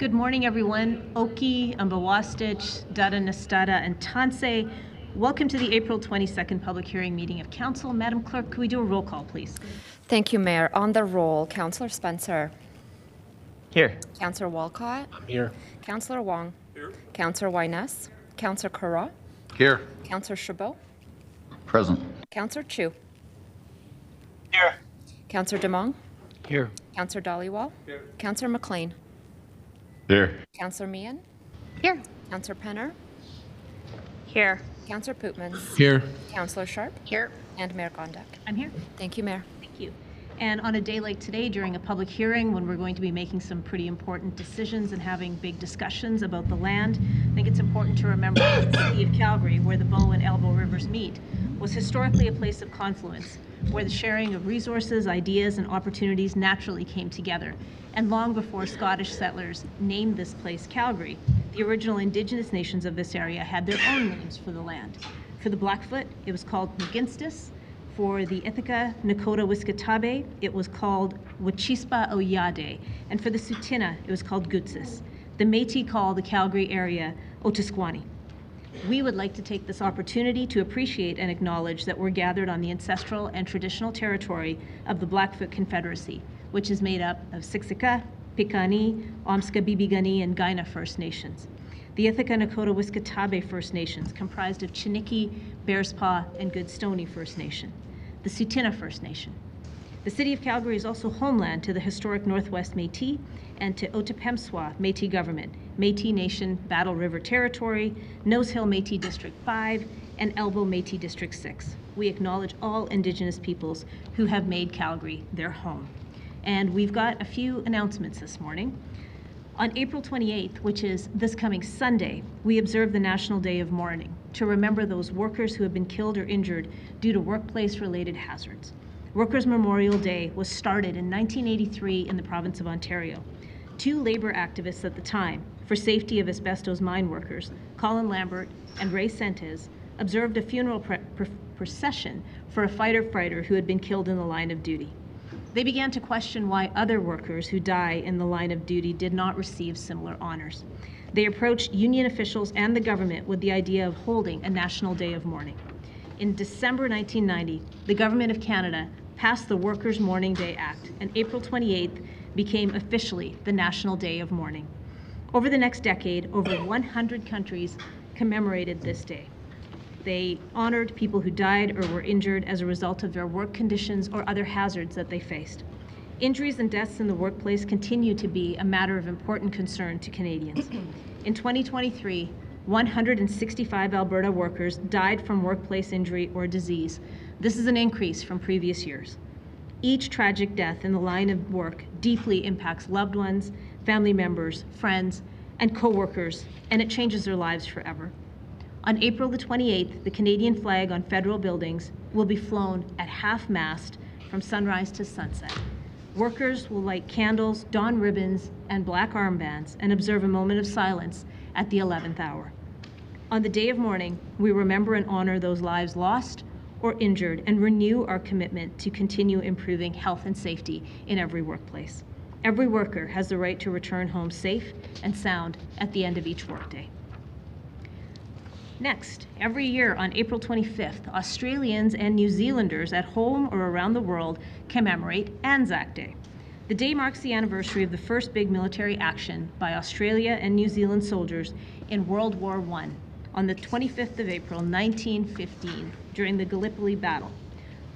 Good morning, everyone. Oki, Ambawastich, Dada Nastada, and Tanse. Welcome to the April 22nd public hearing meeting of Council. Madam Clerk, could we do a roll call, please? Thank you, Mayor. On the roll, Councillor Spencer. Here. Councillor Walcott. I'm here. Councillor Wong. Here. Councillor Wyness. Councillor Kura. Here. Councillor Chabot. Present. Councillor Chu. Here. Councillor Demong. Here. Councillor Dhaliwal. Here. Councillor McLean. Here. Councillor Meehan. Here. Councillor Penner. Here. Councillor Pootmans. Here. Councillor Sharp. Here. And Mayor Gondek. I'm here. Thank you, Mayor. Thank you. And on a day like today, during a public hearing, when we're going to be making some pretty important decisions and having big discussions about the land, I think it's important to remember that the city of Calgary, where the Bow and Elbow rivers meet, was historically a place of confluence, where the sharing of resources, ideas, and opportunities naturally came together. And long before Scottish settlers named this place Calgary, the original Indigenous nations of this area had their own names for the land. For the Blackfoot, it was called Meginstis. For the Ithaca Nakota Wiskatabe, it was called Wachispa Oyade. And for the Tsuut'ina, it was called Gutsis. The Métis call the Calgary area Otisquani. We would like to take this opportunity to appreciate and acknowledge that we're gathered on the ancestral and traditional territory of the Blackfoot Confederacy, which is made up of Siksika, Piikani, Omska Bibigani, and Kainai First Nations. The Ithaca Nakota Wiskatabe First Nations, comprised of Chiniki, Bearspaw, and Goodstoney First Nation. The Tsuut'ina First Nation. The City of Calgary is also homeland to the historic Northwest Métis and to Otipemswa Métis Government, Métis Nation Battle River Territory, Nose Hill Métis District 5, and Elbow Métis District 6. We acknowledge all Indigenous peoples who have made Calgary their home. And we've got a few announcements this morning. On April 28th, which is this coming Sunday, we observe the National Day of Mourning to remember those workers who have been killed or injured due to workplace-related hazards. Workers' Memorial Day was started in 1983 in the province of Ontario. Two labor activists at the time for safety of asbestos mine workers, Colin Lambert and Ray Sentes, observed a funeral procession for a fighter who had been killed in the line of duty. They began to question why other workers who die in the line of duty did not receive similar honors. They approached union officials and the government with the idea of holding a National Day of Mourning. In December 1990, the Government of Canada passed the Workers' Mourning Day Act, and April 28th became officially the National Day of Mourning. Over the next decade, over 100 countries commemorated this day. They honored people who died or were injured as a result of their work conditions or other hazards that they faced. Injuries and deaths in the workplace continue to be a matter of important concern to Canadians. In 2023, 165 Alberta workers died from workplace injury or disease. This is an increase from previous years. Each tragic death in the line of work deeply impacts loved ones, family members, friends, and co-workers, and it changes their lives forever. On April the 28th, the Canadian flag on federal buildings will be flown at half-mast from sunrise to sunset. Workers will light candles, don ribbons, and black armbands and observe a moment of silence at the 11th hour. On the day of mourning, we remember and honor those lives lost or injured and renew our commitment to continue improving health and safety in every workplace. Every worker has the right to return home safe and sound at the end of each workday. Next, every year on April 25th, Australians and New Zealanders at home or around the world commemorate Anzac Day. The day marks the anniversary of the first big military action by Australia and New Zealand soldiers in World War I on the 25th of April, 1915, during the Gallipoli Battle.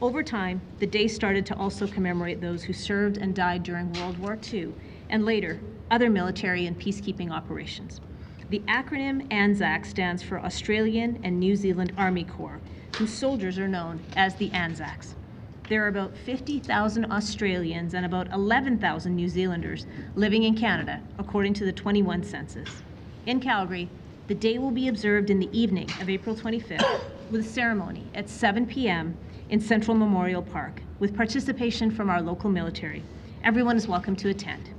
Over time, the day started to also commemorate those who served and died during World War II, and later, other military and peacekeeping operations. The acronym ANZAC stands for Australian and New Zealand Army Corps, whose soldiers are known as the Anzacs. There are about 50,000 Australians and about 11,000 New Zealanders living in Canada, according to the 21 census. In Calgary, the day will be observed in the evening of April 25th with a ceremony at 7 p.m. in Central Memorial Park, with participation from our local military. Everyone is welcome to attend.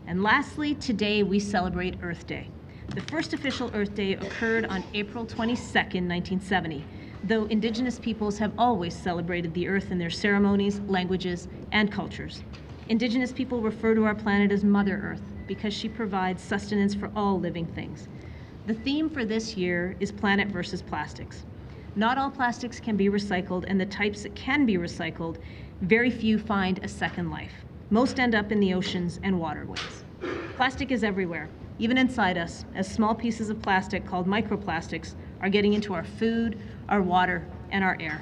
And lastly, today we celebrate Earth Day. The first official Earth Day occurred on April 22nd, 1970, though Indigenous peoples have always celebrated the Earth in their ceremonies, languages, and cultures. Indigenous people refer to our planet as Mother Earth, because she provides sustenance for all living things. The theme for this year is Planet versus Plastics. Not all plastics can be recycled, and the types that can be recycled, very few find a second life. Most end up in the oceans and waterways. Plastic is everywhere, even inside us, as small pieces of plastic called microplastics are getting into our food, our water, and our air.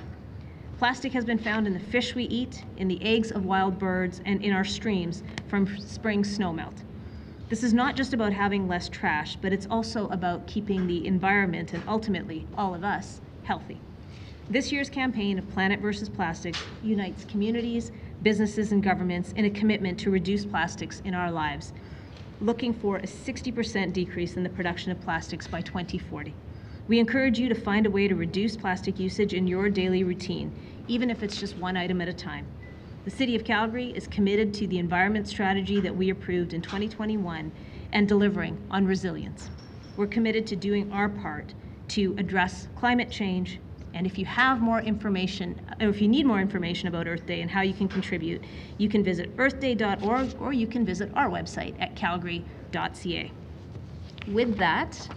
Plastic has been found in the fish we eat, in the eggs of wild birds, and in our streams from spring snowmelt. This is not just about having less trash, but it's also about keeping the environment and ultimately all of us healthy. This year's campaign of Planet versus Plastics unites communities, businesses, and governments in a commitment to reduce plastics in our lives, looking for a 60% decrease in the production of plastics by 2040. We encourage you to find a way to reduce plastic usage in your daily routine, even if it's just one item at a time. The City of Calgary is committed to the environment strategy that we approved in 2021 and delivering on resilience. We're committed to doing our part to address climate change, and if you have more information, or if you need more information about Earth Day and how you can contribute, you can visit earthday.org or you can visit our website at calgary.ca. With that,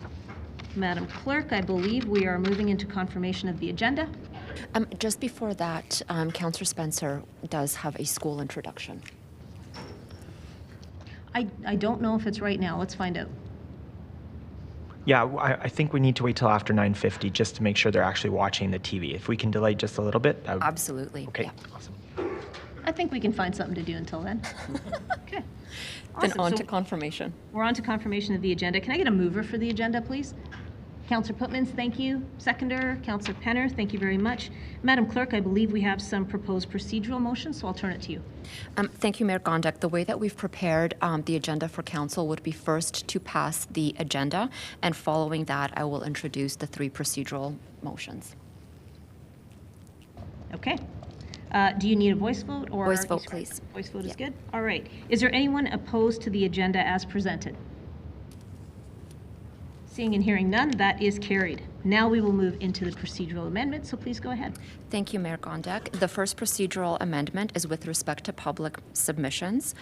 Madam Clerk, I believe we are moving into confirmation of the agenda. Just before that, Councillor Spencer does have a school introduction. I don't know if it's right now. Let's find out. Yeah, I think we need to wait till after 9:50 just to make sure they're actually watching the TV. If we can delay just a little bit. Absolutely. Okay, Yeah. awesome. I think we can find something to do until then. Okay. Then Awesome. on So to confirmation. we're on to confirmation of the agenda. Can I get a mover for the agenda, please? Councillor Putmans, thank you. Seconder, Councillor Penner, thank you very much. Madam Clerk, I believe we have some proposed procedural motions, so I'll turn it to you. Thank you, Mayor Gondek. The way that we've prepared the agenda for council would be first to pass the agenda, and following that, I will introduce the 3 procedural motions. Okay. Do you need a voice vote or? Voice vote, please. Voice vote is Yeah. good. All right. Is there anyone opposed to the agenda as presented? Seeing and hearing none, that is carried. Now we will move into the procedural amendment, so please go ahead. Thank you, Mayor Gondek. The first procedural amendment is with respect to public submissions.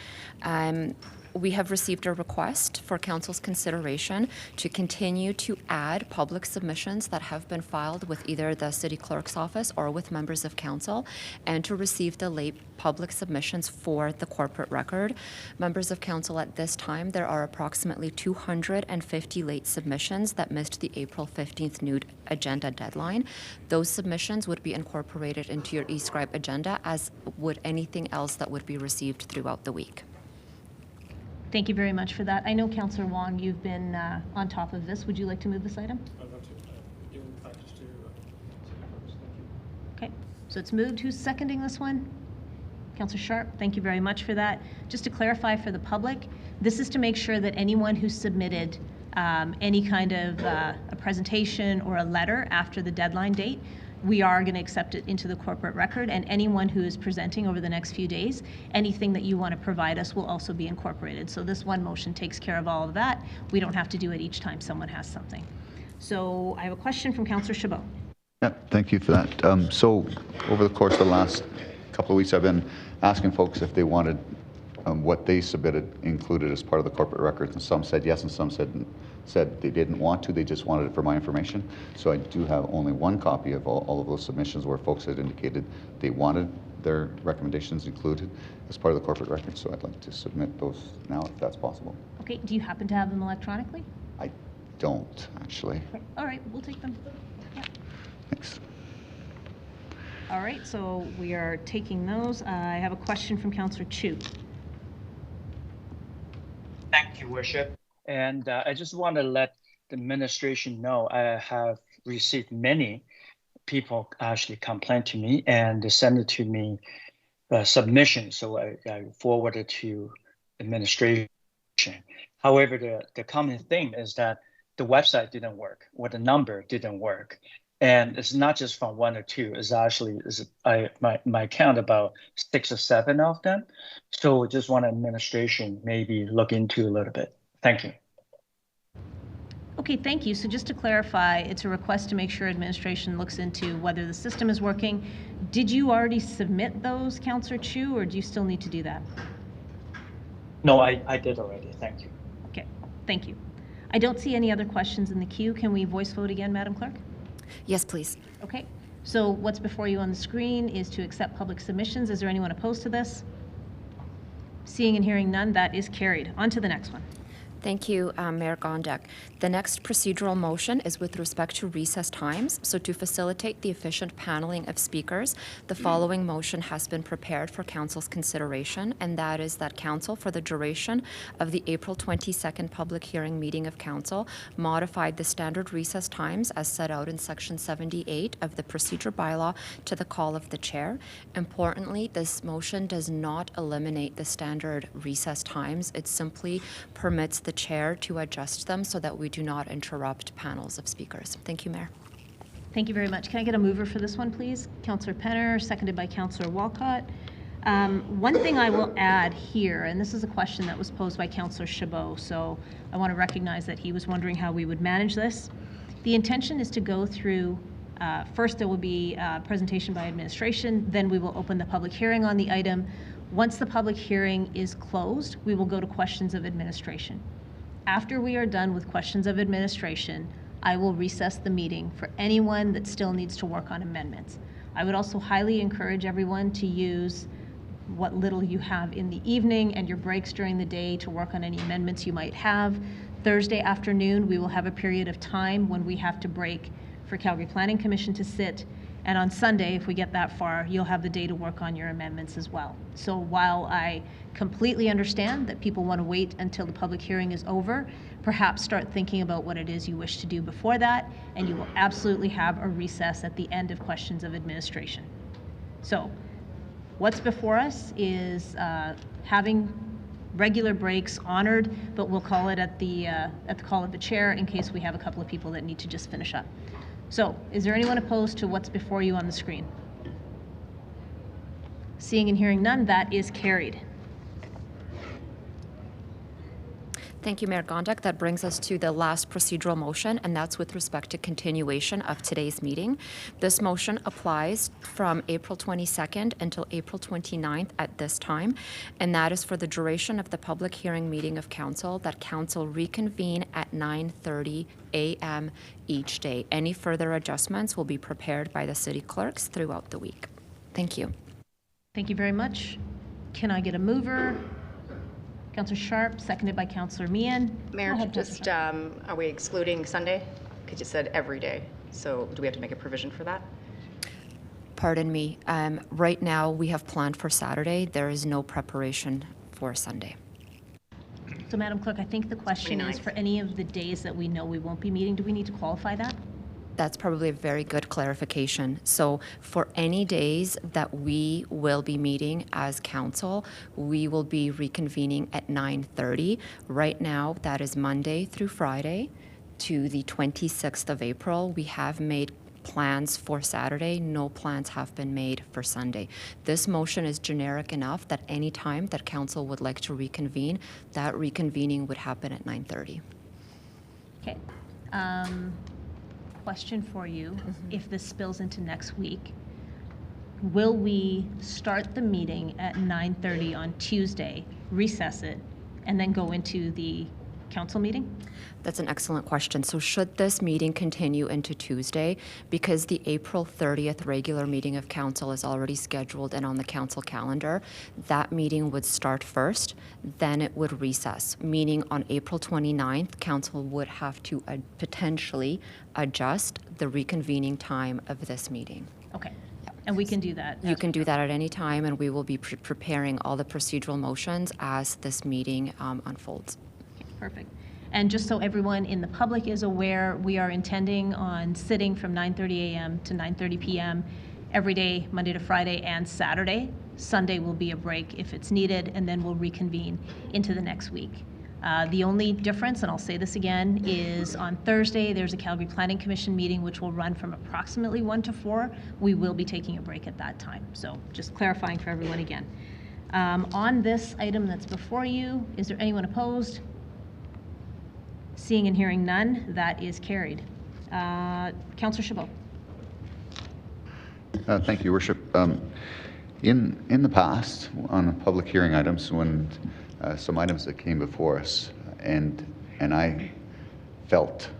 We have received a request for council's consideration to continue to add public submissions that have been filed with either the city clerk's office or with members of council, and to receive the late public submissions for the corporate record. Members of council, at this time, there are approximately 250 late submissions that missed the April 15th nude agenda deadline. Those submissions would be incorporated into your eScribe agenda, as would anything else that would be received throughout the week. Thank you very much for that. I know, Councillor Wong, you've been on top of this. Would you like to move this item? I'd love to. Give the package to Thank you. Okay, so it's moved. Who's seconding this one? Councillor Sharp, thank you very much for that. Just to clarify for the public, this is to make sure that anyone who submitted any kind of a presentation or a letter after the deadline date, we are going to accept it into the corporate record, and anyone who is presenting over the next few days, anything that you want to provide us will also be incorporated. So this one motion takes care of all of that. We don't have to do it each time someone has something. So I have a question from Councillor Chabot. Yeah, thank you for that. So over the course of the last couple of weeks, I've been asking folks if they wanted what they submitted included as part of the corporate records, and some said yes, and some said they didn't want to, they just wanted it for my information. So I do have only one copy of all of those submissions where folks had indicated they wanted their recommendations included as part of the corporate record. So I'd like to submit those now, if that's possible. Okay, do you happen to have them electronically? I don't, actually. Okay. All right, we'll take them. Yeah. Thanks. All right, so we are taking those. I have a question from Councillor Chu. Thank you, Worship. And I just want to let the administration know I have received many people actually complain to me and they send it to me submission. So I forwarded to administration. However, the common thing is that the website didn't work or the number didn't work. And it's not just from 1 or 2. It's actually my count about 6 or 7 of them. So just want administration maybe look into a little bit. Thank you. Okay, thank you. So just to clarify, it's a request to make sure administration looks into whether the system is working. Did you already submit those, Councillor Chu, or do you still need to do that? No, I did already. Thank you. Thank you. I don't see any other questions in the queue. Can we voice vote again, Madam Clerk? Yes, please. Okay. So what's before you on the screen is to accept public submissions. Is there anyone opposed to this? Seeing and hearing none, that is carried. On to the next one. Thank you, Mayor Gondek. The next procedural motion is with respect to recess times. So to facilitate the efficient paneling of speakers, the following motion has been prepared for Council's consideration, and that is that Council, for the duration of the April 22nd public hearing meeting of Council, modified the standard recess times as set out in Section 78 of the Procedure Bylaw to the call of the Chair. Importantly, this motion does not eliminate the standard recess times. It simply permits the Chair to adjust them so that we do not interrupt panels of speakers. Thank you, Mayor. Thank you very much. Can I get a mover for this one, please? Councillor Penner, seconded by Councillor Walcott. One thing I will add here, and this is a question that was posed by Councillor Chabot, so I want to recognize that he was wondering how we would manage this. The intention is to go through, first there will be a presentation by administration, then we will open the public hearing on the item. Once the public hearing is closed, we will go to questions of administration. After we are done with questions of administration, I will recess the meeting for anyone that still needs to work on amendments. I would also highly encourage everyone to use what little you have in the evening and your breaks during the day to work on any amendments you might have. Thursday afternoon, we will have a period of time when we have to break for Calgary Planning Commission to sit. And on Sunday, if we get that far, you'll have the day to work on your amendments as well. So while I completely understand that people want to wait until the public hearing is over, perhaps start thinking about what it is you wish to do before that, and you will absolutely have a recess at the end of questions of administration. So what's before us is having regular breaks honored, but we'll call it at the call of the chair in case we have a couple of people that need to just finish up. So, is there anyone opposed to what's before you on the screen? Seeing and hearing none, that is carried. Thank you, Mayor Gondek. That brings us to the last procedural motion, and that's with respect to continuation of today's meeting. This motion applies from April 22nd until April 29th at this time, and that is for the duration of the public hearing meeting of Council, that Council reconvene at 9:30 a.m. each day. Any further adjustments will be prepared by the city clerks throughout the week. Thank you. Thank you very much. Can I get a mover? Councillor Sharp, seconded by Councillor Meehan. Mayor, Go ahead, just Councillor are we excluding Sunday? Because you said every day. So do we have to make a provision for that? Pardon me. Right now, we have planned for Saturday. There is no preparation for Sunday. So, Madam Clerk, I think the question is 29th. for any of the days that we know we won't be meeting, do we need to qualify that? That's probably a very good clarification. So for any days that we will be meeting as council, we will be reconvening at 9:30. Right now, that is Monday through Friday to the 26th of April. We have made plans for Saturday. No plans have been made for Sunday. This motion is generic enough that any time that council would like to reconvene, that reconvening would happen at 9:30. Okay. Question for you, if this spills into next week, will we start the meeting at 9:30 on Tuesday, recess it, and then go into the council meeting? That's an excellent question. So should this meeting continue into Tuesday, because the April 30th regular meeting of council is already scheduled and on the council calendar, that meeting would start first, then it would recess, meaning on April 29th, council would have to potentially adjust the reconvening time of this meeting. Okay, and we can do that. You can do that at any time, and we will be preparing all the procedural motions as this meeting unfolds. Perfect. And just so everyone in the public is aware, we are intending on sitting from 9:30 a.m. to 9:30 p.m. every day, Monday to Friday and Saturday. Sunday will be a break if it's needed, and then we'll reconvene into the next week. The only difference, and I'll say this again, is on Thursday, there's a Calgary Planning Commission meeting, which will run from approximately 1 to 4. We will be taking a break at that time. So just clarifying for everyone again. On this item that's before you, is there anyone opposed? Seeing and hearing none, that is carried. Councillor Chabot. Thank you, Your Worship. In the past, on public hearing items, when some items that came before us, and and I felt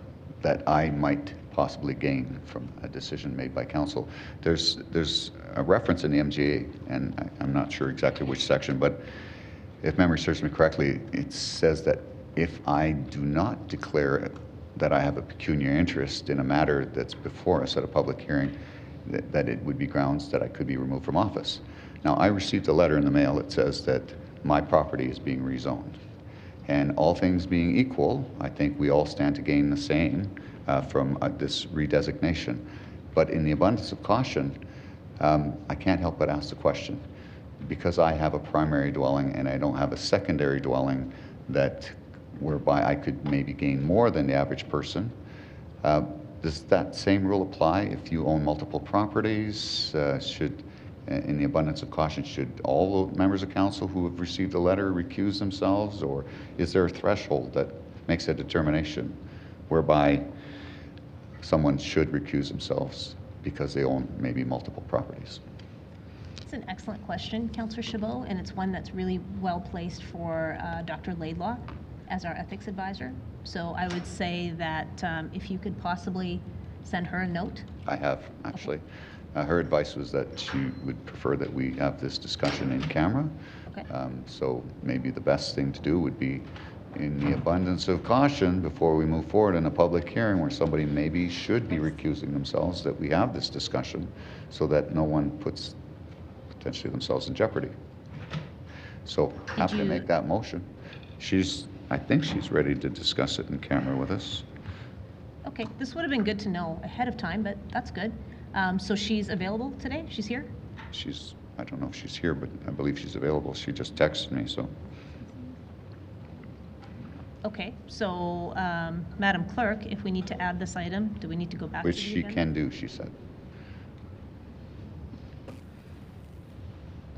that I might possibly gain from a decision made by council. There's a reference in the MGA, and I'm not sure exactly which section, but if memory serves me correctly, it says that if I do not declare that I have a pecuniary interest in a matter that's before us at a public hearing, that it would be grounds that I could be removed from office. Now, I received a letter in the mail that says that my property is being rezoned. And all things being equal, I think we all stand to gain the same from this redesignation. But in the abundance of caution, I can't help but ask the question. Because I have a primary dwelling and I don't have a secondary dwelling whereby I could maybe gain more than the average person, does that same rule apply if you own multiple properties? In the abundance of caution, should all the members of council who have received a letter recuse themselves, or is there a threshold that makes a determination whereby someone should recuse themselves because they own maybe multiple properties? It's an excellent question, Councillor Chabot, and it's one that's really well placed for Dr. Laidlaw as our ethics advisor. So I would say that if you could possibly send her a note. I have, actually. Okay. Her advice was that she would prefer that we have this discussion in camera. Okay. So maybe the best thing to do would be, in the abundance of caution, before we move forward in a public hearing where somebody maybe should be recusing themselves, that we have this discussion so that no one puts potentially themselves in jeopardy. So have to make that motion. I think she's ready to discuss it in camera with us. Okay, this would have been good to know ahead of time, but that's good. So she's available today? She's here? I don't know if she's here, but I believe she's available. She just texted me, so. Okay, so Madam Clerk, if we need to add this item, do we need to go back to the agenda? Which she can do, she said.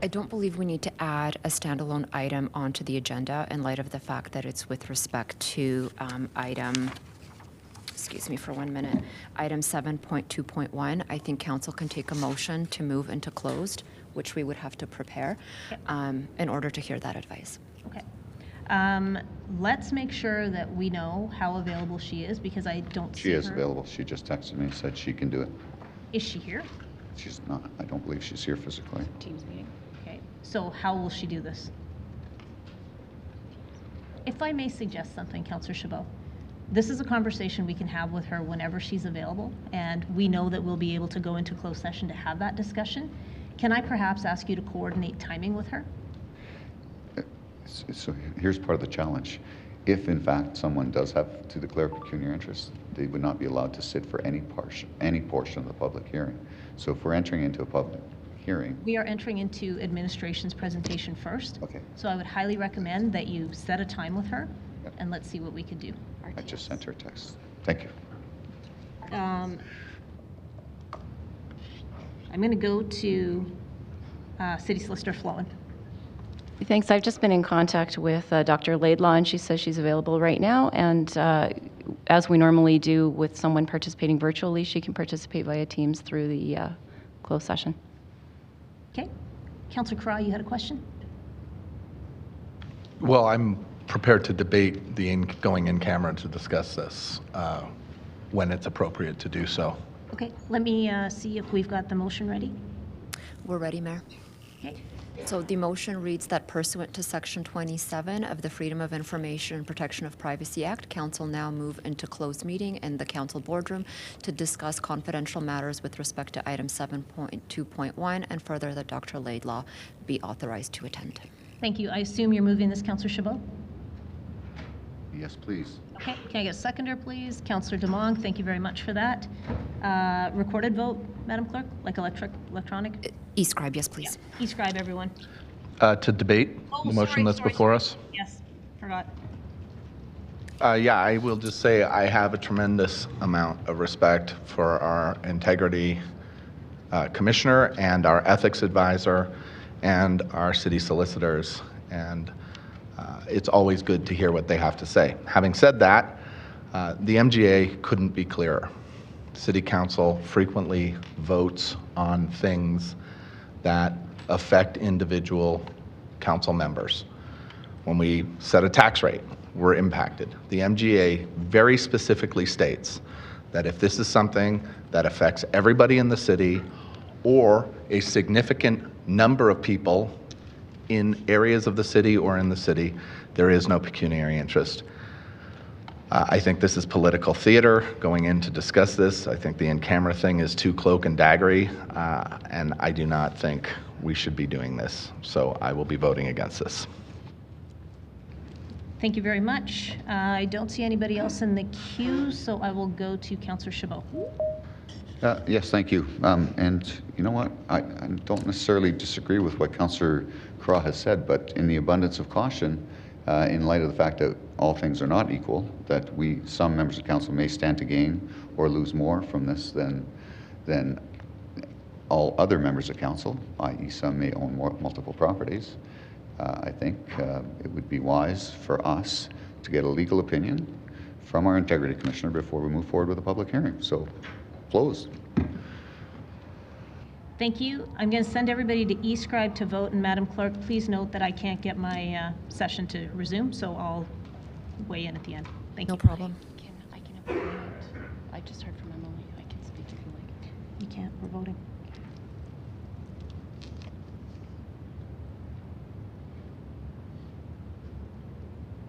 I don't believe we need to add a standalone item onto the agenda in light of the fact that it's with respect to item, excuse me for 1 minute, item 7.2.1. I think council can take a motion to move into closed, which we would have to prepare in order to hear that advice. Okay. Let's make sure that we know how available she is, because I don't see her. She is available. She just texted me and said she can do it. Is she here? She's not. I don't believe she's here physically. Teams meeting. Okay. So how will she do this? If I may suggest something, Councillor Chabot, this is a conversation we can have with her whenever she's available, and we know that we'll be able to go into closed session to have that discussion. Can I perhaps ask you to coordinate timing with her? So here's part of the challenge. If in fact someone does have to declare pecuniary interest, they would not be allowed to sit for any portion of the public hearing. So if we're entering into a public hearing. We are entering into administration's presentation first. Okay. So I would highly recommend that you set a time with her, and let's see what we could do. I just sent her a text. Thank you. I'm going to go to City Solicitor Flowen. Thanks. I've just been in contact with Dr. Laidlaw, and she says she's available right now. And as we normally do with someone participating virtually, she can participate via Teams through the closed session. Okay. Councillor Craw, you had a question? Well, I'm prepared to debate the going in camera to discuss this when it's appropriate to do so. Okay. Let me see if we've got the motion ready. We're ready, Mayor. Okay. So the motion reads that pursuant to Section 27 of the Freedom of Information and Protection of Privacy Act, Council now move into closed meeting in the Council boardroom to discuss confidential matters with respect to item 7.2.1, and further that Dr. Laidlaw be authorized to attend. Thank you. I assume you're moving this, Councillor Chabot? Yes, please. Okay. Can I get a seconder, please? Councillor Demong, thank you very much for that. Recorded vote, Madam Clerk, like electronic? E-scribe, yes, please. Yeah. E-scribe, everyone. To debate the motion that's before us? Yes, forgot. Yeah, I will just say I have a tremendous amount of respect for our integrity commissioner and our ethics advisor and our city solicitors, and it's always good to hear what they have to say. Having said that, the MGA couldn't be clearer. City Council frequently votes on things that affect individual council members. when we set a tax rate, we're impacted. The MGA very specifically states that if this is something that affects everybody in the city or a significant number of people in areas of the city or in the city, there is no pecuniary interest. I think this is political theater going in to discuss this. I think the in-camera thing is too cloak and daggery, and I do not think we should be doing this. So I will be voting against this. Thank you very much. I don't see anybody else in the queue, so I will go to Councillor Chabot. Yes, thank you. And you know what? I don't necessarily disagree with what Councillor Craw has said, but in the abundance of caution, in light of the fact that all things are not equal, that some members of council may stand to gain or lose more from this than all other members of council, i.e. some may own multiple properties. I think it would be wise for us to get a legal opinion from our Integrity Commissioner before we move forward with a public hearing. So, closed. Thank you. I'm going to send everybody to eScribe to vote, and Madam Clerk, please note that I can't get my session to resume, so I'll weigh in at the end. Thank you. No problem. I can have a vote. I just heard from Emily. I can speak if you like. You can't. We're voting.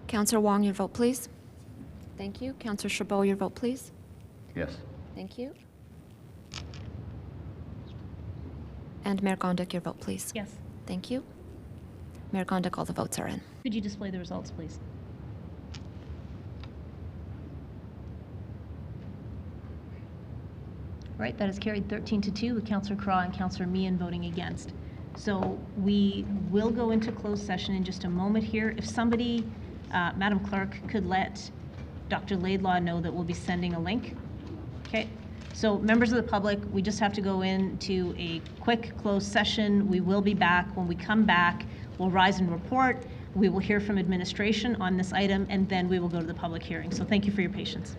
Councillor Wong, your vote, please. Thank you. Councillor Chabot, your vote, please. Yes. Thank you. And Mayor Gondik, your vote, please. Yes. Thank you. Mayor Gondik, all the votes are in. Could you display the results, please? All right, that is carried 13-2 with Councillor Craw and Councillor Meehan voting against. So we will go into closed session in just a moment here. If somebody, Madam Clerk, could let Dr. Laidlaw know that we'll be sending a link. Okay. So members of the public, we just have to go into a quick closed session. We will be back. When we come back, we'll rise and report. We will hear from administration on this item, and then we will go to the public hearing. So thank you for your patience.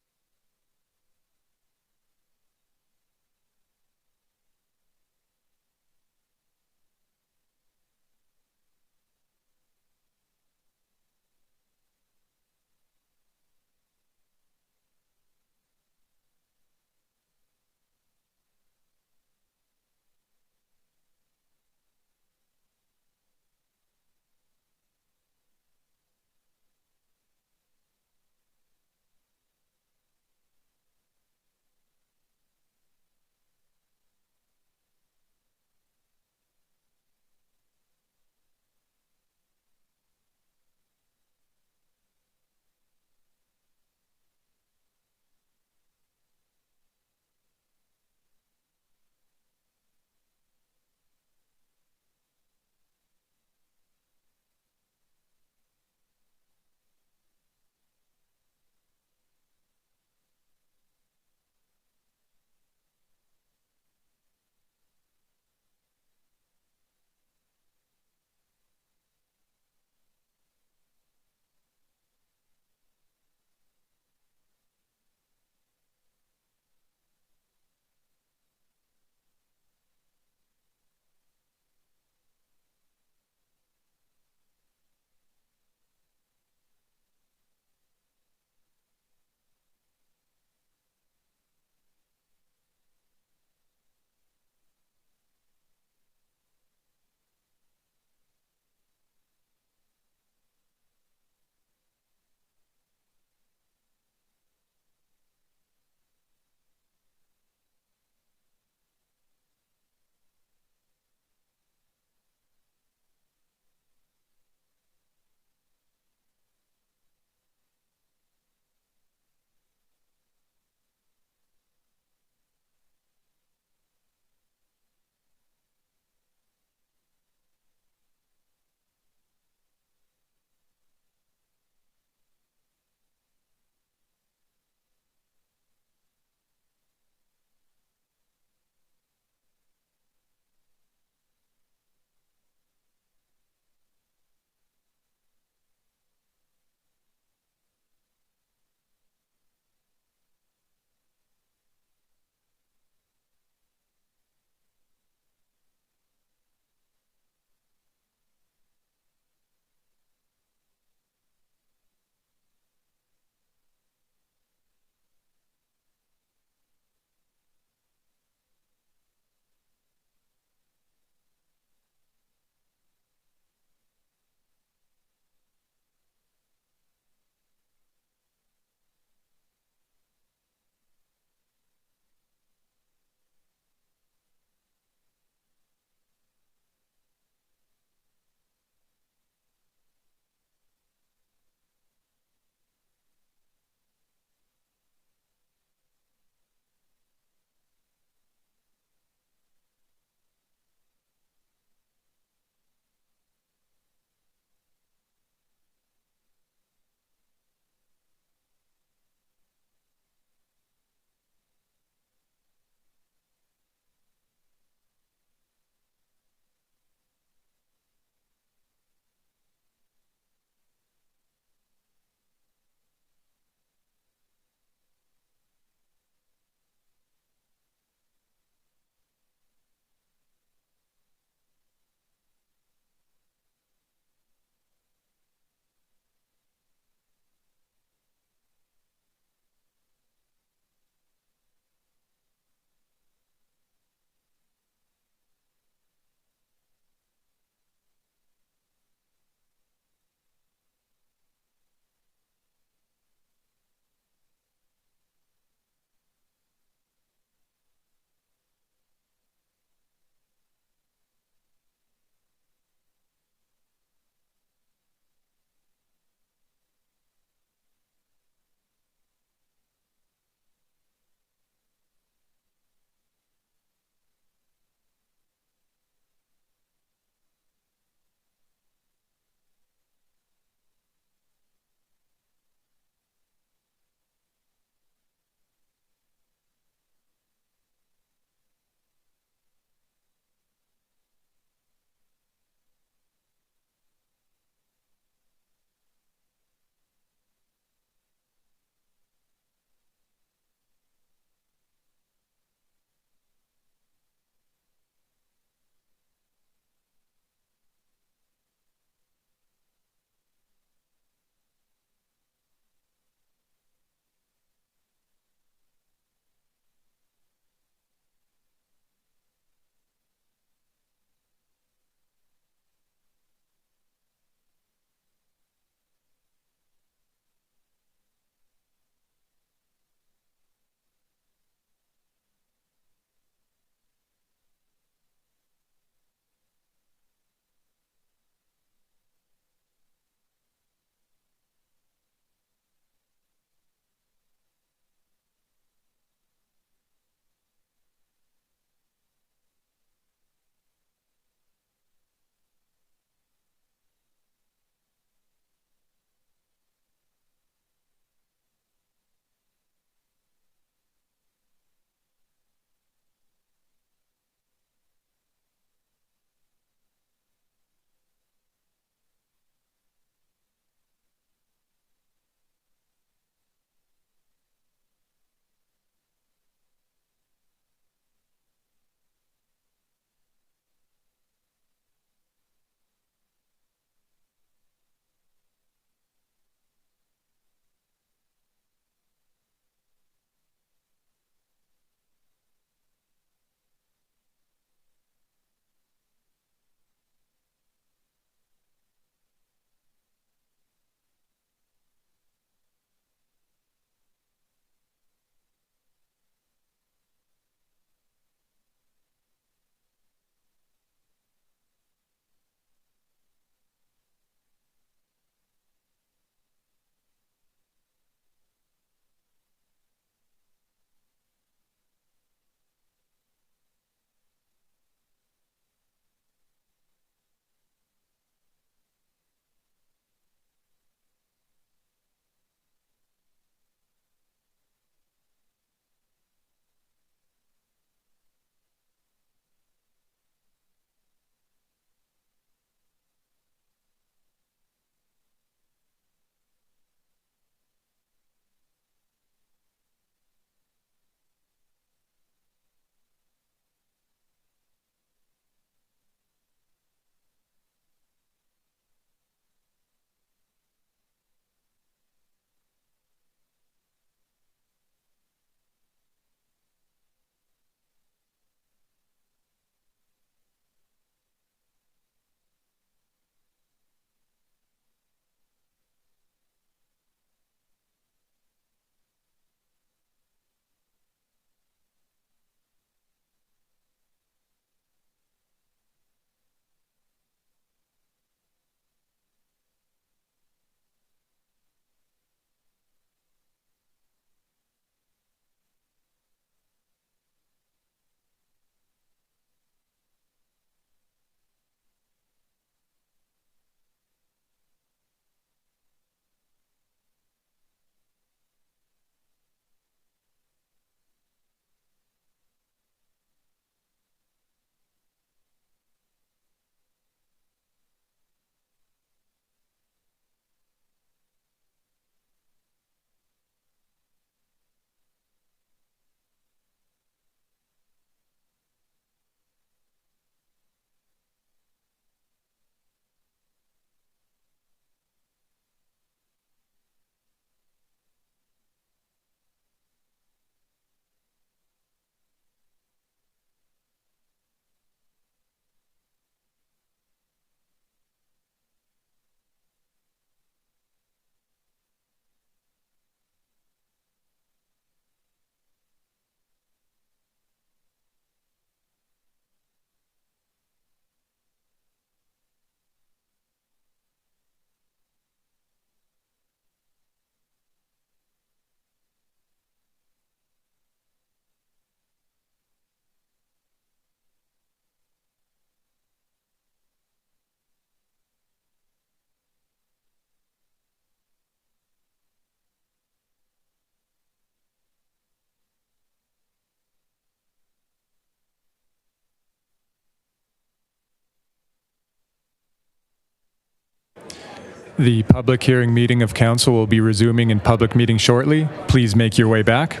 The public hearing meeting of council will be resuming in public meeting shortly. Please make your way back.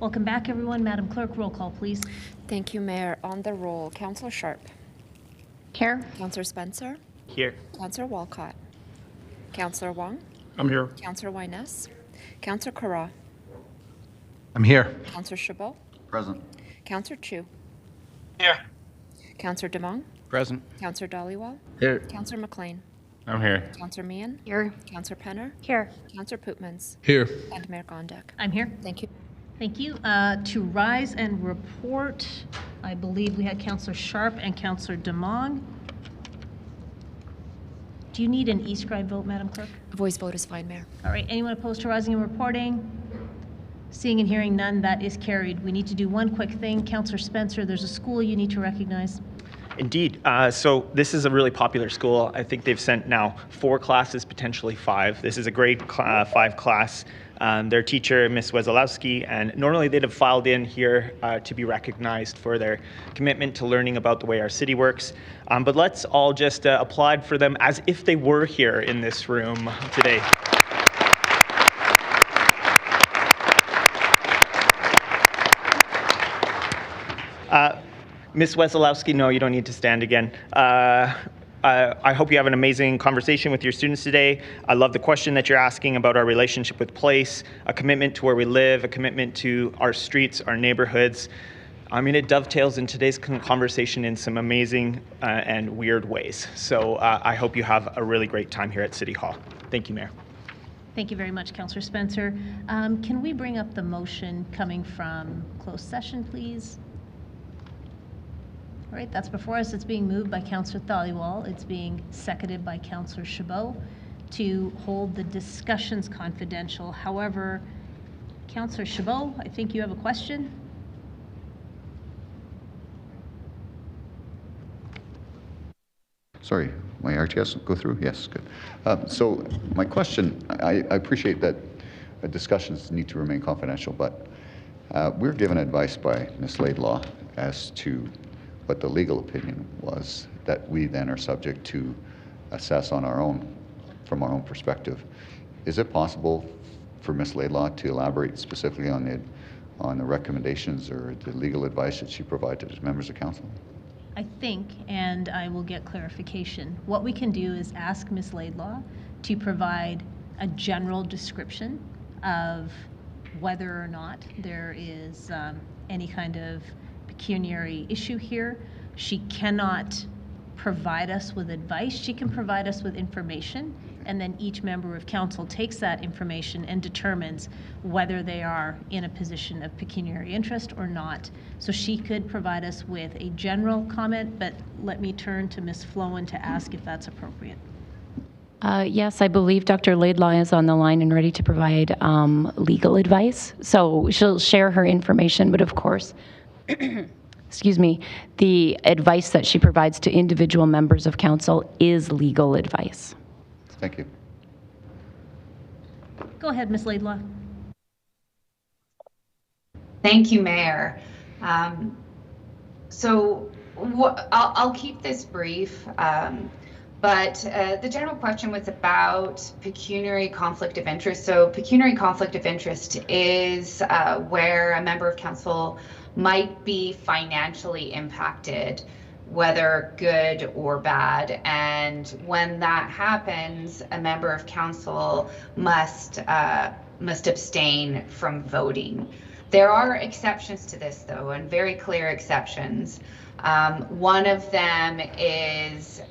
Welcome back, everyone. Madam Clerk, roll call, please. Thank you, Mayor. On the roll, Councillor Sharp. Here. Councillor Spencer. Here. Councillor Walcott. Councillor Wong. I'm here. Councillor Wyness. Councillor Carra. I'm here. Councillor Chabot. Present. Councillor Chu. Here. Councillor Demong. Present. Councillor Dhaliwal. Here. Councillor McLean. I'm here. Councillor Meehan. Here. Councillor Penner. Here. Councillor Pootmans. Here. And Mayor Gondek. I'm here. Thank you. Thank you. To rise and report, I believe we had Councillor Sharp and Councillor Demong. Do you need an e-scribe vote, Madam Clerk? Voice vote is fine, Mayor. All right, anyone opposed to rising and reporting? Seeing and hearing none, that is carried. We need to do one quick thing. Councillor Spencer, there's a school you need to recognize. Indeed. So this is a really popular school. I think they've sent now 4 classes, potentially 5. This is a grade 5 class. Their teacher, Ms. Wesolowski, and normally they'd have filed in here to be recognized for their commitment to learning about the way our city works. But let's all just applaud for them as if they were here in this room today. Ms. Wesolowski, no, you don't need to stand again. I hope you have an amazing conversation with your students today. I love the question that you're asking about our relationship with place, a commitment to where we live, a commitment to our streets, our neighborhoods. I mean, it dovetails in today's conversation in some amazing and weird ways. So I hope you have a really great time here at City Hall. Thank you, Mayor. Thank you very much, Councillor Spencer. Can we bring up the motion coming from closed session, please? All right, that's before us. It's being moved by Councillor Dhaliwal. It's being seconded by Councillor Chabot to hold the discussions confidential. However, Councillor Chabot, I think you have a question. Sorry, my RTS go through? Yes, good. So my question, I appreciate that discussions need to remain confidential, but we're given advice by Ms. Laidlaw as to what the legal opinion was that we then are subject to assess on our own, from our own perspective. Is it possible for Ms. Laidlaw to elaborate specifically on the recommendations or the legal advice that she provided to members of council? I think, and I will get clarification, what we can do is ask Ms. Laidlaw to provide a general description of whether or not there is any kind of pecuniary issue here. She cannot provide us with advice. She can provide us with information, and then each member of council takes that information and determines whether they are in a position of pecuniary interest or not. So she could provide us with a general comment, but let me turn to Ms. Flowen to ask if that's appropriate. Yes, I believe Dr. Laidlaw is on the line and ready to provide legal advice. So she'll share her information, but of course, excuse me, the advice that she provides to individual members of council is legal advice. Thank you. Go ahead, Ms. Laidlaw. Thank you, Mayor. I'll keep this brief, but the general question was about pecuniary conflict of interest. So pecuniary conflict of interest is where a member of council might be financially impacted, whether good or bad. And when that happens, a member of council must abstain from voting. There are exceptions to this, though, and very clear exceptions. One of them is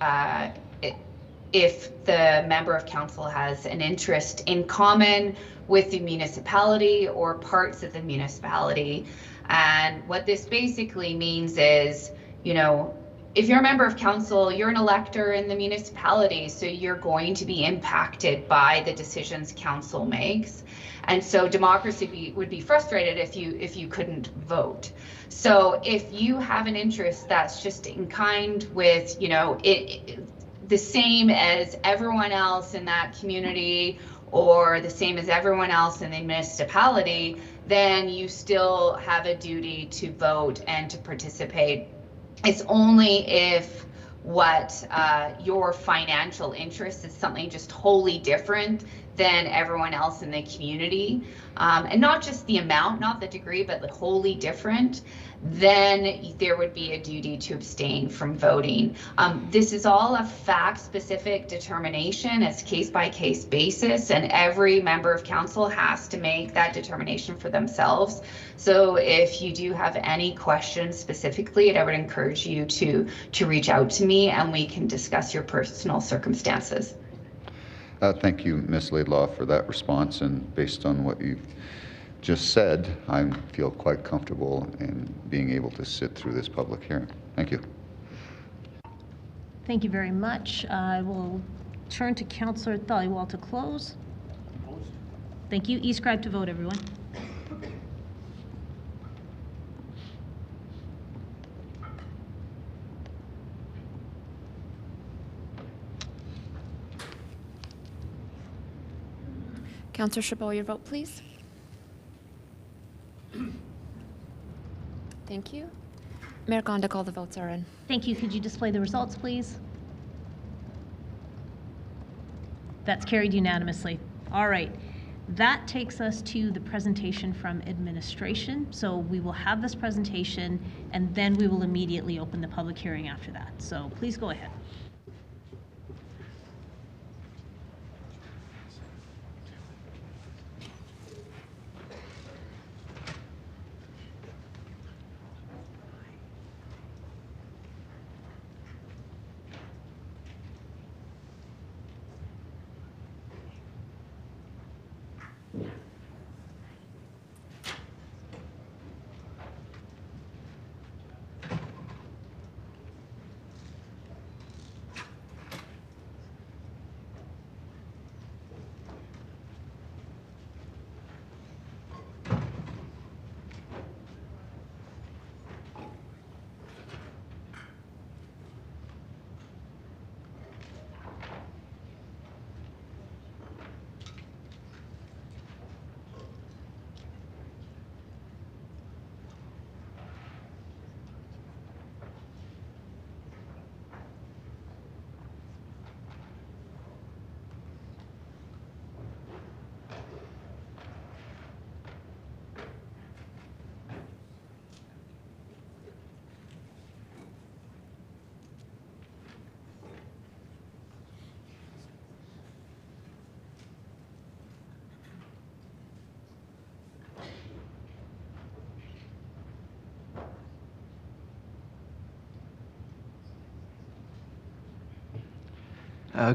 if the member of council has an interest in common with the municipality or parts of the municipality. And what this basically means is, you know, if you're a member of council, you're an elector in the municipality, so you're going to be impacted by the decisions council makes. And so democracy would be frustrated if you couldn't vote. So if you have an interest that's just in kind with, you know, the same as everyone else in that community or the same as everyone else in the municipality, then you still have a duty to vote and to participate. It's only if what your financial interest is something just wholly different than everyone else in the community, and not just the amount, not the degree, but wholly different, then there would be a duty to abstain from voting. This is all a fact-specific determination. It's case-by-case basis, and every member of council has to make that determination for themselves. So if you do have any questions specifically, I would encourage you to reach out to me and we can discuss your personal circumstances. Thank you, Ms. Laidlaw, for that response, and based on what you've just said, I feel quite comfortable in being able to sit through this public hearing. Thank you. Thank you very much. I will turn to Councillor Dhaliwal to close. Thank you. E-scribe to vote, everyone. Councillor Chabot, your vote, please. Thank you. Mayor Gondik, all the votes are in. Thank you. Could you display the results, please? That's carried unanimously. All right. That takes us to the presentation from administration. So we will have this presentation and then we will immediately open the public hearing after that. So please go ahead.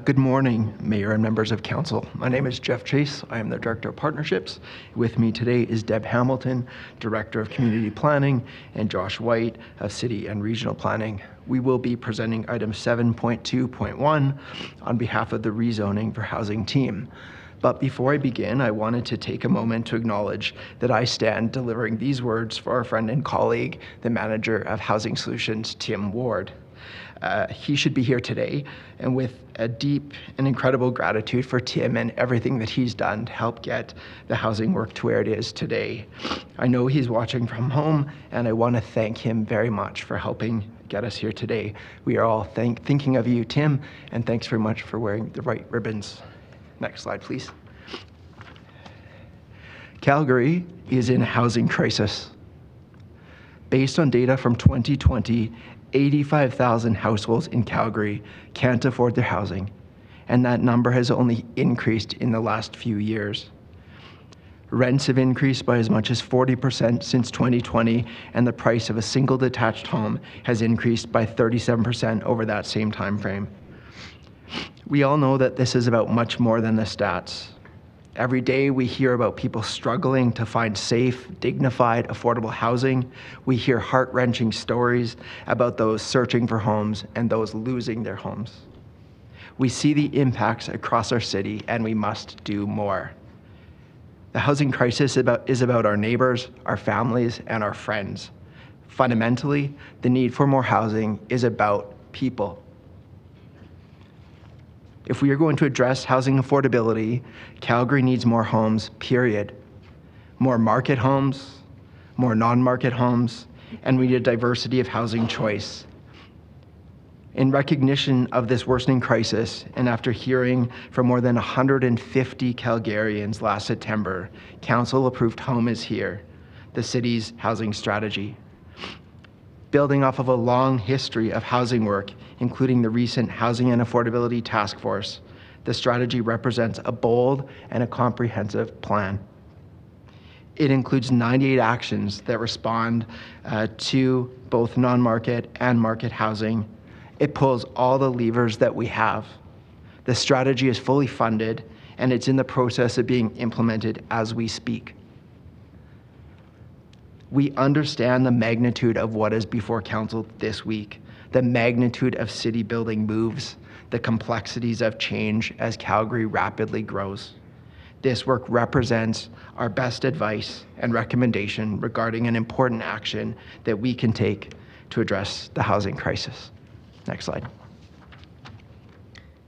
Good morning, Mayor and members of Council. My name is Jeff Chase. I am the Director of Partnerships. With me today is Deb Hamilton, Director of Community Planning, and Josh White of City and Regional Planning. We will be presenting item 7.2.1 on behalf of the rezoning for housing team. But before I begin, I wanted to take a moment to acknowledge that I stand delivering these words for our friend and colleague, the Manager of Housing Solutions, Tim Ward. He should be here today, and with a deep and incredible gratitude for Tim and everything that he's done to help get the housing work to where it is today. I know he's watching from home, and I want to thank him very much for helping get us here today. We are all thinking of you, Tim, and thanks very much for wearing the right ribbons. Next slide, please. Calgary is in a housing crisis. Based on data from 2020, 85,000 households in Calgary can't afford their housing, and that number has only increased in the last few years. Rents have increased by as much as 40% since 2020, and the price of a single detached home has increased by 37% over that same time frame. We all know that this is about much more than the stats. Every day we hear about people struggling to find safe, dignified, affordable housing. We hear heart-wrenching stories about those searching for homes and those losing their homes. We see the impacts across our city, and we must do more. The housing crisis is about our neighbors, our families, and our friends. Fundamentally, the need for more housing is about people. If we are going to address housing affordability, Calgary needs more homes, period. More market homes, more non-market homes, and we need a diversity of housing choice. In recognition of this worsening crisis, and after hearing from more than 150 Calgarians last September, Council approved Home is Here, the city's housing strategy. Building off of a long history of housing work, including the recent Housing and Affordability Task Force, the strategy represents a bold and a comprehensive plan. It includes 98 actions that respond to both non-market and market housing. It pulls all the levers that we have. The strategy is fully funded, and it's in the process of being implemented as we speak. We understand the magnitude of what is before Council this week, the magnitude of city building moves, the complexities of change as Calgary rapidly grows. This work represents our best advice and recommendation regarding an important action that we can take to address the housing crisis. Next slide.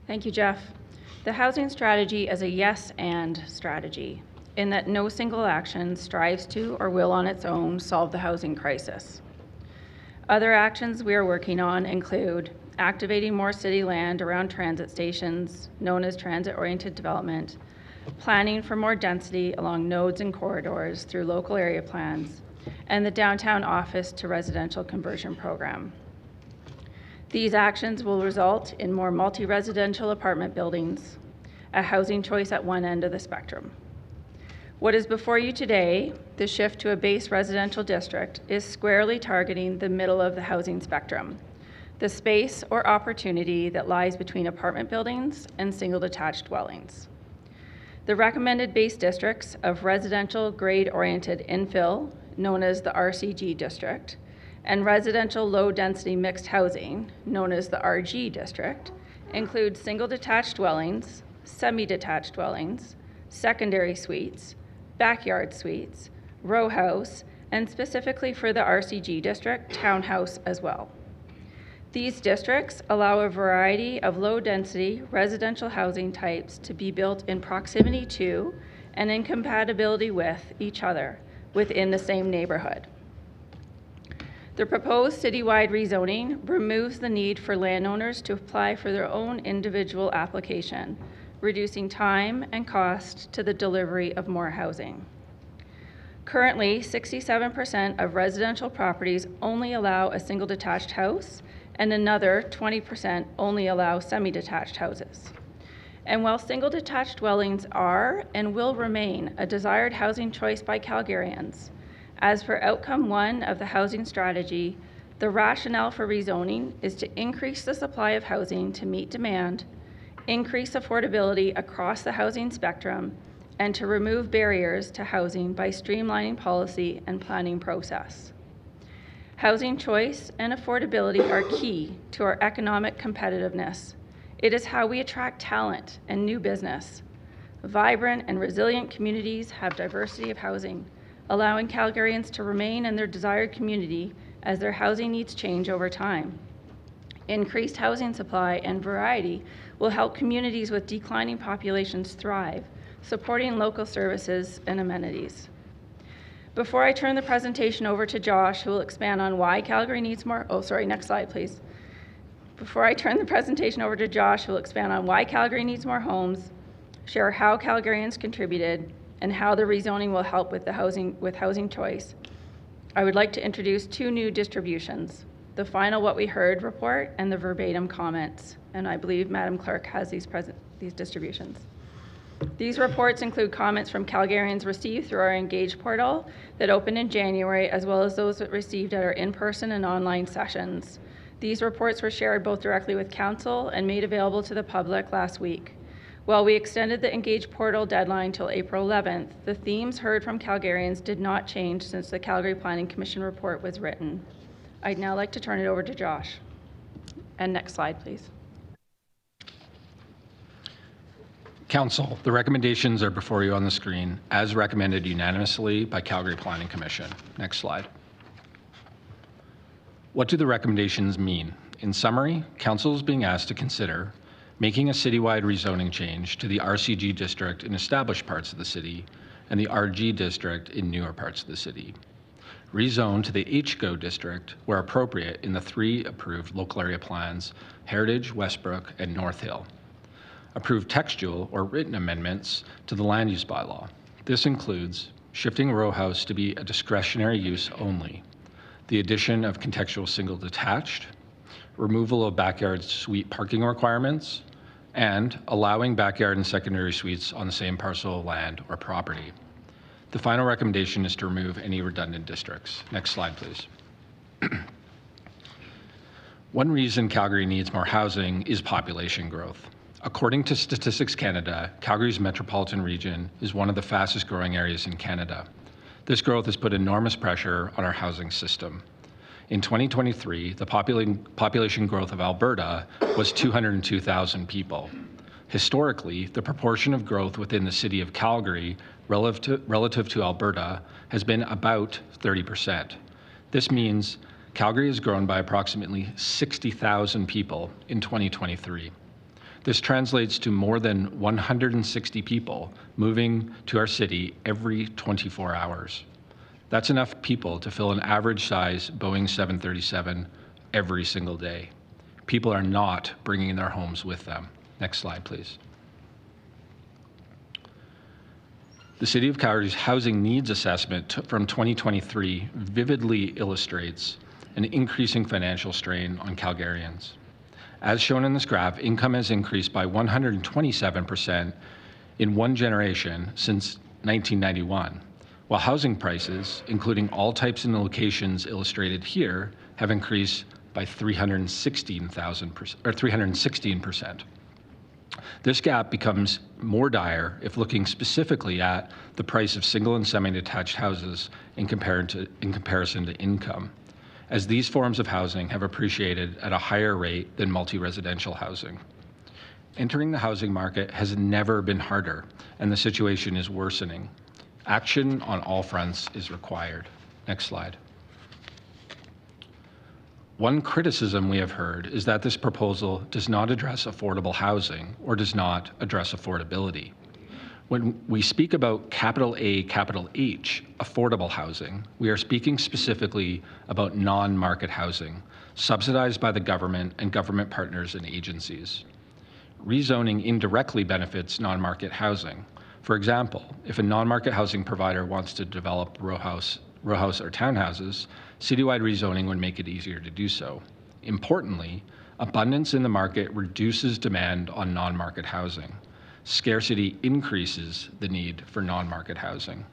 Thank you, Jeff. The housing strategy is a yes and strategy, in that no single action strives to or will on its own solve the housing crisis. Other actions we are working on include activating more city land around transit stations, known as transit-oriented development, planning for more density along nodes and corridors through local area plans, and the downtown office to residential conversion program. These actions will result in more multi-residential apartment buildings, a housing choice at one end of the spectrum. What is before you today, the shift to a base residential district, is squarely targeting the middle of the housing spectrum, the space or opportunity that lies between apartment buildings and single detached dwellings. The recommended base districts of residential grade-oriented infill, known as the RCG district, and residential low-density mixed housing, known as the RG district, include single detached dwellings, semi-detached dwellings, secondary suites, backyard suites, row house, and specifically for the RCG district, townhouse as well. These districts allow a variety of low-density residential housing types to be built in proximity to and in compatibility with each other within the same neighborhood. The proposed citywide rezoning removes the need for landowners to apply for their own individual application, reducing time and cost to the delivery of more housing. Currently, 67% of residential properties only allow a single detached house, and another 20% only allow semi-detached houses. And while single detached dwellings are and will remain a desired housing choice by Calgarians, as for outcome 1 of the housing strategy, the rationale for rezoning is to increase the supply of housing to meet demand, increase affordability across the housing spectrum, and to remove barriers to housing by streamlining policy and planning process. Housing choice and affordability are key to our economic competitiveness. It is how we attract talent and new business. Vibrant and resilient communities have diversity of housing, allowing Calgarians to remain in their desired community as their housing needs change over time. Increased housing supply and variety will help communities with declining populations thrive, supporting local services and amenities. Before I turn the presentation over to Josh, who will expand on why Calgary needs more, next slide, please. Before I turn the presentation over to Josh, who will expand on why Calgary needs more homes, share how Calgarians contributed, and how the rezoning will help with housing choice, I would like to introduce 2 new distributions, the final What We Heard report and the verbatim comments. And I believe Madam Clerk has these distributions. These reports include comments from Calgarians received through our Engage portal that opened in January, as well as those that received at our in-person and online sessions. These reports were shared both directly with Council and made available to the public last week. While we extended the Engage portal deadline till April 11th, the themes heard from Calgarians did not change since the Calgary Planning Commission report was written. I'd now like to turn it over to Josh. And next slide, please. Council, the recommendations are before you on the screen, as recommended unanimously by Calgary Planning Commission. Next slide. What do the recommendations mean? In summary, Council is being asked to consider making a citywide rezoning change to the RCG district in established parts of the city and the RG district in newer parts of the city. rezone to the HGO district where appropriate in the 3 approved local area plans, Heritage, Westbrook, and North Hill. Approve textual or written amendments to the land use bylaw. This includes shifting row house to be a discretionary use only, the addition of contextual single detached, removal of backyard suite parking requirements, and allowing backyard and secondary suites on the same parcel of land or property. The final recommendation is to remove any redundant districts. Next slide, please. One reason Calgary needs more housing is population growth. According to Statistics Canada, Calgary's metropolitan region is one of the fastest growing areas in Canada. This growth has put enormous pressure on our housing system. In 2023, the population growth of Alberta was 202,000 people. Historically, the proportion of growth within the city of Calgary relative to Alberta has been about 30%. This means Calgary has grown by approximately 60,000 people in 2023. This translates to more than 160 people moving to our city every 24 hours. That's enough people to fill an average size Boeing 737 every single day. People are not bringing their homes with them. Next slide, please. The City of Calgary's housing needs assessment from 2023 vividly illustrates an increasing financial strain on Calgarians. As shown in this graph, income has increased by 127% in one generation since 1991, while housing prices, including all types and locations illustrated here, have increased by 316%. This gap becomes more dire if looking specifically at the price of single and semi-detached houses in comparison to income, as these forms of housing have appreciated at a higher rate than multi-residential housing. Entering the housing market has never been harder, and the situation is worsening. Action on all fronts is required. Next slide. One criticism we have heard is that this proposal does not address affordable housing or does not address affordability. When we speak about capital A, capital H, affordable housing, we are speaking specifically about non-market housing, subsidized by the government and government partners and agencies. Rezoning indirectly benefits non-market housing. For example, if a non-market housing provider wants to develop row house or townhouses, citywide rezoning would make it easier to do so. Importantly, abundance in the market reduces demand on non-market housing. Scarcity increases the need for non-market housing.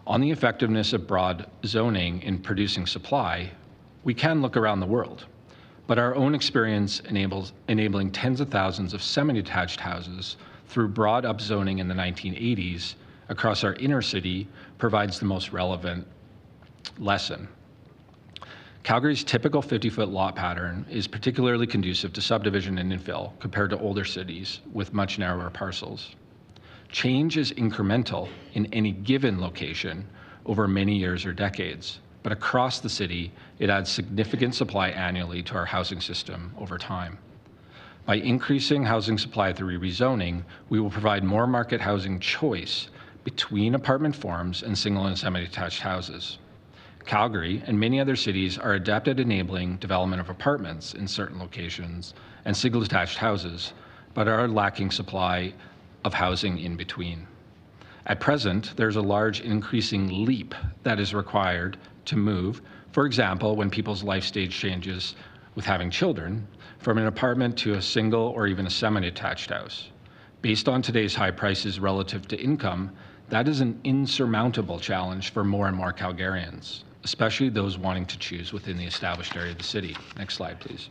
On the effectiveness of broad zoning in producing supply, we can look around the world, but our own experience enabling tens of thousands of semi-detached houses through broad upzoning in the 1980s across our inner city provides the most relevant lesson. Calgary's typical 50-foot lot pattern is particularly conducive to subdivision and infill compared to older cities with much narrower parcels. Change is incremental in any given location over many years or decades, but across the city, it adds significant supply annually to our housing system over time. By increasing housing supply through rezoning, we will provide more market housing choice between apartment forms and single and semi-detached houses. Calgary and many other cities are adept at enabling development of apartments in certain locations and single detached houses, but are lacking supply of housing in between. At present, there's a large increasing leap that is required to move, for example, when people's life stage changes with having children, from an apartment to a single or even a semi-detached house. Based on today's high prices relative to income, that is an insurmountable challenge for more and more Calgarians, especially those wanting to choose within the established area of the city. Next slide, please.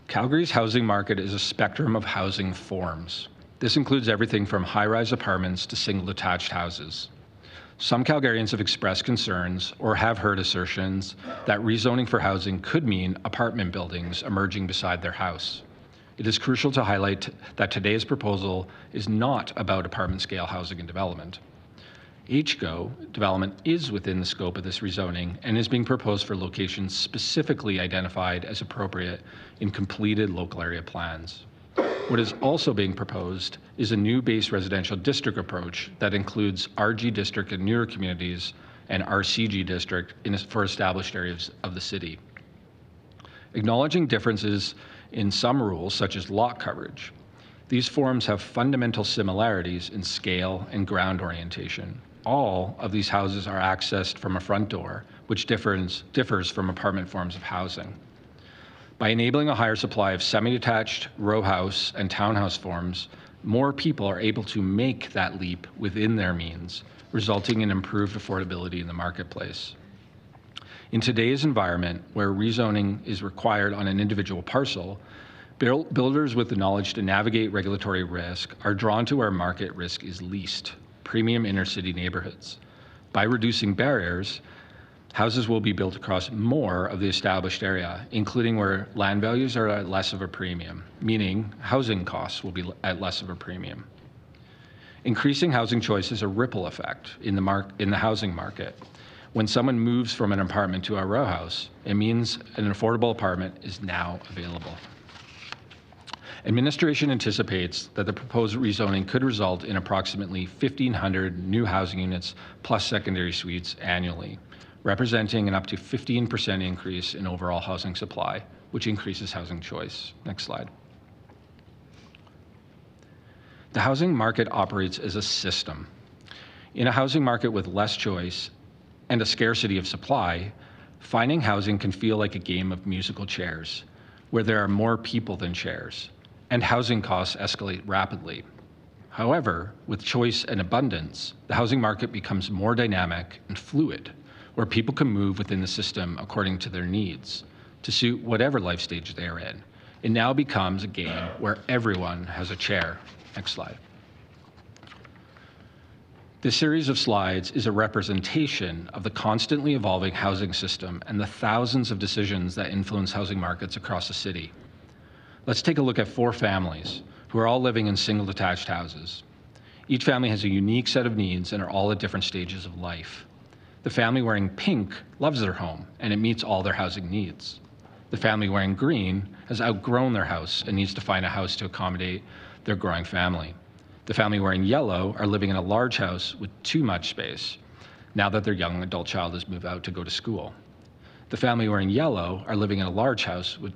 Calgary's housing market is a spectrum of housing forms. This includes everything from high-rise apartments to single-detached houses. Some Calgarians have expressed concerns or have heard assertions that rezoning for housing could mean apartment buildings emerging beside their house. It is crucial to highlight that today's proposal is not about apartment-scale housing and development. HGO development is within the scope of this rezoning and is being proposed for locations specifically identified as appropriate in completed local area plans. What is also being proposed is a new base residential district approach that includes RG district in newer communities and RCG district for established areas of the city. Acknowledging differences in some rules, such as lot coverage, these forms have fundamental similarities in scale and ground orientation. All of these houses are accessed from a front door, which differs from apartment forms of housing. By enabling a higher supply of semi-detached, row house, and townhouse forms, more people are able to make that leap within their means, resulting in improved affordability in the marketplace. In today's environment, where rezoning is required on an individual parcel, builders with the knowledge to navigate regulatory risk are drawn to where market risk is least, premium inner-city neighborhoods. By reducing barriers, houses will be built across more of the established area, including where land values are at less of a premium, meaning housing costs will be at less of a premium. Increasing housing choice is a ripple effect in the housing market. When someone moves from an apartment to a row house, it means an affordable apartment is now available. Administration anticipates that the proposed rezoning could result in approximately 1,500 new housing units plus secondary suites annually, representing an up to 15% increase in overall housing supply, which increases housing choice. Next slide. The housing market operates as a system. In a housing market with less choice and a scarcity of supply, finding housing can feel like a game of musical chairs, where there are more people than chairs, and housing costs escalate rapidly. However, with choice and abundance, the housing market becomes more dynamic and fluid, where people can move within the system according to their needs, to suit whatever life stage they are in. It now becomes a game where everyone has a chair. Next slide. This series of slides is a representation of the constantly evolving housing system and the thousands of decisions that influence housing markets across the city. Let's take a look at 4 families who are all living in single detached houses. Each family has a unique set of needs and are all at different stages of life. The family wearing pink loves their home and it meets all their housing needs. The family wearing green has outgrown their house and needs to find a house to accommodate their growing family. The family wearing yellow are living in a large house with too much space now that their young adult child has moved out to go to school. The family wearing yellow are living in a large house with,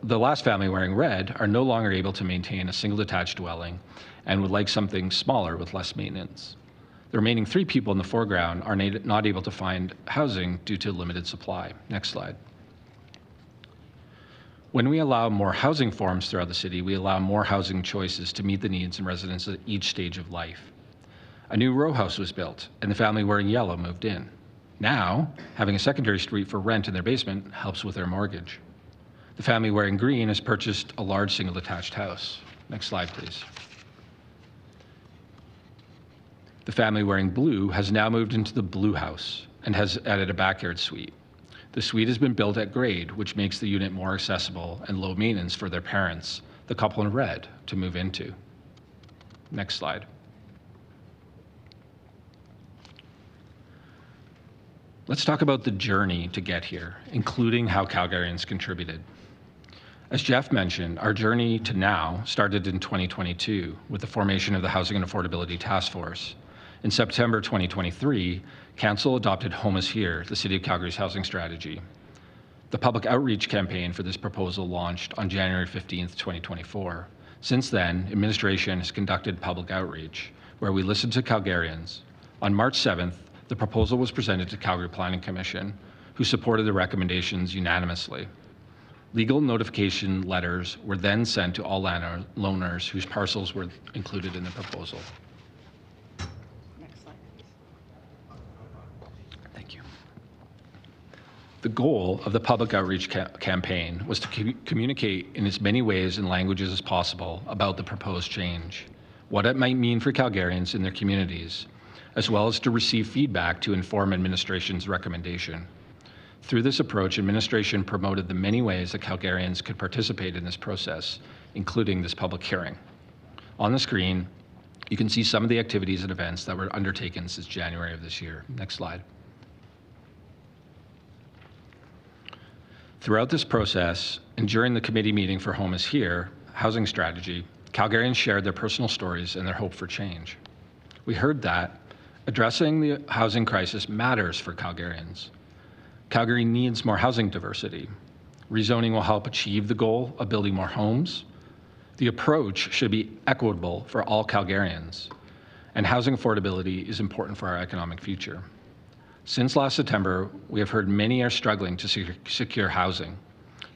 the last family wearing red are no longer able to maintain a single detached dwelling and would like something smaller with less maintenance. The remaining 3 people in the foreground are not able to find housing due to limited supply. Next slide. When we allow more housing forms throughout the city, we allow more housing choices to meet the needs of residents at each stage of life. A new row house was built, and the family wearing yellow moved in. Now, having a secondary suite for rent in their basement helps with their mortgage. The family wearing green has purchased a large single detached house. Next slide, please. The family wearing blue has now moved into the blue house and has added a backyard suite. The suite has been built at grade, which makes the unit more accessible and low maintenance for their parents, the couple in red, to move into. Next slide. Let's talk about the journey to get here, including how Calgarians contributed. As Jeff mentioned, our journey to now started in 2022 with the formation of the Housing and Affordability Task Force. In September 2023, Council adopted Home is Here, the City of Calgary's housing strategy. The public outreach campaign for this proposal launched on January 15th, 2024. Since then, administration has conducted public outreach, where we listened to Calgarians. On March 7th, the proposal was presented to Calgary Planning Commission, who supported the recommendations unanimously. Legal notification letters were then sent to all landowners whose parcels were included in the proposal. The goal of the public outreach campaign was to communicate in as many ways and languages as possible about the proposed change, what it might mean for Calgarians in their communities, as well as to receive feedback to inform administration's recommendation. Through this approach, administration promoted the many ways that Calgarians could participate in this process, including this public hearing. On the screen, you can see some of the activities and events that were undertaken since January of this year. Next slide. Throughout this process, and during the committee meeting for Home is Here, housing strategy, Calgarians shared their personal stories and their hope for change. We heard that addressing the housing crisis matters for Calgarians. Calgary needs more housing diversity. Rezoning will help achieve the goal of building more homes. The approach should be equitable for all Calgarians, and housing affordability is important for our economic future. Since last September, we have heard many are struggling to secure housing.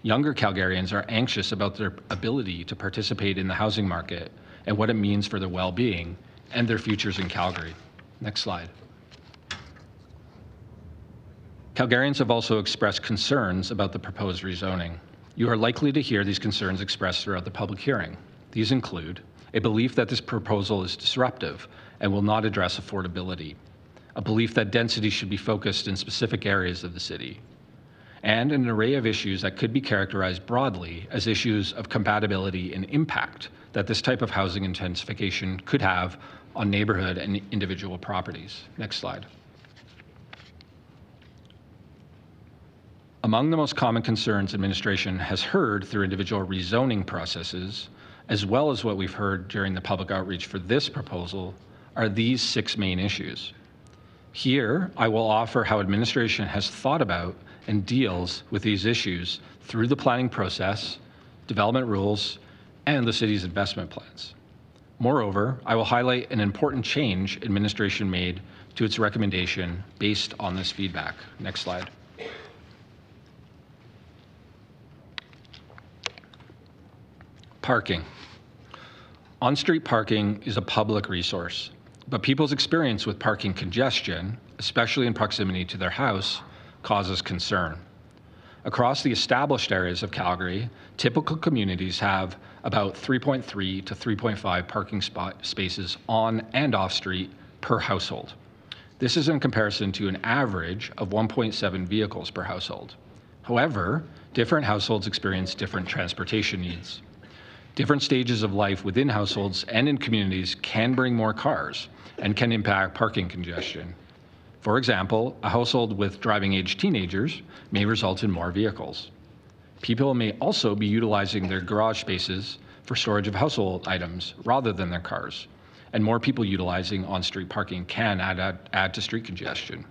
Younger Calgarians are anxious about their ability to participate in the housing market and what it means for their well-being and their futures in Calgary. Next slide. Calgarians have also expressed concerns about the proposed rezoning. You are likely to hear these concerns expressed throughout the public hearing. These include a belief that this proposal is disruptive and will not address affordability, a belief that density should be focused in specific areas of the city, and an array of issues that could be characterized broadly as issues of compatibility and impact that this type of housing intensification could have on neighborhood and individual properties. Next slide. Among the most common concerns administration has heard through individual rezoning processes, as well as what we've heard during the public outreach for this proposal, are these 6 main issues. Here, I will offer how administration has thought about and deals with these issues through the planning process, development rules, and the city's investment plans. Moreover, I will highlight an important change administration made to its recommendation based on this feedback. Next slide. Parking. On-street parking is a public resource, but people's experience with parking congestion, especially in proximity to their house, causes concern. Across the established areas of Calgary, typical communities have about 3.3 to 3.5 parking spaces on and off street per household. This is in comparison to an average of 1.7 vehicles per household. However, different households experience different transportation needs. Different stages of life within households and in communities can bring more cars and can impact parking congestion. For example, a household with driving-age teenagers may result in more vehicles. People may also be utilizing their garage spaces for storage of household items rather than their cars, and more people utilizing on-street parking can add to street congestion.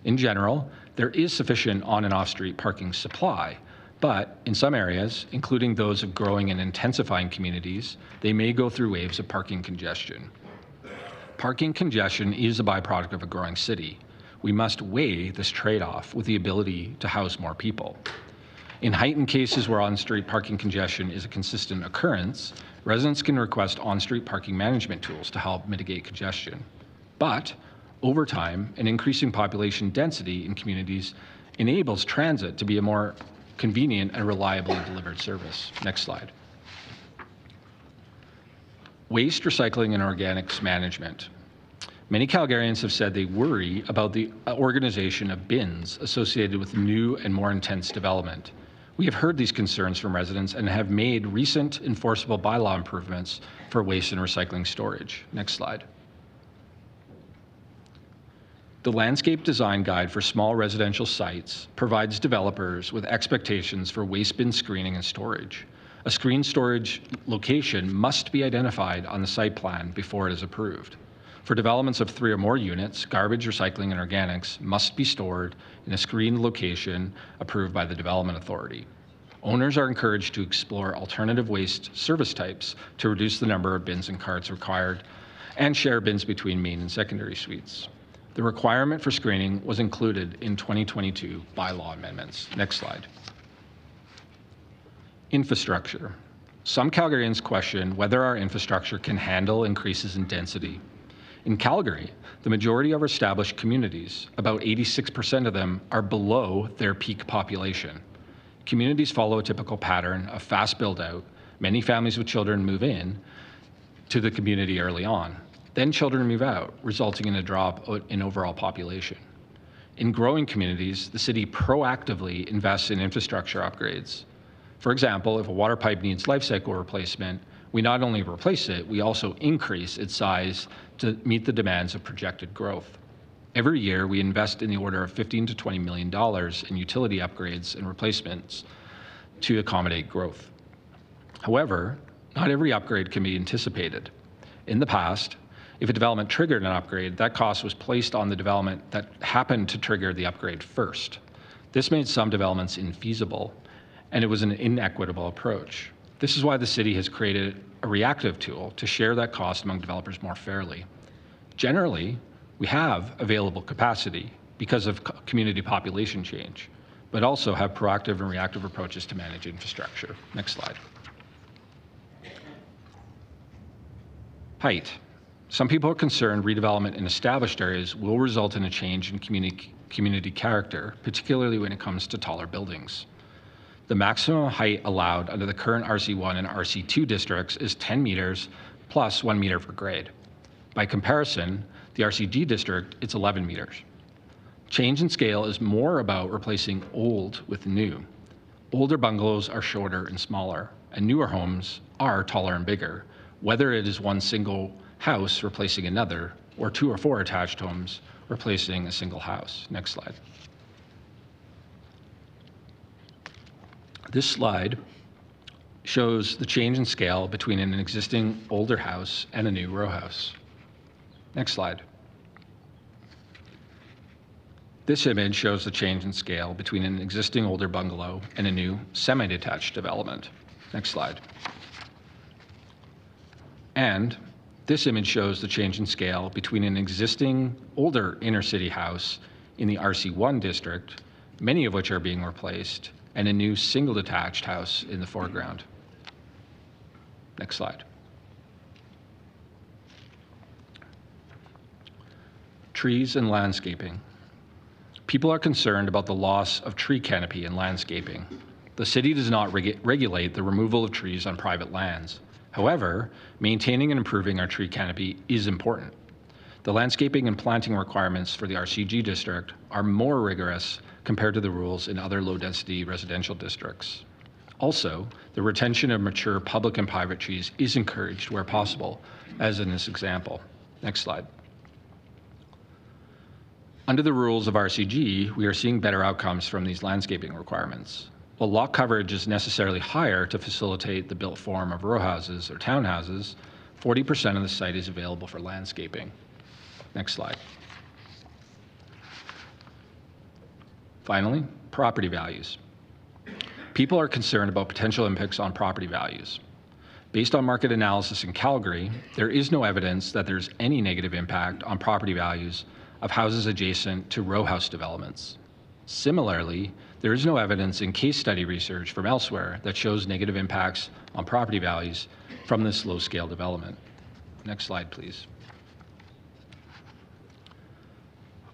In general, there is sufficient on and off-street parking supply, but in some areas, including those of growing and intensifying communities, they may go through waves of parking congestion. Parking congestion is a byproduct of a growing city. We must weigh this trade-off with the ability to house more people. In heightened cases where on-street parking congestion is a consistent occurrence, residents can request on-street parking management tools to help mitigate congestion. But over time, an increasing population density in communities enables transit to be a more convenient and reliably delivered service. Next slide. Waste, recycling, and organics management. Many Calgarians have said they worry about the organization of bins associated with new and more intense development. We have heard these concerns from residents and have made recent enforceable bylaw improvements for waste and recycling storage. Next slide. The Landscape Design Guide for Small Residential Sites provides developers with expectations for waste bin screening and storage. A screened storage location must be identified on the site plan before it is approved. For developments of 3 or more units, garbage, recycling, and organics must be stored in a screened location approved by the Development Authority. Owners are encouraged to explore alternative waste service types to reduce the number of bins and carts required and share bins between main and secondary suites. The requirement for screening was included in 2022 bylaw amendments. Next slide. Infrastructure. Some Calgarians question whether our infrastructure can handle increases in density. In Calgary, the majority of our established communities, about 86% of them, are below their peak population. Communities follow a typical pattern of fast build-out. Many families with children move in to the community early on. Then children move out, resulting in a drop in overall population. In growing communities, the city proactively invests in infrastructure upgrades. For example, if a water pipe needs life cycle replacement, we not only replace it, we also increase its size to meet the demands of projected growth. Every year, we invest in the order of $15 to $20 million in utility upgrades and replacements to accommodate growth. However, not every upgrade can be anticipated. In the past, if a development triggered an upgrade, that cost was placed on the development that happened to trigger the upgrade first. This made some developments infeasible, and it was an inequitable approach. This is why the city has created a reactive tool to share that cost among developers more fairly. Generally, we have available capacity because of community population change, but also have proactive and reactive approaches to manage infrastructure. Next slide. Height. Some people are concerned redevelopment in established areas will result in a change in community character, particularly when it comes to taller buildings. The maximum height allowed under the current RC1 and RC2 districts is 10 meters plus 1 meter for grade. By comparison, the RCG district, it's 11 meters. Change in scale is more about replacing old with new. Older bungalows are shorter and smaller, and newer homes are taller and bigger, whether it is one single house replacing another, or 2 or 4 attached homes replacing a single house. Next slide. This slide shows the change in scale between an existing older house and a new row house. Next slide. This image shows the change in scale between an existing older bungalow and a new semi-detached development. Next slide. And this image shows the change in scale between an existing older inner city house in the RC1 district, many of which are being replaced, and a new single detached house in the foreground. Next slide. Trees and landscaping. People are concerned about the loss of tree canopy and landscaping. The city does not regulate the removal of trees on private lands. However, maintaining and improving our tree canopy is important. The landscaping and planting requirements for the RCG district are more rigorous compared to the rules in other low-density residential districts. Also, the retention of mature public and private trees is encouraged where possible, as in this example. Next slide. Under the rules of RCG, we are seeing better outcomes from these landscaping requirements. While lot coverage is necessarily higher to facilitate the built form of row houses or townhouses, 40% of the site is available for landscaping. Next slide. Finally, property values. People are concerned about potential impacts on property values. Based on market analysis in Calgary, there is no evidence that there's any negative impact on property values of houses adjacent to row house developments. Similarly, there is no evidence in case study research from elsewhere that shows negative impacts on property values from this low-scale development. Next slide, please.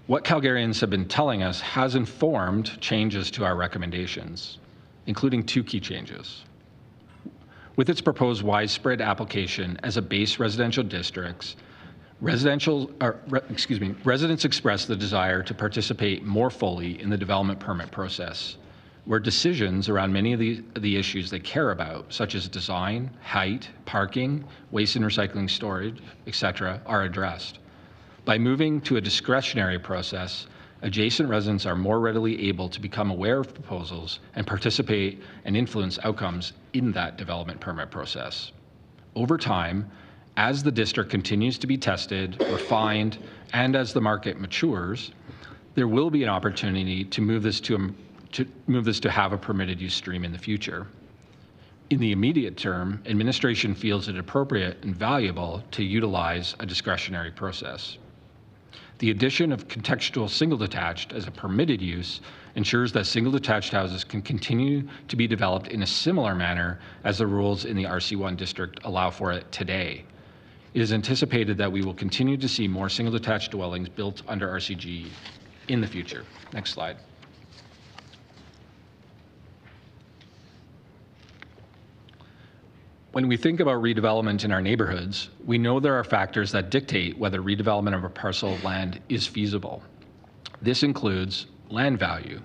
What Calgarians have been telling us has informed changes to our recommendations, including 2 key changes. With its proposed widespread application as a base residential districts, residents express the desire to participate more fully in the development permit process, where decisions around many of the issues they care about, such as design, height, parking, waste and recycling storage, etc., are addressed. By moving to a discretionary process, adjacent residents are more readily able to become aware of proposals and participate and influence outcomes in that development permit process. Over time, as the district continues to be tested, refined, and as the market matures, there will be an opportunity to move this to have a permitted use stream in the future. In the immediate term, administration feels it appropriate and valuable to utilize a discretionary process. The addition of contextual single detached as a permitted use ensures that single detached houses can continue to be developed in a similar manner as the rules in the RC1 district allow for it today. It is anticipated that we will continue to see more single detached dwellings built under RCG in the future. Next slide. When we think about redevelopment in our neighborhoods, we know there are factors that dictate whether redevelopment of a parcel of land is feasible. This includes land value,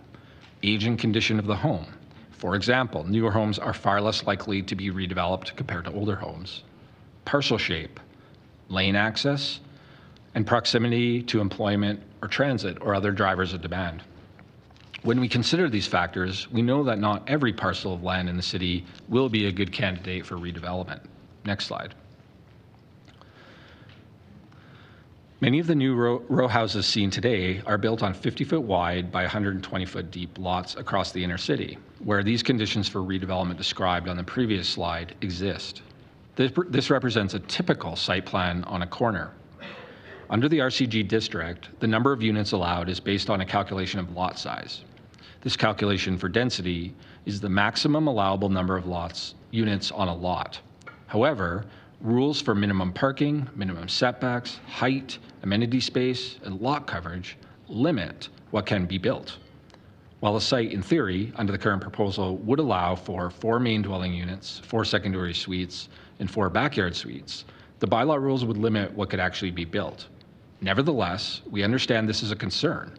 age and condition of the home. For example, newer homes are far less likely to be redeveloped compared to older homes. Parcel shape, lane access, and proximity to employment or transit or other drivers of demand. When we consider these factors, we know that not every parcel of land in the city will be a good candidate for redevelopment. Next slide. Many of the new row houses seen today are built on 50-foot wide by 120-foot deep lots across the inner city, where these conditions for redevelopment described on the previous slide exist. This represents a typical site plan on a corner. Under the RCG district, the number of units allowed is based on a calculation of lot size. This calculation for density is the maximum allowable number of units on a lot. However, rules for minimum parking, minimum setbacks, height, amenity space, and lot coverage limit what can be built. While the site, in theory, under the current proposal, would allow for 4 main dwelling units, 4 secondary suites, and 4 backyard suites, the bylaw rules would limit what could actually be built. Nevertheless, we understand this is a concern,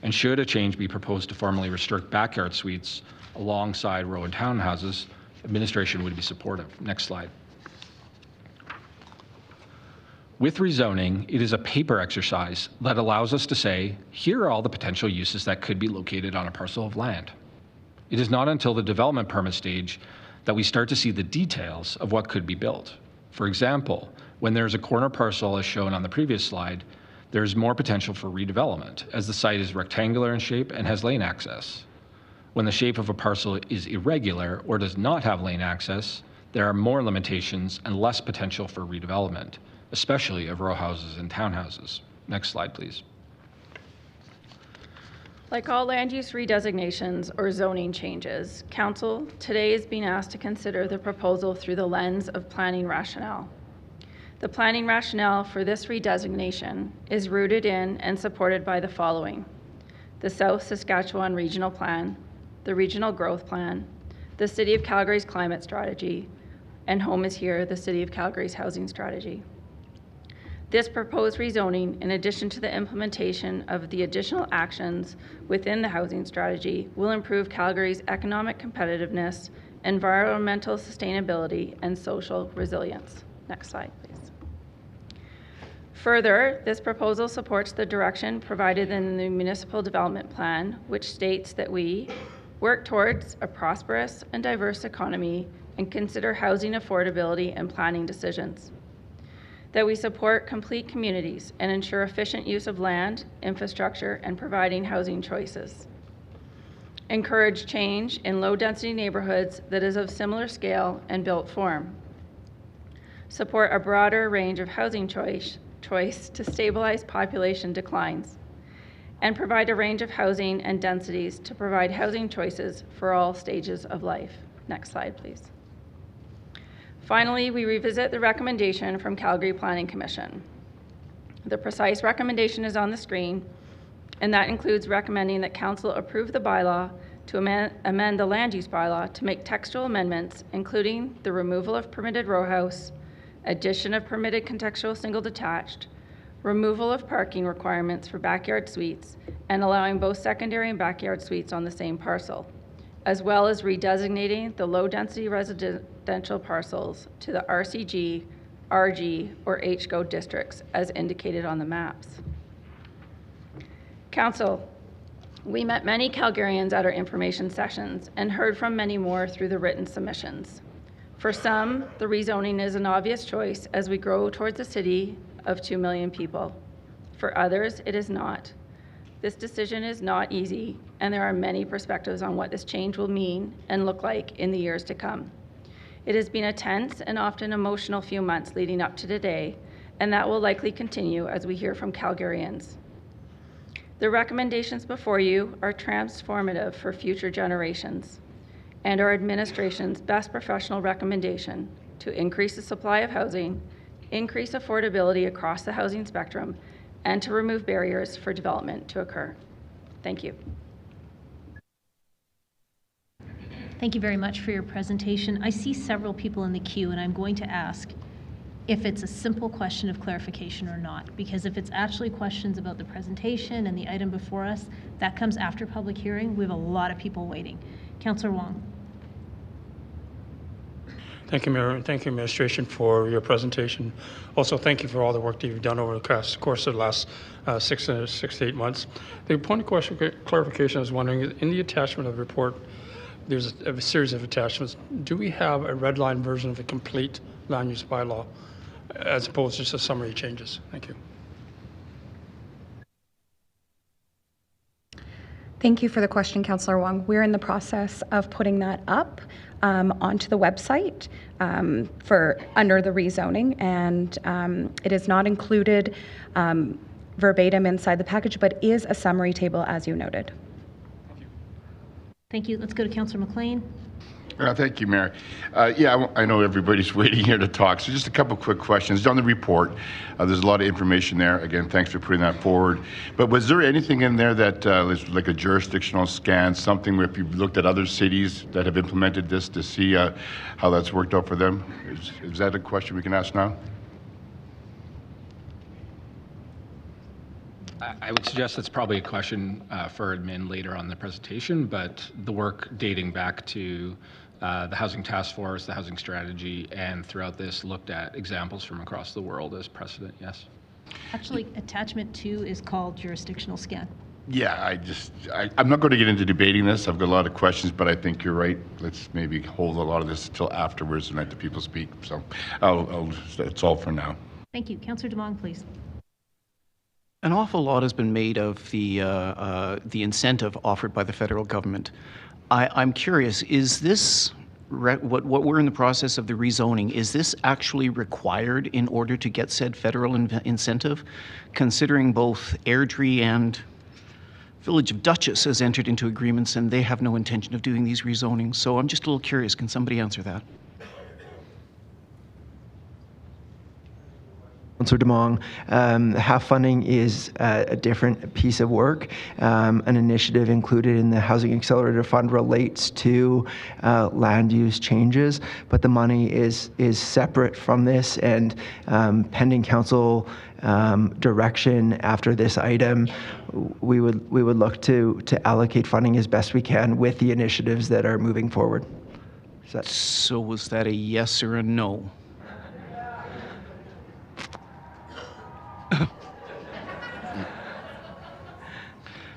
and should a change be proposed to formally restrict backyard suites alongside row and townhouses, administration would be supportive. Next slide. With rezoning, it is a paper exercise that allows us to say, here are all the potential uses that could be located on a parcel of land. It is not until the development permit stage that we start to see the details of what could be built. For example, when there's a corner parcel as shown on the previous slide, there's more potential for redevelopment as the site is rectangular in shape and has lane access. When the shape of a parcel is irregular or does not have lane access, there are more limitations and less potential for redevelopment, especially of row houses and townhouses. Next slide, please. Like all land use redesignations or zoning changes, Council today is being asked to consider the proposal through the lens of planning rationale. The planning rationale for this redesignation is rooted in and supported by the following: the South Saskatchewan Regional Plan, the Regional Growth Plan, the City of Calgary's Climate Strategy, and Home is Here, the City of Calgary's Housing Strategy. This proposed rezoning, in addition to the implementation of the additional actions within the housing strategy, will improve Calgary's economic competitiveness, environmental sustainability, and social resilience. Next slide, please. Further, this proposal supports the direction provided in the Municipal Development Plan, which states that we work towards a prosperous and diverse economy and consider housing affordability and planning decisions. That we support complete communities and ensure efficient use of land, infrastructure, and providing housing choices. Encourage change in low-density neighborhoods that is of similar scale and built form. Support a broader range of housing choice to stabilize population declines. And provide a range of housing and densities to provide housing choices for all stages of life. Next slide, please. Finally, we revisit the recommendation from Calgary Planning Commission. The precise recommendation is on the screen, and that includes recommending that Council approve the bylaw to amend the land use bylaw to make textual amendments, including the removal of permitted row house, addition of permitted contextual single detached, removal of parking requirements for backyard suites, and allowing both secondary and backyard suites on the same parcel, as well as redesignating the low-density residential parcels to the RCG, RG, or HGO districts as indicated on the maps. Council, we met many Calgarians at our information sessions and heard from many more through the written submissions. For some, the rezoning is an obvious choice as we grow towards a city of 2 million people. For others, it is not. This decision is not easy, and there are many perspectives on what this change will mean and look like in the years to come. It has been a tense and often emotional few months leading up to today, and that will likely continue as we hear from Calgarians. The recommendations before you are transformative for future generations, and our administration's best professional recommendation to increase the supply of housing, increase affordability across the housing spectrum, and to remove barriers for development to occur. Thank you. Thank you very much for your presentation. I see several people in the queue, and I'm going to ask if it's a simple question of clarification or not, because if it's actually questions about the presentation and the item before us, that comes after public hearing. We have a lot of people waiting. Councillor Waugh. Thank you, Mayor, and thank you, Administration, for your presentation. Also, thank you for all the work that you've done over the course of the last 6 to 8 months. The point of clarification I was wondering, in the attachment of the report, there's a series of attachments. Do we have a red line version of a complete land use bylaw, as opposed to just a summary changes. Thank you. Thank you for the question, Councillor Wong. We're in the process of putting that up onto the website for under the rezoning, and it is not included verbatim inside the package, but is a summary table, as you noted. Thank you. Let's go to Councillor McLean. Thank you, Mayor. Yeah, I know everybody's waiting here to talk, so just a couple quick questions. On the report, there's a lot of information there. Again, thanks for putting that forward. But was there anything in there that was like a jurisdictional scan, something where if you've looked at other cities that have implemented this to see how that's worked out for them? Is that a question we can ask now? I would suggest that's probably a question for admin later on in the presentation, but the work dating back to the Housing Task Force, the Housing Strategy, and throughout this looked at examples from across the world as precedent, yes. Actually, attachment 2 is called jurisdictional scan. Yeah, I'm not going to get into debating this. I've got a lot of questions, but I think you're right. Let's maybe hold a lot of this until afterwards and let the people speak. So that's all for now. Thank you. Councillor Demong, please. An awful lot has been made of the incentive offered by the federal government. I'm curious, is this, what we're in the process of the rezoning, is this actually required in order to get said federal incentive, considering both Airdrie and Village of Dutchess has entered into agreements and they have no intention of doing these rezonings? So I'm just a little curious, can somebody answer that? Councillor Demong, half funding is a different piece of work. An initiative included in the Housing Accelerator Fund relates to land use changes, but the money is separate from this, and pending council direction after this item, we would look to allocate funding as best we can with the initiatives that are moving forward. So was that a yes or a no?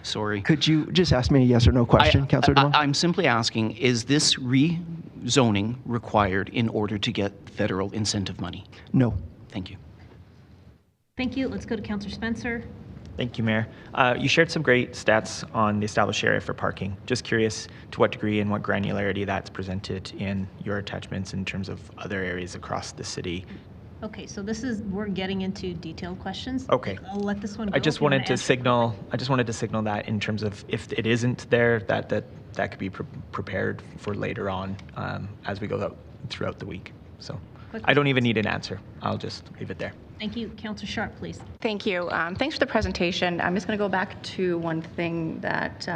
Sorry. Could you just ask me a yes or no question, Councillor Demong? I'm simply asking, is this rezoning required in order to get federal incentive money? No. Thank you. Thank you. Let's go to Councillor Spencer. Thank you, Mayor. You shared some great stats on the established area for parking. Just curious to what degree and what granularity that's presented in your attachments in terms of other areas across the city. Okay, so we're getting into detailed questions. Okay. I'll let this one go. I just wanted to signal that in terms of if it isn't there, that could be prepared for later on as we go out throughout the week. So I don't even need an answer. I'll just leave it there. Thank you. Councillor Sharp, please. Thank you. Thanks for the presentation. I'm just going to go back to one thing that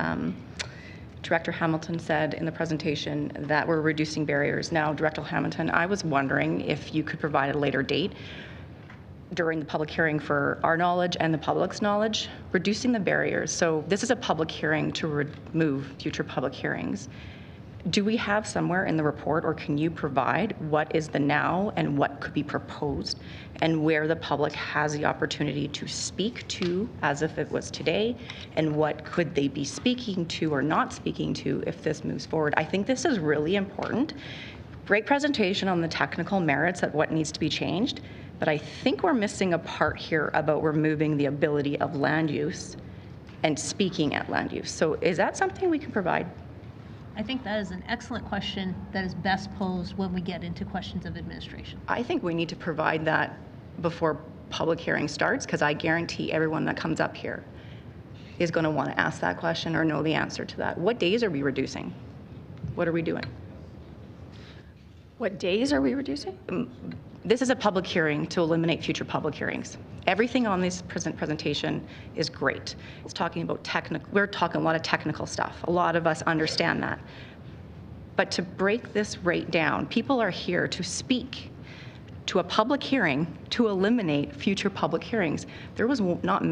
Director Hamilton said in the presentation, that we're reducing barriers. Now, Director Hamilton, I was wondering if you could provide a later date during the public hearing for our knowledge and the public's knowledge, reducing the barriers. So this is a public hearing to remove future public hearings. Do we have somewhere in the report, or can you provide what is the now and what could be proposed, and where the public has the opportunity to speak to as if it was today, and what could they be speaking to or not speaking to if this moves forward? I think this is really important. Great presentation on the technical merits of what needs to be changed, but I think we're missing a part here about removing the ability of land use and speaking at land use. So is that something we can provide? I think that is an excellent question that is best posed when we get into questions of administration. I think we need to provide that before public hearing starts, because I guarantee everyone that comes up here is going to want to ask that question or know the answer to that. What days are we reducing? What are we doing? What days are we reducing? This is a public hearing to eliminate future public hearings. Everything on this presentation is great. It's talking about we're talking a lot of technical stuff. A lot of us understand that. But to break this rate down, people are here to speak to a public hearing to eliminate future public hearings. There was not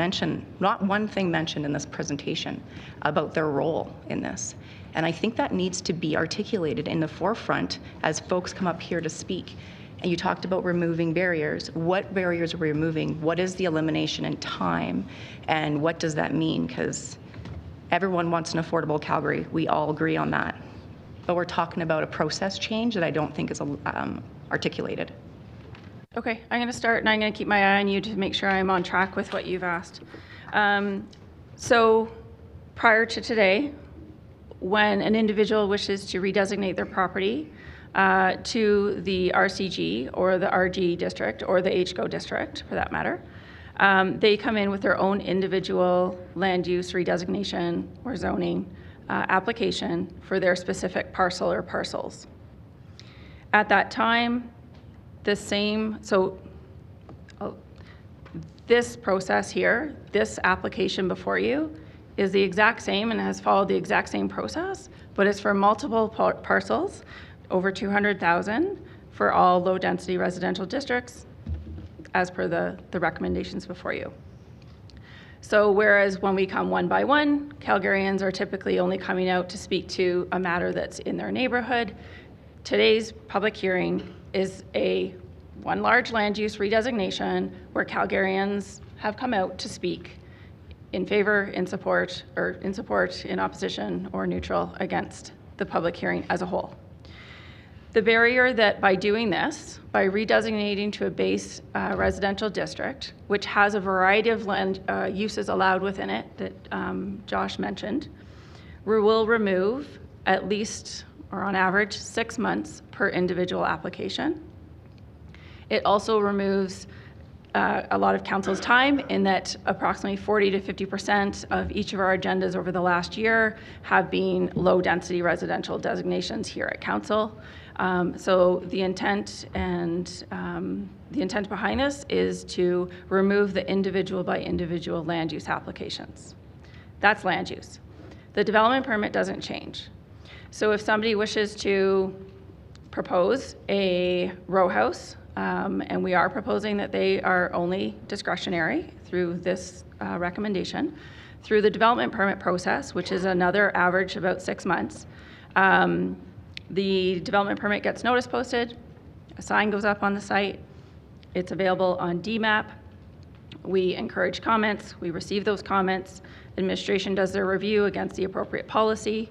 one thing mentioned in this presentation about their role in this. And I think that needs to be articulated in the forefront as folks come up here to speak. And you talked about removing barriers. What barriers are we removing? What is the elimination in time? And what does that mean? Because everyone wants an affordable Calgary. We all agree on that. But we're talking about a process change that I don't think is articulated. Okay, I'm going to start, and I'm going to keep my eye on you to make sure I'm on track with what you've asked. So prior to today, when an individual wishes to redesignate their property to the RCG or the RG district or the HGO district, for that matter, they come in with their own individual land use redesignation or zoning application for their specific parcel or parcels. At that time, this process here, this application before you, is the exact same and has followed the exact same process, but it's for multiple parcels, over 200,000 for all low-density residential districts, as per the recommendations before you. So whereas when we come one by one, Calgarians are typically only coming out to speak to a matter that's in their neighborhood, today's public hearing is one large land use redesignation where Calgarians have come out to speak in favor, in support, in opposition, or neutral against the public hearing as a whole. The barrier that by doing this, by redesignating to a base residential district, which has a variety of land uses allowed within it that Josh mentioned, we will remove at least, or on average, 6 months per individual application. It also removes a lot of council's time in that approximately 40 to 50% of each of our agendas over the last year have been low density residential designations here at council. So the intent behind this is to remove the individual by individual land use applications. That's land use. The development permit doesn't change. So if somebody wishes to propose a row house, and we are proposing that they are only discretionary through this recommendation, through the development permit process, which is another average about 6 months, the development permit gets notice posted, a sign goes up on the site, it's available on DMAP. We encourage comments, we receive those comments, administration does their review against the appropriate policy,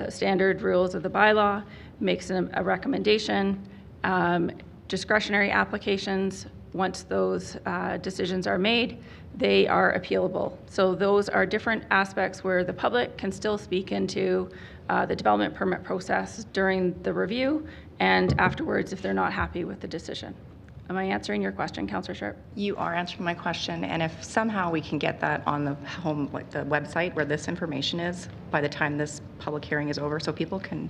standard rules of the bylaw, makes a recommendation. Discretionary applications, once those decisions are made, they are appealable. So those are different aspects where the public can still speak into the development permit process during the review and afterwards if they're not happy with the decision. Am I answering your question, Councillor Sharp? You are answering my question, and if somehow we can get that on the the website where this information is by the time this public hearing is over so people can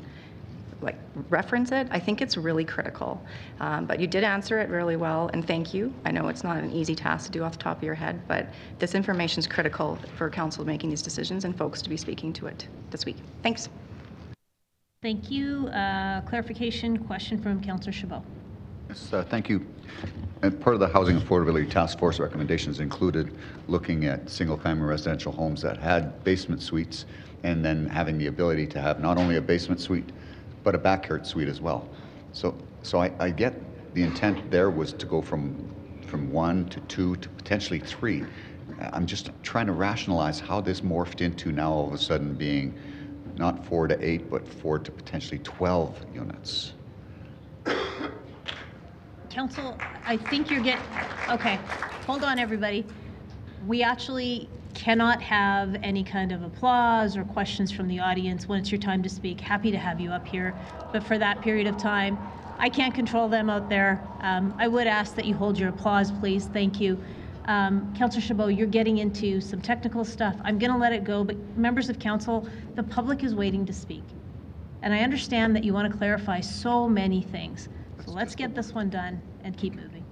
reference it, I think it's really critical. But you did answer it really well, and thank you. I know it's not an easy task to do off the top of your head, but this information is critical for council making these decisions and folks to be speaking to it this week. Thanks. Thank you. Clarification question from Councillor Chabot. Yes, thank you. And part of the Housing Affordability Task Force recommendations included looking at single-family residential homes that had basement suites and then having the ability to have not only a basement suite but a backyard suite as well. So I get the intent there was to go from 1 to 2 to potentially 3. I'm just trying to rationalize how this morphed into now all of a sudden being not 4 to 8, but 4 to potentially 12 units. Council, I think you're getting, okay, hold on everybody. We actually cannot have any kind of applause or questions from the audience when it's your time to speak. Happy to have you up here, but for that period of time, I can't control them out there. I would ask that you hold your applause, please. Thank you. Councillor Chabot, you're getting into some technical stuff. I'm going to let it go, but members of council, the public is waiting to speak. And I understand that you want to clarify so many things. So let's get this one done and keep moving.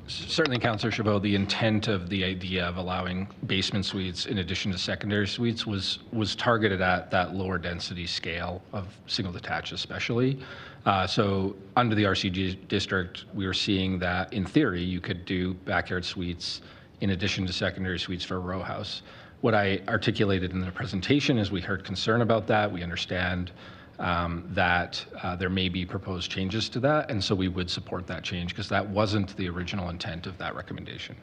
Certainly, Councillor Chabot, the intent of the idea of allowing basement suites in addition to secondary suites was targeted at that lower density scale of single detached especially. So under the RCG district, we were seeing that in theory you could do backyard suites in addition to secondary suites for a row house. What I articulated in the presentation is we heard concern about that. We understand that there may be proposed changes to that, and so we would support that change because that wasn't the original intent of that recommendation.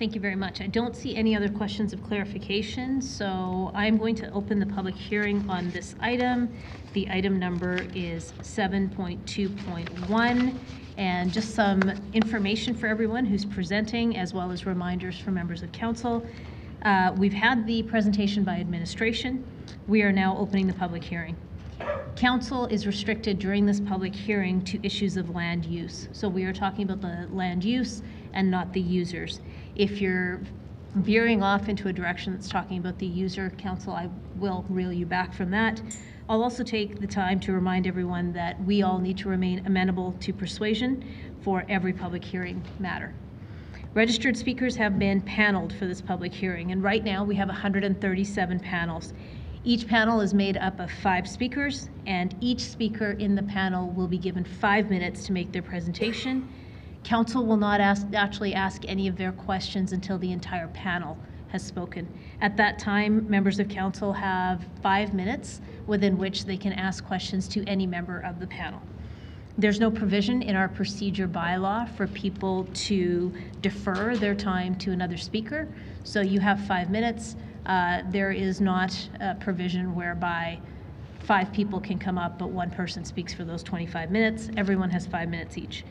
Thank you very much. I don't see any other questions of clarification, so I'm going to open the public hearing on this item. The item number is 7.2.1, and just some information for everyone who's presenting, as well as reminders for members of council. We've had the presentation by administration. We are now opening the public hearing. Council is restricted during this public hearing to issues of land use. So we are talking about the land use and not the users. If you're veering off into a direction that's talking about the user, Council, I will reel you back from that. I'll also take the time to remind everyone that we all need to remain amenable to persuasion for every public hearing matter. Registered speakers have been paneled for this public hearing, and right now we have 137 panels. Each panel is made up of 5 speakers, and each speaker in the panel will be given 5 minutes to make their presentation. Council will not actually ask any of their questions until the entire panel has spoken. At that time, members of council have 5 minutes within which they can ask questions to any member of the panel. There's no provision in our procedure bylaw for people to defer their time to another speaker, so you have 5 minutes. There is not a provision whereby 5 people can come up, but 1 person speaks for those 25 minutes. Everyone has 5 minutes each.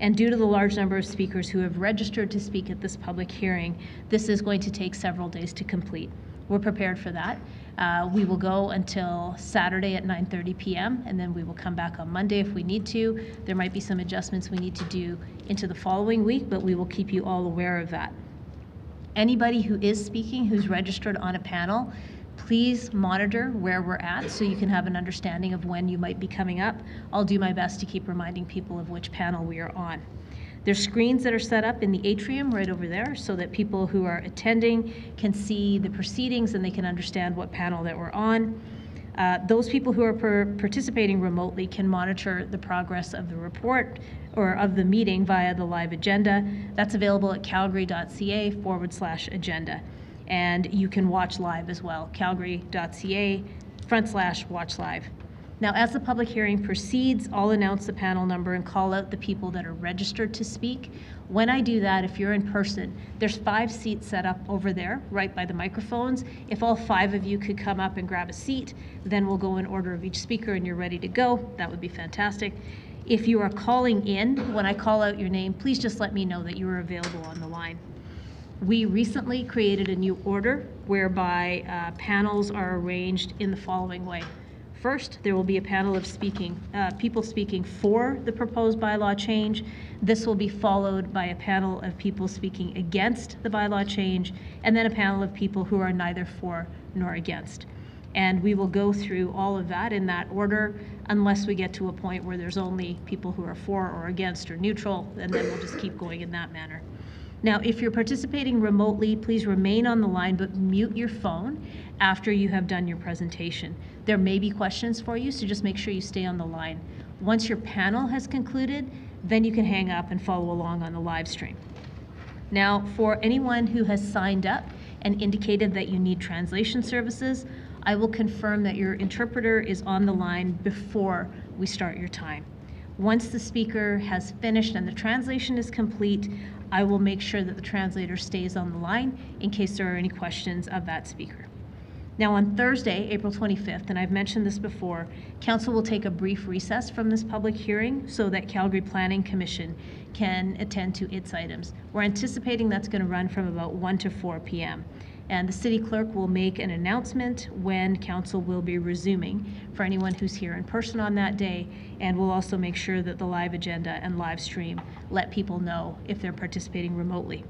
And due to the large number of speakers who have registered to speak at this public hearing, this is going to take several days to complete. We're prepared for that. We will go until Saturday at 9:30 p.m. and then we will come back on Monday if we need to. There might be some adjustments we need to do into the following week, but we will keep you all aware of that. Anybody who is speaking who's registered on a panel, please monitor where we're at so you can have an understanding of when you might be coming up. I'll do my best to keep reminding people of which panel we are on. There's screens that are set up in the atrium right over there so that people who are attending can see the proceedings and they can understand what panel that we're on. Those people who are participating remotely can monitor the progress of the report or of the meeting via the live agenda. That's available at calgary.ca/agenda. And you can watch live as well, calgary.ca/watch live. Now, as the public hearing proceeds, I'll announce the panel number and call out the people that are registered to speak. When I do that, if you're in person, there's 5 seats set up over there, right by the microphones. If all 5 of you could come up and grab a seat, then we'll go in order of each speaker and you're ready to go. That would be fantastic. If you are calling in, when I call out your name, please just let me know that you are available on the line. We recently created a new order whereby panels are arranged in the following way. First, there will be a panel of people speaking for the proposed bylaw change. This will be followed by a panel of people speaking against the bylaw change, and then a panel of people who are neither for nor against. And we will go through all of that in that order unless we get to a point where there's only people who are for or against or neutral, and then we'll just keep going in that manner. Now, if you're participating remotely, please remain on the line, but mute your phone after you have done your presentation. There may be questions for you, so just make sure you stay on the line. Once your panel has concluded, then you can hang up and follow along on the live stream. Now, for anyone who has signed up and indicated that you need translation services, I will confirm that your interpreter is on the line before we start your time. Once the speaker has finished and the translation is complete, I will make sure that the translator stays on the line in case there are any questions of that speaker. Now on Thursday, April 25th, and I've mentioned this before, Council will take a brief recess from this public hearing so that Calgary Planning Commission can attend to its items. We're anticipating that's going to run from about 1 to 4 p.m. And the City Clerk will make an announcement when Council will be resuming for anyone who's here in person on that day, and we'll also make sure that the live agenda and live stream let people know if they're participating remotely.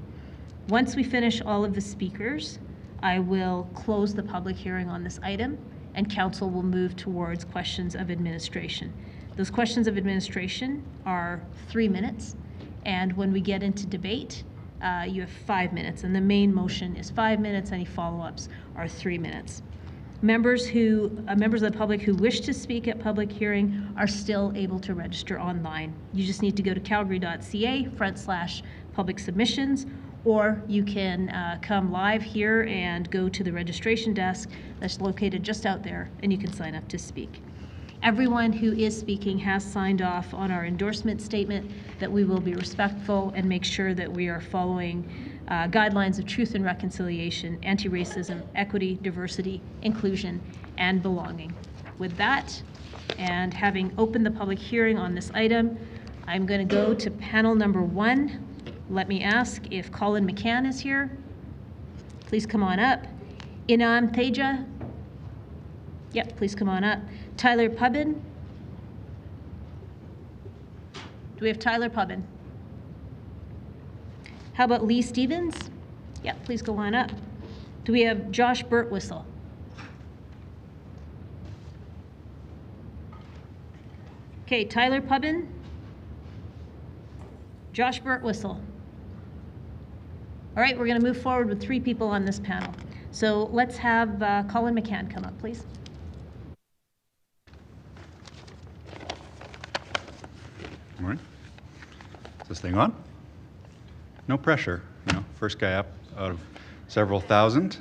Once we finish all of the speakers, I will close the public hearing on this item, and Council will move towards questions of administration. Those questions of administration are 3 minutes, and when we get into debate, you have 5 minutes, and the main motion is 5 minutes. Any follow-ups are 3 minutes. Members of the public who wish to speak at public hearing are still able to register online. You just need to go to calgary.ca/public submissions, or you can come live here and go to the registration desk that's located just out there, and you can sign up to speak. Everyone who is speaking has signed off on our endorsement statement that we will be respectful and make sure that we are following guidelines of truth and reconciliation, anti-racism, equity, diversity, inclusion, and belonging. With that, and having opened the public hearing on this item, I'm going to go to panel number 1. Let me ask if Colin McCann is here. Please come on up. Inam Teja. Yep, please come on up. Tyler Pubbin. Do we have Tyler Pubbin? How about Lee Stevens? Yep, please go on up. Do we have Josh Bertwistle? Okay, Tyler Pubbin. Josh Bertwistle. All right, we're going to move forward with 3 people on this panel. So let's have Colin McCann come up, please. Good morning. Is this thing on? No pressure, you know, first guy up out of several thousand.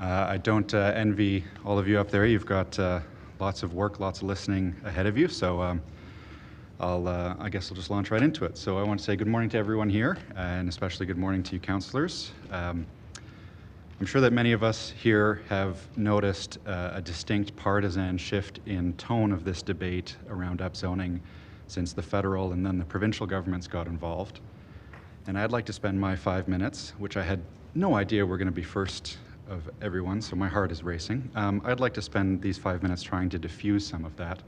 I don't envy all of you up there. You've got lots of work, lots of listening ahead of you, so I guess I'll just launch right into it. So I want to say good morning to everyone here, and especially good morning to you councillors. I'm sure that many of us here have noticed a distinct partisan shift in tone of this debate around upzoning since the federal and then the provincial governments got involved. And I'd like to spend my 5 minutes, which I had no idea were going to be first of everyone, so my heart is racing. I'd like to spend these 5 minutes trying to diffuse some of that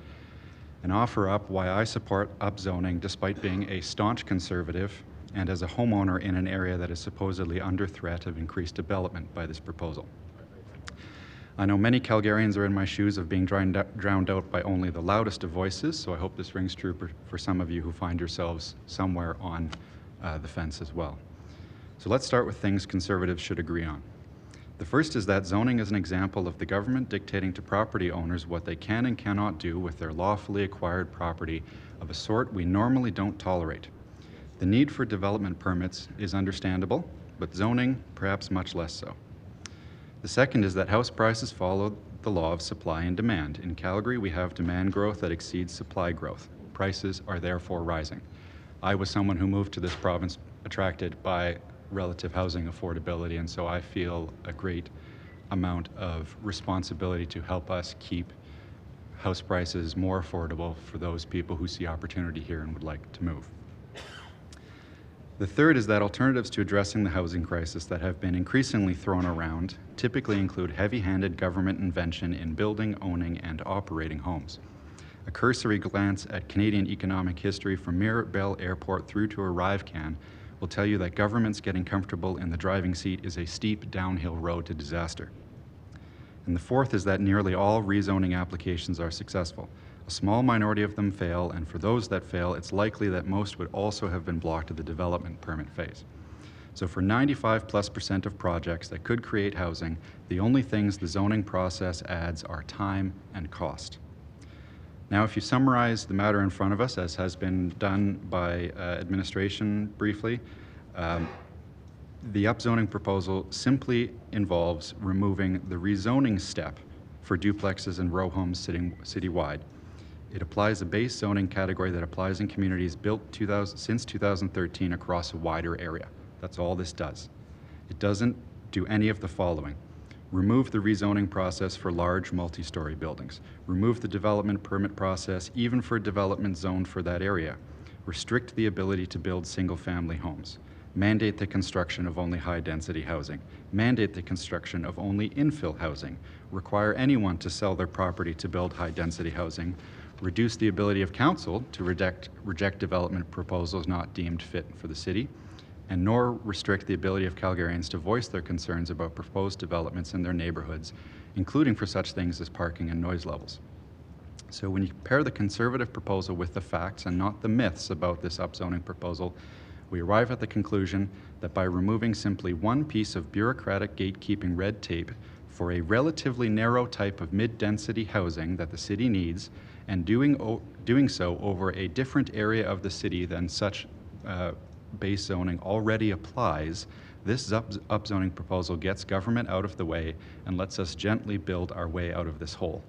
and offer up why I support upzoning despite being a staunch conservative and as a homeowner in an area that is supposedly under threat of increased development by this proposal. I know many Calgarians are in my shoes of being drowned out by only the loudest of voices, so I hope this rings true for some of you who find yourselves somewhere on the fence as well. So let's start with things conservatives should agree on. The first is that zoning is an example of the government dictating to property owners what they can and cannot do with their lawfully acquired property of a sort we normally don't tolerate. The need for development permits is understandable, but zoning perhaps much less so. The second is that house prices follow the law of supply and demand. In Calgary, we have demand growth that exceeds supply growth. Prices are therefore rising. I was someone who moved to this province attracted by relative housing affordability, and so I feel a great amount of responsibility to help us keep house prices more affordable for those people who see opportunity here and would like to move. The third is that alternatives to addressing the housing crisis that have been increasingly thrown around typically include heavy-handed government intervention in building, owning, and operating homes. A cursory glance at Canadian economic history from Mirabel Airport through to ArriveCan will tell you that governments getting comfortable in the driving seat is a steep downhill road to disaster. And the fourth is that nearly all rezoning applications are successful. A small minority of them fail, and for those that fail, it's likely that most would also have been blocked at the development permit phase. So for 95+% of projects that could create housing, the only things the zoning process adds are time and cost. Now, if you summarize the matter in front of us, as has been done by administration briefly, the upzoning proposal simply involves removing the rezoning step for duplexes and row homes citywide. It applies a base zoning category that applies in communities built since 2013 across a wider area. That's all this does. It doesn't do any of the following. Remove the rezoning process for large multi-story buildings. Remove the development permit process even for development zoned for that area. Restrict the ability to build single-family homes. Mandate the construction of only high-density housing. Mandate the construction of only infill housing. Require anyone to sell their property to build high-density housing. Reduce the ability of council to reject development proposals not deemed fit for the city, and nor restrict the ability of Calgarians to voice their concerns about proposed developments in their neighborhoods, including for such things as parking and noise levels. So when you pair the conservative proposal with the facts and not the myths about this upzoning proposal, we arrive at the conclusion that by removing simply one piece of bureaucratic gatekeeping red tape for a relatively narrow type of mid-density housing that the city needs, and doing so over a different area of the city than such base zoning already applies, this upzoning proposal gets government out of the way and lets us gently build our way out of this hole.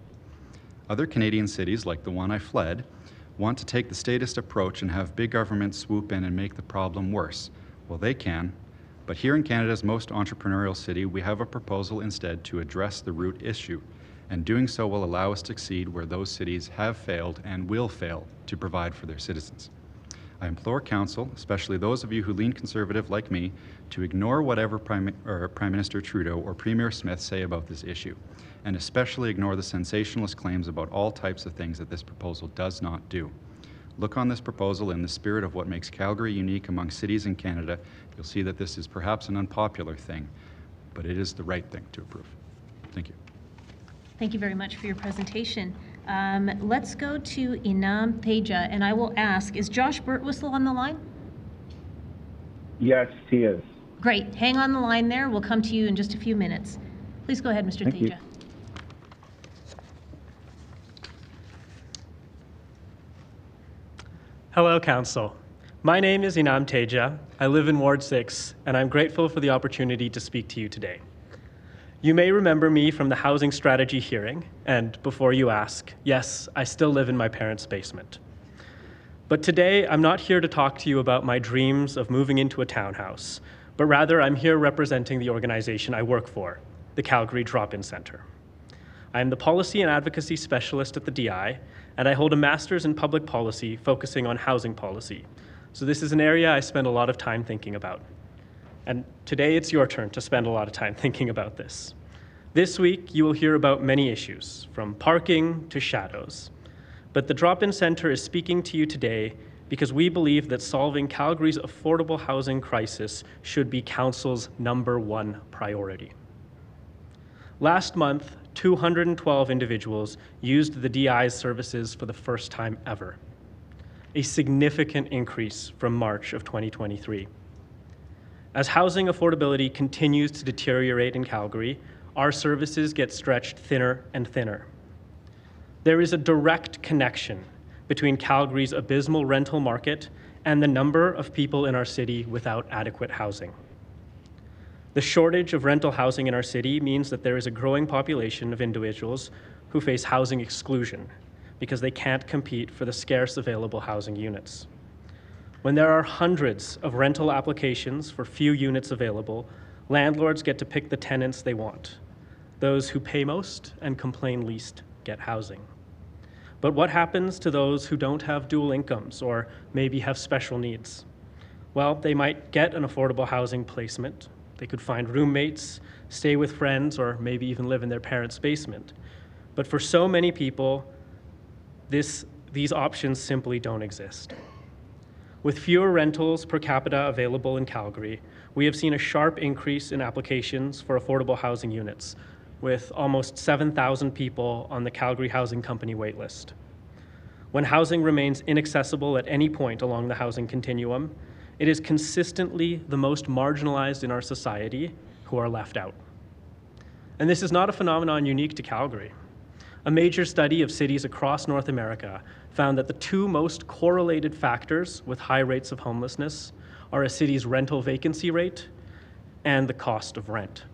Other Canadian cities, like the one I fled, want to take the statist approach and have big government swoop in and make the problem worse. Well, they can, but here in Canada's most entrepreneurial city, we have a proposal instead to address the root issue, and doing so will allow us to succeed where those cities have failed and will fail to provide for their citizens. I implore Council, especially those of you who lean conservative like me, to ignore whatever Prime Minister Trudeau or Premier Smith say about this issue, and especially ignore the sensationalist claims about all types of things that this proposal does not do. Look on this proposal in the spirit of what makes Calgary unique among cities in Canada. You'll see that this is perhaps an unpopular thing, but it is the right thing to approve. Thank you. Thank you very much for your presentation. Let's go to Inam Teja, and I will ask, is Josh Bertwistle on the line? Yes, he is. Great. Hang on the line there. We'll come to you in just a few minutes. Please go ahead, Mr. Thank you. Teja. Hello, Council. My name is Inam Teja. I live in Ward 6, and I'm grateful for the opportunity to speak to you today. You may remember me from the housing strategy hearing, and before you ask, yes, I still live in my parents' basement. But today, I'm not here to talk to you about my dreams of moving into a townhouse, but rather I'm here representing the organization I work for, the Calgary Drop-In Centre. I am the Policy and Advocacy Specialist at the DI, and I hold a Master's in Public Policy focusing on housing policy. So this is an area I spend a lot of time thinking about. And today it's your turn to spend a lot of time thinking about this. This week, you will hear about many issues, from parking to shadows. But the Drop-In Centre is speaking to you today because we believe that solving Calgary's affordable housing crisis should be Council's #1 priority. Last month, 212 individuals used the DI's services for the first time ever, a significant increase from March of 2023. As housing affordability continues to deteriorate in Calgary, our services get stretched thinner and thinner. There is a direct connection between Calgary's abysmal rental market and the number of people in our city without adequate housing. The shortage of rental housing in our city means that there is a growing population of individuals who face housing exclusion because they can't compete for the scarce available housing units. When there are hundreds of rental applications for few units available, landlords get to pick the tenants they want. Those who pay most and complain least get housing. But what happens to those who don't have dual incomes or maybe have special needs? Well, they might get an affordable housing placement. They could find roommates, stay with friends, or maybe even live in their parents' basement. But for so many people, these options simply don't exist. With fewer rentals per capita available in Calgary, we have seen a sharp increase in applications for affordable housing units, with almost 7,000 people on the Calgary Housing Company waitlist. When housing remains inaccessible at any point along the housing continuum, it is consistently the most marginalized in our society who are left out. And this is not a phenomenon unique to Calgary. A major study of cities across North America found that the two most correlated factors with high rates of homelessness are a city's rental vacancy rate and the cost of rent.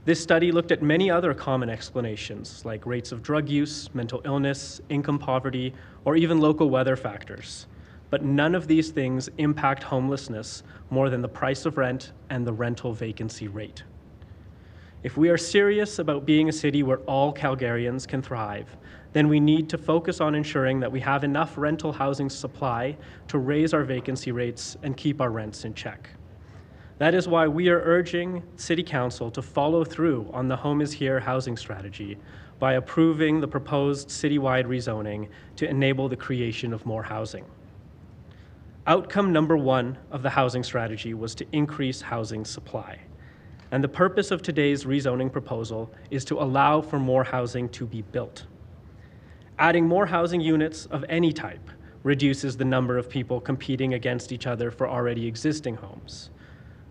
This study looked at many other common explanations, like rates of drug use, mental illness, income poverty, or even local weather factors. But none of these things impact homelessness more than the price of rent and the rental vacancy rate. If we are serious about being a city where all Calgarians can thrive, then we need to focus on ensuring that we have enough rental housing supply to raise our vacancy rates and keep our rents in check. That is why we are urging City Council to follow through on the Home is Here housing strategy by approving the proposed citywide rezoning to enable the creation of more housing. Outcome number one of the housing strategy was to increase housing supply. And the purpose of today's rezoning proposal is to allow for more housing to be built. Adding more housing units of any type reduces the number of people competing against each other for already existing homes.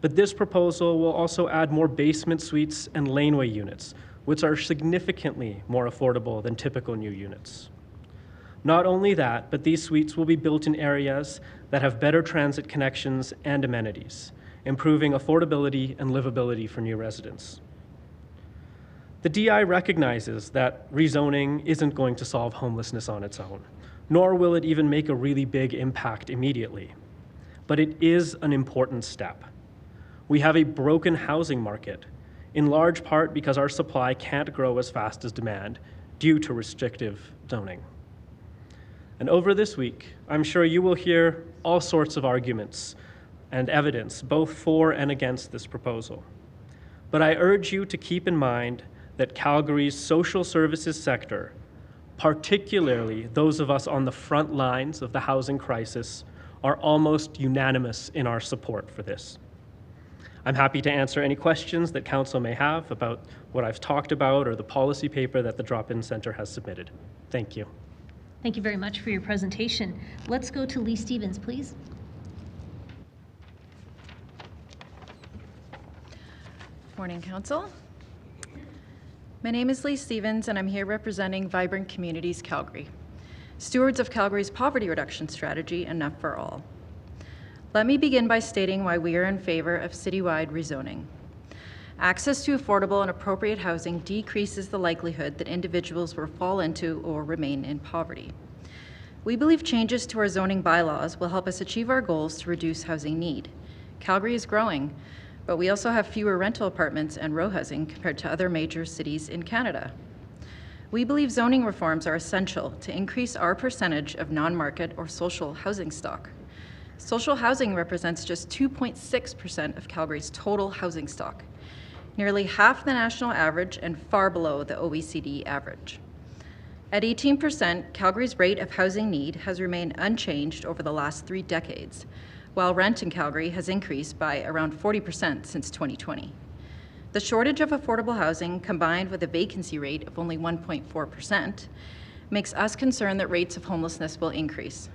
But this proposal will also add more basement suites and laneway units, which are significantly more affordable than typical new units. Not only that, but these suites will be built in areas that have better transit connections and amenities, improving affordability and livability for new residents. The DI recognizes that rezoning isn't going to solve homelessness on its own, nor will it even make a really big impact immediately. But it is an important step. We have a broken housing market, in large part because our supply can't grow as fast as demand due to restrictive zoning. And over this week, I'm sure you will hear all sorts of arguments and evidence, both for and against this proposal. But I urge you to keep in mind that Calgary's social services sector, particularly those of us on the front lines of the housing crisis, are almost unanimous in our support for this. I'm happy to answer any questions that Council may have about what I've talked about or the policy paper that the Drop-In Centre has submitted. Thank you. Thank you very much for your presentation. Let's go to Lee Stevens, please. Morning, Council. My name is Lee Stevens, and I'm here representing Vibrant Communities Calgary, stewards of Calgary's poverty reduction strategy, Enough for All. Let me begin by stating why we are in favor of citywide rezoning. Access to affordable and appropriate housing decreases the likelihood that individuals will fall into or remain in poverty. We believe changes to our zoning bylaws will help us achieve our goals to reduce housing need. Calgary is growing, but we also have fewer rental apartments and row housing compared to other major cities in Canada. We believe zoning reforms are essential to increase our percentage of non-market or social housing stock. Social housing represents just 2.6% of Calgary's total housing stock, nearly half the national average and far below the OECD average. At 18%, Calgary's rate of housing need has remained unchanged over the last 3 decades, while rent in Calgary has increased by around 40% since 2020. The shortage of affordable housing, combined with a vacancy rate of only 1.4%, makes us concerned that rates of homelessness will increase.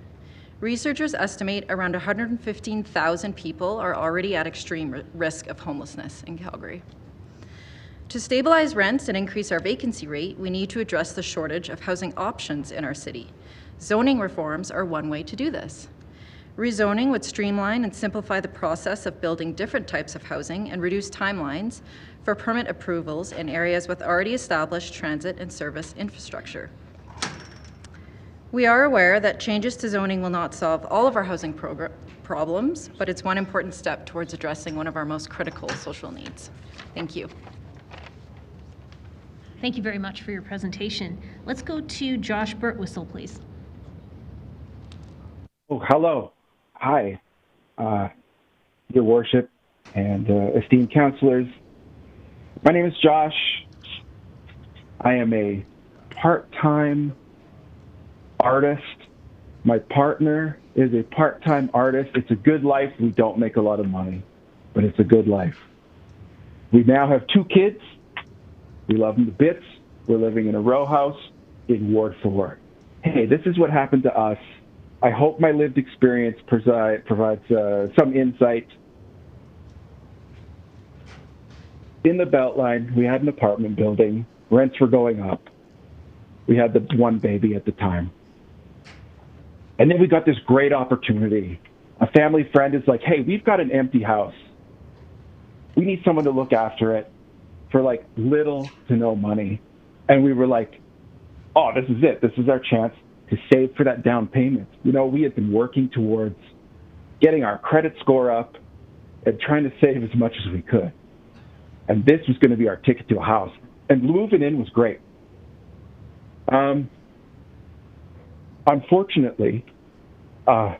Researchers estimate around 115,000 people are already at extreme risk of homelessness in Calgary. To stabilize rents and increase our vacancy rate, we need to address the shortage of housing options in our city. Zoning reforms are one way to do this. Rezoning would streamline and simplify the process of building different types of housing and reduce timelines for permit approvals in areas with already established transit and service infrastructure. We are aware that changes to zoning will not solve all of our housing problems, but it's one important step towards addressing one of our most critical social needs. Thank you. Thank you very much for your presentation. Let's go to Josh Bertwistle, please. Oh, hello. Hi, Your Worship and esteemed councillors. My name is Josh. I am a part-time artist. My partner is a part-time artist. It's a good life. We don't make a lot of money, but it's a good life. We now have 2 kids. We love them to bits. We're living in a row house in Ward 4. Hey, this is what happened to us. I hope my lived experience provides some insight. In the Beltline, we had an apartment building. Rents were going up. We had the 1 baby at the time. And then we got this great opportunity. A family friend is like, hey, we've got an empty house. We need someone to look after it for like little to no money. And we were like, oh, this is it. This is our chance to save for that down payment. You know, we had been working towards getting our credit score up and trying to save as much as we could. And this was going to be our ticket to a house. And moving in was great. Unfortunately, a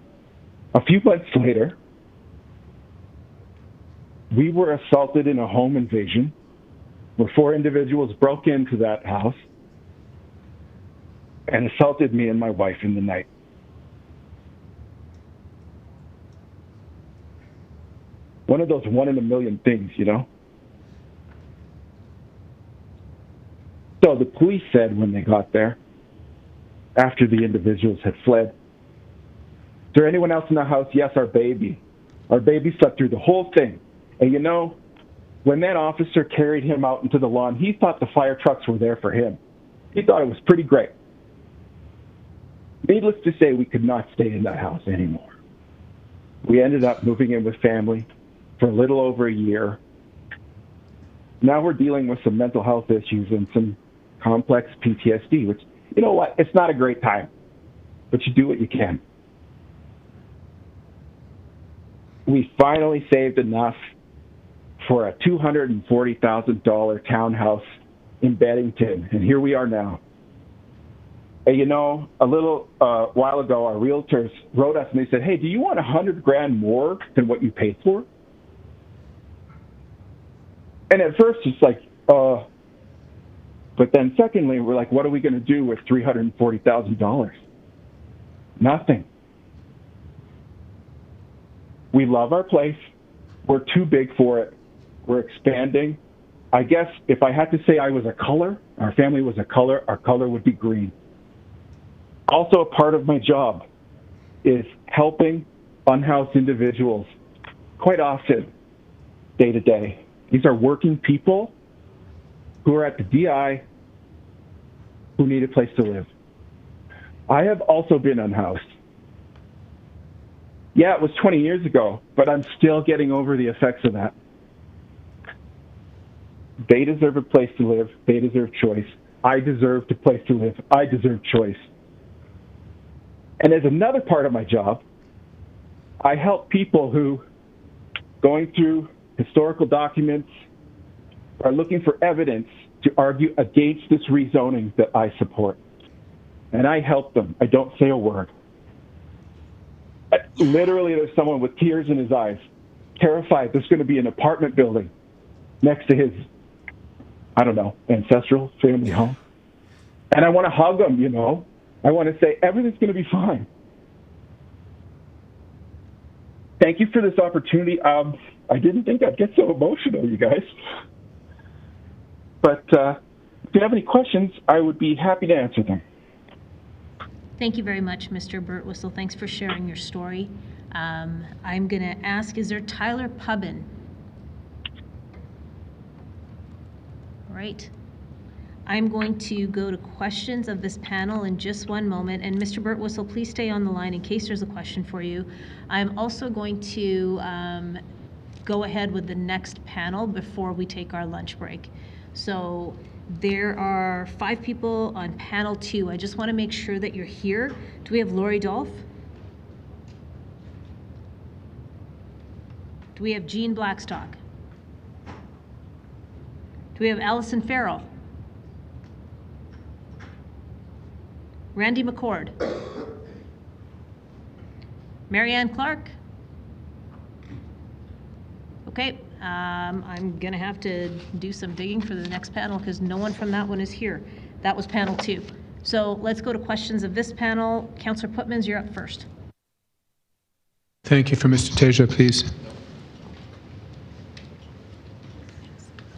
few months later, we were assaulted in a home invasion where 4 individuals broke into that house and assaulted me and my wife in the night. One of those 1 in a million things, you know? So the police said when they got there, after the individuals had fled, is there anyone else in the house? Yes, our baby. Our baby slept through the whole thing. And you know, when that officer carried him out into the lawn, he thought the fire trucks were there for him. He thought it was pretty great. Needless to say, we could not stay in that house anymore. We ended up moving in with family for a little over a year. Now we're dealing with some mental health issues and some complex PTSD, which, you know what, it's not a great time, but you do what you can. We finally saved enough for a $240,000 townhouse in Beddington, and here we are now. And you know, a little while ago, our realtors wrote us and they said, hey, do you want $100,000 more than what you paid for? And at first it's like, but then secondly, we're like, what are we going to do with $340,000? Nothing. We love our place. We're too big for it. We're expanding. I guess if I had to say I was a color, our family was a color, our color would be green. Also, a part of my job is helping unhoused individuals quite often, day to day. These are working people who are at the DI who need a place to live. I have also been unhoused. Yeah, it was 20 years ago, but I'm still getting over the effects of that. They deserve a place to live. They deserve choice. I deserve a place to live. I deserve choice. And as another part of my job, I help people who, going through historical documents, are looking for evidence to argue against this rezoning that I support. And I help them. I don't say a word. Literally, there's someone with tears in his eyes, terrified there's going to be an apartment building next to his, I don't know, ancestral family home. And I want to hug him, you know. I want to say, everything's going to be fine. Thank you for this opportunity. I didn't think I'd get so emotional, you guys. But if you have any questions, I would be happy to answer them. Thank you very much, Mr. Bertwistle. Thanks for sharing your story. I'm going to ask, is there Tyler Pubbin? All right. I'm going to go to questions of this panel in just one moment. And Mr. Bertwistle, please stay on the line in case there's a question for you. I'm also going to go ahead with the next panel before we take our lunch break. So there are 5 people on panel 2. I just want to make sure that you're here. Do we have Laurie Dolph? Do we have Jean Blackstock? Do we have Allison Farrell? Randy McCord? Marianne Clark? Okay, I'm gonna have to do some digging for the next panel because no one from that one is here. That was panel 2. So let's go to questions of this panel. Councillor Putmans, you're up first. Thank you. For Mr. Teja, please.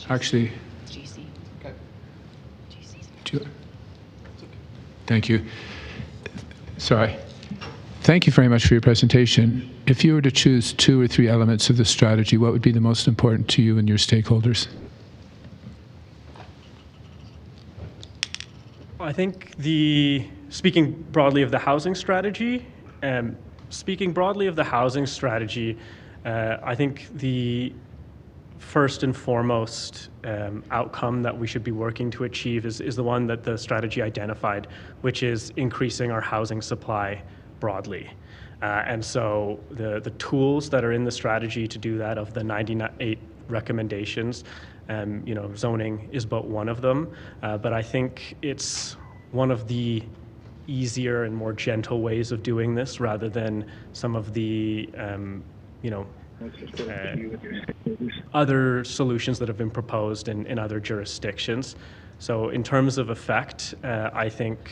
Actually, thank you. Sorry. Thank you very much for your presentation. If you were to choose 2 or 3 elements of the strategy, what would be the most important to you and your stakeholders? I think speaking broadly of the housing strategy, I think the first and foremost outcome that we should be working to achieve is the one that the strategy identified, which is increasing our housing supply broadly. And so the tools that are in the strategy to do that, of the 98 recommendations, zoning is but one of them. But I think it's one of the easier and more gentle ways of doing this rather than some of the other solutions that have been proposed in other jurisdictions. So in terms of effect, I think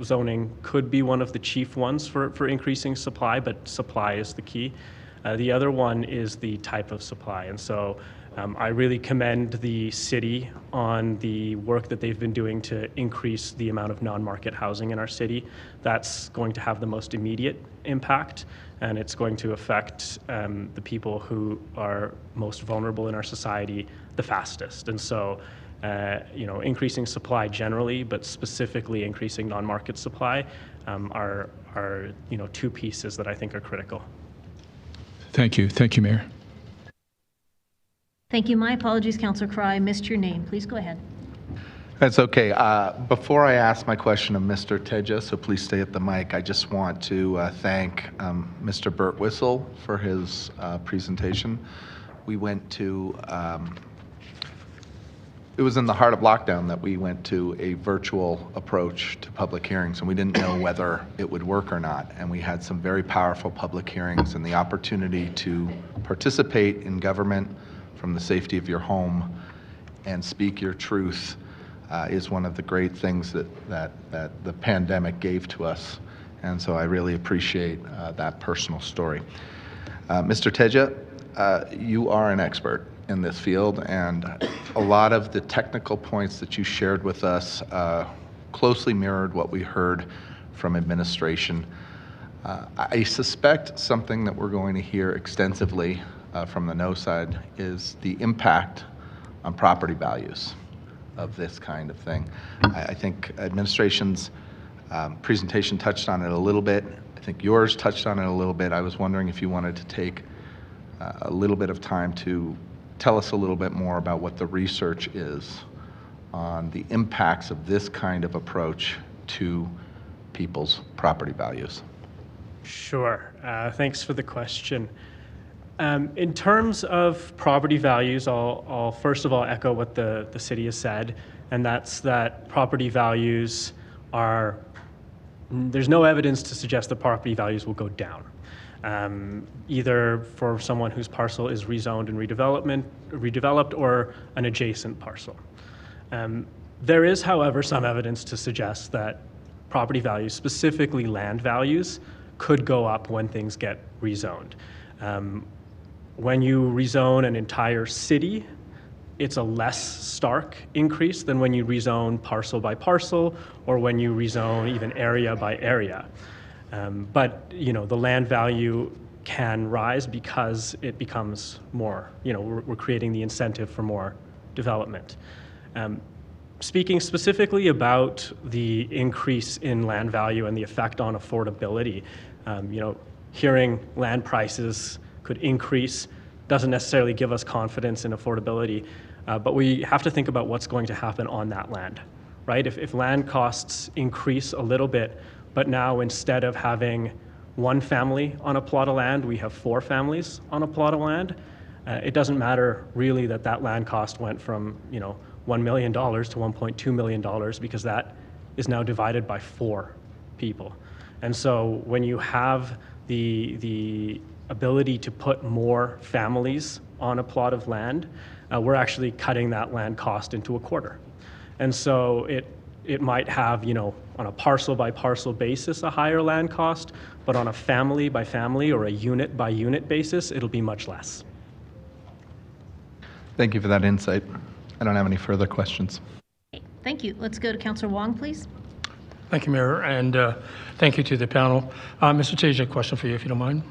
zoning could be one of the chief ones for increasing supply, but supply is the key. The other one is the type of supply. And so I really commend the city on the work that they've been doing to increase the amount of non-market housing in our city. That's going to have the most immediate impact, and it's going to affect the people who are most vulnerable in our society the fastest. And so, increasing supply generally, but specifically increasing non-market supply are 2 pieces that I think are critical. Thank you. Thank you, Mayor. Thank you. My apologies, Councillor Cry. I missed your name. Please go ahead. That's okay. Before I ask my question of Mr. Teja, so please stay at the mic, I just want to thank Mr. Bertwistle for his presentation. We went to, it was in the heart of lockdown that we went to a virtual approach to public hearings, and we didn't know whether it would work or not. And we had some very powerful public hearings, and the opportunity to participate in government from the safety of your home and speak your truth is one of the great things that the pandemic gave to us. And so I really appreciate that personal story. Mr. Teja, you are an expert in this field, and a lot of the technical points that you shared with us closely mirrored what we heard from administration. I suspect something that we're going to hear extensively from the no side is the impact on property values of this kind of thing. I think administration's presentation touched on it a little bit. I think yours touched on it a little bit. I was wondering if you wanted to take a little bit of time to tell us a little bit more about what the research is on the impacts of this kind of approach to people's property values. Sure. Thanks for the question. In terms of property values, I'll first of all echo what the city has said, and that's that property values are, there's no evidence to suggest that property values will go down. Either for someone whose parcel is rezoned and redeveloped or an adjacent parcel. There is, however, some evidence to suggest that property values, specifically land values, could go up when things get rezoned. When you rezone an entire city, it's a less stark increase than when you rezone parcel by parcel or when you rezone even area by area. But the land value can rise because it becomes more, we're creating the incentive for more development. Speaking specifically about the increase in land value and the effect on affordability, hearing land prices could increase doesn't necessarily give us confidence in affordability, but we have to think about what's going to happen on that land, right? If land costs increase a little bit, but now instead of having one family on a plot of land, we have 4 families on a plot of land, it doesn't matter really that land cost went from $1 million to $1.2 million because that is now divided by 4 people. And so when you have the ability to put more families on a plot of land, we're actually cutting that land cost into a quarter. And so it might have, on a parcel by parcel basis, a higher land cost, but on a family by family or a unit by unit basis, it'll be much less. Thank you for that insight. I don't have any further questions. Thank you. Let's go to Councillor Wong, please. Thank you, Mayor, and thank you to the panel. Mr. Teja, a question for you, if you don't mind.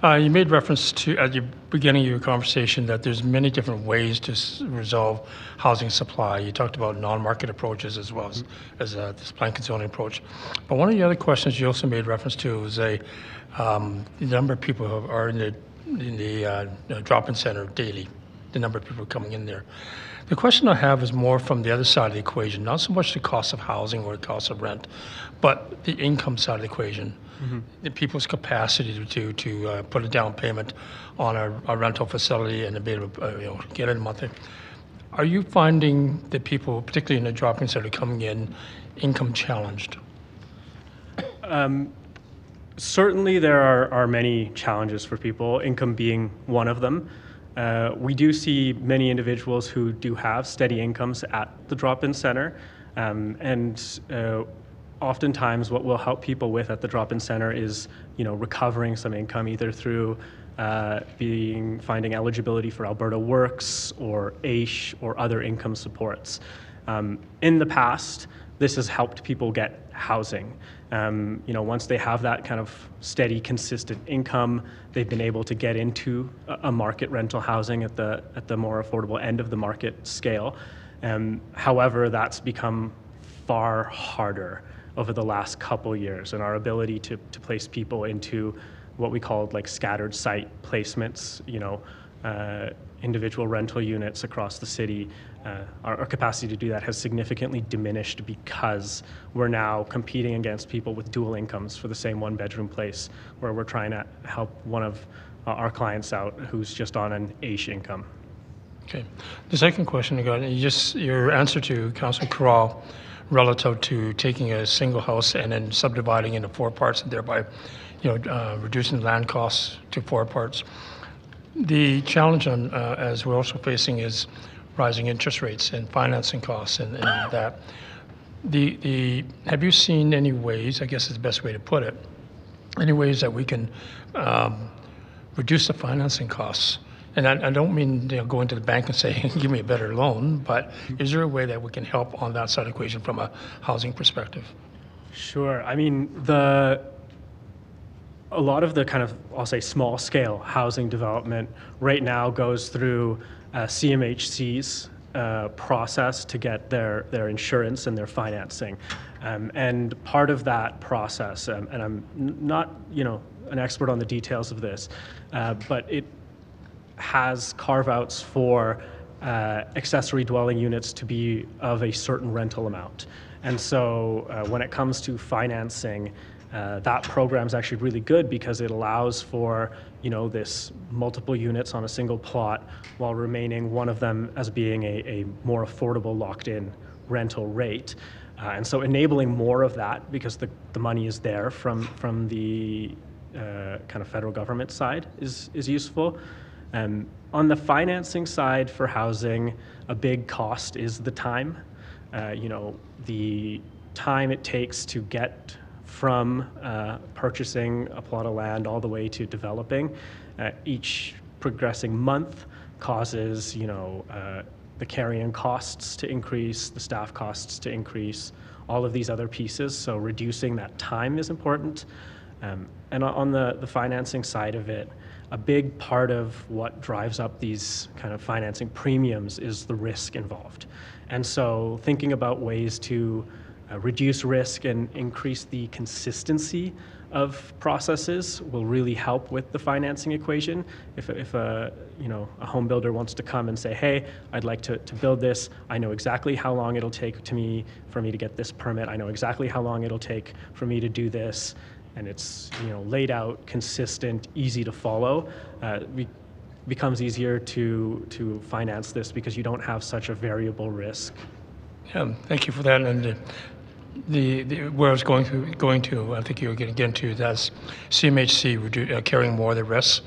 You made reference to, at the beginning of your conversation, that there's many different ways to resolve housing supply. You talked about non-market approaches as well as this blanket zoning approach. But one of the other questions you also made reference to was the number of people who are in the drop-in center daily, the number of people coming in there. The question I have is more from the other side of the equation, not so much the cost of housing or the cost of rent, but the income side of the equation. Mm-hmm. The people's capacity to put a down payment on a rental facility and to be able to get it monthly. Are you finding that people, particularly in the drop-in center, coming in income challenged? Certainly there are many challenges for people, income being one of them. We do see many individuals who do have steady incomes at the drop-in center, and oftentimes what we'll help people with at the drop-in center is, recovering some income either through finding eligibility for Alberta Works or AISH or other income supports. In the past, this has helped people get housing. Once they have that kind of steady, consistent income, they've been able to get into a market rental housing at the more affordable end of the market scale. However, that's become far harder over the last couple years, and our ability to place people into what we call like scattered site placements, individual rental units across the city, our capacity to do that has significantly diminished because we're now competing against people with dual incomes for the same one-bedroom place, where we're trying to help one of our clients out who's just on an AISH income. Okay. The second question, your answer to Councillor Corral relative to taking a single house and then subdividing into 4 parts and thereby, reducing land costs to 4 parts. The challenge as we're also facing is rising interest rates and financing costs and that. Have you seen any ways, I guess is the best way to put it, any ways that we can reduce the financing costs? And I don't mean going to the bank and saying, give me a better loan, but is there a way that we can help on that side of the equation from a housing perspective? Sure. I mean, a lot of the kind of, I'll say, small scale housing development right now goes through CMHC's process to get their insurance and their financing. And part of that process, and I'm not, an expert on the details of this, but it has carve-outs for accessory dwelling units to be of a certain rental amount. And so when it comes to financing, that program is actually really good because it allows for, this multiple units on a single plot while remaining one of them as being a more affordable locked-in rental rate. And so enabling more of that because the money is there from the kind of federal government side is useful. On the financing side for housing, a big cost is the time. The time it takes to get from purchasing a plot of land all the way to developing. Each progressing month causes, the carrying costs to increase, the staff costs to increase, all of these other pieces. So reducing that time is important. And on the financing side of it, a big part of what drives up these kind of financing premiums is the risk involved. And so thinking about ways to reduce risk and increase the consistency of processes will really help with the financing equation. If a home builder wants to come and say, hey, I'd like to build this, I know exactly how long it'll take for me to get this permit, I know exactly how long it'll take for me to do this, and it's laid out, consistent, easy to follow, becomes easier to finance this because you don't have such a variable risk. Yeah, thank you for that. And where I was going to, I think you were going to get into, that's CMHC carrying more of the risks,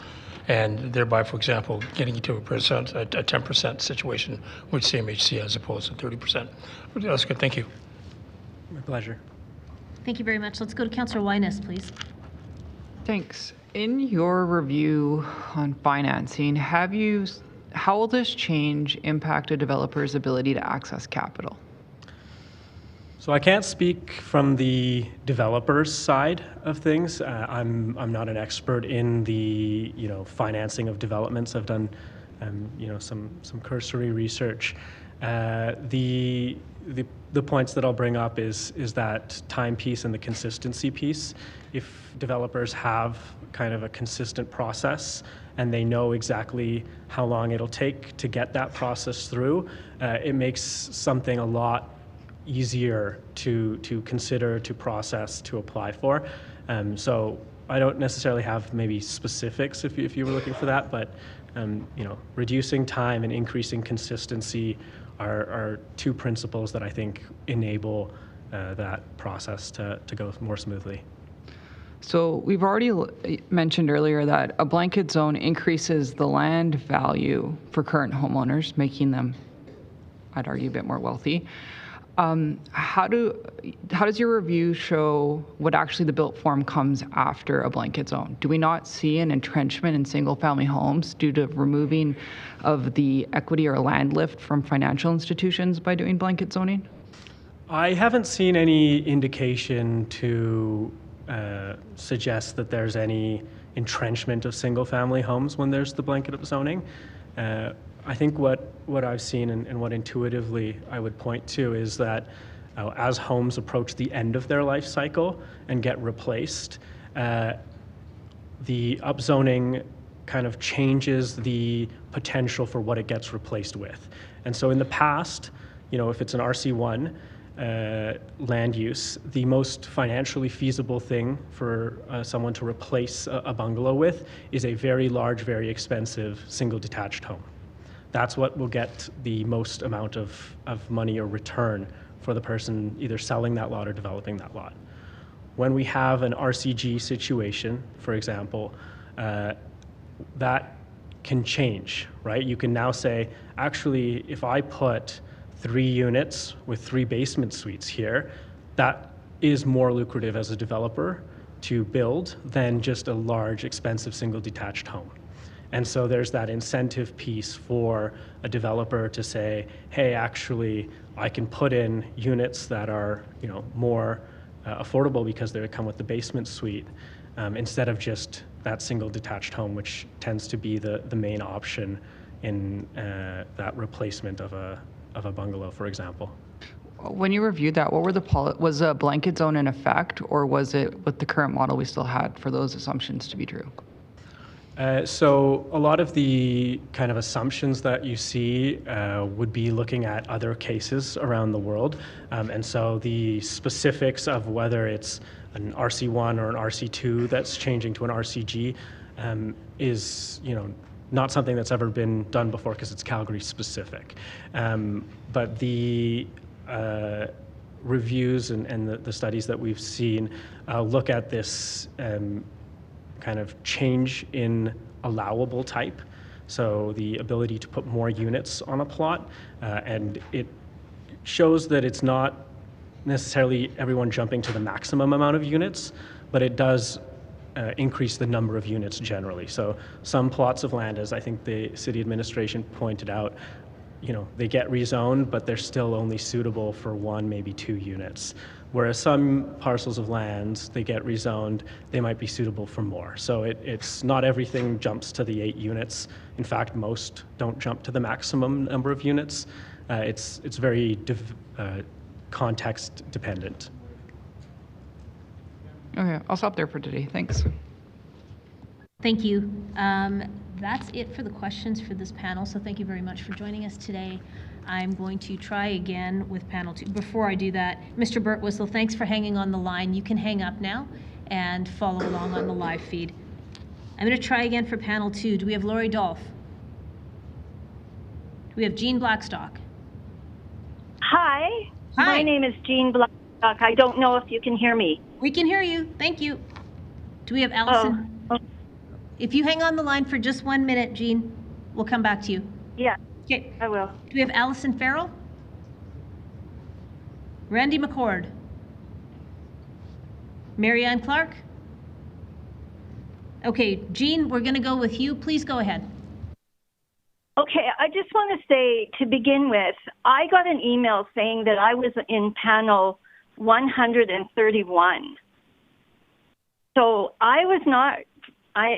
and thereby, for example, getting into a 10% situation with CMHC as opposed to 30%. That's good. Thank you. My pleasure. Thank you very much. Let's go to Councillor Wyness, please. Thanks. In your review on financing, how will this change impact a developer's ability to access capital? So I can't speak from the developer's side of things. I'm not an expert in the financing of developments. I've done some cursory research. The points that I'll bring up is that time piece and the consistency piece. If developers have kind of a consistent process and they know exactly how long it'll take to get that process through, it makes something a lot easier to consider, to process, to apply for. So I don't necessarily have maybe specifics if you were looking for that, but reducing time and increasing consistency are two principles that I think enable that process to go more smoothly. So we've already mentioned earlier that a blanket zone increases the land value for current homeowners, making them, I'd argue, a bit more wealthy. How does your review show what actually the built form comes after a blanket zone? Do we not see an entrenchment in single-family homes due to removing of the equity or land lift from financial institutions by doing blanket zoning? I haven't seen any indication to suggest that there's any entrenchment of single-family homes when there's the blanket of zoning. I think what I've seen and what intuitively I would point to is that as homes approach the end of their life cycle and get replaced, the upzoning kind of changes the potential for what it gets replaced with. And so in the past, if it's an RC1 land use, the most financially feasible thing for someone to replace a bungalow with is a very large, very expensive single detached home. That's what will get the most amount of money or return for the person either selling that lot or developing that lot. When we have an RCG situation, for example, that can change, right? You can now say, actually, if I put 3 units with 3 basement suites here, that is more lucrative as a developer to build than just a large, expensive, single detached home. And so there's that incentive piece for a developer to say, hey, actually, I can put in units that are, more affordable because they come with the basement suite, instead of just that single detached home, which tends to be the main option in that replacement of a bungalow, for example. When you reviewed that, what were was a blanket zone in effect, or was it with the current model we still had for those assumptions to be true? So a lot of the kind of assumptions that you see would be looking at other cases around the world. And so the specifics of whether it's an RC1 or an RC2 that's changing to an RCG is, not something that's ever been done before because it's Calgary specific. But the reviews and the studies that we've seen look at this kind of change in allowable type, so the ability to put more units on a plot, and it shows that it's not necessarily everyone jumping to the maximum amount of units, but it does increase the number of units generally. So some plots of land, as I think the city administration pointed out, they get rezoned, but they're still only suitable for 1, maybe 2 units. Whereas some parcels of land, they get rezoned, they might be suitable for more. So it's not everything jumps to the 8 units. In fact, most don't jump to the maximum number of units. It's very context dependent. Okay, I'll stop there for today. Thanks. Thank you. That's it for the questions for this panel, so thank you very much for joining us today. I'm going to try again with panel 2. Before I do that, Mr. Bertwistle, thanks for hanging on the line. You can hang up now and follow along on the live feed. I'm going to try again for panel 2. Do we have Laurie Dolph? Do we have Jean Blackstock? Hi. Hi. My name is Jean Blackstock. I don't know if you can hear me. We can hear you. Thank you. Do we have Allison? Oh. If you hang on the line for just 1 minute, Jean, we'll come back to you. Yeah. Okay. I will. Do we have Allison Farrell? Randy McCord? Marianne Clark? Okay, Jean, we're going to go with you. Please go ahead. Okay, I just want to say, to begin with, I got an email saying that I was in panel 131. So I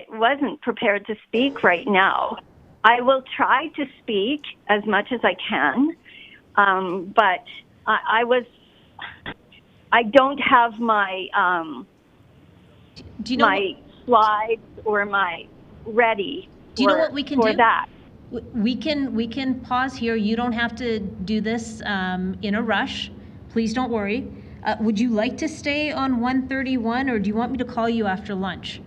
wasn't prepared to speak right now. I will try to speak as much as I can, but I don't have my do you know my slides or my ready. Do you know what we can do? That. We can pause here. You don't have to do this in a rush. Please don't worry. Would you like to stay on 131, or do you want me to call you after lunch?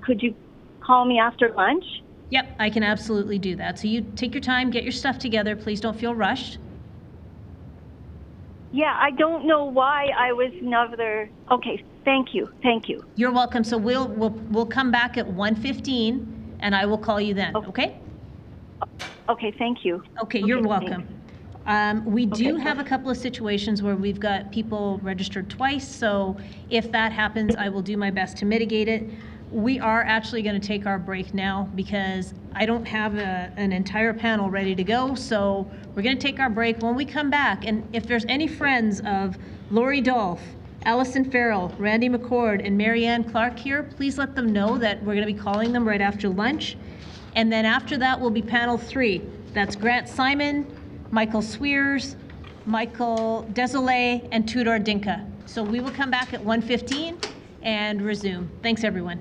Could you call me after lunch? Yep, I can absolutely do that. So you take your time, get your stuff together. Please don't feel rushed. Yeah, I don't know why I was never. Okay, thank you. You're welcome. So we'll come back at 1:15, and I will call you then. Okay? Okay, thank you. Okay, you're welcome. We do have a couple of situations where we've got people registered twice, so if that happens, I will do my best to mitigate it. We are actually going to take our break now because I don't have an entire panel ready to go, so we're going to take our break. When we come back, and if there's any friends of Laurie Dolph, Allison Farrell, Randy McCord, and Marianne Clark here, please let them know that we're going to be calling them right after lunch. And then after that will be panel 3. That's Grant Symon, Michael Zwiers, Michael Desolé, and Tudor Dinka. So we will come back at 1:15, and resume. Thanks, everyone.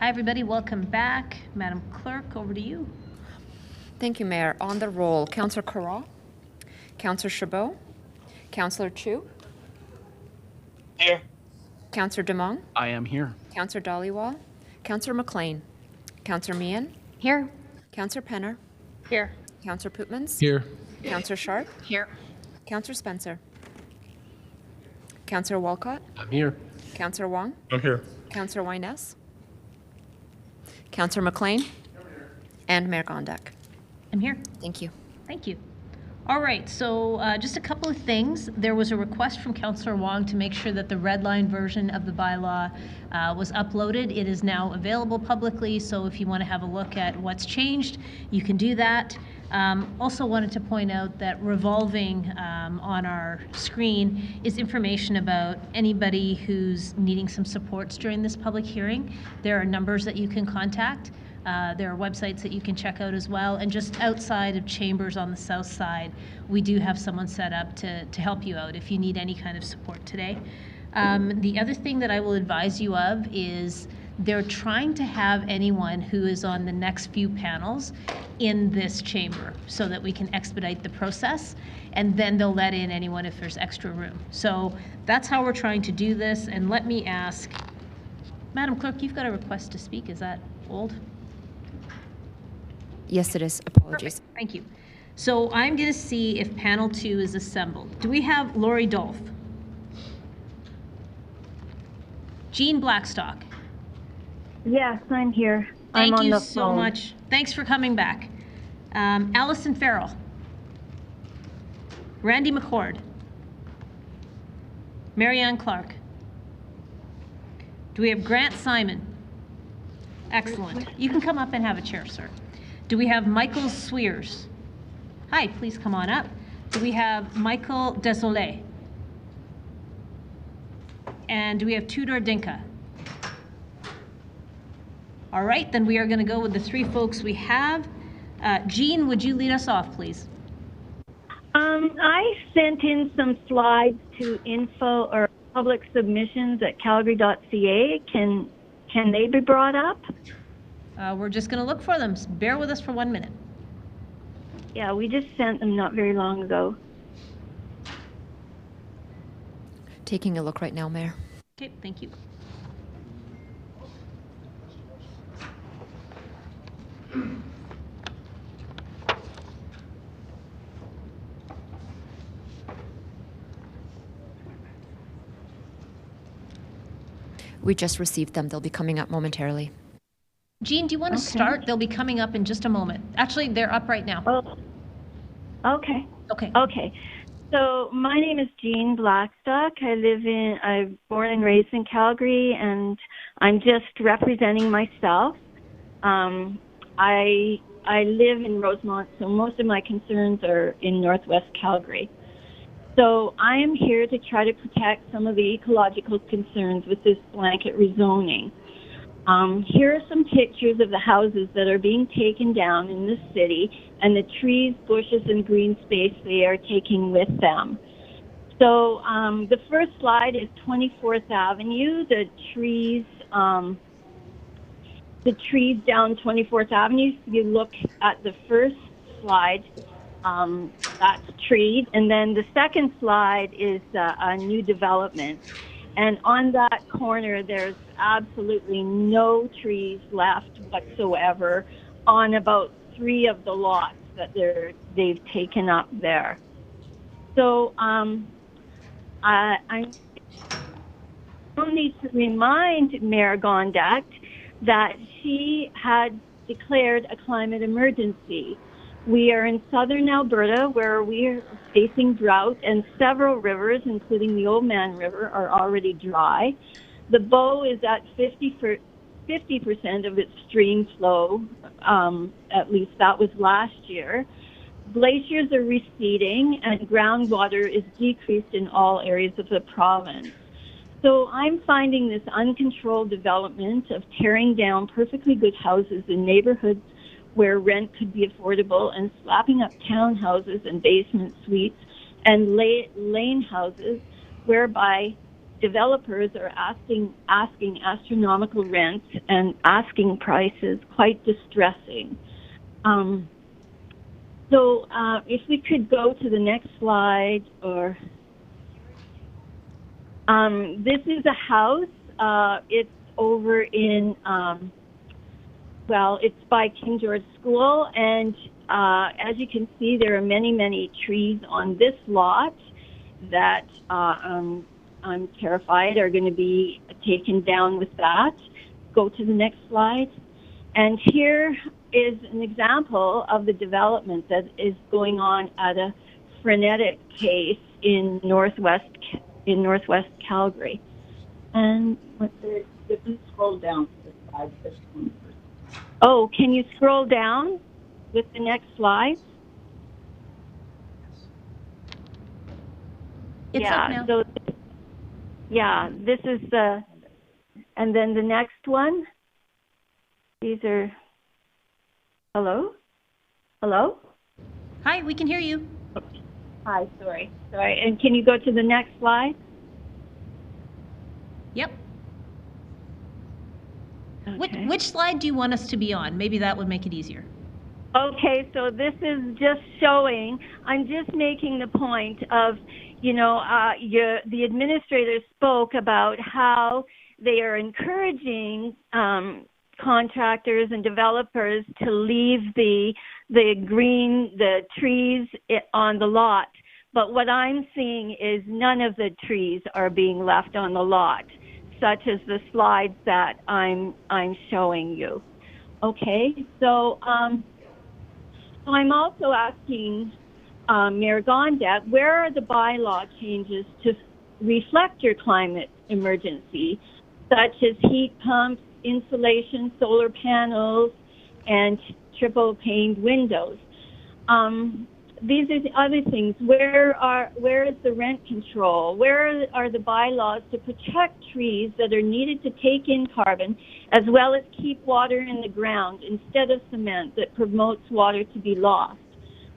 Hi, everybody. Welcome back. Madam Clerk, over to you. Thank you, Mayor. On the roll, Councillor Carraw, Councillor Chabot, Councillor Chu. Here. Councillor Demong. I am here. Councillor Dhaliwal. Councillor McLean. Councillor Meehan. Here. Councillor Penner. Here. Councillor Pootmans. Here. Councillor Sharp. Here. Councillor Spencer. Councillor Walcott. I'm here. Councillor Wong. I'm here. Councillor Wyness. Councillor McLean. And Mayor Gondek. I'm here. Thank you. Thank you. All right, so just a couple of things. There was a request from Councillor Wong to make sure that the red line version of the bylaw was uploaded. It is now available publicly, so if you want to have a look at what's changed, you can do that. Also wanted to point out that revolving on our screen is information about anybody who's needing some supports during this public hearing. There are numbers that you can contact. There are websites that you can check out as well. And just outside of Chambers on the south side, we do have someone set up to help you out if you need any kind of support today. The other thing that I will advise you of is they're trying to have anyone who is on the next few panels in this chamber so that we can expedite the process, and then they'll let in anyone if there's extra room. So that's how we're trying to do this. And let me ask, Madam Clerk, you've got a request to speak. Is that old? Yes, it is. Apologies. Perfect. Thank you. So I'm going to see if panel 2 is assembled. Do we have Laurie Dolph? Jean Blackstock? Yes, I'm here. Thank I'm on you the so phone. much. Thanks for coming back. Allison Farrell? Randy McCord? Marianne Clark? Do we have Grant Symon? Excellent. You can come up and have a chair, sir. Do we have Michael Zwiers? Hi, please come on up. Do we have Michael Desolé? And do we have Tudor Dinka? All right, then we are going to go with the 3 folks we have. Jean, would you lead us off, please? I sent in some slides to info or public submissions at calgary.ca. Can they be brought up? We're just going to look for them. Bear with us for 1 minute. Yeah, we just sent them not very long ago. Taking a look right now, Mayor. Okay, thank you. We just received them. They'll be coming up momentarily. Jean, do you want to start? They'll be coming up in just a moment. Actually, they're up right now. Oh, okay. Okay. Okay. So my name is Jean Blackstock. I'm born and raised in Calgary, and I'm just representing myself. I live in Rosemont, so most of my concerns are in Northwest Calgary. So I am here to try to protect some of the ecological concerns with this blanket rezoning. Here are some pictures of the houses that are being taken down in the city and the trees, bushes, and green space they are taking with them. So the first slide is 24th Avenue, the trees down 24th Avenue. If you look at the first slide, that's trees. And then the second slide is a new development. And on that corner, there's absolutely no trees left whatsoever on about 3 of the lots that they've taken up there. So I need to remind Mayor Gondek that she had declared a climate emergency. We are in southern Alberta where we are facing drought, and several rivers, including the Oldman River, are already dry. The Bow is at 50% of its stream flow, at least that was last year. Glaciers are receding, and groundwater is decreased in all areas of the province. So I'm finding this uncontrolled development of tearing down perfectly good houses in neighborhoods where rent could be affordable and slapping up townhouses and basement suites and lane houses whereby developers are asking astronomical rents and asking prices, quite distressing. So if we could go to the next slide, or this is a house. It's over in, well, it's by King George School, and as you can see, there are many, many trees on this lot that I'm terrified are going to be taken down with that. Go to the next slide. And here is an example of the development that is going on at a frenetic pace in northwest Calgary. And if you scroll down to the slide, this one. Oh, can you scroll down with the next slide? It's up now. So, yeah, this is the, and then the next one. These are, hello? Hello? Hi, we can hear you. Hi, sorry. And can you go to the next slide? Yep. Okay. Which slide do you want us to be on? Maybe that would make it easier. Okay, so this is just showing, I'm just making the point of, the administrator spoke about how they are encouraging contractors and developers to leave the trees on the lot. But what I'm seeing is none of the trees are being left on the lot, such as the slides that I'm showing you. Okay, so I'm also asking Mayor Gondek, where are the bylaw changes to reflect your climate emergency, such as heat pumps, insulation, solar panels, and triple-paned windows? These are the other things. Where is the rent control? Where are the bylaws to protect trees that are needed to take in carbon, as well as keep water in the ground instead of cement that promotes water to be lost?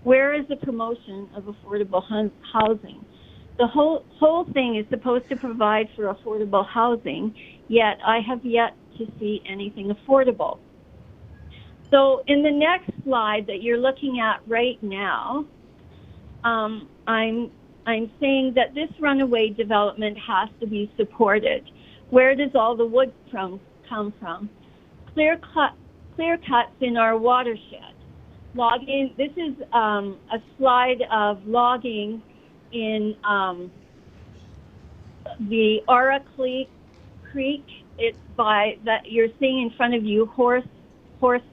Where is the promotion of affordable housing? The whole thing is supposed to provide for affordable housing, yet I have yet to see anything affordable. So in the next slide that you're looking at right now, I'm saying that this runaway development has to be supported. Where does all the wood come from? Clear cuts in our watershed. Logging. This is a slide of logging in the Aura Creek. It's by that you're seeing in front of you, Horse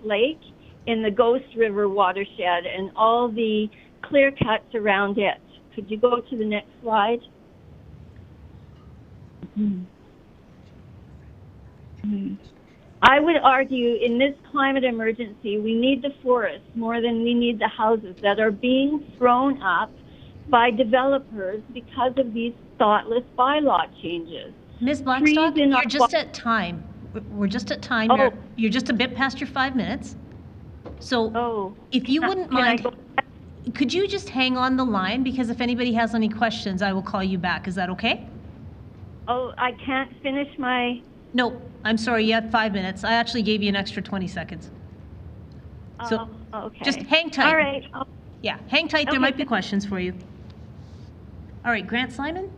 Lake in the Ghost River watershed, and all the clear cuts around it. Could you go to the next slide? I would argue in this climate emergency, we need the forests more than we need the houses that are being thrown up by developers because of these thoughtless bylaw changes. Ms. Blackstock, you're just at time. We're just at time. Oh. You're just a bit past your 5 minutes. So if you wouldn't mind, could you just hang on the line? Because if anybody has any questions, I will call you back. Is that okay? Oh, I can't finish my... No, I'm sorry. You had 5 minutes. I actually gave you an extra 20 seconds. So okay. Just hang tight. All right. Yeah, hang tight. There Okay. might be questions for you. All right, Grant Symon?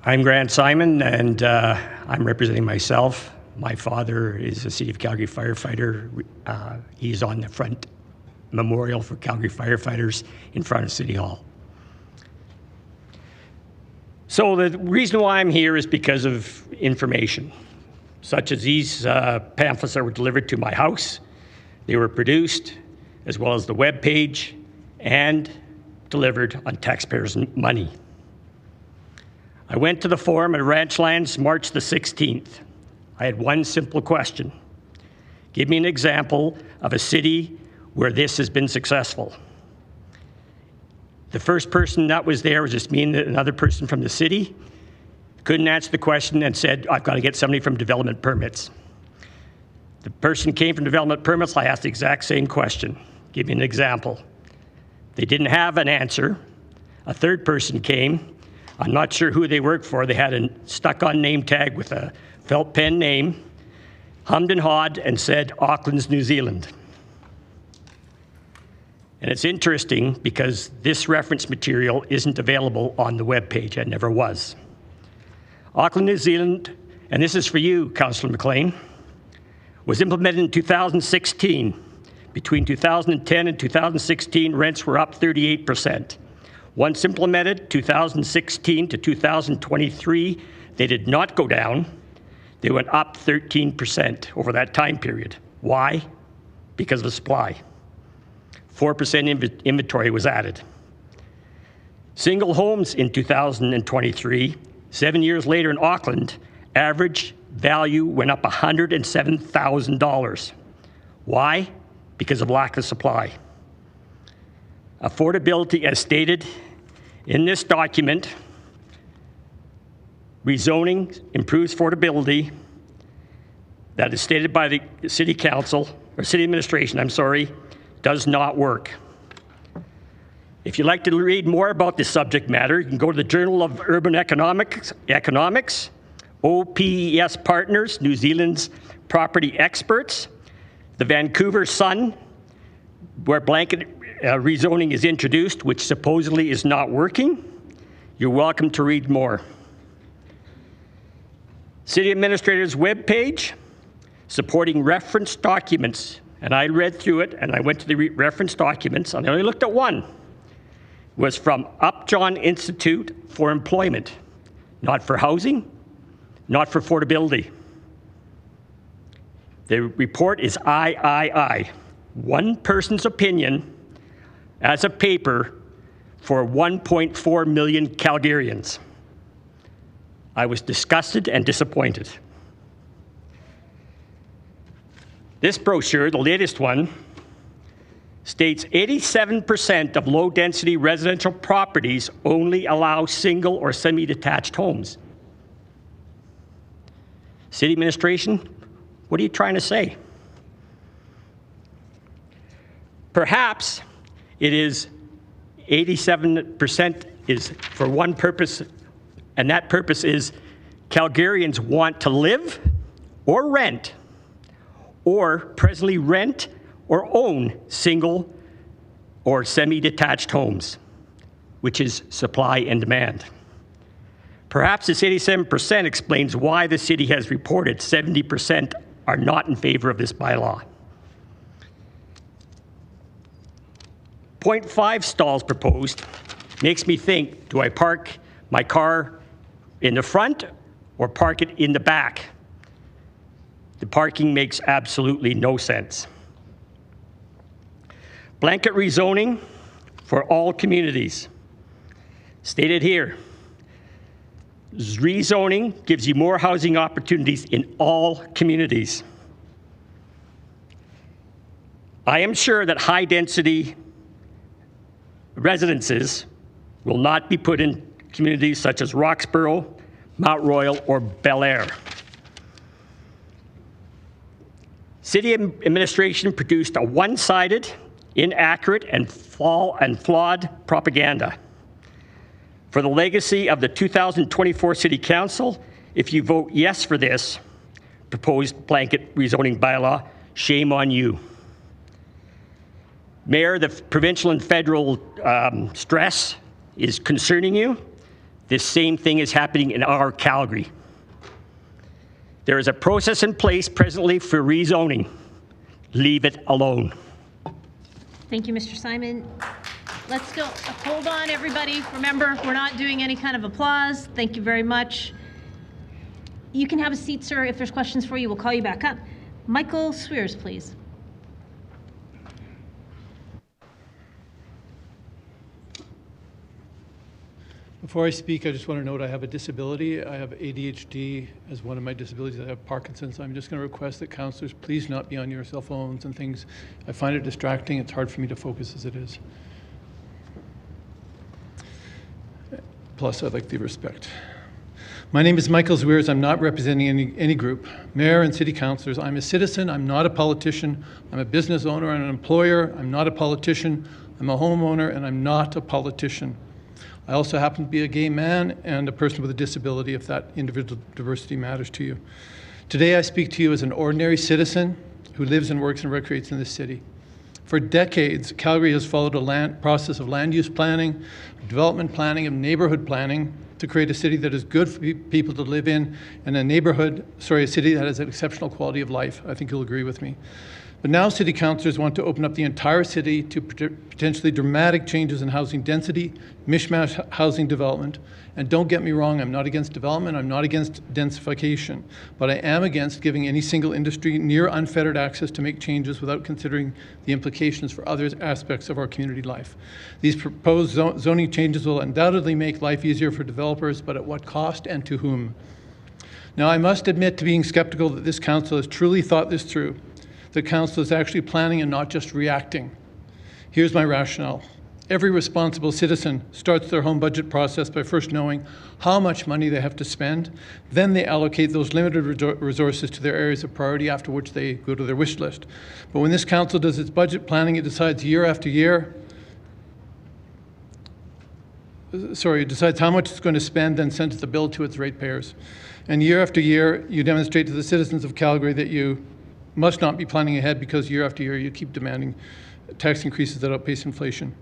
I'm Grant Symon, and I'm representing myself. My father is a City of Calgary firefighter. He's on the front memorial for Calgary firefighters in front of City Hall. So the reason why I'm here is because of information, such as these pamphlets that were delivered to my house. They were produced, as well as the web page, and delivered on taxpayers' money. I went to the forum at Ranchlands March the 16th. I had one simple question. Give me an example of a city where this has been successful. The first person that was there was just me and another person from the city. Couldn't answer the question and said, I've got to get somebody from development permits. The person came from development permits. I asked the exact same question. Give me an example. They didn't have an answer. A third person came. I'm not sure who they worked for. They had a stuck-on name tag with a felt pen name, hummed and hawed, and said Auckland's New Zealand. And it's interesting because this reference material isn't available on the webpage. It never was. Auckland, New Zealand, and this is for you, Councillor McLean, was implemented in 2016. Between 2010 and 2016, rents were up 38%. Once implemented, 2016 to 2023, they did not go down. They went up 13% over that time period. Why? Because of the supply. 4% inventory was added. Single homes in 2023, 7 years later in Auckland, average value went up $107,000. Why? Because of lack of supply. Affordability, as stated in this document, rezoning improves affordability, that is stated by the City Council, or City Administration, I'm sorry, does not work. If you'd like to read more about this subject matter, you can go to the Journal of Urban Economics, OPES Partners, New Zealand's property experts, the Vancouver Sun, where blanket rezoning is introduced, which supposedly is not working. You're welcome to read more. City Administrator's webpage, supporting reference documents. And I read through it, and I went to the reference documents, and I only looked at one. It was from Upjohn Institute for Employment, not for housing, not for affordability. The report is I. One person's opinion as a paper for 1.4 million Calgarians. I was disgusted and disappointed. This brochure, the latest one, states 87% of low-density residential properties only allow single or semi-detached homes. City Administration, what are you trying to say? Perhaps it is 87% is for one purpose, and that purpose is Calgarians want to live or rent, or presently rent or own single or semi-detached homes, which is supply and demand. Perhaps this 87% explains why the city has reported 70% are not in favor of this bylaw. 0.5 stalls proposed makes me think, do I park my car in the front or park it in the back? The parking makes absolutely no sense. Blanket rezoning for all communities. Stated here, rezoning gives you more housing opportunities in all communities. I am sure that high-density residences will not be put in communities such as Roxborough, Mount Royal, or Bel Air. City administration produced a one-sided, inaccurate, and flawed propaganda. For the legacy of the 2024 City Council, if you vote yes for this proposed blanket rezoning bylaw, shame on you. Mayor, the provincial and federal stress is concerning you. This same thing is happening in our Calgary. There is a process in place presently for rezoning. Leave it alone. Thank you, Mr. Symon. Let's go. Hold on, everybody. Remember, we're not doing any kind of applause. Thank you very much. You can have a seat, sir. If there's questions for you, we'll call you back up. Michael Zwiers, please. Before I speak, I just want to note I have a disability. I have ADHD as one of my disabilities. I have Parkinson's. I'm just going to request that councillors please not be on your cell phones and things. I find it distracting. It's hard for me to focus as it is. Plus, I'd like the respect. My name is Michael Zwiers. I'm not representing any group. Mayor and city councillors, I'm a citizen. I'm not a politician. I'm a business owner and an employer. I'm not a politician. I'm a homeowner, and I'm not a politician. I also happen to be a gay man and a person with a disability, if that individual diversity matters to you. Today, I speak to you as an ordinary citizen who lives and works and recreates in this city. For decades, Calgary has followed a process of land use planning, development planning, and neighborhood planning to create a city that is good for people to live in, and a city that has an exceptional quality of life. I think you'll agree with me. But now city councillors want to open up the entire city to potentially dramatic changes in housing density, mishmash housing development. And don't get me wrong, I'm not against development, I'm not against densification, but I am against giving any single industry near unfettered access to make changes without considering the implications for other aspects of our community life. These proposed zoning changes will undoubtedly make life easier for developers, but at what cost and to whom? Now, I must admit to being skeptical that this council has truly thought this through. The council is actually planning and not just reacting. Here's my rationale. Every responsible citizen starts their home budget process by first knowing how much money they have to spend. Then they allocate those limited resources to their areas of priority, after which they go to their wish list. But when this council does its budget planning, it decides year after year, it decides how much it's going to spend, then sends the bill to its ratepayers. And year after year, you demonstrate to the citizens of Calgary that you must not be planning ahead, because year after year you keep demanding tax increases that outpace inflation.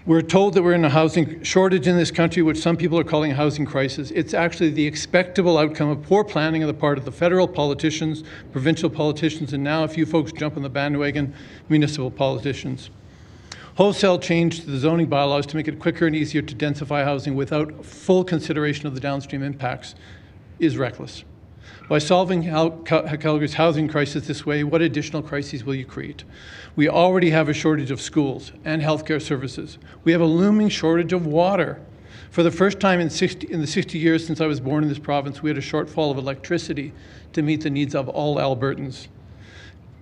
We're told that we're in a housing shortage in this country, which some people are calling a housing crisis. It's actually the expectable outcome of poor planning on the part of the federal politicians, provincial politicians, and now, if you folks jump on the bandwagon, municipal politicians. Wholesale change to the zoning bylaws to make it quicker and easier to densify housing without full consideration of the downstream impacts is reckless. By solving Calgary's housing crisis this way, what additional crises will you create? We already have a shortage of schools and healthcare services. We have a looming shortage of water. For the first time in the 60 years since I was born in this province, we had a shortfall of electricity to meet the needs of all Albertans.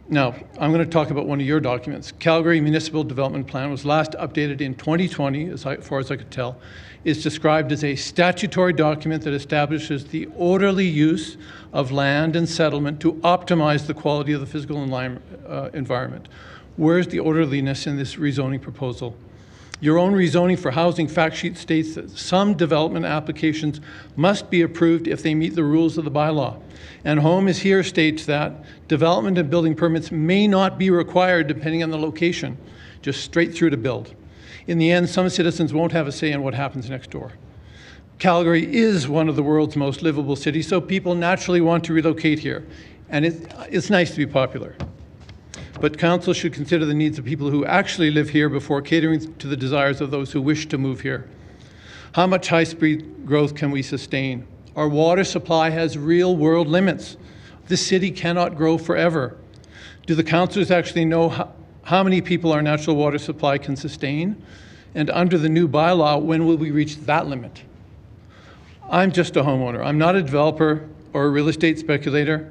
Now, I'm going to talk about one of your documents. Calgary Municipal Development Plan was last updated in 2020, as far as I could tell. It's described as a statutory document that establishes the orderly use of land and settlement to optimize the quality of the physical environment. Where's the orderliness in this rezoning proposal? Your own rezoning for housing fact sheet states that some development applications must be approved if they meet the rules of the bylaw. And Home is here states that development and building permits may not be required depending on the location, just straight through to build. In the end, some citizens won't have a say in what happens next door. Calgary is one of the world's most livable cities, so people naturally want to relocate here. And it's nice to be popular. But council should consider the needs of people who actually live here before catering to the desires of those who wish to move here. How much high-speed growth can we sustain? Our water supply has real-world limits. This city cannot grow forever. Do the councillors actually know how many people our natural water supply can sustain? And under the new bylaw, when will we reach that limit? I'm just a homeowner. I'm not a developer or a real estate speculator.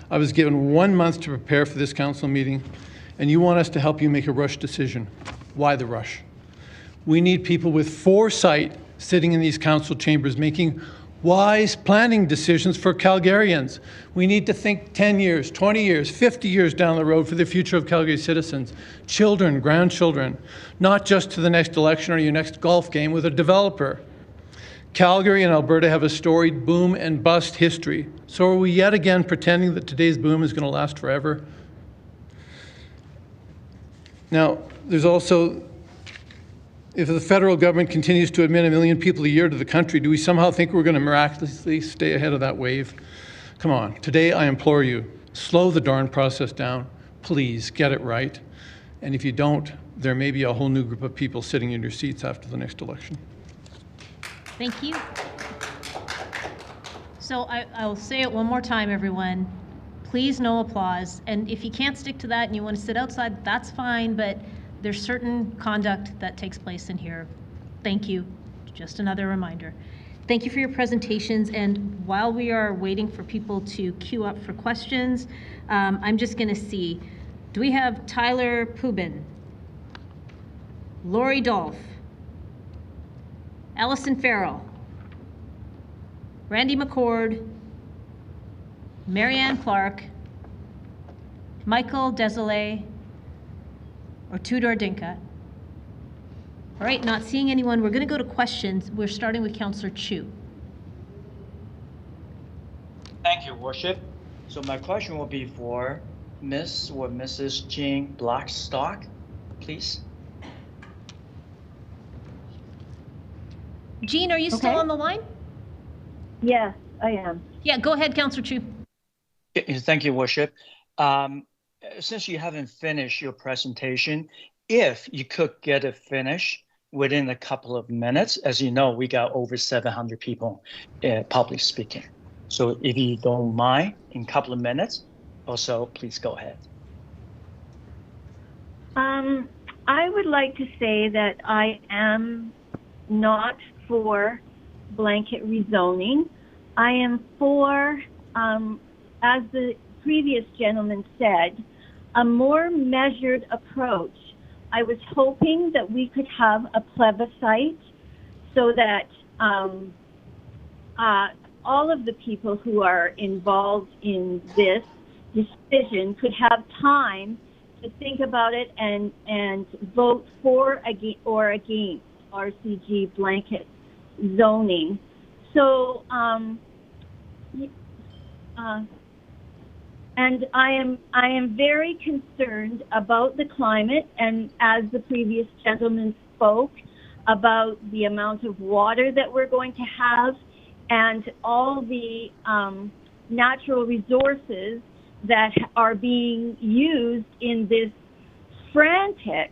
I was given 1 month to prepare for this council meeting, and you want us to help you make a rush decision. Why the rush? We need people with foresight sitting in these council chambers making wise planning decisions for Calgarians. We need to think 10 years, 20 years, 50 years down the road for the future of Calgary citizens, children, grandchildren, not just to the next election or your next golf game with a developer. Calgary and Alberta have a storied boom and bust history. So are we yet again pretending that today's boom is going to last forever? Now, there's also, if the federal government continues to admit 1 million people a year to the country, do we somehow think we're going to miraculously stay ahead of that wave? Come on, today I implore you, slow the darn process down. Please get it right. And if you don't, there may be a whole new group of people sitting in your seats after the next election. Thank you. So I'll say it one more time, everyone. Please, no applause. And if you can't stick to that and you want to sit outside, that's fine, but there's certain conduct that takes place in here. Thank you. Just another reminder. Thank you for your presentations. And while we are waiting for people to queue up for questions, I'm just going to see. Do we have Tyler Pubin? Laurie Dolph? Allison Farrell? Randy McCord, Marianne Clark, Michael Desolé, or Tudor Dinka? All right, not seeing anyone, we're going to go to questions. We're starting with Councillor Chu. Thank you, Worship. So my question will be for Miss or Mrs. Jean Blackstock, please. Jean, are you still on the line? Yes, I am. Yeah, go ahead, Councillor Chu. Thank you, Worship. Since you haven't finished your presentation, if you could get it finished within a couple of minutes, as you know, we got over 700 people public speaking. So if you don't mind, in a couple of minutes, also, please go ahead. I would like to say that I am not for blanket rezoning. I am for, as the previous gentleman said, a more measured approach. I was hoping that we could have a plebiscite so that all of the people who are involved in this decision could have time to think about it and vote for or against RCG blanket zoning. So, and I am very concerned about the climate, and as the previous gentleman spoke about the amount of water that we're going to have and all the natural resources that are being used in this frantic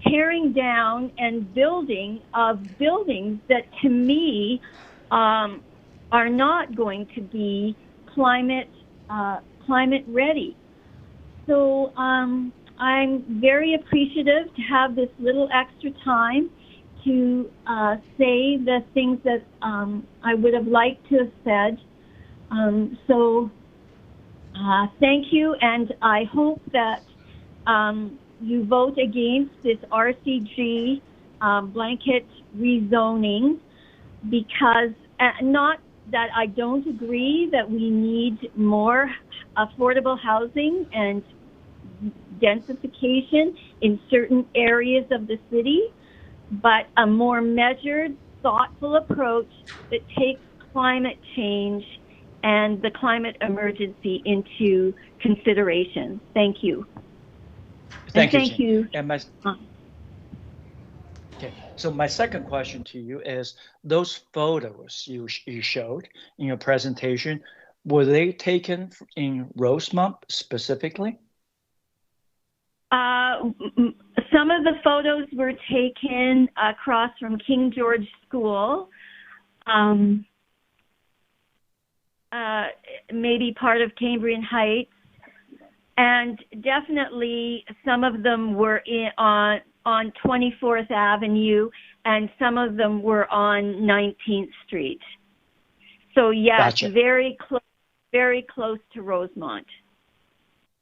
tearing down and building of buildings that to me are not going to be climate ready. So I'm very appreciative to have this little extra time to say the things that I would have liked to have said. So thank you, and I hope that you vote against this RCG blanket rezoning, because not that I don't agree that we need more affordable housing and densification in certain areas of the city, but a more measured, thoughtful approach that takes climate change and the climate emergency into consideration. Thank you. Thank you. Thank you. And okay. So my second question to you is, those photos you showed in your presentation, were they taken in Rosemont specifically? Some of the photos were taken across from King George School, maybe part of Cambrian Heights, and definitely some of them were on 24th Avenue, and some of them were on 19th Street. So yes, Gotcha. very close to Rosemont.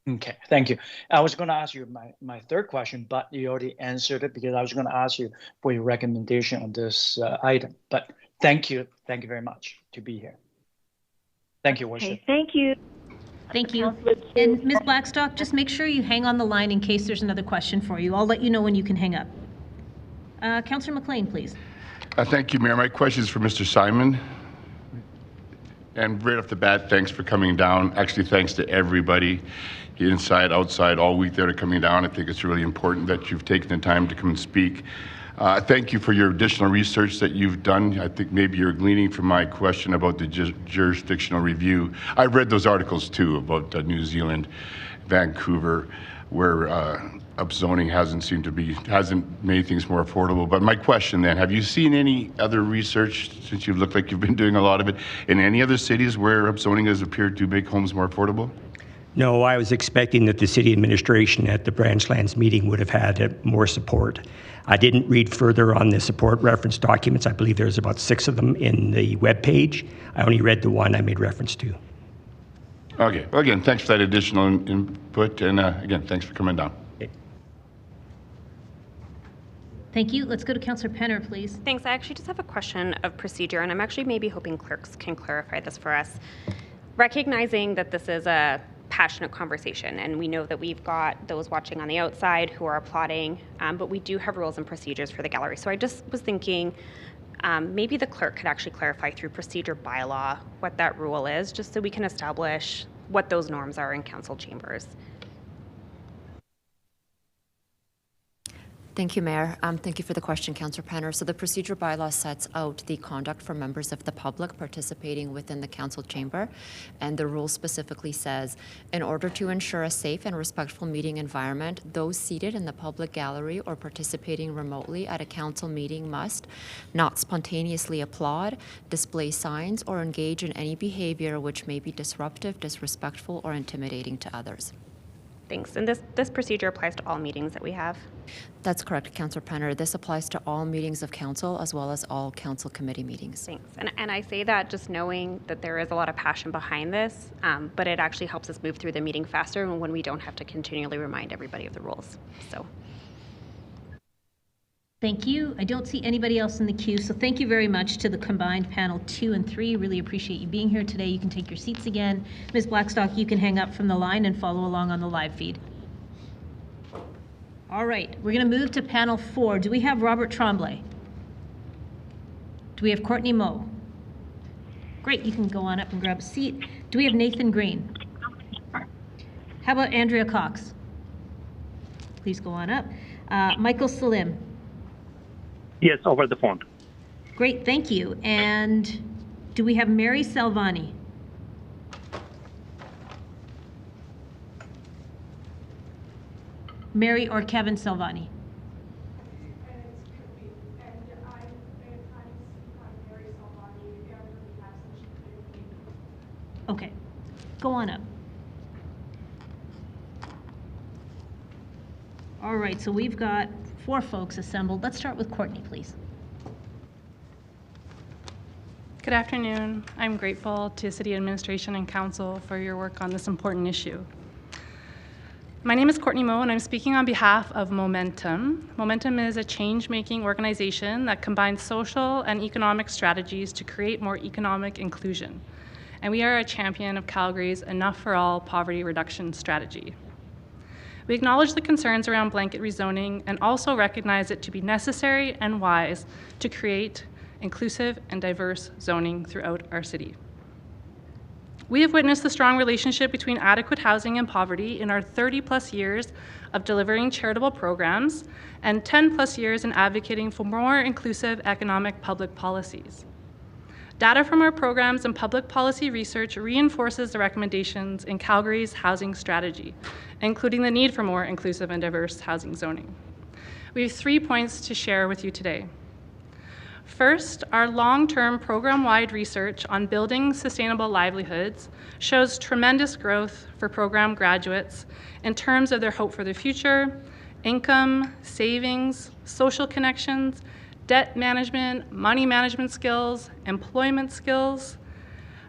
Okay, thank you. I was going to ask you my third question, but you already answered it, because I was going to ask you for your recommendation on this item. But thank you very much to be here. Thank you, Worship. Okay, thank you. Thank you. And Ms. Blackstock, just make sure you hang on the line in case there's another question for you. I'll let you know when you can hang up. Councillor McLean, please. Thank you, Mayor. My question is for Mr. Symon. And right off the bat, thanks for coming down. Actually, thanks to everybody, inside, outside, all week that are coming down. I think it's really important that you've taken the time to come and speak. Thank you for your additional research that you've done. I think maybe you're gleaning from my question about the jurisdictional review. I've read those articles too about New Zealand, Vancouver, where upzoning hasn't made things more affordable. But my question then, have you seen any other research, since you look like you've been doing a lot of it, in any other cities where upzoning has appeared to make homes more affordable? No, I was expecting that the city administration at the Branchlands meeting would have had more support. I didn't read further on the support reference documents. I believe there's about 6 of them in the webpage. I only read the one I made reference to. Okay. Well, again, thanks for that additional input, and again, thanks for coming down. Thank you. Let's go to Councillor Penner, please. Thanks. I actually just have a question of procedure, and I'm actually maybe hoping clerks can clarify this for us. Recognizing that this is a passionate conversation, and we know that we've got those watching on the outside who are applauding, but we do have rules and procedures for the gallery. So I just was thinking maybe the clerk could actually clarify through procedure bylaw what that rule is, just so we can establish what those norms are in council chambers. Thank you, Mayor. Thank you for the question, Councillor Penner. So the procedure bylaw sets out the conduct for members of the public participating within the council chamber, and the rule specifically says, in order to ensure a safe and respectful meeting environment, those seated in the public gallery or participating remotely at a council meeting must not spontaneously applaud, display signs, or engage in any behavior which may be disruptive, disrespectful, or intimidating to others. Thanks. And this procedure applies to all meetings that we have? That's correct, Councillor Penner. This applies to all meetings of council as well as all council committee meetings. Thanks. And I say that just knowing that there is a lot of passion behind this, but it actually helps us move through the meeting faster when we don't have to continually remind everybody of the rules. So. Thank you. I don't see anybody else in the queue, so thank you very much to the combined panel 2 and 3. Really appreciate you being here today. You can take your seats again. Ms. Blackstock, you can hang up from the line and follow along on the live feed. All right, we're going to move to panel 4. Do we have Robert Tremblay? Do we have Courtney Mo? Great, you can go on up and grab a seat. Do we have Nathan Green? How about Andrea Cox? Please go on up. Michel Selim? Yes, over the phone. Great, thank you. And do we have Mary Salvani? Mary or Kavin Salvani? Okay, go on up. All right, so we've got 4 folks assembled. Let's start with Courtney, please. Good afternoon. I'm grateful to City Administration and Council for your work on this important issue. My name is Courtney Mo, and I'm speaking on behalf of Momentum. Momentum is a change-making organization that combines social and economic strategies to create more economic inclusion. And we are a champion of Calgary's Enough for All poverty reduction strategy. We acknowledge the concerns around blanket rezoning and also recognize it to be necessary and wise to create inclusive and diverse zoning throughout our city. We have witnessed the strong relationship between adequate housing and poverty in our 30+ years of delivering charitable programs and 10+ years in advocating for more inclusive economic public policies. Data from our programs and public policy research reinforces the recommendations in Calgary's housing strategy, including the need for more inclusive and diverse housing zoning. We have 3 points to share with you today. First, our long-term program-wide research on building sustainable livelihoods shows tremendous growth for program graduates in terms of their hope for the future, income, savings, social connections, debt management, money management skills, employment skills,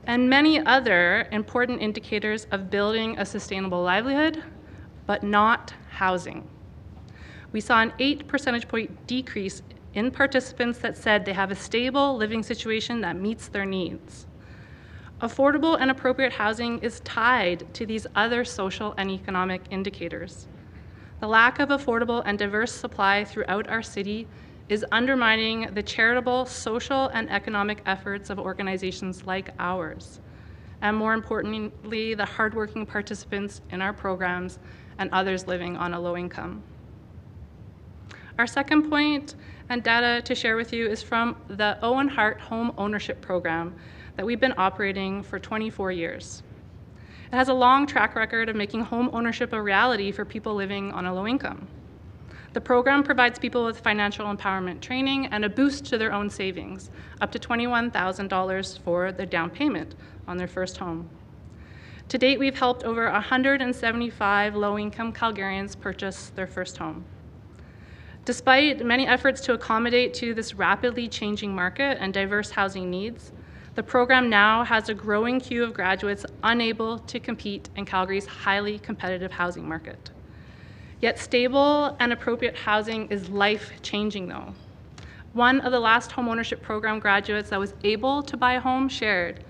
and many other important indicators of building a sustainable livelihood, but not housing. We saw an 8 percentage point decrease in participants that said they have a stable living situation that meets their needs. Affordable and appropriate housing is tied to these other social and economic indicators. The lack of affordable and diverse supply throughout our city is undermining the charitable, social, and economic efforts of organizations like ours, and more importantly, the hardworking participants in our programs and others living on a low income. Our second point and data to share with you is from the Owen Hart Home Ownership Program that we've been operating for 24 years. It has a long track record of making home ownership a reality for people living on a low income. The program provides people with financial empowerment training and a boost to their own savings, up to $21,000 for the down payment on their first home. To date, we've helped over 175 low-income Calgarians purchase their first home. Despite many efforts to accommodate to this rapidly changing market and diverse housing needs, the program now has a growing queue of graduates unable to compete in Calgary's highly competitive housing market. Yet stable and appropriate housing is life-changing though. One of the last homeownership program graduates that was able to buy a home shared,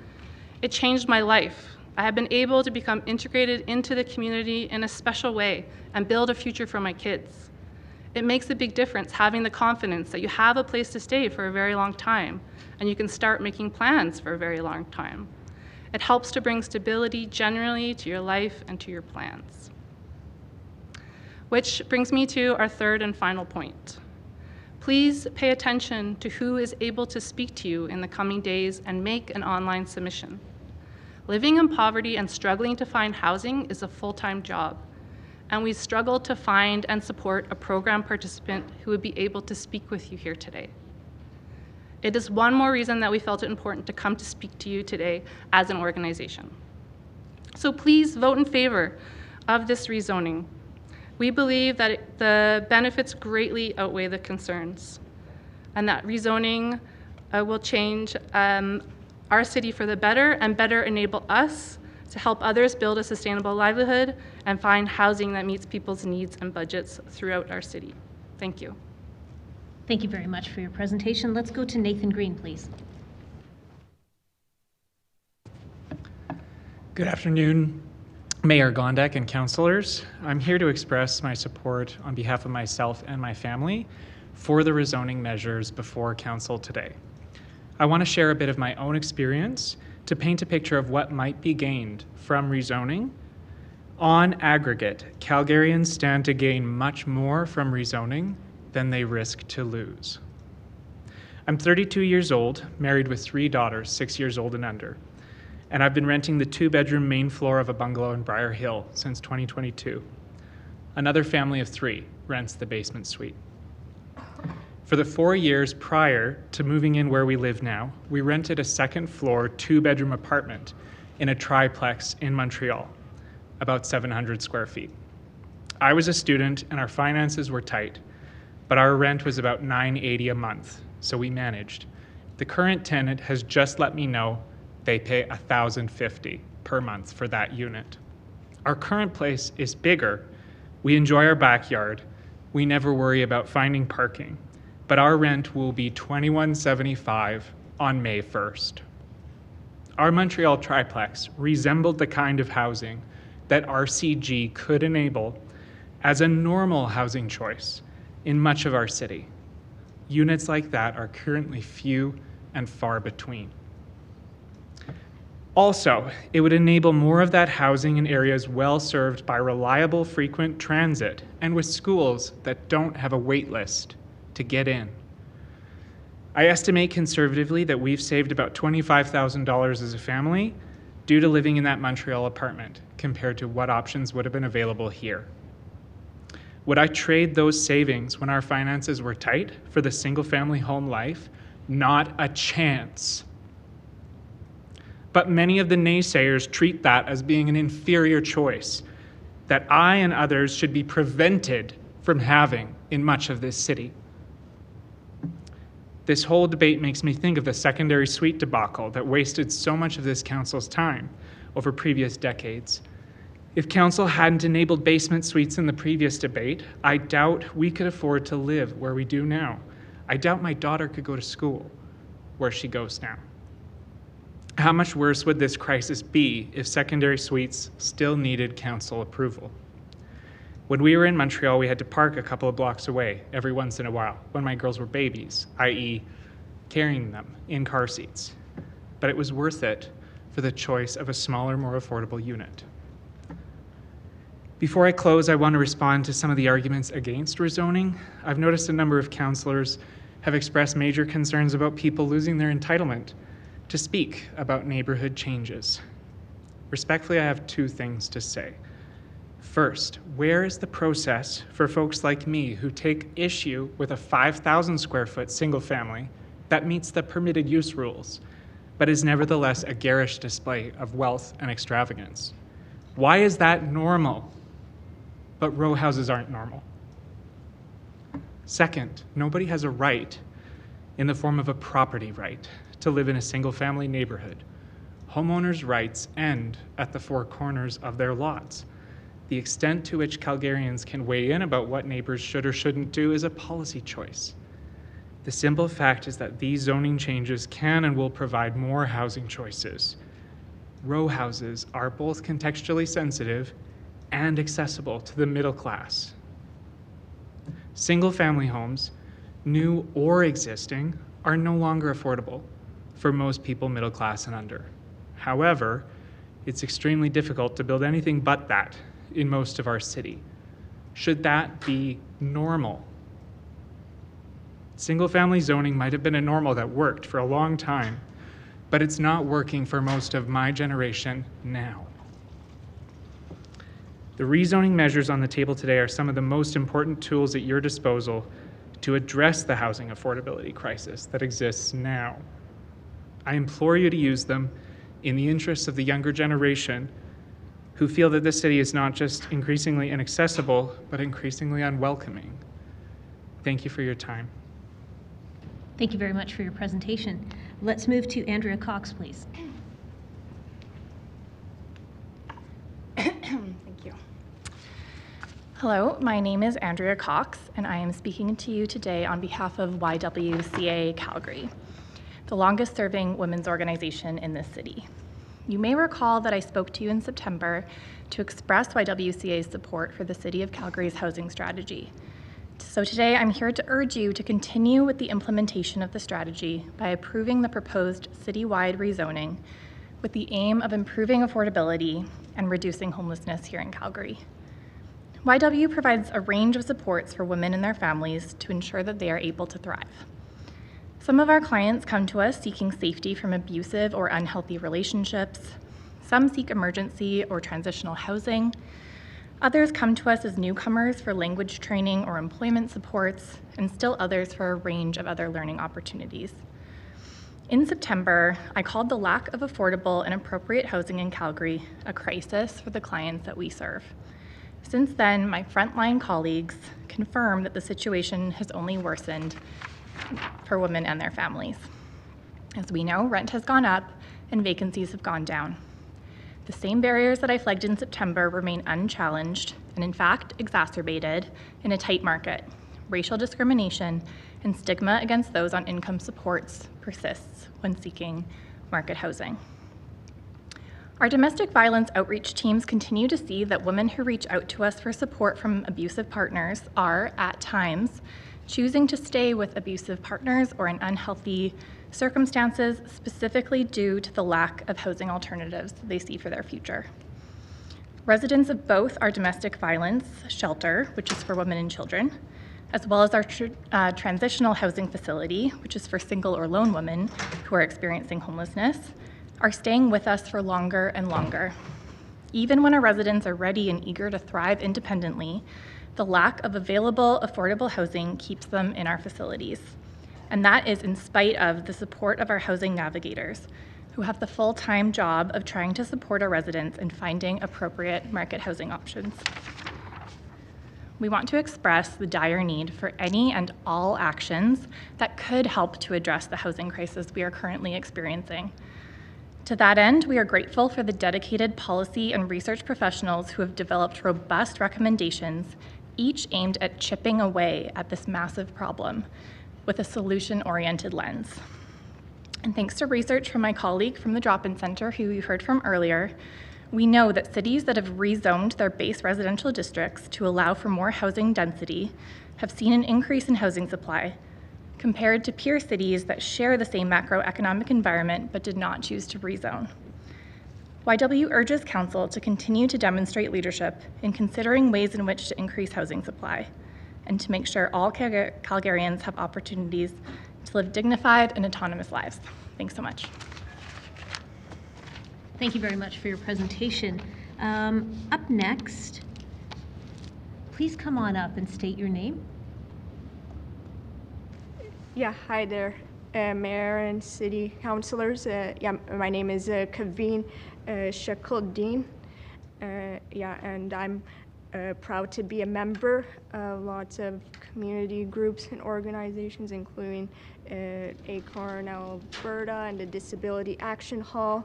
"It changed my life. I have been able to become integrated into the community in a special way and build a future for my kids. It makes a big difference having the confidence that you have a place to stay for a very long time and you can start making plans for a very long time. It helps to bring stability generally to your life and to your plans." Which brings me to our third and final point. Please pay attention to who is able to speak to you in the coming days and make an online submission. Living in poverty and struggling to find housing is a full-time job, and we struggle to find and support a program participant who would be able to speak with you here today. It is one more reason that we felt it important to come to speak to you today as an organization. So please vote in favor of this rezoning. We believe that the benefits greatly outweigh the concerns, and that rezoning will change our city for the better and better enable us to help others build a sustainable livelihood and find housing that meets people's needs and budgets throughout our city. Thank you. Thank you very much for your presentation. Let's go to Nathan Green, please. Good afternoon, Mayor Gondek and councillors. I'm here to express my support on behalf of myself and my family for the rezoning measures before council today. I want to share a bit of my own experience to paint a picture of what might be gained from rezoning. On aggregate, Calgarians stand to gain much more from rezoning than they risk to lose. I'm 32 years old, married with 3 daughters, 6 years old and under, and I've been renting the 2-bedroom main floor of a bungalow in Briar Hill since 2022. Another family of 3 rents the basement suite. For the 4 years prior to moving in where we live now, we rented a 2nd-floor, 2-bedroom apartment in a triplex in Montreal, about 700 square feet. I was a student and our finances were tight, but our rent was about $980 a month, so we managed. The current tenant has just let me know they pay $1,050 per month for that unit. Our current place is bigger. We enjoy our backyard. We never worry about finding parking, but our rent will be $21.75 on May 1st. Our Montreal triplex resembled the kind of housing that RCG could enable as a normal housing choice in much of our city. Units like that are currently few and far between. Also, it would enable more of that housing in areas well served by reliable, frequent transit and with schools that don't have a wait list to get in. I estimate conservatively that we've saved about $25,000 as a family due to living in that Montreal apartment compared to what options would have been available here. Would I trade those savings when our finances were tight for the single-family home life? Not a chance. But many of the naysayers treat that as being an inferior choice that I and others should be prevented from having in much of this city. This whole debate makes me think of the secondary suite debacle that wasted so much of this council's time over previous decades. If council hadn't enabled basement suites in the previous debate, I doubt we could afford to live where we do now. I doubt my daughter could go to school where she goes now. How much worse would this crisis be if secondary suites still needed council approval? When we were in Montreal, we had to park a couple of blocks away every once in a while when my girls were babies, i.e. carrying them in car seats. But it was worth it for the choice of a smaller, more affordable unit. Before I close, I want to respond to some of the arguments against rezoning. I've noticed a number of councillors have expressed major concerns about people losing their entitlement to speak about neighborhood changes. Respectfully, I have 2 things to say. First, where is the process for folks like me who take issue with a 5,000 square foot single family that meets the permitted use rules, but is nevertheless a garish display of wealth and extravagance? Why is that normal, but row houses aren't normal? Second, nobody has a right in the form of a property right to live in a single family neighborhood. Homeowners' rights end at the 4 corners of their lots. The extent to which Calgarians can weigh in about what neighbors should or shouldn't do is a policy choice. The simple fact is that these zoning changes can and will provide more housing choices. Row houses are both contextually sensitive and accessible to the middle class. Single-family homes, new or existing, are no longer affordable for most people middle class and under. However, it's extremely difficult to build anything but that in most of our city. Should that be normal? Single-family zoning might have been a normal that worked for a long time, but it's not working for most of my generation now. The rezoning measures on the table today are some of the most important tools at your disposal to address the housing affordability crisis that exists now. I implore you to use them in the interests of the younger generation who feel that this city is not just increasingly inaccessible, but increasingly unwelcoming. Thank you for your time. Thank you very much for your presentation. Let's move to Andrea Cox, please. Thank you. Hello, my name is Andrea Cox, and I am speaking to you today on behalf of YWCA Calgary, the longest-serving women's organization in this city. You may recall that I spoke to you in September to express YWCA's support for the City of Calgary's housing strategy. So today I'm here to urge you to continue with the implementation of the strategy by approving the proposed citywide rezoning with the aim of improving affordability and reducing homelessness here in Calgary. YW provides a range of supports for women and their families to ensure that they are able to thrive. Some of our clients come to us seeking safety from abusive or unhealthy relationships. Some seek emergency or transitional housing. Others come to us as newcomers for language training or employment supports, and still others for a range of other learning opportunities. In September, I called the lack of affordable and appropriate housing in Calgary a crisis for the clients that we serve. Since then, my frontline colleagues confirm that the situation has only worsened for women and their families. As we know, rent has gone up and vacancies have gone down. The same barriers that I flagged in September remain unchallenged and in fact exacerbated in a tight market. Racial discrimination and stigma against those on income supports persists when seeking market housing. Our domestic violence outreach teams continue to see that women who reach out to us for support from abusive partners are, at times, choosing to stay with abusive partners or in unhealthy circumstances, specifically due to the lack of housing alternatives they see for their future. Residents of both our domestic violence shelter, which is for women and children, as well as our transitional housing facility, which is for single or lone women who are experiencing homelessness, are staying with us for longer and longer. Even when our residents are ready and eager to thrive independently, the lack of available, affordable housing keeps them in our facilities. And that is in spite of the support of our housing navigators, who have the full-time job of trying to support our residents in finding appropriate market housing options. We want to express the dire need for any and all actions that could help to address the housing crisis we are currently experiencing. To that end, we are grateful for the dedicated policy and research professionals who have developed robust recommendations, each aimed at chipping away at this massive problem with a solution-oriented lens. And thanks to research from my colleague from the Drop-In Center, who you heard from earlier, we know that cities that have rezoned their base residential districts to allow for more housing density have seen an increase in housing supply compared to peer cities that share the same macroeconomic environment but did not choose to rezone. YW urges Council to continue to demonstrate leadership in considering ways in which to increase housing supply and to make sure all Calgarians have opportunities to live dignified and autonomous lives. Thanks so much. Thank you very much for your presentation. Up next, please come on up and state your name. Yeah, hi there, Mayor and City Councilors. My name is Kavin Sheikheldin. And I'm proud to be a member of lots of community groups and organizations, including ACORN Alberta and the Disability Action Hall.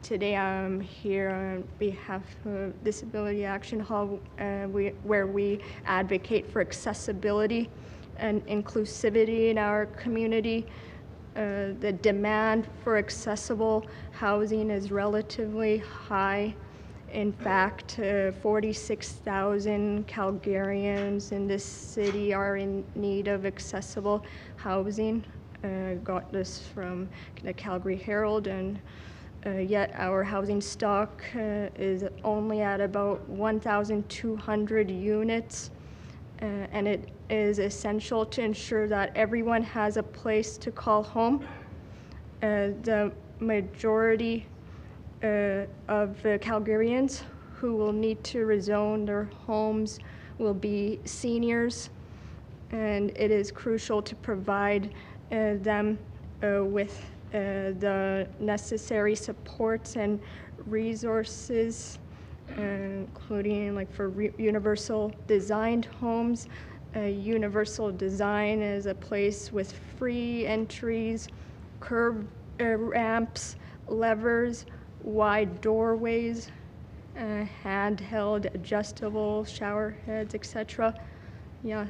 Today I'm here on behalf of Disability Action Hall, where we advocate for accessibility and inclusivity in our community. The demand for accessible housing is relatively high. In fact, 46,000 Calgarians in this city are in need of accessible housing. Got this from the Calgary Herald, and yet our housing stock is only at about 1,200 units, and it is essential to ensure that everyone has a place to call home. The majority of Calgarians who will need to rezone their homes will be seniors, and it is crucial to provide them with the necessary supports and resources, including like for universal designed homes. Universal design is a place with free entries, curved ramps, levers, wide doorways, handheld adjustable shower heads, etc. Yeah,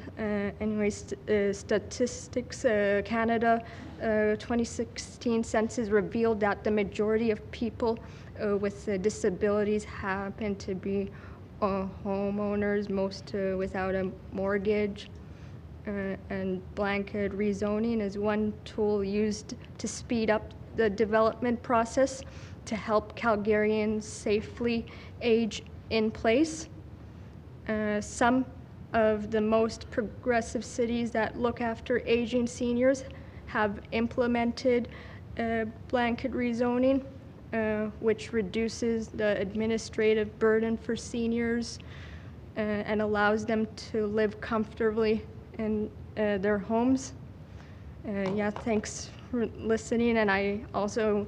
anyways, Statistics Canada 2016 census revealed that the majority of people with disabilities happen to be homeowners, most without a mortgage. And blanket rezoning is one tool used to speed up the development process to help Calgarians safely age in place. Some of the most progressive cities that look after aging seniors have implemented blanket rezoning, which reduces the administrative burden for seniors and allows them to live comfortably in their homes. Yeah, thanks for listening, and I also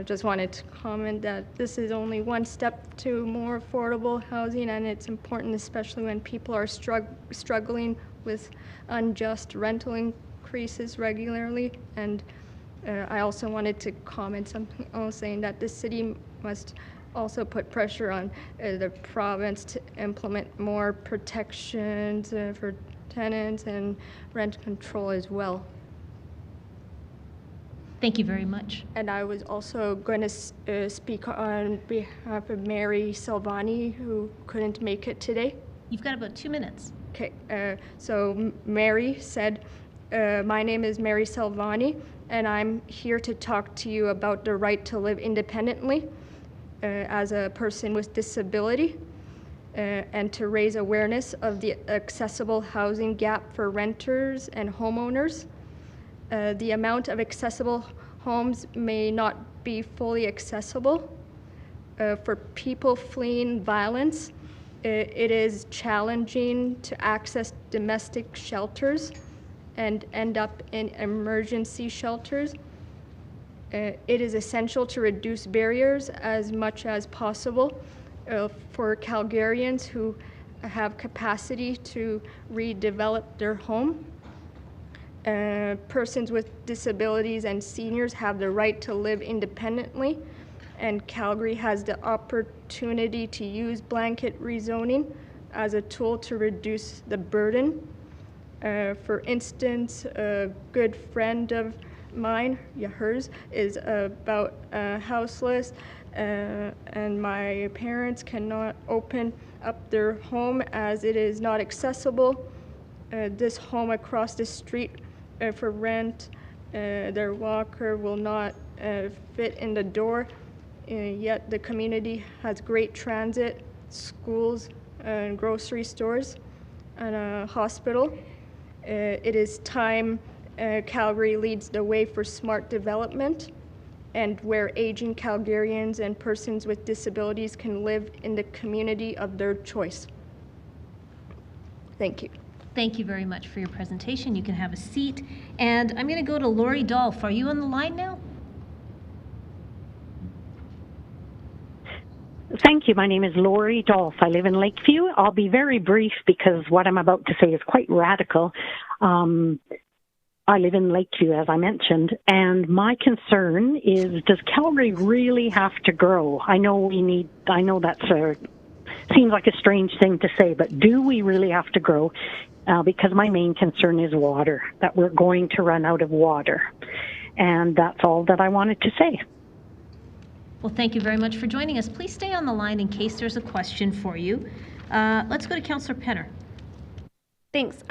just wanted to comment that this is only one step to more affordable housing, and it's important, especially when people are struggling with unjust rental increases regularly. And I also wanted to comment something else, saying that the city must also put pressure on the province to implement more protections for tenants and rent control as well. Thank you very much. And I was also going to speak on behalf of Mary Silvani, who couldn't make it today. You've got about 2 minutes. Okay, so Mary said, my name is Mary Silvani, and I'm here to talk to you about the right to live independently as a person with disability, and to raise awareness of the accessible housing gap for renters and homeowners. The amount of accessible homes may not be fully accessible. For people fleeing violence, it is challenging to access domestic shelters and end up in emergency shelters. It is essential to reduce barriers as much as possible for Calgarians who have capacity to redevelop their home. Persons with disabilities and seniors have the right to live independently, and Calgary has the opportunity to use blanket rezoning as a tool to reduce the burden. For instance, a good friend of mine, hers, is about houseless, and my parents cannot open up their home as it is not accessible. This home across the street for rent, their walker will not fit in the door, yet the community has great transit, schools, and grocery stores, and a hospital. It is time Calgary leads the way for smart development, and where aging Calgarians and persons with disabilities can live in the community of their choice. Thank you. Thank you very much for your presentation. You can have a seat. And I'm going to go to Laurie Dolph. Are you on the line now? Thank you. My name is Laurie Dolph. I live in Lakeview. I'll be very brief because what I'm about to say is quite radical. I live in Lakeview, as I mentioned, and my concern is, does Calgary really have to grow? I know that's seems like a strange thing to say, but do we really have to grow? Because my main concern is water, that we're going to run out of water. And that's all that I wanted to say. Well, thank you very much for joining us. Please stay on the line in case there's a question for you. Let's go to Councillor Penner. Thanks.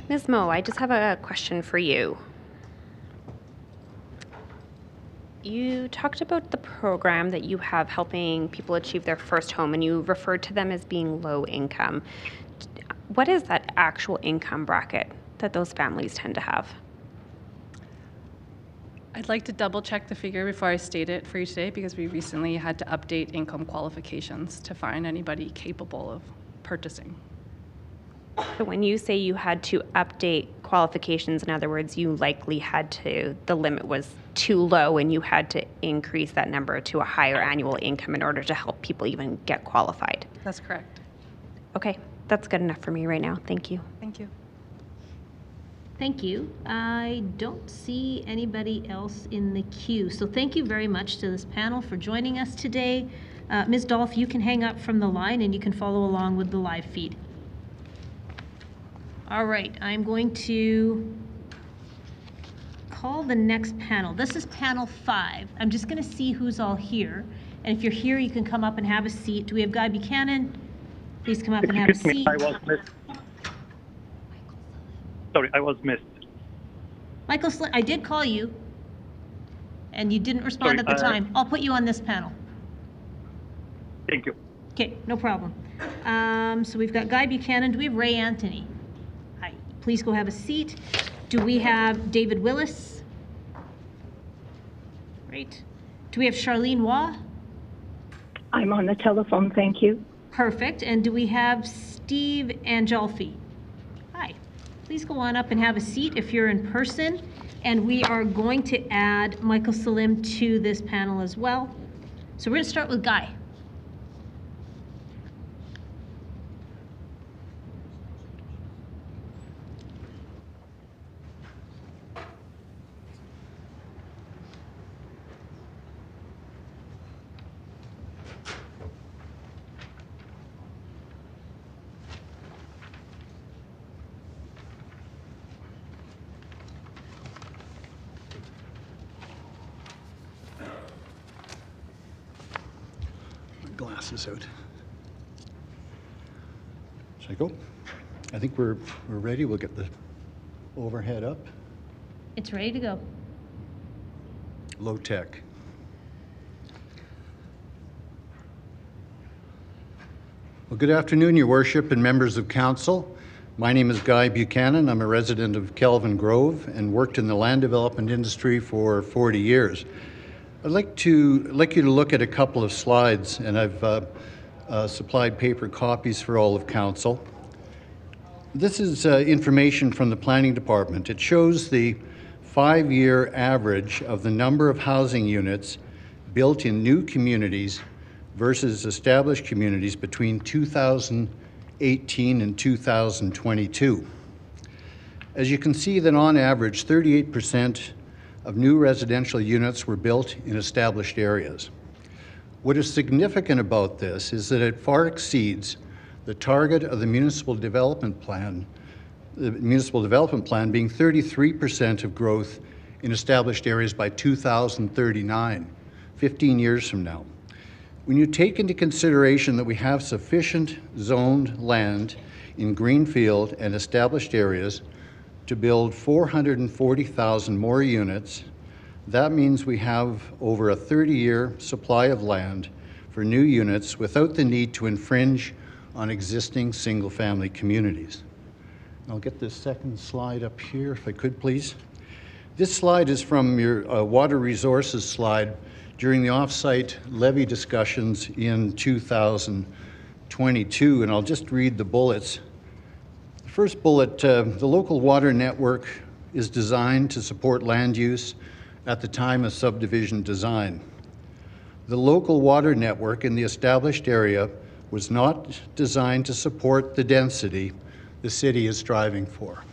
Ms. Mo, I just have a question for you. You talked about the program that you have helping people achieve their first home, and you referred to them as being low income. What is that actual income bracket that those families tend to have? I'd like to double check the figure before I state it for you today, because we recently had to update income qualifications to find anybody capable of purchasing. So when you say you had to update qualifications, in other words, you likely had to, the limit was too low and you had to increase that number to a higher annual income in order to help people even get qualified. That's correct. Okay, that's good enough for me right now. Thank you. Thank you. Thank you. I don't see anybody else in the queue. So thank you very much to this panel for joining us today. Ms. Dolph, you can hang up from the line and you can follow along with the live feed. All right, I'm going to call the next panel. This is panel 5. I'm just going to see who's all here. And if you're here, you can come up and have a seat. Do we have Guy Buchanan? Please come up and have a seat. I was missed. Sorry, I was missed. Michael Selim, I did call you, and you didn't respond at the time. I'll put you on this panel. Thank you. Okay, no problem. So we've got Guy Buchanan. Do we have Ray Antony? Hi. Please go have a seat. Do we have David Willis? Great. Do we have Charlene Waugh? I'm on the telephone, thank you. Perfect. And do we have Steve Angyalfi? Hi. Please go on up and have a seat if you're in person. And we are going to add Michel Selim to this panel as well. So we're going to start with Guy. Glasses out. Should I go? I think we're ready. We'll get the overhead up. It's ready to go. Low tech. Well, good afternoon, Your Worship and members of Council. My name is Guy Buchanan. I'm a resident of Kelvin Grove and worked in the land development industry for 40 years. I'd like you to look at a couple of slides, and I've supplied paper copies for all of Council. This is information from the Planning Department. It shows the 5-year average of the number of housing units built in new communities versus established communities between 2018 and 2022. As you can see that on average, 38% of new residential units were built in established areas. What is significant about this is that it far exceeds the target of the municipal development plan being 33% of growth in established areas by 2039, 15 years from now. When you take into consideration that we have sufficient zoned land in greenfield and established areas to build 440,000 more units, that means we have over a 30-year supply of land for new units without the need to infringe on existing single-family communities. I'll get this second slide up here, if I could, please. This slide is from your water resources slide during the off-site levy discussions in 2022, and I'll just read the bullets. The first bullet, the local water network is designed to support land use at the time of subdivision design. The local water network in the established area was not designed to support the density the city is striving for.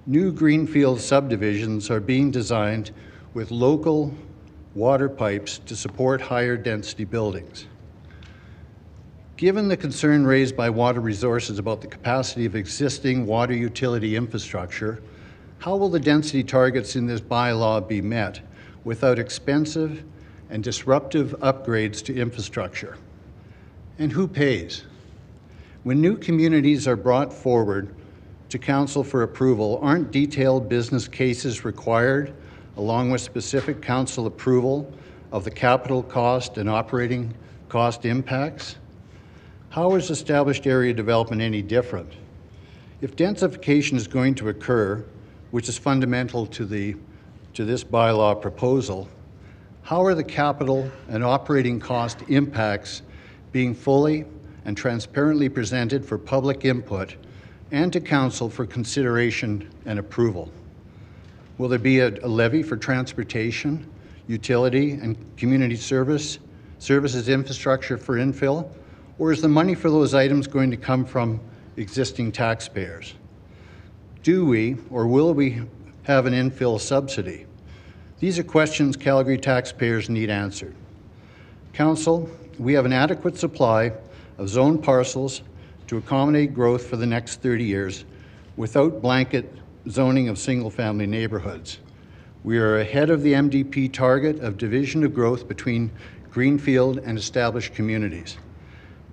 new greenfield subdivisions are being designed with local water pipes to support higher density buildings. Given the concern raised by Water Resources about the capacity of existing water utility infrastructure, how will the density targets in this bylaw be met without expensive and disruptive upgrades to infrastructure? And who pays? When new communities are brought forward to Council for approval, aren't detailed business cases required, along with specific Council approval of the capital cost and operating cost impacts? How is established area development any different? If densification is going to occur, which is fundamental to this bylaw proposal, how are the capital and operating cost impacts being fully and transparently presented for public input and to Council for consideration and approval? Will there be a levy for transportation, utility, and community services infrastructure for infill? Or is the money for those items going to come from existing taxpayers? Do we or will we have an infill subsidy? These are questions Calgary taxpayers need answered. Council, we have an adequate supply of zoned parcels to accommodate growth for the next 30 years without blanket zoning of single-family neighborhoods. We are ahead of the MDP target of division of growth between greenfield and established communities.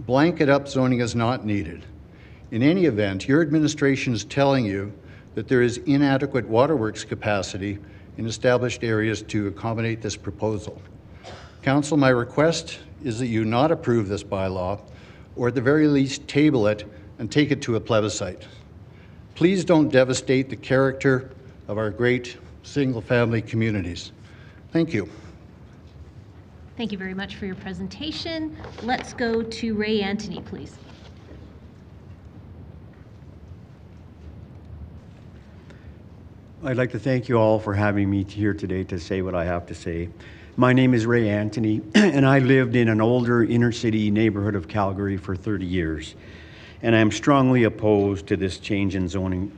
Blanket upzoning is not needed. In any event, your administration is telling you that there is inadequate waterworks capacity in established areas to accommodate this proposal. Council, my request is that you not approve this bylaw, or at the very least table it and take it to a plebiscite. Please don't devastate the character of our great single-family communities. Thank you. Thank you very much for your presentation. Let's go to Ray Antony, please. I'd like to thank you all for having me here today to say what I have to say. My name is Ray Antony, and I lived in an older inner-city neighborhood of Calgary for 30 years. And I'm strongly opposed to this change in zoning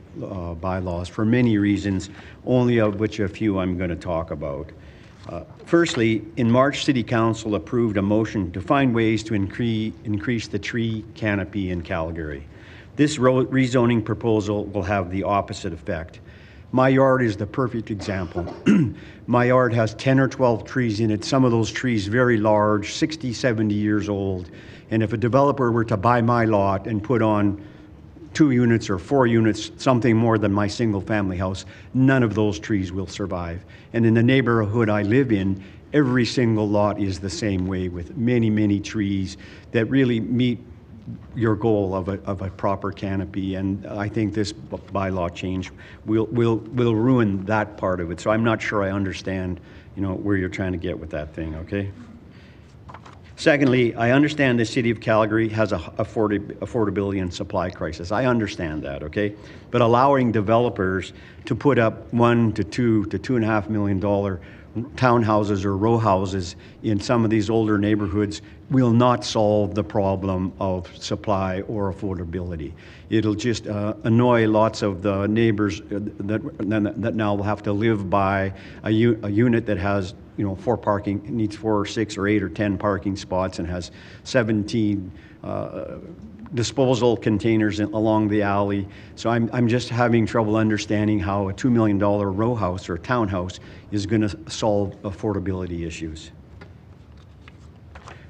bylaws for many reasons, only of which a few I'm going to talk about. Firstly, in March, City Council approved a motion to find ways to increase the tree canopy in Calgary. This rezoning proposal will have the opposite effect. My yard is the perfect example. My yard has 10 or 12 trees in it, some of those trees very large, 60, 70 years old. And if a developer were to buy my lot and put on 2 units or 4 units, something more than my single family house, none of those trees will survive. And in the neighborhood I live in, every single lot is the same way, with many, many trees that really meet your goal of a proper canopy. And I think this bylaw change will ruin that part of it. So I'm not sure I understand, where you're trying to get with that thing, okay? Secondly, I understand the City of Calgary has a affordability and supply crisis. I understand that, okay? But allowing developers to put up $1 to $2 to $2.5 million townhouses or row houses in some of these older neighborhoods will not solve the problem of supply or affordability. It'll just annoy lots of the neighbors that now will have to live by a unit that has needs 4 or 6 or 8 or 10 parking spots and has 17 disposal containers along the alley. So I'm just having trouble understanding how a $2 million row house or townhouse is going to solve affordability issues.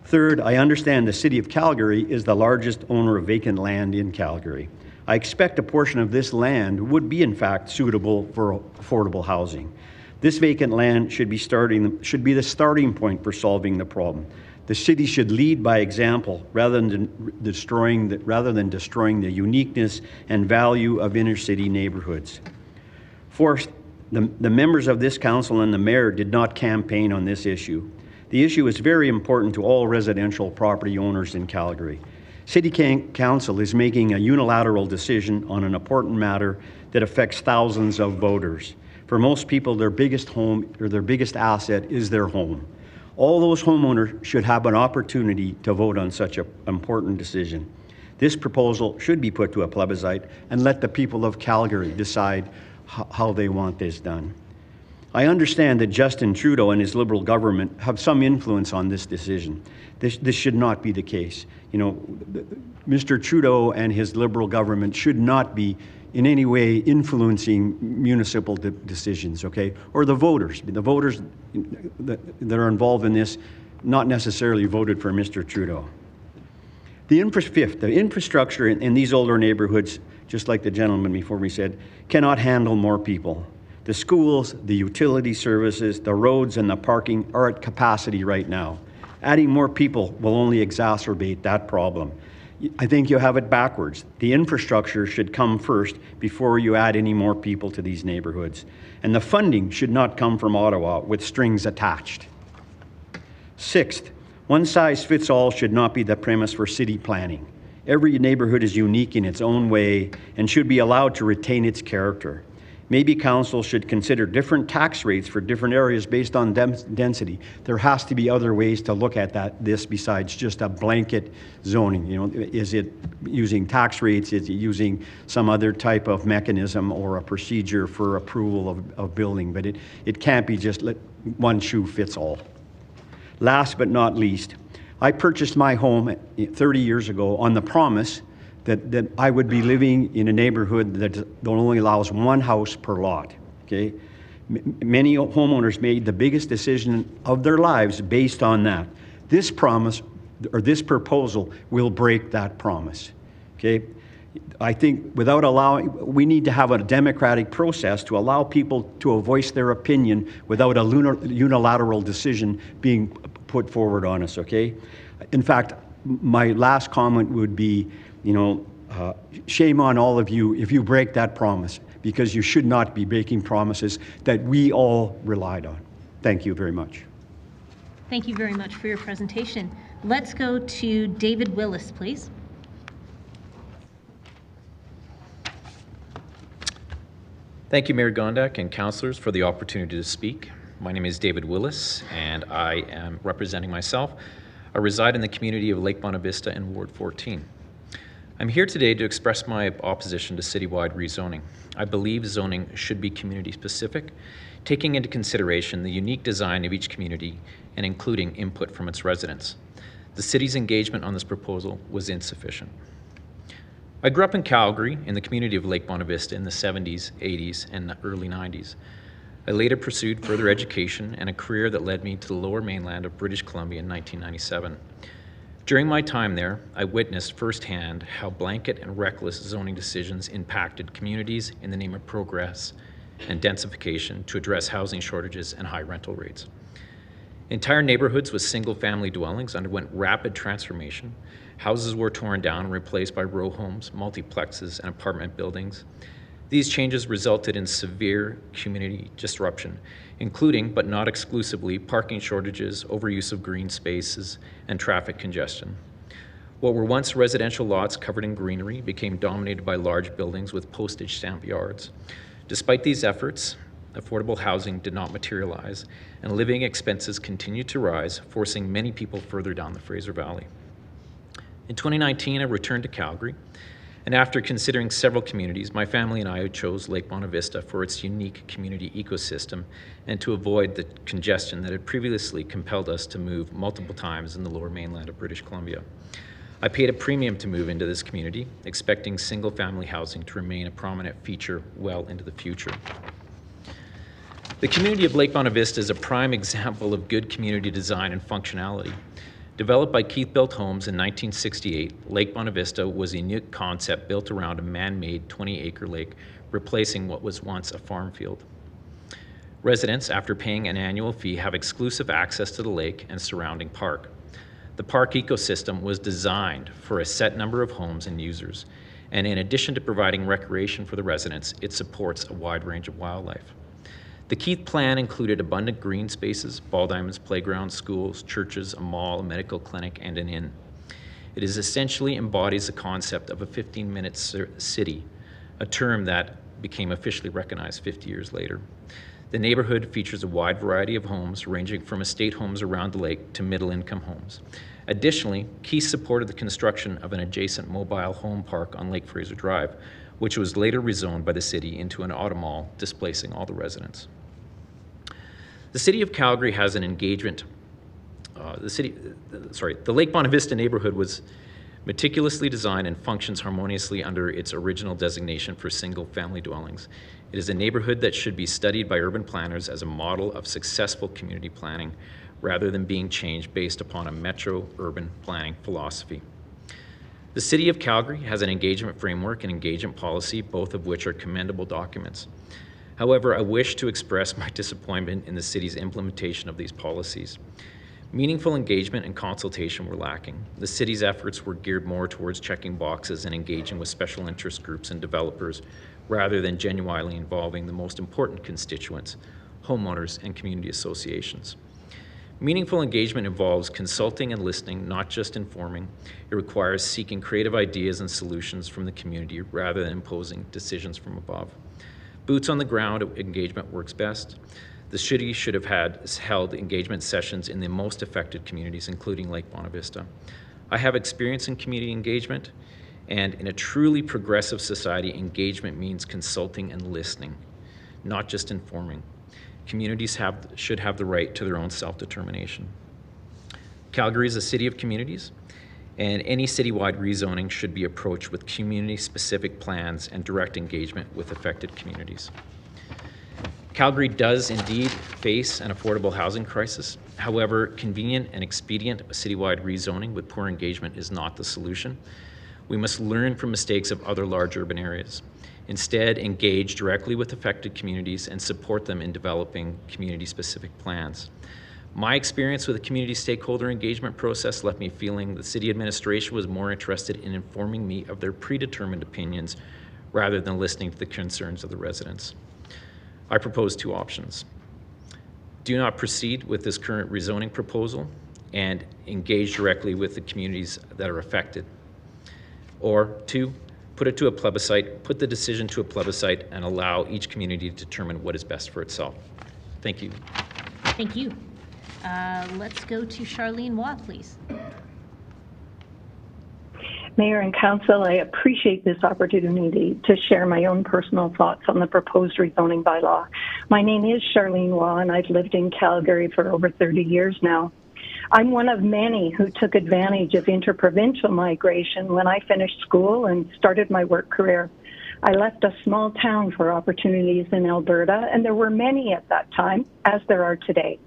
Third, I understand the City of Calgary is the largest owner of vacant land in Calgary. I expect a portion of this land would be in fact suitable for affordable housing. This vacant land should be the starting point for solving the problem. The city should lead by example rather than destroying the uniqueness and value of inner city neighborhoods. Fourth, the members of this council and the mayor did not campaign on this issue. The issue is very important to all residential property owners in Calgary. City Council is making a unilateral decision on an important matter that affects thousands of voters. For most people, their biggest home or their biggest asset is their home. All those homeowners should have an opportunity to vote on such an important decision. This proposal should be put to a plebiscite and let the people of Calgary decide how they want this done. I understand that Justin Trudeau and his Liberal government have some influence on this decision. This should not be the case. You know, Mr. Trudeau and his Liberal government should not be in any way influencing municipal decisions, okay? Or the voters. The voters that are involved in this not necessarily voted for Mr. Trudeau. The infrastructure in these older neighborhoods, just like the gentleman before me said, cannot handle more people. The schools, the utility services, the roads, and the parking are at capacity right now. Adding more people will only exacerbate that problem. I think you have it backwards. The infrastructure should come first before you add any more people to these neighborhoods. And the funding should not come from Ottawa with strings attached. Sixth, one size fits all should not be the premise for city planning. Every neighborhood is unique in its own way and should be allowed to retain its character. Maybe council should consider different tax rates for different areas based on density. There has to be other ways to look at this besides just a blanket zoning. You know, is it using tax rates? Is it using some other type of mechanism or a procedure for approval of building? But it can't be just one shoe fits all. Last but not least, I purchased my home 30 years ago on the promise that I would be living in a neighborhood that only allows one house per lot, okay? Many homeowners made the biggest decision of their lives based on that. This promise, or this proposal, will break that promise, okay? I think we need to have a democratic process to allow people to voice their opinion without a unilateral decision being put forward on us, okay? In fact, my last comment would be, you know, shame on all of you if you break that promise, because you should not be breaking promises that we all relied on. Thank you very much. Thank you very much for your presentation. Let's go to David Willis, please. Thank you, Mayor Gondek and councillors, for the opportunity to speak. My name is David Willis, and I am representing myself. I reside in the community of Lake Bonavista in Ward 14. I'm here today to express my opposition to citywide rezoning. I believe zoning should be community-specific, taking into consideration the unique design of each community and including input from its residents. The city's engagement on this proposal was insufficient. I grew up in Calgary, in the community of Lake Bonavista in the 70s, 80s, and the early 90s. I later pursued further education and a career that led me to the lower mainland of British Columbia in 1997. During my time there, I witnessed firsthand how blanket and reckless zoning decisions impacted communities in the name of progress and densification to address housing shortages and high rental rates. Entire neighborhoods with single-family dwellings underwent rapid transformation. Houses were torn down and replaced by row homes, multiplexes, and apartment buildings. These changes resulted in severe community disruption, including, but not exclusively, parking shortages, overuse of green spaces, and traffic congestion. What were once residential lots covered in greenery became dominated by large buildings with postage stamp yards. Despite these efforts, affordable housing did not materialize, and living expenses continued to rise, forcing many people further down the Fraser Valley. In 2019, I returned to Calgary, and after considering several communities, my family and I chose Lake Bonavista for its unique community ecosystem and to avoid the congestion that had previously compelled us to move multiple times in the lower mainland of British Columbia. I paid a premium to move into this community, expecting single-family housing to remain a prominent feature well into the future. The community of Lake Bonavista is a prime example of good community design and functionality. Developed by Keith Built Homes in 1968, Lake Bonavista was a unique concept built around a man-made 20-acre lake, replacing what was once a farm field. Residents, after paying an annual fee, have exclusive access to the lake and surrounding park. The park ecosystem was designed for a set number of homes and users, and in addition to providing recreation for the residents, it supports a wide range of wildlife. The Keith plan included abundant green spaces, ball diamonds, playgrounds, schools, churches, a mall, a medical clinic, and an inn. It essentially embodies the concept of a 15-minute city, a term that became officially recognized 50 years later. The neighborhood features a wide variety of homes, ranging from estate homes around the lake to middle-income homes. Additionally, Keith supported the construction of an adjacent mobile home park on Lake Fraser Drive, which was later rezoned by the city into an auto mall, displacing all the residents. The City of Calgary has an engagement. The Lake Bonavista neighborhood was meticulously designed and functions harmoniously under its original designation for single-family dwellings. It is a neighborhood that should be studied by urban planners as a model of successful community planning rather than being changed based upon a metro urban planning philosophy. The City of Calgary has an engagement framework and engagement policy, both of which are commendable documents. However, I wish to express my disappointment in the city's implementation of these policies. Meaningful engagement and consultation were lacking. The city's efforts were geared more towards checking boxes and engaging with special interest groups and developers rather than genuinely involving the most important constituents, homeowners and community associations. Meaningful engagement involves consulting and listening, not just informing. It requires seeking creative ideas and solutions from the community rather than imposing decisions from above. Boots on the ground engagement works best. The city should have held engagement sessions in the most affected communities, including Lake Bonavista. I have experience in community engagement, and in a truly progressive society, engagement means consulting and listening, not just informing. Communities should have the right to their own self-determination. Calgary is a city of communities, and any citywide rezoning should be approached with community-specific plans and direct engagement with affected communities. Calgary does indeed face an affordable housing crisis. However, convenient and expedient citywide rezoning with poor engagement is not the solution. We must learn from mistakes of other large urban areas. Instead, engage directly with affected communities and support them in developing community-specific plans. My experience with the community stakeholder engagement process left me feeling the city administration was more interested in informing me of their predetermined opinions rather than listening to the concerns of the residents. I propose two options. Do not proceed with this current rezoning proposal and engage directly with the communities that are affected. Or two, put it to a plebiscite, put the decision to a plebiscite and allow each community to determine what is best for itself. Thank you. Thank you. Let's go to Charlene Waugh, please. Mayor and Council, I appreciate this opportunity to share my own personal thoughts on the proposed rezoning bylaw. My name is Charlene Waugh, and I've lived in Calgary for over 30 years now. I'm one of many who took advantage of interprovincial migration when I finished school and started my work career. I left a small town for opportunities in Alberta, and there were many at that time, as there are today.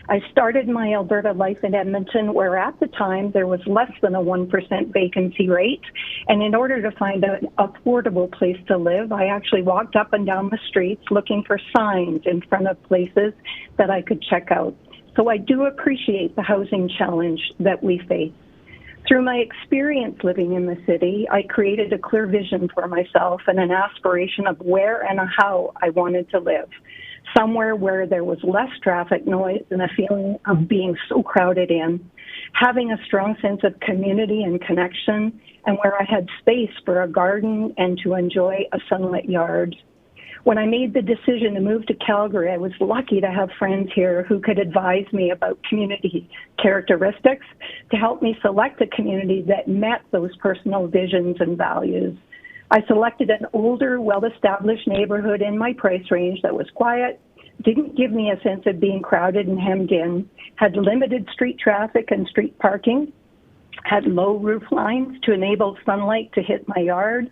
I started my Alberta life in Edmonton, where at the time there was less than a 1% vacancy rate. And in order to find an affordable place to live, I actually walked up and down the streets looking for signs in front of places that I could check out. So I do appreciate the housing challenge that we face. Through my experience living in the city, I created a clear vision for myself and an aspiration of where and how I wanted to live. Somewhere where there was less traffic noise and a feeling of being so crowded in, having a strong sense of community and connection, and where I had space for a garden and to enjoy a sunlit yard. When I made the decision to move to Calgary, I was lucky to have friends here who could advise me about community characteristics to help me select a community that met those personal visions and values. I selected an older, well-established neighborhood in my price range that was quiet, didn't give me a sense of being crowded and hemmed in, had limited street traffic and street parking, had low roof lines to enable sunlight to hit my yard,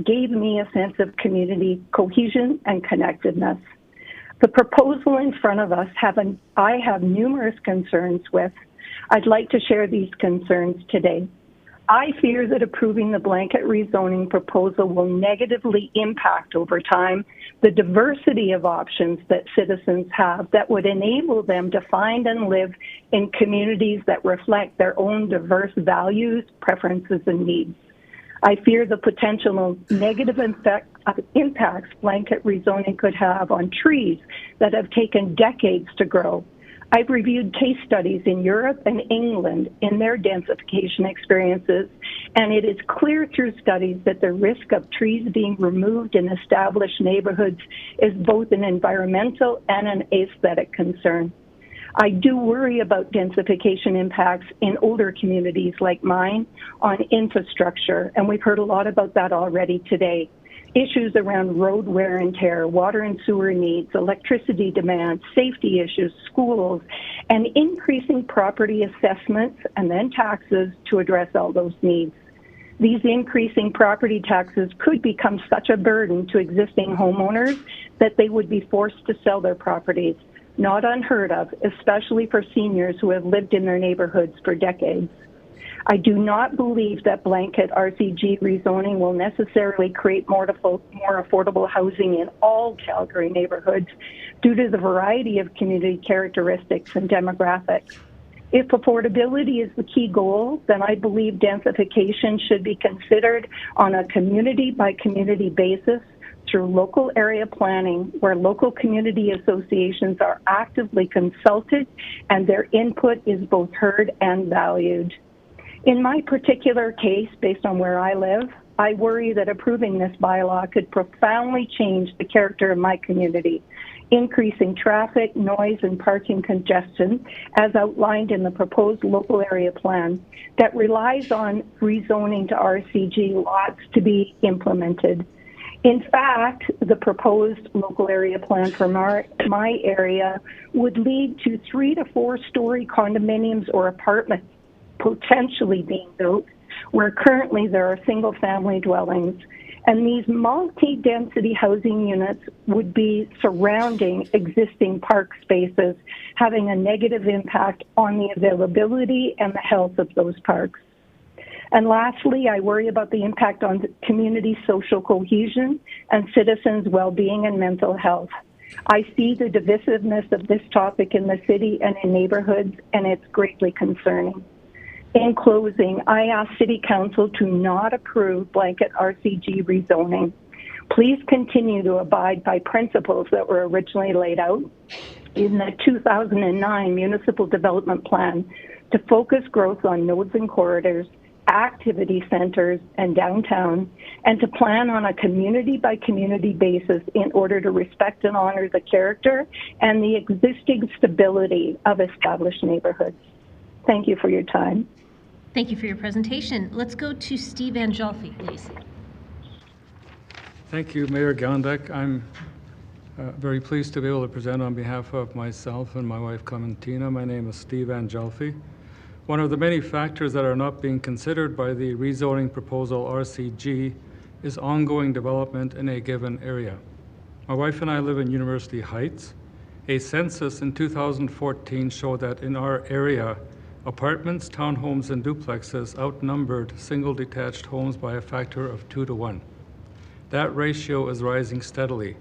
gave me a sense of community cohesion and connectedness. The proposal in front of us I have numerous concerns with. I'd like to share these concerns today. I fear that approving the blanket rezoning proposal will negatively impact over time the diversity of options that citizens have that would enable them to find and live in communities that reflect their own diverse values, preferences, and needs. I fear the potential negative impacts blanket rezoning could have on trees that have taken decades to grow. I've reviewed case studies in Europe and England in their densification experiences, and it is clear through studies that the risk of trees being removed in established neighborhoods is both an environmental and an aesthetic concern. I do worry about densification impacts in older communities like mine on infrastructure, and we've heard a lot about that already today. issues around road wear and tear, water and sewer needs, electricity demand, safety issues, schools, and increasing property assessments and then taxes to address all those needs. These increasing property taxes could become such a burden to existing homeowners that they would be forced to sell their properties. Not unheard of, especially for seniors who have lived in their neighborhoods for decades. I do not believe that blanket RCG rezoning will necessarily create more affordable housing in all Calgary neighborhoods due to the variety of community characteristics and demographics. If affordability is the key goal, then I believe densification should be considered on a community-by-community basis through local area planning, where local community associations are actively consulted and their input is both heard and valued. In my particular case, based on where I live, I worry that approving this bylaw could profoundly change the character of my community, increasing traffic, noise, and parking congestion, as outlined in the proposed local area plan that relies on rezoning to RCG lots to be implemented. In fact, the proposed local area plan for my area would lead to 3 to 4 story condominiums or apartments potentially being built, where currently there are single family dwellings. And these multi-density housing units would be surrounding existing park spaces, having a negative impact on the availability and the health of those parks. And lastly, I worry about the impact on community social cohesion and citizens' well-being and mental health. I see the divisiveness of this topic in the city and in neighborhoods, and it's greatly concerning. In closing, I ask City Council to not approve blanket RCG rezoning. Please continue to abide by principles that were originally laid out in the 2009 Municipal Development Plan to focus growth on nodes and corridors, activity centers, and downtown, and to plan on a community-by-community basis in order to respect and honor the character and the existing stability of established neighborhoods. Thank you for your time. Thank you for your presentation. Let's go to Steve Angyalfi, please. Thank you, Mayor Gondek. I'm very pleased to be able to present on behalf of myself and my wife Clementina. My name is Steve Angyalfi. One of the many factors that are not being considered by the rezoning proposal RCG is ongoing development in a given area. My wife and I live in University Heights. A census in 2014 showed that in our area, apartments, townhomes, and duplexes outnumbered single detached homes by a factor of 2 to 1. That ratio is rising steadily.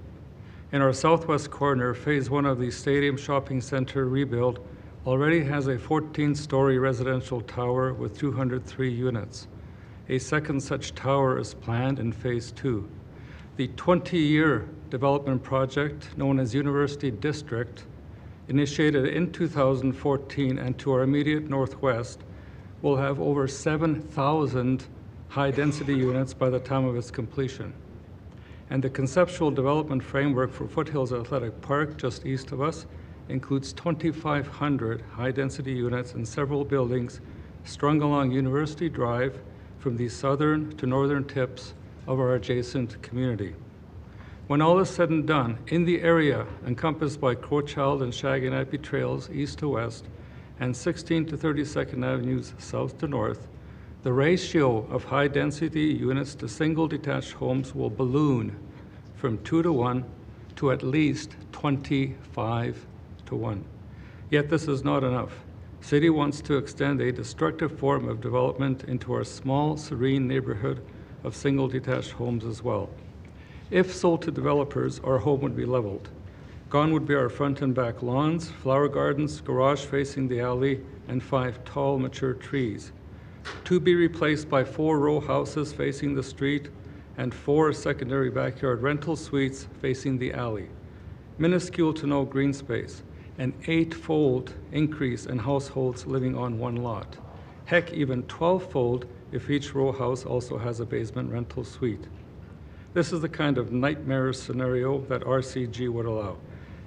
In our southwest corner, phase 1 of the Stadium Shopping Center rebuild already has a 14-story residential tower with 203 units. A second such tower is planned in phase 2. The 20-year development project, known as University District, initiated in 2014 and to our immediate northwest, will have over 7,000 high-density units by the time of its completion. And the conceptual development framework for Foothills Athletic Park, just east of us, includes 2,500 high-density units in several buildings strung along University Drive from the southern to northern tips of our adjacent community. When all is said and done, in the area encompassed by Crowchild and Shaganappy trails east to west and 16 to 32nd Avenues south to north, the ratio of high-density units to single detached homes will balloon from 2 to 1 to at least 25 to 1. Yet this is not enough. City wants to extend a destructive form of development into our small, serene neighborhood of single detached homes as well. If sold to developers, our home would be leveled. Gone would be our front and back lawns, flower gardens, garage facing the alley, and 5 tall, mature trees. To be replaced by 4 row houses facing the street and 4 secondary backyard rental suites facing the alley. Minuscule to no green space. An 8-fold increase in households living on one lot. Heck, even 12-fold if each row house also has a basement rental suite. This is the kind of nightmare scenario that RCG would allow.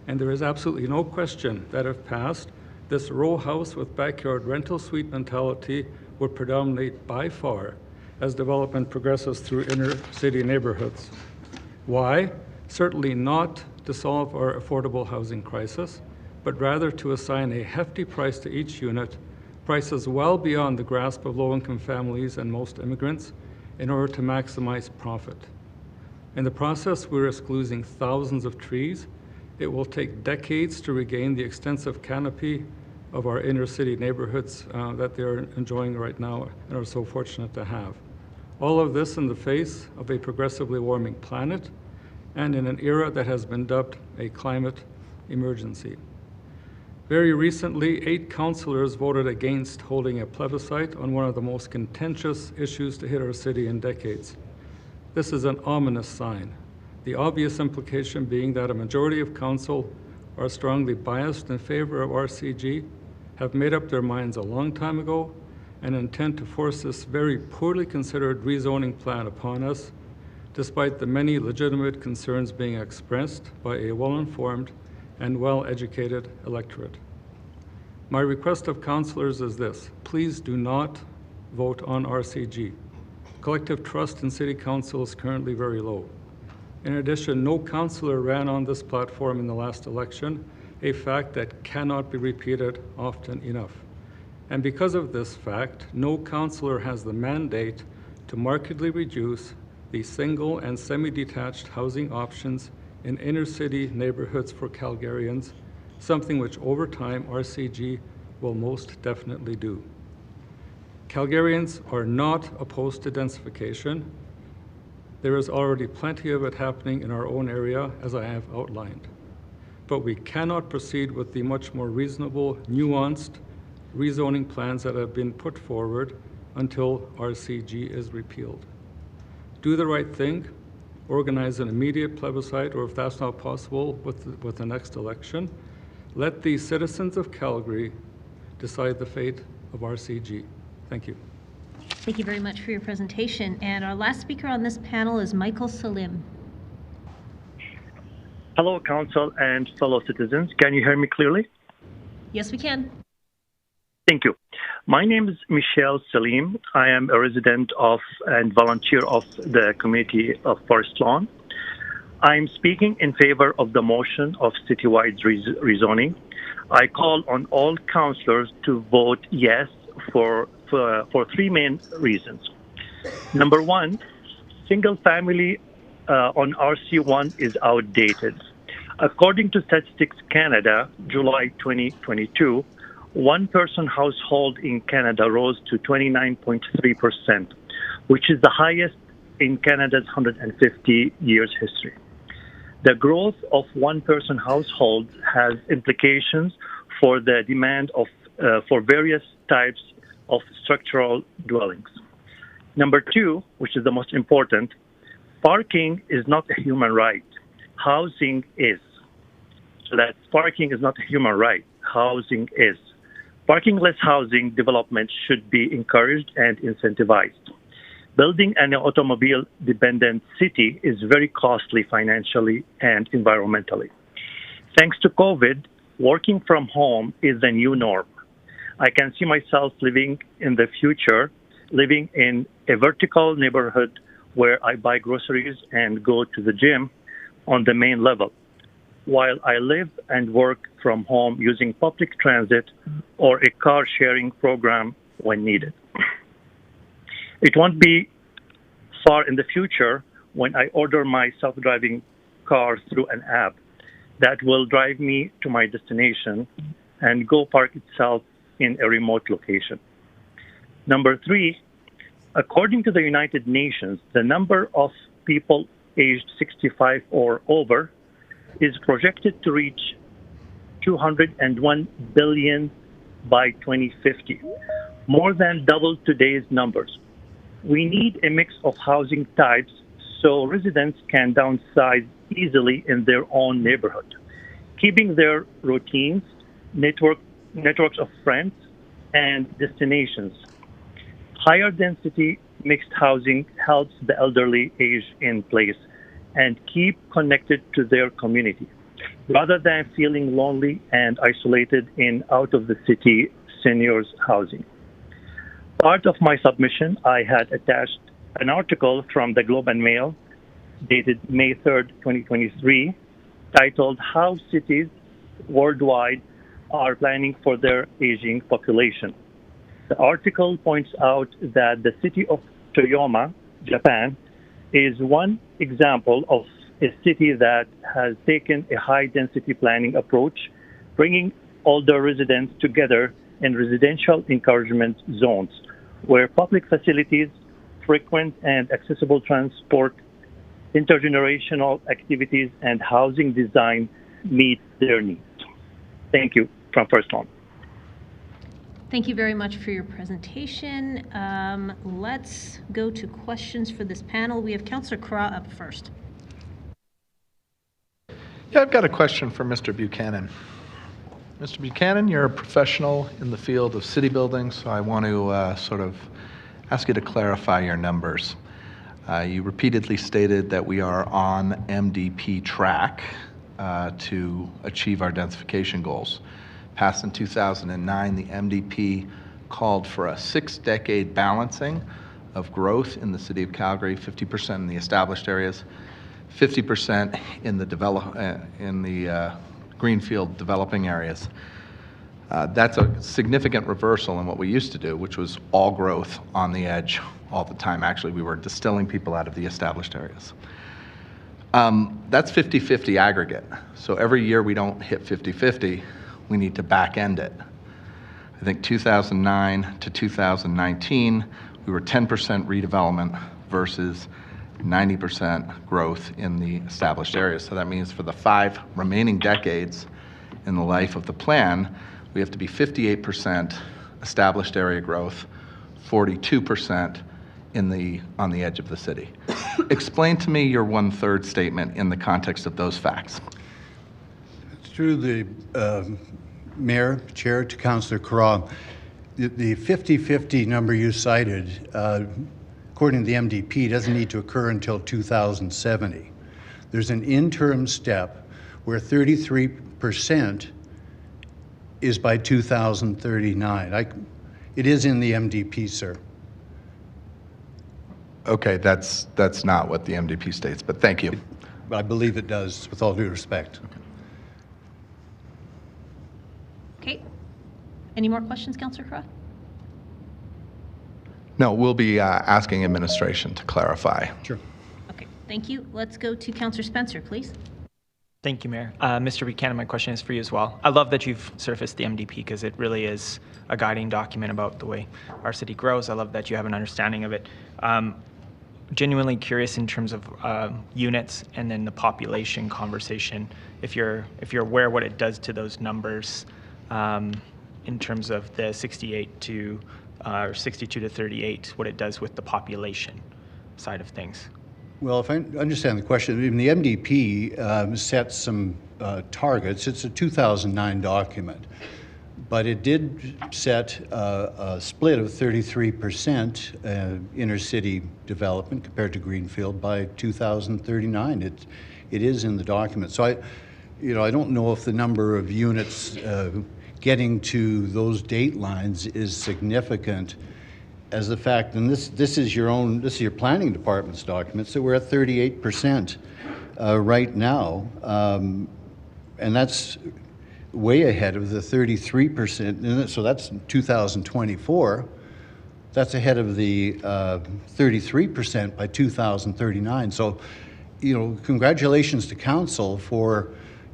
And there is absolutely no question that if passed, this row house with backyard rental suite mentality would predominate by far as development progresses through inner city neighborhoods. Why? Certainly not to solve our affordable housing crisis, but rather to assign a hefty price to each unit, prices well beyond the grasp of low-income families and most immigrants, in order to maximize profit. In the process, we're excluding thousands of trees. It will take decades to regain the extensive canopy of our inner city neighborhoods that they're enjoying right now and are so fortunate to have. All of this in the face of a progressively warming planet and in an era that has been dubbed a climate emergency. Very recently, 8 councillors voted against holding a plebiscite on one of the most contentious issues to hit our city in decades. This is an ominous sign, the obvious implication being that a majority of council are strongly biased in favor of RCG, have made up their minds a long time ago, and intend to force this very poorly considered rezoning plan upon us, despite the many legitimate concerns being expressed by a well-informed and well-educated electorate. My request of councillors is this: please do not vote on RCG. Collective trust in City Council is currently very low. In addition, no councillor ran on this platform in the last election, a fact that cannot be repeated often enough. And because of this fact, no councillor has the mandate to markedly reduce the single and semi-detached housing options in inner city neighborhoods for Calgarians, something which over time RCG will most definitely do. Calgarians are not opposed to densification. There is already plenty of it happening in our own area, as I have outlined. But we cannot proceed with the much more reasonable, nuanced rezoning plans that have been put forward until RCG is repealed. Do the right thing, organize an immediate plebiscite, or if that's not possible, with the next election. Let the citizens of Calgary decide the fate of RCG. Thank you. Thank you very much for your presentation. And our last speaker on this panel is Michel Selim. Hello, Council and fellow citizens. Can you hear me clearly? Yes, we can. Thank you. My name is Michel Selim. I am a resident of and volunteer of the community of Forest Lawn. I'm speaking in favor of the motion of citywide rezoning. I call on all councillors to vote yes for 3 main reasons. Number 1, single family on RC1 is outdated. According to Statistics Canada, July 2022, one-person household in Canada rose to 29.3%, which is the highest in Canada's 150 years history. The growth of one-person households has implications for the demand for various types of structural dwellings. Number 2, which is the most important, parking is not a human right. Housing is. So that parking is not a human right. Housing is. Parking-less housing development should be encouraged and incentivized. Building an automobile-dependent city is very costly financially and environmentally. Thanks to COVID, working from home is the new norm. I can see myself living in the future, living in a vertical neighborhood where I buy groceries and go to the gym on the main level, while I live and work from home using public transit or a car sharing program when needed. It won't be far in the future when I order my self-driving car through an app that will drive me to my destination and go park itself in a remote location. Number 3, according to the United Nations, the number of people aged 65 or over is projected to reach 201 billion by 2050, more than double today's numbers. We need a mix of housing types so residents can downsize easily in their own neighborhood, keeping their routines, networks of friends, and destinations. Higher density mixed housing helps the elderly age in place and keep connected to their community, rather than feeling lonely and isolated in out-of-the-city seniors housing. Part of my submission, I had attached an article from the Globe and Mail dated May 3rd, 2023, titled How Cities Worldwide Are Planning for Their Aging Population. The article points out that the city of Toyama, Japan, is one example of a city that has taken a high-density planning approach, bringing older residents together in residential encouragement zones, where public facilities, frequent and accessible transport, intergenerational activities, and housing design meet their needs. Thank you from First Lawn. Thank you very much for your presentation. Let's go to questions for this panel. We have Councillor Craw up first. Yeah, I've got a question for Mr. Buchanan. Mr. Buchanan, you're a professional in the field of city building, so I want to sort of ask you to clarify your numbers. You repeatedly stated that we are on MDP track to achieve our densification goals. Passed in 2009, the MDP called for a 6-decade balancing of growth in the city of Calgary, 50% in the established areas, 50% in the greenfield developing areas. That's a significant reversal in what we used to do, which was all growth on the edge all the time. Actually, we were distilling people out of the established areas. That's 50-50 aggregate. So every year we don't hit 50-50, we need to back end it. I think 2009 to 2019, we were 10% redevelopment versus 90% growth in the established areas. So that means for the 5 remaining decades in the life of the plan, we have to be 58% established area growth, 42% on the edge of the city. Explain to me your 1/3 statement in the context of those facts. Through the Mayor, Chair, to Councillor Craw, the 50-50 number you cited, according to the MDP, doesn't need to occur until 2070. There's an interim step where 33% is by 2039. It is in the MDP, sir. Okay, that's not what the MDP states, but thank you. I believe it does, with all due respect. Okay. Any more questions, Councillor Craw? No, we'll be asking administration to clarify. Sure. Okay, thank you. Let's go to Councillor Spencer, please. Thank you, Mayor. Mr. Buchanan, my question is for you as well. I love that you've surfaced the MDP because it really is a guiding document about the way our city grows. I love that you have an understanding of it. Genuinely curious in terms of units and then the population conversation, if you're aware what it does to those numbers in terms of the 68 to or 62 to 38, what it does with the population side of things. Well, if I understand the question, I mean, the MDP sets some targets. It's a 2009 document, but it did set a split of 33% inner city development compared to Greenfield by 2039. It is in the document. So I don't know if the number of units getting to those date lines is significant as the fact, and this is your planning department's document, so we're at 38% right now, and that's way ahead of the 33%, so that's 2024. That's ahead of the 33% by 2039. So, congratulations to Council for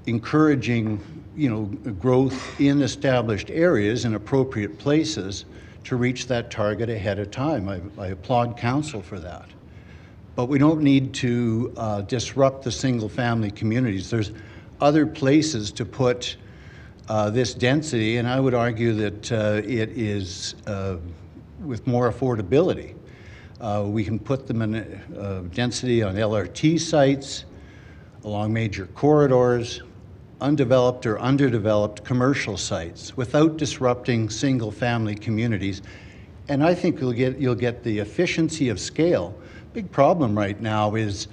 encouraging, growth in established areas in appropriate places to reach that target ahead of time. I applaud Council for that. But we don't need to disrupt the single-family communities. There's other places to put this density, and I would argue that it is with more affordability. We can put them in density on LRT sites, along major corridors, undeveloped or underdeveloped commercial sites without disrupting single-family communities. And I think you'll get the efficiency of scale. Big problem right now is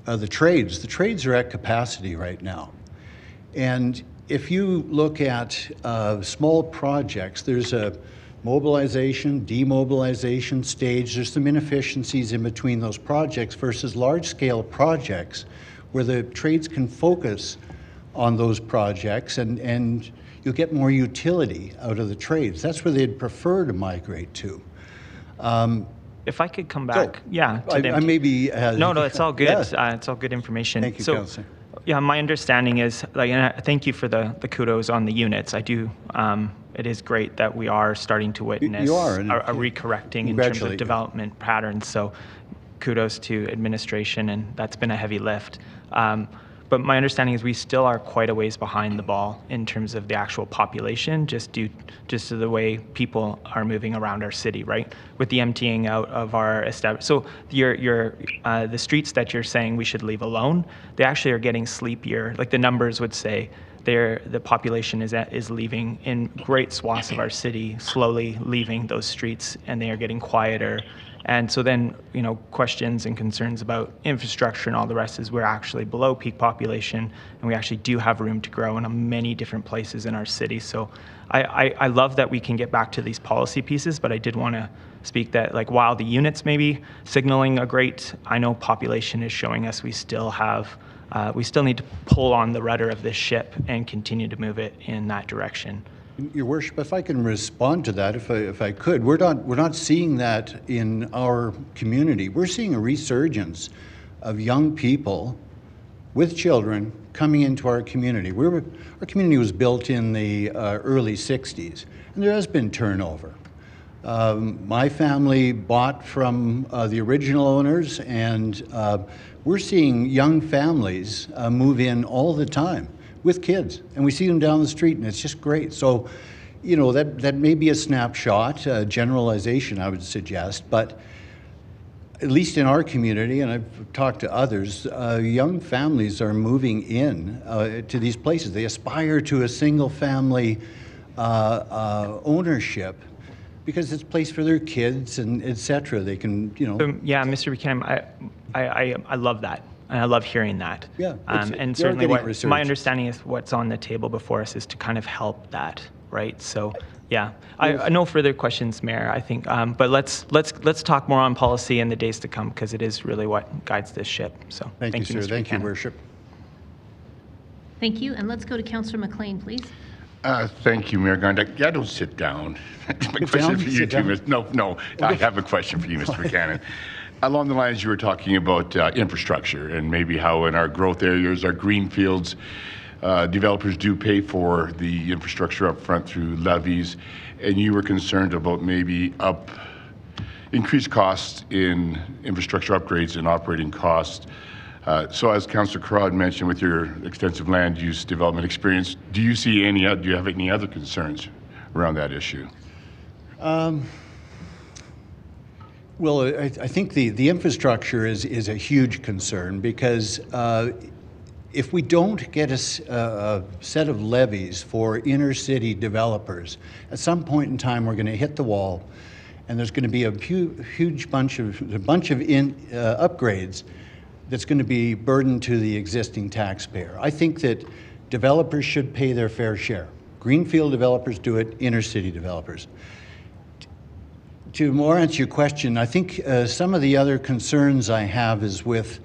the trades. The trades are at capacity right now. And if you look at small projects, there's a mobilization, demobilization stage. There's some inefficiencies in between those projects versus large-scale projects where the trades can focus on those projects and you'll get more utility out of the trades. That's where they'd prefer to migrate to. If I could come back, to I maybe no, it's all good. Yeah. It's all good information. Thank you, Councillor. Yeah, my understanding is, and thank you for the kudos on the units. I do. It is great that we are starting to witness a recorrecting in terms of development patterns. So, kudos to administration, and that's been a heavy lift. But my understanding is we still are quite a ways behind the ball in terms of the actual population, just to the way people are moving around our city, right? With the emptying out of our established. So the streets that you're saying we should leave alone, they actually are getting sleepier. Like the numbers would say, the population is leaving in great swaths of our city, slowly leaving those streets, and they are getting quieter. And so then, questions and concerns about infrastructure and all the rest is we're actually below peak population, and we actually do have room to grow in many different places in our city. So I love that we can get back to these policy pieces, but I did want to speak that, like, while the units may be signaling I know population is showing us we still need to pull on the rudder of this ship and continue to move it in that direction. Your Worship, if I can respond to that, if I could, we're not seeing that in our community. We're seeing a resurgence of young people with children coming into our community. Our community was built in the early 60s, and there has been turnover. My family bought from the original owners, and we're seeing young families move in all the time with kids, and we see them down the street, and it's just great. So, that may be a snapshot, generalization, I would suggest, but at least in our community, and I've talked to others, young families are moving in to these places. They aspire to a single-family ownership because it's a place for their kids and et cetera. They can, Yeah, Mr. Buchanan, I love that. And I love hearing that. Yeah. And certainly my understanding is what's on the table before us is to kind of help that, right? So, yeah. No further questions, Mayor, I think. But let's talk more on policy in the days to come, because it is really what guides this ship. So thank you, sir. Mr. Thank you, Buchanan. Worship. Thank you, and let's go to Councillor McLean, please. Thank you, Mayor Gondek. Yeah, don't sit down. My question for you too, No, I have a question for you, Mr. Buchanan. Along the lines you were talking about infrastructure and maybe how in our growth areas, our green fields, developers do pay for the infrastructure up front through levies, and you were concerned about maybe increased costs in infrastructure upgrades and operating costs. So as Councillor Carrad mentioned, with your extensive land use development experience, do you have any other concerns around that issue? Well, I think the infrastructure is a huge concern because if we don't get a set of levies for inner city developers, at some point in time we're going to hit the wall, and there's going to be a huge bunch of upgrades that's going to be burdened to the existing taxpayer. I think that developers should pay their fair share. Greenfield developers do it, inner city developers. To more answer your question, I think some of the other concerns I have is with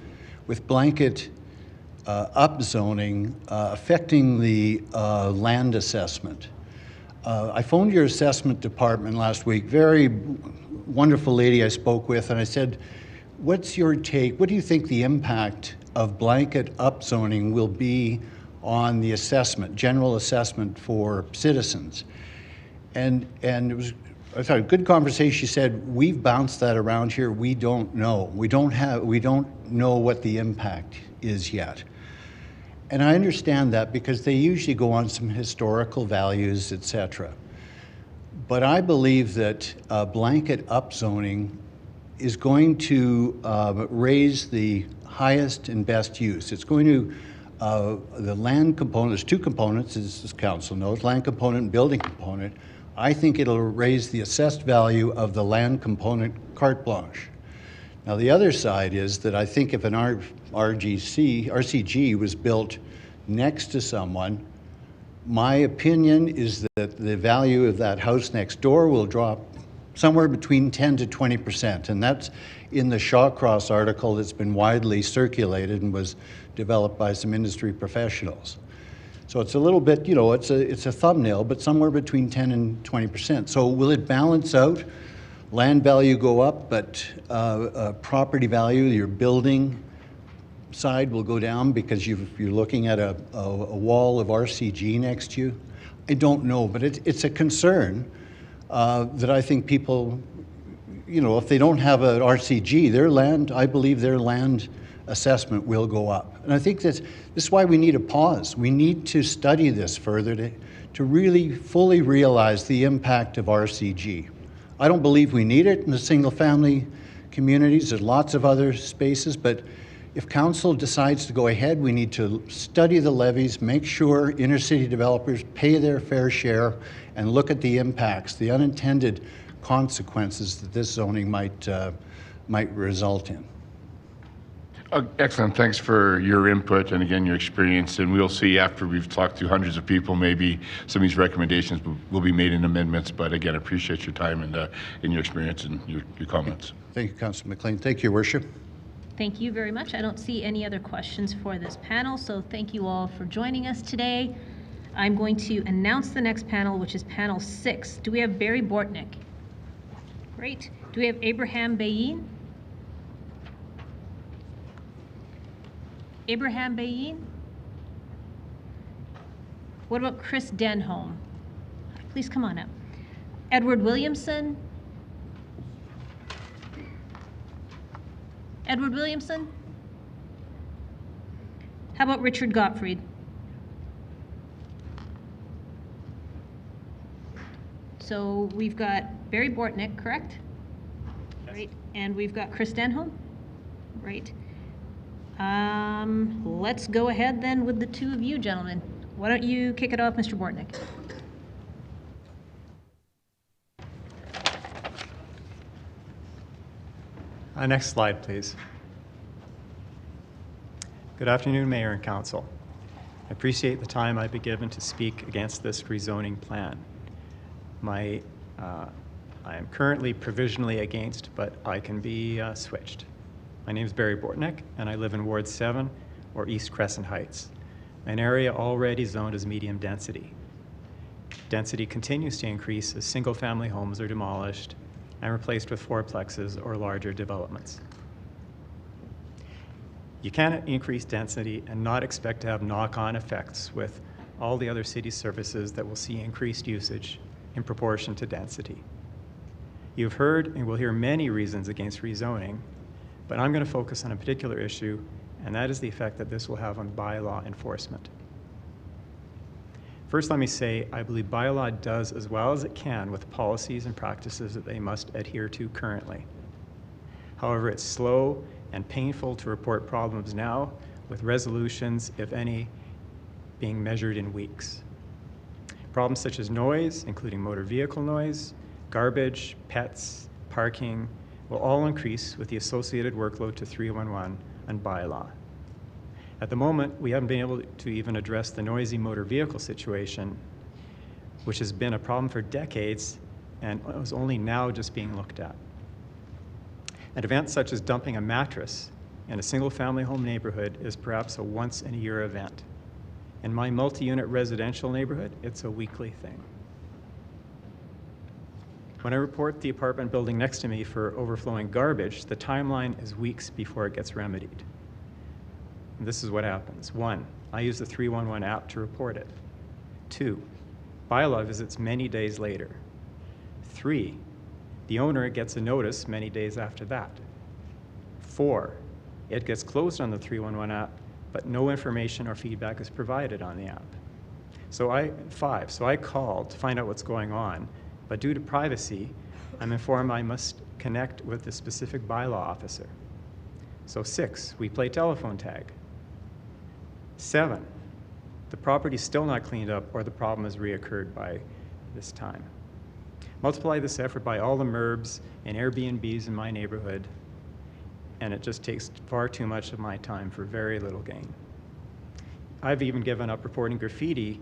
blanket upzoning affecting the land assessment. I phoned your assessment department last week, very wonderful lady I spoke with, and I said, what's your take? What do you think the impact of blanket upzoning will be on the assessment, general assessment for citizens? And it was, I thought, a good conversation. She said, we've bounced that around here. We don't know. We don't know what the impact is yet. And I understand that because they usually go on some historical values, etc. But I believe that blanket upzoning is going to raise the highest and best use. It's going to, the land component, there's two components, as council knows, land component and building component. I think it'll raise the assessed value of the land component carte blanche. Now the other side is that I think if an RCG was built next to someone, My opinion is that the value of that house next door will drop somewhere between 10 to 20%, and that's in the Shawcross article that's been widely circulated and was developed by some industry professionals. So it's a little bit, you know, it's a thumbnail, but somewhere between 10 and 20%. So will it balance out? Land value go up, but property value, your building side will go down because you're looking at a wall of RCG next to you? I don't know, but it's a concern that I think people, you know, if they don't have an RCG, their land, I believe their land assessment will go up. And I think this is why we need a pause. We need to study this further to really fully realize the impact of RCG. I don't believe we need it in the single-family communities. There's lots of other spaces, but if council decides to go ahead, we need to study the levies, make sure inner city developers pay their fair share, and look at the impacts, the unintended consequences that this zoning might result in. Excellent. Thanks for your input and again your experience. And we'll see after we've talked to hundreds of people, maybe some of these recommendations will be made in amendments. But again, I appreciate your time and your experience and your comments. Thank you, Councillor McLean. Thank you, Your Worship. Thank you very much. I don't see any other questions for this panel, so thank you all for joining us today. I'm going to announce the next panel, which is panel 6. Do we have Barry Bortnick? Great. Do we have Abraham Bayin? Abraham Bayin? What about Chris Denholm? Please come on up. Edward Williamson? Edward Williamson? How about Richard Gottfried? So we've got Barry Bortnick, correct? Yes. Right, and we've got Chris Denholm? Right. Let's go ahead then with the two of you gentlemen. Why don't you kick it off, Mr. Bortnick? Next slide, please. Good afternoon, Mayor and Council. I appreciate the time I've been given to speak against this rezoning plan. I am currently provisionally against, but I can be switched. My name is Barry Bortnick, and I live in Ward 7, or East Crescent Heights, an area already zoned as medium density. Density continues to increase as single-family homes are demolished and replaced with fourplexes or larger developments. You cannot increase density and not expect to have knock-on effects with all the other city services that will see increased usage in proportion to density. You've heard and will hear many reasons against rezoning, but I'm going to focus on a particular issue, and that is the effect that this will have on bylaw enforcement. First, let me say I believe bylaw does as well as it can with policies and practices that they must adhere to currently. However, it's slow and painful to report problems now, with resolutions, if any, being measured in weeks. Problems such as noise, including motor vehicle noise, garbage, pets, parking, will all increase with the associated workload to 311 and bylaw. At the moment, we haven't been able to even address the noisy motor vehicle situation, which has been a problem for decades and was only now just being looked at. An event such as dumping a mattress in a single-family home neighborhood is perhaps a once-in-a-year event. In my multi-unit residential neighborhood, it's a weekly thing. When I report the apartment building next to me for overflowing garbage, the timeline is weeks before it gets remedied. And this is what happens. 1, I use the 311 app to report it. 2, bylaw visits many days later. 3, the owner gets a notice many days after that. 4, it gets closed on the 311 app, but no information or feedback is provided on the app. 5, so I called to find out what's going on, but due to privacy, I'm informed I must connect with the specific bylaw officer. 6, we play telephone tag. 7, the property's still not cleaned up or the problem has reoccurred by this time. Multiply this effort by all the MURBs and Airbnbs in my neighborhood, and it just takes far too much of my time for very little gain. I've even given up reporting graffiti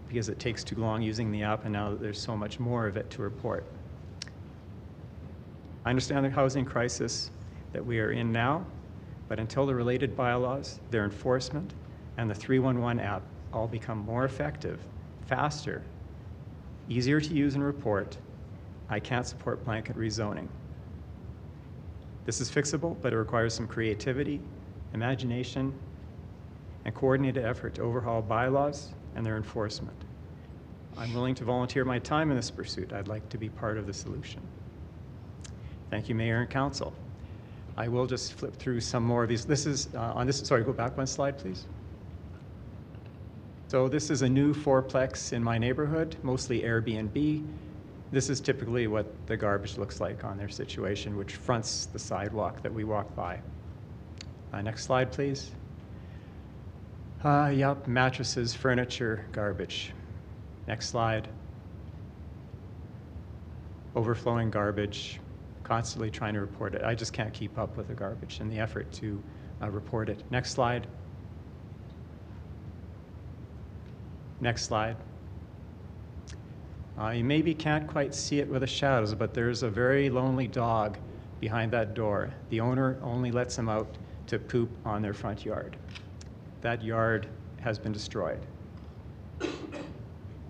because it takes too long using the app, and now there's so much more of it to report. I understand the housing crisis that we are in now, but until the related bylaws, their enforcement, and the 311 app all become more effective, faster, easier to use and report, I can't support blanket rezoning. This is fixable, but it requires some creativity, imagination, and coordinated effort to overhaul bylaws and their enforcement. I'm willing to volunteer my time in this pursuit. I'd like to be part of the solution. Thank you, Mayor and Council. I will just flip through some more of these. This is on this, sorry, go back one slide, please. So this is a new fourplex in my neighborhood, mostly Airbnb. This is typically what the garbage looks like on their situation, which fronts the sidewalk that we walk by. Next slide, please. Yep, mattresses, furniture, garbage. Next slide. Overflowing garbage, constantly trying to report it. I just can't keep up with the garbage and the effort to report it. Next slide. Next slide. You maybe can't quite see it with the shadows, but there's a very lonely dog behind that door. The owner only lets him out to poop on their front yard. That yard has been destroyed.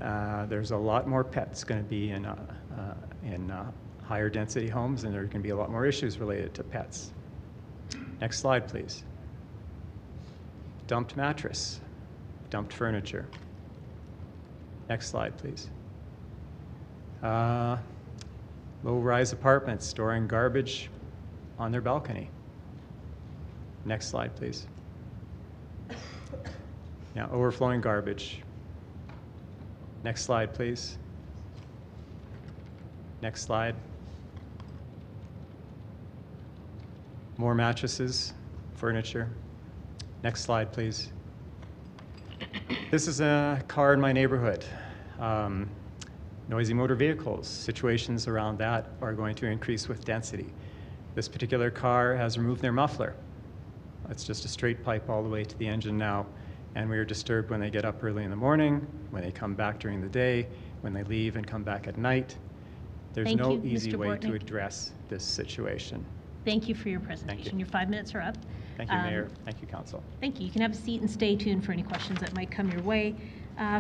There's a lot more pets going to be in higher density homes, and there can be a lot more issues related to pets. Next slide, please. Dumped mattress, dumped furniture. Next slide, please. Low-rise apartments storing garbage on their balcony. Next slide, please. Now, overflowing garbage. Next slide, please. Next slide. More mattresses, furniture. Next slide, please. This is a car in my neighborhood. Noisy motor vehicles, situations around that are going to increase with density. This particular car has removed their muffler. It's just a straight pipe all the way to the engine now, and we are disturbed when they get up early in the morning, when they come back during the day, when they leave and come back at night. There's no easy way to address this situation. Thank you for your presentation. Your 5 minutes are up. Thank you, Mayor. Thank you, Council. Thank you. You can have a seat and stay tuned for any questions that might come your way.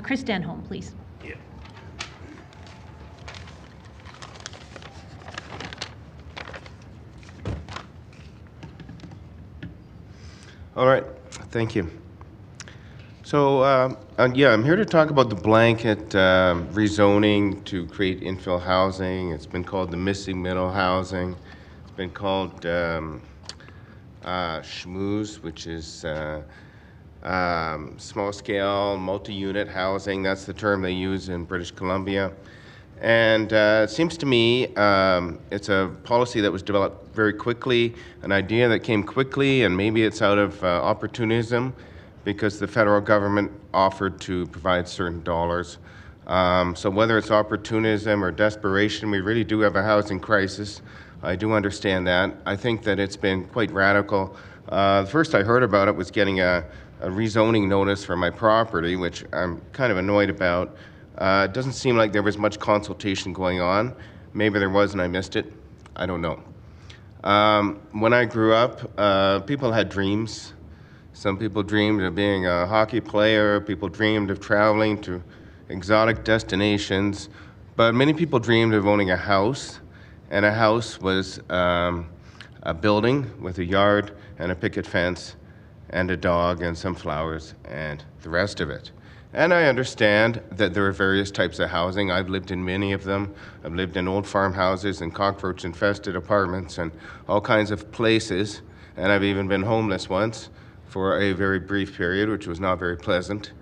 Chris Denholm, please. Yeah. All right, thank you. So, yeah, I'm here to talk about the blanket rezoning to create infill housing. It's been called the missing middle housing. It's been called schmooze, which is small scale, multi-unit housing. That's the term they use in British Columbia. And it seems to me it's a policy that was developed very quickly, an idea that came quickly, and maybe it's out of opportunism because the federal government offered to provide certain dollars. So whether it's opportunism or desperation, we really do have a housing crisis. I do understand that. I think that it's been quite radical. The first I heard about it was getting a rezoning notice for my property, which I'm kind of annoyed about. It doesn't seem like there was much consultation going on. Maybe there was and I missed it. I don't know. When I grew up, people had dreams. Some people dreamed of being a hockey player. People dreamed of traveling to exotic destinations. But many people dreamed of owning a house. And a house was a building with a yard and a picket fence and a dog and some flowers and the rest of it. And I understand that there are various types of housing. I've lived in many of them. I've lived in old farmhouses and cockroach-infested apartments and all kinds of places. And I've even been homeless once for a very brief period, which was not very pleasant.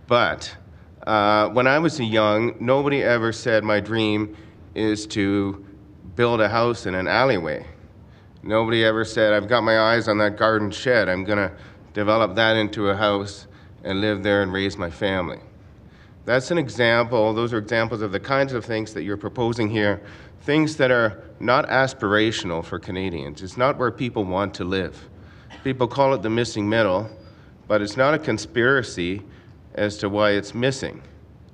But when I was young, nobody ever said my dream is to build a house in an alleyway. Nobody ever said, I've got my eyes on that garden shed. I'm gonna develop that into a house and live there and raise my family. That's an example. Those are examples of the kinds of things that you're proposing here, things that are not aspirational for Canadians. It's not where people want to live. People call it the missing middle, but it's not a conspiracy as to why it's missing.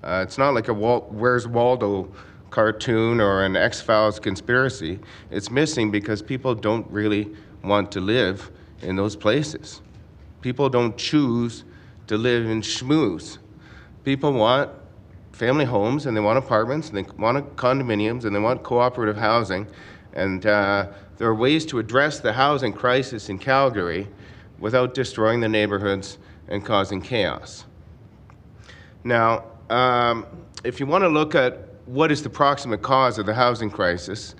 It's not like a Where's Waldo cartoon or an X-Files conspiracy. It's missing because people don't really want to live in those places. People don't choose to live in schmooze. People want family homes, and they want apartments, and they want condominiums, and they want cooperative housing. And there are ways to address the housing crisis in Calgary without destroying the neighborhoods and causing chaos. Now, if you want to look at what is the proximate cause of the housing crisis,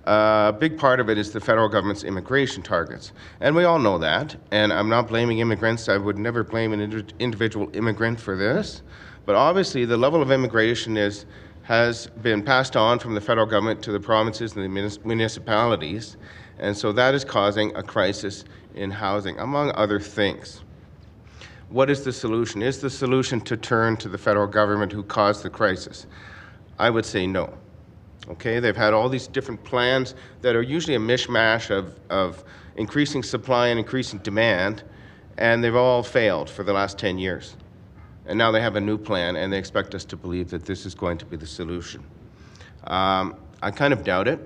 a big part of it is the federal government's immigration targets. And we all know that, and I'm not blaming immigrants. I would never blame an individual immigrant for this. But obviously, the level of immigration has been passed on from the federal government to the provinces and the municipalities, and so that is causing a crisis in housing, among other things. What is the solution? Is the solution to turn to the federal government who caused the crisis? I would say no. Okay, they've had all these different plans that are usually a mishmash of increasing supply and increasing demand, and they've all failed for the last 10 years. And now they have a new plan, and they expect us to believe that this is going to be the solution. I kind of doubt it,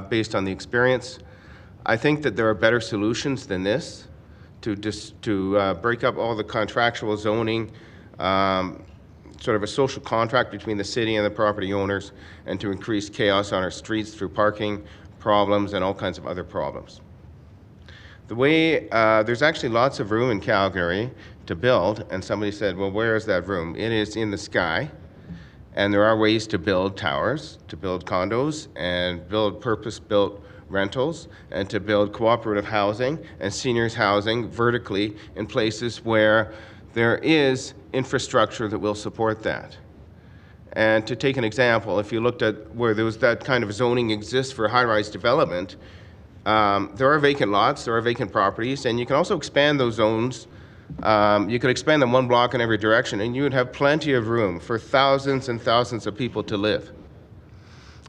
based on the experience. I think that there are better solutions than this to break up all the contractual zoning, sort of a social contract between the city and the property owners, and to increase chaos on our streets through parking problems and all kinds of other problems. The way, there's actually lots of room in Calgary to build, and somebody said, well, where is that room? It is in the sky, and there are ways to build towers, to build condos, and build purpose-built rentals, and to build cooperative housing and seniors housing vertically in places where there is infrastructure that will support that. And to take an example, if you looked at where there was that kind of zoning exists for high-rise development, there are vacant lots, there are vacant properties, and you can also expand those zones. You could expand them one block in every direction, and you would have plenty of room for thousands and thousands of people to live.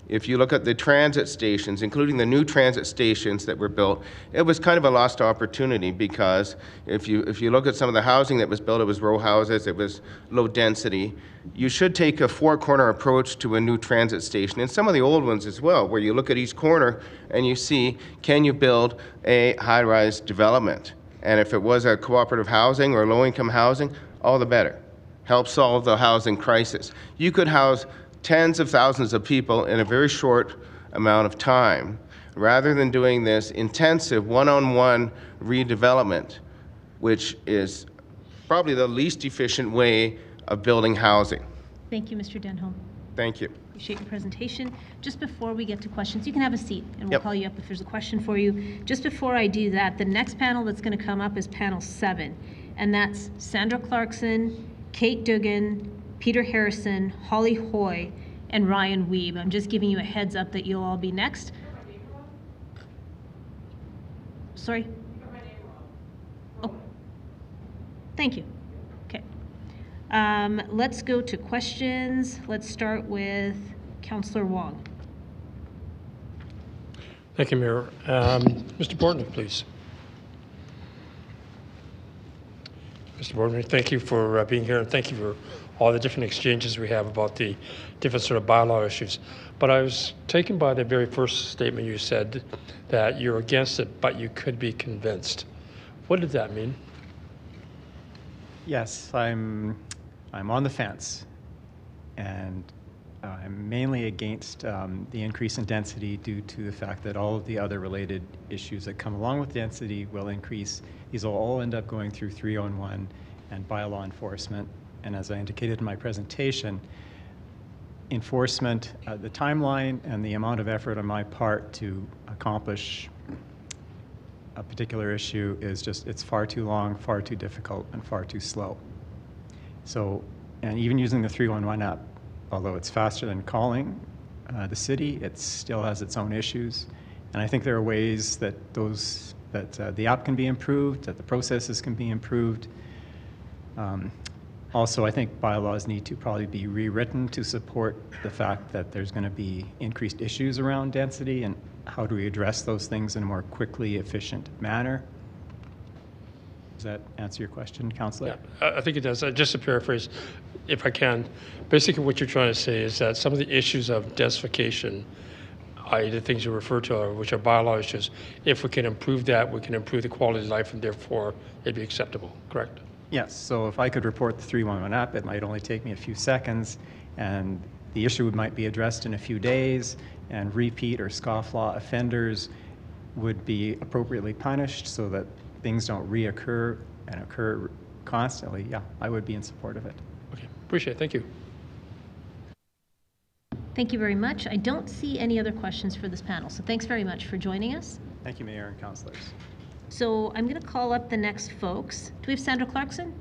If you look at the transit stations, including the new transit stations that were built, it was kind of a lost opportunity, because if you look at some of the housing that was built, it was row houses, it was low density. You should take a four-corner approach to a new transit station, and some of the old ones as well, where you look at each corner and you see, can you build a high-rise development? And if it was a cooperative housing or low-income housing, all the better. Help solve the housing crisis. You could house tens of thousands of people in a very short amount of time, rather than doing this intensive one-on-one redevelopment, which is probably the least efficient way of building housing. Thank you, Mr. Denholm. Thank you. Appreciate your presentation. Just before we get to questions, you can have a seat, and we'll Yep. call you up if there's a question for you. Just before I do that, the next panel that's going to come up is panel 7, and that's Sandra Clarkson, Kate Duggan, Peter Harrison, Holly Hoye, and Ryan Wiebe. I'm just giving you a heads up that you'll all be next. Sorry? Oh, thank you. Okay. Let's go to questions. Let's start with Councillor Waugh. Thank you, Mayor. Mr. Bortnick, please. Mr. Bortnick, thank you for being here, and thank you for all the different exchanges we have about the different sort of bylaw issues. But I was taken by the very first statement you said, that you're against it, but you could be convinced. What did that mean? Yes, I'm on the fence, and I'm mainly against the increase in density due to the fact that all of the other related issues that come along with density will increase. These will all end up going through 301 and bylaw enforcement. And as I indicated in my presentation, enforcement, the timeline and the amount of effort on my part to accomplish a particular issue is just, it's far too long, far too difficult, and far too slow. So, and even using the 311 app, although it's faster than calling the city, it still has its own issues. And I think there are ways that the app can be improved, that the processes can be improved. Also, I think bylaws need to probably be rewritten to support the fact that there's going to be increased issues around density, and how do we address those things in a more quickly efficient manner. Does that answer your question, Councillor? Yeah, I think it does. Just to paraphrase, if I can, basically what you're trying to say is that some of the issues of densification, i.e. the things you refer to, which are bylaw issues, if we can improve that, we can improve the quality of life, and therefore it'd be acceptable, correct? Yes, so if I could report the 311 app, it might only take me a few seconds, and the issue might be addressed in a few days, and repeat or scofflaw offenders would be appropriately punished so that things don't reoccur and occur constantly. Yeah, I would be in support of it. Okay, appreciate it. Thank you. Thank you very much. I don't see any other questions for this panel, so thanks very much for joining us. Thank you, Mayor and councillors. So I'm going to call up the next folks. Do we have Sandra Clarkson?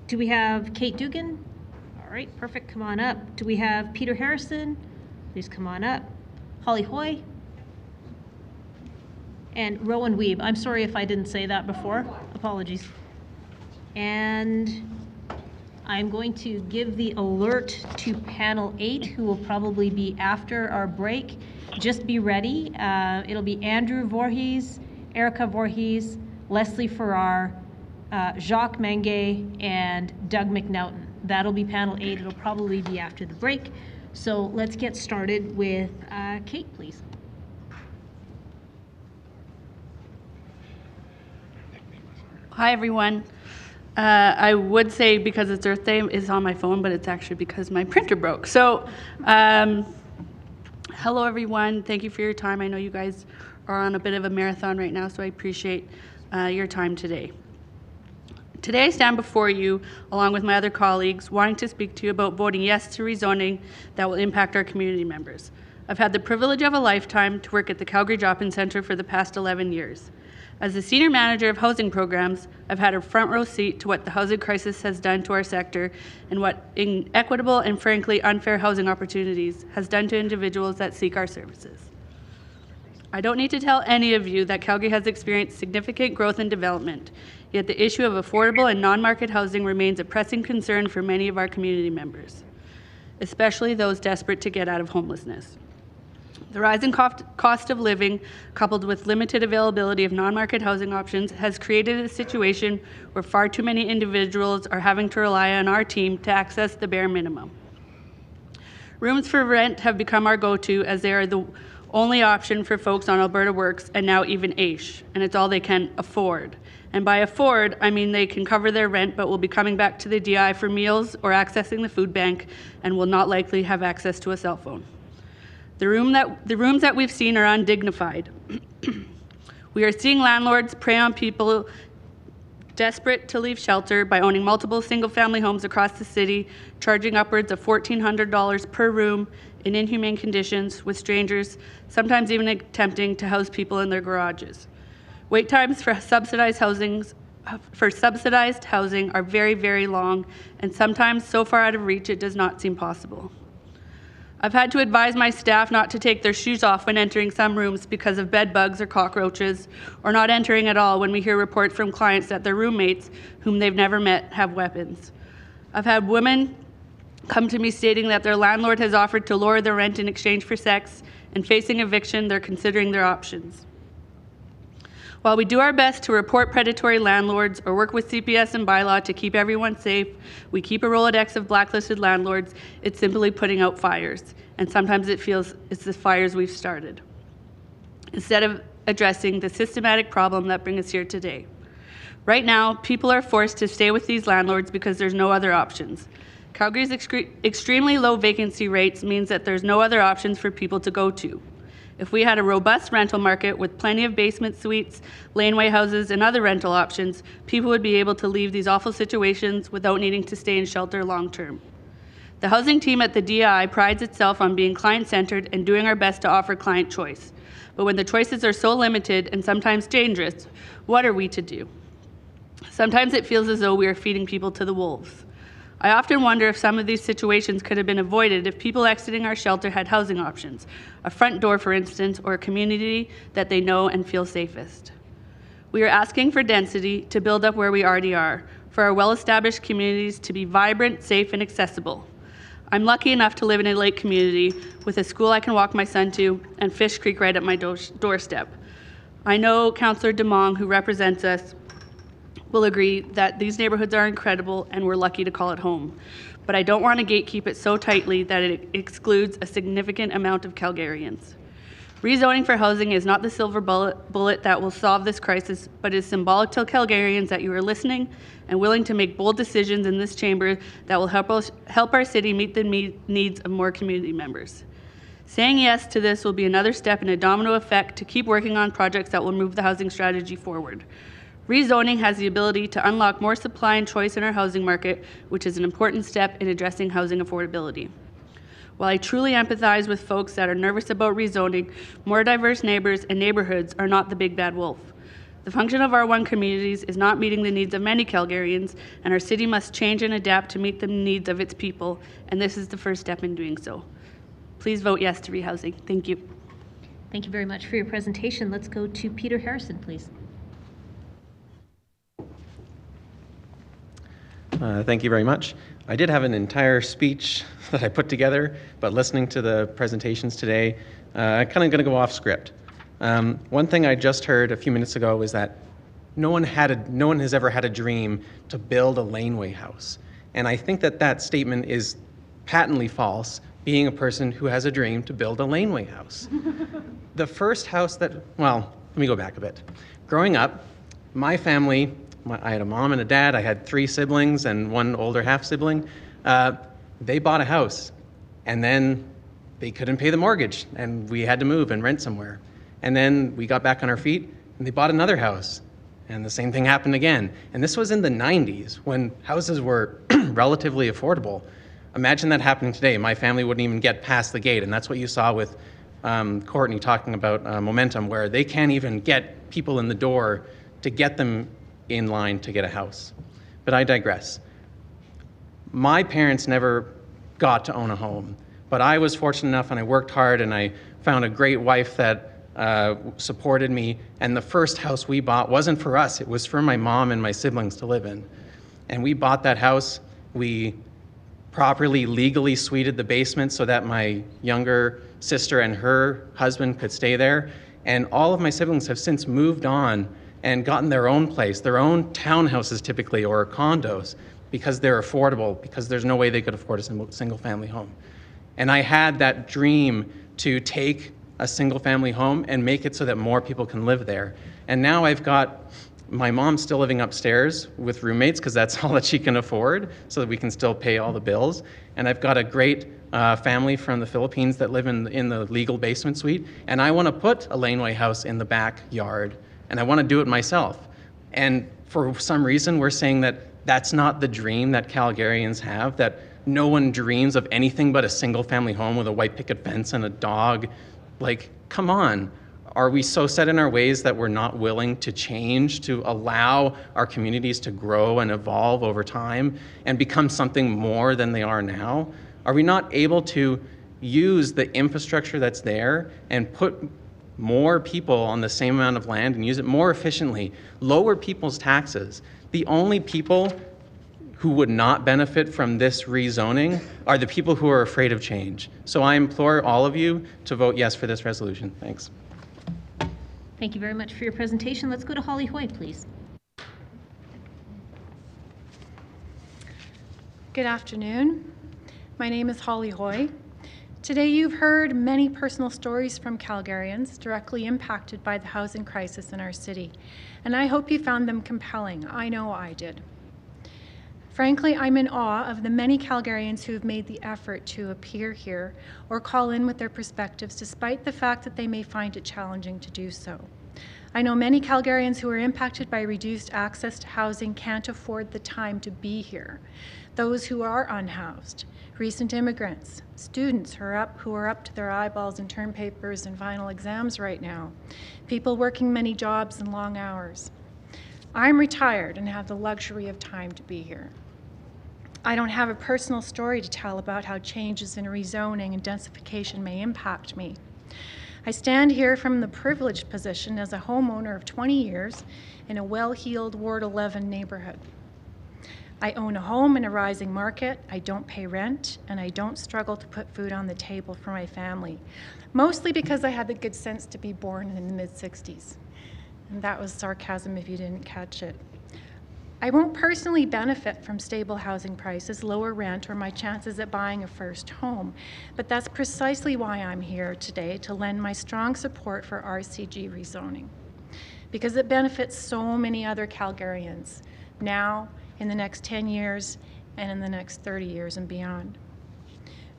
Do we have Kate Duggan? All right, perfect. Come on up. Do we have Peter Harrison? Please come on up. Holly Hoye? And Rowan Wiebe. I'm sorry if I didn't say that before. Apologies. And I'm going to give the alert to panel 8, who will probably be after our break. Just be ready. It'll be Andrew Voorhees, Erica Voorhees, Leslie Farrar, Jacques Mainguy, and Doug McNaughton. That'll be panel 8. It'll probably be after the break. So let's get started with Kate, please. Hi, everyone. I would say because it's Earth Day, it's on my phone, but it's actually because my printer broke. So, hello, everyone. Thank you for your time. I know you guys are on a bit of a marathon right now, so I appreciate your time today. Today, I stand before you, along with my other colleagues, wanting to speak to you about voting yes to rezoning that will impact our community members. I've had the privilege of a lifetime to work at the Calgary Drop-In Centre for the past 11 years. As the Senior Manager of Housing Programs, I've had a front row seat to what the housing crisis has done to our sector and what inequitable and frankly unfair housing opportunities has done to individuals that seek our services. I don't need to tell any of you that Calgary has experienced significant growth and development, yet the issue of affordable and non-market housing remains a pressing concern for many of our community members, especially those desperate to get out of homelessness. The rising cost of living, coupled with limited availability of non-market housing options, has created a situation where far too many individuals are having to rely on our team to access the bare minimum. Rooms for rent have become our go-to, as they are the only option for folks on Alberta Works and now even AISH, and it's all they can afford. And by afford, I mean they can cover their rent but will be coming back to the DI for meals or accessing the food bank and will not likely have access to a cell phone. The rooms that we've seen are undignified. We are seeing landlords prey on people desperate to leave shelter by owning multiple single-family homes across the city, charging upwards of $1,400 per room in inhumane conditions with strangers, sometimes even attempting to house people in their garages. Wait times for subsidized housing are very, very long, and sometimes so far out of reach it does not seem possible. I've had to advise my staff not to take their shoes off when entering some rooms because of bed bugs or cockroaches, or not entering at all when we hear reports from clients that their roommates, whom they've never met, have weapons. I've had women come to me stating that their landlord has offered to lower their rent in exchange for sex, and facing eviction, they're considering their options. While we do our best to report predatory landlords or work with CPS and bylaw to keep everyone safe, we keep a Rolodex of blacklisted landlords. It's simply putting out fires, and sometimes it feels it's the fires we've started, instead of addressing the systematic problem that brings us here today. Right now, people are forced to stay with these landlords because there's no other options. Calgary's extremely low vacancy rates means that there's no other options for people to go to. If we had a robust rental market with plenty of basement suites, laneway houses, and other rental options, people would be able to leave these awful situations without needing to stay in shelter long term. The housing team at the DI prides itself on being client-centered and doing our best to offer client choice. But when the choices are so limited and sometimes dangerous, what are we to do? Sometimes it feels as though we are feeding people to the wolves. I often wonder if some of these situations could have been avoided if people exiting our shelter had housing options, a front door, for instance, or a community that they know and feel safest. We are asking for density to build up where we already are, for our well-established communities to be vibrant, safe, and accessible. I'm lucky enough to live in a lake community with a school I can walk my son to and Fish Creek right at my doorstep. I know Councillor Demong, who represents us, will agree that these neighborhoods are incredible and we're lucky to call it home. But I don't want to gatekeep it so tightly that it excludes a significant amount of Calgarians. Rezoning for housing is not the silver bullet that will solve this crisis, but is symbolic to Calgarians that you are listening and willing to make bold decisions in this chamber that will help our city meet the needs of more community members. Saying yes to this will be another step in a domino effect to keep working on projects that will move the housing strategy forward. Rezoning has the ability to unlock more supply and choice in our housing market, which is an important step in addressing housing affordability. While I truly empathize with folks that are nervous about rezoning, more diverse neighbors and neighborhoods are not the big bad wolf. The function of our one communities is not meeting the needs of many Calgarians, and our city must change and adapt to meet the needs of its people, and this is the first step in doing so. Please vote yes to rehousing. Thank you. Thank you very much for your presentation. Let's go to Peter Harrison, please. Thank you very much. I did have an entire speech that I put together, but listening to the presentations today, I'm kind of going to go off script. One thing I just heard a few minutes ago was that no one has ever had a dream to build a laneway house. And I think that that statement is patently false, being a person who has a dream to build a laneway house. The first house that, well, let me go back a bit. Growing up, my family, I had a mom and a dad, I had 3 siblings and 1 older half-sibling. They bought a house, and then they couldn't pay the mortgage, and we had to move and rent somewhere. And then we got back on our feet, and they bought another house, and the same thing happened again. And this was in the 90s, when houses were relatively affordable. Imagine that happening today. My family wouldn't even get past the gate, and that's what you saw with Courtney talking about momentum, where they can't even get people in the door to get them in line to get a house. But I digress. My parents never got to own a home, but I was fortunate enough, and I worked hard, and I found a great wife that supported me, and the first house we bought wasn't for us, it was for my mom and my siblings to live in. And we bought that house. We properly legally suited the basement so that my younger sister and her husband could stay there, and all of my siblings have since moved on and gotten their own place, their own townhouses typically, or condos, because they're affordable, because there's no way they could afford a single family home. And I had that dream to take a single family home and make it so that more people can live there. And now I've got my mom still living upstairs with roommates, because that's all that she can afford, so that we can still pay all the bills. And I've got a great family from the Philippines that live in the legal basement suite. And I want to put a laneway house in the backyard, and I want to do it myself. And for some reason, we're saying that that's not the dream that Calgarians have, that no one dreams of anything but a single family home with a white picket fence and a dog. Like, come on. Are we so set in our ways that we're not willing to change, to allow our communities to grow and evolve over time and become something more than they are now? Are we not able to use the infrastructure that's there and put more people on the same amount of land and use it more efficiently, lower people's taxes? The only people who would not benefit from this rezoning are the people who are afraid of change. So I implore all of you to vote yes for this resolution. Thanks. Thank you very much for your presentation. Let's go to Holly Hoye, please. Good afternoon. My name is Holly Hoye. Today you've heard many personal stories from Calgarians directly impacted by the housing crisis in our city, and I hope you found them compelling. I know I did. Frankly, I'm in awe of the many Calgarians who have made the effort to appear here or call in with their perspectives, despite the fact that they may find it challenging to do so. I know many Calgarians who are impacted by reduced access to housing can't afford the time to be here. Those who are unhoused, recent immigrants, students who are up to their eyeballs in term papers and final exams right now, people working many jobs and long hours. I'm retired and have the luxury of time to be here. I don't have a personal story to tell about how changes in rezoning and densification may impact me. I stand here from the privileged position as a homeowner of 20 years in a well-heeled Ward 11 neighborhood. I own a home in a rising market, I don't pay rent, and I don't struggle to put food on the table for my family, mostly because I had the good sense to be born in the mid-60s. And that was sarcasm if you didn't catch it. I won't personally benefit from stable housing prices, lower rent, or my chances at buying a first home, but that's precisely why I'm here today, to lend my strong support for RCG rezoning, because it benefits so many other Calgarians now, in the next 10 years, and in the next 30 years and beyond.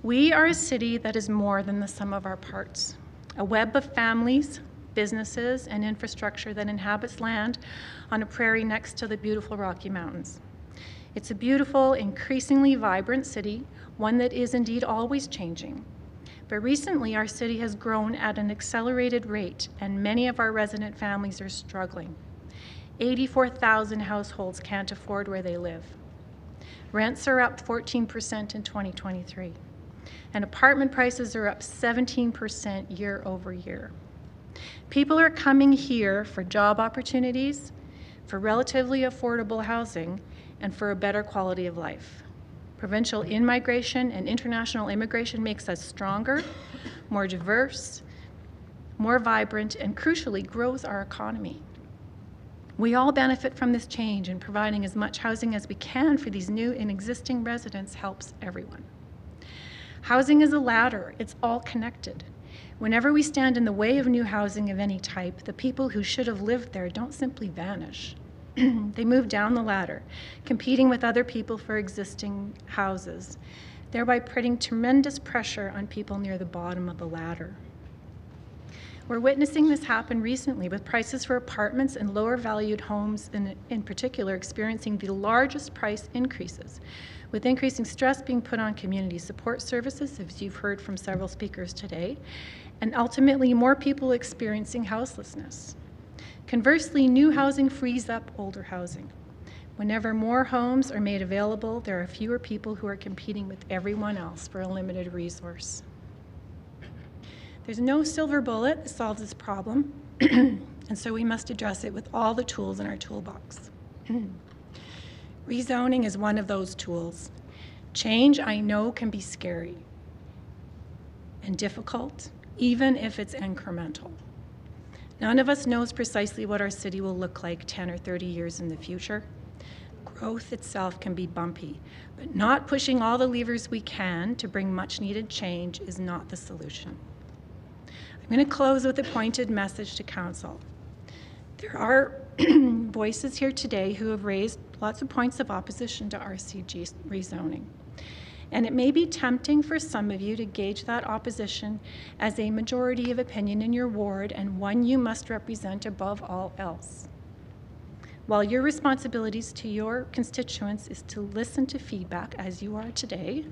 We are a city that is more than the sum of our parts, a web of families, businesses, and infrastructure that inhabits land on a prairie next to the beautiful Rocky Mountains. It's a beautiful, increasingly vibrant city, one that is indeed always changing. But recently, our city has grown at an accelerated rate, and many of our resident families are struggling. 84,000 households can't afford where they live. Rents are up 14% in 2023, and apartment prices are up 17% year over year. People are coming here for job opportunities, for relatively affordable housing, and for a better quality of life. Provincial in-migration and international immigration makes us stronger, more diverse, more vibrant, and crucially grows our economy. We all benefit from this change, and providing as much housing as we can for these new and existing residents helps everyone. Housing is a ladder, it's all connected. Whenever we stand in the way of new housing of any type, the people who should have lived there don't simply vanish. They move down the ladder, competing with other people for existing houses, thereby putting tremendous pressure on people near the bottom of the ladder. We're witnessing this happen recently, with prices for apartments and lower valued homes in particular experiencing the largest price increases, with increasing stress being put on community support services, as you've heard from several speakers today, and ultimately more people experiencing houselessness. Conversely, new housing frees up older housing. Whenever more homes are made available, there are fewer people who are competing with everyone else for a limited resource. There's no silver bullet that solves this problem, and so we must address it with all the tools in our toolbox. Rezoning is one of those tools. Change, I know, can be scary and difficult, even if it's incremental. None of us knows precisely what our city will look like 10 or 30 years in the future. Growth itself can be bumpy, but not pushing all the levers we can to bring much needed change is not the solution. I'm going to close with a pointed message to Council. There are voices here today who have raised lots of points of opposition to RCG rezoning. And it may be tempting for some of you to gauge that opposition as a majority of opinion in your ward and one you must represent above all else. While your responsibilities to your constituents is to listen to feedback as you are today,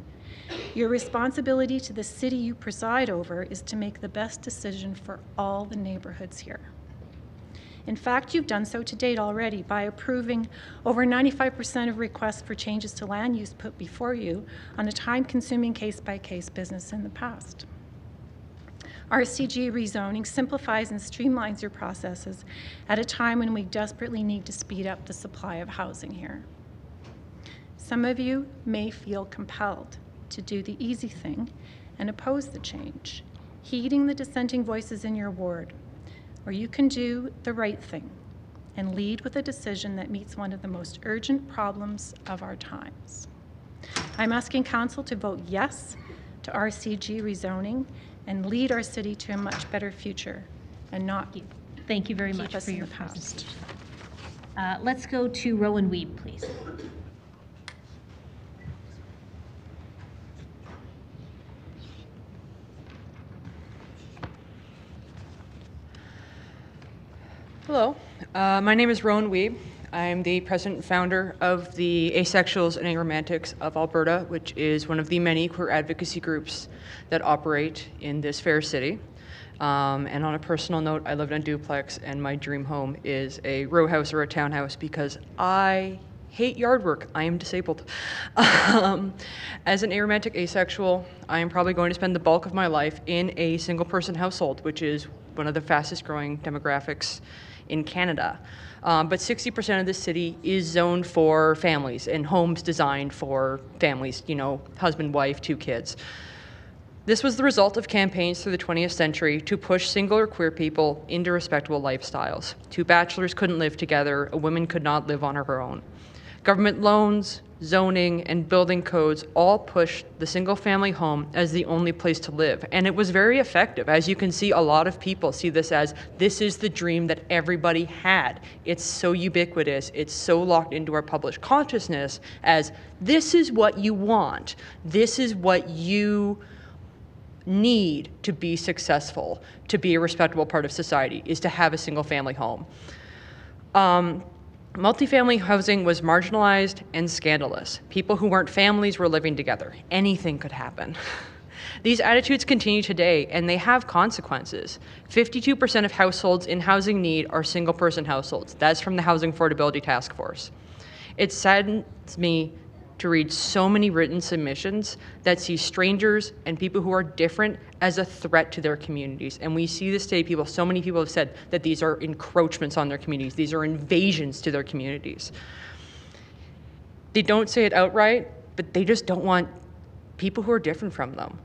your responsibility to the city you preside over is to make the best decision for all the neighborhoods here. In fact, you've done so to date already by approving over 95% of requests for changes to land use put before you on a time-consuming case-by-case business in the past. RCG rezoning simplifies and streamlines your processes at a time when we desperately need to speed up the supply of housing here. Some of you may feel compelled to do the easy thing and oppose the change, heeding the dissenting voices in your ward. Or you can do the right thing and lead with a decision that meets one of the most urgent problems of our times. I'm asking Council to vote yes to RCG rezoning and lead our city to a much better future and not Thank you very much for your past. Let's go to Rowan Wiebe, please. Hello, my name is Rowan Wiebe. I'm the president and founder of the Asexuals and Aromantics of Alberta, which is one of the many queer advocacy groups that operate in this fair city. And on a personal note, I live in a duplex, and my dream home is a row house or a townhouse because I hate yard work. I am disabled. As an aromantic asexual, I am probably going to spend the bulk of my life in a single-person household, which is one of the fastest-growing demographics in Canada. But 60% of the city is zoned for families and homes designed for families, you know, husband, wife, 2 kids. This was the result of campaigns through the 20th century to push single or queer people into respectable lifestyles. 2 bachelors couldn't live together, a woman could not live on her own. Government loans, zoning, and building codes all pushed the single-family home as the only place to live. And it was very effective. As you can see, a lot of people see this as, this is the dream that everybody had. It's so ubiquitous. It's so locked into our public consciousness as, this is what you want. This is what you need to be successful, to be a respectable part of society, is to have a single-family home. Multifamily housing was marginalized and scandalous. People who weren't families were living together. Anything could happen. These attitudes continue today, and they have consequences. 52% of households in housing need are single-person households. That's from the Housing Affordability Task Force. It saddens me to read so many written submissions that see strangers and people who are different as a threat to their communities. And we see this today, so many people have said that these are encroachments on their communities. These are invasions to their communities. They don't say it outright, but they just don't want people who are different from them.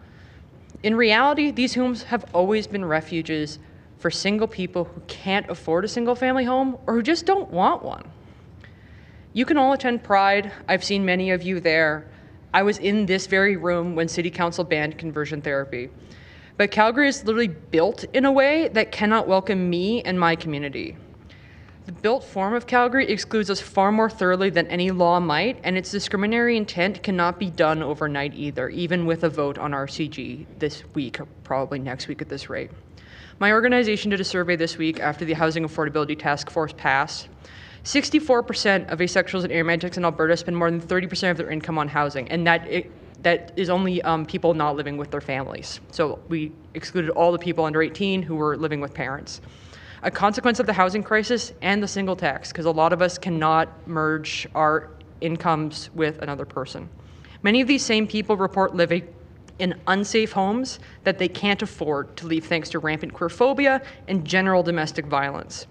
In reality, these homes have always been refuges for single people who can't afford a single-family home or who just don't want one. You can all attend Pride. I've seen many of you there. I was in this very room when City Council banned conversion therapy. But Calgary is literally built in a way that cannot welcome me and my community. The built form of Calgary excludes us far more thoroughly than any law might, and its discriminatory intent cannot be done overnight either, even with a vote on RCG this week, or probably next week at this rate. My organization did a survey this week after the Housing Affordability Task Force passed. 64% of asexuals and aromantics in Alberta spend more than 30% of their income on housing, and that is only people not living with their families. So we excluded all the people under 18 who were living with parents. A consequence of the housing crisis and the single tax, because a lot of us cannot merge our incomes with another person. Many of these same people report living in unsafe homes that they can't afford to leave thanks to rampant queerphobia and general domestic violence.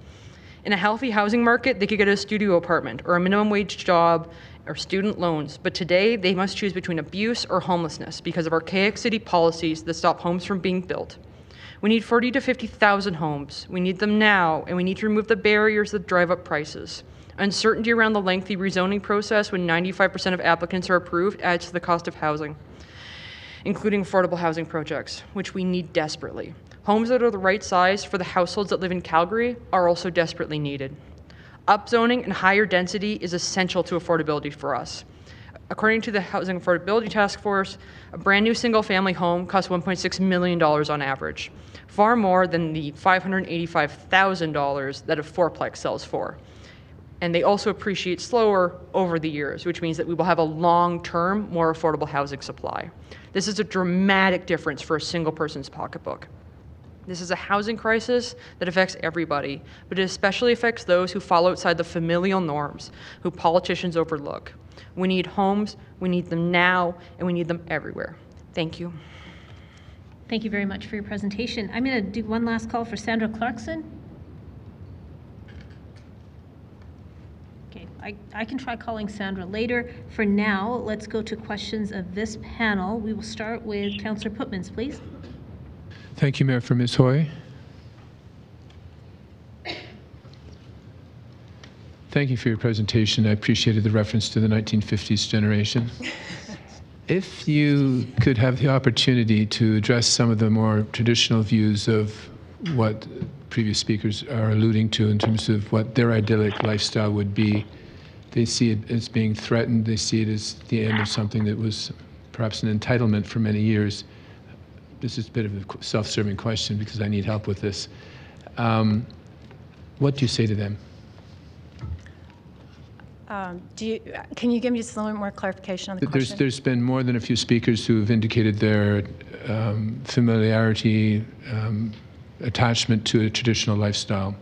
In a healthy housing market, they could get a studio apartment or a minimum wage job or student loans, but today they must choose between abuse or homelessness because of archaic city policies that stop homes from being built. We need 40,000 to 50,000 homes. We need them now, and we need to remove the barriers that drive up prices. Uncertainty around the lengthy rezoning process when 95% of applicants are approved adds to the cost of housing, including affordable housing projects, which we need desperately. Homes that are the right size for the households that live in Calgary are also desperately needed. Upzoning and higher density is essential to affordability for us. According to the Housing Affordability Task Force, a brand new single-family home costs $1.6 million on average, far more than the $585,000 that a fourplex sells for. And they also appreciate slower over the years, which means that we will have a long-term, more affordable housing supply. This is a dramatic difference for a single person's pocketbook. This is a housing crisis that affects everybody, but it especially affects those who fall outside the familial norms, who politicians overlook. We need homes, we need them now, and we need them everywhere. Thank you. Thank you very much for your presentation. I'm going to do one last call for Sandra Clarkson. Okay, I can try calling Sandra later. For now, let's go to questions of this panel. We will start with Councillor Putmans, please. Thank you, Mayor, for Ms. Hoye. Thank you for your presentation. I appreciated the reference to the 1950s generation. If you could have the opportunity to address some of the more traditional views of what previous speakers are alluding to in terms of what their idyllic lifestyle would be, they see it as being threatened. They see it as the end of something that was perhaps an entitlement for many years. This is a bit of a self-serving question because I need help with this. What do you say to them? Can you give me just a little more clarification on the question? There's been more than a few speakers who have indicated their familiarity, attachment to a traditional lifestyle.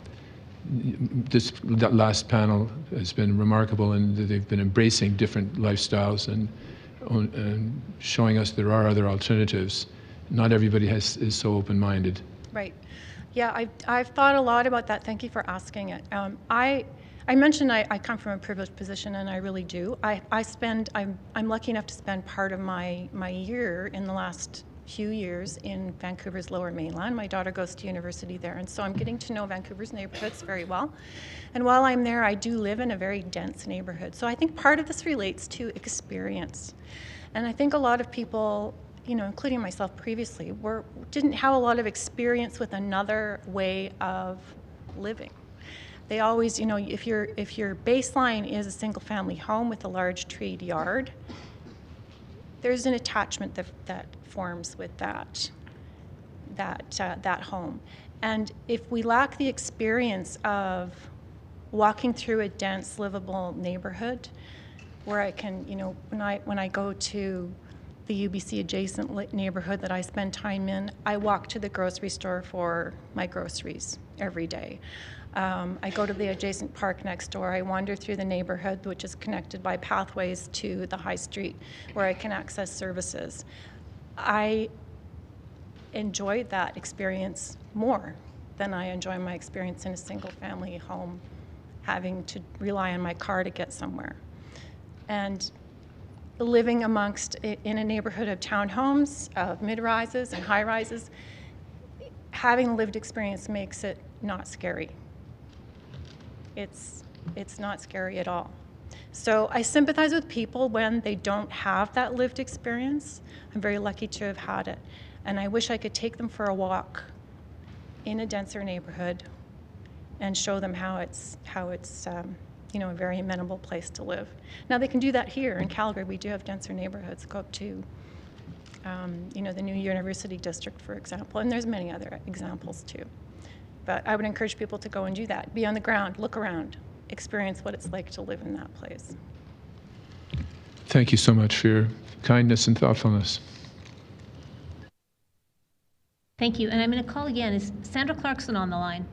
That last panel has been remarkable in that they've been embracing different lifestyles and showing us there are other alternatives. Not everybody is so open-minded. Right. Yeah, I've thought a lot about that. Thank you for asking it. I mentioned I come from a privileged position, and I really do. I'm lucky enough to spend part of my year in the last few years in Vancouver's Lower Mainland. My daughter goes to university there, and so I'm getting to know Vancouver's neighborhoods very well. And while I'm there, I do live in a very dense neighborhood. So I think part of this relates to experience. And I think a lot of people, you know, including myself previously, didn't have a lot of experience with another way of living. They always, you know, if your baseline is a single family home with a large treed yard, there's an attachment that forms with that home. And if we lack the experience of walking through a dense, livable neighborhood, where I can, you know, when I go to the UBC adjacent neighborhood that I spend time in, I walk to the grocery store for my groceries every day. I go to the adjacent park next door. I wander through the neighborhood, which is connected by pathways to the high street, where I can access services. I enjoy that experience more than I enjoy my experience in a single family home, having to rely on my car to get somewhere. And living in a neighborhood of townhomes, of mid-rises and high-rises, having lived experience makes it not scary. It's not scary at all. So I sympathize with people when they don't have that lived experience. I'm very lucky to have had it. And I wish I could take them for a walk in a denser neighborhood and show them how it's you know, a very amenable place to live. Now they can do that here in Calgary. We do have denser neighborhoods. Go up to you know, the new University District, for example, and there's many other examples too. But I would encourage people to go and do that. Be on the ground, look around, experience what it's like to live in that place. Thank you so much for your kindness and thoughtfulness. Thank you. And I'm going to call again. Is Sandra Clarkson on the line?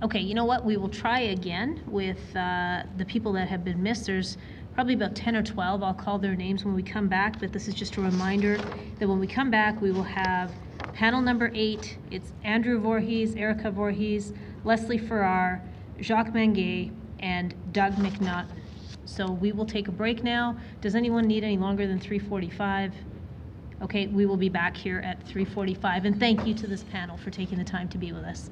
Okay, you know what? We will try again with the people that have been missed. There's probably about 10 or 12. I'll call their names when we come back, but this is just a reminder that when we come back, we will have panel number 8. It's Andrew Voorhees, Erica Voorhees, Leslie Farrar, Jacques Mainguy, and Doug McNutt. So we will take a break now. Does anyone need any longer than 3:45? Okay, we will be back here at 3:45. And thank you to this panel for taking the time to be with us.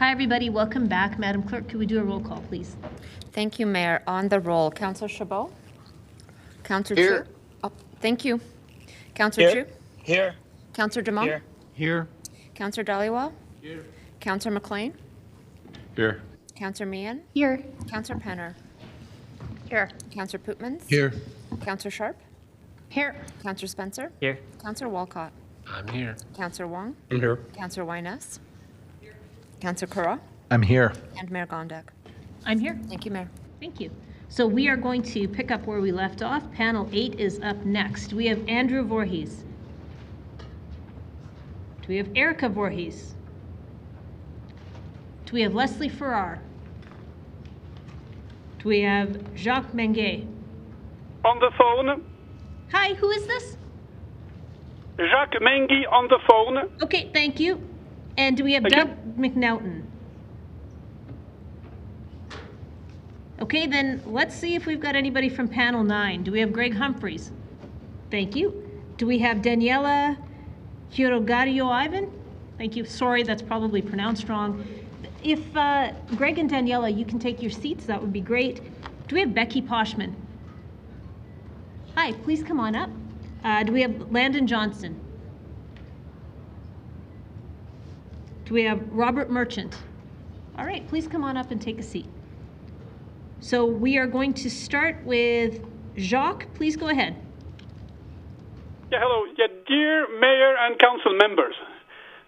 Hi, everybody. Welcome back. Madam Clerk, could we do a roll call, please? Thank you, Mayor. On the roll, Councillor Chabot? Councillor Here. Chu? Oh, thank you. Councillor Here. Chu? Here. Councillor Dumont? Here. Here. Councillor Dhaliwal? Here. Councillor McLean? Here. Councillor Meehan? Here. Councillor Penner? Here. Councillor Pootmans? Here. Councillor Sharp? Here. Councillor Spencer? Here. Councillor Walcott? I'm here. Councillor Wong? I'm here. Councillor Wyness? Councillor Curra? I'm here. And Mayor Gondek. I'm here. Thank you, Mayor. Thank you. So we are going to pick up where we left off. Panel 8 is up next. We have Andrew Voorhees. Do we have Erica Voorhees? Do we have Leslie Farrar? Do we have Jacques Mainguy? On the phone. Hi, who is this? Jacques Mainguy on the phone. Okay, thank you. And do we have Doug McNaughton? Okay, then let's see if we've got anybody from panel 9. Do we have Greg Humphreys? Thank you. Do we have Daniela Ciorogariu-Ivan? Thank you. Sorry, that's probably pronounced wrong. If Greg and Daniela, you can take your seats, that would be great. Do we have Becky Poschmann? Hi, please come on up. Do we have Landon Johnston? Do we have Robert Merchant? All right, please come on up and take a seat. So we are going to start with Jacques. Please go ahead. Yeah, hello. Yeah, dear Mayor and Council members.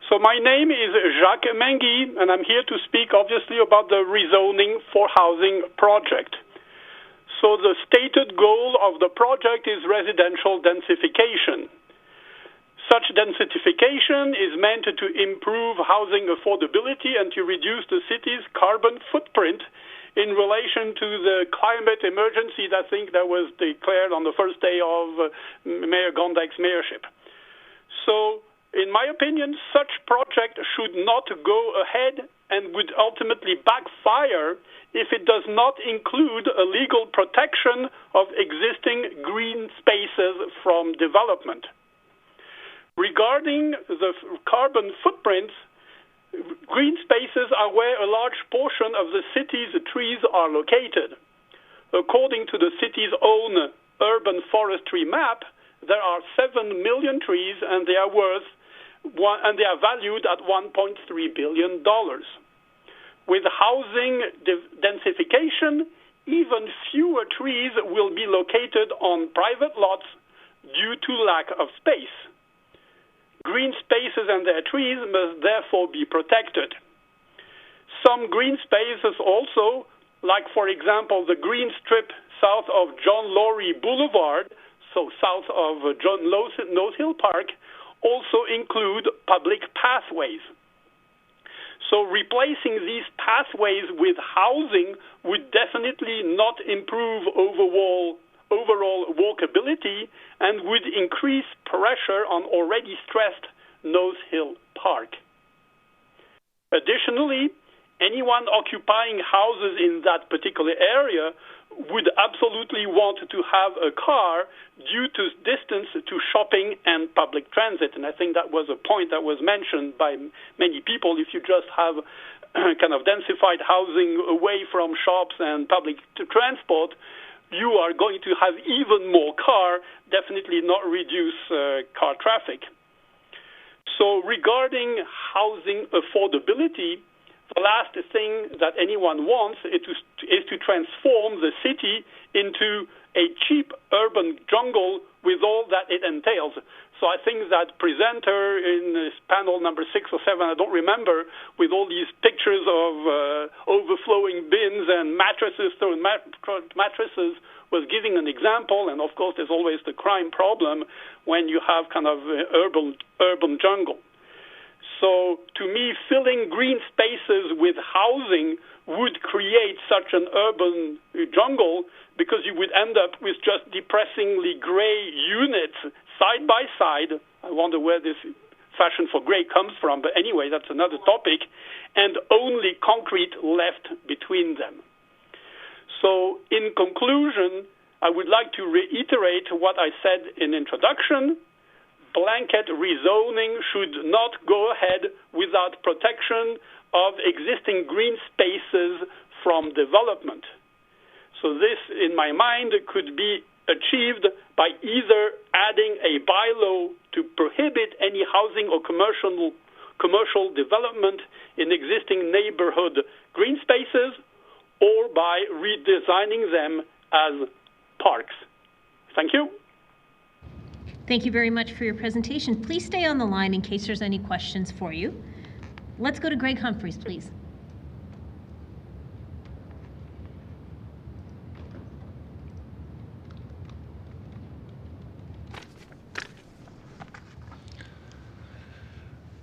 So my name is Jacques Mainguy, and I'm here to speak, obviously, about the rezoning for housing project. So the stated goal of the project is residential densification. Such densification is meant to improve housing affordability and to reduce the city's carbon footprint in relation to the climate emergency that I think that was declared on the first day of Mayor Gondek's mayorship. So, in my opinion, such project should not go ahead and would ultimately backfire if it does not include a legal protection of existing green spaces from development. Regarding the carbon footprint, green spaces are where a large portion of the city's trees are located. According to the city's own urban forestry map, there are 7 million trees and they are valued at $1.3 billion. With housing densification, even fewer trees will be located on private lots due to lack of space. Green spaces and their trees must therefore be protected. Some green spaces also, like for example the green strip south of John Laurie Boulevard, so south of John Nose Hill Park, also include public pathways. So replacing these pathways with housing would definitely not improve overall walkability and would increase pressure on already stressed Nose Hill Park. Additionally, anyone occupying houses in that particular area would absolutely want to have a car due to distance to shopping and public transit. And I think that was a point that was mentioned by many people. If you just have kind of densified housing away from shops and public transport, you are going to have even more car, definitely not reduce car traffic. So regarding housing affordability, the last thing that anyone wants is to transform the city into a cheap urban jungle with all that it entails. So I think that presenter in this panel number 6 or 7, I don't remember, with all these pictures of overflowing bins and mattresses, mattresses was giving an example. And of course, there's always the crime problem when you have kind of urban jungle. So to me, filling green spaces with housing would create such an urban jungle because you would end up with just depressingly gray units side by side. I wonder where this fashion for gray comes from, but anyway, that's another topic, and only concrete left between them. So in conclusion, I would like to reiterate what I said in introduction. blanket rezoning should not go ahead without protection of existing green spaces from development. So this, in my mind, could be achieved by either adding a bylaw to prohibit any housing or commercial development in existing neighborhood green spaces, or by redesigning them as parks. Thank you. Thank you very much for your presentation. Please stay on the line in case there's any questions for you. Let's go to Greg Humphreys, please.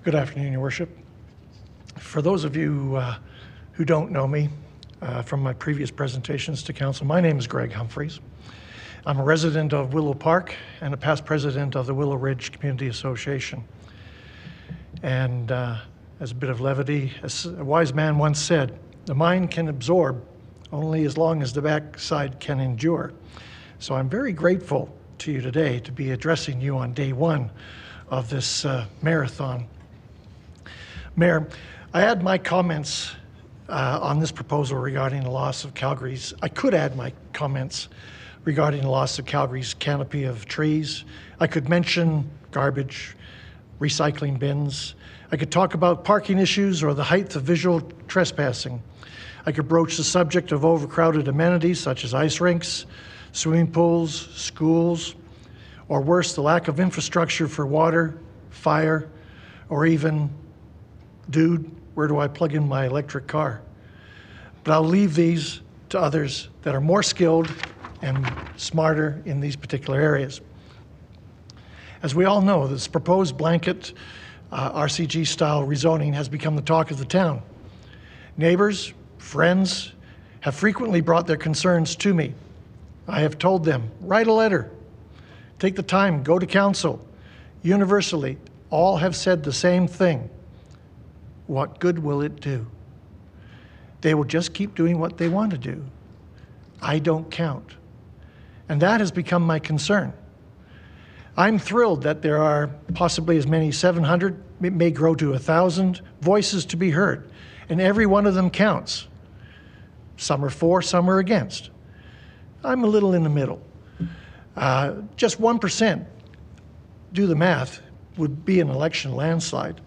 Good afternoon, Your Worship. For those of you who don't know me from my previous presentations to Council, my name is Greg Humphreys. I'm a resident of Willow Park and a past president of the Willow Ridge Community Association. And as a bit of levity, as a wise man once said, the mind can absorb only as long as the backside can endure. So I'm very grateful to you today to be addressing you on day one of this marathon. Mayor, I add my comments on this proposal regarding the loss of Calgary's, I could add my comments regarding the loss of Calgary's canopy of trees. I could mention garbage, recycling bins. I could talk about parking issues or the height of visual trespassing. I could broach the subject of overcrowded amenities such as ice rinks, swimming pools, schools, or worse, the lack of infrastructure for water, fire, or even, dude, where do I plug in my electric car? But I'll leave these to others that are more skilled and smarter in these particular areas. As we all know, this proposed blanket RCG-style rezoning has become the talk of the town. Neighbors, friends have frequently brought their concerns to me. I have told them, write a letter, take the time, go to council. Universally, all have said the same thing. What good will it do? They will just keep doing what they want to do. I don't count. And that has become my concern. I'm thrilled that there are possibly as many 700, it may grow to 1,000 voices to be heard, and every one of them counts. Some are for, some are against. I'm a little in the middle. Just 1%, do the math, would be an election landslide.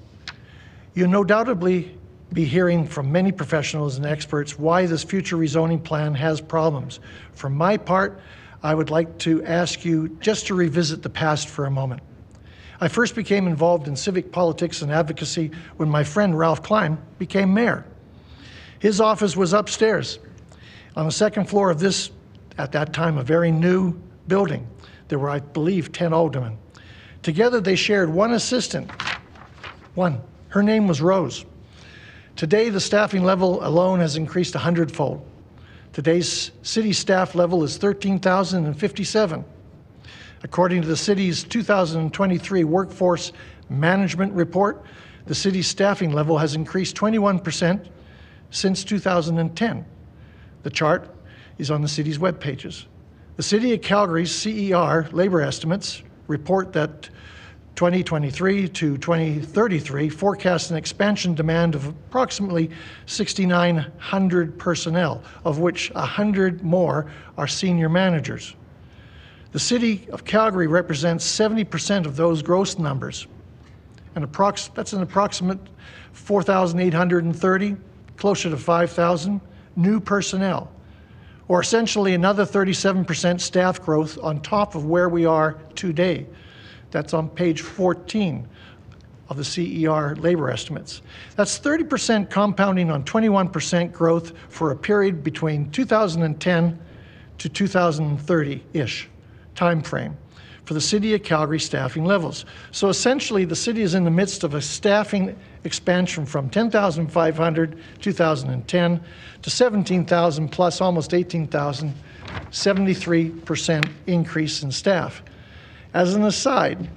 You'll no doubtably be hearing from many professionals and experts why this future rezoning plan has problems. For my part, I would like to ask you just to revisit the past for a moment. I first became involved in civic politics and advocacy when my friend Ralph Klein became mayor. His office was upstairs on the second floor of this, at that time, a very new building. There were, I believe, 10 aldermen. Together they shared one assistant, one. Her name was Rose. Today, the staffing level alone has increased 100-fold. Today's city staff level is 13,057. According to the city's 2023 Workforce Management Report, the city's staffing level has increased 21% since 2010. The chart is on the city's web pages. The City of Calgary's CER labor estimates report that 2023 to 2033 forecast an expansion demand of approximately 6,900 personnel, of which 100 more are senior managers. The City of Calgary represents 70% of those gross numbers, and that's an approximate 4,830, closer to 5,000 new personnel, or essentially another 37% staff growth on top of where we are today. That's on page 14 of the CER labor estimates. That's 30% compounding on 21% growth for a period between 2010 to 2030-ish time frame for the City of Calgary staffing levels. So essentially, the city is in the midst of a staffing expansion from 10,500 2010 to 17,000 plus almost 18,000, 73% increase in staff. As an aside,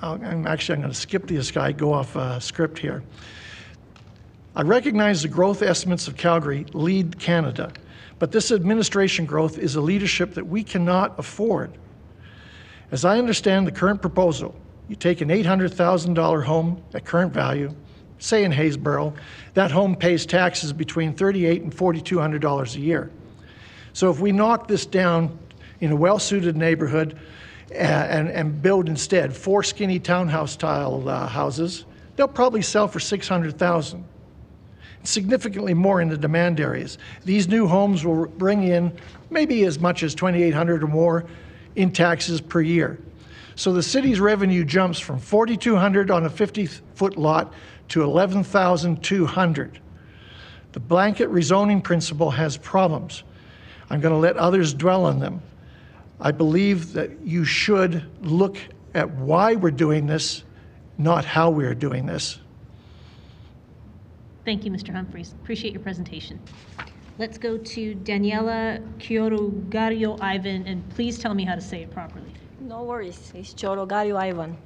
I'm going to skip the aside, go off script here. I recognize the growth estimates of Calgary lead Canada, but this administration growth is a leadership that we cannot afford. As I understand the current proposal, You take an $800,000 home at current value, say in Haysboro, that home pays taxes between $3,800 and $4,200 a year. So if we knock this down in a well-suited neighborhood and build instead 4 skinny townhouse-style houses, they'll probably sell for $600,000. Significantly more in the demand areas. These new homes will bring in maybe as much as $2,800 or more in taxes per year. So the city's revenue jumps from $4,200 on a 50-foot lot to $11,200. The blanket rezoning principle has problems. I'm going to let others dwell on them. I believe that you should look at why we're doing this, not how we're doing this. Thank you, Mr. Humphreys. Appreciate your presentation. Let's go to Daniela Ciorogariu-Ivan, and please tell me how to say it properly. No worries. It's Ciorogariu-Ivan.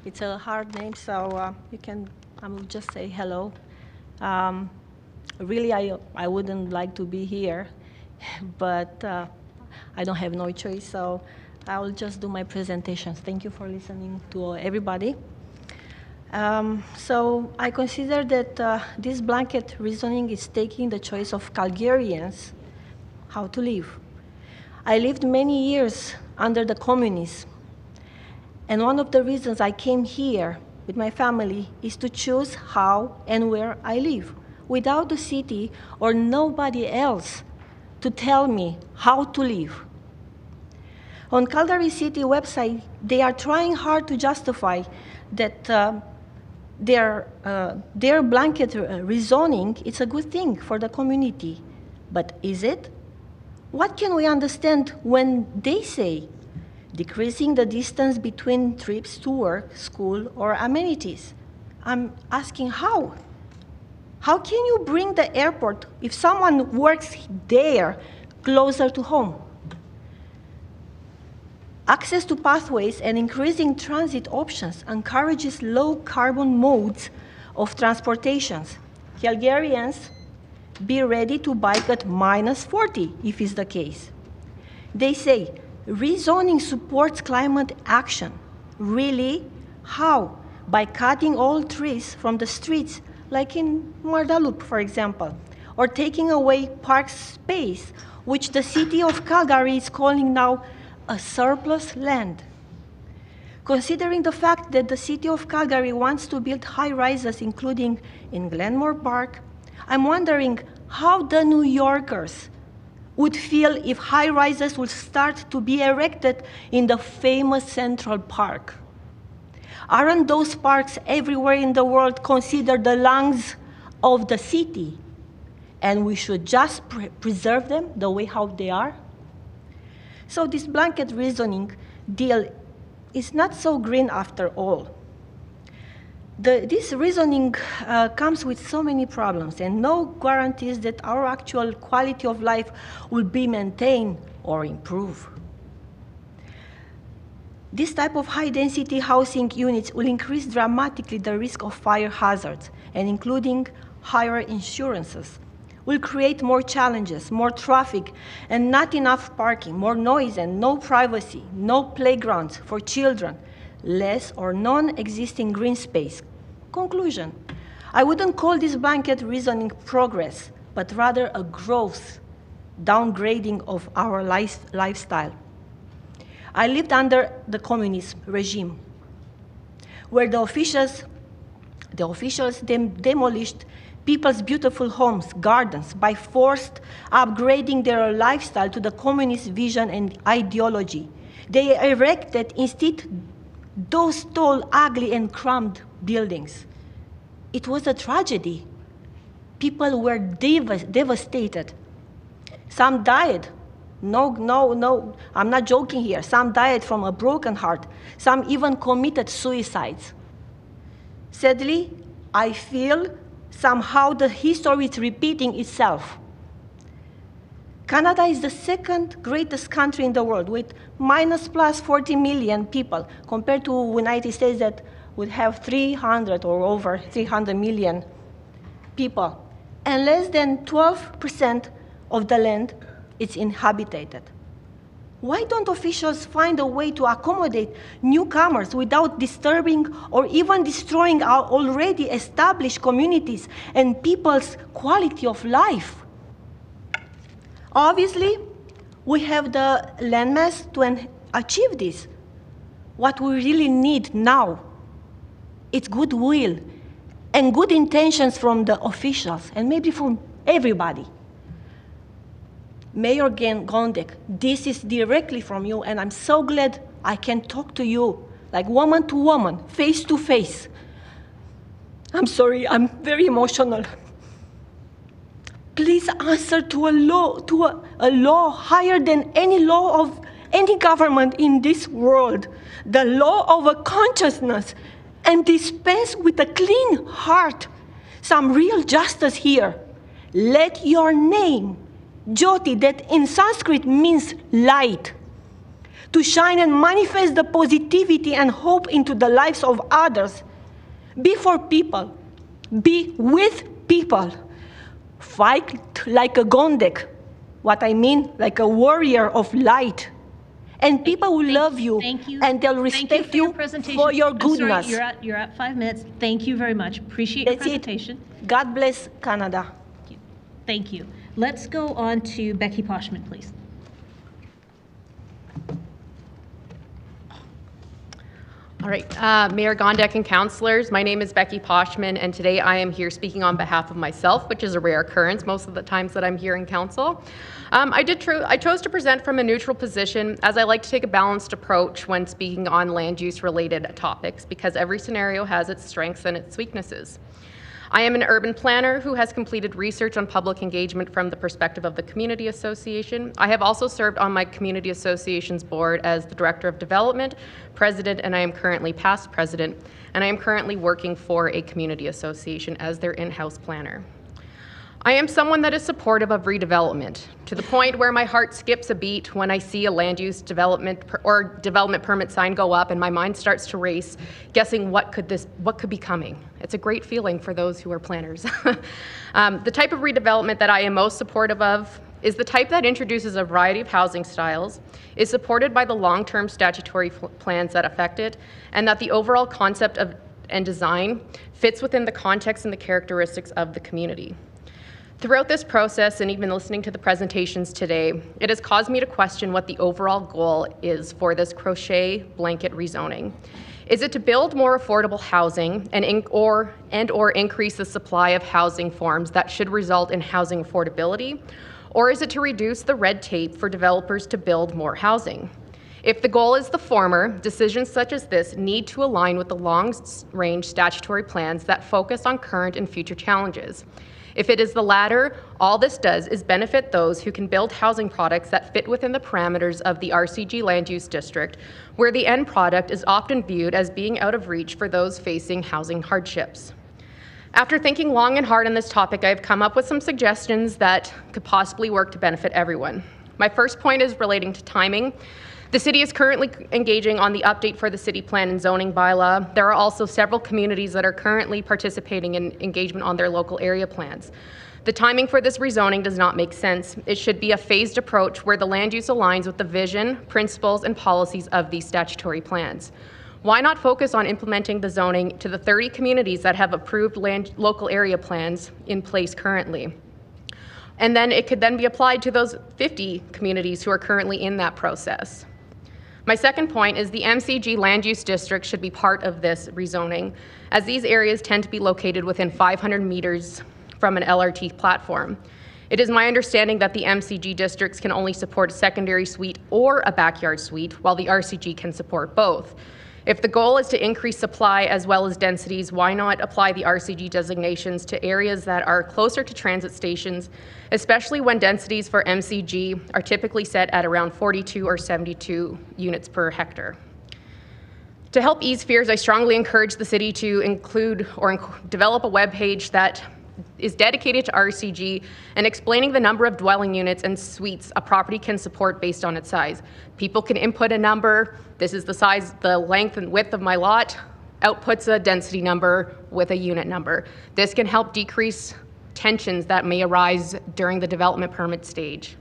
It's a hard name, so I will just say hello. Really, I wouldn't like to be here, but I don't have no choice, so I will just do my presentations. Thank you for listening to everybody. So I consider that this blanket reasoning is taking the choice of Calgarians how to live. I lived many years under the communists, and one of the reasons I came here with my family is to choose how and where I live, without the city or nobody else to tell me how to live. On Calgary City website, they are trying hard to justify that their blanket rezoning is a good thing for the community. But is it? What can we understand when they say decreasing the distance between trips to work, school, or amenities? I'm asking how? How can you bring the airport if someone works there closer to home? Access to pathways and increasing transit options encourages low-carbon modes of transportations. Calgarians, be ready to bike at -40 if it's the case. They say, rezoning supports climate action. Really? How? By cutting all trees from the streets, like in Mardalup, for example, or taking away park space, which the city of Calgary is calling now a surplus land. Considering the fact that the city of Calgary wants to build high-rises, including in Glenmore Park, I'm wondering how the New Yorkers would feel if high-rises would start to be erected in the famous Central Park. Aren't those parks everywhere in the world considered the lungs of the city? And we should just preserve them the way how they are? So this blanket reasoning deal is not so green after all. This reasoning comes with so many problems and no guarantees that our actual quality of life will be maintained or improved. This type of high-density housing units will increase dramatically the risk of fire hazards, and including higher insurances, will create more challenges, more traffic, and not enough parking, more noise and no privacy, no playgrounds for children, less or non-existing green space. Conclusion, I wouldn't call this blanket reasoning progress, but rather a growth, downgrading of our lifestyle. I lived under the communist regime, where the officials demolished people's beautiful homes, gardens, by forced upgrading their lifestyle to the communist vision and ideology. They erected instead those tall, ugly, and crumbed buildings. It was a tragedy. People were devastated. Some died. No, I'm not joking here. Some died from a broken heart. Some even committed suicides. Sadly, I feel somehow the history is repeating itself. Canada is the second greatest country in the world with plus 40 million people compared to the United States that would have 300 or over 300 million people. And less than 12% of the land is inhabited. Why don't officials find a way to accommodate newcomers without disturbing or even destroying our already established communities and people's quality of life? Obviously, we have the landmass to achieve this. What we really need now is goodwill and good intentions from the officials and maybe from everybody. Mayor Gondek, this is directly from you, and I'm so glad I can talk to you like woman to woman, face to face. I'm sorry, I'm very emotional. Please answer to a law higher than any law of any government in this world, the law of a consciousness, and dispense with a clean heart some real justice here. Let your name, Jyoti, that in Sanskrit means light, to shine and manifest the positivity and hope into the lives of others. Be for people. Be with people. Fight like a Gondek. What I mean, like a warrior of light. And people will love you, and they'll respect you for your goodness. I'm sorry, you're at 5 minutes. Thank you very much. Appreciate your presentation. God bless Canada. Thank you. Let's go on to Becky Poschmann, please. All right, Mayor Gondek and councillors, my name is Becky Poschmann, and today I am here speaking on behalf of myself, which is a rare occurrence most of the times that I'm here in council. I chose to present from a neutral position, as I like to take a balanced approach when speaking on land use related topics, because every scenario has its strengths and its weaknesses. I am an urban planner who has completed research on public engagement from the perspective of the Community Association. I have also served on my Community Association's board as the Director of Development, President, and I am currently past President, and I am currently working for a Community Association as their in-house planner. I am someone that is supportive of redevelopment, to the point where my heart skips a beat when I see a land use development or development permit sign go up and my mind starts to race, guessing what could be coming. It's a great feeling for those who are planners. The type of redevelopment that I am most supportive of is the type that introduces a variety of housing styles, is supported by the long-term statutory plans that affect it, and that the overall concept of and design fits within the context and the characteristics of the community. Throughout this process, and even listening to the presentations today, it has caused me to question what the overall goal is for this crochet blanket rezoning. Is it to build more affordable housing and or increase the supply of housing forms that should result in housing affordability? Or is it to reduce the red tape for developers to build more housing? If the goal is the former, decisions such as this need to align with the long-range statutory plans that focus on current and future challenges. If it is the latter, all this does is benefit those who can build housing products that fit within the parameters of the RCG land use district, where the end product is often viewed as being out of reach for those facing housing hardships. After thinking long and hard on this topic, I've come up with some suggestions that could possibly work to benefit everyone. My first point is relating to timing. The city is currently engaging on the update for the city plan and zoning bylaw. There are also several communities that are currently participating in engagement on their local area plans. The timing for this rezoning does not make sense. It should be a phased approach where the land use aligns with the vision, principles, and policies of these statutory plans. Why not focus on implementing the zoning to the 30 communities that have approved local area plans in place currently? And then it could then be applied to those 50 communities who are currently in that process. My second point is the MCG land use district should be part of this rezoning, as these areas tend to be located within 500 meters from an LRT platform. It is my understanding that the MCG districts can only support a secondary suite or a backyard suite, while the RCG can support both. If the goal is to increase supply as well as densities, why not apply the RCG designations to areas that are closer to transit stations, especially when densities for MCG are typically set at around 42 or 72 units per hectare. To help ease fears, I strongly encourage the city to include or develop a webpage that is dedicated to RCG and explaining the number of dwelling units and suites a property can support based on its size. People can input a number. This is the size, the length and width of my lot, outputs a density number with a unit number. This can help decrease tensions that may arise during the development permit stage.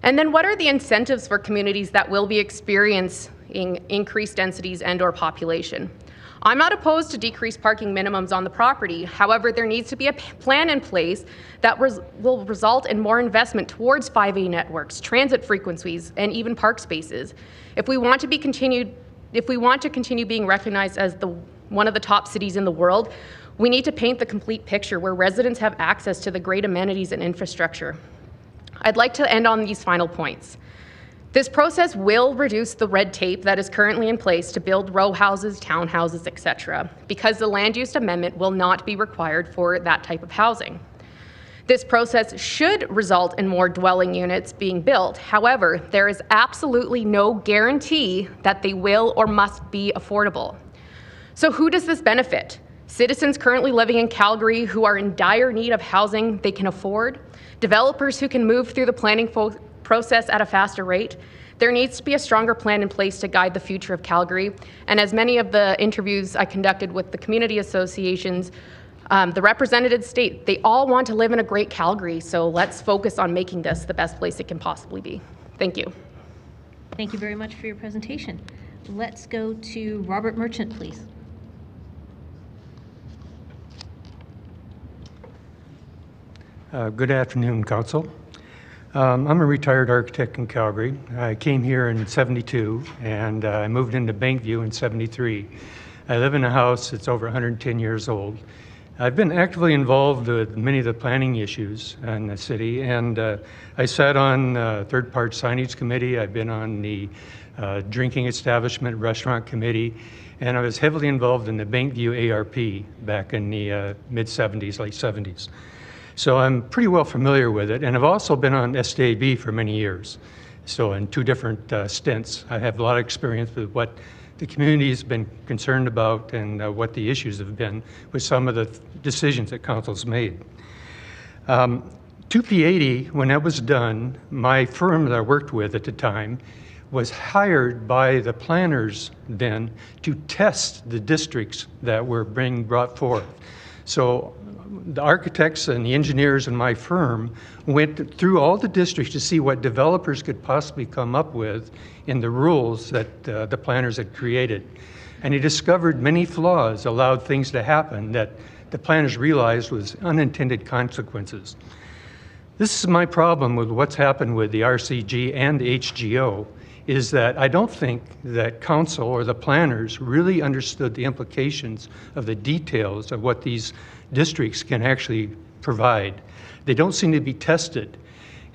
And then what are the incentives for communities that will be experiencing increased densities and/or population? I'm not opposed to decreased parking minimums on the property. However, there needs to be a plan in place that will result in more investment towards 5A networks, transit frequencies, and even park spaces. If we want to continue being recognized as one of the top cities in the world, we need to paint the complete picture where residents have access to the great amenities and infrastructure. I'd like to end on these final points. This process will reduce the red tape that is currently in place to build row houses, townhouses, etc., because the land use amendment will not be required for that type of housing. This process should result in more dwelling units being built. However, there is absolutely no guarantee that they will or must be affordable. So who does this benefit? Citizens currently living in Calgary who are in dire need of housing they can afford? Developers who can move through the planning process at a faster rate? There needs to be a stronger plan in place to guide the future of Calgary. And as many of the interviews I conducted with the community associations, the representatives state they all want to live in a great Calgary, so let's focus on making this the best place it can possibly be. Thank you. Thank you very much for your presentation. Let's go to Robert Merchant, please. Good afternoon, Council. I'm a retired architect in Calgary. I came here in '72 and I moved into Bankview in '73. I live in a house that's over 110 years old. I've been actively involved with many of the planning issues in the city, and I sat on third-party signage committee. I've been on the drinking establishment restaurant committee, and I was heavily involved in the Bankview ARP back in the mid-'70s, late '70s. So I'm pretty well familiar with it, and I've also been on SDAB for many years. So in two different stints, I have a lot of experience with what the community has been concerned about and what the issues have been with some of the decisions that council's made. 2P80, when that was done, my firm that I worked with at the time was hired by the planners then to test the districts that were being brought forth. So the architects and the engineers in my firm went through all the districts to see what developers could possibly come up with in the rules that the planners had created. And he discovered many flaws, allowed things to happen that the planners realized was unintended consequences. This is my problem with what's happened with the RCG and the HGO, is that I don't think that council or the planners really understood the implications of the details of what these districts can actually provide. They don't seem to be tested.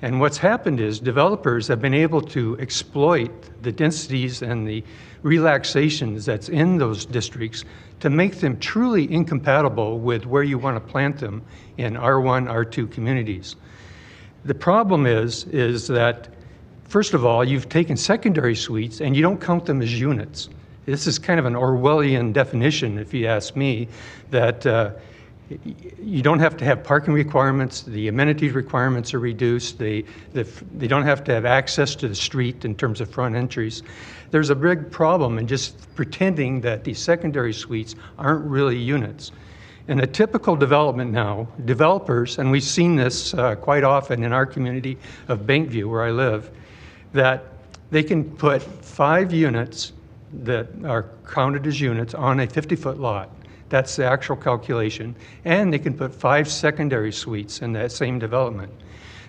And what's happened is developers have been able to exploit the densities and the relaxations that's in those districts to make them truly incompatible with where you want to plant them in R1, R2 communities. The problem is that, first of all, you've taken secondary suites and you don't count them as units. This is kind of an Orwellian definition, if you ask me, that you don't have to have parking requirements, the amenity requirements are reduced, they don't have to have access to the street in terms of front entries. There's a big problem in just pretending that these secondary suites aren't really units. In a typical development now, developers, and we've seen this quite often in our community of Bankview, where I live, that they can put 5 units that are counted as units on a 50-foot lot. That's the actual calculation. And they can put 5 secondary suites in that same development.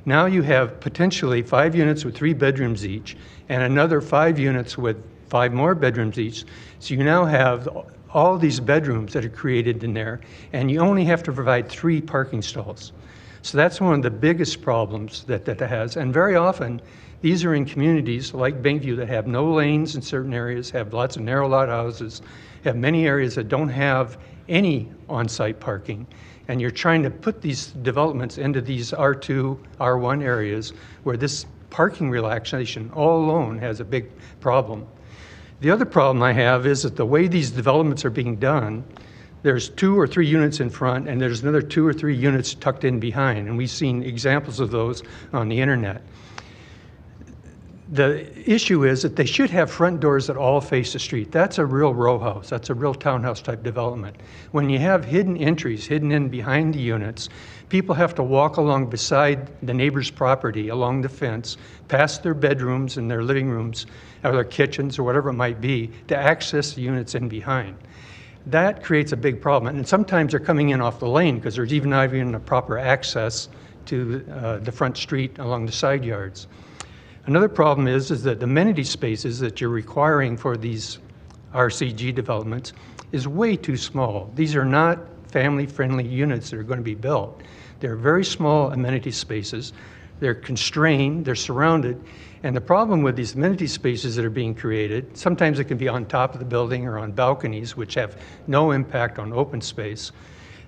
Now you have potentially 5 units with 3 bedrooms each, and another 5 units with 5 more bedrooms each. So you now have all these bedrooms that are created in there, and you only have to provide 3 parking stalls. So that's one of the biggest problems that has. And very often, these are in communities like Bankview that have no lanes in certain areas, have lots of narrow lot houses, have many areas that don't have any on-site parking. And you're trying to put these developments into these R2, R1 areas where this parking relaxation all alone has a big problem. The other problem I have is that the way these developments are being done, there's 2 or 3 units in front and there's another 2 or 3 units tucked in behind. And we've seen examples of those on the internet. The issue is that they should have front doors that all face the street. That's a real row house. That's a real townhouse type development. When you have hidden entries, hidden in behind the units, people have to walk along beside the neighbor's property, along the fence, past their bedrooms and their living rooms, or their kitchens, or whatever it might be, to access the units in behind. That creates a big problem. And sometimes they're coming in off the lane because there's even not even a proper access to the front street along the side yards. Another problem is that the amenity spaces that you're requiring for these RCG developments is way too small. These are not family-friendly units that are going to be built. They're very small amenity spaces. They're constrained, they're surrounded, and the problem with these amenity spaces that are being created, sometimes it can be on top of the building or on balconies, which have no impact on open space,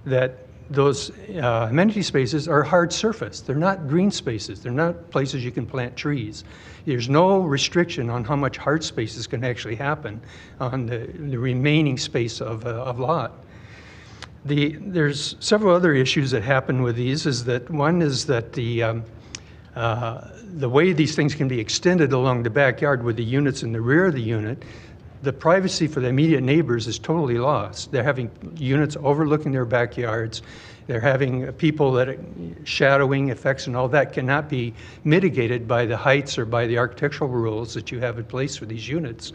that those amenity spaces are hard surface. They're not green spaces. They're not places you can plant trees. There's no restriction on how much hard spaces can actually happen on the remaining space of lot. There's several other issues that happen with these. One is that the way these things can be extended along the backyard with the units in the rear of the unit, the privacy for the immediate neighbors is totally lost. They're having units overlooking their backyards. They're having people that shadowing effects and all that cannot be mitigated by the heights or by the architectural rules that you have in place for these units.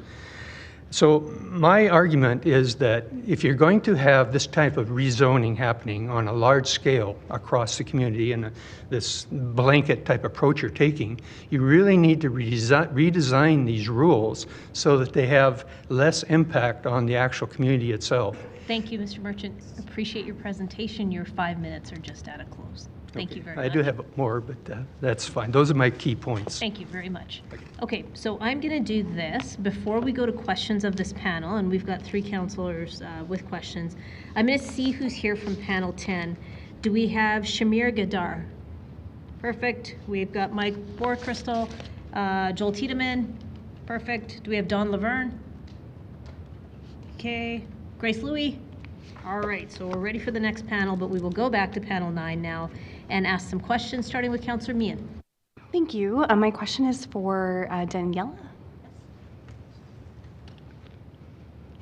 So my argument is that if you're going to have this type of rezoning happening on a large scale across the community and this blanket type approach you're taking, you really need to redesign these rules so that they have less impact on the actual community itself. Thank you, Mr. Merchant. Appreciate your presentation. Your 5 minutes are just at a close. Thank you very much. I do have more, but that's fine. Those are my key points. Thank you very much. Okay, so I'm going to do this before we go to questions of this panel, and we've got 3 councillors with questions. I'm going to see who's here from panel 10. Do we have Shamir Gadar? Perfect. We've got Mike Bortwistle, Joel Tiedemann. Perfect. Do we have Don Laverne? Okay. Grace Louie? All right, so we're ready for the next panel, but we will go back to panel 9 now and ask some questions, starting with Councillor Meehan. Thank you. My question is for Daniela.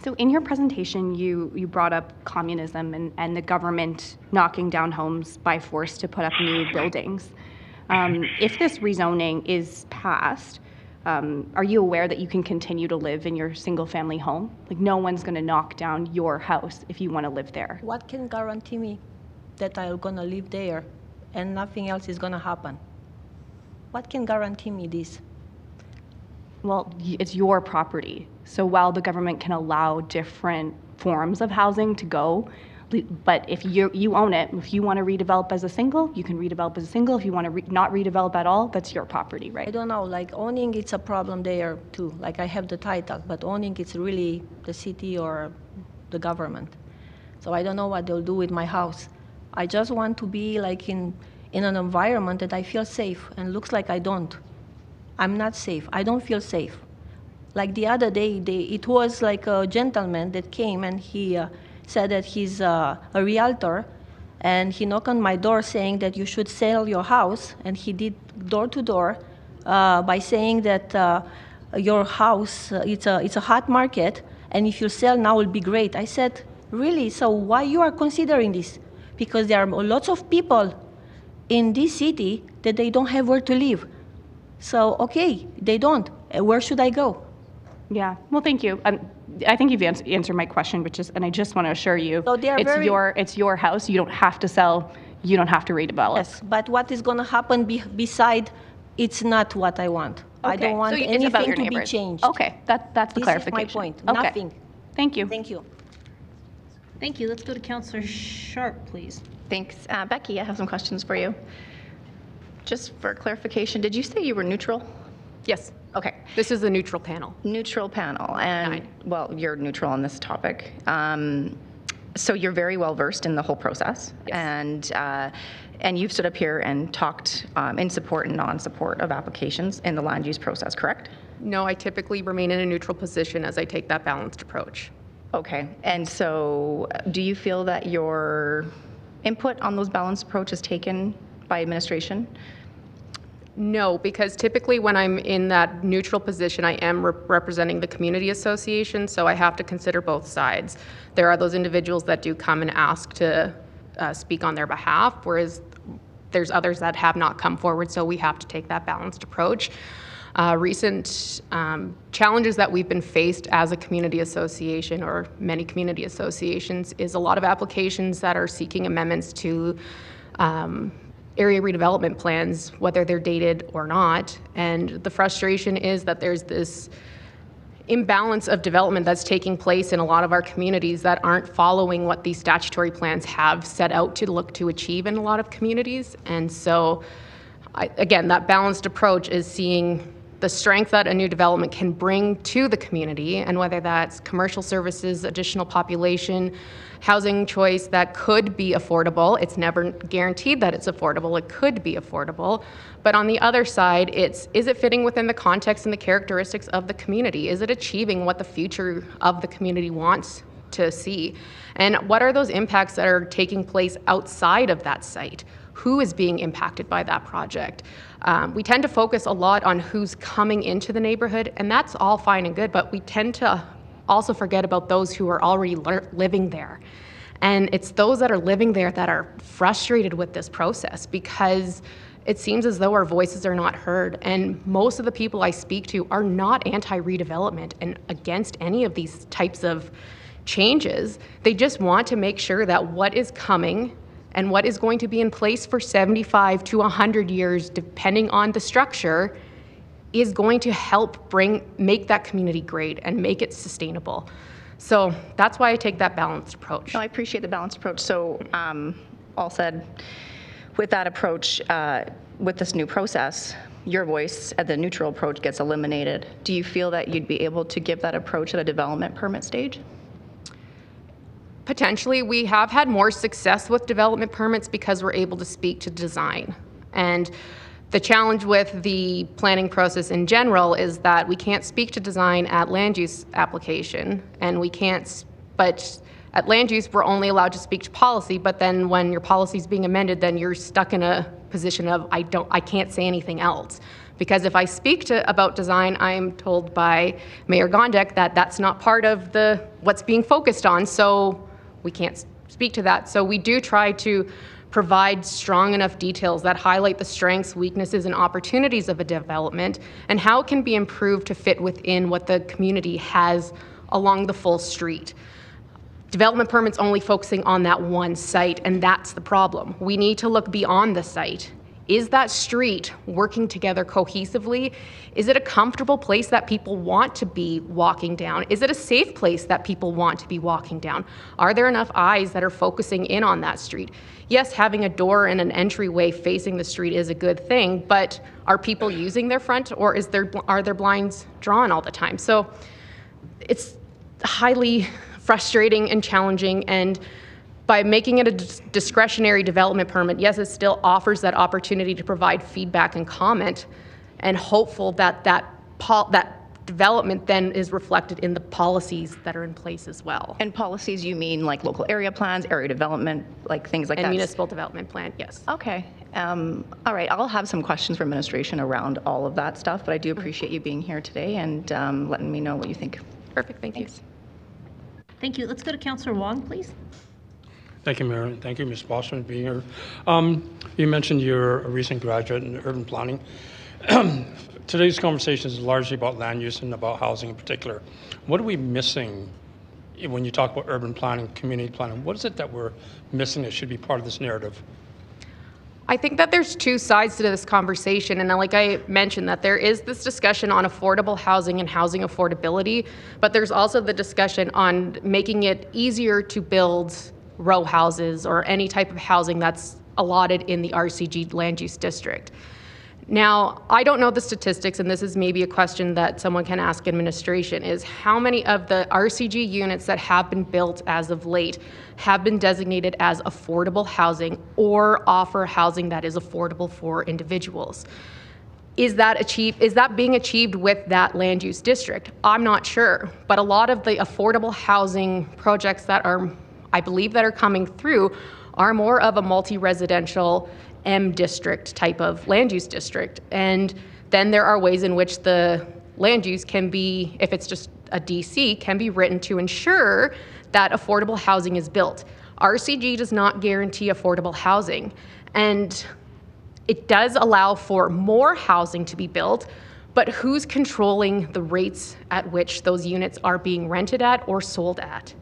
So in your presentation, you brought up communism and the government knocking down homes by force to put up new buildings. If this rezoning is passed, are you aware that you can continue to live in your single-family home? Like, no one's going to knock down your house if you want to live there. What can guarantee me that I'm going to live there and nothing else is going to happen? What can guarantee me this? Well, it's your property. So while the government can allow different forms of housing to go, but if you own it, if you want to redevelop as a single, you can redevelop as a single. If you want to not redevelop at all, that's your property, right? I don't know, like owning, it's a problem there too. Like I have the title, but owning, it's really the city or the government. So I don't know what they'll do with my house. I just want to be like in an environment that I feel safe, and looks like I don't. I'm not safe. I don't feel safe. Like the other day, it was like a gentleman that came and he said that he's a realtor, and he knocked on my door saying that you should sell your house, and he did door to door by saying that your house, it's a hot market, and if you sell now will be great. I said, really? So why you are considering this? Because there are lots of people in this city that they don't have where to live. So, okay, they don't. Where should I go? Yeah, well, thank you. I think you've answered my question, which is, and I just want to assure you, so it's your house. You don't have to sell. You don't have to redevelop. Yes, but what is going to happen beside? It's not what I want. Okay. I don't want so anything to be changed. Okay, that's the clarification. This is my point. Okay. Nothing. Thank you. Thank you. Thank you. Let's go to Councillor Sharp, please. Thanks. Becky, I have some questions for you. Just for clarification, did you say you were neutral? Yes. Okay. This is a neutral panel. Neutral panel. And, well, you're neutral on this topic. So you're very well versed in the whole process. Yes. And you've stood up here and talked in support and non-support of applications in the land use process, correct? No, I typically remain in a neutral position as I take that balanced approach. Okay. And so do you feel that your input on those balanced approaches taken by administration No, because typically when I'm in that neutral position, I am representing the community association, so I have to consider both sides. There are those individuals that do come and ask to speak on their behalf, whereas there's others that have not come forward, so we have to take that balanced approach. Recent challenges that we've been faced as a community association, or many community associations, is a lot of applications that are seeking amendments to area redevelopment plans, whether they're dated or not. And the frustration is that there's this imbalance of development that's taking place in a lot of our communities that aren't following what these statutory plans have set out to look to achieve in a lot of communities. And so, again, that balanced approach is seeing the strength that a new development can bring to the community, and whether that's commercial services, additional population, housing choice that could be affordable. It's never guaranteed that it's affordable. It could be affordable. But on the other side, is it fitting within the context and the characteristics of the community? Is it achieving what the future of the community wants to see? And what are those impacts that are taking place outside of that site? Who is being impacted by that project? We tend to focus a lot on who's coming into the neighborhood, and that's all fine and good, but we tend to also forget about those who are already living there. And it's those that are living there that are frustrated with this process, because it seems as though our voices are not heard. And most of the people I speak to are not anti-redevelopment and against any of these types of changes. They just want to make sure that what is coming and what is going to be in place for 75 to 100 years, depending on the structure, is going to help make that community great and make it sustainable. So that's why I take that balanced approach. No, I appreciate the balanced approach. So all said, with that approach, with this new process, your voice at the neutral approach gets eliminated. Do you feel that you'd be able to give that approach at a development permit stage? Potentially. We have had more success with development permits because we're able to speak to design. And the challenge with the planning process in general is that we can't speak to design at land use application, and we can't, but at land use we're only allowed to speak to policy, but then when your policy is being amended, then you're stuck in a position of I can't say anything else. Because if I speak about design, I'm told by Mayor Gondek that that's not part of what's being focused on, so we can't speak to that. So we do try to provide strong enough details that highlight the strengths, weaknesses, and opportunities of a development and how it can be improved to fit within what the community has along the full street. Development permits only focusing on that one site, and that's the problem. We need to look beyond the site. Is that street working together cohesively? Is it a comfortable place that people want to be walking down? Is it a safe place that people want to be walking down? Are there enough eyes that are focusing in on that street? Yes, having a door and an entryway facing the street is a good thing, but are people using their front, or are their blinds drawn all the time? So it's highly frustrating and challenging, and by making it a discretionary development permit, yes, it still offers that opportunity to provide feedback and comment, and hopeful that that development then is reflected in the policies that are in place as well. And policies, you mean like local area plans, area development, like things like that? And municipal development plan, yes. Okay. All right, I'll have some questions for administration around all of that stuff, but I do appreciate you being here today and letting me know what you think. Perfect, thank you. Thank you. Let's go to Councillor Wong, please. Thank you, Mayor. Thank you, Ms. Poschmann, for being here. You mentioned you're a recent graduate in urban planning. Today's conversation is largely about land use and about housing in particular. What are we missing when you talk about urban planning, community planning? What is it that we're missing that should be part of this narrative? I think that there's two sides to this conversation, and like I mentioned, that there is this discussion on affordable housing and housing affordability, but there's also the discussion on making it easier to build row houses or any type of housing that's allotted in the RCG land use district. Now, I don't know the statistics, and this is maybe a question that someone can ask administration, is how many of the RCG units that have been built as of late have been designated as affordable housing or offer housing that is affordable for individuals? Is that being achieved with that land use district? I'm not sure, but a lot of the affordable housing projects that are, I believe, that are coming through are more of a multi-residential M district type of land use district. And then there are ways in which the land use can be, if it's just a DC, can be written to ensure that affordable housing is built. RCG does not guarantee affordable housing, and it does allow for more housing to be built, but who's controlling the rates at which those units are being rented at or sold at?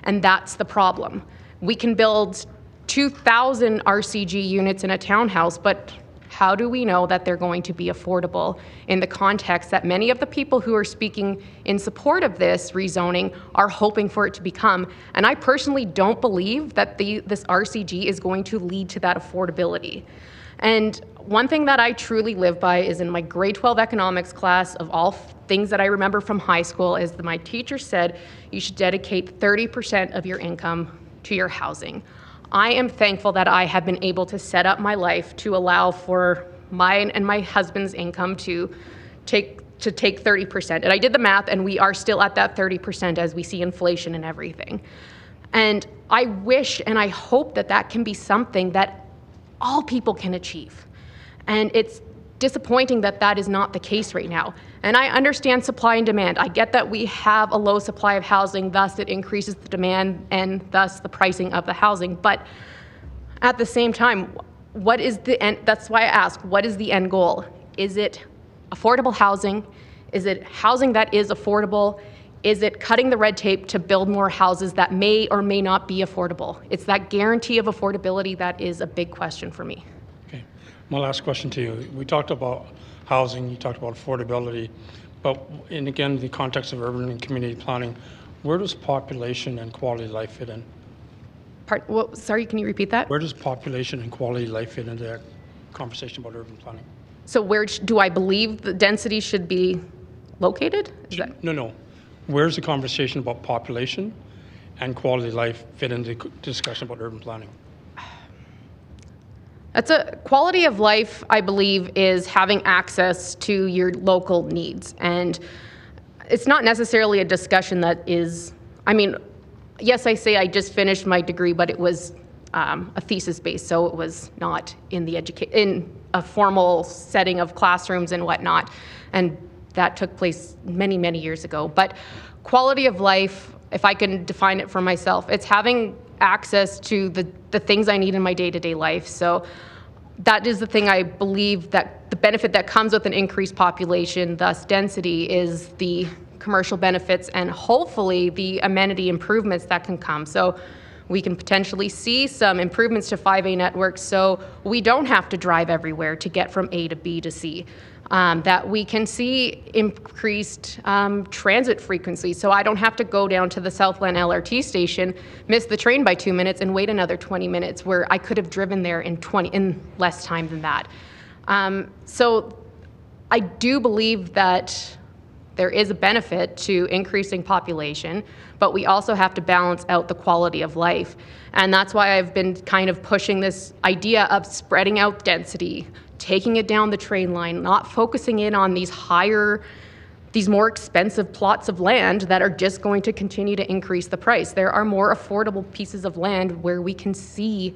And that's the problem. We can build 2,000 RCG units in a townhouse, but how do we know that they're going to be affordable in the context that many of the people who are speaking in support of this rezoning are hoping for it to become? And I personally don't believe that this RCG is going to lead to that affordability. And one thing that I truly live by is in my grade 12 economics class, of all things that I remember from high school, is that my teacher said you should dedicate 30% of your income to your housing. I am thankful that I have been able to set up my life to allow for mine and my husband's income to take 30%. And I did the math, and we are still at that 30% as we see inflation and everything. And I wish and I hope that that can be something that all people can achieve. And it's disappointing that that is not the case right now. And I understand supply and demand. I get that we have a low supply of housing, thus it increases the demand and thus the pricing of the housing. But at the same time, what is the end? That's why I ask, what is the end goal? Is it affordable housing? Is it housing that is affordable? Is it cutting the red tape to build more houses that may or may not be affordable? It's that guarantee of affordability that is a big question for me. Okay. My last question to you. We talked about housing, you talked about affordability, but in again, the context of urban and community planning, where does population and quality of life fit in? Sorry, can you repeat that? Where does population and quality of life fit into that conversation about urban planning? So where do I believe the density should be located? No. Where's the conversation about population and quality of life fit into the discussion about urban planning? That's a quality of life, I believe, is having access to your local needs. And it's not necessarily a discussion that is, I mean, yes, I say I just finished my degree, but it was a thesis based, so it was not in the in a formal setting of classrooms and whatnot. And that took place many, many years ago. But quality of life, if I can define it for myself, it's having access to the things I need in my day-to-day life. So that is the thing I believe that the benefit that comes with an increased population, thus density, is the commercial benefits and hopefully the amenity improvements that can come. So we can potentially see some improvements to 5A networks so we don't have to drive everywhere to get from A to B to C. That we can see increased transit frequency, so I don't have to go down to the Southland LRT station, miss the train by 2 minutes, and wait another 20 minutes, where I could have driven there in less time than that. So I do believe that there is a benefit to increasing population, but we also have to balance out the quality of life. And that's why I've been kind of pushing this idea of spreading out density, taking it down the train line, not focusing in on these more expensive plots of land that are just going to continue to increase the price. There are more affordable pieces of land where we can see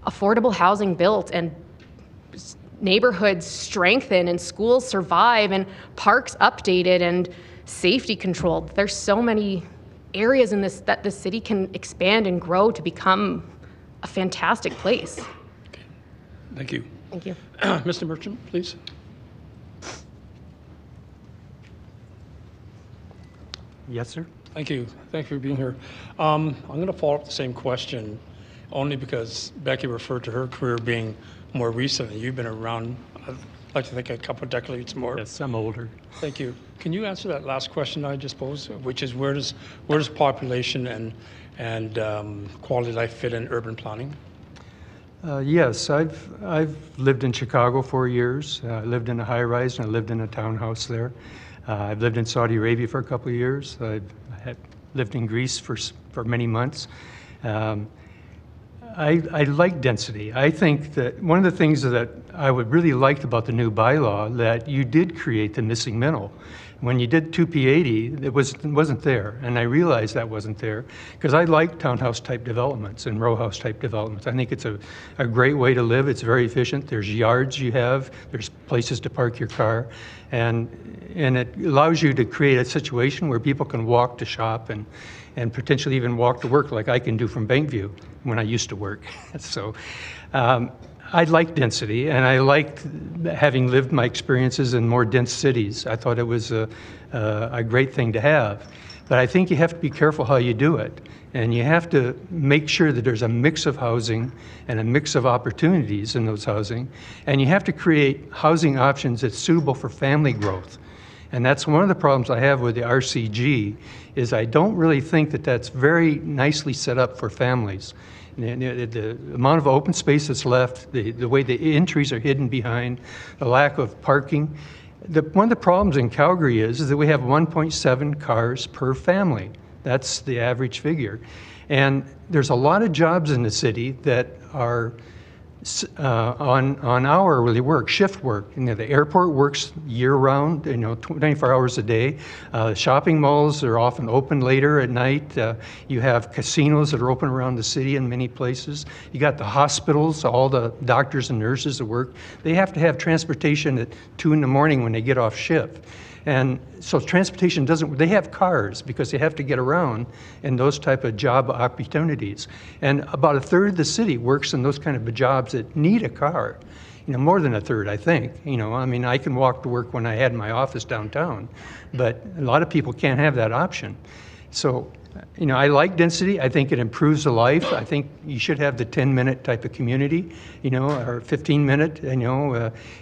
affordable housing built and neighborhoods strengthen and schools survive and parks updated and safety controlled. There's so many areas in this that the city can expand and grow to become a fantastic place. Okay. Thank you. Thank you. Mr. Merchant, please. Yes, sir. Thank you. Thank you for being here. I'm going to follow up the same question only because Becky referred to her career being more recent and you've been around, I'd like to think, a couple of decades more. Yes, I'm older. Thank you. Can you answer that last question I just posed, which is where does population and quality of life fit in urban planning? Yes, I've lived in Chicago 4 years. I lived in a high-rise and I lived in a townhouse there. I've lived in Saudi Arabia for a couple of years. I've lived in Greece for many months. I like density. I think that one of the things that I would really liked about the new bylaw that you did create the missing middle. When you did 2P80, it wasn't there, and I realized that wasn't there because I like townhouse type developments and row house type developments. I think it's a great way to live. It's very efficient. There's yards you have. There's places to park your car, and it allows you to create a situation where people can walk to shop and potentially even walk to work like I can do from Bankview when I used to work. So I like density, and I liked having lived my experiences in more dense cities. I thought it was a great thing to have. But I think you have to be careful how you do it. And you have to make sure that there's a mix of housing and a mix of opportunities in those housing. And you have to create housing options that's suitable for family growth. And that's one of the problems I have with the RCG, is I don't really think that that's very nicely set up for families. The amount of open space that's left, the way the entries are hidden behind, the lack of parking. One of the problems in Calgary is that we have 1.7 cars per family. That's the average figure. And there's a lot of jobs in the city that are on hourly work, shift work. The airport works year-round, 24 hours a day. Shopping malls are often open later at night. You have casinos that are open around the city in many places. You got the hospitals, all the doctors and nurses that work. They have to have transportation at 2 in the morning when they get off shift. And so transportation they have cars because they have to get around in those type of job opportunities. And about a third of the city works in those kind of jobs that need a car. More than a third, I think. I can walk to work when I had my office downtown, but a lot of people can't have that option. So, I like density. I think it improves the life. I think you should have the 10-minute type of community, or 15-minute.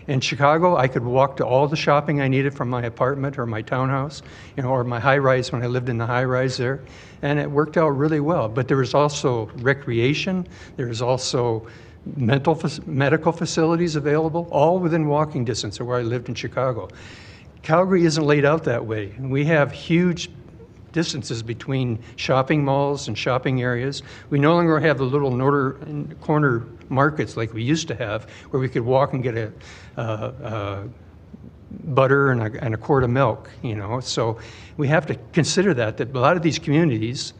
In Chicago, I could walk to all the shopping I needed from my apartment or my townhouse, or my high-rise when I lived in the high-rise there, and it worked out really well. But there was also recreation. There was also medical facilities available, all within walking distance of where I lived in Chicago. Calgary isn't laid out that way. We have huge distances between shopping malls and shopping areas. We no longer have the little corner markets like we used to have, where we could walk and get a butter and a quart of milk. So we have to consider that a lot of these communities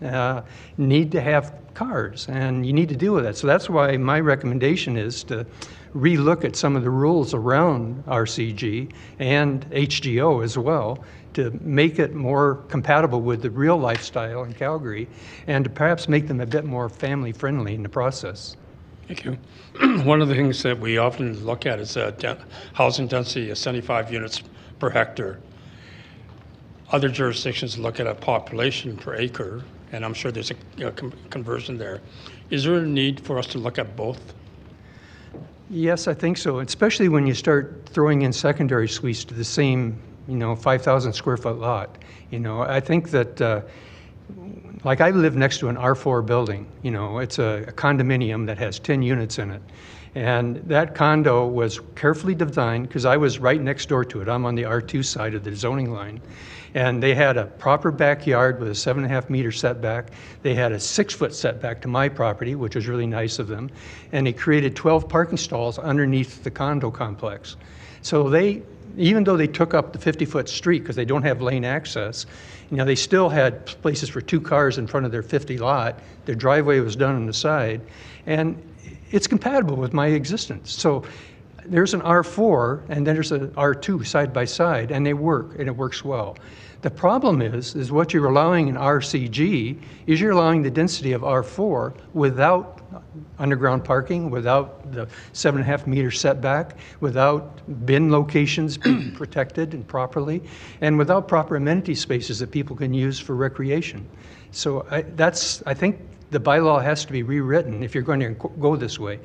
need to have cars, and you need to deal with that. So that's why my recommendation is to relook at some of the rules around RCG and HGO as well, to make it more compatible with the real lifestyle in Calgary, and to perhaps make them a bit more family friendly in the process. Thank you. One of the things that we often look at is housing density of 75 units per hectare. Other jurisdictions look at a population per acre, and I'm sure there's a conversion there. Is there a need for us to look at both? Yes, I think so, especially when you start throwing in secondary suites to the same 5,000 square foot lot. I think that, like I live next to an R4 building, it's a condominium that has 10 units in it. And that condo was carefully designed because I was right next door to it. I'm on the R2 side of the zoning line. And they had a proper backyard with a 7.5 meter setback. They had a 6-foot setback to my property, which was really nice of them. And they created 12 parking stalls underneath the condo complex. So even though they took up the 50-foot street because they don't have lane access, they still had places for 2 cars in front of their 50 lot. Their driveway was done on the side, and it's compatible with my existence. So there's an R4 and then there's an R2 side by side, and they work, and it works well. The problem is what you're allowing in RCG is you're allowing the density of R4 without underground parking, without the 7.5 meter setback, without bin locations being protected and properly, and without proper amenity spaces that people can use for recreation. So I think the bylaw has to be rewritten if you're going to go this way.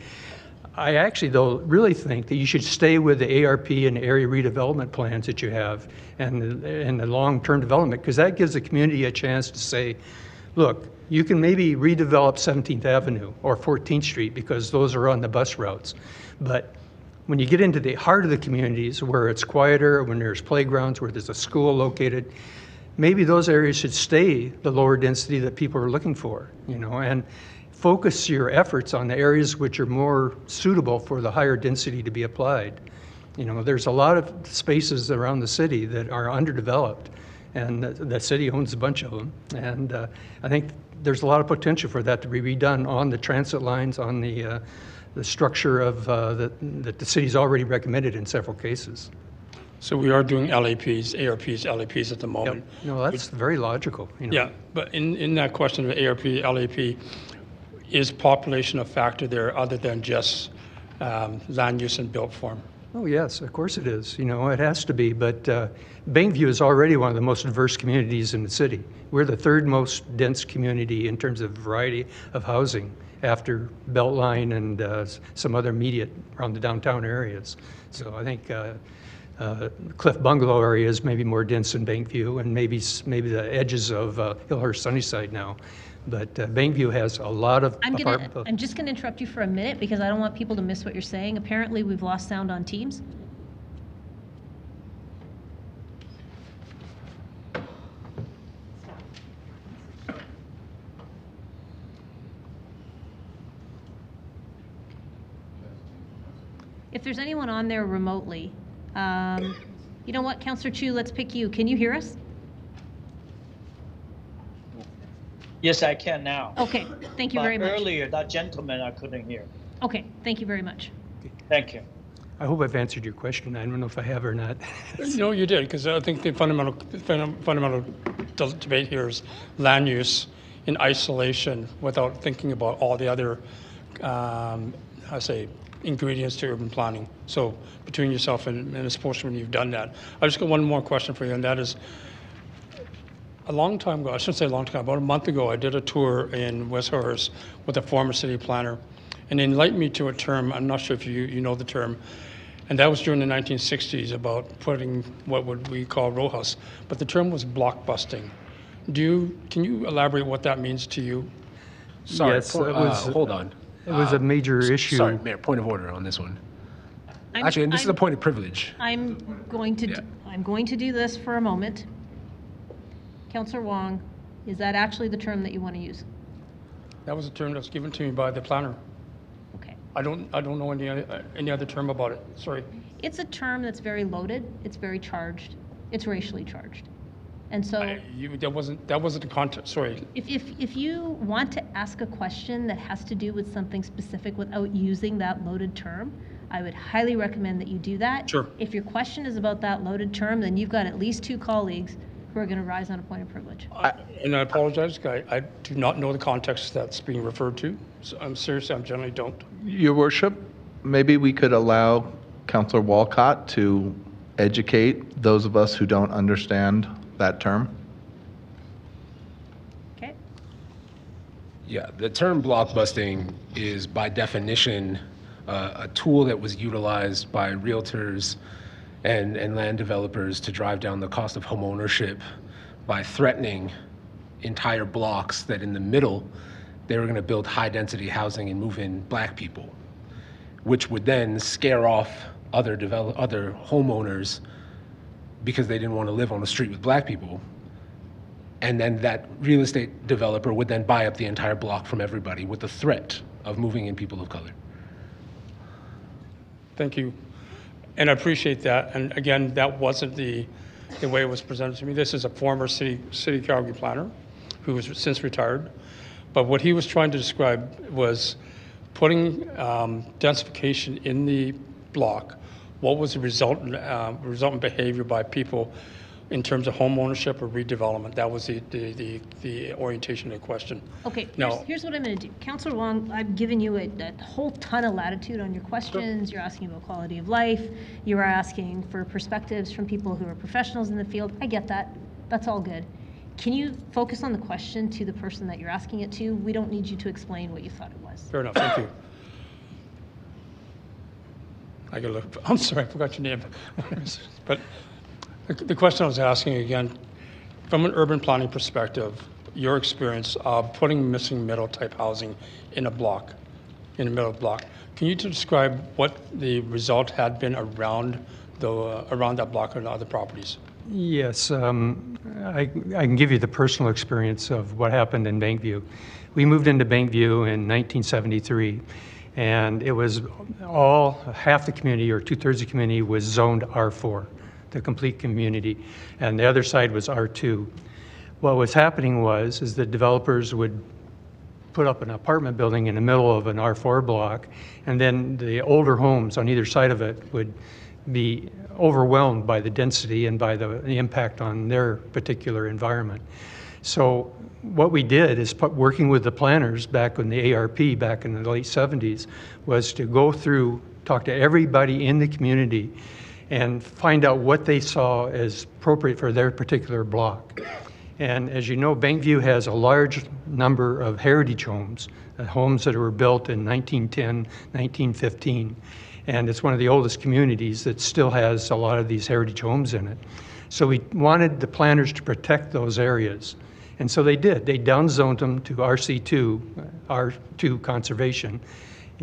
I actually, though, really think that you should stay with the ARP and area redevelopment plans that you have and the long-term development, because that gives the community a chance to say, look, you can maybe redevelop 17th Avenue or 14th Street because those are on the bus routes. But when you get into the heart of the communities where it's quieter, when there's playgrounds, where there's a school located, maybe those areas should stay the lower density that people are looking for, And focus your efforts on the areas which are more suitable for the higher density to be applied. You know, there's a lot of spaces around the city that are underdeveloped, and the city owns a bunch of them. And I think there's a lot of potential for that to be redone on the transit lines, on the structure of that the city's already recommended in several cases. So we are doing LAPs, ARPs, LAPs at the moment. Yep. No, that's very logical. You know. Yeah, but in that question of ARP, LAP, is population a factor there other than just land use and built form? Oh yes, of course it is. You know, it has to be. But Bayview is already one of the most diverse communities in the city. We're the third most dense community in terms of variety of housing, after Beltline and some other immediate around the downtown areas. So I think Cliff Bungalow area is maybe more dense than Bayview, and maybe the edges of Hillhurst Sunnyside now. But Bayview has a lot of apartment. I'm just going to interrupt you for a minute because I don't want people to miss what you're saying. Apparently, we've lost sound on Teams. If there's anyone on there remotely, you know what, Councillor Chu, let's pick you. Can you hear us? Yes, I can now. Okay, thank you very much. Earlier, that gentleman I couldn't hear. Okay, thank you very much. Thank you. I hope I've answered your question. I don't know if I have or not. No, you did, because I think the fundamental debate here is land use in isolation without thinking about all the other, ingredients to urban planning. So between yourself and Ms. Poschmann, you've done that. I just got one more question for you, and that is, a long time ago, I shouldn't say a long time, about a month ago, I did a tour in Westhurst with a former city planner, and he enlightened me to a term, I'm not sure if you know the term, and that was during the 1960s about putting what would we call row house, but the term was block busting. Can you elaborate what that means to you? Sorry, Yes, hold on. It was a major issue. Sorry, Mayor, point of order on this one. Actually, and this is a point of privilege. I'm going to do this for a moment. Councillor Wong, is that actually the term that you want to use? That was a term that was given to me by the planner. Okay. I don't know any other term about it. Sorry. It's a term that's very loaded. It's very charged. It's racially charged. And so that wasn't the content. Sorry. If you want to ask a question that has to do with something specific without using that loaded term, I would highly recommend that you do that. Sure. If your question is about that loaded term, then you've got at least 2 colleagues who are going to rise on a point of privilege. And I apologize, I do not know the context that's being referred to. So I'm seriously, I generally don't. Your Worship, maybe we could allow Councillor Walcott to educate those of us who don't understand that term. Okay. Yeah, the term block busting is by definition a tool that was utilized by realtors and land developers to drive down the cost of home ownership by threatening entire blocks that in the middle they were going to build high density housing and move in black people, which would then scare off other homeowners because they didn't want to live on the street with black people. And then that real estate developer would then buy up the entire block from everybody with the threat of moving in people of color. Thank you. And I appreciate that. And again, that wasn't the way it was presented to me. This is a former city Calgary planner who has since retired. But what he was trying to describe was putting densification in the block. What was the resultant behavior by people in terms of home ownership or redevelopment? That was the orientation of the question. Okay, now, here's what I'm going to do. Councillor Wong, I've given you a whole ton of latitude on your questions. Sure. You're asking about quality of life. You are asking for perspectives from people who are professionals in the field. I get that. That's all good. Can you focus on the question to the person that you're asking it to? We don't need you to explain what you thought it was. Fair enough. Thank you. I gotta look. I'm sorry, I forgot your name. But the question I was asking again, from an urban planning perspective, your experience of putting missing middle type housing in a block, in the middle of the block, can you describe what the result had been around that block and other properties? Yes, I can give you the personal experience of what happened in Bankview. We moved into Bankview in 1973, and it was all, half the community or 2/3 of the community was zoned R4, the complete community, and the other side was R2. What was happening is the developers would put up an apartment building in the middle of an R4 block, and then the older homes on either side of it would be overwhelmed by the density and by the impact on their particular environment. So what we did is, working with the planners back in the ARP back in the late 70s, was to go through, talk to everybody in the community and find out what they saw as appropriate for their particular block. And as you know, Bankview has a large number of heritage homes, homes that were built in 1910, 1915. And it's one of the oldest communities that still has a lot of these heritage homes in it. So we wanted the planners to protect those areas. And so they did. They downzoned them to RC2, R2 conservation,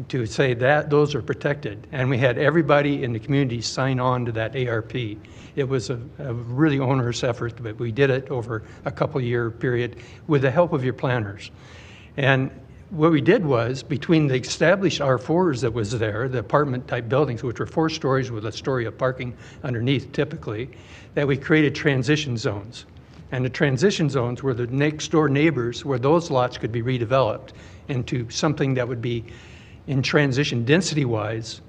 to say that those are protected. And we had everybody in the community sign on to that ARP. It was a really onerous effort, but we did it over a couple-year period with the help of your planners. And what we did was, between the established R4s that was there, the apartment-type buildings, which were 4 stories with a story of parking underneath typically, that we created transition zones. And the transition zones were the next-door neighbors where those lots could be redeveloped into something that would be in transition density-wise,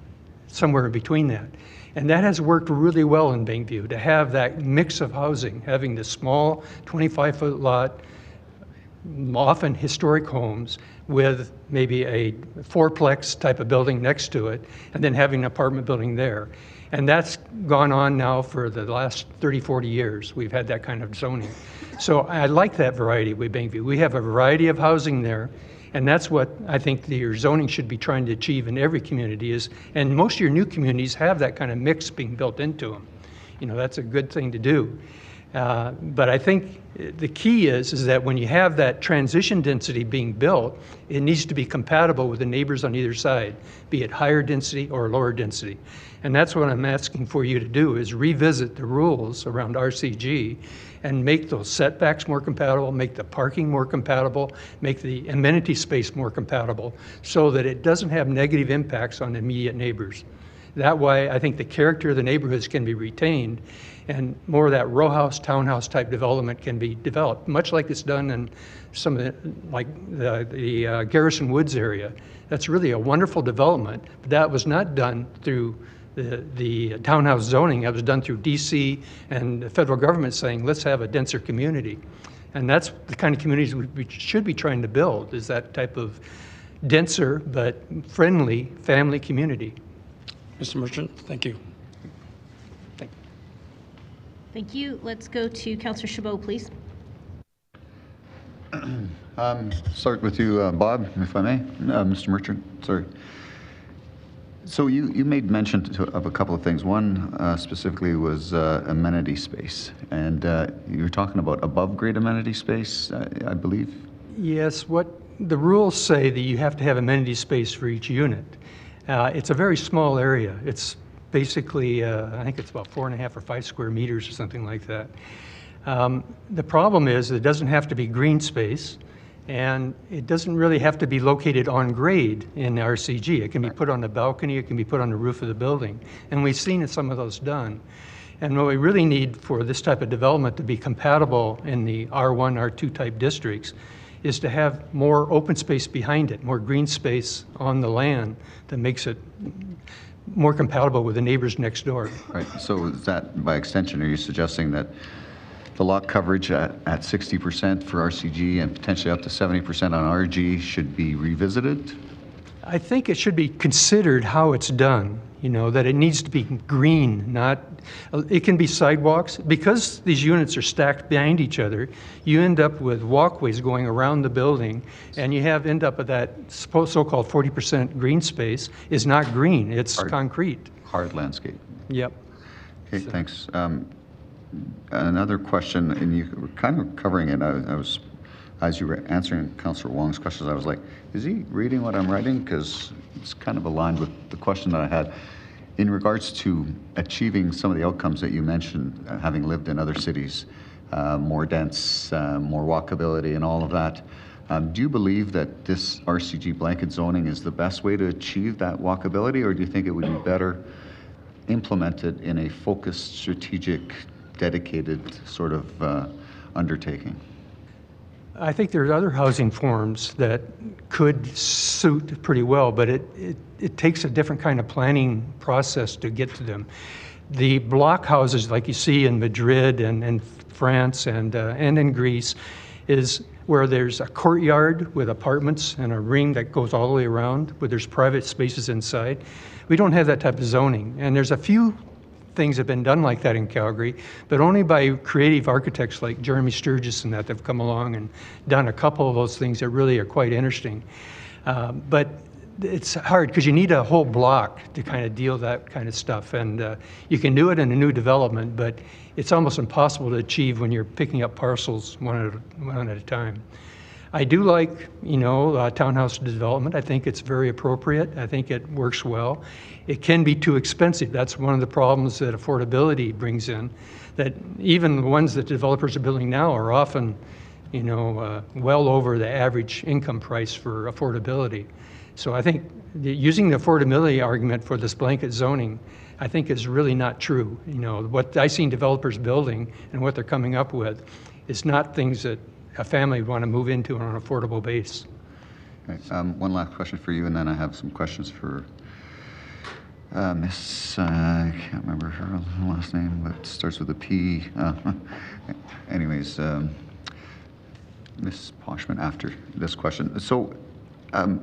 somewhere in between that. And that has worked really well in Bankview, to have that mix of housing, having the small 25-foot lot, often historic homes, with maybe a 4-plex type of building next to it, and then having an apartment building there. And that's gone on now for the last 30, 40 years. We've had that kind of zoning. So I like that variety with Bankview. We have a variety of housing there, and that's what I think your zoning should be trying to achieve in every community is, and most of your new communities have that kind of mix being built into them. You know, that's a good thing to do. But I think the key is that when you have that transition density being built, it needs to be compatible with the neighbors on either side, be it higher density or lower density. And that's what I'm asking for you to do, is revisit the rules around RCG and make those setbacks more compatible, make the parking more compatible, make the amenity space more compatible, so that it doesn't have negative impacts on immediate neighbors. That way, I think the character of the neighborhoods can be retained, and more of that row house, townhouse type development can be developed, much like it's done in some of the, like the Garrison Woods area. That's really a wonderful development, but that was not done through the townhouse zoning. That was done through DC and the federal government saying, let's have a denser community. And that's the kind of communities we should be trying to build, is that type of denser but friendly family community. Mr. Merchant, thank you. Thank you. Let's go to Councillor Chabot, please. Start with you, Bob, if I may. Mr. Merchant, sorry. So you made mention of a couple of things. One specifically was amenity space, and you were talking about above-grade amenity space, I believe? Yes, what the rules say that you have to have amenity space for each unit. It's a very small area. It's basically, I think it's about 4.5 or 5 square meters or something like that. The problem is it doesn't have to be green space, and it doesn't really have to be located on grade in RCG. It can be put on the balcony, it can be put on the roof of the building, and we've seen some of those done. And what we really need for this type of development to be compatible in the R1, R2 type districts is to have more open space behind it, more green space on the land that makes it more compatible with the neighbors next door. Right, so is that, by extension, are you suggesting that the lot coverage at 60% for RCG and potentially up to 70% on RG should be revisited? I think it should be considered how it's done, you know, that it needs to be green, not, it can be sidewalks. Because these units are stacked behind each other, you end up with walkways going around the building, and you end up with that so-called 40% green space is not green, it's concrete. Hard landscape. Yep. Okay, so. Thanks. Another question, and you were kind of covering it. I was, as you were answering Councillor Wong's questions, I was like, is he reading what I'm writing? Because it's kind of aligned with the question that I had. In regards to achieving some of the outcomes that you mentioned, having lived in other cities, more dense, more walkability and all of that, Do you believe that this RCG blanket zoning is the best way to achieve that walkability, or do you think it would be better implemented in a focused, strategic, dedicated sort of undertaking? I think there's other housing forms that could suit pretty well, but it takes a different kind of planning process to get to them. The block houses like you see in Madrid and France and in Greece is where there's a courtyard with apartments and a ring that goes all the way around, where there's private spaces inside. We don't have that type of zoning, and there's a few things have been done like that in Calgary, but only by creative architects like Jeremy Sturgis and that have come along and done a couple of those things that really are quite interesting. But it's hard because you need a whole block to kind of deal that kind of stuff, and you can do it in a new development, but it's almost impossible to achieve when you're picking up parcels one at a time. I do like, townhouse development. I think it's very appropriate. I think it works well. It can be too expensive. That's one of the problems that affordability brings in, that even the ones that developers are building now are often, well over the average income price for affordability. So I think using the affordability argument for this blanket zoning, I think is really not true. What I've seen developers building and what they're coming up with is not things that a family would want to move into on an affordable base. Okay, one last question for you, and then I have some questions for Miss, I can't remember her last name, but it starts with a P. Anyways, Miss Poschmann after this question. So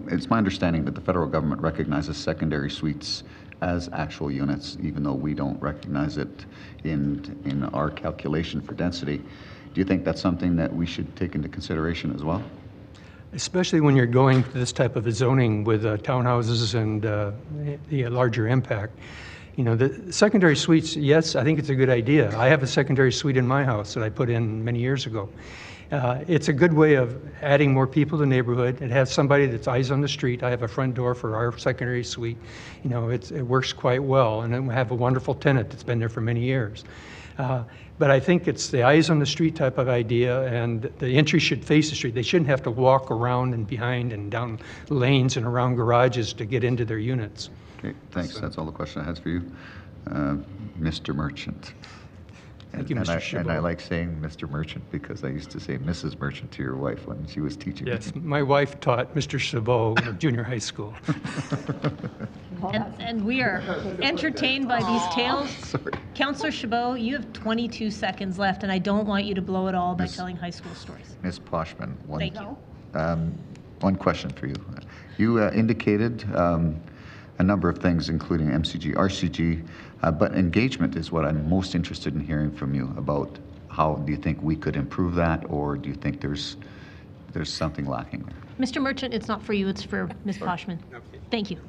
it's my understanding that the federal government recognizes secondary suites as actual units, even though we don't recognize it in our calculation for density. Do you think that's something that we should take into consideration as well? Especially when you're going to this type of a zoning with townhouses and the larger impact. The secondary suites, yes, I think it's a good idea. I have a secondary suite in my house that I put in many years ago. It's a good way of adding more people to the neighborhood. It has somebody that's eyes on the street. I have a front door for our secondary suite. It works quite well, and then we have a wonderful tenant that's been there for many years. But I think it's the eyes on the street type of idea, and the entry should face the street. They shouldn't have to walk around and behind and down lanes and around garages to get into their units. Okay, thanks. That's all the question I had for you. Mr. Merchant. Thank you, Mr. Chabot. And I like saying Mr. Merchant because I used to say Mrs. Merchant to your wife when she was teaching. Yes, my wife taught Mr. Chabot in junior high school. And we are entertained by these tales. Sorry. Councillor Chabot, you have 22 seconds left, and I don't want you to blow it all by telling high school stories. Ms. Poschmann, Thank you. one question for you. You indicated a number of things, including MCG, RCG, but engagement is what I'm most interested in hearing from you about. How do you think we could improve that, or do you think there's something lacking there? Mr. Merchant, it's not for you, it's for Ms. Poschmann. Thank you.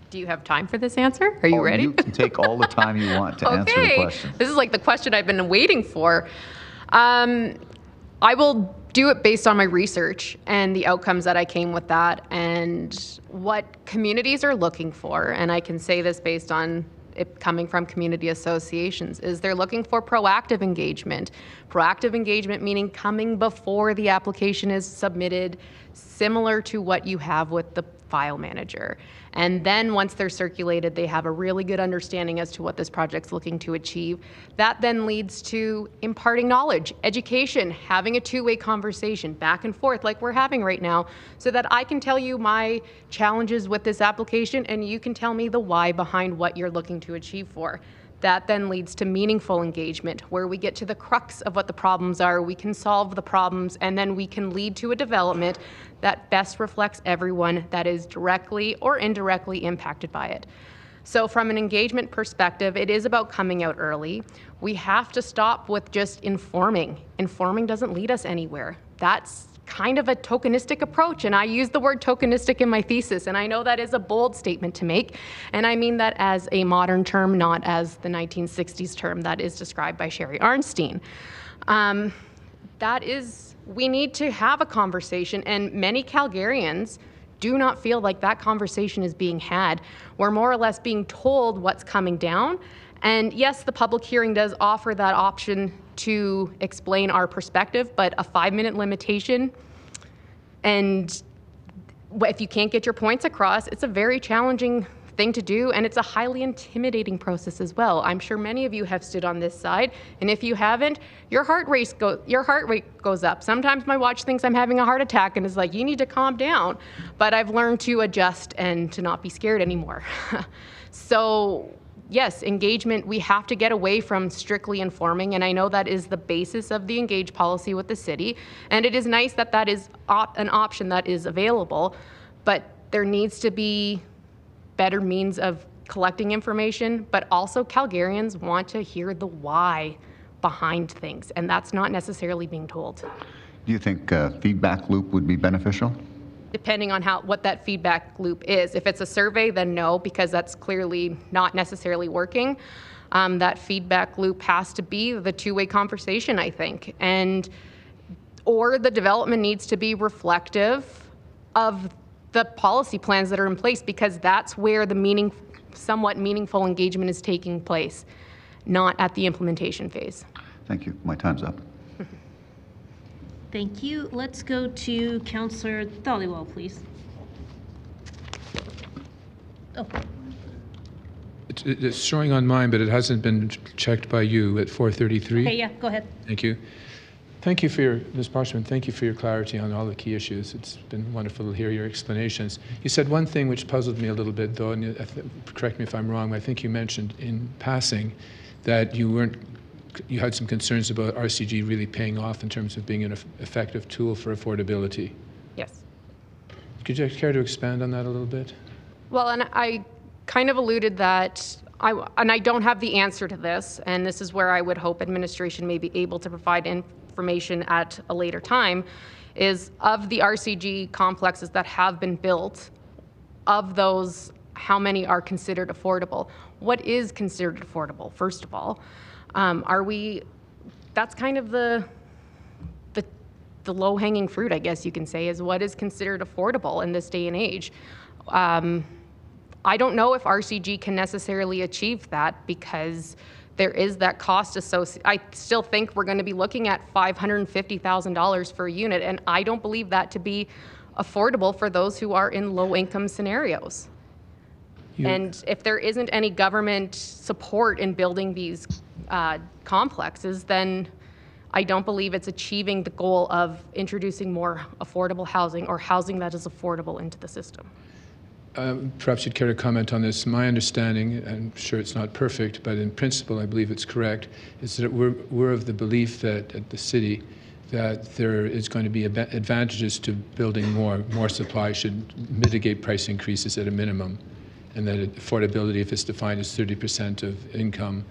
Do you have time for this answer? Are you ready? You can take all the time you want to answer the question. This is like the question I've been waiting for. I will do it based on my research and the outcomes that I came with that and what communities are looking for. And I can say this based on it coming from community associations, is they're looking for proactive engagement. Proactive engagement meaning coming before the application is submitted, similar to what you have with the file manager. And then once they're circulated, they have a really good understanding as to what this project's looking to achieve. That then leads to imparting knowledge, education, having a two-way conversation back and forth like we're having right now, so that I can tell you my challenges with this application and you can tell me the why behind what you're looking to achieve for. That then leads to meaningful engagement, where we get to the crux of what the problems are, we can solve the problems, and then we can lead to a development that best reflects everyone that is directly or indirectly impacted by it. So from an engagement perspective, it is about coming out early. We have to stop with just informing. Informing doesn't lead us anywhere. That's kind of a tokenistic approach, and I use the word tokenistic in my thesis, and I know that is a bold statement to make, and I mean that as a modern term, not as the 1960s term that is described by Sherry Arnstein. We need to have a conversation, and many Calgarians do not feel like that conversation is being had. We're more or less being told what's coming down, and yes, the public hearing does offer that option to explain our perspective, but a 5-minute limitation And if you can't get your points across, it's a very challenging thing to do, and it's a highly intimidating process as well. I'm sure many of you have stood on this side, and if you haven't, your heart rate goes up. Sometimes my watch thinks I'm having a heart attack and is like, you need to calm down. But I've learned to adjust and to not be scared anymore. So yes, engagement, we have to get away from strictly informing, and I know that is the basis of the Engage policy with the city, and it is nice that that is an option that is available, but there needs to be better means of collecting information, but also Calgarians want to hear the why behind things, and that's not necessarily being told. Do you think a feedback loop would be beneficial? Depending on what that feedback loop is. If it's a survey, then no, because that's clearly not necessarily working. That feedback loop has to be the two-way conversation, I think, or the development needs to be reflective of the policy plans that are in place, because that's where the somewhat meaningful engagement is taking place, not at the implementation phase. Thank you. My time's up. Thank you. Let's go to Councillor Dhaliwal, please. Oh. It's showing on mine, but it hasn't been checked by you at 4:33. Okay, yeah, go ahead. Thank you. Thank you for Ms. Poschmann, thank you for your clarity on all the key issues. It's been wonderful to hear your explanations. You said one thing which puzzled me a little bit, though, and correct me if I'm wrong, but I think you mentioned in passing that you had some concerns about RCG really paying off in terms of being an effective tool for affordability. Yes. Could you care to expand on that a little bit? Well, and I kind of alluded that, I don't have the answer to this, and this is where I would hope administration may be able to provide information at a later time, is of the RCG complexes that have been built, of those, how many are considered affordable? What is considered affordable, first of all? That's kind of the low-hanging fruit, I guess you can say, is what is considered affordable in this day and age. I don't know if RCG can necessarily achieve that, because there is that cost associated. I still think we're going to be looking at $550,000 for a unit, and I don't believe that to be affordable for those who are in low-income scenarios. And if there isn't any government support in building these complexes, then I don't believe it's achieving the goal of introducing more affordable housing, or housing that is affordable, into the system. Perhaps you'd care to comment on this. My understanding, I'm sure it's not perfect, but in principle I believe it's correct, is that we're of the belief that at the city that there is going to be advantages to building more supply should mitigate price increases at a minimum, and that affordability, if it's defined as 30% of income,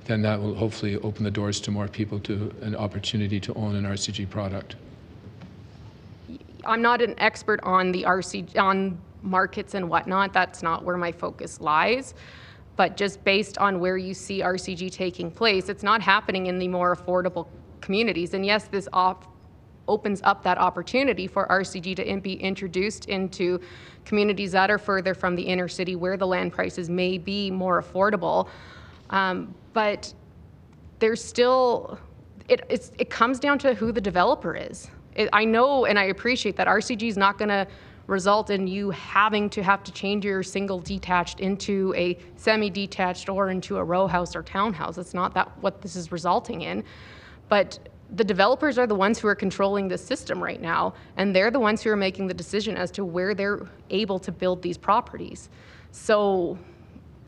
then that will hopefully open the doors to more people to an opportunity to own an RCG product. I'm not an expert on the on markets and whatnot. That's not where my focus lies. But just based on where you see RCG taking place, it's not happening in the more affordable communities. And yes, this opens up that opportunity for RCG to be introduced into communities that are further from the inner city, where the land prices may be more affordable. But there's still, it comes down to who the developer is. I know and I appreciate that RCG is not going to result in you having to change your single detached into a semi-detached or into a row house or townhouse. It's not what this is resulting in. But the developers are the ones who are controlling the system right now, and they're the ones who are making the decision as to where they're able to build these properties. So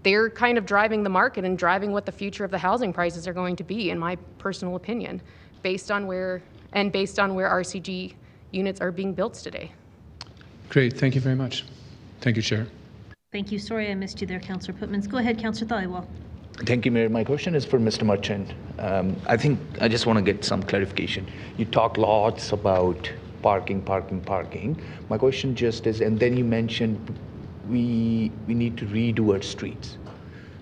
they're kind of driving the market and driving what the future of the housing prices are going to be, in my personal opinion, based on where RCG units are being built today. Great, thank you very much. Thank you, Chair. Thank you. Sorry I missed you there, Councillor Putmans. Go ahead, Councillor Dhaliwal. Thank you, Mayor. My question is for Mr. Merchant. I think I just want to get some clarification. You talk lots about parking. My question just is, and then you mentioned we need to redo our streets.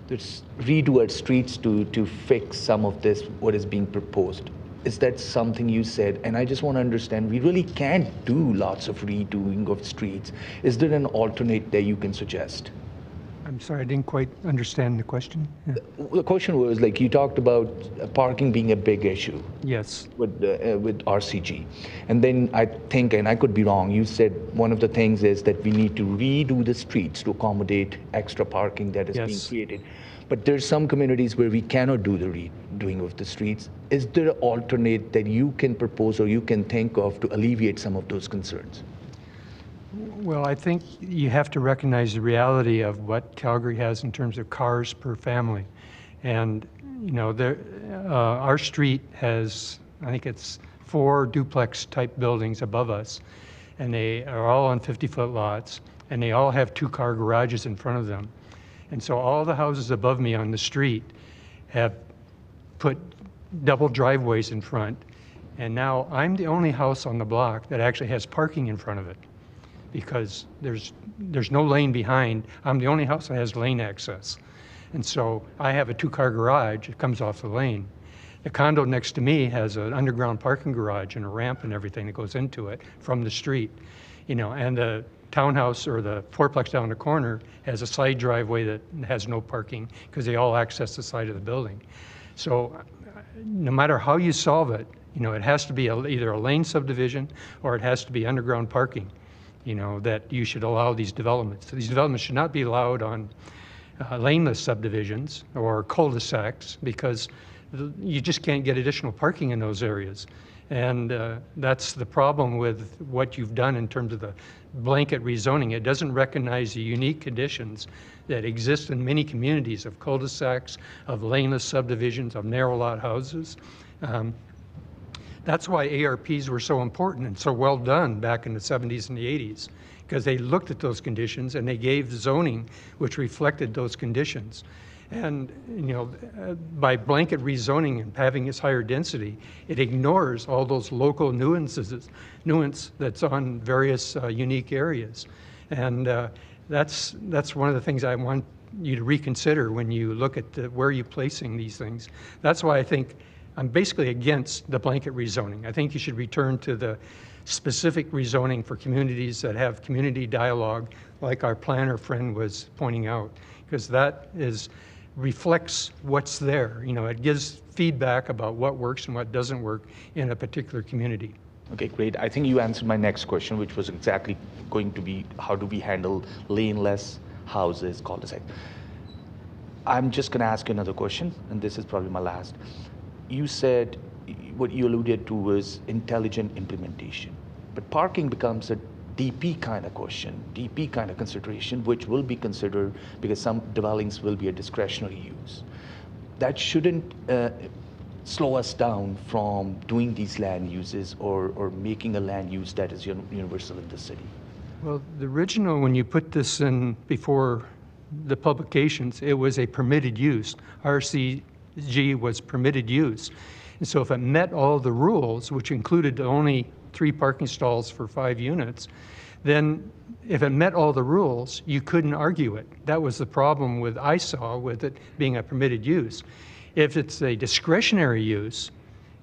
Let's redo our streets to fix some of this, what is being proposed. Is that something you said? And I just want to understand, we really can't do lots of redoing of streets. Is there an alternate that you can suggest? I'm sorry, I didn't quite understand the question. Yeah. The question was, like, you talked about parking being a big issue. Yes. With RCG. And then I think, and I could be wrong, you said one of the things is that we need to redo the streets to accommodate extra parking that is being created. But there's some communities where we cannot do the redoing of the streets. Is there an alternate that you can propose or you can think of to alleviate some of those concerns? Well, I think you have to recognize the reality of what Calgary has in terms of cars per family. And, you know, our street has, I think it's 4 duplex type buildings above us, and they are all on 50-foot lots, and they all have 2-car garages in front of them. And so all the houses above me on the street have put double driveways in front, and now I'm the only house on the block that actually has parking in front of it, because there's no lane behind. I'm the only house that has lane access. And so I have a 2-car garage, it comes off the lane. The condo next to me has an underground parking garage and a ramp and everything that goes into it from the street. You know, and the townhouse or the fourplex down the corner has a side driveway that has no parking because they all access the side of the building. So no matter how you solve it, you know, it has to be either a lane subdivision or it has to be underground parking. You know, that you should allow these developments. So these developments should not be allowed on laneless subdivisions or cul-de-sacs because you just can't get additional parking in those areas. And that's the problem with what you've done in terms of the blanket rezoning. It doesn't recognize the unique conditions that exist in many communities of cul-de-sacs, of laneless subdivisions, of narrow lot houses. That's why ARPs were so important and so well done back in the 70s and the 80s, because they looked at those conditions and they gave zoning which reflected those conditions. And, you know, by blanket rezoning and having this higher density, it ignores all those local nuance that's on various unique areas. And that's one of the things I want you to reconsider when you look at where you're placing these things. That's why I think I'm basically against the blanket rezoning. I think you should return to the specific rezoning for communities that have community dialogue, like our planner friend was pointing out, because that reflects what's there. You know, it gives feedback about what works and what doesn't work in a particular community. Okay, great. I think you answered my next question, which was exactly going to be how do we handle lane-less houses, cul-de-sac. I'm just going to ask you another question, and this is probably my last. You said what you alluded to was intelligent implementation, but parking becomes a DP kind of question, DP kind of consideration, which will be considered because some dwellings will be a discretionary use. That shouldn't slow us down from doing these land uses or making a land use that is universal in the city. Well, the original, when you put this in before the publications, it was a permitted use. RCG was permitted use. And so if it met all the rules, which included only 3 parking stalls for 5 units, then if it met all the rules, you couldn't argue it. That was the problem I saw with it being a permitted use. If it's a discretionary use,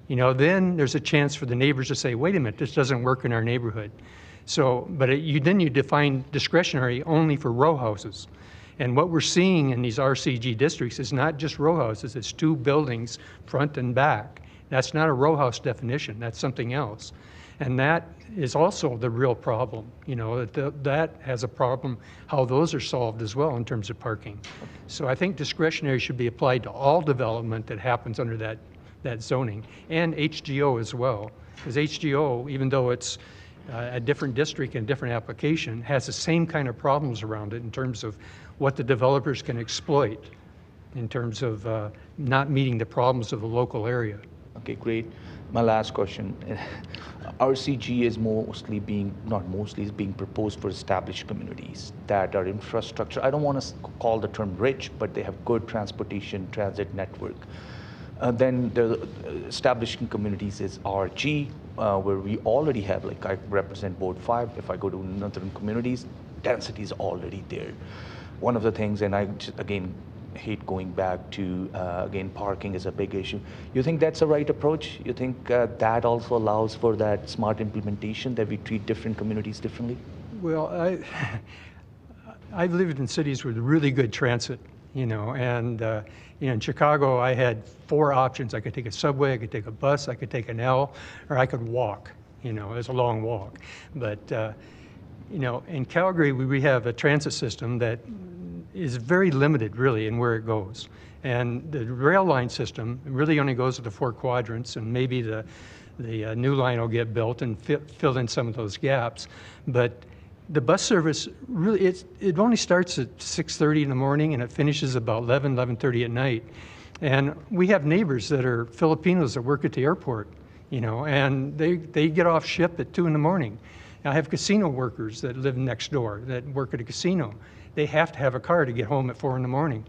you know, then there's a chance for the neighbors to say, wait a minute, this doesn't work in our neighborhood. So, but then you define discretionary only for row houses. And what we're seeing in these RCG districts is not just row houses, it's 2 buildings, front and back. That's not a row house definition, that's something else. And that is also the real problem. You know, that has a problem, how those are solved as well in terms of parking. So I think discretionary should be applied to all development that happens under that zoning, and HGO as well. Because HGO, even though it's a different district and different application, has the same kind of problems around it in terms of what the developers can exploit in terms of not meeting the problems of the local area. Okay, great. My last question. RCG is mostly being, not mostly, is being proposed for established communities that are infrastructure. I don't want to call the term rich, but they have good transportation transit network. Then the establishing communities is RG, where we already have, like I represent Ward 5. If I go to northern communities, density is already there. One of the things, and I just, again, hate going back to, again, parking is a big issue. You think that's the right approach? You think that also allows for that smart implementation, that we treat different communities differently? Well, I've lived in cities with really good transit, and in Chicago I had 4 options. I could take a subway, I could take a bus, I could take an L, or I could walk. It's a long walk. But in Calgary we have a transit system that is very limited, really, in where it goes. And the rail line system really only goes to the 4 quadrants, and maybe the new line will get built and fill in some of those gaps. But the bus service, really, it only starts at 6:30 in the morning and it finishes about 11:30 at night. And we have neighbors that are Filipinos that work at the airport, and they get off ship at 2 in the morning. I have casino workers that live next door that work at a casino. They have to have a car to get home at 4 in the morning.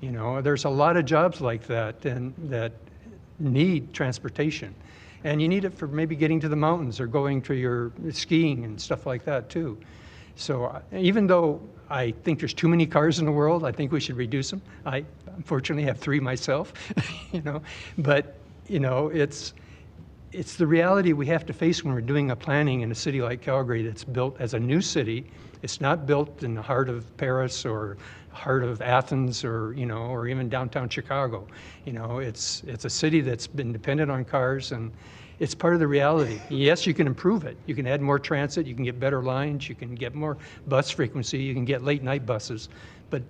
There's a lot of jobs like that and that need transportation. And you need it for maybe getting to the mountains or going to your skiing and stuff like that too. So even though I think there's too many cars in the world, I think we should reduce them. I unfortunately have 3 myself, but it's the reality we have to face when we're doing a planning in a city like Calgary that's built as a new city. It's not built in the heart of Paris or heart of Athens or even downtown Chicago. It's a city that's been dependent on cars, and it's part of the reality. Yes, you can improve it. You can add more transit, you can get better lines, you can get more bus frequency, you can get late night buses, but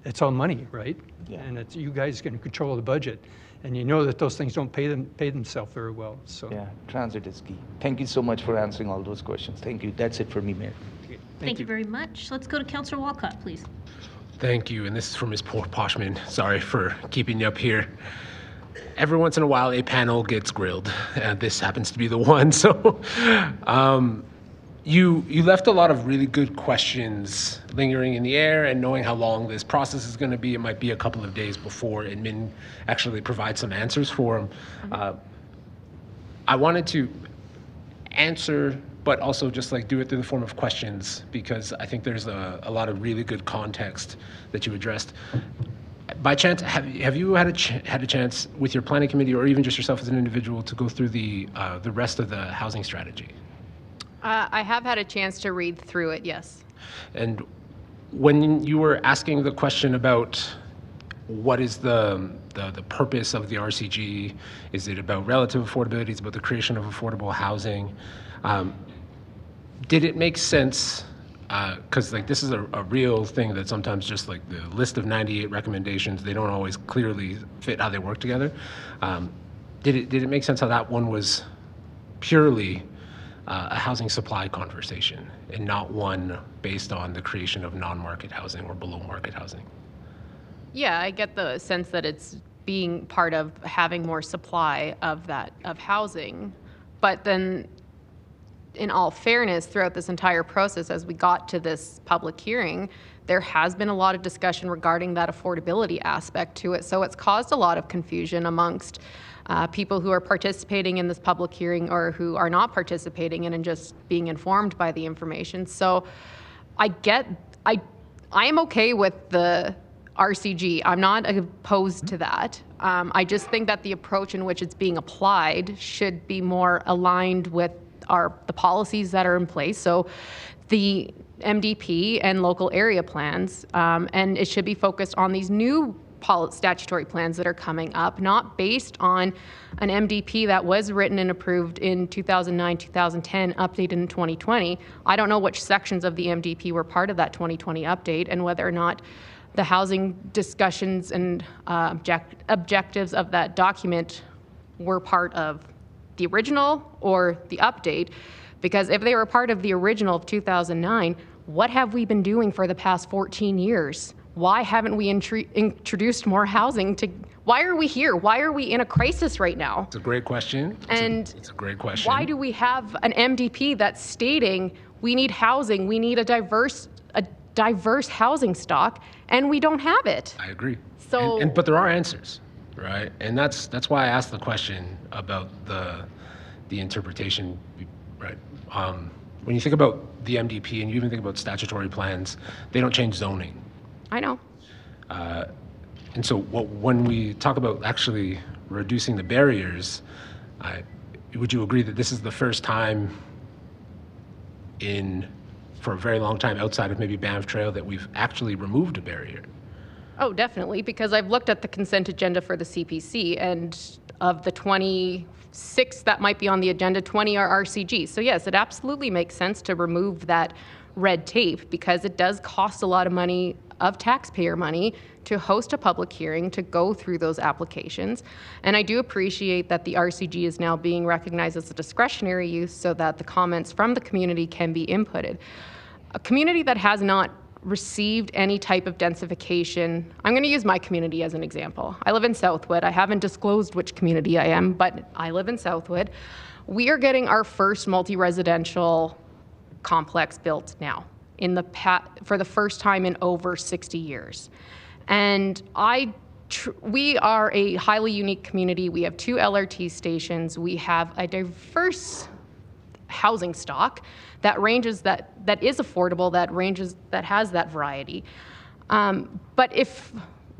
it's all money, right? Yeah. And you guys can control the budget. And you know that those things don't pay themselves very well. So yeah, transit is key. Thank you so much for answering all those questions. Thank you. That's it for me, Mayor. Thank you very much. Let's go to Councillor Walcott, please. Thank you, and this is for Ms. Poschmann. Sorry for keeping you up here. Every once in a while, a panel gets grilled, and this happens to be the one. So, you left a lot of really good questions lingering in the air, and knowing how long this process is going to be, it might be a couple of days before admin actually provides some answers for them. I wanted to answer, but also just do it through the form of questions, because I think there's a lot of really good context that you addressed. By chance, have you had a chance with your planning committee, or even just yourself as an individual, to go through the rest of the housing strategy? I have had a chance to read through it, yes. And when you were asking the question about what is the purpose of the RCG, is it about relative affordability, is it about the creation of affordable housing, did it make sense, because this is a real thing that sometimes just the list of 98 recommendations, they don't always clearly fit how they work together. Did it make sense how that one was purely a housing supply conversation and not one based on the creation of non-market housing or below market housing? Yeah, I get the sense that it's being part of having more supply of housing. But then, in all fairness, throughout this entire process, as we got to this public hearing, there has been a lot of discussion regarding that affordability aspect to it. So it's caused a lot of confusion amongst people who are participating in this public hearing or who are not participating in and just being informed by the information. So I am okay with the RCG. I'm not opposed to that. I just think that the approach in which it's being applied should be more aligned with the policies that are in place. So the MDP and local area plans, and it should be focused on these new statutory plans that are coming up, not based on an MDP that was written and approved in 2009, 2010, updated in 2020. I don't know which sections of the MDP were part of that 2020 update, and whether or not the housing discussions and objectives of that document were part of the original or the update. Because if they were part of the original of 2009, what have we been doing for the past 14 years? Why haven't we introduced more housing? Why are we here? Why are we in a crisis right now? It's a great question. It's a great question. Why do we have an MDP that's stating we need housing, we need a diverse housing stock, and we don't have it? I agree. So, but there are answers, right? And that's why I asked the question about the interpretation, right? When you think about the MDP and you even think about statutory plans, they don't change zoning. I know. And so when we talk about actually reducing the barriers, would you agree that this is the first time in for a very long time outside of maybe Banff Trail that we've actually removed a barrier. Oh, definitely, because I've looked at the consent agenda for the CPC, and of the 26 that might be on the agenda, 20 are RCG. So yes, it absolutely makes sense to remove that red tape, because it does cost a lot of money, of taxpayer money, to host a public hearing, to go through those applications. And I do appreciate that the RCG is now being recognized as a discretionary use so that the comments from the community can be inputted. A community that has not received any type of densification, I'm going to use my community as an example. I live in Southwood. I haven't disclosed which community I am, but I live in Southwood. We are getting our first multi-residential complex built now for the first time in over 60 years. And we are a highly unique community. We have 2 LRT stations. We have a diverse housing stock that ranges, that is affordable, that has that variety. But if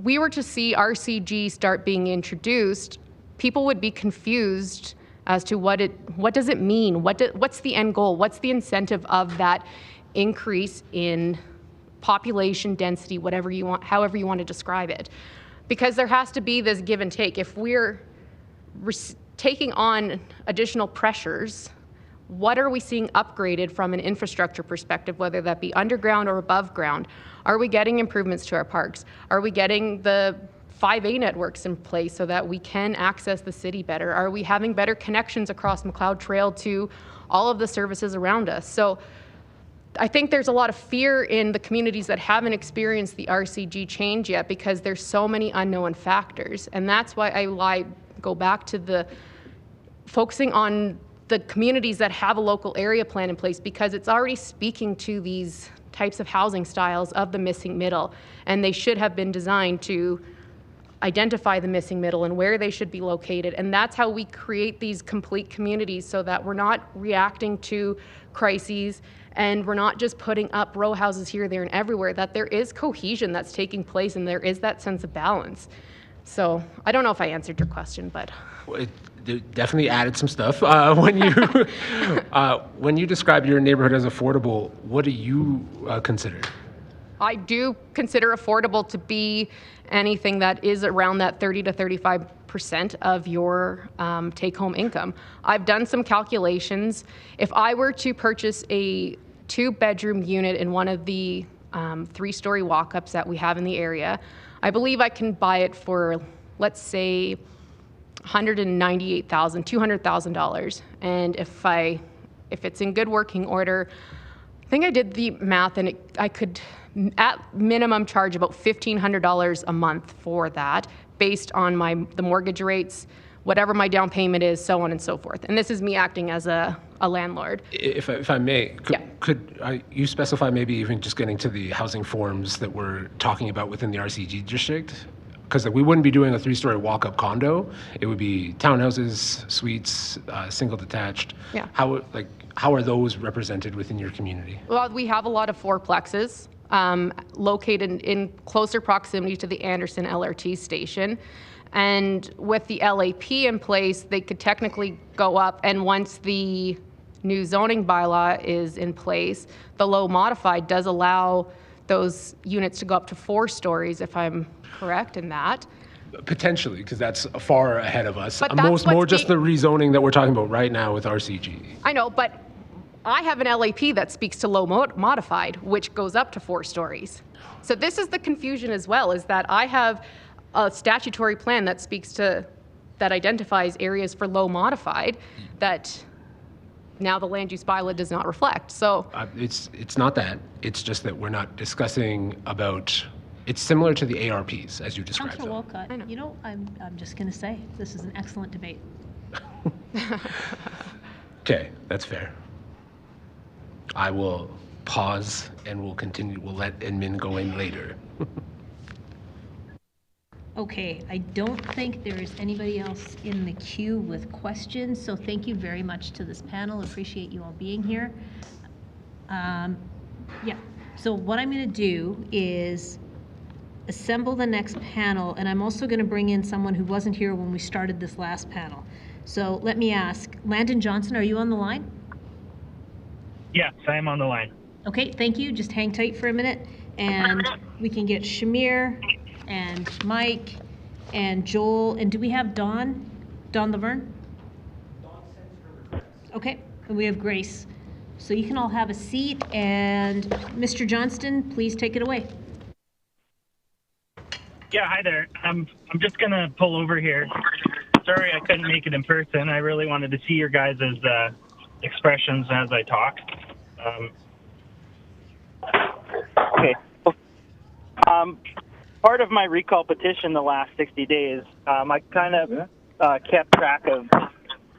we were to see RCG start being introduced, people would be confused as to what does it mean? What's the end goal? What's the incentive of that increase in population density, whatever you want, however you want to describe it? Because there has to be this give and take. If we're taking on additional pressures, what are we seeing upgraded from an infrastructure perspective, whether that be underground or above ground? Are we getting improvements to our parks? Are we getting the 5A networks in place so that we can access the city better? Are we having better connections across McLeod Trail to all of the services around us? So I think there's a lot of fear in the communities that haven't experienced the RCG change yet, because there's so many unknown factors. And that's why I go back to the focusing on the communities that have a local area plan in place, because it's already speaking to these types of housing styles of the missing middle, and they should have been designed to identify the missing middle and where they should be located. And that's how we create these complete communities, so that we're not reacting to crises and we're not just putting up row houses here, there, and everywhere, that there is cohesion that's taking place and there is that sense of balance. So I don't know if I answered your question, but. It definitely added some stuff. When you describe your neighborhood as affordable, what do you consider? I do consider affordable to be anything that is around that 30 to 35% of your take-home income. I've done some calculations. If I were to purchase a 2-bedroom unit in one of the 3-story walk-ups that we have in the area, I believe I can buy it for, let's say, $198,000, $200,000. And if it's in good working order, I think I did the math, and I could at minimum charge about $1,500 a month for that, based on the mortgage rates, whatever my down payment is, so on and so forth. And this is me acting as a landlord. If I may, could you specify, maybe even just getting to the housing forms that we're talking about within the RCG district? Because we wouldn't be doing a 3-story walk-up condo. It would be townhouses, suites, single detached. Yeah. How are those represented within your community? Well, we have a lot of 4-plexes located in closer proximity to the Anderson LRT station. And with the LAP in place, they could technically go up, and once the new zoning bylaw is in place, the low modified does allow those units to go up to 4 stories, if I'm correct in that. Potentially, because that's far ahead of us. But that's more just the rezoning that we're talking about right now with RCG. I know, but I have an LAP that speaks to low modified, which goes up to 4 stories. So this is the confusion as well, is that I have a statutory plan that speaks to, that identifies areas for low modified that now the land use bylaw does not reflect. So it's not that. It's just that we're not discussing about. It's similar to the ARPs as you described. Councillor Walcott, I'm just going to say this is an excellent debate. Okay, that's fair. I will pause and we'll continue. We'll let admin go in later. Okay, I don't think there is anybody else in the queue with questions, so thank you very much to this panel. Appreciate you all being here. Yeah, so what I'm going to do is assemble the next panel, and I'm also going to bring in someone who wasn't here when we started this last panel. So let me ask, Landon Johnston, are you on the line? Yes, I am on the line. Okay, thank you. Just hang tight for a minute, and we can get Shamir and Mike and Joel. And do we have Dawn? Dawn Laverne? Okay, and we have Grace. So you can all have a seat, and Mr. Johnston, please take it away. Yeah, hi there. I'm just gonna pull over here. Sorry I couldn't make it in person. I really wanted to see your guys' expressions as I talk. Okay. Part of my recall petition the last 60 days, I kind of kept track of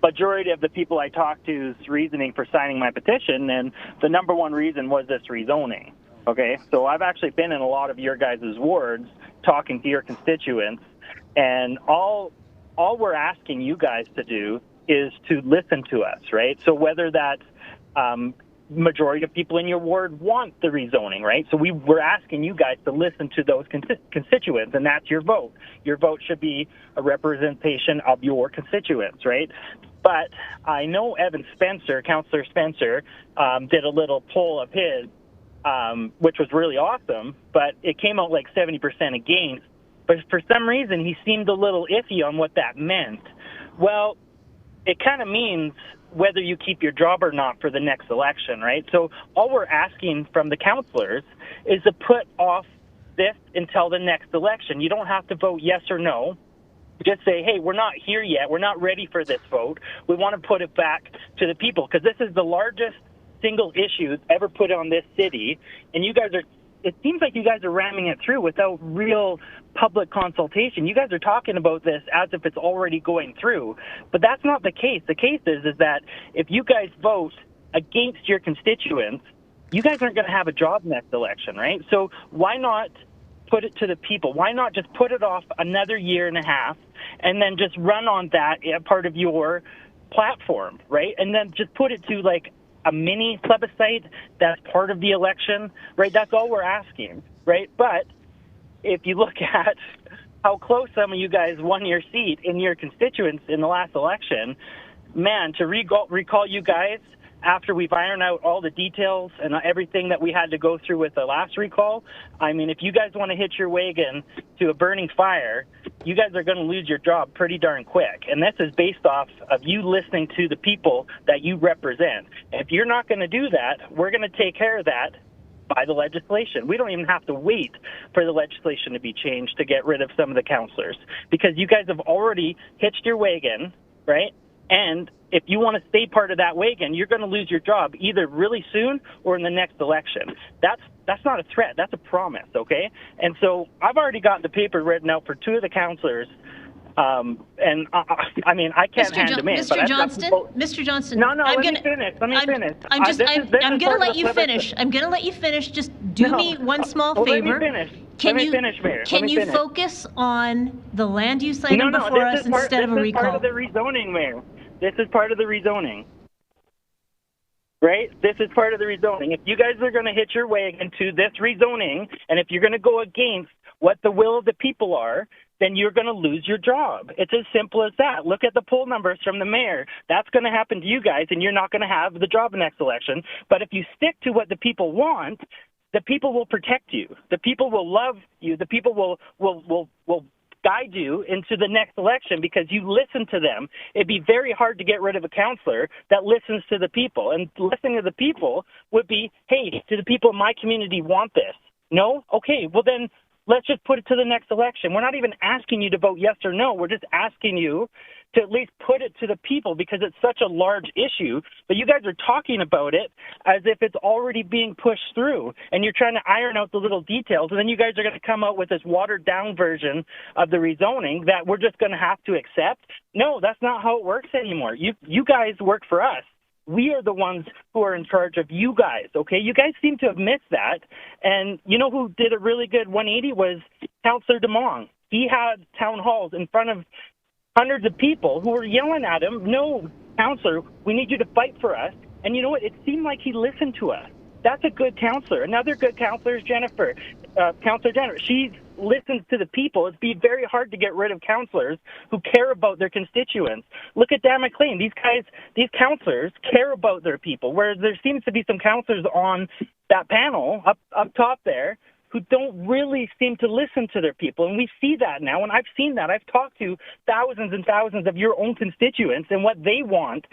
majority of the people I talked to's reasoning for signing my petition, and the number one reason was this rezoning. Okay, so I've actually been in a lot of your guys' wards talking to your constituents, and all we're asking you guys to do is to listen to us, right? So whether that's majority of people in your ward want the rezoning, right? So we're asking you guys to listen to those constituents, and that's your vote. Your vote should be a representation of your constituents, right? But I know Councillor Spencer, did a little poll of his, which was really awesome, but it came out like 70% against. But for some reason, he seemed a little iffy on what that meant. Well, it kind of means whether you keep your job or not for the next election, right? So all we're asking from the councillors is to put off this until the next election. You don't have to vote yes or no. Just say, hey, we're not here yet. We're not ready for this vote. We want to put it back to the people, because this is the largest single issue ever put on this city, and you guys are, it seems like you guys are ramming it through without real public consultation. You guys are talking about this as if it's already going through, but that's not the case. The case is that if you guys vote against your constituents, you guys aren't going to have a job next election, right? So why not put it to the people? Why not just put it off another year and a half and then just run on that part of your platform, right? And then just put it to like a mini plebiscite that's part of the election, right? That's all we're asking, right? But if you look at how close some of you guys won your seat in your constituents in the last election, man, to recall you guys after we've ironed out all the details and everything that we had to go through with the last recall, I mean, if you guys want to hitch your wagon to a burning fire, you guys are going to lose your job pretty darn quick. And this is based off of you listening to the people that you represent. And if you're not going to do that, we're going to take care of that by the legislation. We don't even have to wait for the legislation to be changed to get rid of some of the councillors, because you guys have already hitched your wagon, right? And if you want to stay part of that wagon, you're going to lose your job either really soon or in the next election. That's not a threat. That's a promise, okay? And so I've already got the paper written out for two of the councillors. And I mean, I can't hand them in. Mr. Johnston, Mr. Johnston. No, let me finish. I'm going to let you finish. I'm going to let you finish. Just do me one small favor. Let me finish, Mayor. Can you focus on the land use item before us instead of a recall? This is part of the rezoning, Mayor. This is part of the rezoning. Right? This is part of the rezoning. If you guys are going to hitch your wagon to this rezoning, and if you're going to go against what the will of the people are, then you're going to lose your job. It's as simple as that. Look at the poll numbers from the mayor. That's going to happen to you guys, and you're not going to have the job next election. But if you stick to what the people want, the people will protect you. The people will love you. The people will guide you into the next election because you listen to them. It'd be very hard to get rid of a councillor that listens to the people. And listening to the people would be, hey, do the people in my community want this? No? Okay, well then let's just put it to the next election. We're not even asking you to vote yes or no. We're just asking you to at least put it to the people because it's such a large issue. But you guys are talking about it as if it's already being pushed through, and you're trying to iron out the little details, and then you guys are going to come out with this watered-down version of the rezoning that we're just going to have to accept. No, that's not how it works anymore. You guys work for us. We are the ones who are in charge of you guys, okay? You guys seem to have missed that. And you know who did a really good 180 was Councillor DeMong. He had town halls in front of hundreds of people who were yelling at him, no, councillor, we need you to fight for us. And you know what? It seemed like he listened to us. That's a good councillor. Another good councillor is Jennifer, Councillor Jennifer. She listens to the people. It'd be very hard to get rid of councillors who care about their constituents. Look at Dan McLean. These councillors care about their people, whereas there seems to be some councillors on that panel up top there who don't really seem to listen to their people. And we see that now, and I've seen that. I've talked to thousands and thousands of your own constituents, and what they want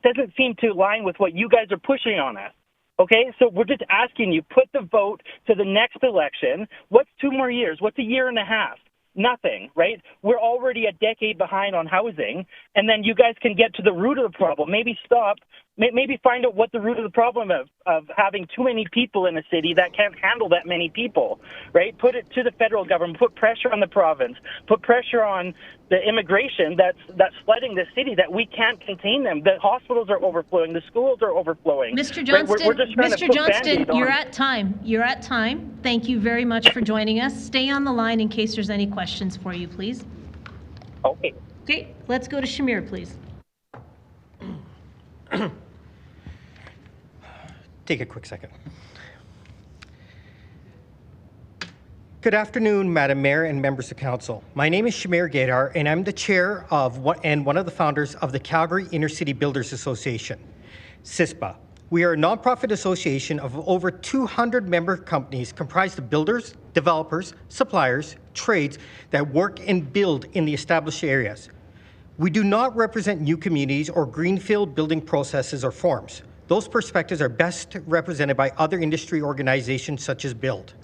doesn't seem to align with what you guys are pushing on us. Okay, so we're just asking you, put the vote to the next election. What's 2 more years? What's a year and a half? Nothing, right? We're already a decade behind on housing, and then you guys can get to the root of the problem. Maybe stop, maybe find out what the root of the problem of having too many people in a city that can't handle that many people, right? Put it to the federal government, put pressure on the province, put pressure on the immigration that's flooding the city, that we can't contain them. The hospitals are overflowing, the schools are overflowing. Mr. Johnston, right? We're just trying Mr. to put Johnston, Band-Aids on. you're at time. You're at time. Thank you very much for joining us. Stay on the line in case there's any questions for you, please. Okay. Okay, let's go to Shamir, please. Take a quick second. Good afternoon, Madam Mayor and members of council. My name is Shamir Gaydar, and I'm the chair of one of the founders of the Calgary Inner City Builders Association, CISPA. We are a nonprofit association of over 200 member companies comprised of builders, developers, suppliers, trades that work and build in the established areas. We do not represent new communities or greenfield building processes or forms. Those perspectives are best represented by other industry organizations such as BUILD.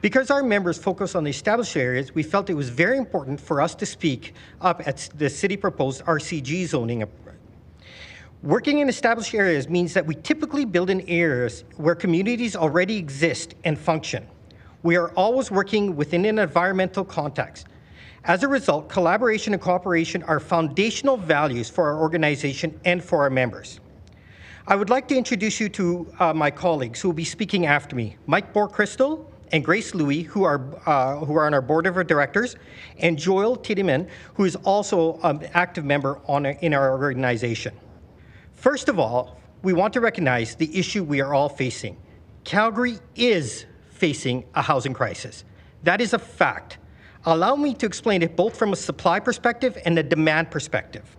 Because our members focus on the established areas, we felt it was very important for us to speak up at the city proposed RCG zoning. Working in established areas means that we typically build in areas where communities already exist and function. We are always working within an environmental context. As a result, collaboration and cooperation are foundational values for our organization and for our members. I would like to introduce you to my colleagues who will be speaking after me, Mike Bortwistle and Grace Louie, who are on our board of directors, and Joel Tiedemann, who is also an active member in our organization. First of all, we want to recognize the issue we are all facing. Calgary is facing a housing crisis. That is a fact. Allow me to explain it both from a supply perspective and a demand perspective.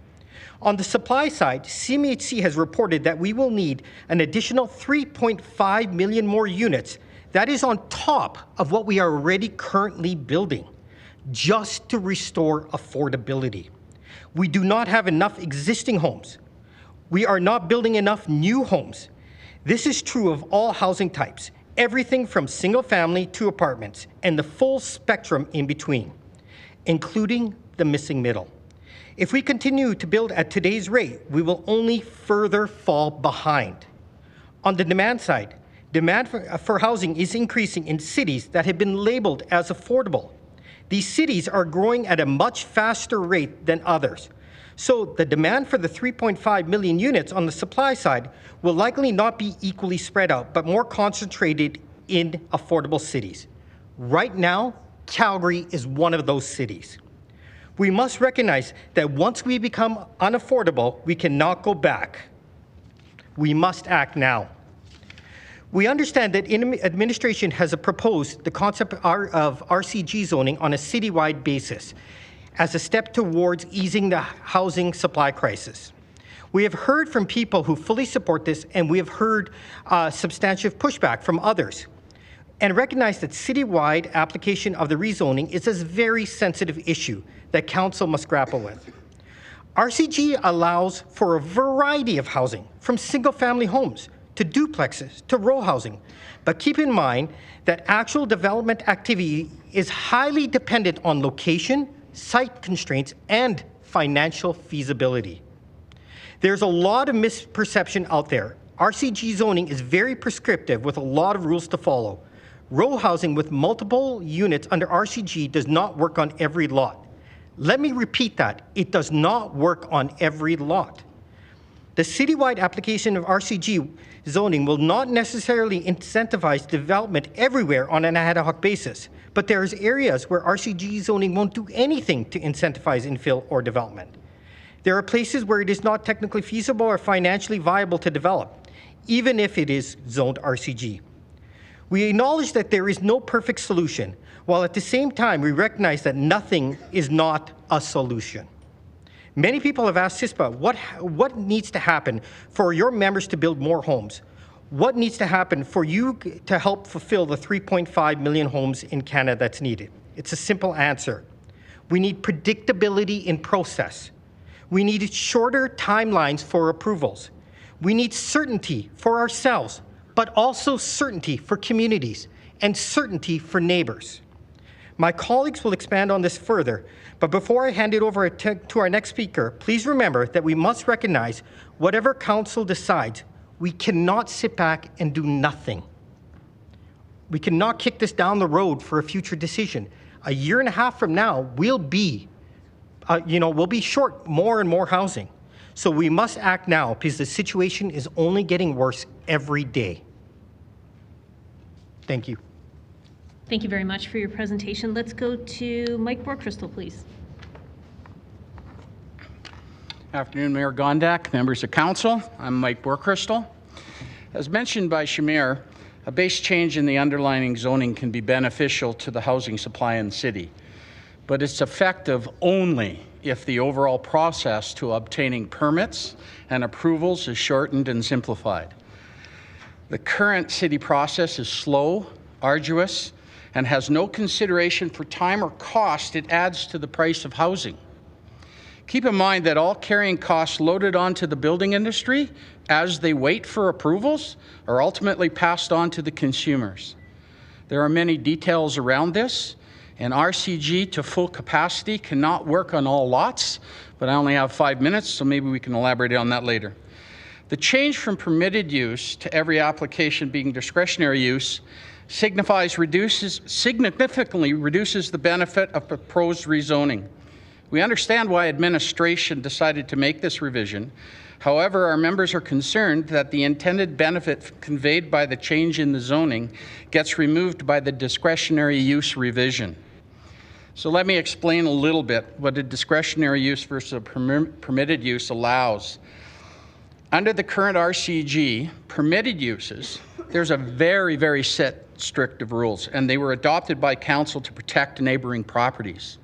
On the supply side, CMHC has reported that we will need an additional 3.5 million more units. That is on top of what we are already currently building, just to restore affordability. We do not have enough existing homes. We are not building enough new homes. This is true of all housing types, everything from single family to apartments, and the full spectrum in between, including the missing middle. If we continue to build at today's rate, we will only further fall behind. On the demand side, demand for housing is increasing in cities that have been labeled as affordable. These cities are growing at a much faster rate than others. So the demand for the 3.5 million units on the supply side will likely not be equally spread out, but more concentrated in affordable cities. Right now, Calgary is one of those cities. We must recognize that once we become unaffordable, we cannot go back. We must act now. We understand that administration has proposed the concept of RCG zoning on a citywide basis as a step towards easing the housing supply crisis. We have heard from people who fully support this, and we have heard substantive pushback from others, and recognize that citywide application of the rezoning is a very sensitive issue that council must grapple with. RCG allows for a variety of housing, from single-family homes to duplexes to row housing. But keep in mind that actual development activity is highly dependent on location, site constraints, and financial feasibility. There's a lot of misperception out there. RCG zoning is very prescriptive with a lot of rules to follow. Row housing with multiple units under RCG does not work on every lot. Let me repeat that. It does not work on every lot. The citywide application of RCG zoning will not necessarily incentivize development everywhere on an ad hoc basis, but there's areas where RCG zoning won't do anything to incentivize infill or development. There are places where it is not technically feasible or financially viable to develop, even if it is zoned RCG. We acknowledge that there is no perfect solution, while at the same time we recognize that nothing is not a solution. Many people have asked CISPA, what needs to happen for your members to build more homes? What needs to happen for you to help fulfill the 3.5 million homes in Canada that's needed? It's a simple answer. We need predictability in process. We need shorter timelines for approvals. We need certainty for ourselves, but also certainty for communities and certainty for neighbors. My colleagues will expand on this further, but before I hand it over to our next speaker, please remember that we must recognize whatever council decides, we cannot sit back and do nothing. We cannot kick this down the road for a future decision. A year and a half from now, we'll be short more and more housing. So we must act now because the situation is only getting worse every day. Thank you. Thank you very much for your presentation. Let's go to Mike Bortwistle, please. Afternoon, Mayor Gondak, members of council. I'm Mike Bortwistle. As mentioned by Shamir, a base change in the underlying zoning can be beneficial to the housing supply in the city, but it's effective only if the overall process to obtaining permits and approvals is shortened and simplified. The current city process is slow, arduous, and has no consideration for time or cost it adds to the price of housing. Keep in mind that all carrying costs loaded onto the building industry as they wait for approvals are ultimately passed on to the consumers. There are many details around this, and RCG to full capacity cannot work on all lots, but I only have 5 minutes, so maybe we can elaborate on that later. The change from permitted use to every application being discretionary use significantly reduces the benefit of proposed rezoning. We understand why administration decided to make this revision. However, our members are concerned that the intended benefit conveyed by the change in the zoning gets removed by the discretionary use revision. So let me explain a little bit what a discretionary use versus a permitted use allows. Under the current RCG, permitted uses, there's a very, very set strict of rules, and they were adopted by council to protect neighboring properties.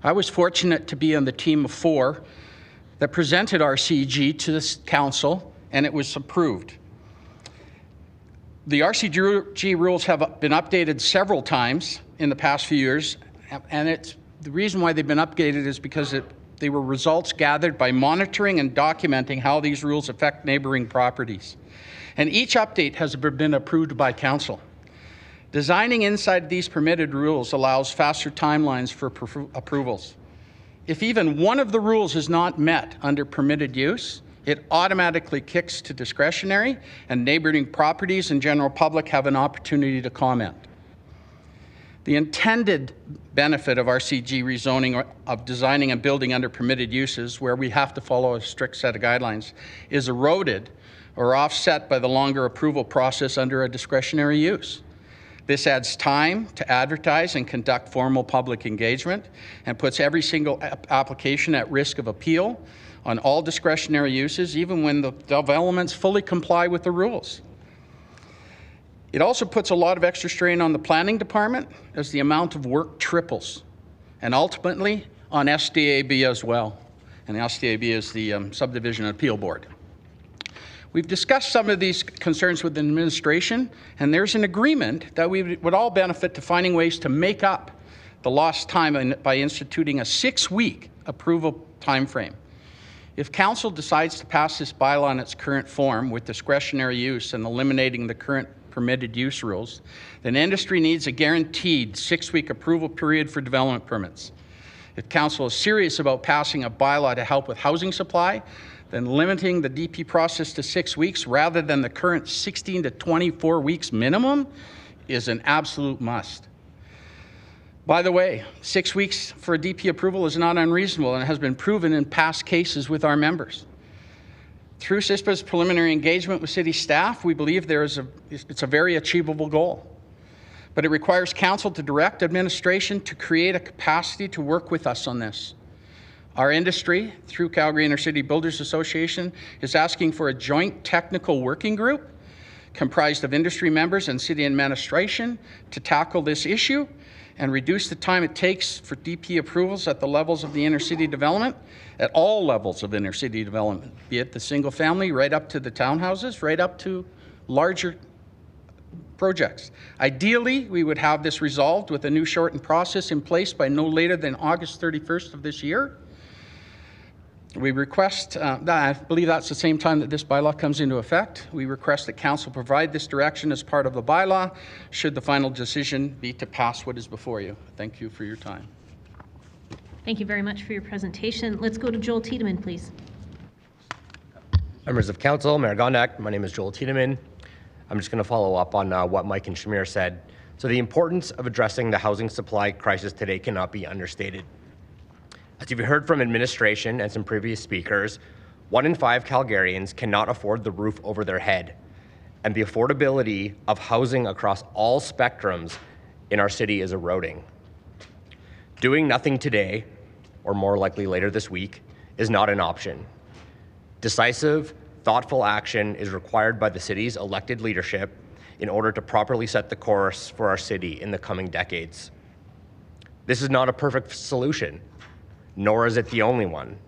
I was fortunate to be on the team of 4 that presented RCG to the council, and it was approved. The RCG rules have been updated several times in the past few years, and the reason why they've been updated is because they were results gathered by monitoring and documenting how these rules affect neighboring properties. And each update has been approved by council. Designing inside these permitted rules allows faster timelines for approvals. If even one of the rules is not met under permitted use, it automatically kicks to discretionary, and neighboring properties and general public have an opportunity to comment. The intended benefit of RCG rezoning of designing and building under permitted uses, where we have to follow a strict set of guidelines, is eroded or offset by the longer approval process under a discretionary use. This adds time to advertise and conduct formal public engagement and puts every single application at risk of appeal on all discretionary uses, even when the developments fully comply with the rules. It also puts a lot of extra strain on the planning department as the amount of work triples, and ultimately on SDAB as well. And the SDAB is the Subdivision Appeal Board. We've discussed some of these concerns with the administration, and there's an agreement that we would all benefit to finding ways to make up the lost time by instituting a 6-week approval timeframe. If council decides to pass this bylaw in its current form with discretionary use and eliminating the current permitted use rules, then industry needs a guaranteed 6-week approval period for development permits. If council is serious about passing a bylaw to help with housing supply, then limiting the DP process to 6 weeks rather than the current 16 to 24 weeks minimum is an absolute must. By the way, 6 weeks for a DP approval is not unreasonable and has been proven in past cases with our members. Through CISPA's preliminary engagement with city staff, we believe it's a very achievable goal. But it requires council to direct administration to create a capacity to work with us on this. Our industry, through Calgary Inter-City Builders Association, is asking for a joint technical working group comprised of industry members and city administration to tackle this issue and reduce the time it takes for DP approvals at the levels of the inner-city development, at all levels of inner-city development, be it the single family, right up to the townhouses, right up to larger projects. Ideally, we would have this resolved with a new shortened process in place by no later than August 31st of this year. We request, I believe that's the same time that this bylaw comes into effect. We request that Council provide this direction as part of the bylaw, should the final decision be to pass what is before you. Thank you for your time. Thank you very much for your presentation. Let's go to Joel Tiedemann, please. Members of Council, Mayor Gondek, my name is Joel Tiedemann. I'm just going to follow up on what Mike and Shamir said. So the importance of addressing the housing supply crisis today cannot be understated. As you've heard from administration and some previous speakers, 1 in 5 Calgarians cannot afford the roof over their head, and the affordability of housing across all spectrums in our city is eroding. Doing nothing today, or more likely later this week, is not an option. Decisive, thoughtful action is required by the city's elected leadership in order to properly set the course for our city in the coming decades. This is not a perfect solution, nor is it the only one.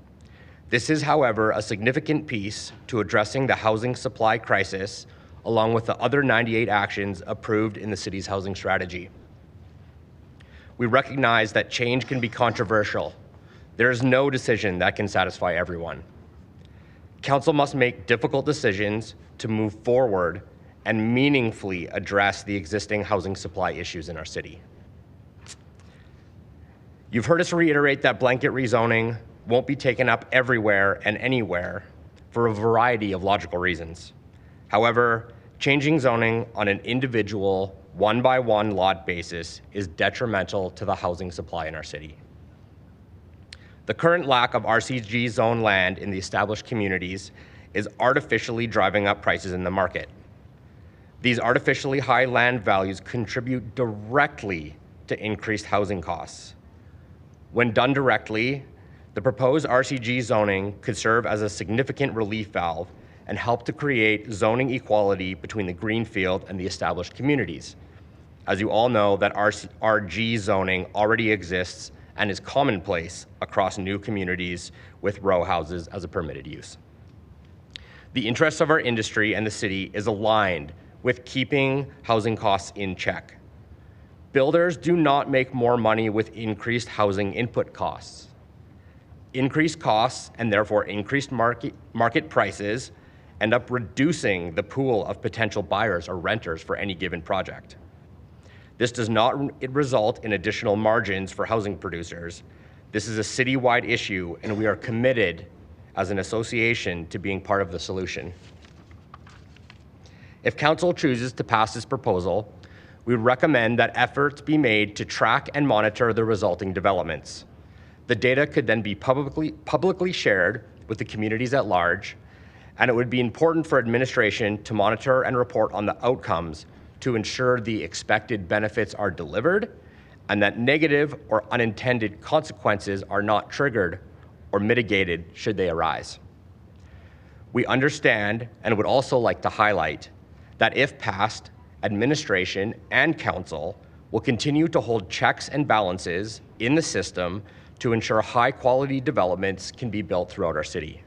This is, however, a significant piece to addressing the housing supply crisis, along with the other 98 actions approved in the city's housing strategy. We recognize that change can be controversial. There is no decision that can satisfy everyone. Council must make difficult decisions to move forward and meaningfully address the existing housing supply issues in our city. You've heard us reiterate that blanket rezoning won't be taken up everywhere and anywhere for a variety of logical reasons. However, changing zoning on an individual one-by-one lot basis is detrimental to the housing supply in our city. The current lack of RCG zone land in the established communities is artificially driving up prices in the market. These artificially high land values contribute directly to increased housing costs. When done directly, the proposed RCG zoning could serve as a significant relief valve and help to create zoning equality between the greenfield and the established communities. As you all know, that RG zoning already exists and is commonplace across new communities with row houses as a permitted use. The interests of our industry and the city is aligned with keeping housing costs in check. Builders do not make more money with increased housing input costs. Increased costs, and therefore increased market prices, end up reducing the pool of potential buyers or renters for any given project. This does not result in additional margins for housing producers. This is a citywide issue, and we are committed as an association to being part of the solution. If Council chooses to pass this proposal, we recommend that efforts be made to track and monitor the resulting developments. The data could then be publicly shared with the communities at large, and it would be important for administration to monitor and report on the outcomes to ensure the expected benefits are delivered and that negative or unintended consequences are not triggered or mitigated should they arise. We understand and would also like to highlight that if passed, administration and council will continue to hold checks and balances in the system to ensure high-quality developments can be built throughout our city.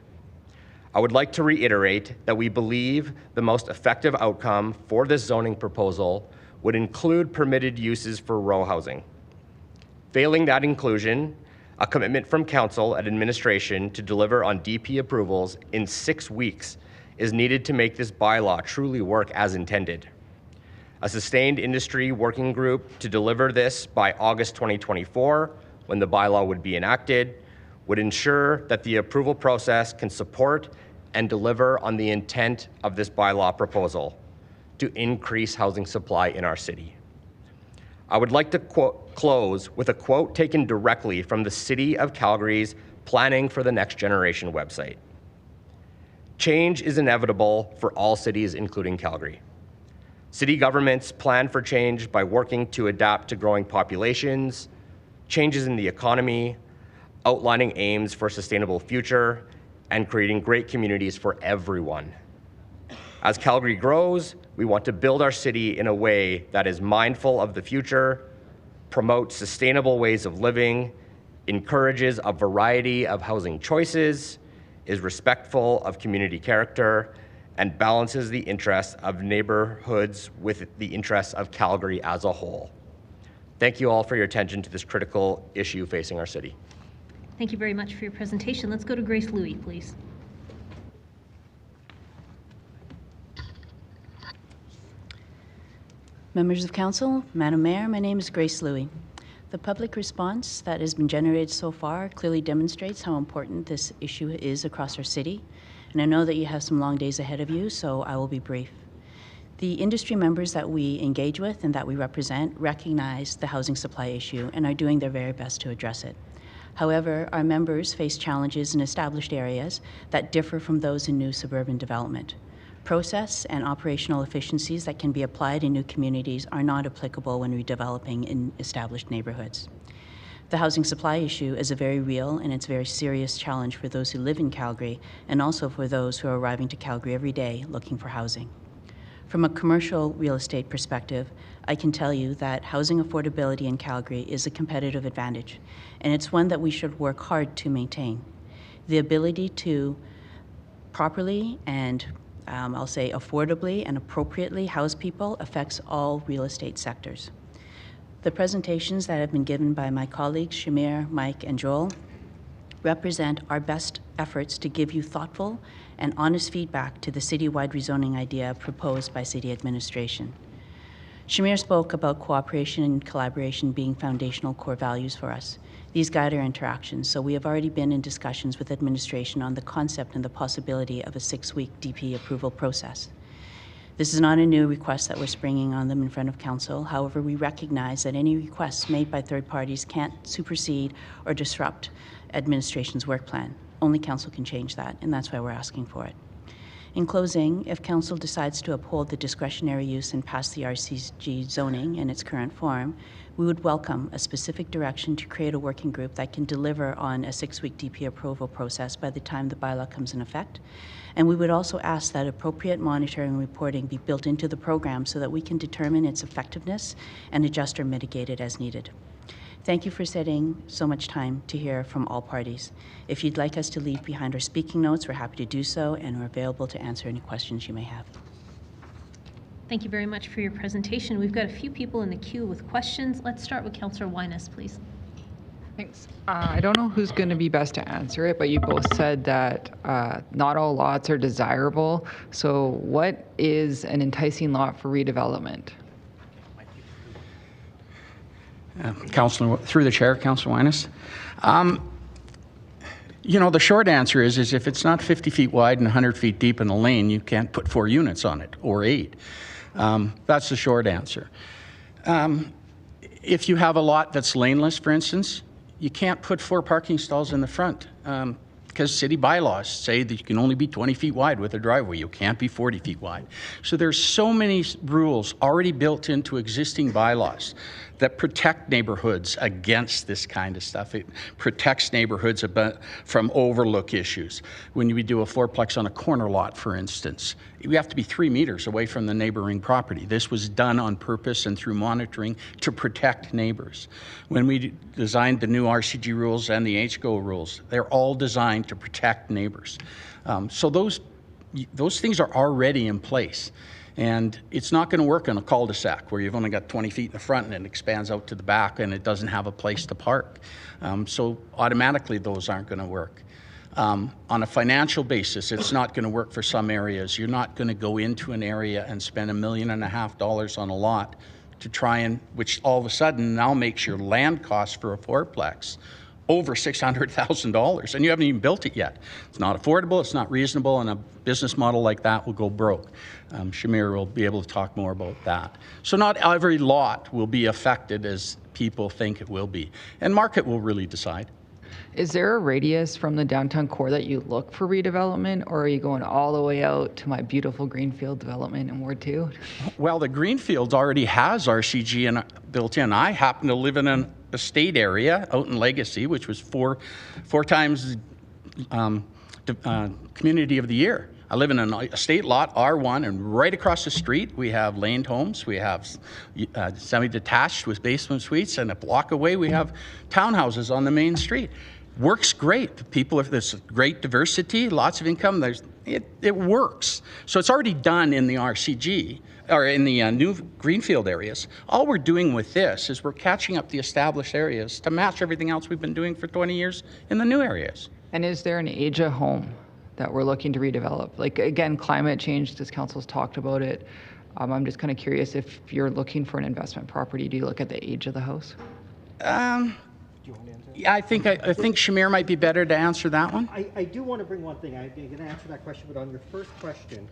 I would like to reiterate that we believe the most effective outcome for this zoning proposal would include permitted uses for row housing. Failing that inclusion, a commitment from council and administration to deliver on DP approvals in 6 weeks is needed to make this bylaw truly work as intended. A sustained industry working group to deliver this by August 2024, when the bylaw would be enacted, would ensure that the approval process can support and deliver on the intent of this bylaw proposal to increase housing supply in our city. I would like to close with a quote taken directly from the City of Calgary's Planning for the Next Generation website. Change is inevitable for all cities, including Calgary. City governments plan for change by working to adapt to growing populations, changes in the economy, outlining aims for a sustainable future, and creating great communities for everyone. As Calgary grows, we want to build our city in a way that is mindful of the future, promotes sustainable ways of living, encourages a variety of housing choices, is respectful of community character, and balances the interests of neighborhoods with the interests of Calgary as a whole. Thank you all for your attention to this critical issue facing our city. Thank you very much for your presentation. Let's go to Grace Louie, please. Members of Council, Madam Mayor, my name is Grace Louie. The public response that has been generated so far clearly demonstrates how important this issue is across our city, and I know that you have some long days ahead of you, so I will be brief. The industry members that we engage with and that we represent recognize the housing supply issue and are doing their very best to address it. However, our members face challenges in established areas that differ from those in new suburban development. Process and operational efficiencies that can be applied in new communities are not applicable when redeveloping in established neighborhoods. The housing supply issue is a very real and it's a very serious challenge for those who live in Calgary and also for those who are arriving to Calgary every day looking for housing. From a commercial real estate perspective, I can tell you that housing affordability in Calgary is a competitive advantage, and it's one that we should work hard to maintain. The ability to properly and I'll say affordably and appropriately house people affects all real estate sectors. The presentations that have been given by my colleagues, Shamir, Mike, and Joel, represent our best efforts to give you thoughtful and honest feedback to the citywide rezoning idea proposed by city administration. Shamir spoke about cooperation and collaboration being foundational core values for us. These guide our interactions, so we have already been in discussions with administration on the concept and the possibility of a 6-week DP approval process. This is not a new request that we're springing on them in front of council. However, we recognize that any requests made by third parties can't supersede or disrupt administration's work plan. Only council can change that, and that's why we're asking for it. In closing, if council decides to uphold the discretionary use and pass the RCG zoning in its current form, we would welcome a specific direction to create a working group that can deliver on a 6-week DP approval process by the time the bylaw comes in effect. And we would also ask that appropriate monitoring and reporting be built into the program so that we can determine its effectiveness and adjust or mitigate it as needed. Thank you for setting so much time to hear from all parties. If you'd like us to leave behind our speaking notes, we're happy to do so, and we're available to answer any questions you may have. Thank you very much for your presentation. We've got a few people in the queue with questions. Let's start with Councillor Winus, please. Thanks. I don't know who's going to be best to answer it, but you both said that not all lots are desirable. So what is an enticing lot for redevelopment? Councillor, through the chair, Councillor Winus. You know, the short answer is if it's not 50 feet wide and 100 feet deep in a lane, you can't put 4 units on it, or 8. That's the short answer. If you have a lot that's laneless, for instance, you can't put 4 parking stalls in the front because city bylaws say that you can only be 20 feet wide with a driveway. You can't be 40 feet wide. So there's so many rules already built into existing bylaws that protect neighborhoods against this kind of stuff. It protects neighborhoods from overlook issues. When we do a fourplex on a corner lot, for instance, we have to be 3 meters away from the neighboring property. This was done on purpose and through monitoring to protect neighbors. When we designed the new RCG rules and the HGO rules, they're all designed to protect neighbors. So those things are already in place. And it's not going to work in a cul-de-sac where you've only got 20 feet in the front and it expands out to the back and it doesn't have a place to park. So automatically those aren't going to work. On a financial basis, it's not going to work for some areas. You're not going to go into an area and spend $1.5 million on a lot to try and, which all of a sudden now makes your land cost for a fourplex over $600,000, and you haven't even built it yet. It's not affordable, it's not reasonable, and a business model like that will go broke. Shamir will be able to talk more about that. So not every lot will be affected as people think it will be, and market will really decide. Is there a radius from the downtown core that you look for redevelopment, or are you going all the way out to my beautiful Greenfield development in Ward 2? Well, the Greenfield already has RCG built in. I happen to live in an estate area out in Legacy, which was four times Community of the Year. I live in an estate lot, R1, and right across the street we have laned homes, we have semi-detached with basement suites, and a block away we have townhouses on the main street. works great. There's great diversity, lots of income. It works. So it's already done in the RCG, or in the new greenfield areas. All we're doing with this is we're catching up the established areas to match everything else we've been doing for 20 years in the new areas. And is there an age of home that we're looking to redevelop? Like, again, climate change, this council's talked about it. I'm just kind of curious, if you're looking for an investment property, do you look at the age of the house? Yeah, I think Shamir might be better to answer that one. I do want to bring one thing. I'm going to answer that question, but on your first question,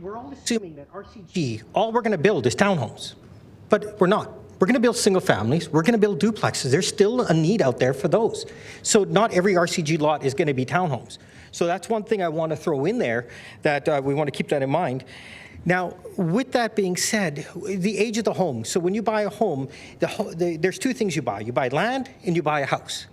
we're all assuming that RCG, all we're going to build is townhomes, but we're not. We're going to build single families. We're going to build duplexes. There's still a need out there for those. So not every RCG lot is going to be townhomes. So that's one thing I want to throw in there, that we want to keep that in mind. Now, with that being said, the age of the home. So when you buy a home, there's two things you buy. You buy land and you buy a house.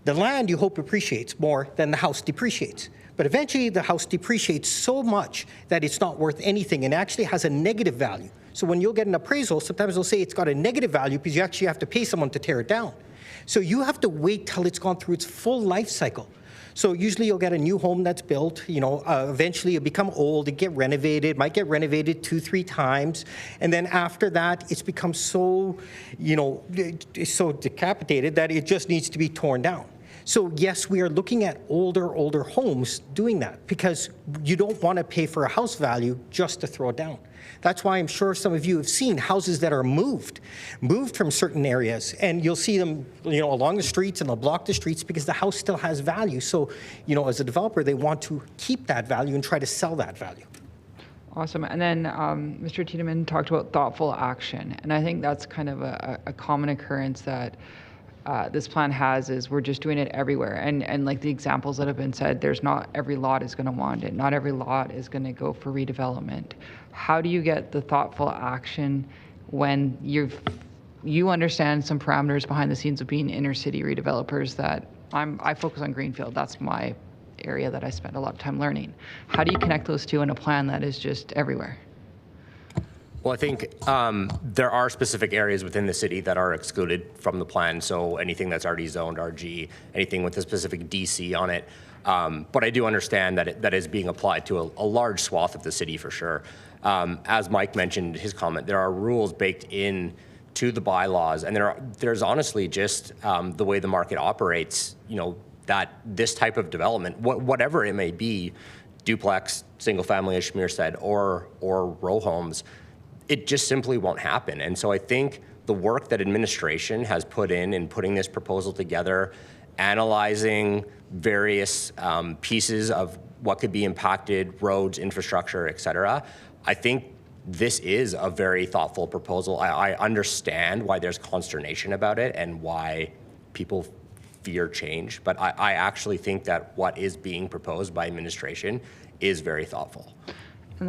The land you hope appreciates more than the house depreciates. But eventually the house depreciates so much that it's not worth anything and actually has a negative value. So when you'll get an appraisal, sometimes they'll say it's got a negative value because you actually have to pay someone to tear it down. So you have to wait till it's gone through its full life cycle. So usually you'll get a new home that's built, eventually it'll become old, it get renovated, might get renovated 2-3 times. And then after that, it's become so, it's so decapitated that it just needs to be torn down. So yes, we are looking at older homes doing that because you don't want to pay for a house value just to throw it down. That's why I'm sure some of you have seen houses that are moved from certain areas, and you'll see them, along the streets, and they'll block the streets because the house still has value. So, as a developer, they want to keep that value and try to sell that value. Awesome. And then Mr. Tiedemann talked about thoughtful action, and I think that's kind of a common occurrence that this plan has, is we're just doing it everywhere. And like the examples that have been said, there's not every lot is going to want it. Not every lot is going to go for redevelopment. How do you get the thoughtful action when you understand some parameters behind the scenes of being inner city redevelopers? That I focus on Greenfield. That's my area that I spend a lot of time learning. How do you connect those two in a plan that is just everywhere? Well, I think there are specific areas within the city that are excluded from the plan. So anything that's already zoned RG, anything with a specific DC on it. But I do understand that that is being applied to a large swath of the city for sure. As Mike mentioned his comment, there are rules baked in to the bylaws, and there's honestly just the way the market operates, that this type of development, whatever it may be, duplex, single family, as Shamir said, or row homes, it just simply won't happen. And so I think the work that administration has put in putting this proposal together, analyzing various pieces of what could be impacted, roads, infrastructure, et cetera, I think this is a very thoughtful proposal. I understand why there's consternation about it and why people fear change, but I actually think that what is being proposed by administration is very thoughtful.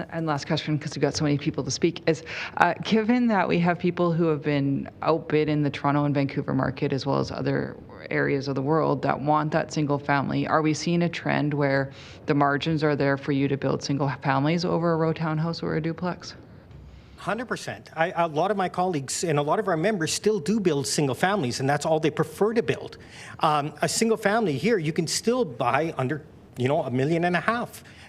And last question, because we've got so many people to speak, is given that we have people who have been outbid in the Toronto and Vancouver market, as well as other areas of the world that want that single family, are we seeing a trend where the margins are there for you to build single families over a row townhouse or a duplex? 100%. A lot of my colleagues and a lot of our members still do build single families, and that's all they prefer to build. A single family here, you can still buy under, $1.5 million.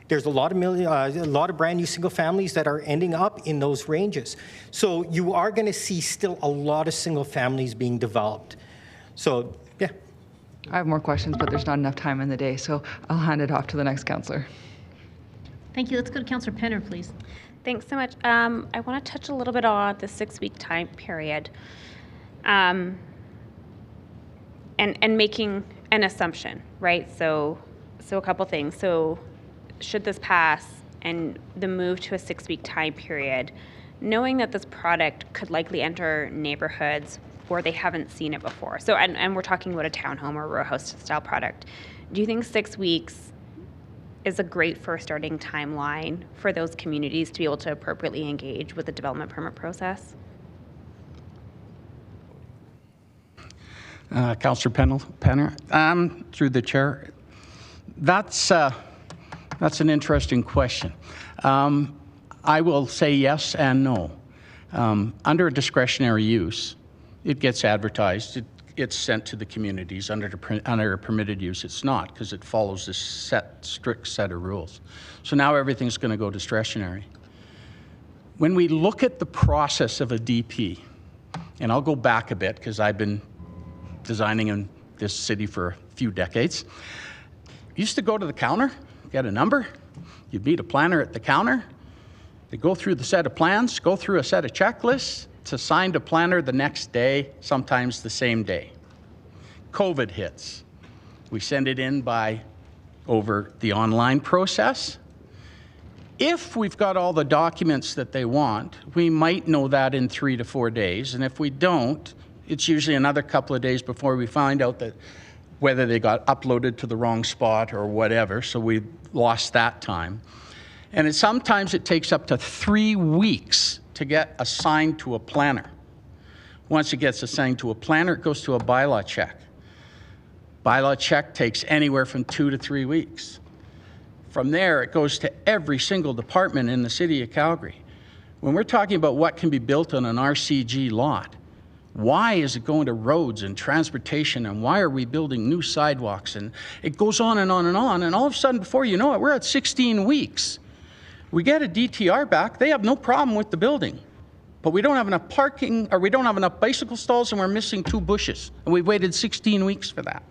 There's a lot of brand new single families that are ending up in those ranges. So you are going to see still a lot of single families being developed. So, yeah. I have more questions, but there's not enough time in the day, so I'll hand it off to the next councillor. Thank you. Let's go to Councillor Penner, please. Thanks so much. I want to touch a little bit on the 6-week time period and making an assumption, right? So a couple things. So should this pass and the move to a 6-week time period, knowing that this product could likely enter neighborhoods where they haven't seen it before. So, and we're talking about a townhome or row house style product. Do you think 6 weeks is a great first starting timeline for those communities to be able to appropriately engage with the development permit process? Councillor Penner, through the chair, that's an interesting question. I will say yes and no. Under a discretionary use, it gets advertised. it's sent to the communities under a permitted use. It's not, because it follows this strict set of rules. So now everything's going to go discretionary. When we look at the process of a DP, and I'll go back a bit because I've been designing in this city for a few decades. Used to go to the counter, get a number, you'd meet a planner at the counter, they go through the set of plans, go through a set of checklists, it's assigned to planner the next day, sometimes the same day. COVID hits. We send it in by over the online process. If we've got all the documents that they want, we might know that in 3 to 4 days. And if we don't, it's usually another couple of days before we find out that whether they got uploaded to the wrong spot or whatever. So we lost that time. And sometimes it takes up to 3 weeks to get assigned to a planner. Once it gets assigned to a planner, it goes to a bylaw check. Bylaw check takes anywhere from 2 to 3 weeks. From there, it goes to every single department in the city of Calgary. When we're talking about what can be built on an RCG lot, why is it going to roads and transportation, and why are we building new sidewalks? And it goes on and on and on, and all of a sudden, before you know it, we're at 16 weeks. We get a DTR back, they have no problem with the building, but we don't have enough parking, or we don't have enough bicycle stalls, and we're missing 2 bushes, and we've waited 16 weeks for that.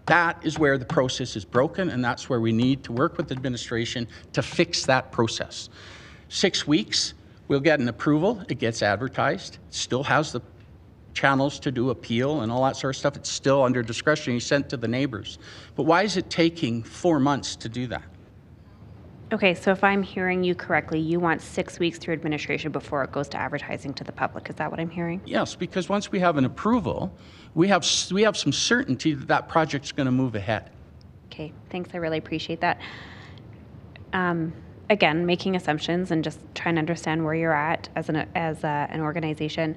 That is where the process is broken, and that's where we need to work with the administration to fix that process. 6 weeks, we'll get an approval, it gets advertised, it still has the channels to do appeal and all that sort of stuff. It's still under discretion, sent to the neighbors. But why is it taking 4 months to do that? Okay, so if I'm hearing you correctly, you want 6 weeks through administration before it goes to advertising to the public. Is that what I'm hearing? Yes, because once we have an approval, we have some certainty that that project's going to move ahead. Okay, thanks. I really appreciate that. Again, making assumptions and just trying to understand where you're at as an organization.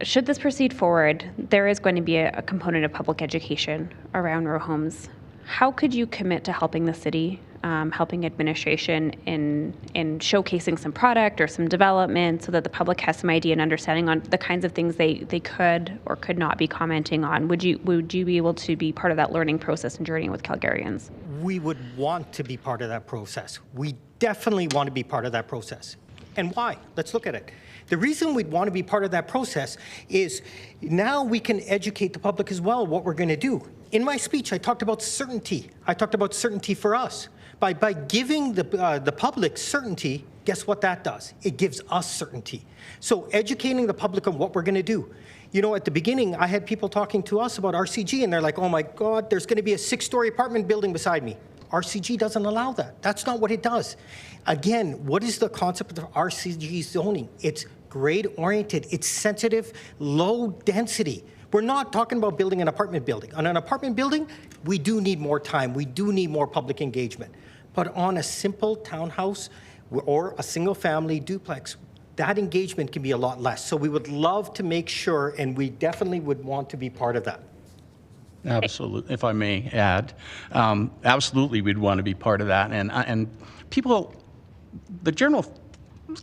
Should this proceed forward, there is going to be a component of public education around row homes. How could you commit to helping the city, helping administration in showcasing some product or some development so that the public has some idea and understanding on the kinds of things they could or could not be commenting on? Would you be able to be part of that learning process and journey with Calgarians? We would want to be part of that process. We definitely want to be part of that process. And why? Let's look at it. The reason we'd want to be part of that process is now we can educate the public as well what we're going to do. In my speech, I talked about certainty. I talked about certainty for us. By giving the public certainty, guess what that does? It gives us certainty. So educating the public on what we're going to do. You know, at the beginning, I had people talking to us about RCG, and they're like, oh my God, there's going to be a 6-story apartment building beside me. RCG doesn't allow that. That's not what it does. Again, what is the concept of RCG zoning? It's grade-oriented. It's sensitive, low density. We're not talking about building an apartment building. On an apartment building, we do need more time. We do need more public engagement. But on a simple townhouse or a single-family duplex, that engagement can be a lot less. So we would love to make sure, and we definitely would want to be part of that. Absolutely, if I may add, absolutely we'd want to be part of that. And people, the general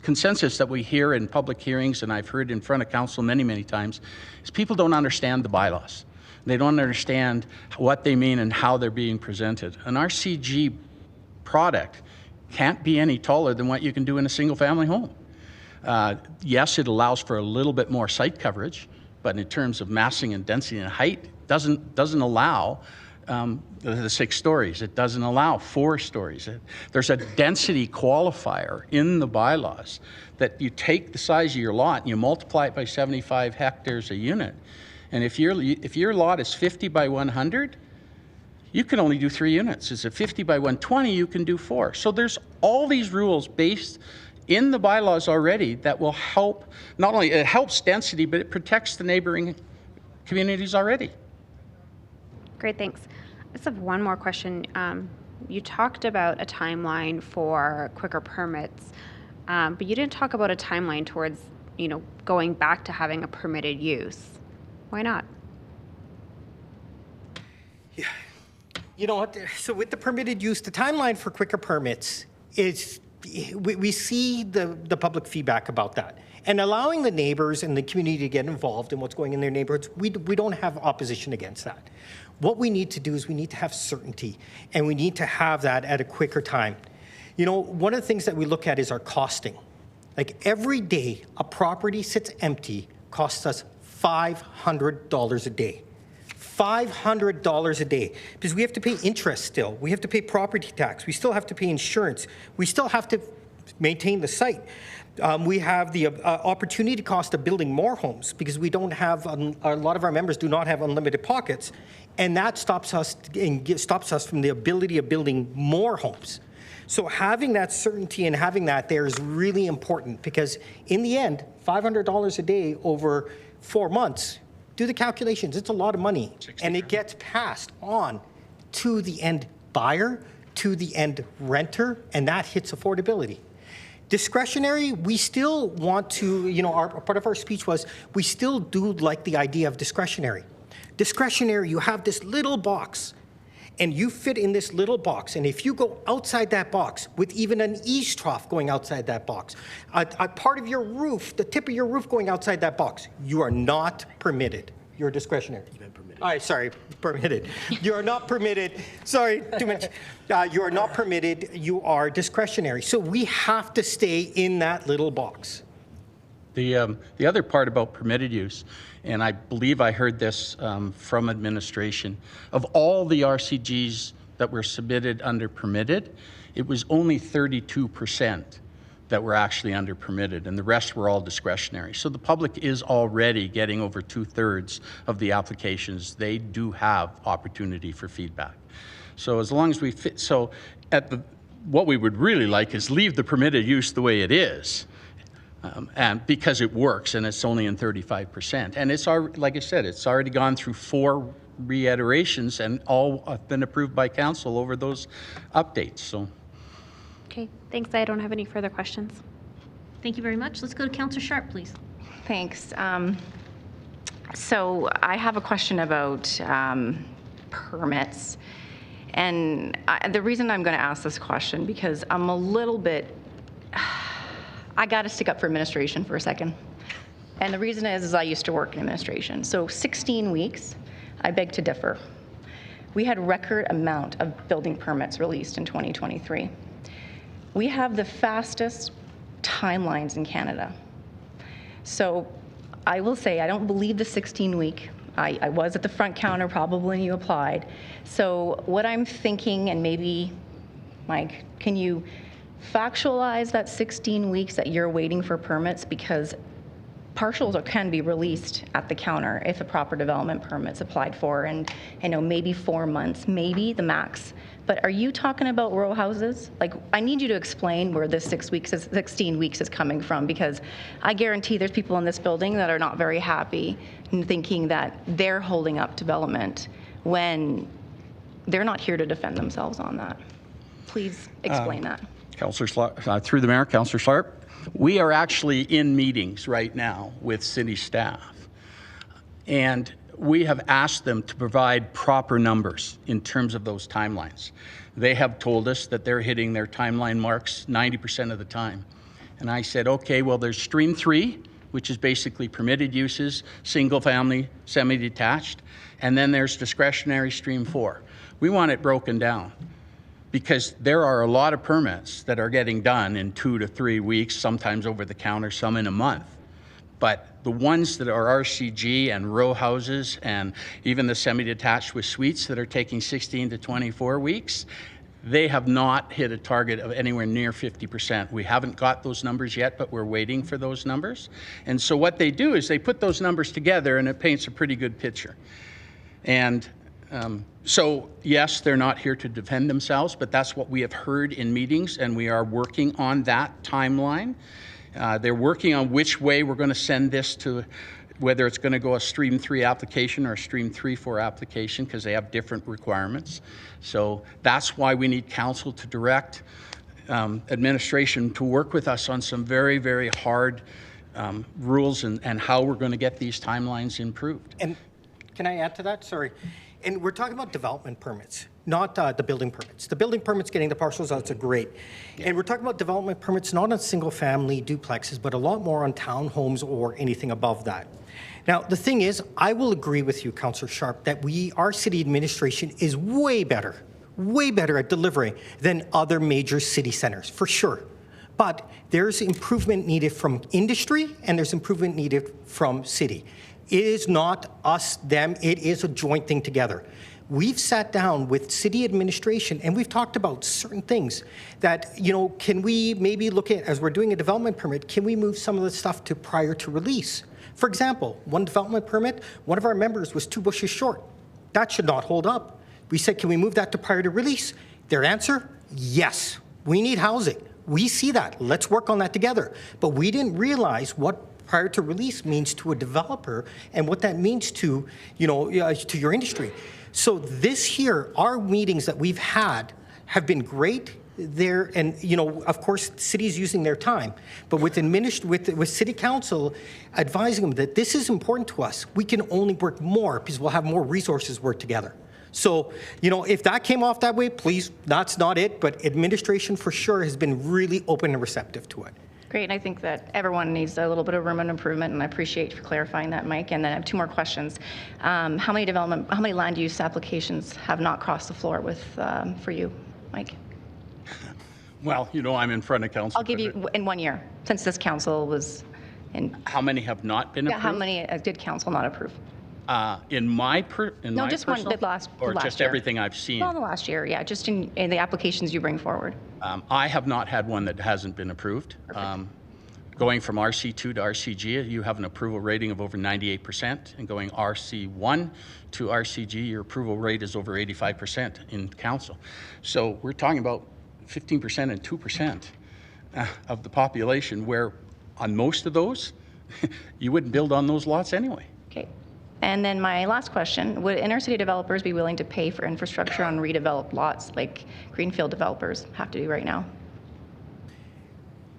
consensus that we hear in public hearings, and I've heard in front of council many, many times, is people don't understand the bylaws. They don't understand what they mean and how they're being presented. An RCG product can't be any taller than what you can do in a single-family home. Yes, it allows for a little bit more site coverage, but in terms of massing and density and height, doesn't allow the 6 stories. It doesn't allow 4 stories. There's a density qualifier in the bylaws that you take the size of your lot and you multiply it by 75 hectares a unit. And if your lot is 50 by 100, you can only do 3 units. It's a 50 by 120, you can do 4. So there's all these rules based in the bylaws already that will help, not only it helps density, but it protects the neighboring communities already. Great, thanks. I just have one more question. You talked about a timeline for quicker permits, but you didn't talk about a timeline towards, going back to having a permitted use. Why not? Yeah. You know what? So with the permitted use, the timeline for quicker permits is we see the public feedback about that. And allowing the neighbors and the community to get involved in what's going in their neighborhoods, we don't have opposition against that. What we need to do is we need to have certainty, and we need to have that at a quicker time. You know, one of the things that we look at is our costing. Like every day a property sits empty costs us $500 a day. $500 a day, because we have to pay interest still. We have to pay property tax. We still have to pay insurance. We still have to maintain the site. We have the opportunity cost of building more homes because we don't have, a lot of our members do not have unlimited pockets, and that stops us from the ability of building more homes. So having that certainty and having that there is really important, because in the end, $500 a day over 4 months, do the calculations, it's a lot of money. And it gets passed on to the end buyer, to the end renter, and that hits affordability. Discretionary, we still want to, you know, part of our speech was, we still do like the idea of discretionary. Discretionary, you have this little box, and you fit in this little box, and if you go outside that box with even an eaves trough going outside that box, a part of your roof, the tip of your roof going outside that box, you are not permitted. You're discretionary. All right, sorry, permitted. You are not permitted. Sorry, too much. You are not permitted. You are discretionary. So we have to stay in that little box. The other part about permitted use, and I believe I heard this from administration, of all the RCGs that were submitted under permitted, it was only 32% that were actually under permitted, and the rest were all discretionary. So the public is already getting over 2/3 of the applications. They do have opportunity for feedback. So as long as we fit, so what we would really like is leave the permitted use the way it is. And because it works, and it's only in 35%. And it's already, like I said, it's already gone through 4 reiterations and all have been approved by council over those updates. So. Okay, thanks. I don't have any further questions. Thank you very much. Let's go to Councillor Sharp, please. Thanks. So I have a question about permits. And the reason I'm going to ask this question, because I'm a little bit, I got to stick up for administration for a second. And the reason is I used to work in administration. So 16 weeks, I beg to differ. We had record amount of building permits released in 2023. We have the fastest timelines in Canada. So I will say I don't believe the 16-week. I was at the front counter probably when you applied. So what I'm thinking, and maybe, Mike, can you factualize that 16 weeks that you're waiting for permits, because partials can be released at the counter if a proper development permit's applied for, and maybe 4 months, maybe the max. But are you talking about row houses? Like, I need you to explain where this 16 weeks is coming from, because I guarantee there's people in this building that are not very happy and thinking that they're holding up development when they're not here to defend themselves on that. Please explain that. Councillor Slarp, through the mayor, Councillor Slarp, we are actually in meetings right now with city staff, and we have asked them to provide proper numbers in terms of those timelines. They have told us that they're hitting their timeline marks 90% of the time. And I said, okay, well, there's stream 3, which is basically permitted uses, single family, semi-detached, and then there's discretionary stream 4. We want it broken down, because there are a lot of permits that are getting done in 2 to 3 weeks, sometimes over the counter, some in a month. But the ones that are RCG and row houses and even the semi-detached with suites that are taking 16 to 24 weeks, they have not hit a target of anywhere near 50%. We haven't got those numbers yet, but we're waiting for those numbers. And so what they do is they put those numbers together and it paints a pretty good picture. And so yes, they're not here to defend themselves, but that's what we have heard in meetings, and we are working on that timeline. They're working on which way we're going to send this to, whether it's going to go a stream 3 application or a stream 3-4 application, because they have different requirements. So that's why we need council to direct administration to work with us on some very, very hard rules and how we're going to get these timelines improved. And can I add to that? Sorry. And we're talking about development permits, not the building permits. The building permits, getting the parcels out, are great. And we're talking about development permits not on single-family duplexes, but a lot more on townhomes or anything above that. Now, the thing is, I will agree with you, Councillor Sharp, that our city administration is way better at delivering than other major city centers, for sure. But there's improvement needed from industry and there's improvement needed from city. It is not us, them, it is a joint thing together. We've sat down with city administration and we've talked about certain things that, can we maybe look at, as we're doing a development permit, can we move some of the stuff to prior to release? For example, one development permit, one of our members was 2 bushes short. That should not hold up. We said, can we move that to prior to release? Their answer, yes. We need housing. We see that. Let's work on that together. But we didn't realize what prior to release means to a developer and what that means to, to your industry. So this here, our meetings that we've had have been great. There, and of course, the city's using their time, but with city council advising them that this is important to us, we can only work more because we'll have more resources work together. So, if that came off that way, please, that's not it, but administration for sure has been really open and receptive to it. Great, and I think that everyone needs a little bit of room and improvement, and I appreciate you for clarifying that, Mike. And then I have 2 more questions. How many land use applications have not crossed the floor for you, Mike? Well, I'm in front of council. I'll give you in 1 year, since this council was in. How many have not been approved? How many did council not approve? In my personal, just one, the last just year. everything I've seen? Well, the last year, yeah, just in the applications you bring forward. I have not had one that hasn't been approved. Going from RC2 to RCG, you have an approval rating of over 98%, and going RC1 to RCG, your approval rate is over 85% in council. So we're talking about 15% and 2% of the population, where on most of those, you wouldn't build on those lots anyway. Okay. And then my last question, would inner city developers be willing to pay for infrastructure on redeveloped lots like greenfield developers have to do right now?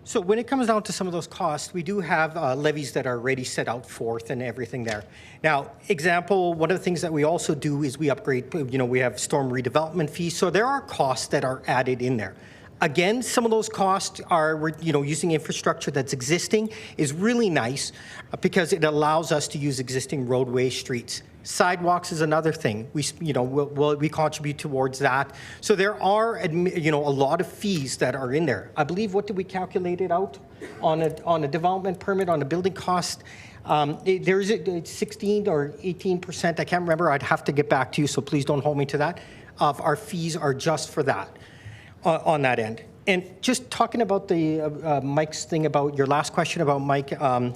So when it comes down to some of those costs, we do have levies that are already set out forth and everything there. Now, example, one of the things that we also do is we upgrade, we have storm redevelopment fees. So there are costs that are added in there. Again, some of those costs are, using infrastructure that's existing is really nice because it allows us to use existing roadways, streets. Sidewalks is another thing. We contribute towards that. So there are, a lot of fees that are in there. I believe, what did we calculate it out on a development permit on a building cost? There's 16 or 18%. I can't remember. I'd have to get back to you, so please don't hold me to that. Of our fees are just for that. On that end. And just talking about the Mike's thing about your last question about Mike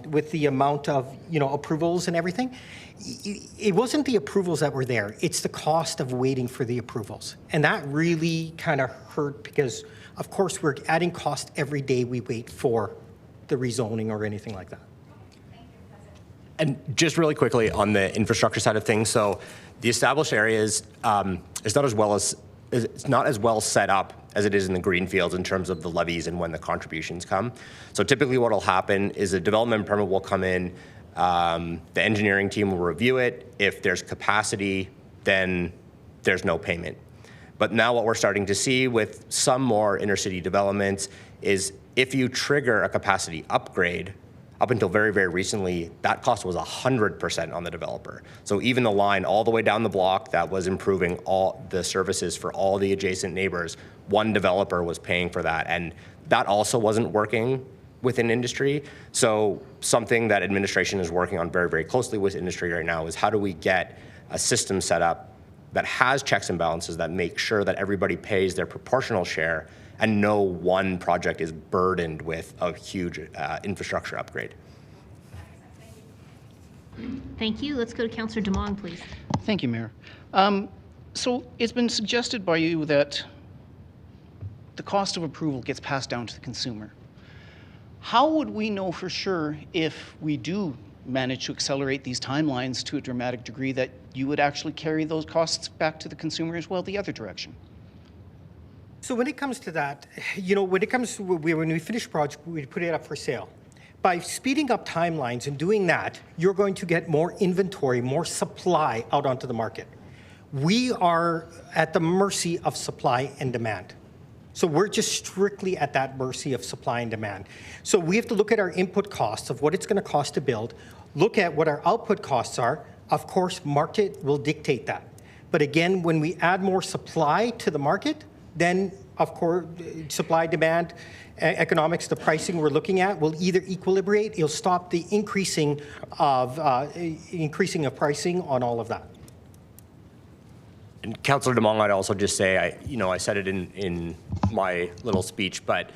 with the amount of approvals and everything, it wasn't the approvals that were there, it's the cost of waiting for the approvals. And that really kind of hurt because of course we're adding cost every day we wait for the rezoning or anything like that. And just really quickly on the infrastructure side of things, so the established areas is not as well set up as it is in the greenfields in terms of the levies and when the contributions come. So typically what will happen is a development permit will come in, the engineering team will review it. If there's capacity, then there's no payment. But now what we're starting to see with some more inner city developments is if you trigger a capacity upgrade, up until very, very recently, that cost was 100% on the developer. So even the line all the way down the block that was improving all the services for all the adjacent neighbors, one developer was paying for that. And that also wasn't working within industry. So something that administration is working on very, very closely with industry right now is how do we get a system set up that has checks and balances that make sure that everybody pays their proportional share and no one project is burdened with a huge infrastructure upgrade. Thank you. Let's go to Councillor Demong, please. Thank you, Mayor. So it's been suggested by you that the cost of approval gets passed down to the consumer. How would we know for sure if we do manage to accelerate these timelines to a dramatic degree that you would actually carry those costs back to the consumer as well the other direction? So when it comes to that, when we finish a project, we put it up for sale. By speeding up timelines and doing that, you're going to get more inventory, more supply out onto the market. we are at the mercy of supply and demand. So we're just strictly at that mercy of supply and demand. So we have to look at our input costs of what it's going to cost to build, look at what our output costs are. Of course, market will dictate that. But again, when we add more supply to the market, then of course, supply, demand, economics, the pricing we're looking at will either equilibrate, it'll stop the increasing of pricing on all of that. And Councillor Demong, I'd also just say, I said it in my little speech, but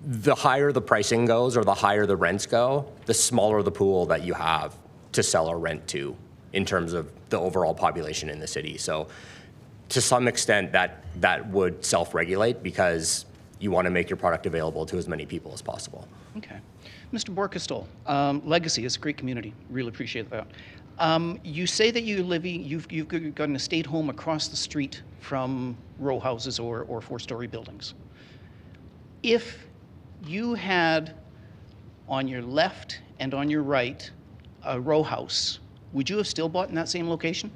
the higher the pricing goes or the higher the rents go, the smaller the pool that you have to sell or rent to in terms of the overall population in the city. So to some extent, that would self-regulate because you want to make your product available to as many people as possible. Okay. Mr. Bortwistle, Legacy is a great community. Really appreciate that. You say that you've got an estate home across the street from row houses or four-story buildings. If you had on your left and on your right a row house, would you have still bought in that same location?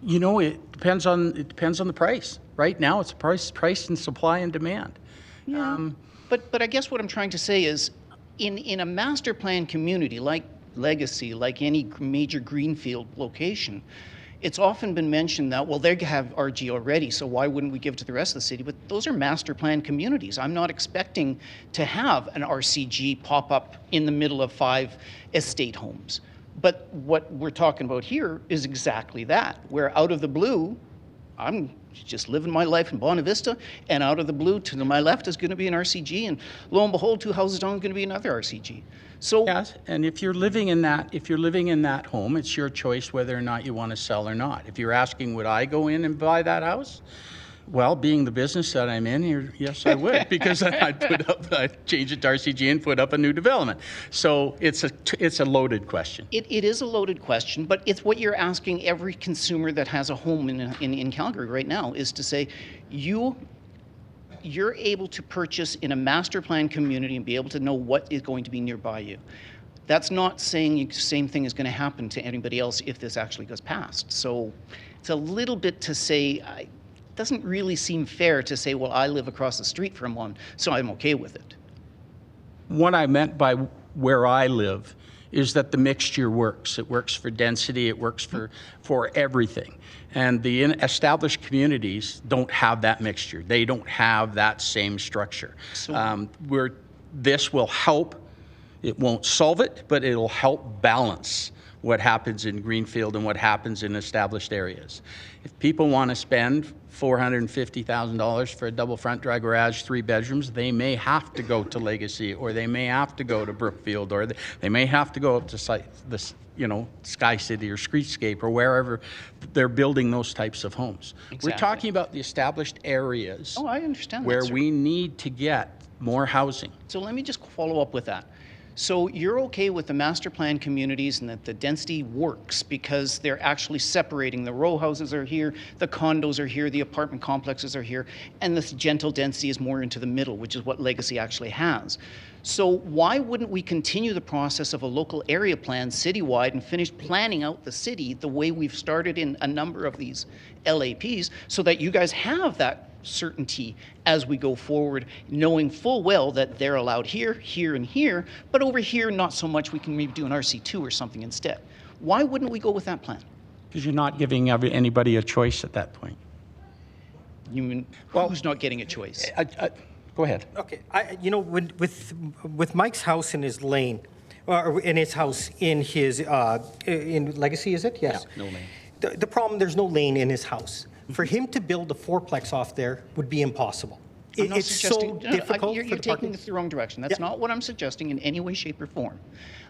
You know, it depends on the price. Right now, it's price and supply and demand. Yeah. But I guess what I'm trying to say is, in a master plan community like Legacy, like any major greenfield location, it's often been mentioned that, well, they have RG already, so why wouldn't we give it to the rest of the city? But those are master plan communities. I'm not expecting to have an RCG pop up in the middle of 5 estate homes. But what we're talking about here is exactly that, where out of the blue, I'm just living my life in Bonavista, Vista, and out of the blue to my left is going to be an RCG, and lo and behold, 2 houses down is going to be another RCG. So yes, and if you're living in that home, it's your choice whether or not you want to sell or not. If you're asking, would I go in and buy that house? Well, being the business that I'm in, yes, I would, because I'd change it to RCG and put up a new development. So it's a loaded question. It is a loaded question, but it's what you're asking every consumer that has a home in Calgary right now, is to say, you're able to purchase in a master plan community and be able to know what is going to be nearby you. That's not saying the same thing is going to happen to anybody else if this actually goes past. So it's a little bit to say, doesn't really seem fair to say, well, I live across the street from one, so I'm okay with it. What I meant by where I live is that the mixture works. It works for density, it works for everything. And the established communities don't have that mixture. They don't have that same structure. So, this will help. It won't solve it, but it'll help balance what happens in Greenfield and what happens in established areas. If people want to spend $450,000 for a double front dry garage, 3 bedrooms, they may have to go to Legacy, or they may have to go to Brookfield, or they may have to go up to Sky City or Streetscape or wherever they're building those types of homes. Exactly. We're talking about the established areas. Oh, I understand where that, sir. we need to get more housing. So let me just follow up with that. So you're okay with the master plan communities and that the density works because they're actually separating. The row houses are here, the condos are here, the apartment complexes are here, and this gentle density is more into the middle, which is what Legacy actually has. So why wouldn't we continue the process of a local area plan citywide and finish planning out the city the way we've started in a number of these LAPs so that you guys have that certainty as we go forward, knowing full well that they're allowed here, here, and here, but over here, not so much. We can maybe do an RC2 or something instead. Why wouldn't we go with that plan? Because you're not giving anybody a choice at that point. You mean, well, who's not getting a choice? Go ahead. Okay, with Mike's house in his lane, or in his house in his in Legacy, is it? Yes. Yeah, no lane. The problem, there's no lane in his house. For him to build a fourplex off there would be impossible. It's so difficult. You're taking this the wrong direction. That's not what I'm suggesting in any way, shape, or form.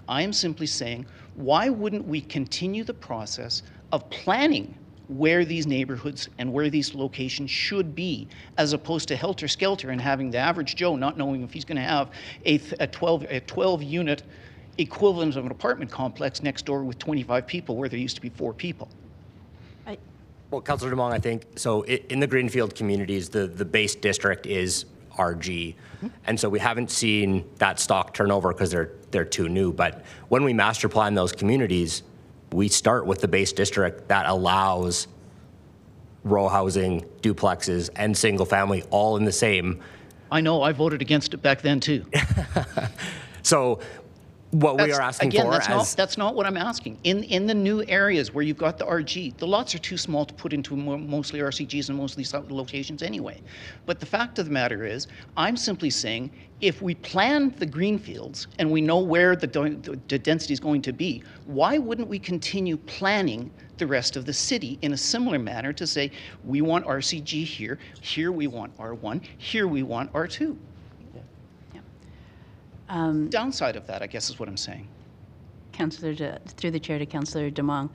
I am simply saying, why wouldn't we continue the process of planning where these neighborhoods and where these locations should be, as opposed to helter-skelter and having the average Joe not knowing if he's going to have a 12-unit equivalent of an apartment complex next door with 25 people where there used to be 4 people. Well, Councillor Demong, I think, so in the Greenfield communities, the base district is RG. And so we haven't seen that stock turnover because they're too new. But when we master plan those communities, we start with the base district that allows row housing, duplexes, and single family all in the same. I know, I voted against it back then too. So what we are asking again, for that's not what I'm asking. In the new areas where you've got the RG, the lots are too small to put into mostly RCGs and mostly locations anyway. But the fact of the matter is, I'm simply saying, if we plan the greenfields and we know where the density is going to be, why wouldn't we continue planning the rest of the city in a similar manner to say, we want RCG here, here we want R1, here we want R2? Downside of that, I guess, is what I'm saying. Councillor, through the chair to Councillor Demong,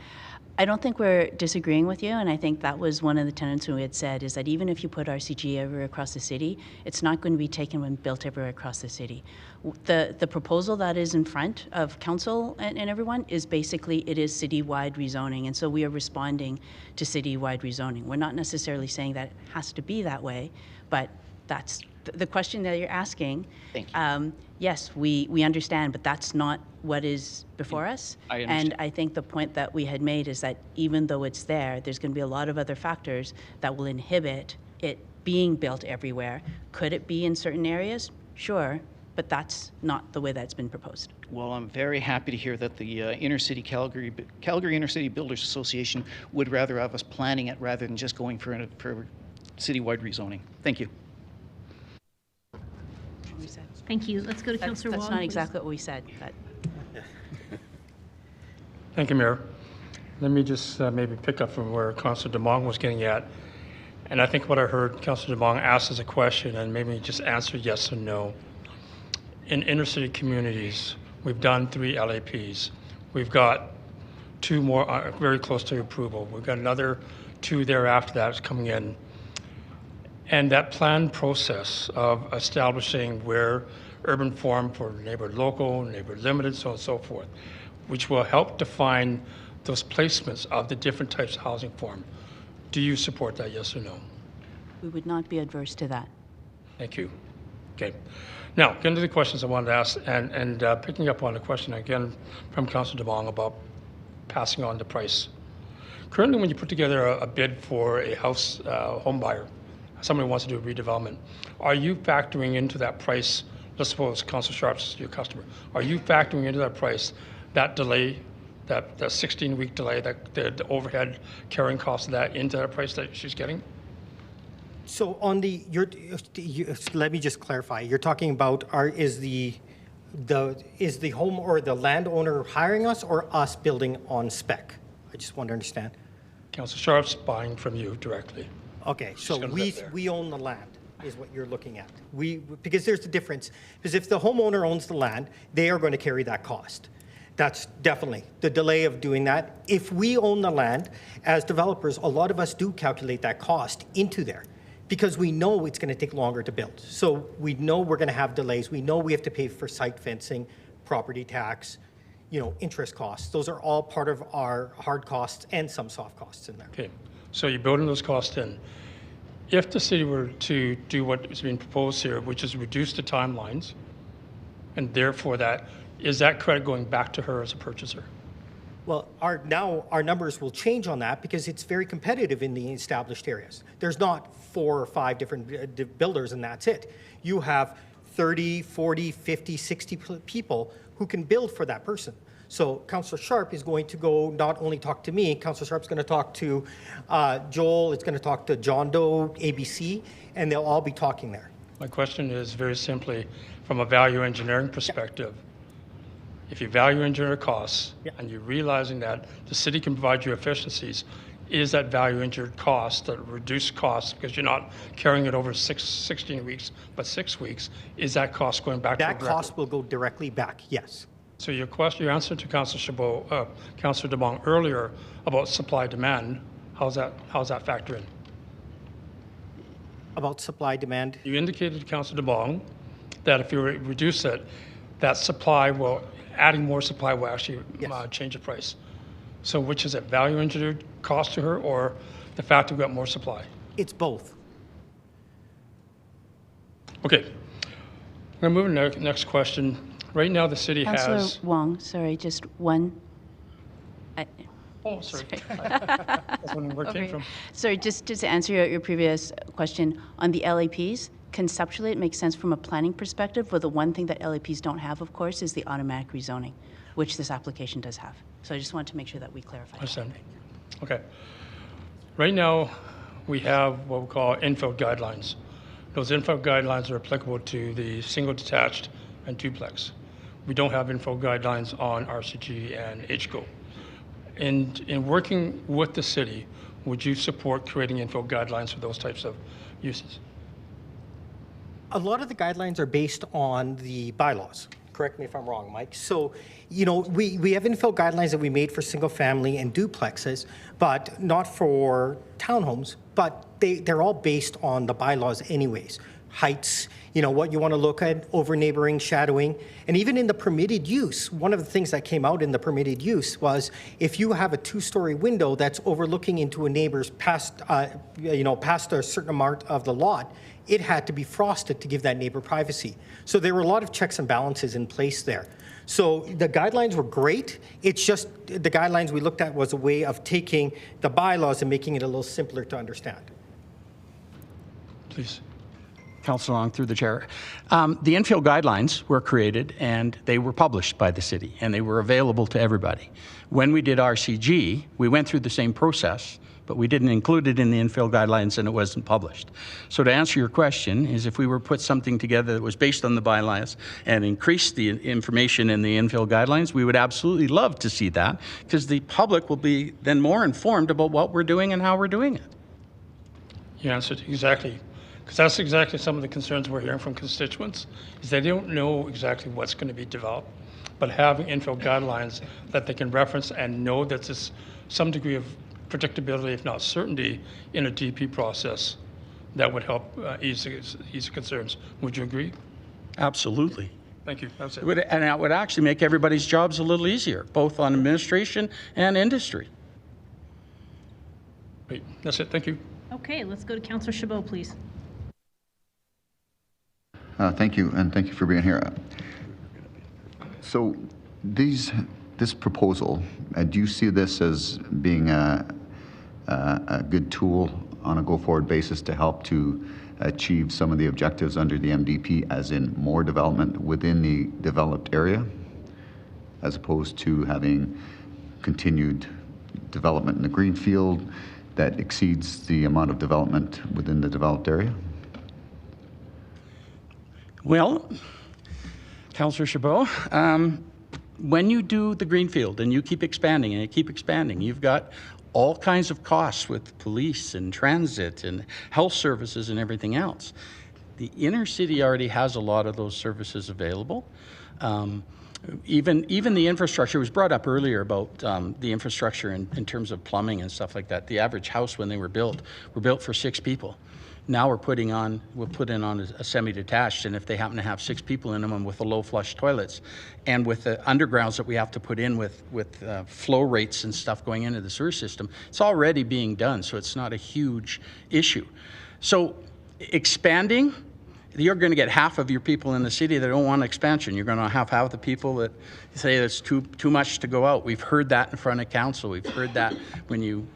I don't think we're disagreeing with you, and I think that was one of the tenets we had said, is that even if you put RCG everywhere across the city, it's not going to be taken when built everywhere across the city. The proposal that is in front of council and everyone is basically, it is citywide rezoning, and so we are responding to citywide rezoning. We're not necessarily saying that it has to be that way, but that's the question that you're asking. Thank you. Yes, we understand, but that's not what is before us. I understand. And I think the point that we had made is that even though it's there's going to be a lot of other factors that will inhibit it being built everywhere. Could it be in certain areas? Sure, but that's not the way that's been proposed. Well, I'm very happy to hear that the Calgary Inner City Builders Association would rather have us planning it rather than just going for citywide rezoning. Thank you. Thank you. Let's go to Councillor Waugh. That's not exactly what we said, but. Thank you, Mayor. Let me just maybe pick up from where Councillor Demong was getting at. And I think what I heard Councillor Demong ask as a question, and maybe just answer yes or no. In inner city communities, we've done 3 LAPs. We've got 2 more very close to approval. We've got another 2 thereafter that's coming in. And that planned process of establishing where urban form for neighborhood local, neighborhood limited, so on and so forth, which will help define those placements of the different types of housing form. Do you support that, yes or no? We would not be adverse to that. Thank you. Okay. Now, getting to the questions I wanted to ask, and picking up on the question again from Councillor Demong about passing on the price. Currently, when you put together a bid for a house home buyer, somebody wants to do a redevelopment, are you factoring into that price, let's suppose Councillor Sharp's your customer, are you factoring into that price that delay, that 16-week delay, that the overhead carrying cost of that into that price that she's getting? So on let me just clarify. You're talking about is the home or the landowner hiring us or us building on spec? I just want to understand. Councillor Sharp's buying from you directly. Okay, so we own the land is what you're looking at. Because there's the difference. Because if the homeowner owns the land, they are going to carry that cost. That's definitely the delay of doing that. If we own the land, as developers, a lot of us do calculate that cost into there because we know it's going to take longer to build. So we know we're going to have delays. We know we have to pay for site fencing, property tax, interest costs. Those are all part of our hard costs and some soft costs in there. Okay. So you're building those costs in. If the city were to do what is being proposed here, which is reduce the timelines, and therefore is that credit going back to her as a purchaser? Well, now our numbers will change on that because it's very competitive in the established areas. There's not 4 or 5 different builders and that's it. You have 30, 40, 50, 60 people who can build for that person. So Councillor Sharp is going to go not only talk to me, Councillor Sharp's going to talk to Joel, it's going to talk to John Doe, ABC, and they'll all be talking there. My question is very simply from a value engineering perspective. If you value engineer costs and you're realizing that the city can provide you efficiencies, is that value engineered cost, that reduced cost, because you're not carrying it over 16 weeks, but 6 weeks, is that cost going back to the director? Cost will go directly back, yes. So your answer to Councillor Demong earlier about supply demand, how's that factor in? About supply demand? You indicated to Councillor Demong that if you reduce it, that adding more supply will actually change the price. So which is it, value engineered cost to her or the fact that we've got more supply? It's both. Okay. I'm going to move to the next question. Right now, the city has... Councillor Wong, sorry, just one. Oh, sorry. That's where it came from. Sorry, just to answer your previous question on the LAPs, conceptually it makes sense from a planning perspective, but the one thing that LAPs don't have, of course, is the automatic rezoning, which this application does have. So I just wanted to make sure that we clarify. Understand. Okay. Right now, we have what we call infill guidelines. Those infill guidelines are applicable to the single detached and duplex. We don't have infill guidelines on RCG and HCO. In working with the city, would you support creating infill guidelines for those types of uses? A lot of the guidelines are based on the bylaws. Correct me if I'm wrong, Mike. So, you know, we have infill guidelines that we made for single family and duplexes, but not for townhomes, but they're all based on the bylaws anyways. Heights, you know, what you want to look at, over neighboring, shadowing, and even in the permitted use, one of the things that came out in the permitted use was if you have a two-story window that's overlooking into a neighbor's past a certain amount of the lot, it had to be frosted to give that neighbor privacy. So there were a lot of checks and balances in place there. So the guidelines were great. It's just the guidelines we looked at was a way of taking the bylaws and making it a little simpler to understand. Please. Councillor Long, through the chair. The infill guidelines were created and they were published by the city and they were available to everybody. When we did RCG, we went through the same process, but we didn't include it in the infill guidelines and it wasn't published. So to answer your question is if we were put something together that was based on the bylaws and increased the information in the infill guidelines, we would absolutely love to see that because the public will be then more informed about what we're doing and how we're doing it. You answered exactly. Because that's exactly some of the concerns we're hearing from constituents, is they don't know exactly what's going to be developed, but having infill guidelines that they can reference and know that there's some degree of predictability, if not certainty, in a DP process, that would help ease concerns. Would you agree? Absolutely. Thank you. That's it. And that would actually make everybody's jobs a little easier, both on administration and industry. Great. That's it. Thank you. Okay, let's go to Councillor Chabot, please. Thank you, and thank you for being here. So this proposal, do you see this as being a good tool on a go-forward basis to help to achieve some of the objectives under the MDP, as in more development within the developed area, as opposed to having continued development in the greenfield that exceeds the amount of development within the developed area? Well, Councillor Chabot, when you do the greenfield and you keep expanding and you keep expanding, you've got all kinds of costs with police and transit and health services and everything else. The inner city already has a lot of those services available. Even the infrastructure was brought up earlier about the infrastructure in terms of plumbing and stuff like that. The average house when they were built for 6 people. Now we'll put in on a semi-detached, and if they happen to have 6 people in them and with the low flush toilets and with the undergrounds that we have to put in with flow rates and stuff going into the sewer system, it's already being done, so it's not a huge issue. So expanding, you're going to get half of your people in the city that don't want expansion. You're going to have half the people that say it's too much to go out. We've heard that in front of council. We've heard that when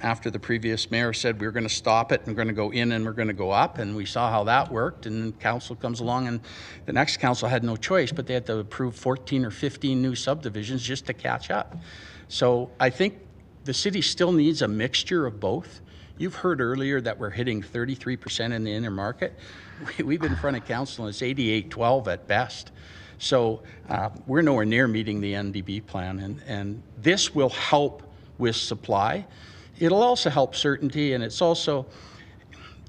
after the previous mayor said we're going to stop it and we're going to go in and we're going to go up, and we saw how that worked, and then council comes along and the next council had no choice, but they had to approve 14 or 15 new subdivisions just to catch up. So I think the city still needs a mixture of both. You've heard earlier that we're hitting 33% in the inner market. We've been in front of council and it's 88-12 at best. So we're nowhere near meeting the NDB plan, and this will help with supply. It'll also help certainty, and it's also,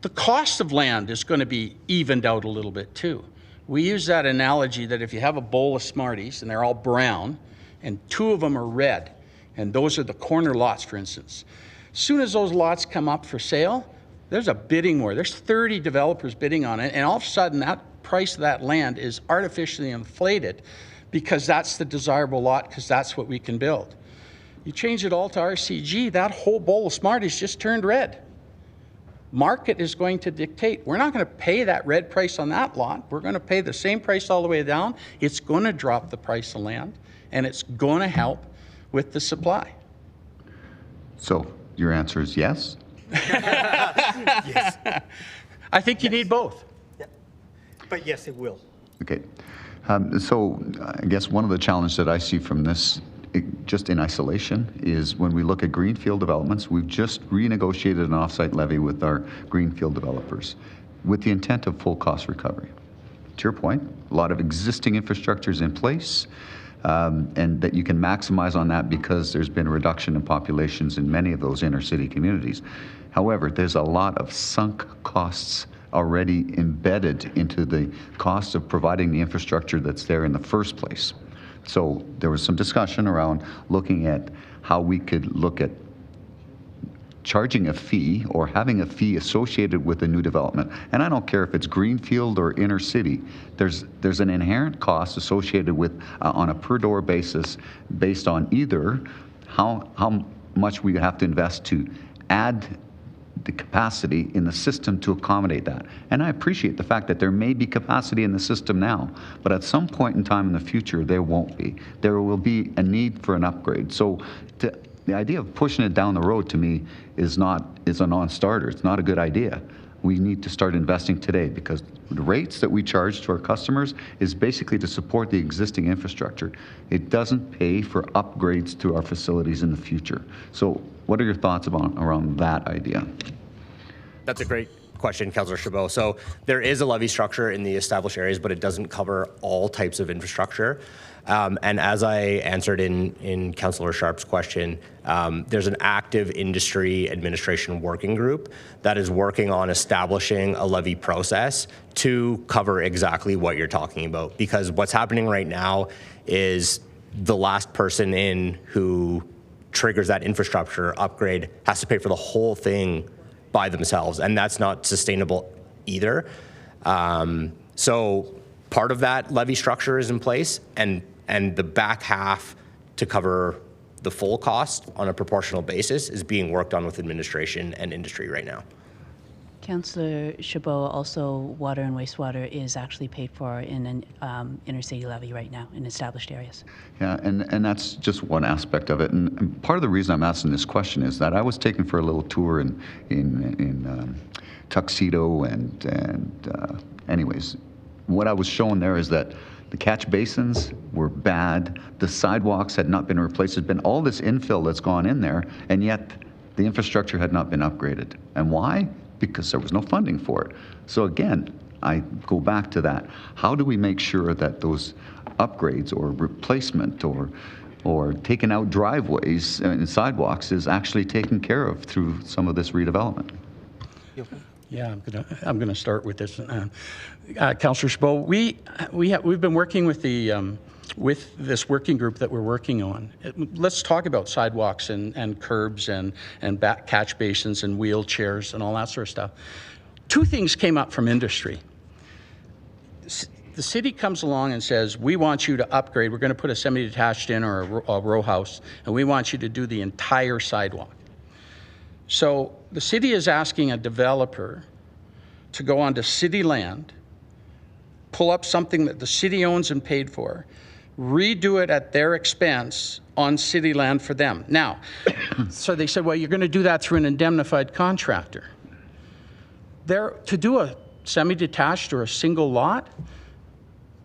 the cost of land is going to be evened out a little bit too. We use that analogy that if you have a bowl of Smarties and they're all brown and 2 of them are red, and those are the corner lots, for instance. As soon as those lots come up for sale, there's a bidding war. There's 30 developers bidding on it, and all of a sudden that price of that land is artificially inflated because that's the desirable lot, because that's what we can build. You change it all to RCG, that whole bowl of Smarties just turned red. Market is going to dictate. We're not going to pay that red price on that lot. We're going to pay the same price all the way down. It's going to drop the price of land, and it's going to help with the supply. So your answer is yes? Yes. I think you need both. But yes, it will. Okay. So I guess one of the challenges that I see from this, just in isolation, is when we look at greenfield developments, we've just renegotiated an offsite levy with our greenfield developers with the intent of full cost recovery. To your point, a lot of existing infrastructure is in place, and that you can maximize on that because there's been a reduction in populations in many of those inner city communities. However, there's a lot of sunk costs already embedded into the cost of providing the infrastructure that's there in the first place. So there was some discussion around looking at how we could look at charging a fee or having a fee associated with a new development. And I don't care if it's greenfield or inner city, there's an inherent cost associated with, on a per door basis, based on either how much we have to invest to add the capacity in the system to accommodate that. And I appreciate the fact that there may be capacity in the system now, but at some point in time in the future, there won't be. There will be a need for an upgrade. So the idea of pushing it down the road, to me, is a non-starter. It's not a good idea. We need to start investing today, because the rates that we charge to our customers is basically to support the existing infrastructure. It doesn't pay for upgrades to our facilities in the future. So what are your thoughts around that idea? That's a great question, Councillor Chabot. So there is a levy structure in the established areas, but it doesn't cover all types of infrastructure. And as I answered in Councillor Sharp's question, there's an active industry administration working group that is working on establishing a levy process to cover exactly what you're talking about. Because what's happening right now is the last person in who triggers that infrastructure upgrade has to pay for the whole thing by themselves, and that's not sustainable either. So part of that levy structure is in place, and the back half to cover the full cost on a proportional basis is being worked on with administration and industry right now. Councillor Chabot, also water and wastewater is actually paid for in an inner city levy right now in established areas. Yeah, and that's just one aspect of it. And part of the reason I'm asking this question is that I was taken for a little tour in Tuxedo, and anyways, what I was shown there is that the catch basins were bad, the sidewalks had not been replaced, there's been all this infill that's gone in there, and yet the infrastructure had not been upgraded. And why? Because there was no funding for it. So again, I go back to that. How do we make sure that those upgrades or replacement or taking out driveways and sidewalks is actually taken care of through some of this redevelopment? Yeah, I'm gonna start with this. Councillor Chabot, we've been working with this working group that we're working on. Let's talk about sidewalks and curbs and back catch basins and wheelchairs and all that sort of stuff. Two things came up from industry. The city comes along and says, we want you to upgrade. We're going to put a semi-detached in or a row house, and we want you to do the entire sidewalk. So the city is asking a developer to go onto city land, pull up something that the city owns and paid for, redo it at their expense on city land for them. Now, so they said, well, you're going to do that through an indemnified contractor. To do a semi-detached or a single lot,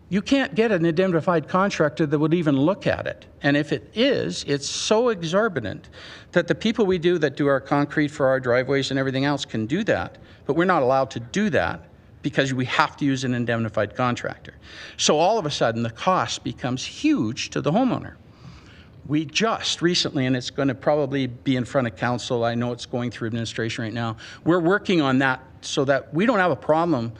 you can't get an indemnified contractor that would even look at it. And if it is, it's so exorbitant that the people that do our concrete for our driveways and everything else can do that, but we're not allowed to do that because we have to use an indemnified contractor. So all of a sudden, the cost becomes huge to the homeowner. We just recently, and it's going to probably be in front of council, I know it's going through administration right now, we're working on that so that we don't have a problem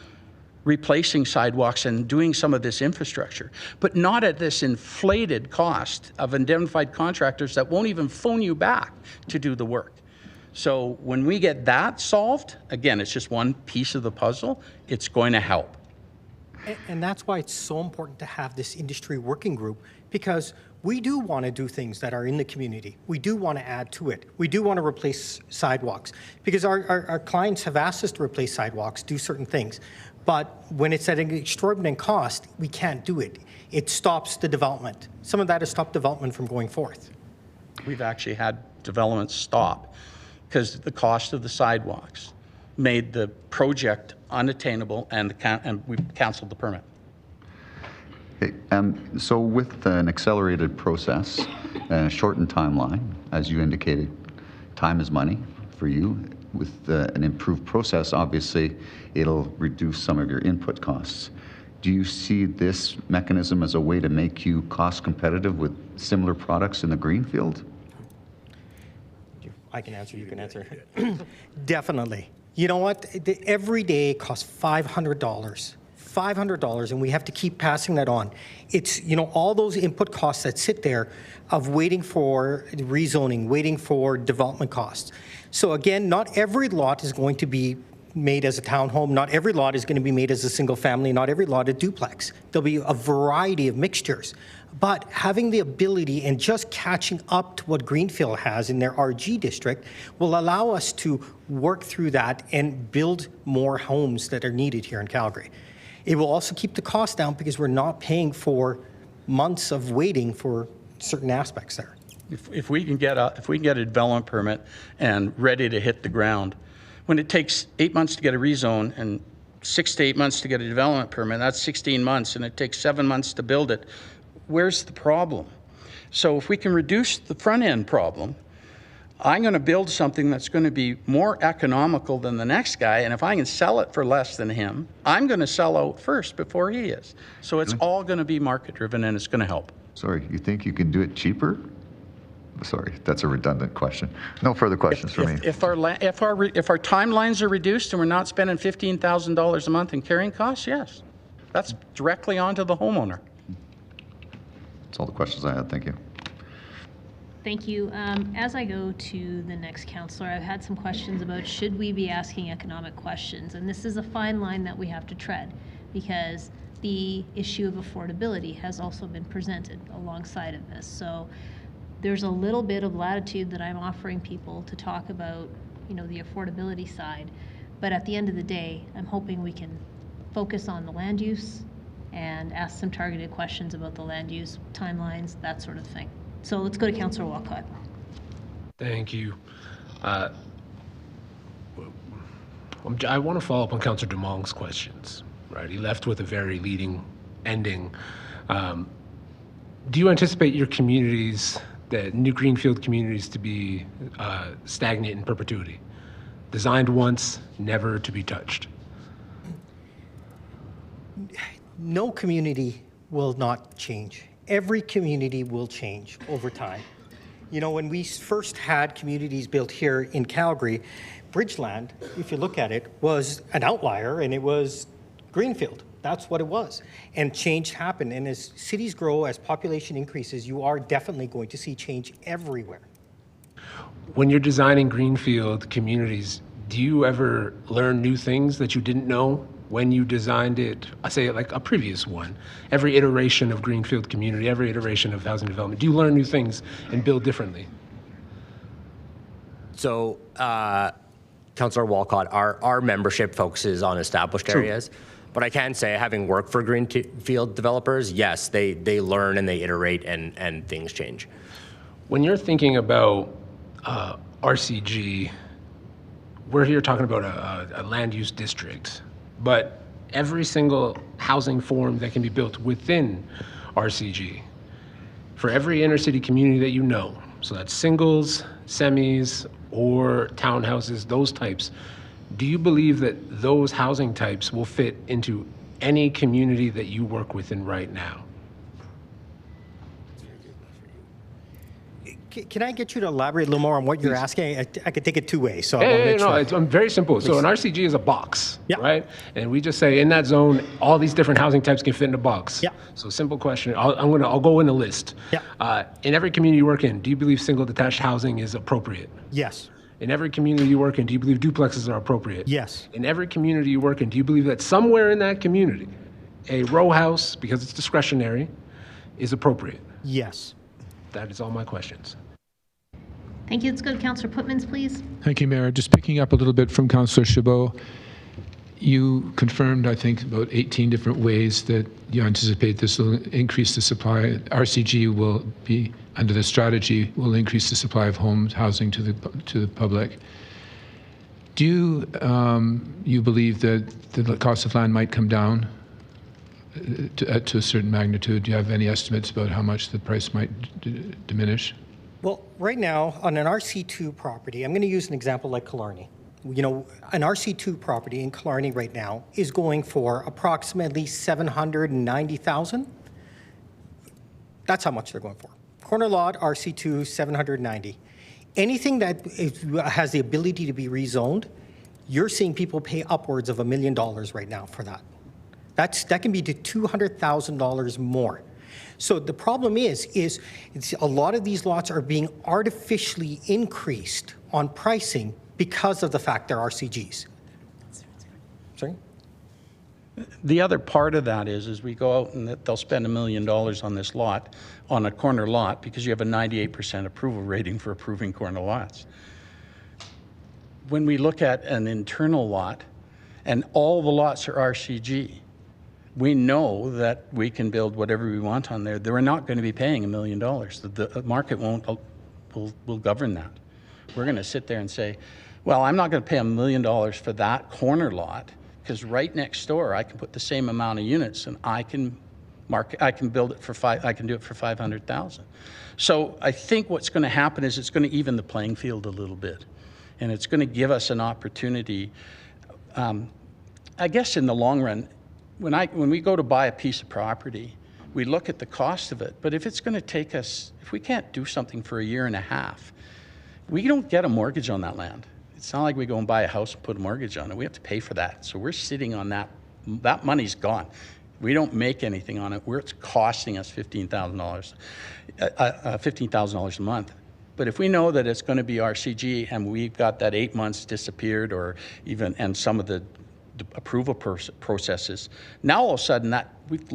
replacing sidewalks and doing some of this infrastructure, but not at this inflated cost of indemnified contractors that won't even phone you back to do the work. So when we get that solved, again, it's just one piece of the puzzle, it's going to help. And that's why it's so important to have this industry working group, because we do want to do things that are in the community. We do want to add to it. We do want to replace sidewalks, because our clients have asked us to replace sidewalks, do certain things. But when it's at an extraordinary cost, we can't do it. It stops the development. Some of that has stopped development from going forth. We've actually had development stop because the cost of the sidewalks made the project unattainable, and we canceled the permit. Okay, so with an accelerated process and a shortened timeline, as you indicated, time is money for you. With an improved process, obviously, it'll reduce some of your input costs. Do you see this mechanism as a way to make you cost competitive with similar products in the greenfield? I can answer, you can answer. Definitely. You know what? Every day costs $500, and we have to keep passing that on. It's, you know, all those input costs that sit there of waiting for rezoning, waiting for development costs. So again, not every lot is going to be made as a townhome. Not every lot is going to be made as a single family. Not every lot a duplex. There'll be a variety of mixtures. But having the ability and just catching up to what Greenfield has in their RG district will allow us to work through that and build more homes that are needed here in Calgary. It will also keep the cost down because we're not paying for months of waiting for certain aspects there. If we can get a development permit and ready to hit the ground, when it takes 8 months to get a rezone and 6 to 8 months to get a development permit, that's 16 months, and it takes 7 months to build it. Where's the problem? So if we can reduce the front end problem, I'm going to build something that's going to be more economical than the next guy, and if I can sell it for less than him, I'm going to sell out first before he is. So it's all going to be market driven, and it's going to help. Sorry, you think you can do it cheaper? Sorry, that's a redundant question. No further questions for me. If our timelines are reduced and we're not spending $15,000 a month in carrying costs, yes. That's directly onto the homeowner. That's all the questions I had. Thank you. Thank you. As I go to the next councillor, I've had some questions about should we be asking economic questions, and this is a fine line that we have to tread because the issue of affordability has also been presented alongside of this. So there's a little bit of latitude that I'm offering people to talk about, you know, the affordability side, but at the end of the day, I'm hoping we can focus on the land use and ask some targeted questions about the land use timelines, that sort of thing. So let's go to Councillor Walcott. Thank you. I want to follow up on Councillor Dumong's questions. Right, he left with a very leading ending. Do you anticipate your communities, the new greenfield communities, to be stagnant in perpetuity? Designed once, never to be touched? No community will not change. Every community will change over time. You know, when we first had communities built here in Calgary, Bridgeland, if you look at it, was an outlier, and it was greenfield. That's what it was. And change happened. And as cities grow, as population increases, you are definitely going to see change everywhere. When you're designing greenfield communities, do you ever learn new things that you didn't know when you designed it? I say it like a previous one. Every iteration of greenfield community, every iteration of housing development, do you learn new things and build differently? So, Councillor Walcott, our membership focuses on established areas. But I can say, having worked for greenfield developers, yes, they learn and they iterate and things change. When you're thinking about RCG, we're here talking about a land use district, but every single housing form that can be built within RCG, for every inner city community that you know, so that's singles, semis, or townhouses, those types, do you believe that those housing types will fit into any community that you work within right now? Can I get you to elaborate a little more on what you're asking? I could take it two ways. So it's very simple. So an RCG is a box, right? And we just say in that zone, all these different housing types can fit in a box. Yeah. So simple question. I'll go in the list. Yeah. In every community you work in, do you believe single detached housing is appropriate? Yes. In every community you work in, do you believe duplexes are appropriate? Yes. In every community you work in, do you believe that somewhere in that community, a row house, because it's discretionary, is appropriate? Yes. That is all my questions. Thank you. Let's go to Councillor Putmans, please. Thank you, Mayor. Just picking up a little bit from Councillor Chabot. You confirmed, I think, about 18 different ways that you anticipate this will increase the supply. RCG will be, under the strategy, will increase the supply of housing to the public. Do you believe that the cost of land might come down to a certain magnitude? Do you have any estimates about how much the price might diminish? Well, right now, on an RC2 property, I'm going to use an example like Killarney. You know, an RC2 property in Killarney right now is going for approximately $790,000. That's how much they're going for. Corner lot, RC2, $790,000. Anything that has the ability to be rezoned, you're seeing people pay upwards of $1 million right now for that. That can be to $200,000 more. So the problem is a lot of these lots are being artificially increased on pricing because of the fact they're RCGs. Sorry? The other part of that is we go out and they'll spend $1 million on this lot, on a corner lot, because you have a 98% approval rating for approving corner lots. When we look at an internal lot, and all the lots are RCG, we know that we can build whatever we want on there. They're not going to be paying $1 million. The market will govern that. We're going to sit there and say, well, I'm not going to pay $1 million for that corner lot, because right next door I can put the same amount of units and I can build it for I can do it for $500,000. So I think what's going to happen is it's going to even the playing field a little bit, and it's going to give us an opportunity. I guess in the long run, when we go to buy a piece of property, we look at the cost of it. But if it's going to take us, if we can't do something for a year and a half, we don't get a mortgage on that land. It's not like we go and buy a house and put a mortgage on it. We have to pay for that. So we're sitting on that. That money's gone. We don't make anything on it. It's costing us $15,000 a month. But if we know that it's going to be RCG and we've got that 8 months disappeared, or even, and some of the approval processes, now all of a sudden that we've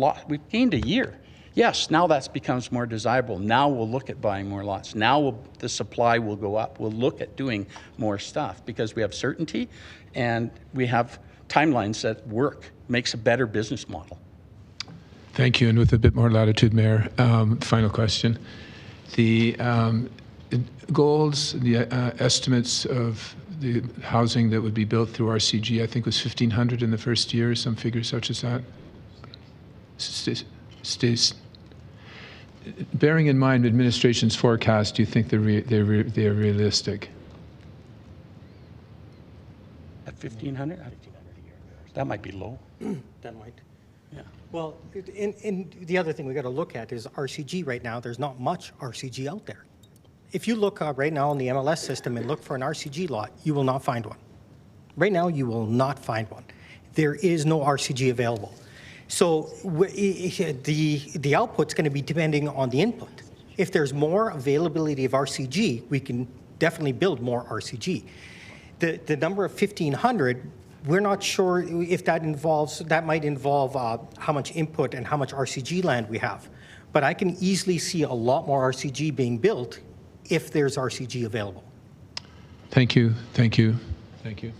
gained a year. Yes, now that becomes more desirable. Now we'll look at buying more lots. Now the supply will go up. We'll look at doing more stuff because we have certainty and we have timelines that work. Makes a better business model. Thank you. And with a bit more latitude, Mayor, final question. The goals, the estimates of the housing that would be built through RCG, I think was 1,500 in the first year, some figure such as that. Bearing in mind administration's forecast, do you think they're realistic? At 1,500? That might be low. That might. Yeah. Well, and the other thing we got to look at is RCG right now. There's not much RCG out there. If you look right now on the MLS system and look for an RCG lot, you will not find one. Right now, you will not find one. There is no RCG available. So the output's going to be depending on the input. If there's more availability of RCG, we can definitely build more RCG. The number of 1,500, we're not sure if that might involve how much input and how much RCG land we have. But I can easily see a lot more RCG being built if there's RCG available. Thank you. Thank you. Thank you.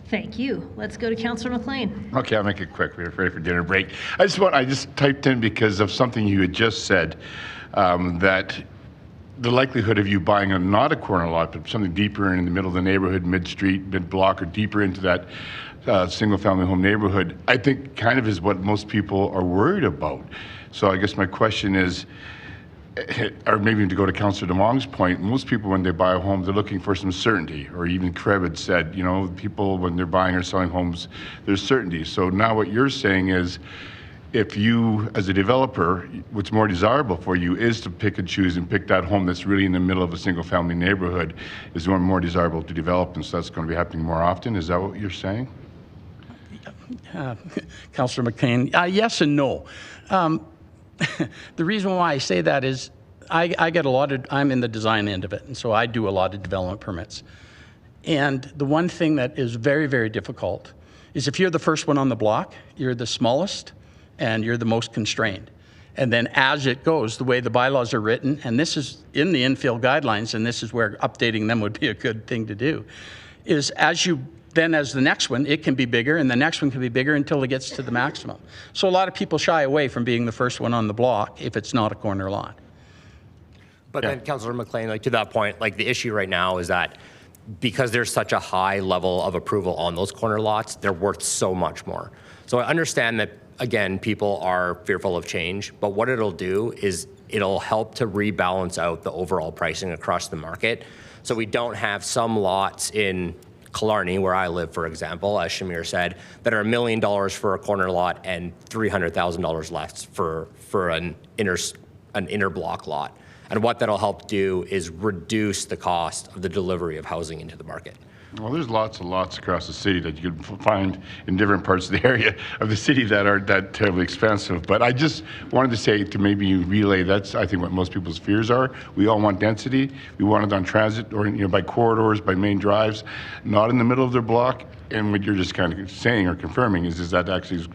Thank you. Let's go to Councillor McLean. Okay, I'll make it quick. We're ready for dinner break. I just typed in because of something you had just said, that the likelihood of you buying not a corner lot, but something deeper in the middle of the neighborhood, mid-street, mid-block, or deeper into that single-family home neighborhood, I think kind of is what most people are worried about. So I guess my question is, or maybe to go to Councillor DeMong's point, most people when they buy a home, they're looking for some certainty, or even Kreb had said, you know, people when they're buying or selling homes, there's certainty. So now what you're saying is, if you, as a developer, what's more desirable for you is to pick and choose and pick that home that's really in the middle of a single family neighborhood, is more desirable to develop, and so that's going to be happening more often. Is that what you're saying? Councillor McCann, yes and no. The reason why I say that is I get I'm in the design end of it, and so I do a lot of development permits. And the one thing that is very, very difficult is if you're the first one on the block, you're the smallest and you're the most constrained. And then as it goes, the way the bylaws are written, and this is in the infill guidelines, and this is where updating them would be a good thing to do, is as you then as the next one, it can be bigger, and the next one can be bigger until it gets to the maximum. So a lot of people shy away from being the first one on the block if it's not a corner lot. But then, Councillor McLean, like to that point, like the issue right now is that because there's such a high level of approval on those corner lots, they're worth so much more. So I understand that, again, people are fearful of change, but what it'll do is it'll help to rebalance out the overall pricing across the market. So we don't have some lots in Killarney, where I live, for example, as Shamir said, that are $1 million for a corner lot and $300,000 less for an inner block lot. And what that'll help do is reduce the cost of the delivery of housing into the market. Well, there's lots and lots across the city that you can find in different parts of the area of the city that aren't that terribly expensive. But I just wanted to say, to maybe you relay, that's I think what most people's fears are. We all want density. We want it on transit or by corridors, by main drives, not in the middle of their block. And what you're just kind of saying or confirming is that actually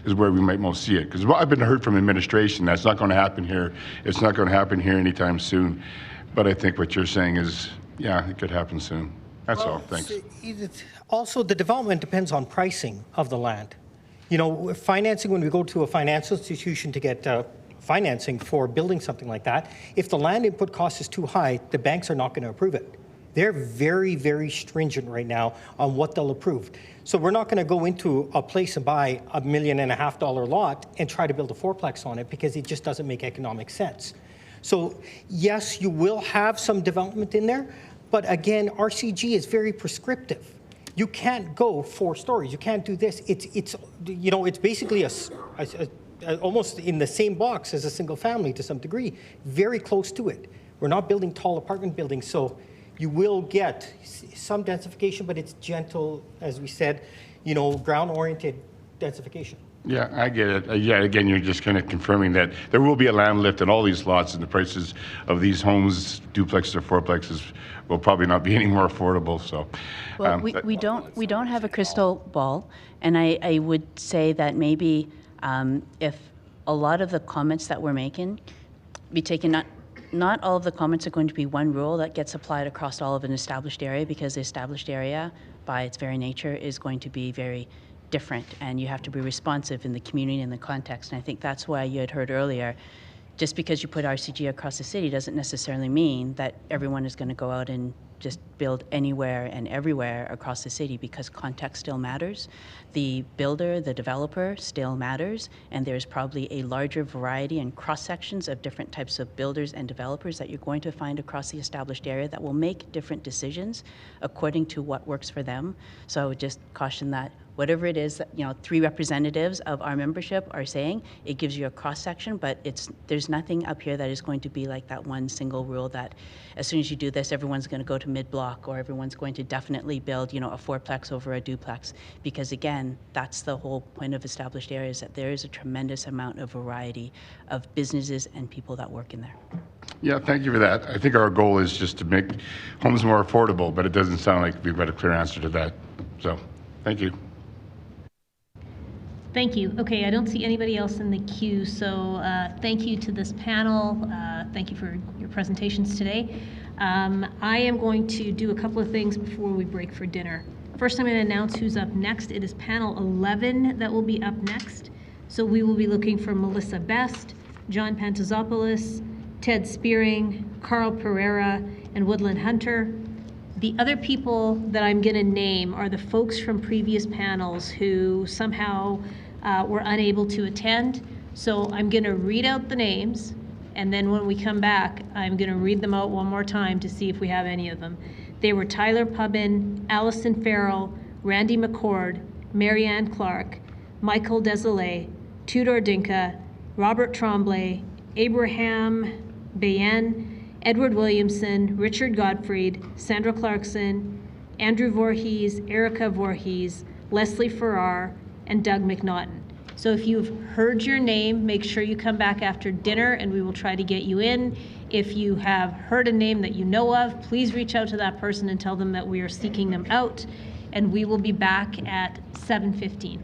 is where we might most see it. Because I've been heard from administration that's not going to happen here. It's not going to happen here anytime soon. But I think what you're saying is, yeah, it could happen soon. That's all. Thanks. Also, the development depends on pricing of the land. You know, financing, when we go to a financial institution to get financing for building something like that, if the land input cost is too high, the banks are not going to approve it. They're very, very stringent right now on what they'll approve. So we're not going to go into a place and buy $1.5 million lot and try to build a fourplex on it because it just doesn't make economic sense. So yes, you will have some development in there, but again, RCG is very prescriptive. You can't go 4 stories. You can't do this. It's you know, it's basically almost in the same box as a single family to some degree, very close to it. We're not building tall apartment buildings, so you will get some densification, but it's gentle, as we said, you know, ground-oriented densification. Yeah, I get it. Yeah, again, you're just kind of confirming that there will be a land lift in all these lots, and the prices of these homes, duplexes or fourplexes, will probably not be any more affordable. So, well, we don't have a crystal ball, and I would say that maybe if a lot of the comments that we're making be taken, not all of the comments are going to be one rule that gets applied across all of an established area, because the established area, by its very nature, is going to be very different, and you have to be responsive in the community and the context. And I think that's why you had heard earlier, just because you put RCG across the city doesn't necessarily mean that everyone is going to go out and just build anywhere and everywhere across the city, because context still matters. The builder, the developer still matters, and there's probably a larger variety and cross-sections of different types of builders and developers that you're going to find across the established area that will make different decisions according to what works for them. So I would just caution that whatever it is that, you know, 3 representatives of our membership are saying, it gives you a cross-section, but there's nothing up here that is going to be like that one single rule that as soon as you do this, everyone's going to go to mid-block, or everyone's going to definitely build, you know, a fourplex over a duplex. Because again, that's the whole point of established areas, that there is a tremendous amount of variety of businesses and people that work in there. yeah, thank you for that. I think our goal is just to make homes more affordable, but it doesn't sound like we've got a clear answer to that. So, thank you. Thank you. Okay, I don't see anybody else in the queue, so thank you to this panel. Thank you for your presentations today. I am going to do a couple of things before we break for dinner. First, I'm going to announce who's up next. It is panel 11 that will be up next. So we will be looking for Melissa Best, John Pantazopoulos, Ted Spearing, Carl Pereira, and Woodland Hunter. The other people that I'm going to name are the folks from previous panels who somehow were unable to attend. So I'm going to read out the names, and then when we come back, I'm going to read them out one more time to see if we have any of them. They were Tyler Pubbin, Allison Farrell, Randy McCord, Marianne Clark, Michael Desolé, Tudor Dinka, Robert Tremblay, Abraham Bayen, Edward Williamson, Richard Gottfried, Sandra Clarkson, Andrew Voorhees, Erica Voorhees, Leslie Farrar, and Doug McNaughton. So if you've heard your name, make sure you come back after dinner and we will try to get you in. If you have heard a name that you know of, please reach out to that person and tell them that we are seeking them out, and we will be back at 7:15.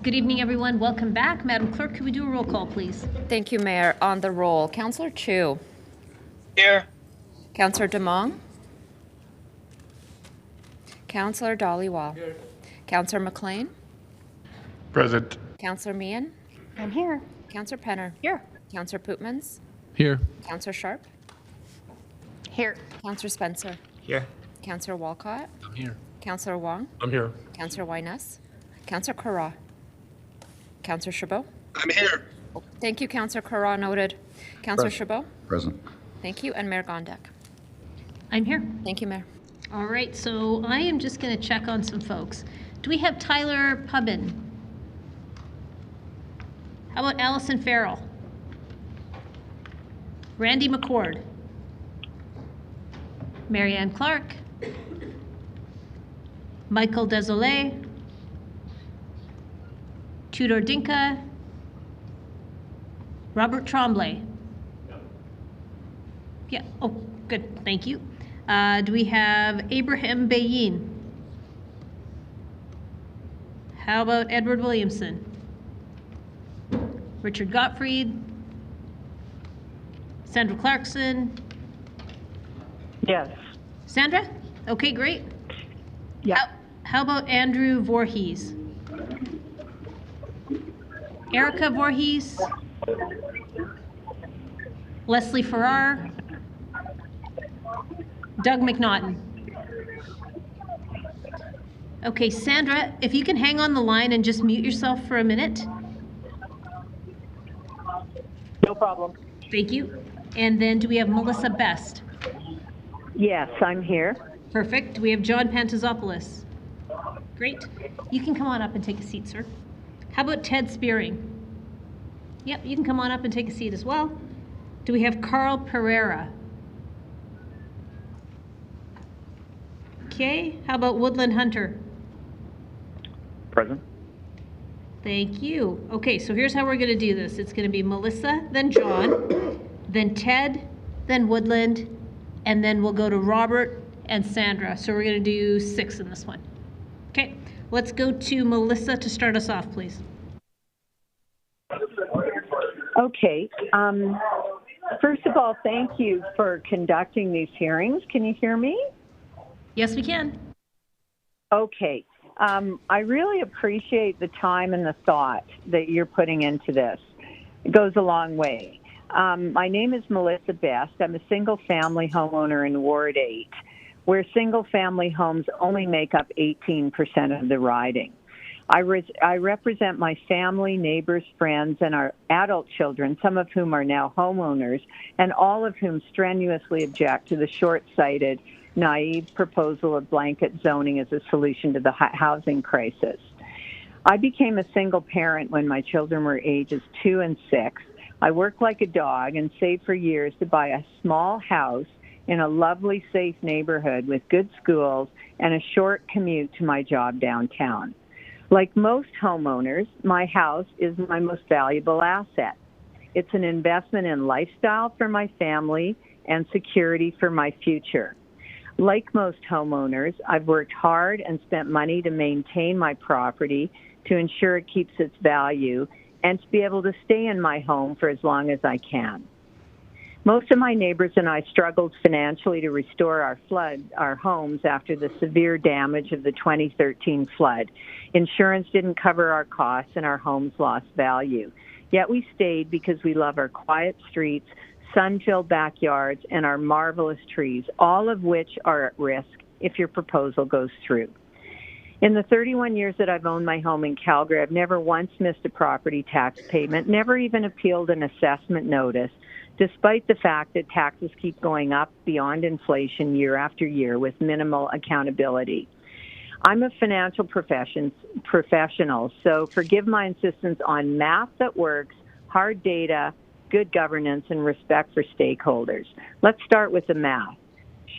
Good evening, everyone. Welcome back. Madam Clerk, could we do a roll call, please? Thank you, Mayor. On the roll, Councillor Chu. Here. Councillor Demong. Councillor Waugh. Here. Councillor McLean. Present. Councillor Meehan. I'm here. Councillor Penner. Here. Councillor Pootmans. Here. Councillor Sharp. Here. Councillor Spencer. Here. Councillor Walcott. I'm here. Councillor Wong. I'm here. Councillor Wyness. Councillor Carra. Councillor Chabot. I'm here. Thank you, Councillor Carra. Noted. Councillor Chabot. Present. Thank you. And Mayor Gondek. I'm here. Thank you, Mayor. All right, so I am just going to check on some folks. Do we have Tyler Pubbin? How about Allison Farrell? Randy McCord? Marianne Clark? Michael Desolé? Tudor Dinka? Robert Tremblay? Yeah, oh, good, thank you. Do we have Abraham Bayin? How about Edward Williamson? Richard Gottfried? Sandra Clarkson? Yes. Sandra? Okay, great. Yeah. How about Andrew Voorhees? Erica Voorhees? Leslie Farrar? Doug McNaughton? Okay, Sandra, if you can hang on the line and just mute yourself for a minute. No problem. Thank you. And then do we have Melissa Best? Yes, I'm here. Perfect. Do we have John Pantazopoulos? Great. You can come on up and take a seat, sir. How about Ted Spearing? Yep, you can come on up and take a seat as well. Do we have Carl Pereira? Okay, how about Woodland Hunter? Present. Thank you. Okay, so here's how we're going to do this. It's going to be Melissa, then John, then Ted, then Woodland, and then we'll go to Robert and Sandra. So we're going to do 6 in this one. Okay, let's go to Melissa to start us off, please. Okay. First of all, thank you for conducting these hearings. Can you hear me? Yes, we can. Okay. I really appreciate the time and the thought that you're putting into this. It goes a long way. My name is Melissa Best. I'm a single-family homeowner in Ward 8, where single-family homes only make up 18% of the riding. I represent my family, neighbors, friends, and our adult children, some of whom are now homeowners, and all of whom strenuously object to the short-sighted, naive proposal of blanket zoning as a solution to the housing crisis. I became a single parent when my children were ages 2 and 6. I worked like a dog and saved for years to buy a small house in a lovely, safe neighborhood with good schools and a short commute to my job downtown. Like most homeowners, my house is my most valuable asset. It's an investment in lifestyle for my family and security for my future. Like most homeowners, I've worked hard and spent money to maintain my property to ensure it keeps its value and to be able to stay in my home for as long as I can. Most of my neighbors and I struggled financially to restore our homes after the severe damage of the 2013 flood. Insurance didn't cover our costs and our homes lost value. Yet we stayed because we love our quiet streets, sun-filled backyards, and our marvelous trees, all of which are at risk if your proposal goes through. In the 31 years that I've owned my home in Calgary, I've never once missed a property tax payment, never even appealed an assessment notice, despite the fact that taxes keep going up beyond inflation year after year with minimal accountability. I'm a financial professional, so forgive my insistence on math that works, hard data, good governance, and respect for stakeholders. Let's start with the math.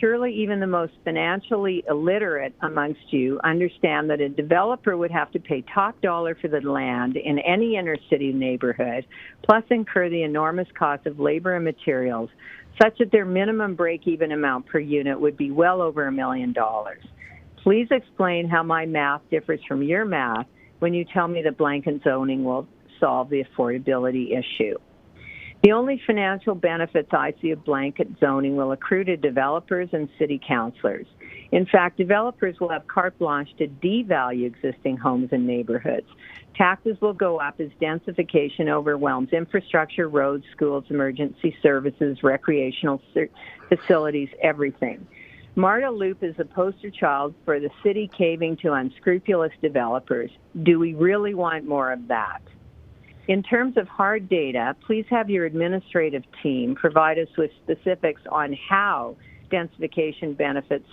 Surely even the most financially illiterate amongst you understand that a developer would have to pay top dollar for the land in any inner city neighborhood, plus incur the enormous cost of labor and materials, such that their minimum break-even amount per unit would be well over $1 million. Please explain how my math differs from your math when you tell me that blanket zoning will solve the affordability issue. The only financial benefits I see of blanket zoning will accrue to developers and city councillors. In fact, developers will have carte blanche to devalue existing homes and neighborhoods. Taxes will go up as densification overwhelms infrastructure, roads, schools, emergency services, recreational facilities, everything. Marda Loop is a poster child for the city caving to unscrupulous developers. Do we really want more of that? In terms of hard data, please have your administrative team provide us with specifics on how densification benefits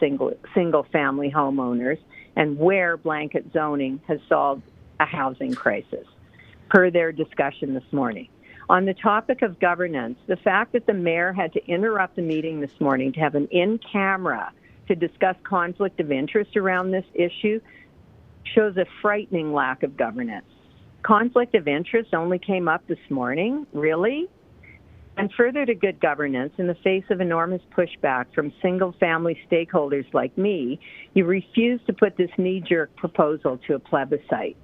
single-family homeowners and where blanket zoning has solved a housing crisis, per their discussion this morning. On the topic of governance, the fact that the mayor had to interrupt the meeting this morning to have an in-camera to discuss conflict of interest around this issue shows a frightening lack of governance. Conflict of interest only came up this morning? Really? And further to good governance, in the face of enormous pushback from single-family stakeholders like me, you refuse to put this knee-jerk proposal to a plebiscite.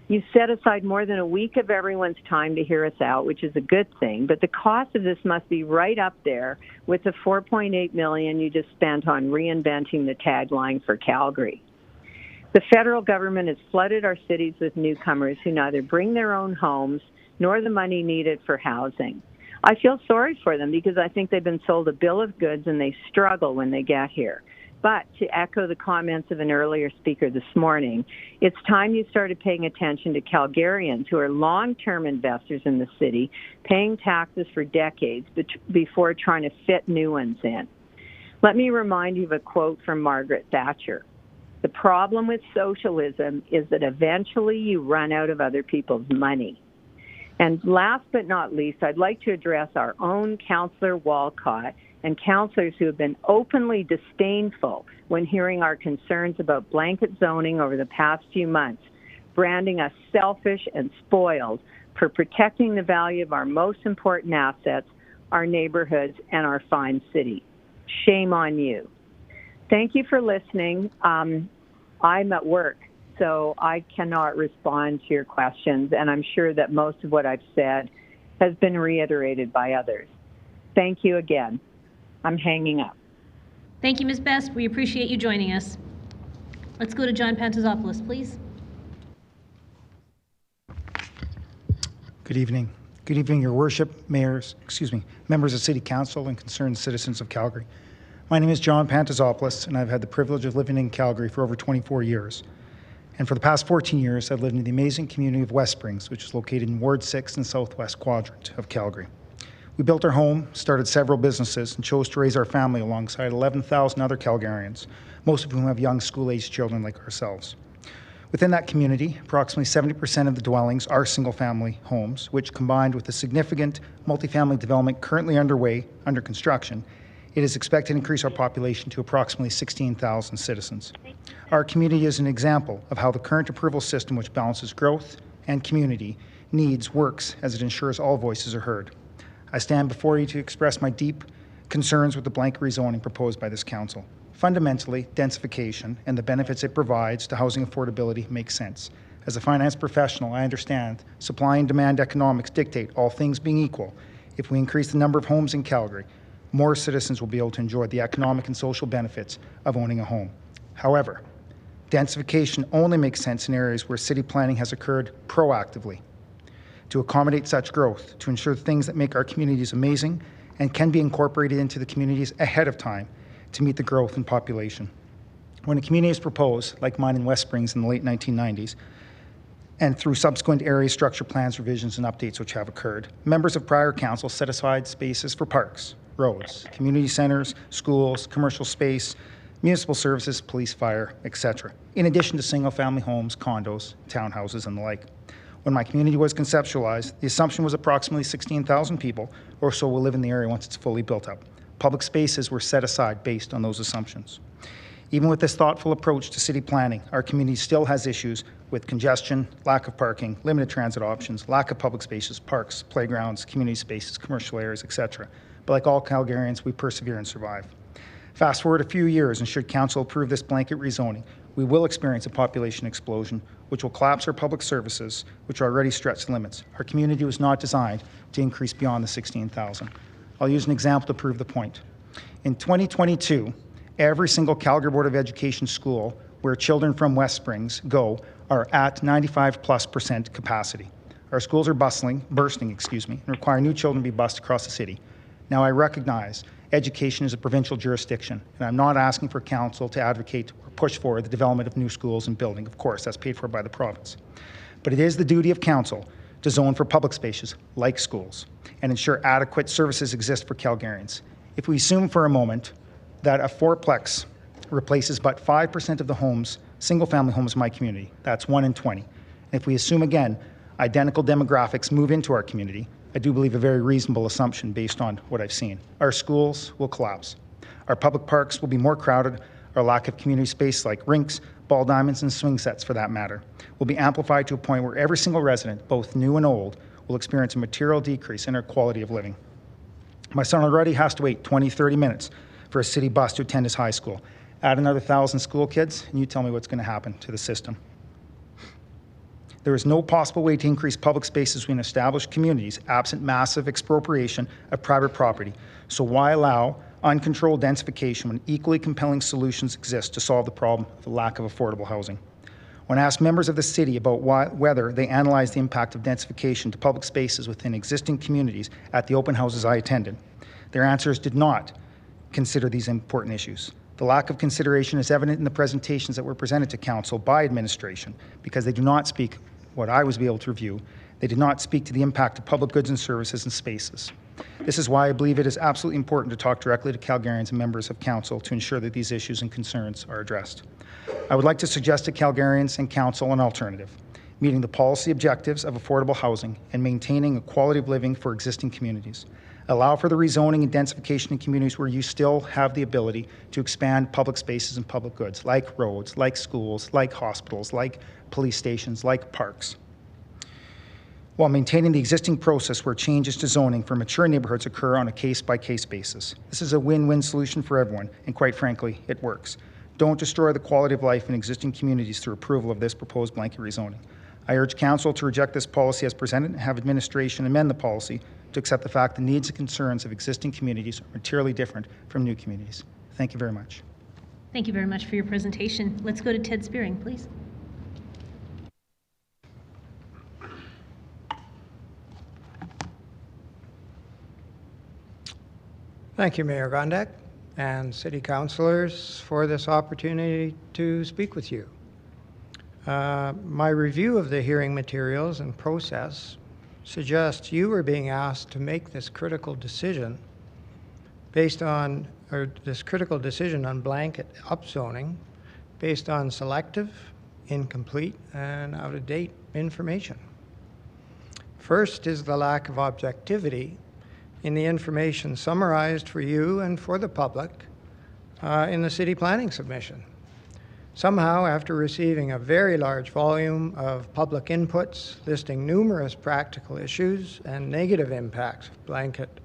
You set aside more than a week of everyone's time to hear us out, which is a good thing, but the cost of this must be right up there with the $4.8 million you just spent on reinventing the tagline for Calgary. The federal government has flooded our cities with newcomers who neither bring their own homes nor the money needed for housing. I feel sorry for them because I think they've been sold a bill of goods and they struggle when they get here. But to echo the comments of an earlier speaker this morning, it's time you started paying attention to Calgarians who are long-term investors in the city, paying taxes for decades before trying to fit new ones in. Let me remind you of a quote from Margaret Thatcher. The problem with socialism is that eventually you run out of other people's money. And last but not least, I'd like to address our own Councillor Walcott and councillors who have been openly disdainful when hearing our concerns about blanket zoning over the past few months, branding us selfish and spoiled for protecting the value of our most important assets, our neighborhoods, and our fine city. Shame on you. Thank you for listening. I'm at work, so I cannot respond to your questions, and I'm sure that most of what I've said has been reiterated by others. Thank you again. I'm hanging up. Thank you, Ms. Best. We appreciate you joining us. Let's go to John Pantazopoulos, please. Good evening. Good evening, Your Worship, members of City Council and concerned citizens of Calgary. My name is John Pantazopoulos, and I've had the privilege of living in Calgary for over 24 years. And for the past 14 years, I've lived in the amazing community of West Springs, which is located in Ward 6 in the southwest quadrant of Calgary. We built our home, started several businesses, and chose to raise our family alongside 11,000 other Calgarians, most of whom have young school-aged children like ourselves. Within that community, approximately 70% of the dwellings are single-family homes, which combined with the significant multifamily development currently underway, under construction, it is expected to increase our population to approximately 16,000 citizens. Our community is an example of how the current approval system, which balances growth and community needs, works as it ensures all voices are heard. I stand before you to express my deep concerns with the blanket rezoning proposed by this council. Fundamentally, densification and the benefits it provides to housing affordability make sense. As a finance professional, I understand supply and demand economics dictate, all things being equal, if we increase the number of homes in Calgary, more citizens will be able to enjoy the economic and social benefits of owning a home. However, densification only makes sense in areas where city planning has occurred proactively to accommodate such growth, to ensure things that make our communities amazing and can be incorporated into the communities ahead of time to meet the growth in population. When a community is proposed, like mine in West Springs in the late 1990s, and through subsequent area structure plans, revisions, and updates which have occurred, members of prior council set aside spaces for parks, roads, community centers, schools, commercial space, municipal services, police, fire, etc., in addition to single-family homes, condos, townhouses, and the like. When my community was conceptualized, the assumption was approximately 16,000 people or so will live in the area once it's fully built up. Public spaces were set aside based on those assumptions. Even with this thoughtful approach to city planning, our community still has issues with congestion, lack of parking, limited transit options, lack of public spaces, parks, playgrounds, community spaces, commercial areas, etc. But like all Calgarians, we persevere and survive. Fast forward a few years, and should Council approve this blanket rezoning, we will experience a population explosion, which will collapse our public services, which are already stretched to limits. Our community was not designed to increase beyond the 16,000. I'll use an example to prove the point. In 2022, every single Calgary Board of Education school where children from West Springs go are at 95+% capacity. Our schools are bursting, and require new children to be bused across the city. Now, I recognize education is a provincial jurisdiction, and I'm not asking for council to advocate or push for the development of new schools and building. Of course, that's paid for by the province. But it is the duty of council to zone for public spaces like schools and ensure adequate services exist for Calgarians. If we assume for a moment that a fourplex replaces but 5% of the homes, single-family homes in my community, that's 1 in 20. And if we assume again identical demographics move into our community, I do believe a very reasonable assumption based on what I've seen. Our schools will collapse. Our public parks will be more crowded. Our lack of community space like rinks, ball diamonds, and swing sets for that matter, will be amplified to a point where every single resident, both new and old, will experience a material decrease in their quality of living. My son already has to wait 20, 30 minutes for a city bus to attend his high school. Add another 1,000 school kids, and you tell me what's going to happen to the system. There is no possible way to increase public spaces within established communities absent massive expropriation of private property. So why allow uncontrolled densification when equally compelling solutions exist to solve the problem of the lack of affordable housing? When asked members of the city about whether they analyzed the impact of densification to public spaces within existing communities at the open houses I attended, their answers did not consider these important issues. The lack of consideration is evident in the presentations that were presented to council by administration because they do not speak what I was able to review. They did not speak to the impact of public goods and services and spaces. This is why I believe it is absolutely important to talk directly to Calgarians and members of council to ensure that these issues and concerns are addressed. I would like to suggest to Calgarians and council an alternative, meeting the policy objectives of affordable housing and maintaining a quality of living for existing communities. Allow for the rezoning and densification in communities where you still have the ability to expand public spaces and public goods, like roads, like schools, like hospitals, like police stations, like parks, while maintaining the existing process where changes to zoning for mature neighborhoods occur on a case-by-case basis. This is a win-win solution for everyone, and quite frankly, it works. Don't destroy the quality of life in existing communities through approval of this proposed blanket rezoning. I urge council to reject this policy as presented and have administration amend the policy to accept the fact the needs and concerns of existing communities are materially different from new communities. Thank you very much. Thank you very much for your presentation. Let's go to Ted Spearing, please. Thank you, Mayor Gondek and City Councillors, for this opportunity to speak with you. My review of the hearing materials and process suggests you were being asked to make this critical decision based on, or this critical decision on blanket upzoning based on selective, incomplete, and out-of-date information. First is the lack of objectivity in the information summarized for you and for the public in the city planning submission. Somehow, after receiving a very large volume of public inputs listing numerous practical issues and negative impacts of blanket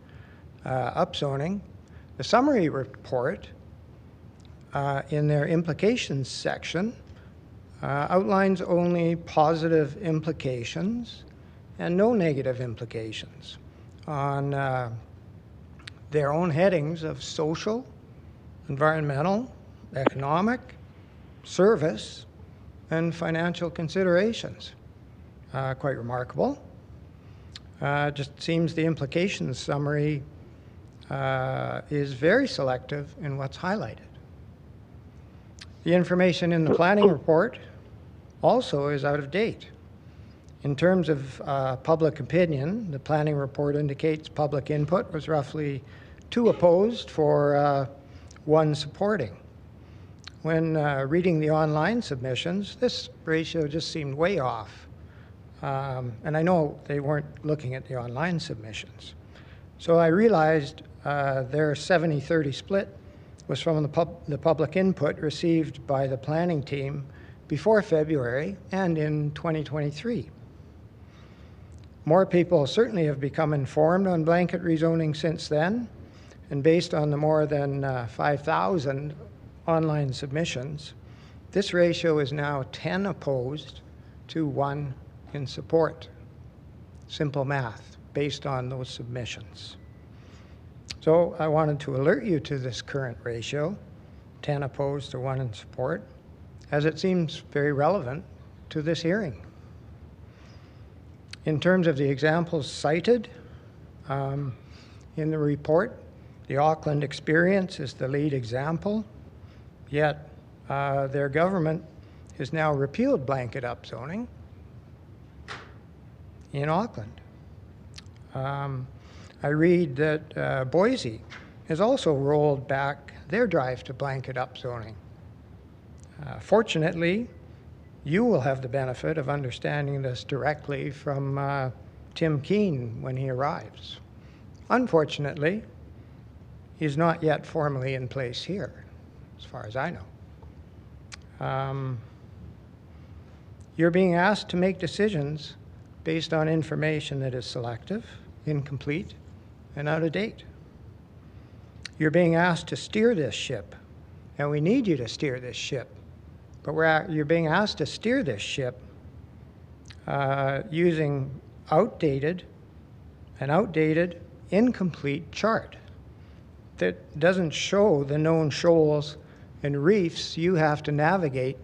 upzoning, the summary report in their implications section outlines only positive implications and no negative implications on their own headings of social, environmental, economic, service, and financial considerations. Quite remarkable. Just seems the implications summary is very selective in what's highlighted. The information in the planning report also is out of date. In terms of public opinion, the planning report indicates public input was roughly 2 opposed for 1 supporting. When reading the online submissions, this ratio just seemed way off. And I know they weren't looking at the online submissions. So I realized their 70-30 split was from the public input received by the planning team before February and in 2023. More people certainly have become informed on blanket rezoning since then, and based on the more than 5,000 online submissions, This ratio is now 10 opposed to 1 in support. Simple math based on those submissions. So I wanted to alert you to this current ratio, 10 opposed to 1 in support, as it seems very relevant to this hearing. In terms of the examples cited in the report, the Auckland experience is the lead example, yet their government has now repealed blanket upzoning in Auckland. I read that Boise has also rolled back their drive to blanket upzoning. Fortunately, you will have the benefit of understanding this directly from Tim Keane when he arrives. Unfortunately, he's not yet formally in place here, as far as I know. You're being asked to make decisions based on information that is selective, incomplete, and out of date. You're being asked to steer this ship, and we need you to steer this ship. But you're being asked to steer this ship using an outdated, incomplete chart that doesn't show the known shoals and reefs you have to navigate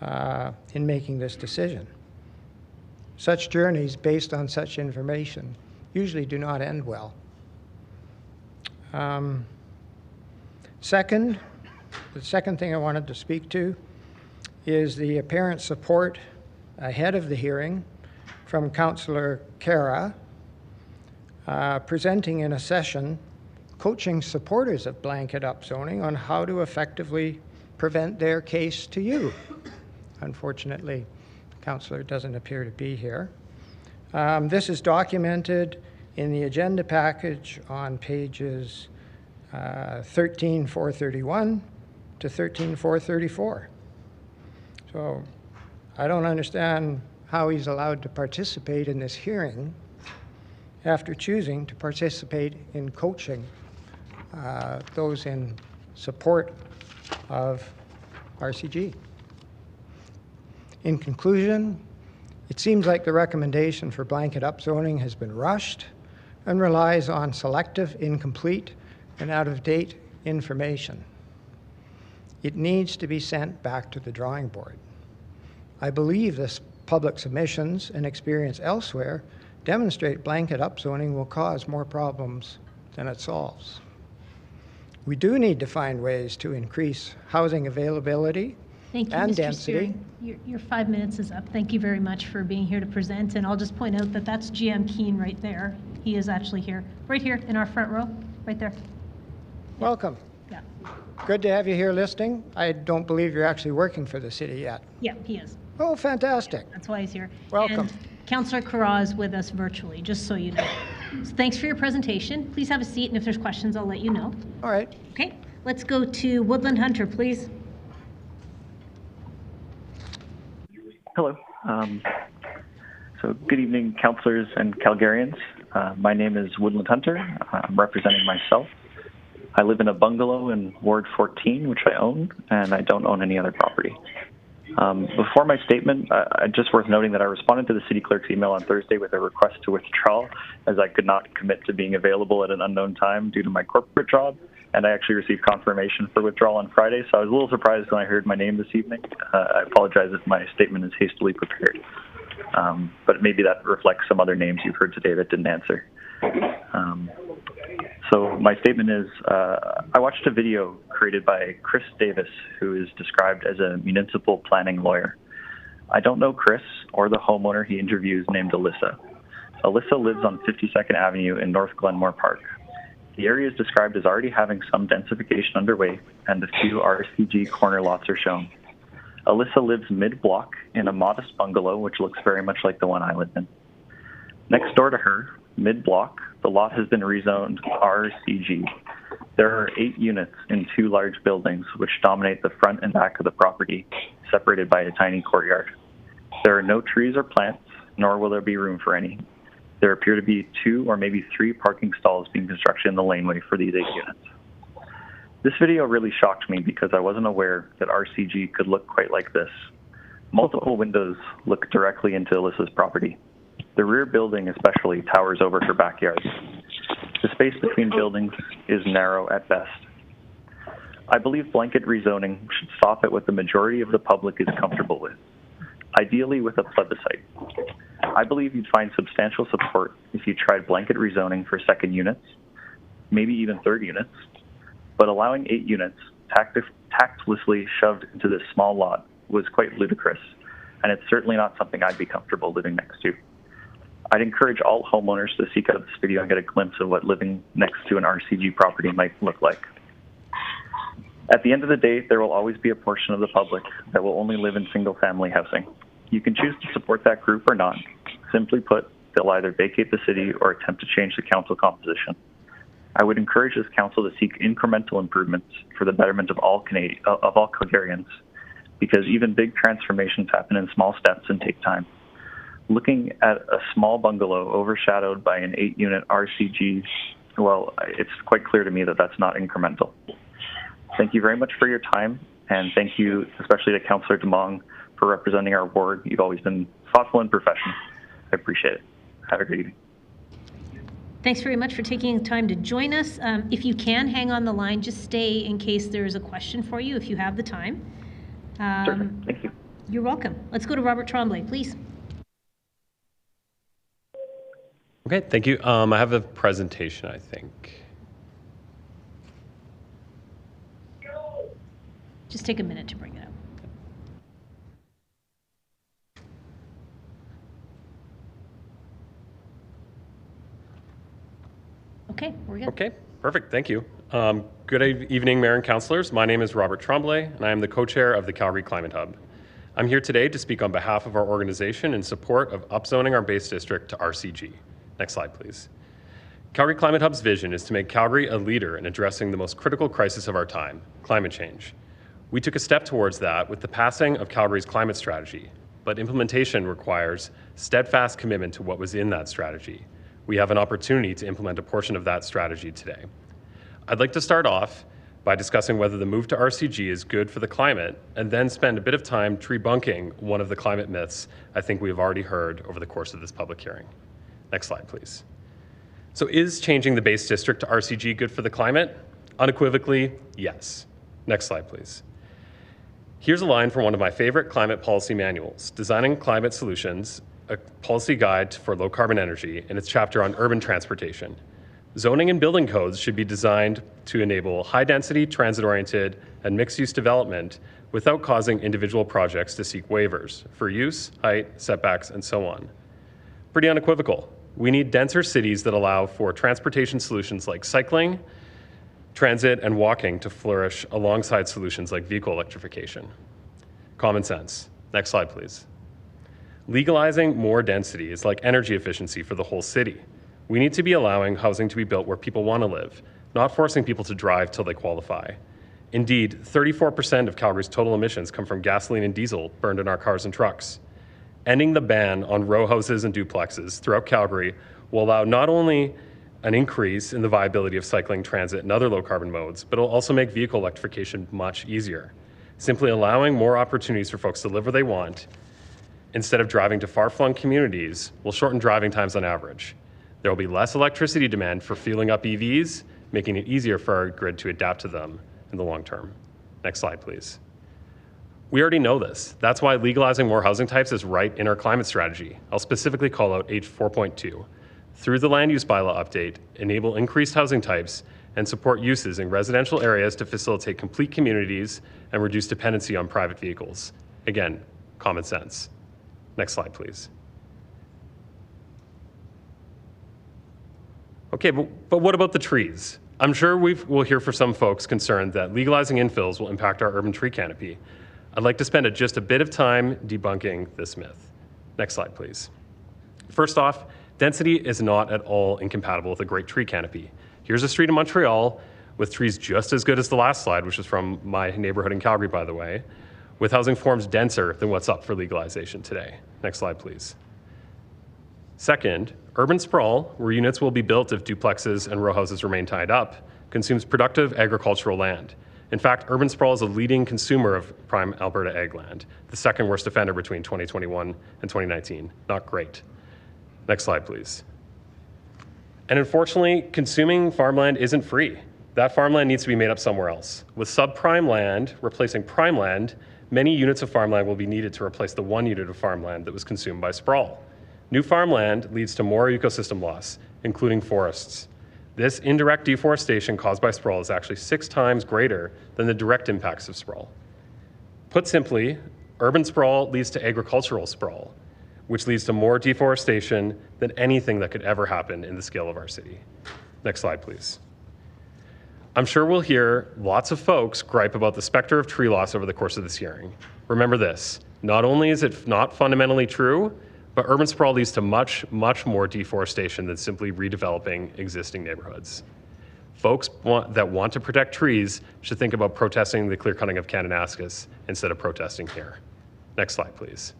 in making this decision. Such journeys based on such information usually do not end well. The second thing I wanted to speak to is the apparent support ahead of the hearing from Councillor Cara, presenting in a session coaching supporters of blanket upzoning on how to effectively prevent their case to you. Unfortunately, the councillor doesn't appear to be here. This is documented in the agenda package on pages 13,431 to 13,434. So I don't understand how he's allowed to participate in this hearing after choosing to participate in coaching those in support of RCG. In conclusion, it seems like the recommendation for blanket upzoning has been rushed and relies on selective, incomplete, and out-of-date information. It needs to be sent back to the drawing board. I believe this public submissions and experience elsewhere demonstrate blanket upzoning will cause more problems than it solves. We do need to find ways to increase housing availability Thank you, and Mr. density. Spear. Your 5 minutes is up. Thank you very much for being here to present. And I'll just point out that that's GM Keane right there. He is actually here, right here in our front row, right there. Welcome. Yeah. Good to have you here listening. I don't believe you're actually working for the city yet. Yeah, he is. Oh, fantastic. That's why he's here. Welcome. And Councillor Cara is with us virtually, just so you know. So thanks for your presentation. Please have a seat, and if there's questions, I'll let you know. All right. Okay, let's go to Woodland Hunter, please. Hello. So good evening, councillors and Calgarians. My name is Woodland Hunter. I'm representing myself. I live in a bungalow in Ward 14, which I own, and I don't own any other property. Before my statement, just worth noting that I responded to the city clerk's email on Thursday with a request to withdraw, as I could not commit to being available at an unknown time due to my corporate job, and I actually received confirmation for withdrawal on Friday, so I was a little surprised when I heard my name this evening. I apologize if my statement is hastily prepared, but maybe that reflects some other names you've heard today that didn't answer. So my statement is, I watched a video created by Chris Davis, who is described as a municipal planning lawyer. I don't know Chris or the homeowner he interviews named Alyssa. Alyssa lives on 52nd Avenue in North Glenmore Park. The area is described as already having some densification underway, and a few RCG corner lots are shown. Alyssa lives mid-block in a modest bungalow, which looks very much like the one I live in. Next door to her, mid-block, the lot has been rezoned RCG. There are 8 units in 2 large buildings, which dominate the front and back of the property, separated by a tiny courtyard. There are no trees or plants, nor will there be room for any. There appear to be 2 or maybe 3 parking stalls being constructed in the laneway for these 8 units. This video really shocked me because I wasn't aware that RCG could look quite like this. Multiple windows look directly into Alyssa's property. The rear building especially towers over her backyard. The space between buildings is narrow at best. I believe blanket rezoning should stop at what the majority of the public is comfortable with, ideally with a plebiscite. I believe you'd find substantial support if you tried blanket rezoning for second units, maybe even third units, but allowing 8 units tactlessly shoved into this small lot was quite ludicrous, and it's certainly not something I'd be comfortable living next to. I'd encourage all homeowners to seek out this video and get a glimpse of what living next to an RCG property might look like. At the end of the day, there will always be a portion of the public that will only live in single-family housing. You can choose to support that group or not. Simply put, they'll either vacate the city or attempt to change the council composition. I would encourage this council to seek incremental improvements for the betterment of all Calgarians, because even big transformations happen in small steps and take time. Looking at a small bungalow overshadowed by an 8-unit RCG, well, it's quite clear to me that that's not incremental. Thank you very much for your time, and thank you especially to Councillor Demong for representing our ward. You've always been thoughtful and professional. I appreciate it. Have a great evening. Thanks very much for taking the time to join us. If you can hang on the line, just stay in case there's a question for you if you have the time. Sure. Thank you. You're welcome. Let's go to Robert Tremblay, please. Okay, thank you. I have a presentation, I think. Just take a minute to bring it up. Okay, we're good. Okay, perfect. Thank you. Good evening, Mayor and Councillors. My name is Robert Tremblay, and I am the co-chair of the Calgary Climate Hub. I'm here today to speak on behalf of our organization in support of upzoning our base district to RCG. Next slide, please. Calgary Climate Hub's vision is to make Calgary a leader in addressing the most critical crisis of our time, climate change. We took a step towards that with the passing of Calgary's climate strategy, but implementation requires steadfast commitment to what was in that strategy. We have an opportunity to implement a portion of that strategy today. I'd like to start off by discussing whether the move to RCG is good for the climate, and then spend a bit of time debunking one of the climate myths I think we've already heard over the course of this public hearing. Next slide, please. So is changing the base district to RCG good for the climate? Unequivocally, yes. Next slide, please. Here's a line from one of my favorite climate policy manuals, Designing Climate Solutions, a policy guide for low carbon energy, in its chapter on urban transportation. Zoning and building codes should be designed to enable high density, transit-oriented, and mixed-use development without causing individual projects to seek waivers for use, height, setbacks, and so on. Pretty unequivocal. We need denser cities that allow for transportation solutions like cycling, transit, and walking to flourish alongside solutions like vehicle electrification. Common sense. Next slide, please. Legalizing more density is like energy efficiency for the whole city. We need to be allowing housing to be built where people want to live, not forcing people to drive till they qualify. Indeed, 34% of Calgary's total emissions come from gasoline and diesel burned in our cars and trucks. Ending the ban on row houses and duplexes throughout Calgary will allow not only an increase in the viability of cycling, transit, and other low-carbon modes, but it'll also make vehicle electrification much easier. Simply allowing more opportunities for folks to live where they want, instead of driving to far-flung communities, will shorten driving times on average. There will be less electricity demand for fueling up EVs, making it easier for our grid to adapt to them in the long term. Next slide, please. We already know this. That's why legalizing more housing types is right in our climate strategy. I'll specifically call out H4.2. Through the land use bylaw update, enable increased housing types and support uses in residential areas to facilitate complete communities and reduce dependency on private vehicles. Again, common sense. Next slide, please. Okay, but what about the trees? I'm sure we'll hear from some folks concerned that legalizing infills will impact our urban tree canopy. I'd like to spend just a bit of time debunking this myth. Next slide, please. First off, density is not at all incompatible with a great tree canopy. Here's a street in Montreal with trees just as good as the last slide, which is from my neighborhood in Calgary, by the way, with housing forms denser than what's up for legalization today. Next slide, please. Second, urban sprawl, where units will be built if duplexes and row houses remain tied up, consumes productive agricultural land. In fact, urban sprawl is a leading consumer of prime Alberta ag land, the second worst offender between 2021 and 2019. Not great. Next slide, please. And unfortunately, consuming farmland isn't free. That farmland needs to be made up somewhere else. With subprime land replacing prime land, many units of farmland will be needed to replace the 1 unit of farmland that was consumed by sprawl. New farmland leads to more ecosystem loss, including forests. This indirect deforestation caused by sprawl is actually 6 times greater than the direct impacts of sprawl. Put simply, urban sprawl leads to agricultural sprawl, which leads to more deforestation than anything that could ever happen in the scale of our city. Next slide, please. I'm sure we'll hear lots of folks gripe about the specter of tree loss over the course of this hearing. Remember this, not only is it not fundamentally true, but urban sprawl leads to much, much more deforestation than simply redeveloping existing neighborhoods. Folks that want to protect trees should think about protesting the clear cutting of Kananaskis instead of protesting here. Next slide, please.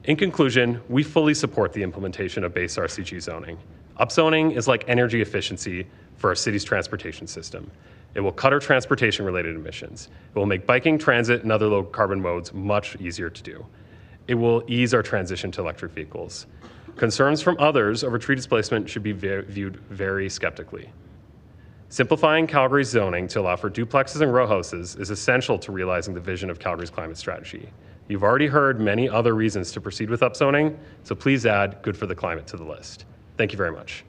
In conclusion, we fully support the implementation of base RCG zoning. Upzoning is like energy efficiency for our city's transportation system. It will cut our transportation-related emissions. It will make biking, transit, and other low-carbon modes much easier to do. It will ease our transition to electric vehicles. Concerns from others over tree displacement should be viewed very skeptically. Simplifying Calgary's zoning to allow for duplexes and row houses is essential to realizing the vision of Calgary's climate strategy. You've already heard many other reasons to proceed with upzoning, so please add good for the climate to the list. Thank you very much.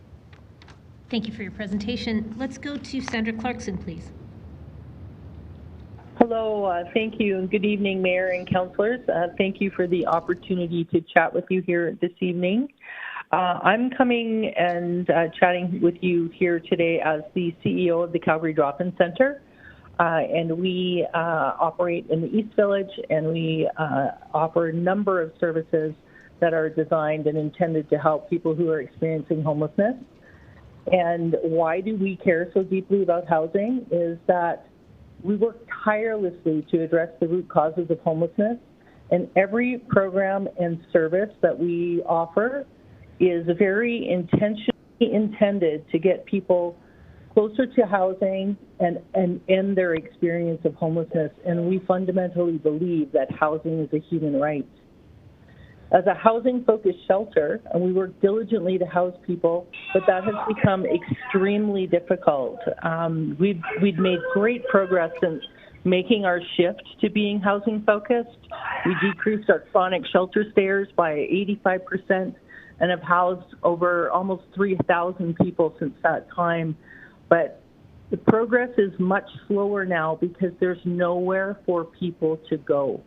Thank you for your presentation. Let's go to Sandra Clarkson, please. Hello, thank you, and good evening, Mayor and Councillors. Thank you for the opportunity to chat with you here this evening. I'm coming and chatting with you here today as the CEO of the Calgary Drop-In Centre, and we operate in the East Village, and we offer a number of services that are designed and intended to help people who are experiencing homelessness. And why do we care so deeply about housing is that we work tirelessly to address the root causes of homelessness, and every program and service that we offer is very intentionally intended to get people closer to housing and end their experience of homelessness. And we fundamentally believe that housing is a human right. As a housing-focused shelter, and we work diligently to house people, but that has become extremely difficult. We've made great progress since making our shift to being housing-focused. We decreased our chronic shelter stayers by 85% and have housed over almost 3,000 people since that time. But the progress is much slower now because there's nowhere for people to go.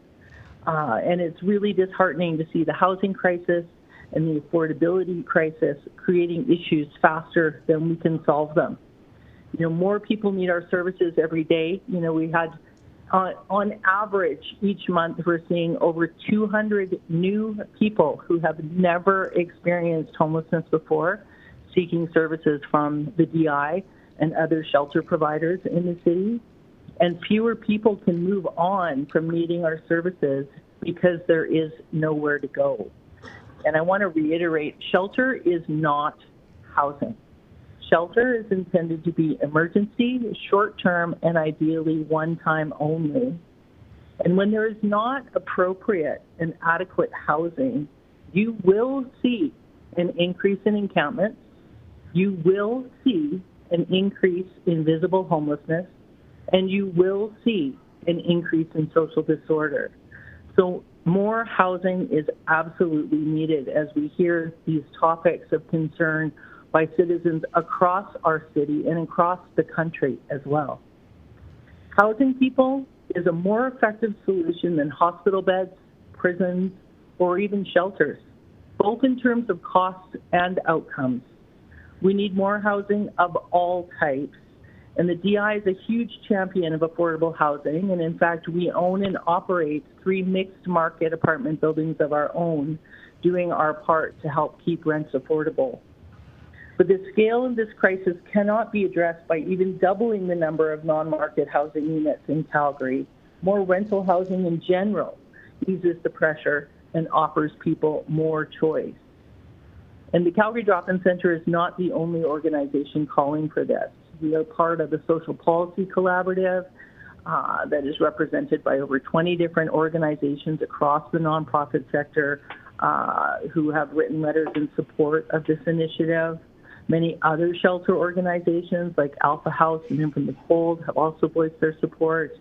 And it's really disheartening to see the housing crisis and the affordability crisis creating issues faster than we can solve them. You know, more people need our services every day. You know, we had, on average, each month we're seeing over 200 new people who have never experienced homelessness before seeking services from the DI and other shelter providers in the city. And fewer people can move on from needing our services because there is nowhere to go. And I want to reiterate, shelter is not housing. Shelter is intended to be emergency, short-term, and ideally one-time only. And when there is not appropriate and adequate housing, you will see an increase in encampments, you will see an increase in visible homelessness, and you will see an increase in social disorder. So more housing is absolutely needed as we hear these topics of concern by citizens across our city and across the country as well. Housing people is a more effective solution than hospital beds, prisons, or even shelters, both in terms of cost and outcomes. We need more housing of all types. And the DI is a huge champion of affordable housing. And in fact, we own and operate 3 mixed market apartment buildings of our own, doing our part to help keep rents affordable. But the scale of this crisis cannot be addressed by even doubling the number of non-market housing units in Calgary. More rental housing in general eases the pressure and offers people more choice. And the Calgary Drop-In Centre is not the only organization calling for this. We are part of the Social Policy Collaborative that is represented by over 20 different organizations across the nonprofit sector who have written letters in support of this initiative. Many other shelter organizations like Alpha House and In From the Cold have also voiced their support.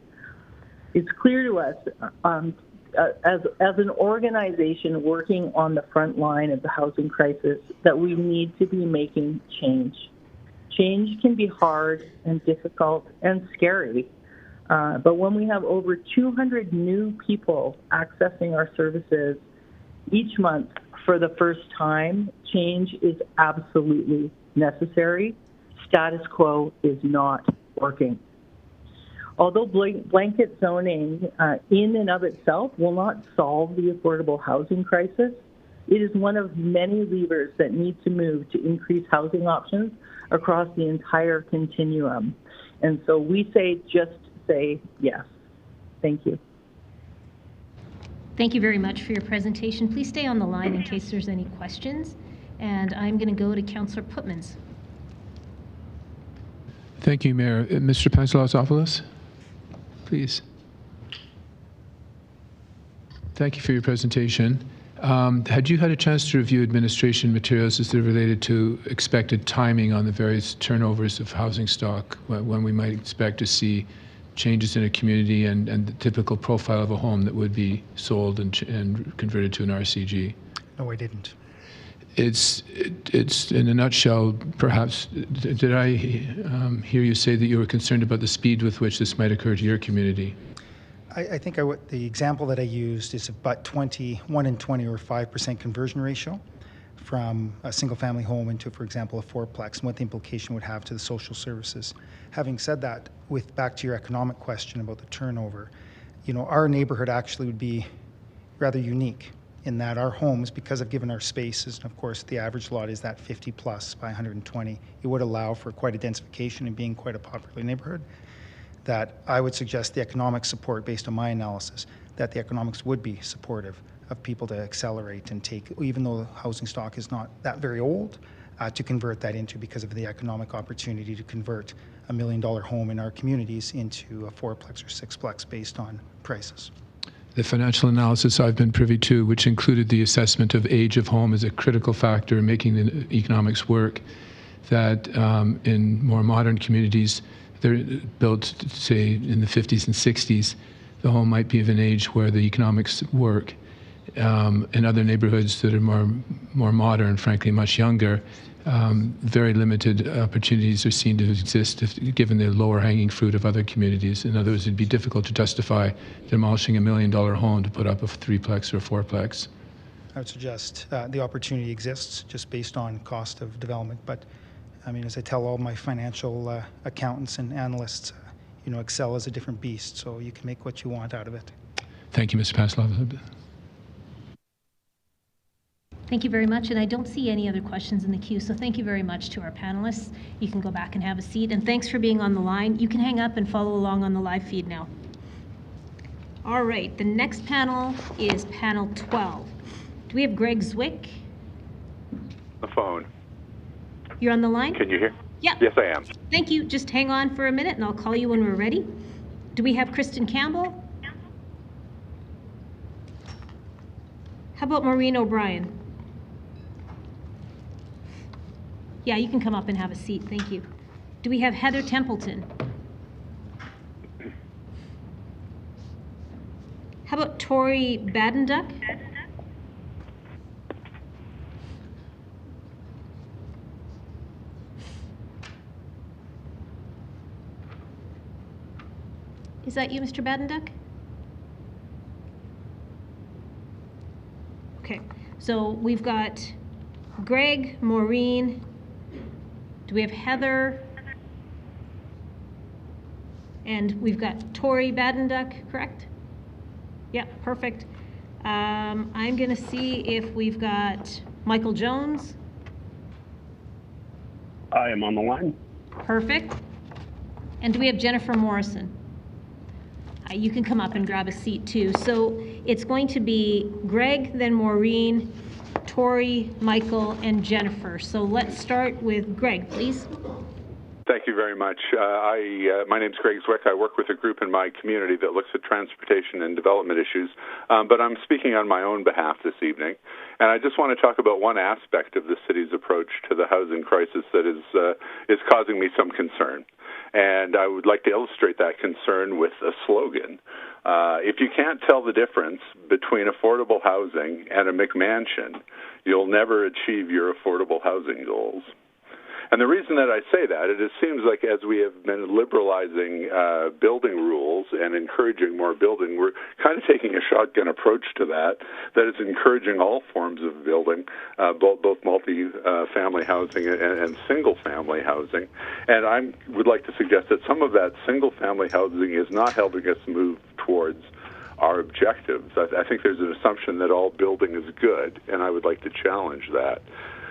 It's clear to us as an organization working on the front line of the housing crisis that we need to be making change. Change can be hard and difficult and scary, but when we have over 200 new people accessing our services each month for the first time, change is absolutely necessary. Status quo is not working. Although blanket zoning in and of itself will not solve the affordable housing crisis, it is one of many levers that need to move to increase housing options across the entire continuum. And so we just say yes. Thank you. Thank you very much for your presentation. Please stay on the line in case there's any questions. And I'm going to go to Councillor Putmans. Thank you, Mayor. Mr. Pantelopoulos, please. Thank you for your presentation. Had you had a chance to review administration materials as they're related to expected timing on the various turnovers of housing stock, when we might expect to see changes in a community and the typical profile of a home that would be sold and converted to an RCG? No, I didn't. It's in a nutshell, perhaps, did I hear you say that you were concerned about the speed with which this might occur to your community? I think the example that I used is about 1 in 20 or 5% conversion ratio from a single-family home into, for example, a fourplex, and what the implication would have to the social services. Having said that, back to your economic question about the turnover, our neighborhood actually would be rather unique in that our homes, because of given our spaces, and of course the average lot is that 50 plus by 120, it would allow for quite a densification and being quite a popular neighborhood. That I would suggest the economic support, based on my analysis, that the economics would be supportive of people to accelerate and take, even though housing stock is not that very old, to convert that into, because of the economic opportunity to convert $1 million home in our communities into a fourplex or sixplex based on prices. The financial analysis I've been privy to, which included the assessment of age of home as a critical factor in making the economics work, that in more modern communities, they're built, say, in the 50s and 60s, the home might be of an age where the economics work. In other neighborhoods that are more modern, frankly, much younger, very limited opportunities are seen to exist given the lower hanging fruit of other communities. In other words, it'd be difficult to justify demolishing $1 million home to put up a threeplex or a fourplex. I would suggest the opportunity exists just based on cost of development. But I mean, as I tell all my financial accountants and analysts, Excel is a different beast, so you can make what you want out of it. Thank you, Mr. Pantelopoulos. Thank you very much, and I don't see any other questions in the queue, so thank you very much to our panelists. You can go back and have a seat, and thanks for being on the line. You can hang up and follow along on the live feed now. All right, the next panel is panel 12. Do we have Greg Zwick? The phone. You're on the line? Can you hear? Yeah. Yes, I am. Thank you. Just hang on for a minute, and I'll call you when we're ready. Do we have Kristen Campbell? How about Maureen O'Brien? Yeah, you can come up and have a seat. Thank you. Do we have Heather Templeton? How about Tori Badenduck? Is that you, Mr. Badenduck? Okay, so we've got Greg, Maureen. Do we have Heather? And we've got Tori Badenduck, correct? Yeah, perfect. I'm going to see if we've got Micheal Jones. I am on the line. Perfect. And do we have Jennifer Morrison? You can come up and grab a seat too. So it's going to be Greg, then Maureen, Tori, Micheal, and Jennifer. So let's start with Greg, please. Thank you very much. My name's Greg Zwick. I work with a group in my community that looks at transportation and development issues, but I'm speaking on my own behalf this evening. And I just want to talk about one aspect of the city's approach to the housing crisis that is causing me some concern. And I would like to illustrate that concern with a slogan. If you can't tell the difference between affordable housing and a McMansion, you'll never achieve your affordable housing goals. And the reason that I say that, it seems like as we have been liberalizing building rules and encouraging more building, we're kind of taking a shotgun approach to that is encouraging all forms of building, both multi-family housing and single-family housing. And I would like to suggest that some of that single-family housing is not helping us move towards our objectives. I think there's an assumption that all building is good, and I would like to challenge that.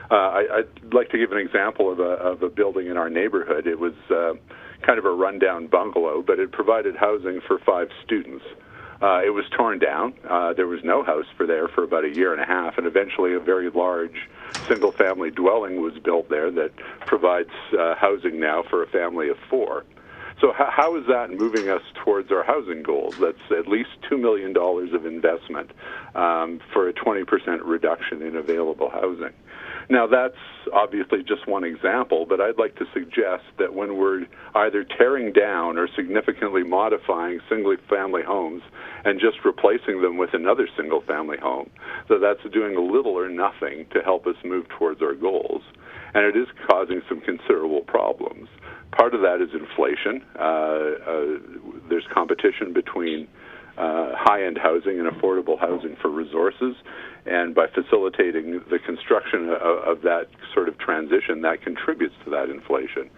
I'd like to give an example of a building in our neighborhood. It was kind of a rundown bungalow, but it provided housing for 5 students. It was torn down. There was no house for about a year and a half, and eventually a very large single-family dwelling was built there that provides housing now for a family of 4. So how is that moving us towards our housing goals? That's at least $2 million of investment for a 20% reduction in available housing. Now, that's obviously just one example, but I'd like to suggest that when we're either tearing down or significantly modifying single-family homes and just replacing them with another single-family home, that's doing a little or nothing to help us move towards our goals. And it is causing some considerable problems. Part of that is inflation. There's competition between high-end housing and affordable housing for resources, and by facilitating the construction of that sort of transition, that contributes to that inflation.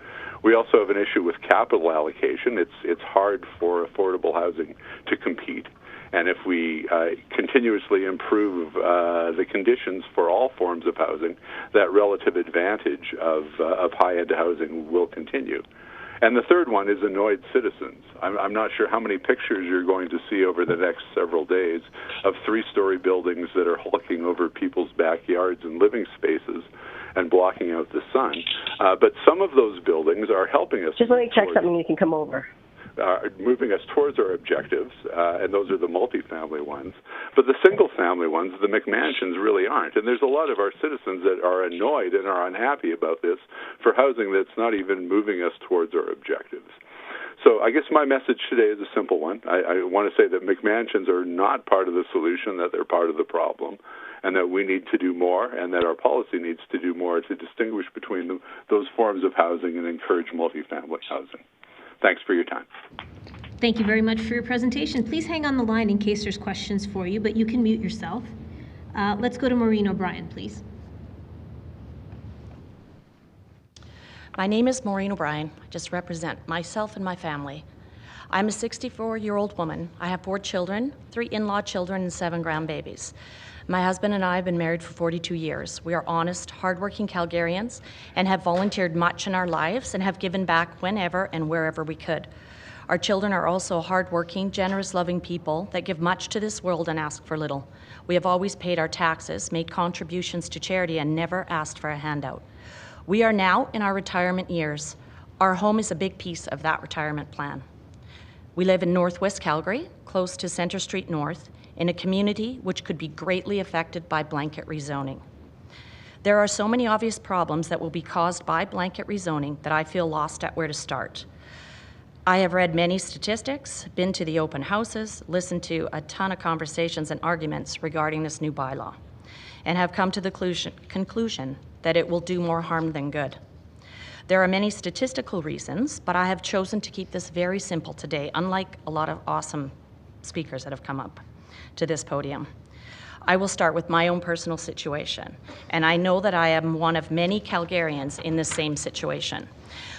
We also have an issue with capital allocation. It's hard for affordable housing to compete, and if we continuously improve the conditions for all forms of housing, that relative advantage of high-end housing will continue. And the third one is annoyed citizens. I'm not sure how many pictures you're going to see over the next several days of 3-story buildings that are hulking over people's backyards and living spaces and blocking out the sun. But some of those buildings are helping us. Just let me check something, you can come over. Moving us towards our objectives, and those are the multifamily ones. But the single-family ones, the McMansions, really aren't. And there's a lot of our citizens that are annoyed and are unhappy about this for housing that's not even moving us towards our objectives. So I guess my message today is a simple one. I want to say that McMansions are not part of the solution, that they're part of the problem, and that we need to do more, and that our policy needs to do more to distinguish between those forms of housing and encourage multifamily housing. Thanks for your time. Thank you very much for your presentation. Please hang on the line in case there's questions for you, but you can mute yourself. Let's go to Maureen O'Brien, please. My name is Maureen O'Brien. I just represent myself and my family. I'm a 64-year-old woman. I have 4 children, 3 in-law children, and 7 grandbabies. My husband and I have been married for 42 years. We are honest, hardworking Calgarians and have volunteered much in our lives and have given back whenever and wherever we could. Our children are also hardworking, generous, loving people that give much to this world and ask for little. We have always paid our taxes, made contributions to charity, and never asked for a handout. We are now in our retirement years. Our home is a big piece of that retirement plan. We live in Northwest Calgary, close to Centre Street North, in a community which could be greatly affected by blanket rezoning. There are so many obvious problems that will be caused by blanket rezoning that I feel lost at where to start. I have read many statistics, been to the open houses, listened to a ton of conversations and arguments regarding this new bylaw, and have come to the conclusion that it will do more harm than good. There are many statistical reasons, but I have chosen to keep this very simple today, unlike a lot of awesome speakers that have come up to this podium. I will start with my own personal situation, and I know that I am one of many Calgarians in the same situation.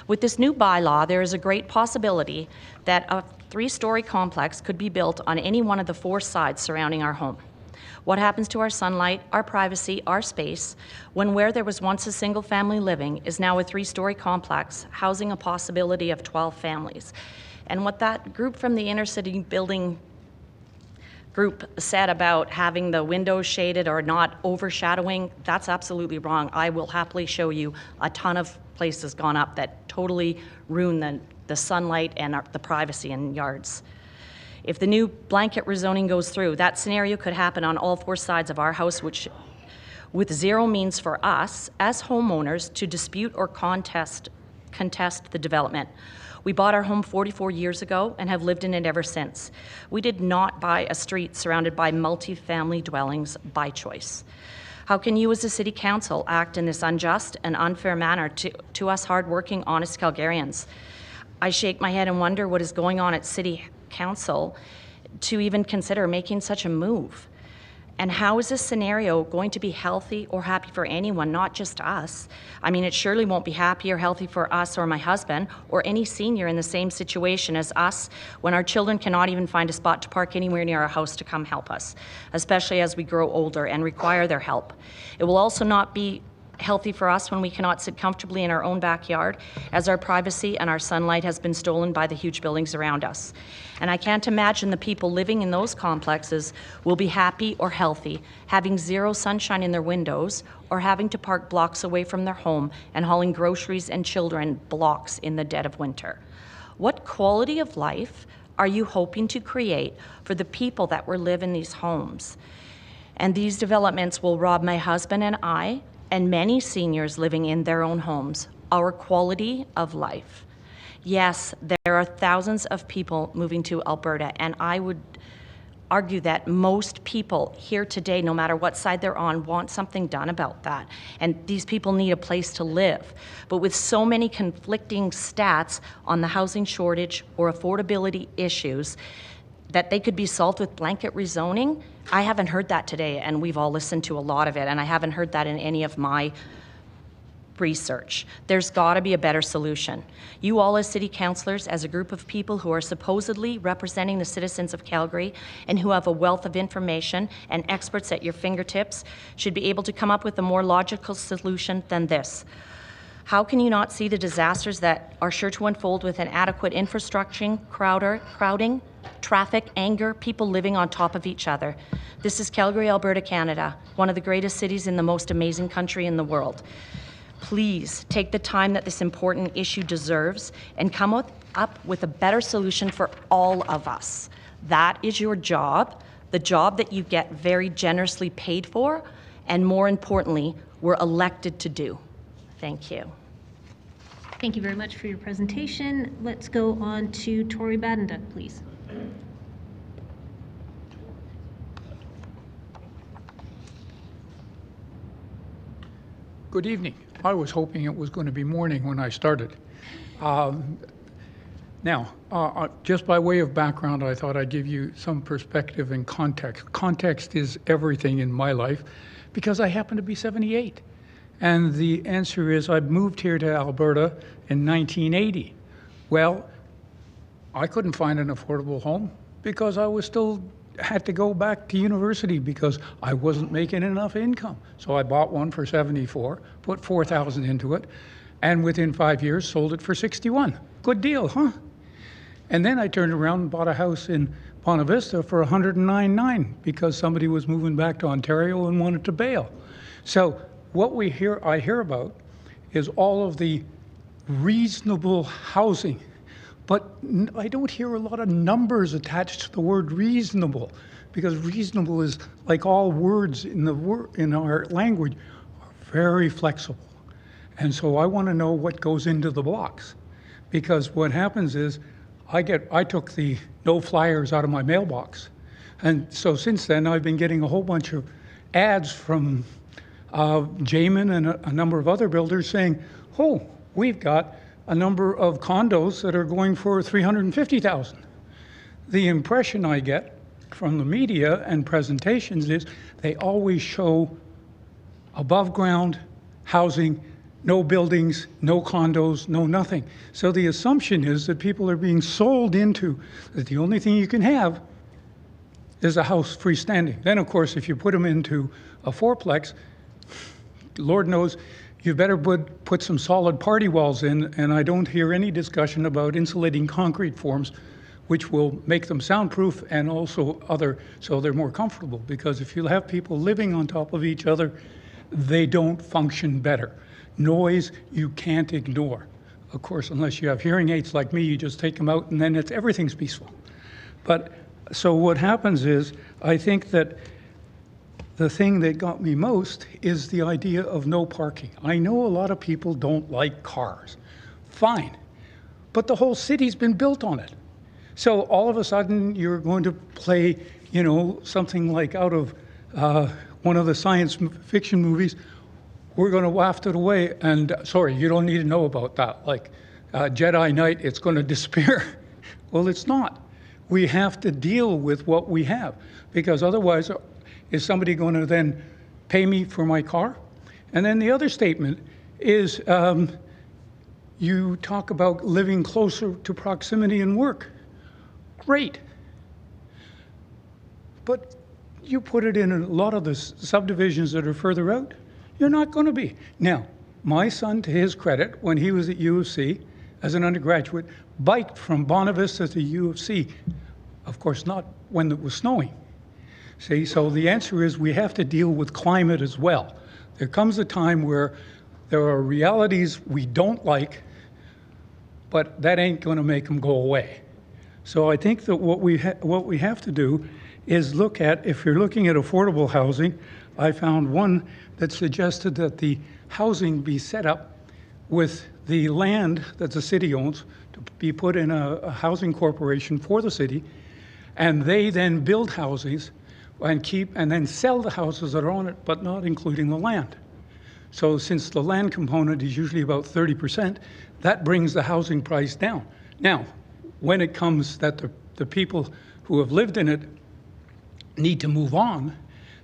With this new bylaw, there is a great possibility that a 3-story complex could be built on any one of the 4 sides surrounding our home. What happens to our sunlight, our privacy, our space, when where there was once a single family living is now a 3-story complex housing a possibility of 12 families? And what that group from the inner city building group said about having the windows shaded or not overshadowing, that's absolutely wrong. I will happily show you a ton of places gone up that totally ruin the sunlight and the privacy in yards. If the new blanket rezoning goes through, that scenario could happen on all four sides of our house, which with zero means for us as homeowners to dispute or contest the development. We bought our home 44 years ago and have lived in it ever since. We did not buy a street surrounded by multi-family dwellings by choice. How can you as a city council act in this unjust and unfair manner to us hardworking, honest Calgarians? I shake my head and wonder what is going on at city council to even consider making such a move. And how is this scenario going to be healthy or happy for anyone, not just us? I mean, it surely won't be happy or healthy for us or my husband or any senior in the same situation as us when our children cannot even find a spot to park anywhere near our house to come help us, especially as we grow older and require their help. It will also not be healthy for us when we cannot sit comfortably in our own backyard as our privacy and our sunlight has been stolen by the huge buildings around us. And I can't imagine the people living in those complexes will be happy or healthy, having zero sunshine in their windows or having to park blocks away from their home and hauling groceries and children blocks in the dead of winter. What quality of life are you hoping to create for the people that will live in these homes? And these developments will rob my husband and I and many seniors living in their own homes, our quality of life. Yes, there are thousands of people moving to Alberta, and I would argue that most people here today, no matter what side they're on, want something done about that. And these people need a place to live. But with so many conflicting stats on the housing shortage or affordability issues, that they could be solved with blanket rezoning, I haven't heard that today, and we've all listened to a lot of it, and I haven't heard that in any of my research. There's got to be a better solution. You all as city councillors, as a group of people who are supposedly representing the citizens of Calgary and who have a wealth of information and experts at your fingertips, should be able to come up with a more logical solution than this. How can you not see the disasters that are sure to unfold with inadequate infrastructure, crowding, traffic, anger, people living on top of each other? This is Calgary, Alberta, Canada, one of the greatest cities in the most amazing country in the world. Please take the time that this important issue deserves and come up with a better solution for all of us. That is your job, the job that you get very generously paid for, and more importantly, we're elected to do. Thank you. Thank you very much for your presentation. Let's go on to Tori Badenduk, please. Good evening. I was hoping it was going to be morning when I started. Now, just by way of background, I thought I'd give you some perspective and context. Context is everything in my life because I happen to be 78. And the answer is I moved here to Alberta in 1980. Well, I couldn't find an affordable home because I was still had to go back to university because I wasn't making enough income. So I bought one for 74, put 4,000 into it, and within 5 years sold it for 61. Good deal, huh? And then I turned around and bought a house in Ponte Vista for 109.9 because somebody was moving back to Ontario and wanted to bail. So what I hear about is all of the reasonable housing, but I don't hear a lot of numbers attached to the word reasonable, because reasonable is, like all words in our language, are very flexible. And so I want to know what goes into the blocks, because what happens is I took the no flyers out of my mailbox, and so since then I've been getting a whole bunch of ads from Jamin and a number of other builders saying, oh, we've got a number of condos that are going for $350,000. The impression I get from the media and presentations is they always show above ground housing, no buildings, no condos, no nothing. So the assumption is that people are being sold into that the only thing you can have is a house freestanding. Then, of course, if you put them into a fourplex, Lord knows you better put some solid party walls in, and I don't hear any discussion about insulating concrete forms which will make them soundproof and also so they're more comfortable. Because if you have people living on top of each other, they don't function better. Noise you can't ignore. Of course, unless you have hearing aids like me, you just take them out and then everything's peaceful. But so what happens is, I think that the thing that got me most is the idea of no parking. I know a lot of people don't like cars. Fine. But the whole city's been built on it. So all of a sudden you're going to play, something like out of one of the science fiction movies. We're going to waft it away. And sorry, you don't need to know about that. Like Jedi Knight, it's going to disappear. Well, it's not. We have to deal with what we have, because otherwise, is somebody going to then pay me for my car? And then the other statement is you talk about living closer to proximity and work. Great. But you put it in a lot of the subdivisions that are further out, you're not going to be. Now, my son, to his credit, when he was at U of C as an undergraduate, biked from Bonavista to U of C. Of course, not when it was snowing. See, so the answer is we have to deal with climate as well. There comes a time where there are realities we don't like, but that ain't going to make them go away. So I think that what we have to do is look at, if you're looking at affordable housing, I found one that suggested that the housing be set up with the land that the city owns to be put in a housing corporation for the city, and they then build houses and then sell the houses that are on it, but not including the land. So since the land component is usually about 30%, that brings the housing price down. Now, when it comes that the people who have lived in it need to move on,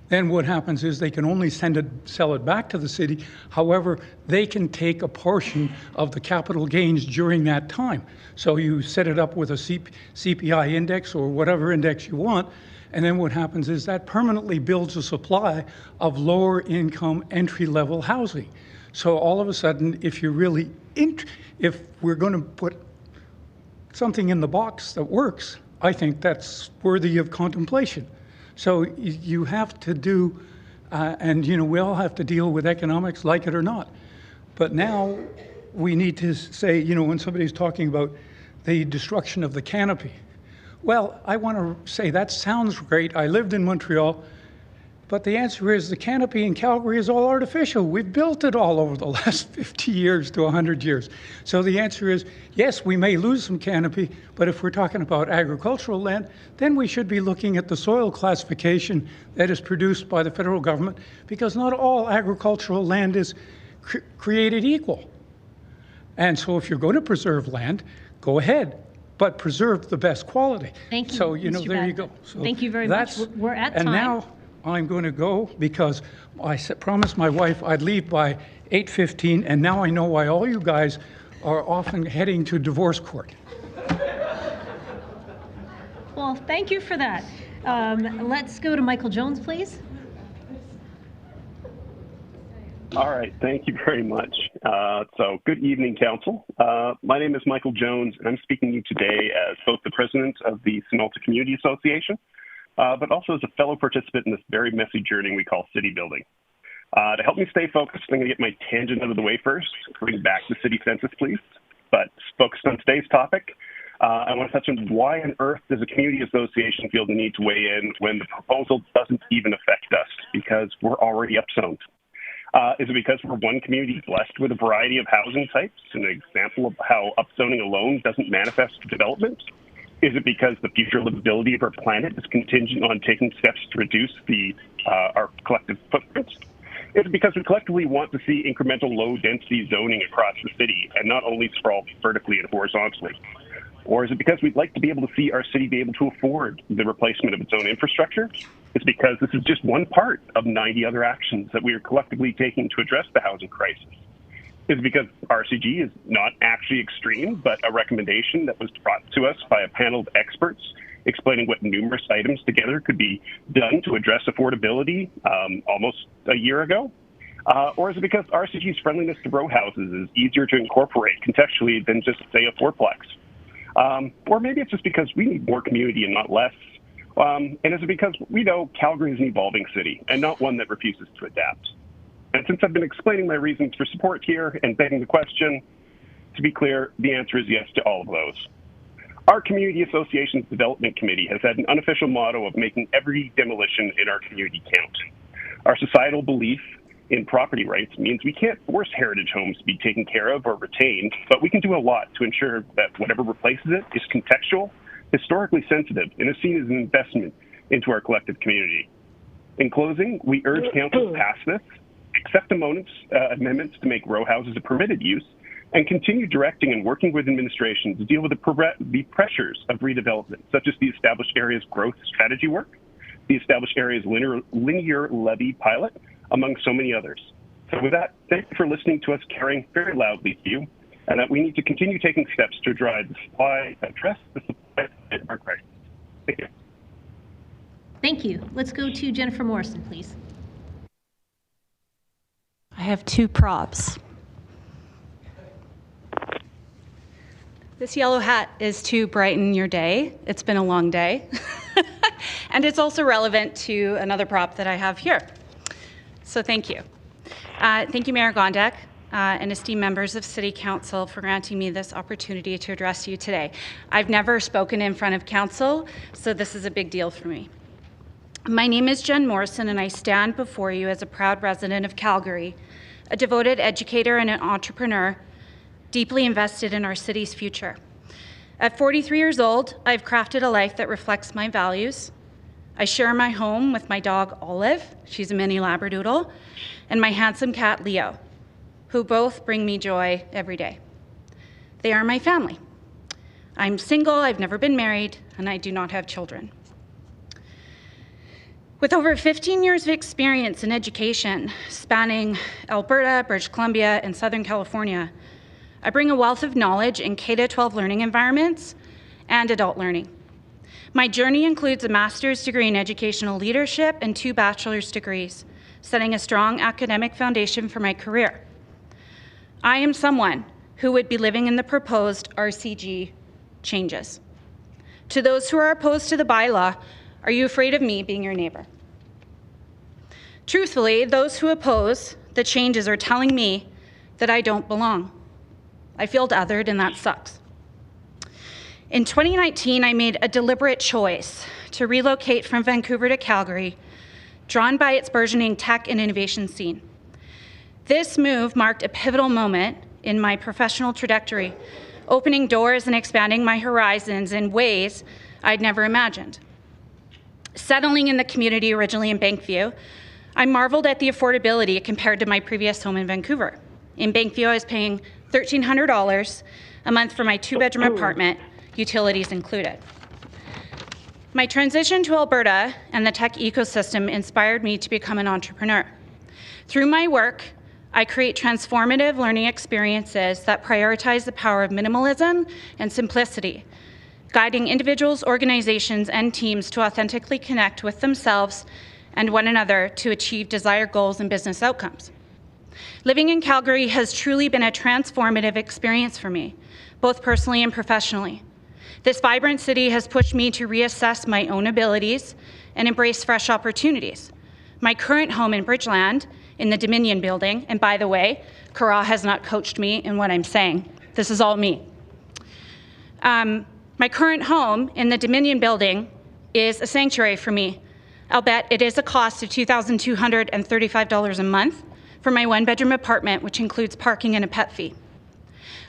then what happens is they can only sell it back to the city. However, they can take a portion of the capital gains during that time. So you set it up with a CPI index or whatever index you want, and then what happens is that permanently builds a supply of lower income entry-level housing. So all of a sudden, if you're really, if we're going to put something in the box that works, I think that's worthy of contemplation. So you have to do, and we all have to deal with economics, like it or not. But now we need to say, when somebody's talking about the destruction of the canopy, well, I want to say that sounds great. I lived in Montreal, but the answer is the canopy in Calgary is all artificial. We've built it all over the last 50 years to 100 years. So the answer is, yes, we may lose some canopy, but if we're talking about agricultural land, then we should be looking at the soil classification that is produced by the federal government, because not all agricultural land is created equal. And so if you're going to preserve land, go ahead, but preserve the best quality. Thank you, So, Mr. there you go. So thank you very much. We're at time. And now I'm going to go because I promised my wife I'd leave by 8:15, and now I know why all you guys are often heading to divorce court. Well, thank you for that. Let's go to Micheal Jones, please. All right, thank you very much. So good evening, Council. My name is Micheal Jones, and I'm speaking to you today as both the president of the Simulta Community Association, but also as a fellow participant in this very messy journey we call city building. To help me stay focused, I'm going to get my tangent out of the way first, bring back the city census, please. But focused on today's topic, I want to touch on why on earth does a community association feel the need to weigh in when the proposal doesn't even affect us, because we're already upzoned. Is it because we're one community blessed with a variety of housing types, an example of how upzoning alone doesn't manifest development? Is it because the future livability of our planet is contingent on taking steps to reduce our collective footprint? Is it because we collectively want to see incremental low-density zoning across the city and not only sprawl vertically and horizontally? Or is it because we'd like to be able to see our city be able to afford the replacement of its own infrastructure? It's because this is just one part of 90 other actions that we are collectively taking to address the housing crisis. Is it because RCG is not actually extreme, but a recommendation that was brought to us by a panel of experts explaining what numerous items together could be done to address affordability almost a year ago? Or is it because RCG's friendliness to row houses is easier to incorporate contextually than just, say, a fourplex? Or maybe it's just because we need more community and not less. And is it because we know Calgary is an evolving city and not one that refuses to adapt? And since I've been explaining my reasons for support here and begging the question, to be clear, the answer is yes to all of those. Our Community Association's Development Committee has had an unofficial motto of making every demolition in our community count. Our societal belief in property rights means we can't force heritage homes to be taken care of or retained, but we can do a lot to ensure that whatever replaces it is contextual, historically sensitive, and is seen as an investment into our collective community. In closing, we urge Council to pass this, accept amendments to make row houses a permitted use, and continue directing and working with administration to deal with the pressures of redevelopment, such as the Established Areas Growth Strategy work, the Established Areas Linear Levy pilot, among so many others. So with that, thank you for listening to us caring very loudly to you, and that we need to continue taking steps to address the supply side of our crisis. Thank you. Thank you. Let's go to Jennifer Morrison, please. I have two props. This yellow hat is to brighten your day. It's been a long day. And it's also relevant to another prop that I have here. So thank you. Thank you, Mayor Gondek, and esteemed members of City Council for granting me this opportunity to address you today. I've never spoken in front of Council, so this is a big deal for me. My name is Jen Morrison, and I stand before you as a proud resident of Calgary, a devoted educator and an entrepreneur, deeply invested in our city's future. At 43 years old, I've crafted a life that reflects my values. I share my home with my dog, Olive, she's a mini Labradoodle, and my handsome cat, Leo, who both bring me joy every day. They are my family. I'm single, I've never been married, and I do not have children. With over 15 years of experience in education, spanning Alberta, British Columbia, and Southern California, I bring a wealth of knowledge in K-12 learning environments and adult learning. My journey includes a master's degree in educational leadership and 2 bachelor's degrees, setting a strong academic foundation for my career. I am someone who would be living in the proposed RCG changes. To those who are opposed to the bylaw, are you afraid of me being your neighbor? Truthfully, those who oppose the changes are telling me that I don't belong. I feel othered, and that sucks. In 2019, I made a deliberate choice to relocate from Vancouver to Calgary, drawn by its burgeoning tech and innovation scene. This move marked a pivotal moment in my professional trajectory, opening doors and expanding my horizons in ways I'd never imagined. Settling in the community originally in Bankview, I marveled at the affordability compared to my previous home in Vancouver. In Bankview, I was paying $1,300 a month for my 2-bedroom apartment, utilities included. My transition to Alberta and the tech ecosystem inspired me to become an entrepreneur. Through my work, I create transformative learning experiences that prioritize the power of minimalism and simplicity, guiding individuals, organizations, and teams to authentically connect with themselves and one another to achieve desired goals and business outcomes. Living in Calgary has truly been a transformative experience for me, both personally and professionally. This vibrant city has pushed me to reassess my own abilities and embrace fresh opportunities. My current home in Bridgeland, in the Dominion building, and by the way, Kara has not coached me in what I'm saying. This is all me. My current home in the Dominion building is a sanctuary for me. I'll bet it is a cost of $2,235 a month for my 1-bedroom apartment, which includes parking and a pet fee.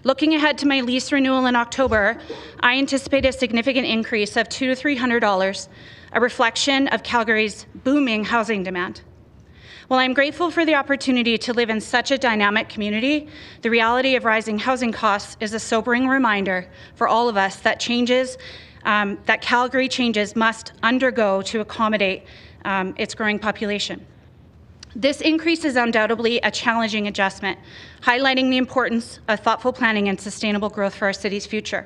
Looking ahead to my lease renewal in October, I anticipate a significant increase of $200 to $300, a reflection of Calgary's booming housing demand. While I'm grateful for the opportunity to live in such a dynamic community, the reality of rising housing costs is a sobering reminder for all of us that that Calgary changes must undergo to accommodate its growing population. This increase is undoubtedly a challenging adjustment, highlighting the importance of thoughtful planning and sustainable growth for our city's future.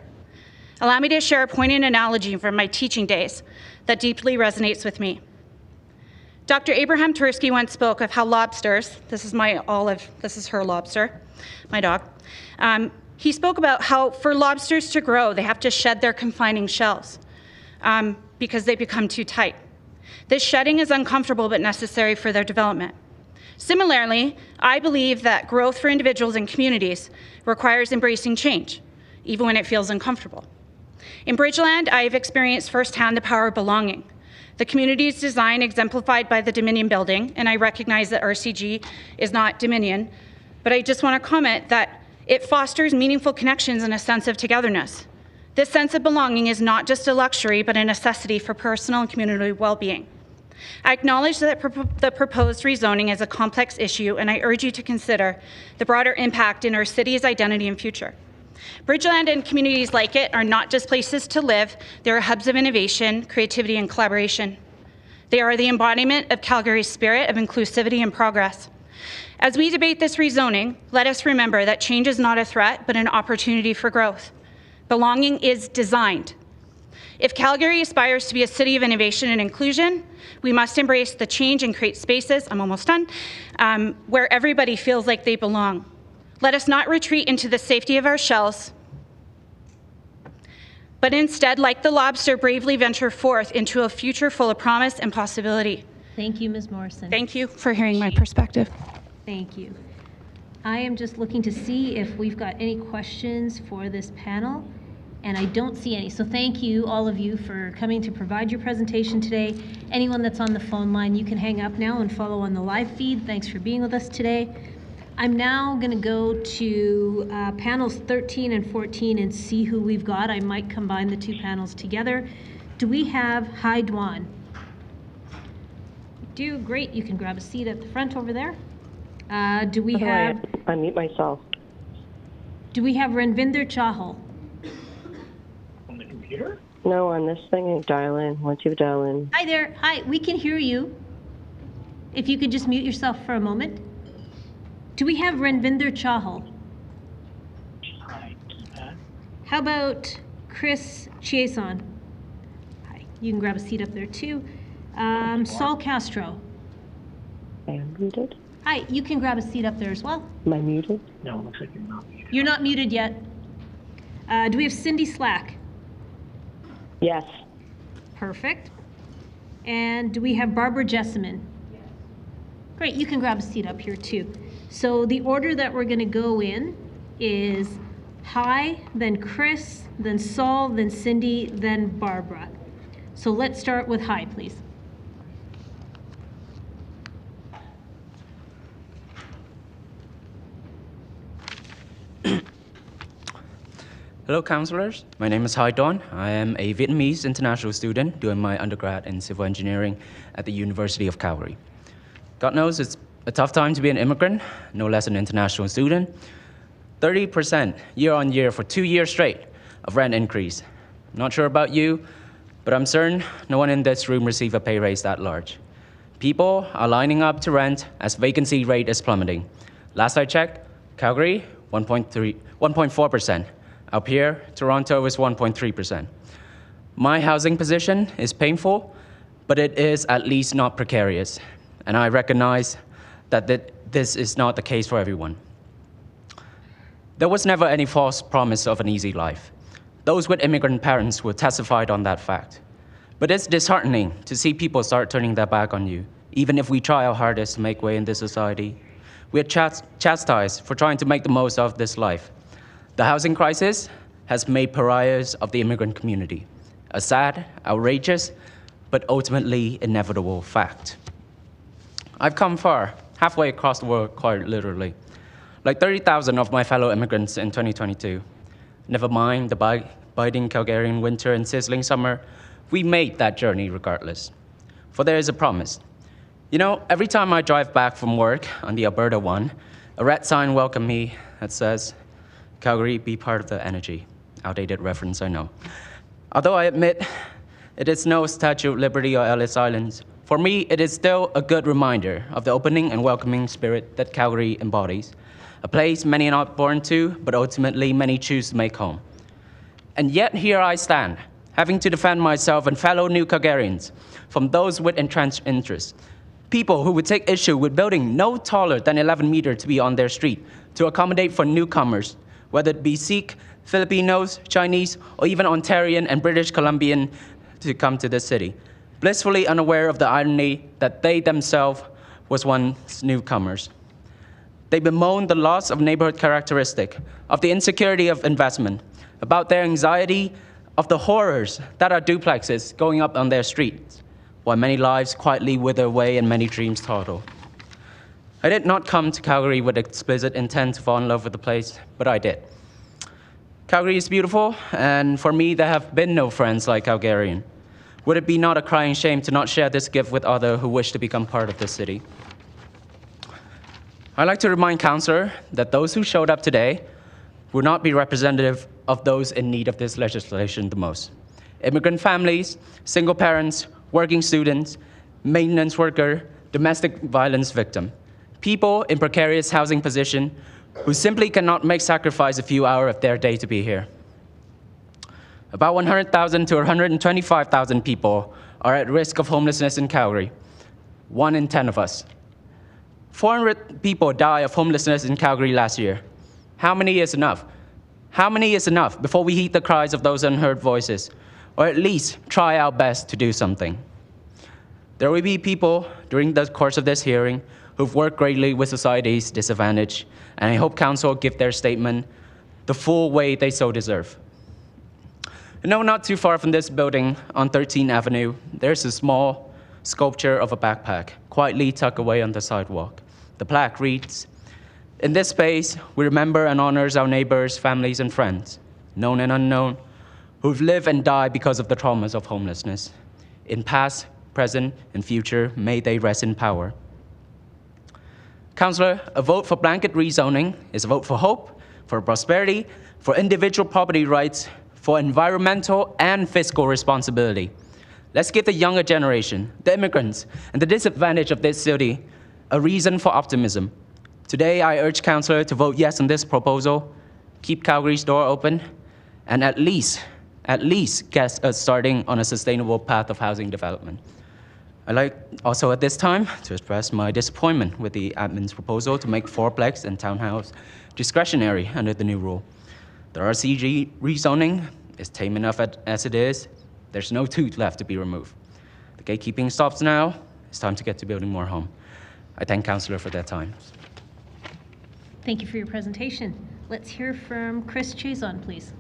Allow me to share a poignant analogy from my teaching days that deeply resonates with me. Dr. Abraham Tversky once spoke of how lobsters, this is my Olive, this is her lobster, my dog, He spoke about how for lobsters to grow, they have to shed their confining shells because they become too tight. This shedding is uncomfortable but necessary for their development. Similarly, I believe that growth for individuals and communities requires embracing change, even when it feels uncomfortable. In Bridgeland, I have experienced firsthand the power of belonging. The community's design exemplified by the Dominion building, and I recognize that RCG is not Dominion, but I just want to comment that it fosters meaningful connections and a sense of togetherness. This sense of belonging is not just a luxury, but a necessity for personal and community well-being. I acknowledge that the proposed rezoning is a complex issue, and I urge you to consider the broader impact in our city's identity and future. Bridgeland and communities like it are not just places to live, they are hubs of innovation, creativity, and collaboration. They are the embodiment of Calgary's spirit of inclusivity and progress. As we debate this rezoning, let us remember that change is not a threat, but an opportunity for growth. Belonging is designed. If Calgary aspires to be a city of innovation and inclusion, we must embrace the change and create spaces, I'm almost done, where everybody feels like they belong. Let us not retreat into the safety of our shells, but instead, like the lobster, bravely venture forth into a future full of promise and possibility. Thank you, Ms. Morrison. Thank you for hearing my perspective. Thank you. I am just looking to see if we've got any questions for this panel, and I don't see any. So thank you, all of you, for coming to provide your presentation today. Anyone that's on the phone line, you can hang up now and follow on the live feed. Thanks for being with us today. I'm now going to go to panels 13 and 14 and see who we've got. I might combine the two panels together. Do we have Hoye Dwan? Do great. You can grab a seat at the front over there. Do we have? Unmute myself. Do we have Ranvinder Chahal? On the computer? No, on this thing, I dial in. Once you dial in. Hi there. Hi. We can hear you. If you could just mute yourself for a moment. Do we have Ranvinder Chahal? How about Chris Chiason? Hi. You can grab a seat up there too. Saul Castro. I am muted. Hi, you can grab a seat up there as well. Am I muted? No, it looks like you're not muted. You're not muted yet. Do we have Cindy Slack? Yes. Perfect. And do we have Barbara Jessamine? Yes. Great, you can grab a seat up here too. So the order that we're going to go in is Hoye, then Chris, then Saul, then Cindy, then Barbara. So let's start with Hoye, please. Hello, councillors. My name is Hoye Dwan. I am a Vietnamese international student doing my undergrad in civil engineering at the University of Calgary. God knows it's a tough time to be an immigrant, no less an international student. 30% year on year for 2 years straight of rent increase. Not sure about you, but I'm certain no one in this room received a pay raise that large. People are lining up to rent as vacancy rate is plummeting. Last I checked, Calgary, 1.4%. Up here, Toronto is 1.3%. My housing position is painful, but it is at least not precarious. And I recognize that this is not the case for everyone. There was never any false promise of an easy life. Those with immigrant parents will testify on that fact. But it's disheartening to see people start turning their back on you, even if we try our hardest to make way in this society. We are chastised for trying to make the most of this life. The housing crisis has made pariahs of the immigrant community, a sad, outrageous, but ultimately inevitable fact. I've come far, halfway across the world quite literally, like 30,000 of my fellow immigrants in 2022. Never mind the biting Calgarian winter and sizzling summer, we made that journey regardless. For there is a promise. You know, every time I drive back from work on the Alberta one, a red sign welcomes me that says, Calgary, be part of the energy. Outdated reference, I know. Although I admit it is no Statue of Liberty or Ellis Islands, for me it is still a good reminder of the opening and welcoming spirit that Calgary embodies, a place many are not born to, but ultimately many choose to make home. And yet here I stand, having to defend myself and fellow new Calgarians from those with entrenched interests, people who would take issue with building no taller than 11 meters to be on their street to accommodate for newcomers, whether it be Sikh, Filipinos, Chinese, or even Ontarian and British Columbian to come to this city, blissfully unaware of the irony that they themselves was once newcomers. They bemoan the loss of neighborhood characteristic, of the insecurity of investment, about their anxiety of the horrors that are duplexes going up on their streets, while many lives quietly wither away and many dreams total. I did not come to Calgary with explicit intent to fall in love with the place, but I did. Calgary is beautiful, and for me, there have been no friends like Calgarian. Would it be not a crying shame to not share this gift with others who wish to become part of this city? I'd like to remind Councillor that those who showed up today will not be representative of those in need of this legislation the most. Immigrant families, single parents, working students, maintenance worker, domestic violence victim, people in precarious housing position who simply cannot make sacrifice a few hours of their day to be here. About 100,000 to 125,000 people are at risk of homelessness in Calgary, 1 in 10 of us. 400 people died of homelessness in Calgary last year. How many is enough? How many is enough before we heed the cries of those unheard voices, or at least try our best to do something? There will be people during the course of this hearing who've worked greatly with society's disadvantage, and I hope Council give their statement the full weight they so deserve. No, not too far from this building on 13th Avenue, there's a small sculpture of a backpack, quietly tucked away on the sidewalk. The plaque reads, "In this space, we remember and honor our neighbors, families, and friends, known and unknown, who've lived and died because of the traumas of homelessness. In past, present, and future, may they rest in power." Councillor, a vote for blanket rezoning is a vote for hope, for prosperity, for individual property rights, for environmental and fiscal responsibility. Let's give the younger generation, the immigrants, and the disadvantaged of this city a reason for optimism. Today, I urge Councillor to vote yes on this proposal, keep Calgary's door open, and at least get us starting on a sustainable path of housing development. I'd like also at this time to express my disappointment with the admin's proposal to make fourplex and townhouse discretionary under the new rule. The RCG rezoning is tame enough as it is. There's no tooth left to be removed. The gatekeeping stops now. It's time to get to building more home. I thank Councillor for their time. Thank you for your presentation. Let's hear from Chris Chazon, please.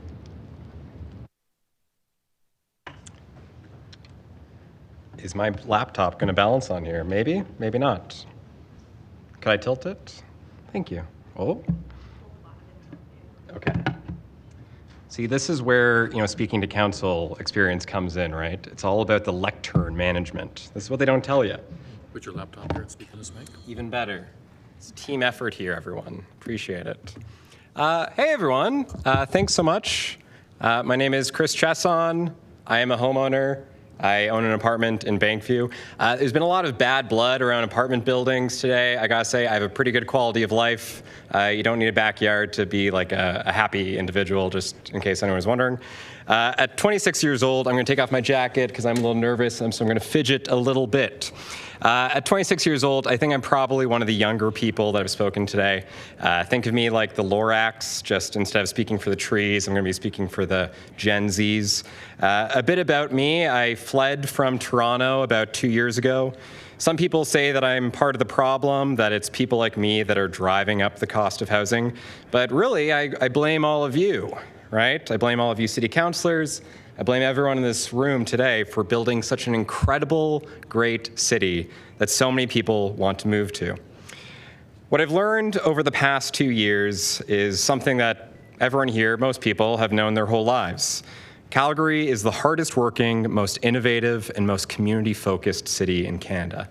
Is my laptop going to balance on here? Maybe, maybe not. Can I tilt it? Thank you. Oh. Okay. See, this is where, speaking to council experience comes in, right? It's all about the lectern management. This is what they don't tell you. Put your laptop here and speak to this mic. Even better. It's a team effort here, everyone. Appreciate it. Hey, everyone. Thanks so much. My name is Chris Chazon. I am a homeowner. I own an apartment in Bankview. There's been a lot of bad blood around apartment buildings today. I gotta say, I have a pretty good quality of life. You don't need a backyard to be like a happy individual, just in case anyone was wondering. At 26 years old, I'm gonna take off my jacket because I'm a little nervous, so I'm gonna fidget a little bit. At 26 years old, I think I'm probably one of the younger people that have spoken today. Think of me like the Lorax, just instead of speaking for the trees, I'm going to be speaking for the Gen Zs. A bit about me, I fled from Toronto about 2 years ago. Some people say that I'm part of the problem, that it's people like me that are driving up the cost of housing. But really, I blame all of you, right? I blame all of you city councillors. I blame everyone in this room today for building such an incredible, great city that so many people want to move to. What I've learned over the past 2 years is something that everyone here, most people, have known their whole lives. Calgary is the hardest working, most innovative, and most community-focused city in Canada.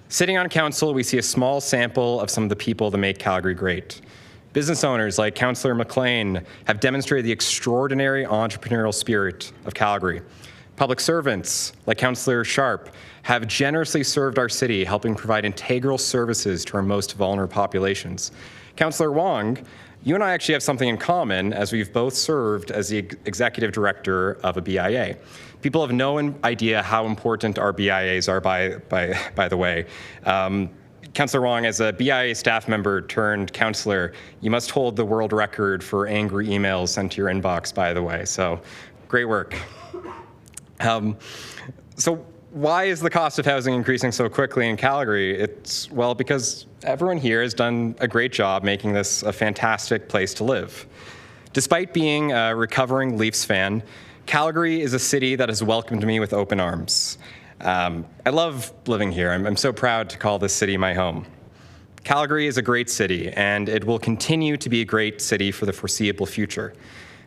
Sitting on council, we see a small sample of some of the people that make Calgary great. Business owners like Councillor McLean have demonstrated the extraordinary entrepreneurial spirit of Calgary. Public servants like Councillor Sharp have generously served our city, helping provide integral services to our most vulnerable populations. Councillor Wong, you and I actually have something in common, as we've both served as the executive director of a BIA. People have no idea how important our BIAs are, by the way. Councillor Wong, as a BIA staff member turned councillor, you must hold the world record for angry emails sent to your inbox, by the way. So, great work. So why is the cost of housing increasing so quickly in Calgary? It's, well, because everyone here has done a great job making this a fantastic place to live. Despite being a recovering Leafs fan, Calgary is a city that has welcomed me with open arms. I love living here. I'm so proud to call this city my home. Calgary is a great city, and it will continue to be a great city for the foreseeable future.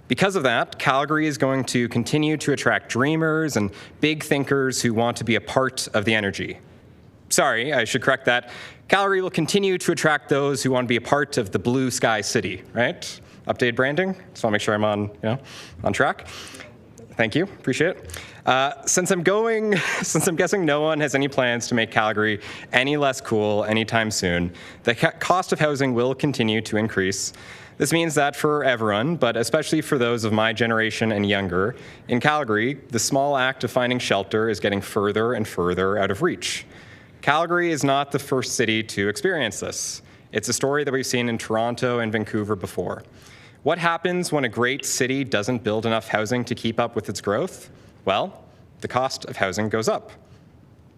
Because of that, Calgary is going to continue to attract dreamers and big thinkers who want to be a part of the energy. Sorry, I should correct that. Calgary will continue to attract those who want to be a part of the blue sky city, right? Updated branding. Just want to make sure I'm on track. Thank you, appreciate it. Since I'm guessing no one has any plans to make Calgary any less cool anytime soon, the cost of housing will continue to increase. This means that for everyone, but especially for those of my generation and younger, in Calgary, the small act of finding shelter is getting further and further out of reach. Calgary is not the first city to experience this. It's a story that we've seen in Toronto and Vancouver before. What happens when a great city doesn't build enough housing to keep up with its growth? Well, the cost of housing goes up.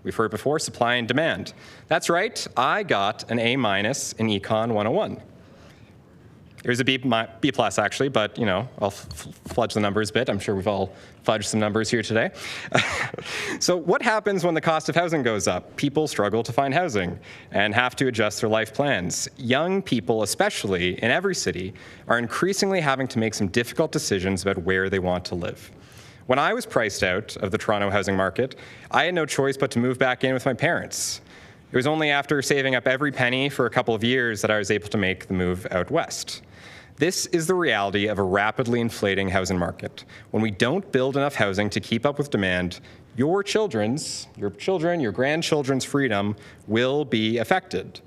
We've heard before, supply and demand. That's right, I got an A- in Econ 101. It was a B plus actually, but I'll fudge the numbers a bit. I'm sure we've all fudged some numbers here today. So what happens when the cost of housing goes up? People struggle to find housing and have to adjust their life plans. Young people, especially in every city, are increasingly having to make some difficult decisions about where they want to live. When I was priced out of the Toronto housing market, I had no choice but to move back in with my parents. It was only after saving up every penny for a couple of years that I was able to make the move out west. This is the reality of a rapidly inflating housing market. When we don't build enough housing to keep up with demand, your grandchildren's freedom will be affected.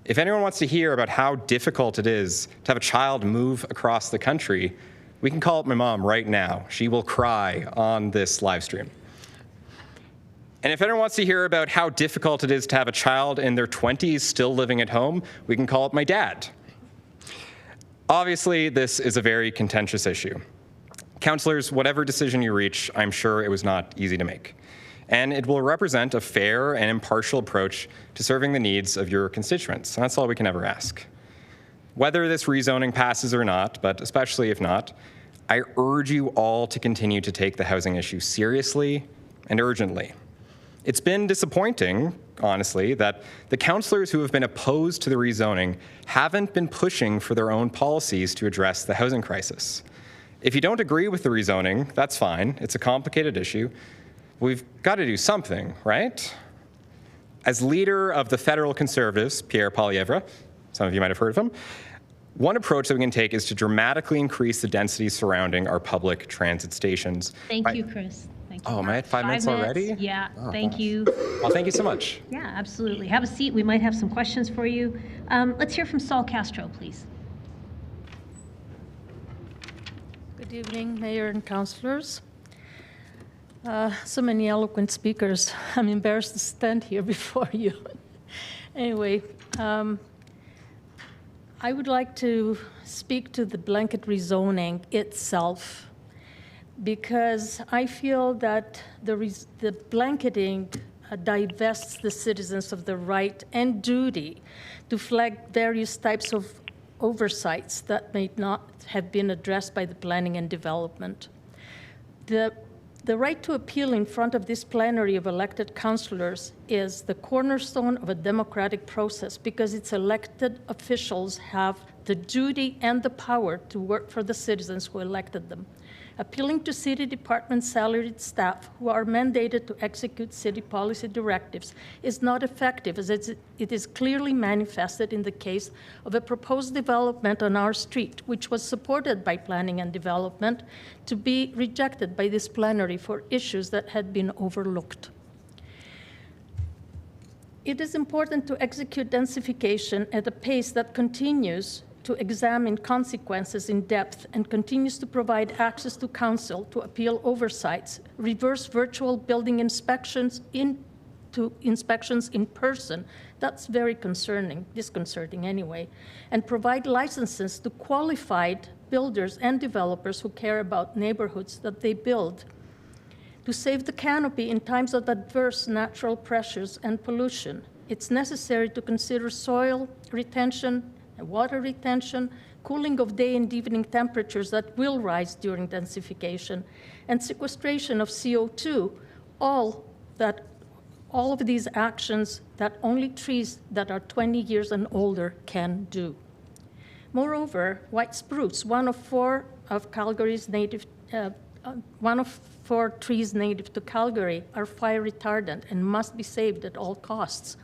If anyone wants to hear about how difficult it is to have a child move across the country, we can call up my mom right now. She will cry on this live stream. And if anyone wants to hear about how difficult it is to have a child in their 20s still living at home, we can call up my dad. Obviously, this is a very contentious issue. Councillors, whatever decision you reach, I'm sure it was not easy to make. And it will represent a fair and impartial approach to serving the needs of your constituents. And that's all we can ever ask. Whether this rezoning passes or not, but especially if not, I urge you all to continue to take the housing issue seriously and urgently. It's been disappointing, honestly, that the councillors who have been opposed to the rezoning haven't been pushing for their own policies to address the housing crisis. If you don't agree with the rezoning, that's fine. It's a complicated issue. We've got to do something, right? As leader of the federal Conservatives, Pierre Poilievre, some of you might have heard of him, one approach that we can take is to dramatically increase the density surrounding our public transit stations. Thank you, Chris. Thank you. Oh, am I at 5 minutes already? Yeah, thank gosh. you. Well, thank you so much. Yeah, absolutely. Have a seat. We might have some questions for you. Let's hear from Saul Castro, please. Good evening, Mayor and councillors. So many eloquent speakers. I'm embarrassed to stand here before you. Anyway, I would like to speak to the blanket rezoning itself, because I feel that the blanketing divests the citizens of the right and duty to flag various types of oversights that may not have been addressed by the planning and development. The right to appeal in front of this plenary of elected councillors is the cornerstone of a democratic process, because its elected officials have the duty and the power to work for the citizens who elected them. Appealing to city department salaried staff who are mandated to execute city policy directives is not effective, as it is clearly manifested in the case of a proposed development on our street, which was supported by planning and development, to be rejected by this plenary for issues that had been overlooked. It is important to execute densification at a pace that continues to examine consequences in depth and continues to provide access to council to appeal oversights, reverse virtual building inspections in to inspections in person. That's very disconcerting anyway, and provide licenses to qualified builders and developers who care about neighborhoods that they build. To save the canopy in times of adverse natural pressures and pollution, it's necessary to consider soil retention, water retention, cooling of day and evening temperatures that will rise during densification, and sequestration of CO2, all of these actions that only trees that are 20 years and older can do. Moreover, white spruce, one of four trees native to Calgary, are fire retardant and must be saved at all costs.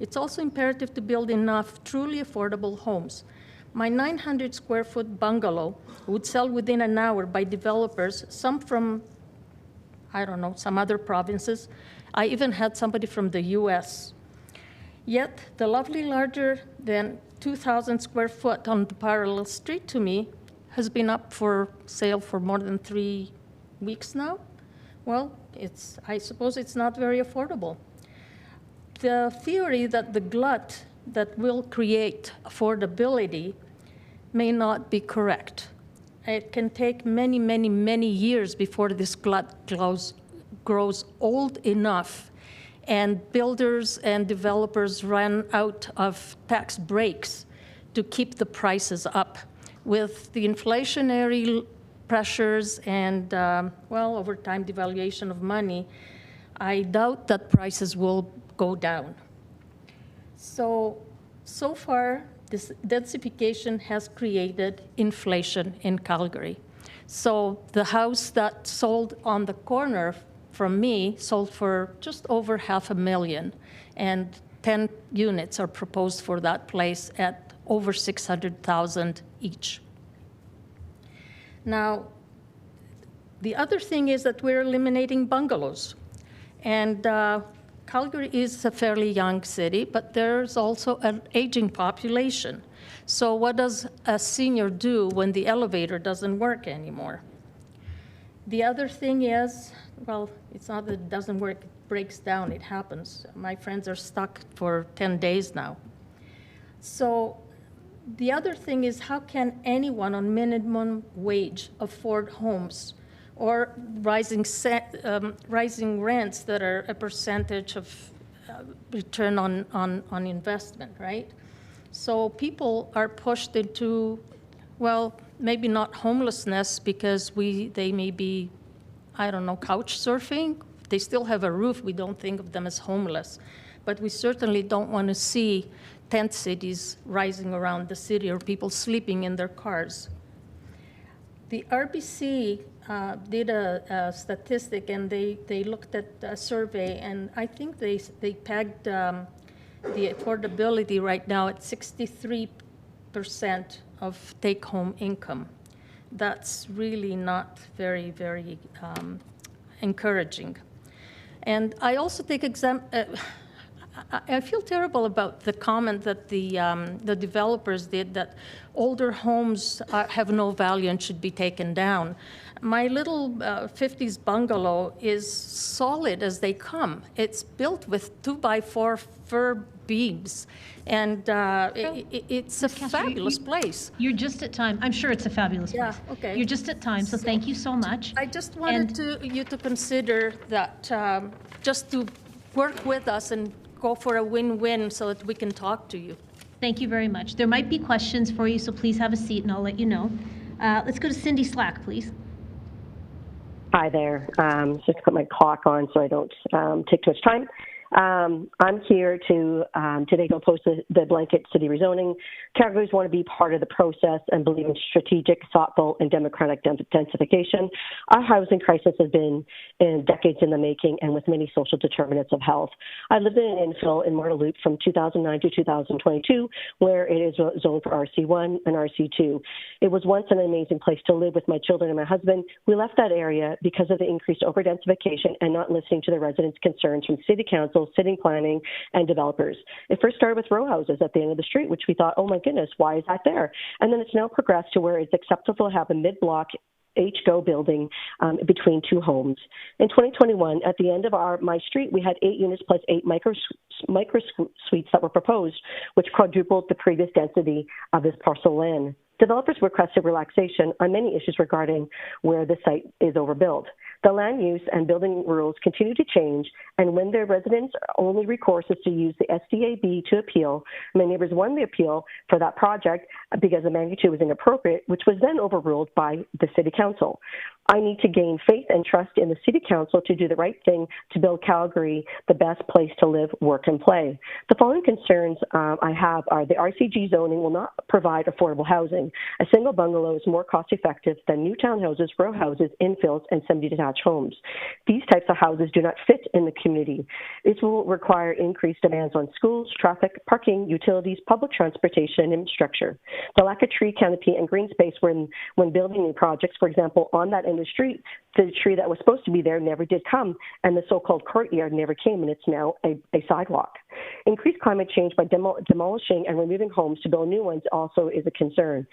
It's also imperative to build enough truly affordable homes. My 900 square foot bungalow would sell within an hour by developers, some from, I don't know, some other provinces. I even had somebody from the US. Yet the lovely larger than 2,000 square foot on the parallel street to me has been up for sale for more than 3 weeks now. Well, I suppose it's not very affordable. The theory that the glut that will create affordability may not be correct. It can take many, many, many years before this glut grows old enough and builders and developers run out of tax breaks to keep the prices up. With the inflationary pressures and, over time devaluation of money, I doubt that prices will go down. So far, this densification has created inflation in Calgary. So the house that sold on the corner from me sold for just over $500,000, and 10 units are proposed for that place at over $600,000 each. Now, the other thing is that we're eliminating bungalows. And Calgary is a fairly young city, but there's also an aging population. So what does a senior do when the elevator doesn't work anymore? The other thing is, well, it's not that it doesn't work, it breaks down, it happens. My friends are stuck for 10 days now. So the other thing is, how can anyone on minimum wage afford homes or rising rents that are a percentage of return on investment, right? So people are pushed into, well, maybe not homelessness because they may be, I don't know, couch surfing. They still have a roof. We don't think of them as homeless. But we certainly don't want to see tent cities rising around the city or people sleeping in their cars. The RBC did a statistic, and they looked at a survey, and I think they pegged the affordability right now at 63% of take-home income. That's really not very, very encouraging. And I also take I feel terrible about the comment that the developers did that older homes have no value and should be taken down. My little 50s bungalow is solid as they come. It's built with 2x4 fir beams, and it's a fabulous place. You're just at time. I'm sure it's a fabulous place. Yeah, okay. You're just at time, so thank you so much. I just wanted you to consider that, just to work with us and go for a win-win so that we can talk to you. Thank you very much. There might be questions for you, so please have a seat and I'll let you know. Let's go to Cindy Slack, please. Hi there. Just put my clock on so I don't take too much time. I'm here to today to oppose the blanket city rezoning. Calgary's want to be part of the process and believe in strategic, thoughtful, and democratic densification. Our housing crisis has been decades in the making and with many social determinants of health. I lived in an infill in Mortaloop from 2009 to 2022, where it is zoned for RC1 and RC2. It was once an amazing place to live with my children and my husband. We left that area because of the increased overdensification and not listening to the residents' concerns from city council, city planning, and developers. It first started with row houses at the end of the street, which we thought, oh my goodness, why is that there? And then it's now progressed to where it's acceptable to have a mid-block HGO building between two homes. In 2021, at the end of my street, we had 8 units plus 8 micro suites that were proposed, which quadrupled the previous density of this parcel land. Developers requested relaxation on many issues regarding where the site is overbuilt. The land use and building rules continue to change, and when their residents' only recourse is to use the SDAB to appeal, my neighbors won the appeal for that project because the magnitude was inappropriate, which was then overruled by the City Council. I need to gain faith and trust in the City Council to do the right thing to build Calgary the best place to live, work, and play. The following concerns I have are the RCG zoning will not provide affordable housing. A single bungalow is more cost-effective than new townhouses, row houses, infills, and semi-detached homes. These types of houses do not fit in the community. This will require increased demands on schools, traffic, parking, utilities, public transportation, and infrastructure. The lack of tree canopy and green space when building new projects, for example, on that end of the street, the tree that was supposed to be there never did come, and the so-called courtyard never came, and it's now a sidewalk. Increased climate change by demolishing and removing homes to build new ones also is a concern.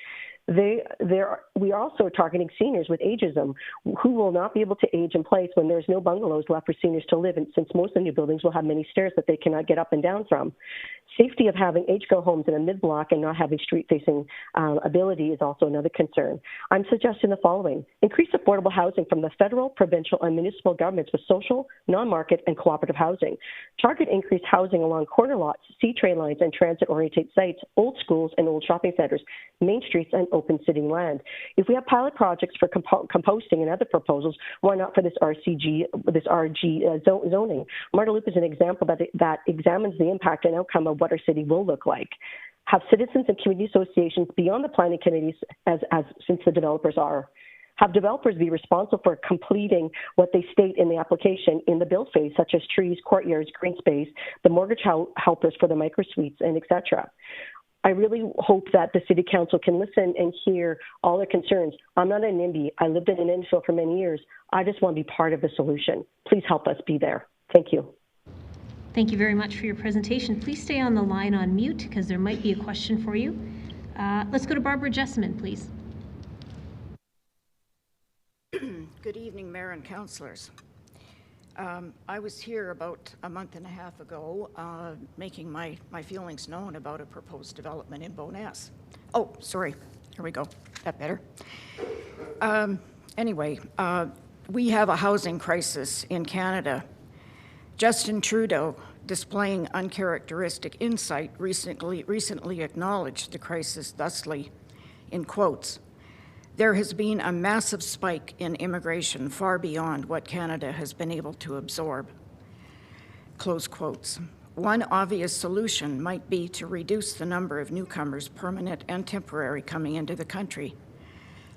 We are also targeting seniors with ageism who will not be able to age in place when there's no bungalows left for seniors to live in, since most of the new buildings will have many stairs that they cannot get up and down from. Safety of having HGO homes in a mid-block and not having street-facing ability is also another concern. I'm suggesting the following. Increase affordable housing from the federal, provincial, and municipal governments with social, non-market, and cooperative housing. Target increased housing along corner lots, C-train lines, and transit-oriented sites, old schools and old shopping centers, main streets, and open sitting land. If we have pilot projects for composting and other proposals, why not for this RG zoning? Marda Loop is an example that examines the impact and outcome of what our city will look like. Have citizens and community associations beyond the planning committees since the developers are. Have developers be responsible for completing what they state in the application in the build phase, such as trees, courtyards, green space, the mortgage helpers for the micro suites, and etc. I really hope that the City Council can listen and hear all their concerns. I'm not an NIMBY. I lived in an infill for many years. I just want to be part of the solution. Please help us be there. Thank you. Thank you very much for your presentation. Please stay on the line on mute because there might be a question for you. Let's go to Barbara Jessamine, please. Good evening, Mayor and Councillors. I was here about a month and a half ago making my feelings known about a proposed development in Bowness. Oh, sorry. Here we go. That better? Anyway, we have a housing crisis in Canada. Justin Trudeau, displaying uncharacteristic insight, recently acknowledged the crisis thusly, in quotes, "There has been a massive spike in immigration far beyond what Canada has been able to absorb." Close quotes. One obvious solution might be to reduce the number of newcomers, permanent and temporary, coming into the country.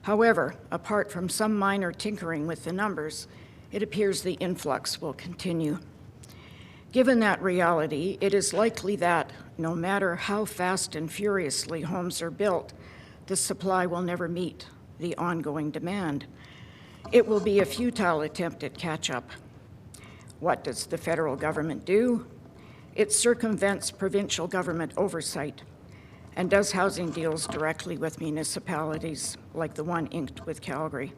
However, apart from some minor tinkering with the numbers, it appears the influx will continue. Given that reality, it is likely that no matter how fast and furiously homes are built, the supply will never meet the ongoing demand. It will be a futile attempt at catch-up. What does the federal government do? It circumvents provincial government oversight and does housing deals directly with municipalities like the one inked with Calgary.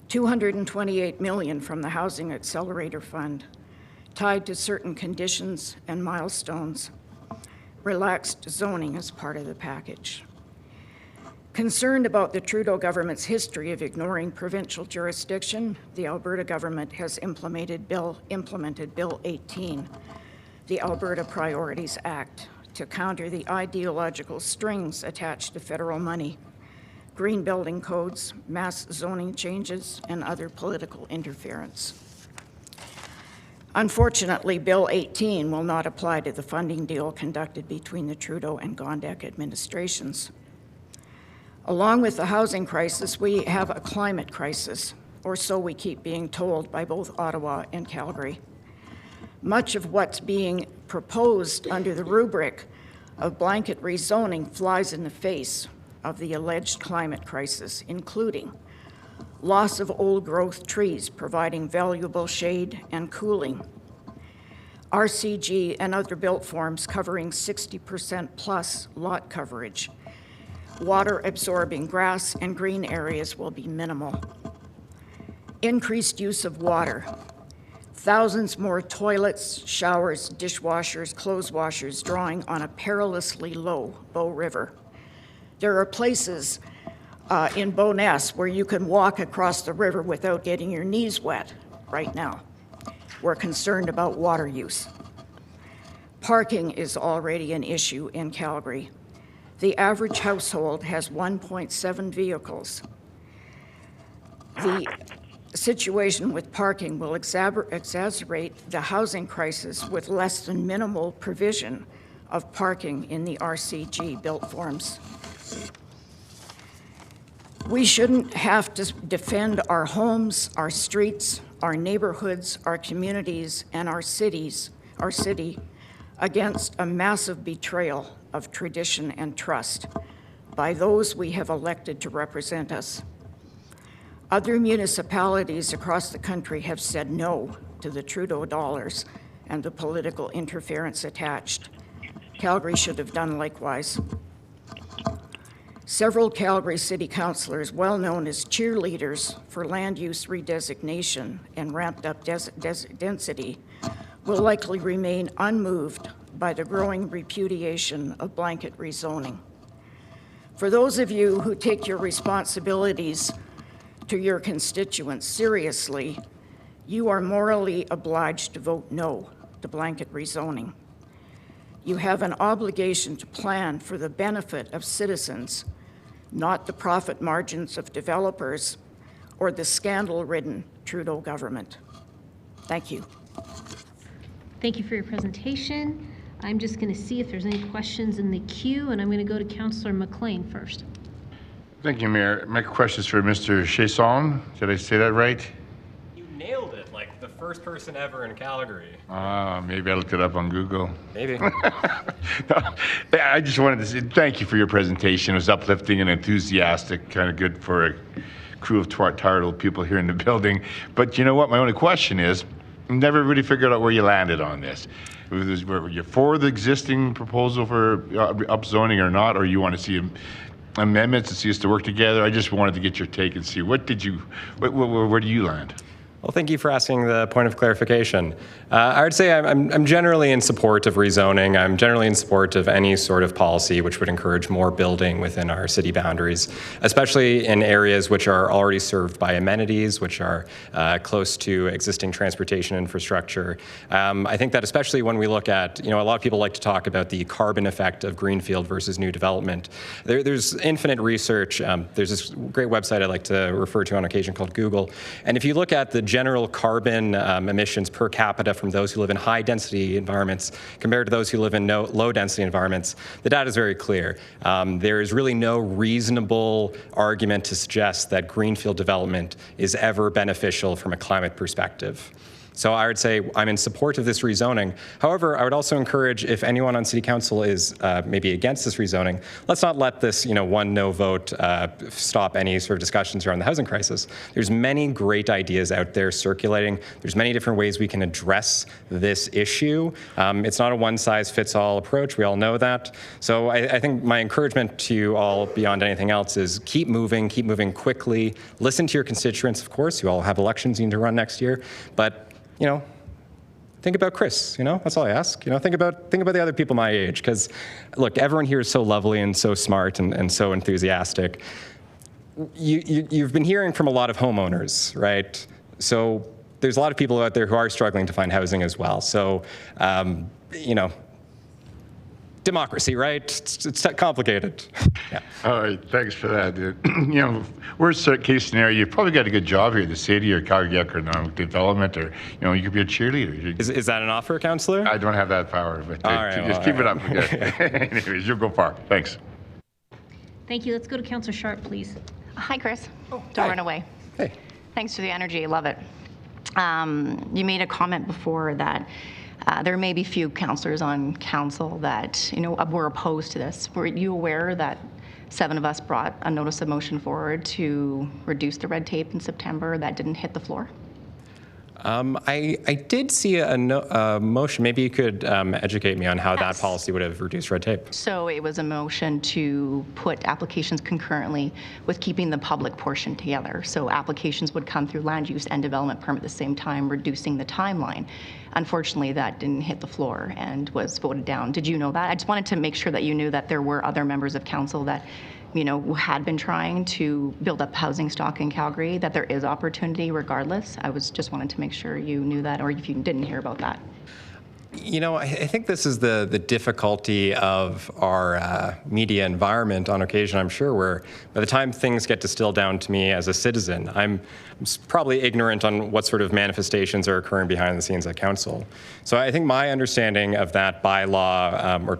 $228 million from the Housing Accelerator Fund, tied to certain conditions and milestones. Relaxed zoning as part of the package. Concerned about the Trudeau government's history of ignoring provincial jurisdiction, the Alberta government has implemented Bill 18, the Alberta Priorities Act, to counter the ideological strings attached to federal money, green building codes, mass zoning changes, and other political interference. Unfortunately, Bill 18 will not apply to the funding deal conducted between the Trudeau and Gondek administrations. Along with the housing crisis, we have a climate crisis, or so we keep being told by both Ottawa and Calgary. Much of what's being proposed under the rubric of blanket rezoning flies in the face of the alleged climate crisis, including loss of old-growth trees providing valuable shade and cooling, RCG and other built forms covering 60% plus lot coverage, water-absorbing grass and green areas will be minimal. Increased use of water. Thousands more toilets, showers, dishwashers, clothes washers drawing on a perilously low Bow River. There are places in Bowness where you can walk across the river without getting your knees wet right now. We're concerned about water use. Parking is already an issue in Calgary. The average household has 1.7 vehicles. The situation with parking will exacerbate the housing crisis with less than minimal provision of parking in the RCG built forms. We shouldn't have to defend our homes, our streets, our neighborhoods, our communities, and our city against a massive betrayal of tradition and trust by those we have elected to represent us. Other municipalities across the country have said no to the Trudeau dollars and the political interference attached. Calgary should have done likewise. Several Calgary City Councillors, well known as cheerleaders for land use redesignation and ramped up density, will likely remain unmoved by the growing repudiation of blanket rezoning. For those of you who take your responsibilities to your constituents seriously, you are morally obliged to vote no to blanket rezoning. You have an obligation to plan for the benefit of citizens, not the profit margins of developers or the scandal-ridden Trudeau government. Thank you. Thank you for your presentation. I'm just going to see if there's any questions in the queue, and I'm going to go to Councillor McLean first. Thank you, Mayor. My question is for Mr. Selim. Did I say that right? You nailed it, like the first person ever in Calgary. Maybe I looked it up on Google. Maybe. I just wanted to say thank you for your presentation. It was uplifting and enthusiastic, kind of good for a crew of tired old people here in the building. But you know what? My only question is, I never really figured out where you landed on this. Were you for the existing proposal for upzoning or not, or you want to see amendments and see us to work together? I just wanted to get your take and see where do you land? Well, thank you for asking the point of clarification. I would say I'm generally in support of rezoning. I'm generally in support of any sort of policy which would encourage more building within our city boundaries, especially in areas which are already served by amenities, which are close to existing transportation infrastructure. I think that especially when we look at, a lot of people like to talk about the carbon effect of greenfield versus new development. There's infinite research. There's this great website I like to refer to on occasion called Google. And if you look at the general carbon emissions per capita from those who live in high density environments compared to those who live in low density environments, the data is very clear. There is really no reasonable argument to suggest that greenfield development is ever beneficial from a climate perspective. So I would say I'm in support of this rezoning. However, I would also encourage, if anyone on City Council is maybe against this rezoning, let's not let this one no vote stop any sort of discussions around the housing crisis. There's many great ideas out there circulating. There's many different ways we can address this issue. It's not a one-size-fits-all approach. We all know that. So I think my encouragement to you all, beyond anything else, is keep moving quickly. Listen to your constituents, of course. You all have elections you need to run next year. But think about Chris, that's all I ask. Think about the other people my age, because look, everyone here is so lovely and so smart and so enthusiastic. You've been hearing from a lot of homeowners, right? So there's a lot of people out there who are struggling to find housing as well. So, democracy, right? It's complicated. Yeah. All right, thanks for that, dude. Worst case scenario, you've probably got a good job here in the city or Calgary Economic Development, or you could be a cheerleader. Is that an offer, Councillor? I don't have that power, but just keep it up. Anyways, you'll go far. Thanks. Thank you. Let's go to Councillor Sharp, please. Hi, Chris. Don't run away. Hey. Thanks for the energy. Love it. You made a comment before that there may be few councillors on council that were opposed to this. Were you aware that 7 of us brought a notice of motion forward to reduce the red tape in September that didn't hit the floor? I did see a motion. Maybe you could educate me on how that policy would have reduced red tape. So it was a motion to put applications concurrently with keeping the public portion together. So applications would come through land use and development permit at the same time, reducing the timeline. Unfortunately, that didn't hit the floor and was voted down. Did you know that? I just wanted to make sure that you knew that there were other members of council that had been trying to build up housing stock in Calgary, that there is opportunity regardless. I just wanted to make sure you knew that, or if you didn't hear about that. I think this is the difficulty of our media environment on occasion, I'm sure, where by the time things get distilled down to me as a citizen, I'm probably ignorant on what sort of manifestations are occurring behind the scenes at council. So I think my understanding of that bylaw, or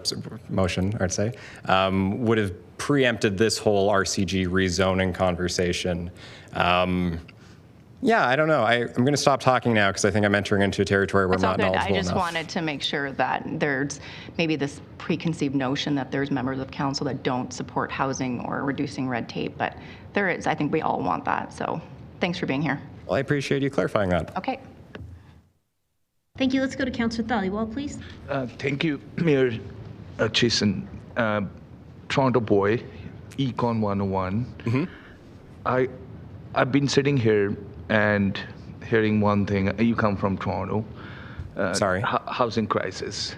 motion, I'd say, would have preempted this whole RCG rezoning conversation. Yeah, I don't know. I'm going to stop talking now because I think I'm entering into a territory where I'm not knowledgeable enough. I just wanted to make sure that there's maybe this preconceived notion that there's members of council that don't support housing or reducing red tape, but there is. I think we all want that. So thanks for being here. Well, I appreciate you clarifying that. Okay. Thank you. Let's go to Councillor Dhaliwal, please. Thank you, Mayor Chason. Toronto boy, Econ 101. I've been sitting here and hearing one thing. You come from Toronto. Sorry. Housing crisis.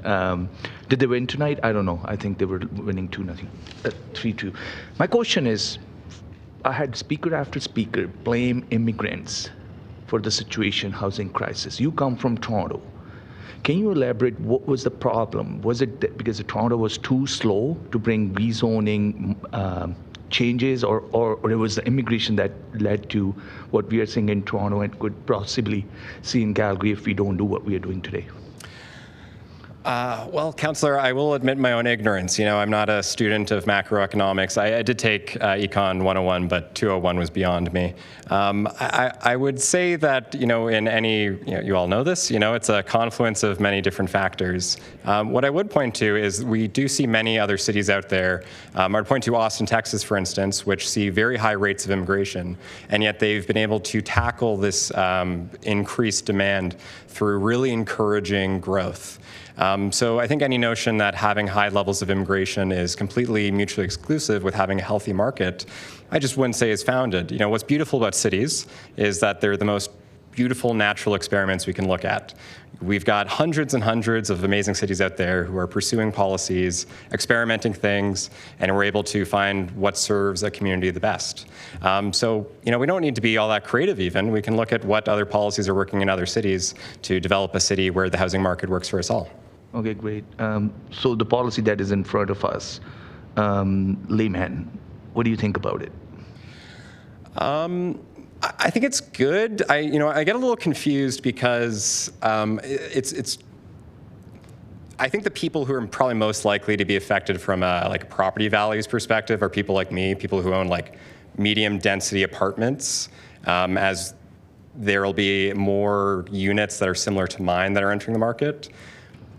Did they win tonight? I don't know. I think they were winning 2-0, 3-2. My question is, I had speaker after speaker blame immigrants for the situation, housing crisis. You come from Toronto. Can you elaborate what was the problem? Was it because Toronto was too slow to bring rezoning changes, or it was the immigration that led to what we are seeing in Toronto and could possibly see in Calgary if we don't do what we are doing today? Well, Councillor, I will admit my own ignorance. I'm not a student of macroeconomics. I did take Econ 101, but 201 was beyond me. I would say that, in any, you all know this, it's a confluence of many different factors. What I would point to is we do see many other cities out there. I would point to Austin, Texas, for instance, which see very high rates of immigration, and yet they've been able to tackle this increased demand through really encouraging growth. So I think any notion that having high levels of immigration is completely mutually exclusive with having a healthy market, I just wouldn't say is founded. What's beautiful about cities is that they're the most beautiful natural experiments we can look at. We've got hundreds and hundreds of amazing cities out there who are pursuing policies, experimenting things, and we're able to find what serves a community the best. So, we don't need to be all that creative even. We can look at what other policies are working in other cities to develop a city where the housing market works for us all. Okay, great. So the policy that is in front of us, layman, what do you think about it? I think it's good. I get a little confused because it's. I think the people who are probably most likely to be affected from a property values perspective are people like me, people who own medium density apartments, as there will be more units that are similar to mine that are entering the market.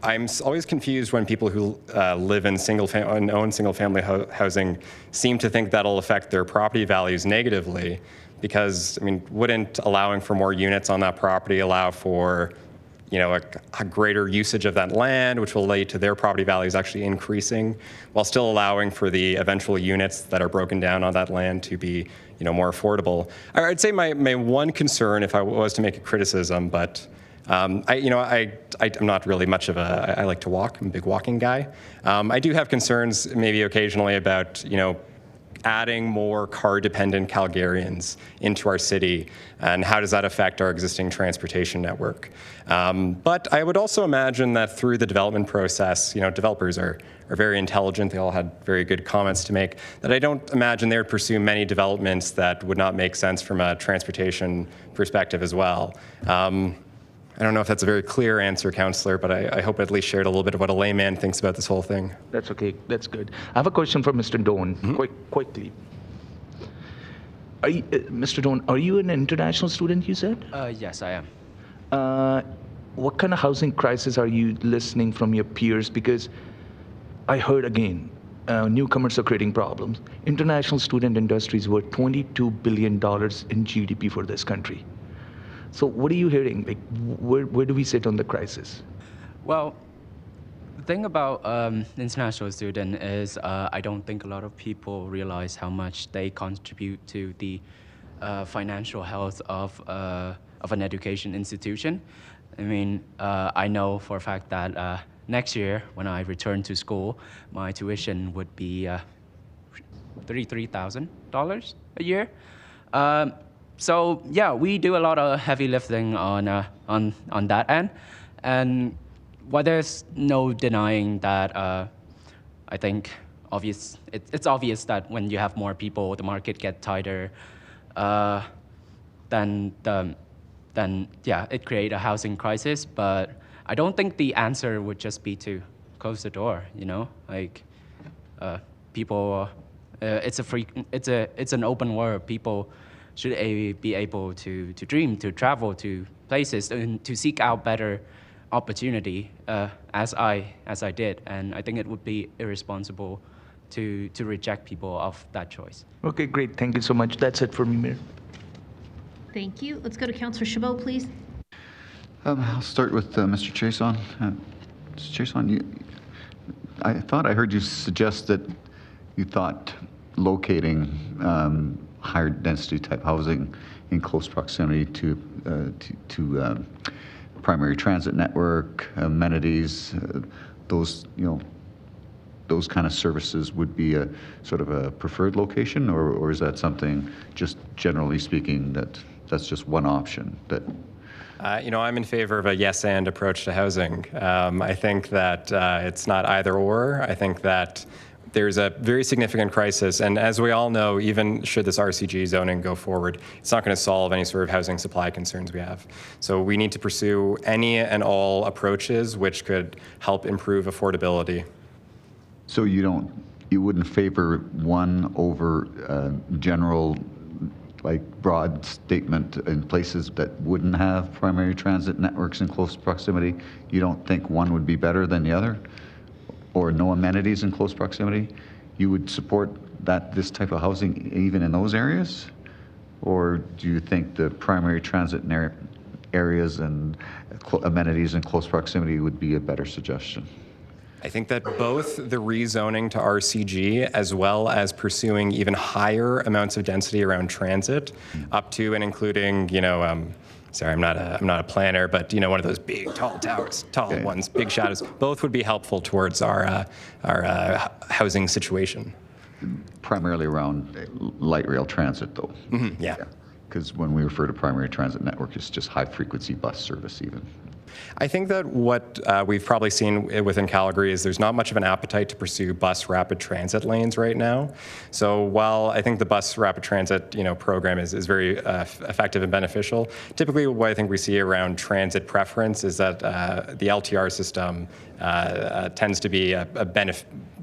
I'm always confused when people who live in and own single-family housing seem to think that'll affect their property values negatively, because wouldn't allowing for more units on that property allow for, a greater usage of that land, which will lead to their property values actually increasing, while still allowing for the eventual units that are broken down on that land to be, more affordable. I'd say my one concern, if I was to make a criticism, but I'm not really much of I like to walk. I'm a big walking guy. I do have concerns maybe occasionally about, adding more car-dependent Calgarians into our city, and how does that affect our existing transportation network? But I would also imagine that through the development process, developers are very intelligent. They all had very good comments to make, that I don't imagine they would pursue many developments that would not make sense from a transportation perspective as well. I don't know if that's a very clear answer, Councillor, but I hope I at least shared a little bit of what a layman thinks about this whole thing. That's okay. That's good. I have a question for Mr. Doan, quickly. Mr. Doan, are you an international student, you said? Yes, I am. What kind of housing crisis are you listening from your peers? Because I heard again, newcomers are creating problems. International student industries were $22 billion in GDP for this country. So what are you hearing? Like, where do we sit on the crisis? Well, the thing about international student is I don't think a lot of people realize how much they contribute to the financial health of an education institution. I mean, I know for a fact that next year, when I return to school, my tuition would be $33,000 a year. So yeah, we do a lot of heavy lifting on that end, and while there's no denying that, I think it's obvious that when you have more people, the market gets tighter. Then yeah, it creates a housing crisis. But I don't think the answer would just be to close the door. You know, like people, it's an open world. People should be able to dream, to travel to places, and to seek out better opportunity, as I did. And I think it would be irresponsible to reject people of that choice. Okay, great. Thank you so much. That's it for me, Mayor. Thank you. Let's go to Councillor Chabot, please. I'll start with Mr. Chason. Mr. Chason, I thought I heard you suggest that you thought locating higher density type housing in close proximity to primary transit network, amenities, those kind of services would be a sort of a preferred location, or is that something, just generally speaking, that's just one option that? I'm in favor of a yes and approach to housing. I think that it's not either or. I think that there's a very significant crisis, and as we all know, even should this RCG zoning go forward, it's not going to solve any sort of housing supply concerns we have. So we need to pursue any and all approaches which could help improve affordability. So you wouldn't favor one over general, like broad statement in places that wouldn't have primary transit networks in close proximity? You don't think one would be better than the other? Or no amenities in close proximity? You would support this type of housing even in those areas? Or do you think the primary transit areas and amenities in close proximity would be a better suggestion? I think that both the rezoning to RCG as well as pursuing even higher amounts of density around transit, up to and including, sorry, I'm not a planner, but one of those big tall towers, tall ones, big shadows, both would be helpful towards our housing situation. Primarily around light rail transit, though. Mm-hmm, yeah. Because when we refer to primary transit network, it's just high frequency bus service even. I think that what we've probably seen within Calgary is there's not much of an appetite to pursue bus rapid transit lanes right now. So while I think the bus rapid transit program is very effective and beneficial, typically what I think we see around transit preference is that the LTR system tends to be a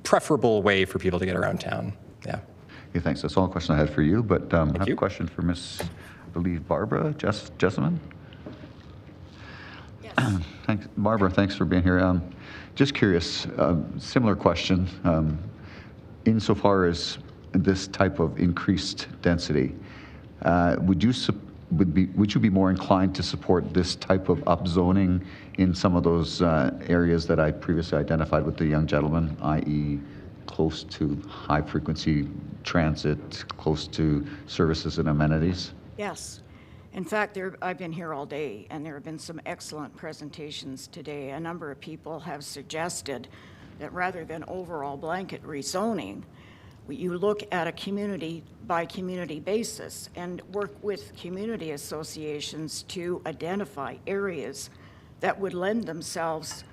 preferable way for people to get around town. Yeah. Okay, thanks. That's all the question I had for you, but I have a question for Miss, I believe, Barbara Jessamine. Thanks, Barbara. Thanks for being here. Just curious, similar question. Insofar as this type of increased density, would you be more inclined to support this type of upzoning in some of those areas that I previously identified with the young gentleman, i.e., close to high frequency transit, close to services and amenities? Yes. In fact, I've been here all day, and there have been some excellent presentations today. A number of people have suggested that rather than overall blanket rezoning, you look at a community-by-community basis and work with community associations to identify areas that would lend themselves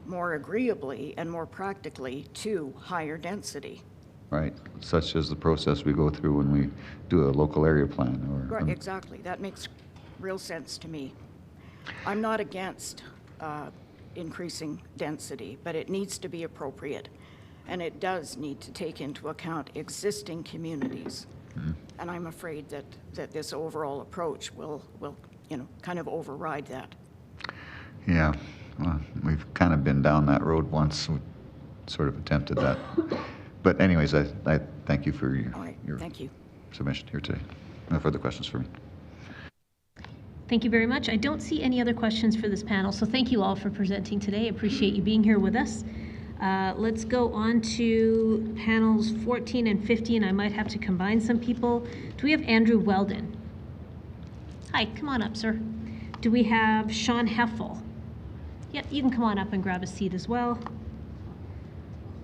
more agreeably and more practically to higher density. Right, such as the process we go through when we do a local area plan. Right, exactly. That makes real sense to me. I'm not against increasing density, but it needs to be appropriate, and it does need to take into account existing communities. Mm-hmm. And I'm afraid that this overall approach will kind of override that. Yeah, well, we've kind of been down that road once. We sort of attempted that. But anyways, I thank you for your thank you. submission here today. No further questions for me. Thank you very much. I don't see any other questions for this panel, so thank you all for presenting today. Appreciate you being here with us. Let's go on to panels 14 and 15. I might have to combine some people. Do we have Andrew Weldon? Hi, come on up, sir. Do we have Sean Heffel? Yep, you can come on up and grab a seat as well.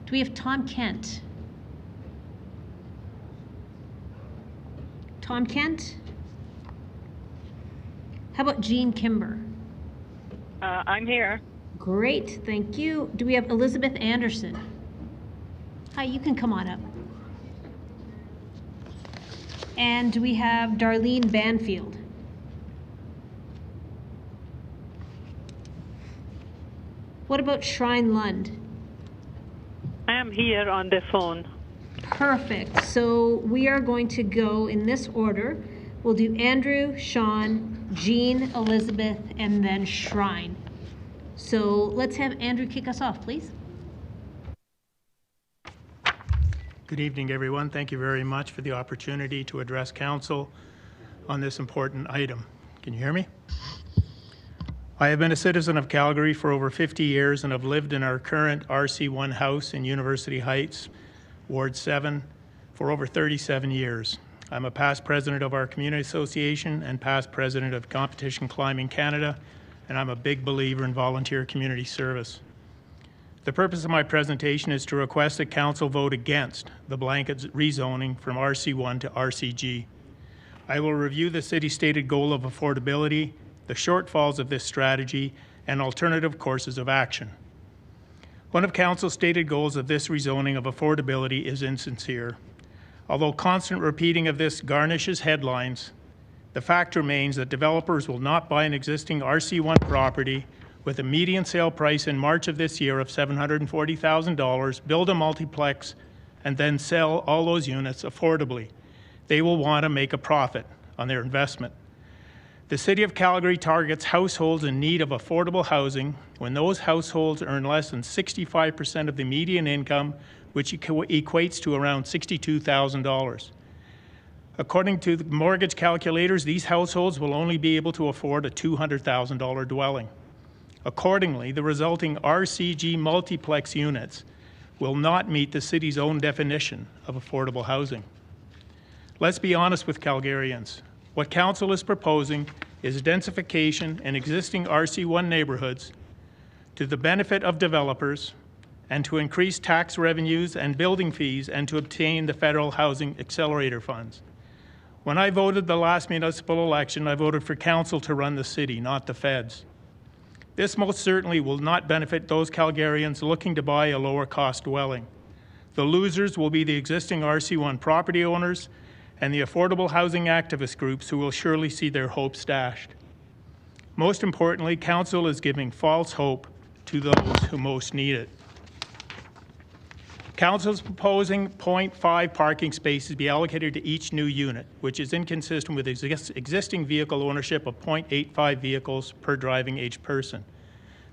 Do we have Tom Kent? Tom Kent? How about Jean Kimber? I'm here. Great, thank you. Do we have Elizabeth Anderson? Hi, you can come on up. And do we have Darlene Banfield? What about Shrine Lund? I am here on the phone. Perfect. So we are going to go in this order. We'll do Andrew, Sean, Jean, Elizabeth, and then Shrine. So let's have Andrew kick us off, please. Good evening, everyone. Thank you very much for the opportunity to address Council on this important item. Can you hear me? I have been a citizen of Calgary for over 50 years and have lived in our current RC1 house in University Heights, Ward 7, for over 37 years. I'm a past president of our community association and past president of Competition Climbing Canada, and I'm a big believer in volunteer community service. The purpose of my presentation is to request that Council vote against the blanket rezoning from RC1 to RCG. I will review the city's stated goal of affordability, the shortfalls of this strategy, and alternative courses of action. One of Council's stated goals of this rezoning of affordability is insincere. Although constant repeating of this garnishes headlines, the fact remains that developers will not buy an existing RC1 property with a median sale price in March of this year of $740,000, build a multiplex, and then sell all those units affordably. They will want to make a profit on their investment. The City of Calgary targets households in need of affordable housing when those households earn less than 65% of the median income, which equates to around $62,000. According to the mortgage calculators, these households will only be able to afford a $200,000 dwelling. Accordingly, the resulting RCG multiplex units will not meet the city's own definition of affordable housing. Let's be honest with Calgarians. What Council is proposing is densification in existing RC1 neighbourhoods to the benefit of developers and to increase tax revenues and building fees and to obtain the federal housing accelerator funds. When I voted the last municipal election, I voted for Council to run the city, not the feds. This most certainly will not benefit those Calgarians looking to buy a lower cost dwelling. The losers will be the existing RC1 property owners and the affordable housing activist groups who will surely see their hopes dashed. Most importantly, Council is giving false hope to those who most need it. Council is proposing 0.5 parking spaces be allocated to each new unit, which is inconsistent with existing vehicle ownership of 0.85 vehicles per driving age person.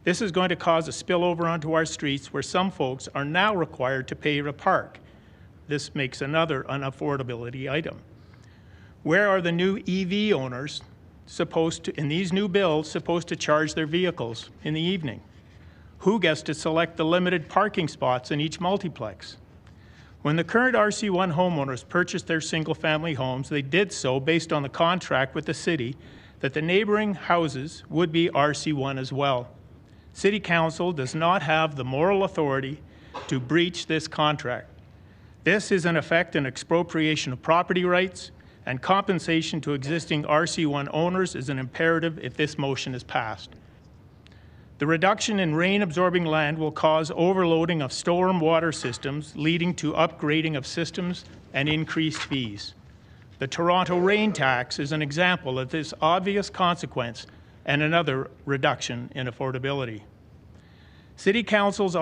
This is going to cause a spillover onto our streets where some folks are now required to pay to park. This makes another unaffordability item. Where are the new EV owners supposed to, in these new bills, supposed to charge their vehicles in the evening? Who gets to select the limited parking spots in each multiplex? When the current RC1 homeowners purchased their single-family homes, they did so based on the contract with the city that the neighboring houses would be RC1 as well. City Council does not have the moral authority to breach this contract. This is in effect an expropriation of property rights, and compensation to existing RC1 owners is an imperative if this motion is passed. The reduction in rain-absorbing land will cause overloading of storm water systems, leading to upgrading of systems and increased fees. The Toronto rain tax is an example of this obvious consequence and another reduction in affordability. City councils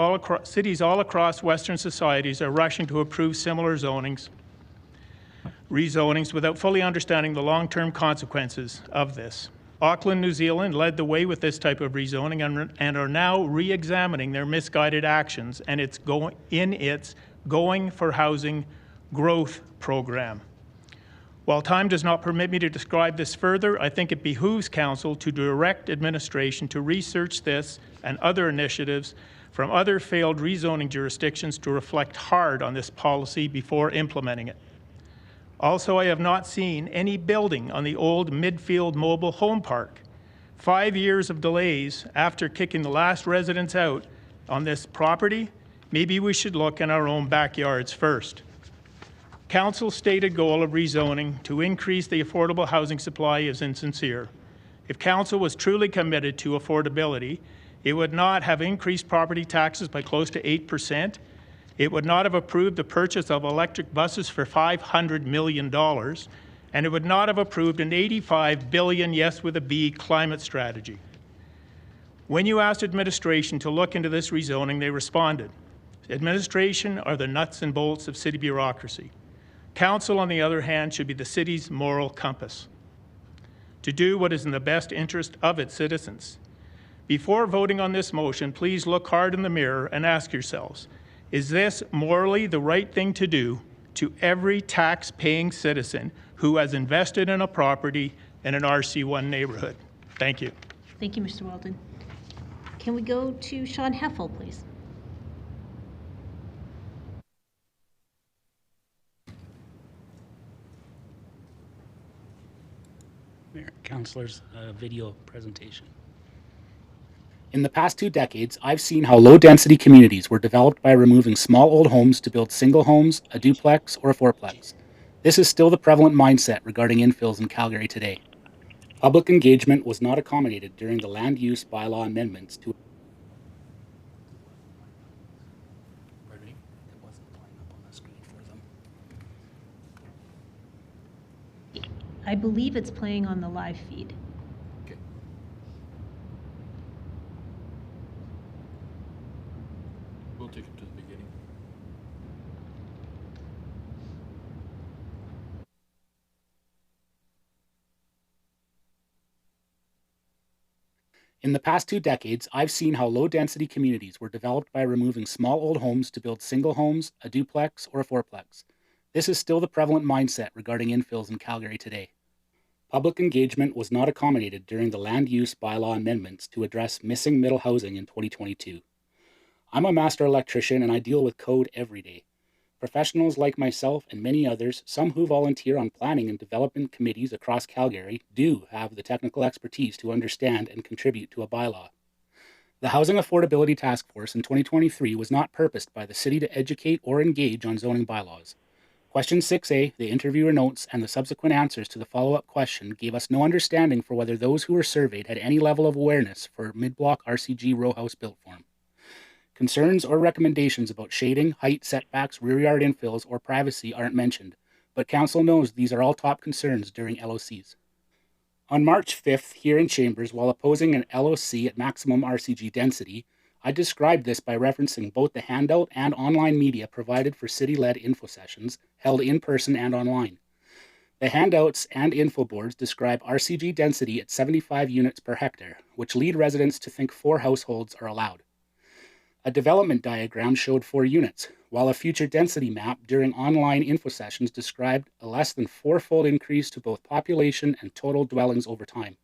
cities all across Western societies are rushing to approve similar rezonings without fully understanding the long-term consequences of this. Auckland, New Zealand led the way with this type of rezoning and are now re-examining their misguided actions and its Going for Housing growth program. While time does not permit me to describe this further, I think it behooves Council to direct administration to research this and other initiatives from other failed rezoning jurisdictions to reflect hard on this policy before implementing it. Also, I have not seen any building on the old Midfield Mobile Home Park. 5 years of delays after kicking the last residents out on this property. Maybe we should look in our own backyards first. Council's stated goal of rezoning to increase the affordable housing supply is insincere. If Council was truly committed to affordability, it would not have increased property taxes by close to 8%. It would not have approved the purchase of electric buses for $500 million, and it would not have approved an $85 billion, yes with a B, climate strategy. When you asked administration to look into this rezoning, they responded. Administration are the nuts and bolts of city bureaucracy. Council, on the other hand, should be the city's moral compass to do what is in the best interest of its citizens. Before voting on this motion, please look hard in the mirror and ask yourselves, is this morally the right thing to do to every tax-paying citizen who has invested in a property in an RC1 neighborhood? Thank you. Thank you, Mr. Weldon. Can we go to Sean Heffel, please? Mayor, councillors, video presentation. In the past 2 decades, I've seen how low-density communities were developed by removing small old homes to build single homes, a duplex, or a fourplex. This is still the prevalent mindset regarding infills in Calgary today. Public engagement was not accommodated during the land use bylaw amendments to I believe it's playing on the live feed. Okay. We'll take it to the beginning. In the past 2 decades, I've seen how low-density communities were developed by removing small old homes to build single homes, a duplex, or a fourplex. This is still the prevalent mindset regarding infills in Calgary today. Public engagement was not accommodated during the land use bylaw amendments to address missing middle housing in 2022. I'm a master electrician and I deal with code every day. Professionals like myself and many others, some who volunteer on planning and development committees across Calgary, do have the technical expertise to understand and contribute to a bylaw. The Housing Affordability Task Force in 2023 was not purposed by the city to educate or engage on zoning bylaws. Question 6A, the interviewer notes, and the subsequent answers to the follow-up question gave us no understanding for whether those who were surveyed had any level of awareness for mid-block RCG row house built form. Concerns or recommendations about shading, height, setbacks, rear yard infills, or privacy aren't mentioned, but Council knows these are all top concerns during LOCs. On March 5th, here in Chambers, while opposing an LOC at maximum RCG density, I described this by referencing both the handout and online media provided for city-led info sessions held in person and online. The handouts and info boards describe RCG density at 75 units per hectare, which lead residents to think 4 households are allowed. A development diagram showed 4 units, while a future density map during online info sessions described a less than 4-fold increase to both population and total dwellings over time.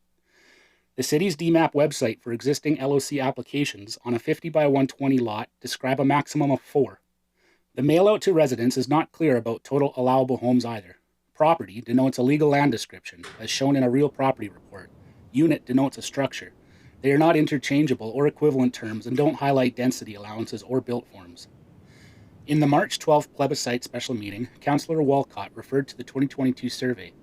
The city's DMAP website for existing LOC applications on a 50 by 120 lot describe a maximum of 4. The mail out to residents is not clear about total allowable homes either. Property denotes a legal land description, as shown in a real property report. Unit denotes a structure. They are not interchangeable or equivalent terms and don't highlight density allowances or built forms. In the March 12th plebiscite special meeting, Councillor Walcott referred to the 2022 survey.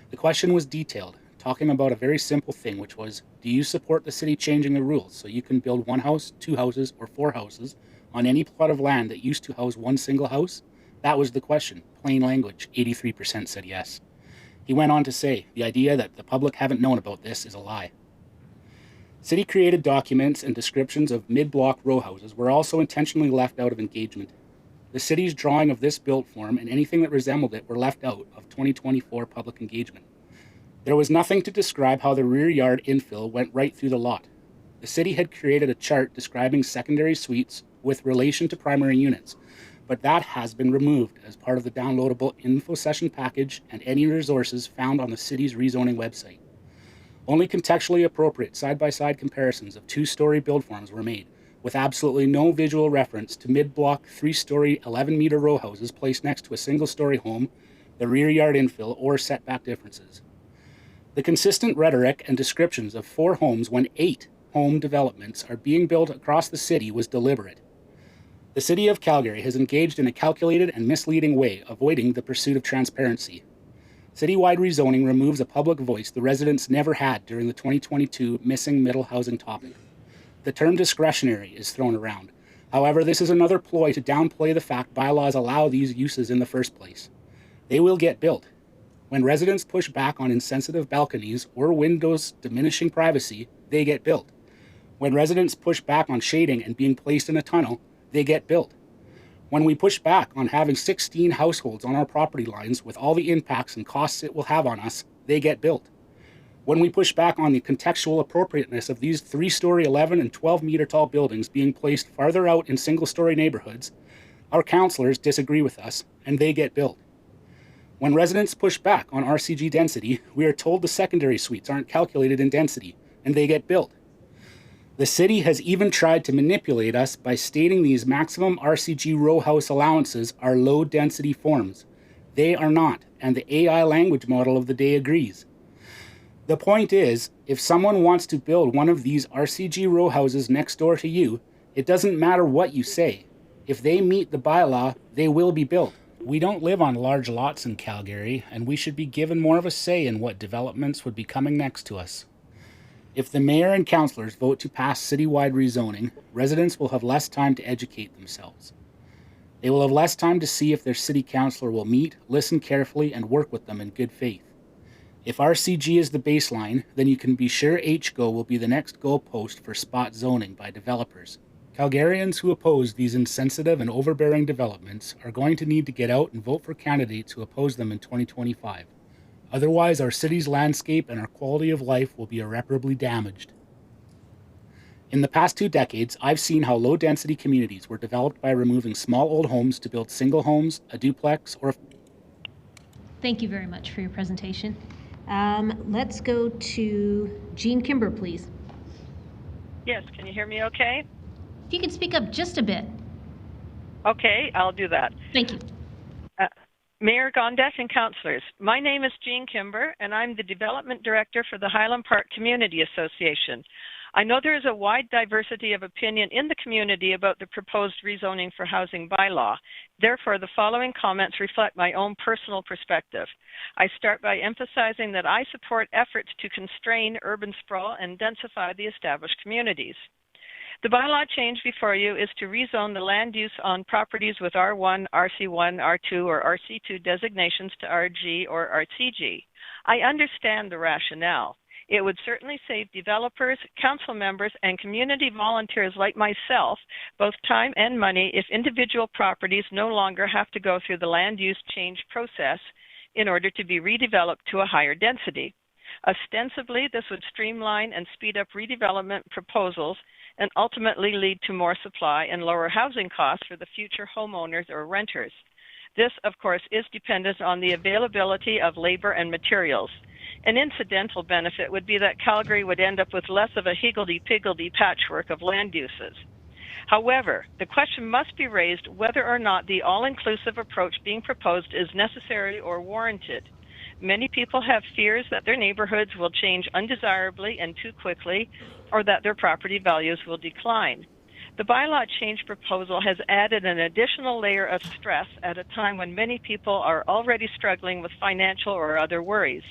The question was detailed, talking about a very simple thing, which was, do you support the city changing the rules so you can build 1 house, 2 houses, or 4 houses on any plot of land that used to house 1 single house? That was the question. Plain language. 83% said yes. He went on to say, the idea that the public haven't known about this is a lie. City-created documents and descriptions of mid-block row houses were also intentionally left out of engagement. The city's drawing of this built form and anything that resembled it were left out of 2024 public engagement. There was nothing to describe how the rear yard infill went right through the lot. The city had created a chart describing secondary suites with relation to primary units, but that has been removed as part of the downloadable info session package and any resources found on the city's rezoning website. Only contextually appropriate side-by-side comparisons of two-story build forms were made, with absolutely no visual reference to mid-block, three-story, 11-meter row houses placed next to a single-story home, the rear yard infill, or setback differences. The consistent rhetoric and descriptions of 4 homes when 8 home developments are being built across the city was deliberate. The City of Calgary has engaged in a calculated and misleading way, avoiding the pursuit of transparency. Citywide rezoning removes a public voice the residents never had during the 2022 missing middle housing topic. The term discretionary is thrown around. However, this is another ploy to downplay the fact bylaws allow these uses in the first place. They will get built. When residents push back on insensitive balconies or windows diminishing privacy, they get built. When residents push back on shading and being placed in a tunnel, they get built. When we push back on having 16 households on our property lines with all the impacts and costs it will have on us, they get built. When we push back on the contextual appropriateness of these 3-story, 11 and 12-meter tall buildings being placed farther out in single-story neighborhoods, our councillors disagree with us, and they get built. When residents push back on RCG density, we are told the secondary suites aren't calculated in density, and they get built. The city has even tried to manipulate us by stating these maximum RCG row house allowances are low-density forms. They are not, and the AI language model of the day agrees. The point is, if someone wants to build one of these RCG row houses next door to you, it doesn't matter what you say. If they meet the bylaw, they will be built. We don't live on large lots in Calgary, and we should be given more of a say in what developments would be coming next to us. If the mayor and councillors vote to pass citywide rezoning, residents will have less time to educate themselves. They will have less time to see if their city councillor will meet, listen carefully, and work with them in good faith. If RCG is the baseline, then you can be sure HGO will be the next goalpost for spot zoning by developers. Calgarians who oppose these insensitive and overbearing developments are going to need to get out and vote for candidates who oppose them in 2025. Otherwise, our city's landscape and our quality of life will be irreparably damaged. In the past 2 decades, I've seen how low-density communities were developed by removing small old homes to build single homes, a duplex, or a... Thank you very much for your presentation. Let's go to Jean Kimber, please. Yes, can you hear me okay? If you could speak up just a bit. Okay, I'll do that. Thank you. Mayor Gondess and councillors, my name is Jean Kimber, and I'm the Development Director for the Highland Park Community Association. I know there is a wide diversity of opinion in the community about the proposed rezoning for housing bylaw. Therefore, the following comments reflect my own personal perspective. I start by emphasizing that I support efforts to constrain urban sprawl and densify the established communities. The bylaw change before you is to rezone the land use on properties with R1, RC1, R2, or RC2 designations to RG or RCG. I understand the rationale. It would certainly save developers, council members, and community volunteers like myself both time and money if individual properties no longer have to go through the land use change process in order to be redeveloped to a higher density. Ostensibly, this would streamline and speed up redevelopment proposals and ultimately lead to more supply and lower housing costs for the future homeowners or renters. This, of course, is dependent on the availability of labor and materials. An incidental benefit would be that Calgary would end up with less of a higgledy-piggledy patchwork of land uses. However, the question must be raised whether or not the all-inclusive approach being proposed is necessary or warranted. Many people have fears that their neighborhoods will change undesirably and too quickly, or that their property values will decline. The bylaw change proposal has added an additional layer of stress at a time when many people are already struggling with financial or other worries.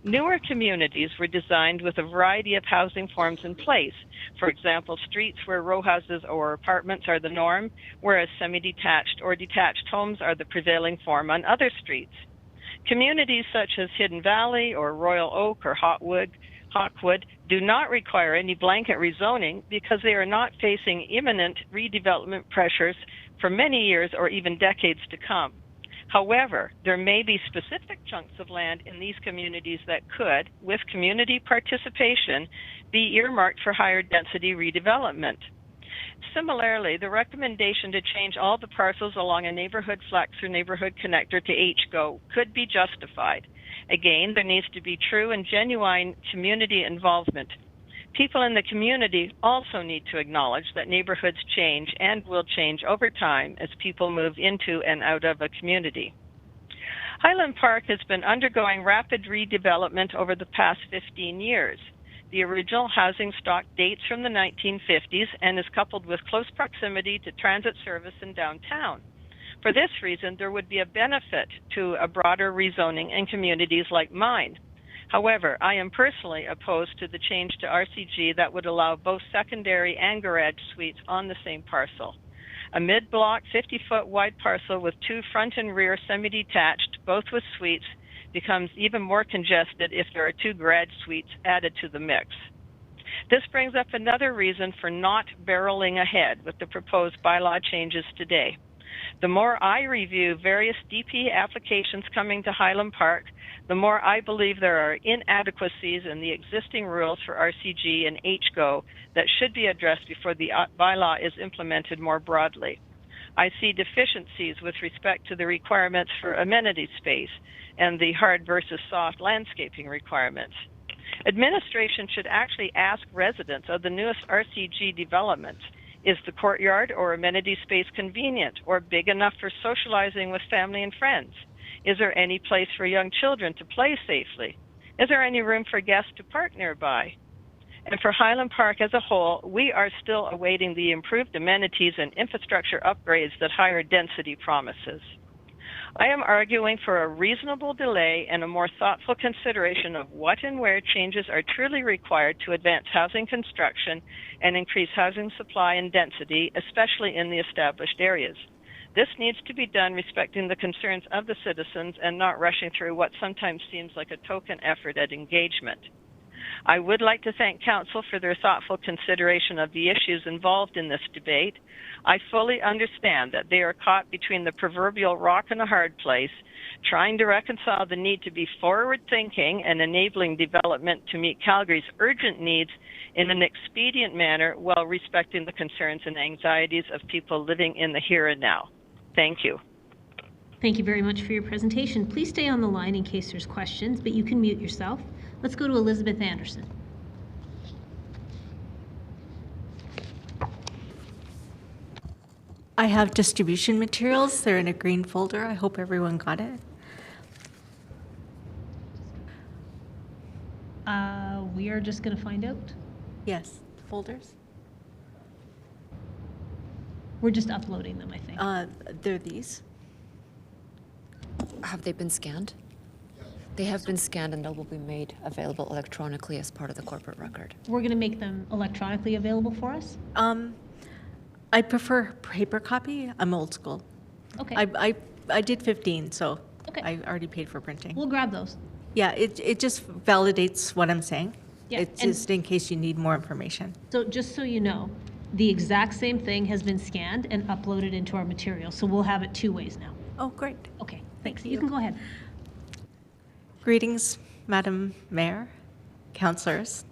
Newer communities were designed with a variety of housing forms in place. For example, streets where row houses or apartments are the norm, whereas semi-detached or detached homes are the prevailing form on other streets. Communities such as Hidden Valley or Royal Oak or Hawkwood do not require any blanket rezoning because they are not facing imminent redevelopment pressures for many years or even decades to come. However, there may be specific chunks of land in these communities that could, with community participation, be earmarked for higher density redevelopment. Similarly, the recommendation to change all the parcels along a neighborhood flex or neighborhood connector to HGO could be justified. Again, there needs to be true and genuine community involvement. People in the community also need to acknowledge that neighborhoods change and will change over time as people move into and out of a community. Highland Park has been undergoing rapid redevelopment over the past 15 years. The original housing stock dates from the 1950s and is coupled with close proximity to transit service in downtown. For this reason, there would be a benefit to a broader rezoning in communities like mine. However, I am personally opposed to the change to RCG that would allow both secondary and garage suites on the same parcel. A mid-block 50-foot wide parcel with 2 front and rear semi-detached, both with suites, becomes even more congested if there are 2 garage suites added to the mix. This brings up another reason for not barreling ahead with the proposed bylaw changes today. The more I review various DP applications coming to Highland Park, the more I believe there are inadequacies in the existing rules for RCG and HGO that should be addressed before the bylaw is implemented more broadly. I see deficiencies with respect to the requirements for amenity space and the hard versus soft landscaping requirements. Administration should actually ask residents of the newest RCG development, is the courtyard or amenity space convenient or big enough for socializing with family and friends? Is there any place for young children to play safely? Is there any room for guests to park nearby? And for Highland Park as a whole, we are still awaiting the improved amenities and infrastructure upgrades that higher density promises. I am arguing for a reasonable delay and a more thoughtful consideration of what and where changes are truly required to advance housing construction and increase housing supply and density, especially in the established areas. This needs to be done respecting the concerns of the citizens and not rushing through what sometimes seems like a token effort at engagement. I would like to thank Council for their thoughtful consideration of the issues involved in this debate. I fully understand that they are caught between the proverbial rock and a hard place, trying to reconcile the need to be forward-thinking and enabling development to meet Calgary's urgent needs in an expedient manner while respecting the concerns and anxieties of people living in the here and now. Thank you. Thank you very much for your presentation. Please stay on the line in case there's questions, but you can mute yourself. Let's go to Elizabeth Anderson. I have distribution materials. They're in a green folder. I hope everyone got it. We are just going to find out. Yes, folders. We're just uploading them, I think. They're these. Have they been scanned? They have been scanned and they will be made available electronically as part of the corporate record. We're going to make them electronically available for us? I prefer paper copy. I'm old school. Okay. I did 15, so okay. I already paid for printing. We'll grab those. Yeah, it just validates what I'm saying. Yeah, it's just in case you need more information. So just so you know, the exact same thing has been scanned and uploaded into our material, so we'll have it 2 ways now. Oh, great. Okay, thanks. You can go ahead. Greetings, Madam Mayor, councillors.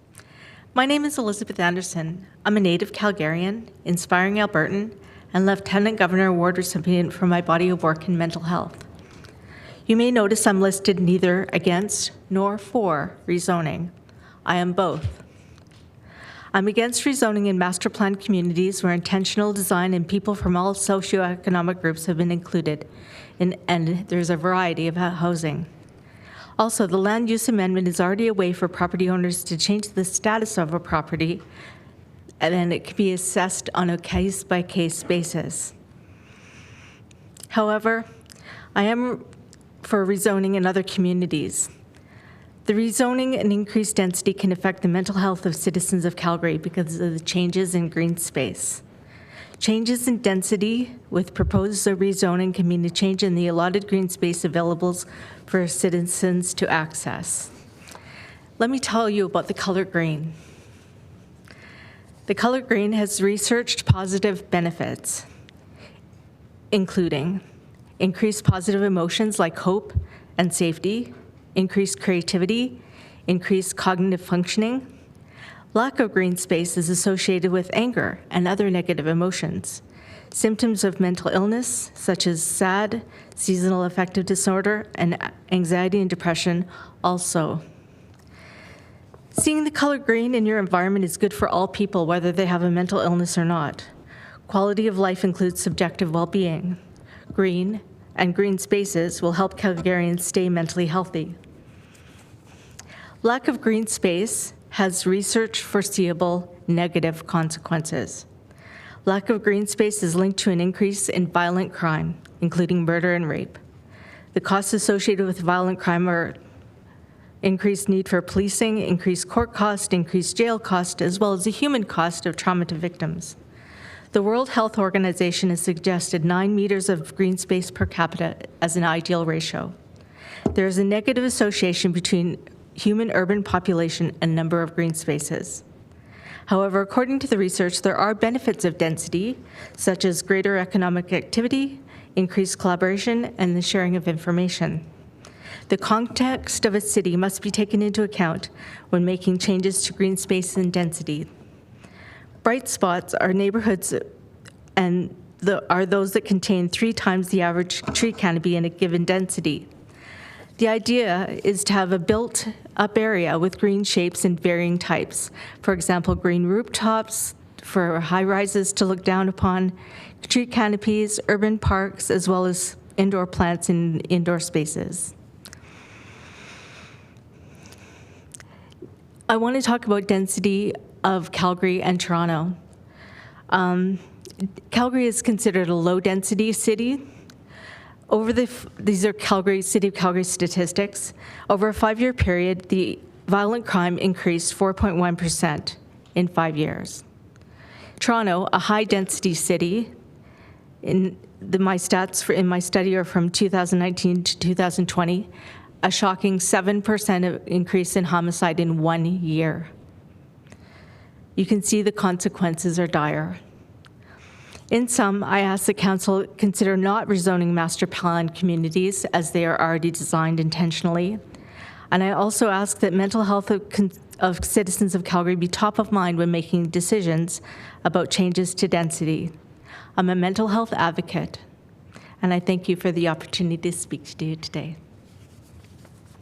My name is Elizabeth Anderson. I'm a native Calgarian, inspiring Albertan, and Lieutenant Governor Award recipient for my body of work in mental health. You may notice I'm listed neither against nor for rezoning. I am both. I'm against rezoning in master planned communities where intentional design and people from all socioeconomic groups have been included, and there's a variety of housing. Also, the land use amendment is already a way for property owners to change the status of a property, and then it can be assessed on a case-by-case basis. However, I am for rezoning in other communities. The rezoning and increased density can affect the mental health of citizens of Calgary because of the changes in green space. Changes in density with proposed rezoning can mean a change in the allotted green space available for citizens to access. Let me tell you about the color green. The color green has researched positive benefits, including increased positive emotions like hope and safety, increased creativity, increased cognitive functioning, Lack of green space is associated with anger and other negative emotions. Symptoms of mental illness, such as SAD, seasonal affective disorder, and anxiety and depression also. Seeing the color green in your environment is good for all people, whether they have a mental illness or not. Quality of life includes subjective well-being. Green and green spaces will help Calgarians stay mentally healthy. Lack of green space has research foreseeable negative consequences. Lack of green space is linked to an increase in violent crime, including murder and rape. The costs associated with violent crime are increased need for policing, increased court cost, increased jail cost, as well as the human cost of trauma to victims. The World Health Organization has suggested 9 meters of green space per capita as an ideal ratio. There is a negative association between human urban population and number of green spaces. However, according to the research, there are benefits of density, such as greater economic activity, increased collaboration, and the sharing of information. The context of a city must be taken into account when making changes to green space and density. Bright spots are neighborhoods and are those that contain 3 times the average tree canopy in a given density. The idea is to have a built-up area with green shapes and varying types. For example, green rooftops for high-rises to look down upon, tree canopies, urban parks, as well as indoor plants in indoor spaces. I want to talk about density of Calgary and Toronto. Calgary is considered a low-density city. These are City of Calgary statistics. Over a 5-year period, the violent crime increased 4.1% in 5 years. Toronto, a high-density city, my stats in my study are from 2019 to 2020, a shocking 7% increase in homicide in 1 year. You can see the consequences are dire. In sum, I ask that Council consider not rezoning master plan communities as they are already designed intentionally. And I also ask that mental health of citizens of Calgary be top of mind when making decisions about changes to density. I'm a mental health advocate, and I thank you for the opportunity to speak to you today.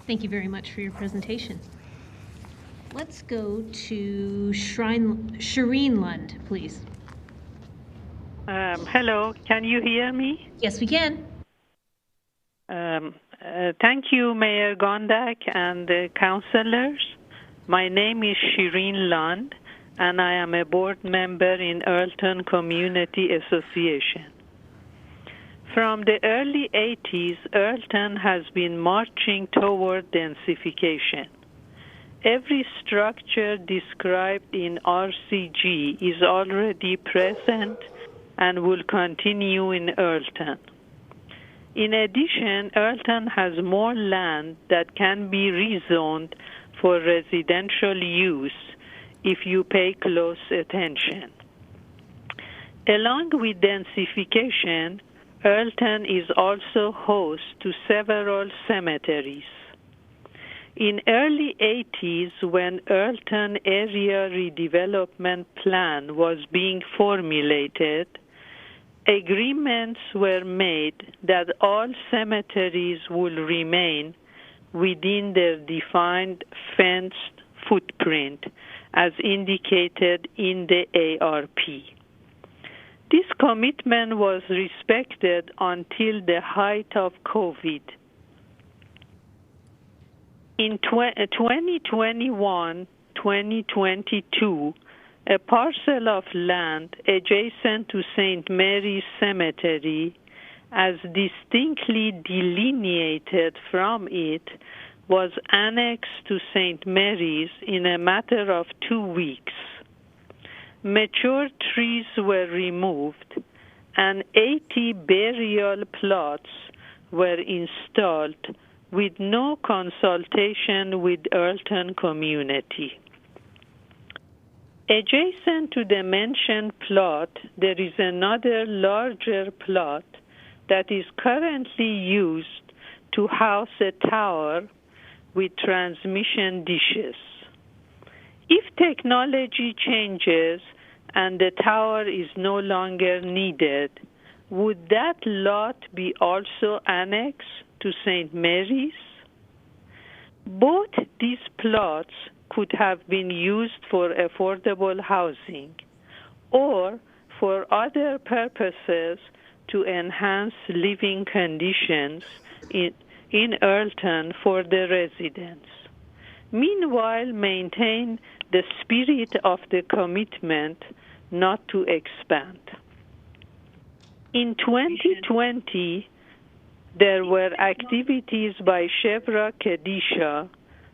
Thank you very much for your presentation. Let's go to Shireen Lund, please. Hello, can you hear me? Yes, we can. Thank you, Mayor Gondak and the councillors. My name is Shireen Lund, and I am a board member in Earlton Community Association. From the early 80s, Earlton has been marching toward densification. Every structure described in RCG is already present and will continue in Earlton. In addition, Earlton has more land that can be rezoned for residential use if you pay close attention. Along with densification, Earlton is also host to several cemeteries. In early 80s, when Earlton Area Redevelopment Plan was being formulated, agreements were made that all cemeteries will remain within their defined fenced footprint as indicated in the ARP. This commitment was respected until the height of COVID. In 2021-2022, a parcel of land adjacent to St. Mary's Cemetery, as distinctly delineated from it, was annexed to St. Mary's in a matter of 2 weeks. Mature trees were removed, and 80 burial plots were installed with no consultation with Earlton community. Adjacent to the mentioned plot, there is another larger plot that is currently used to house a tower with transmission dishes. If technology changes and the tower is no longer needed, would that lot be also annexed to St. Mary's? Both these plots could have been used for affordable housing or for other purposes to enhance living conditions in Earlton for the residents. Meanwhile, maintain the spirit of the commitment not to expand. In 2020, there were activities by Shevra Kedisha,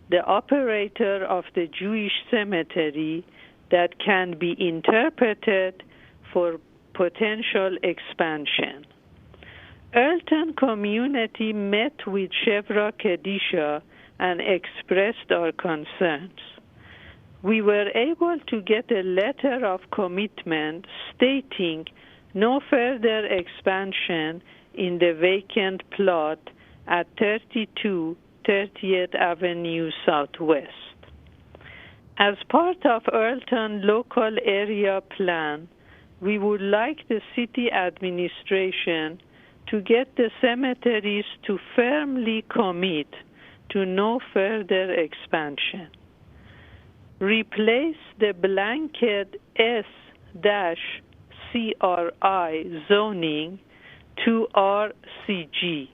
the operator of the Jewish cemetery, that can be interpreted for potential expansion. Earlton community met with Shevra Kedisha and expressed our concerns. We were able to get a letter of commitment stating no further expansion in the vacant plot at 32 30th Avenue Southwest. As part of Earlton local area plan, we would like the city administration to get the cemeteries to firmly commit to no further expansion. Replace the blanket S-CRI zoning to RCG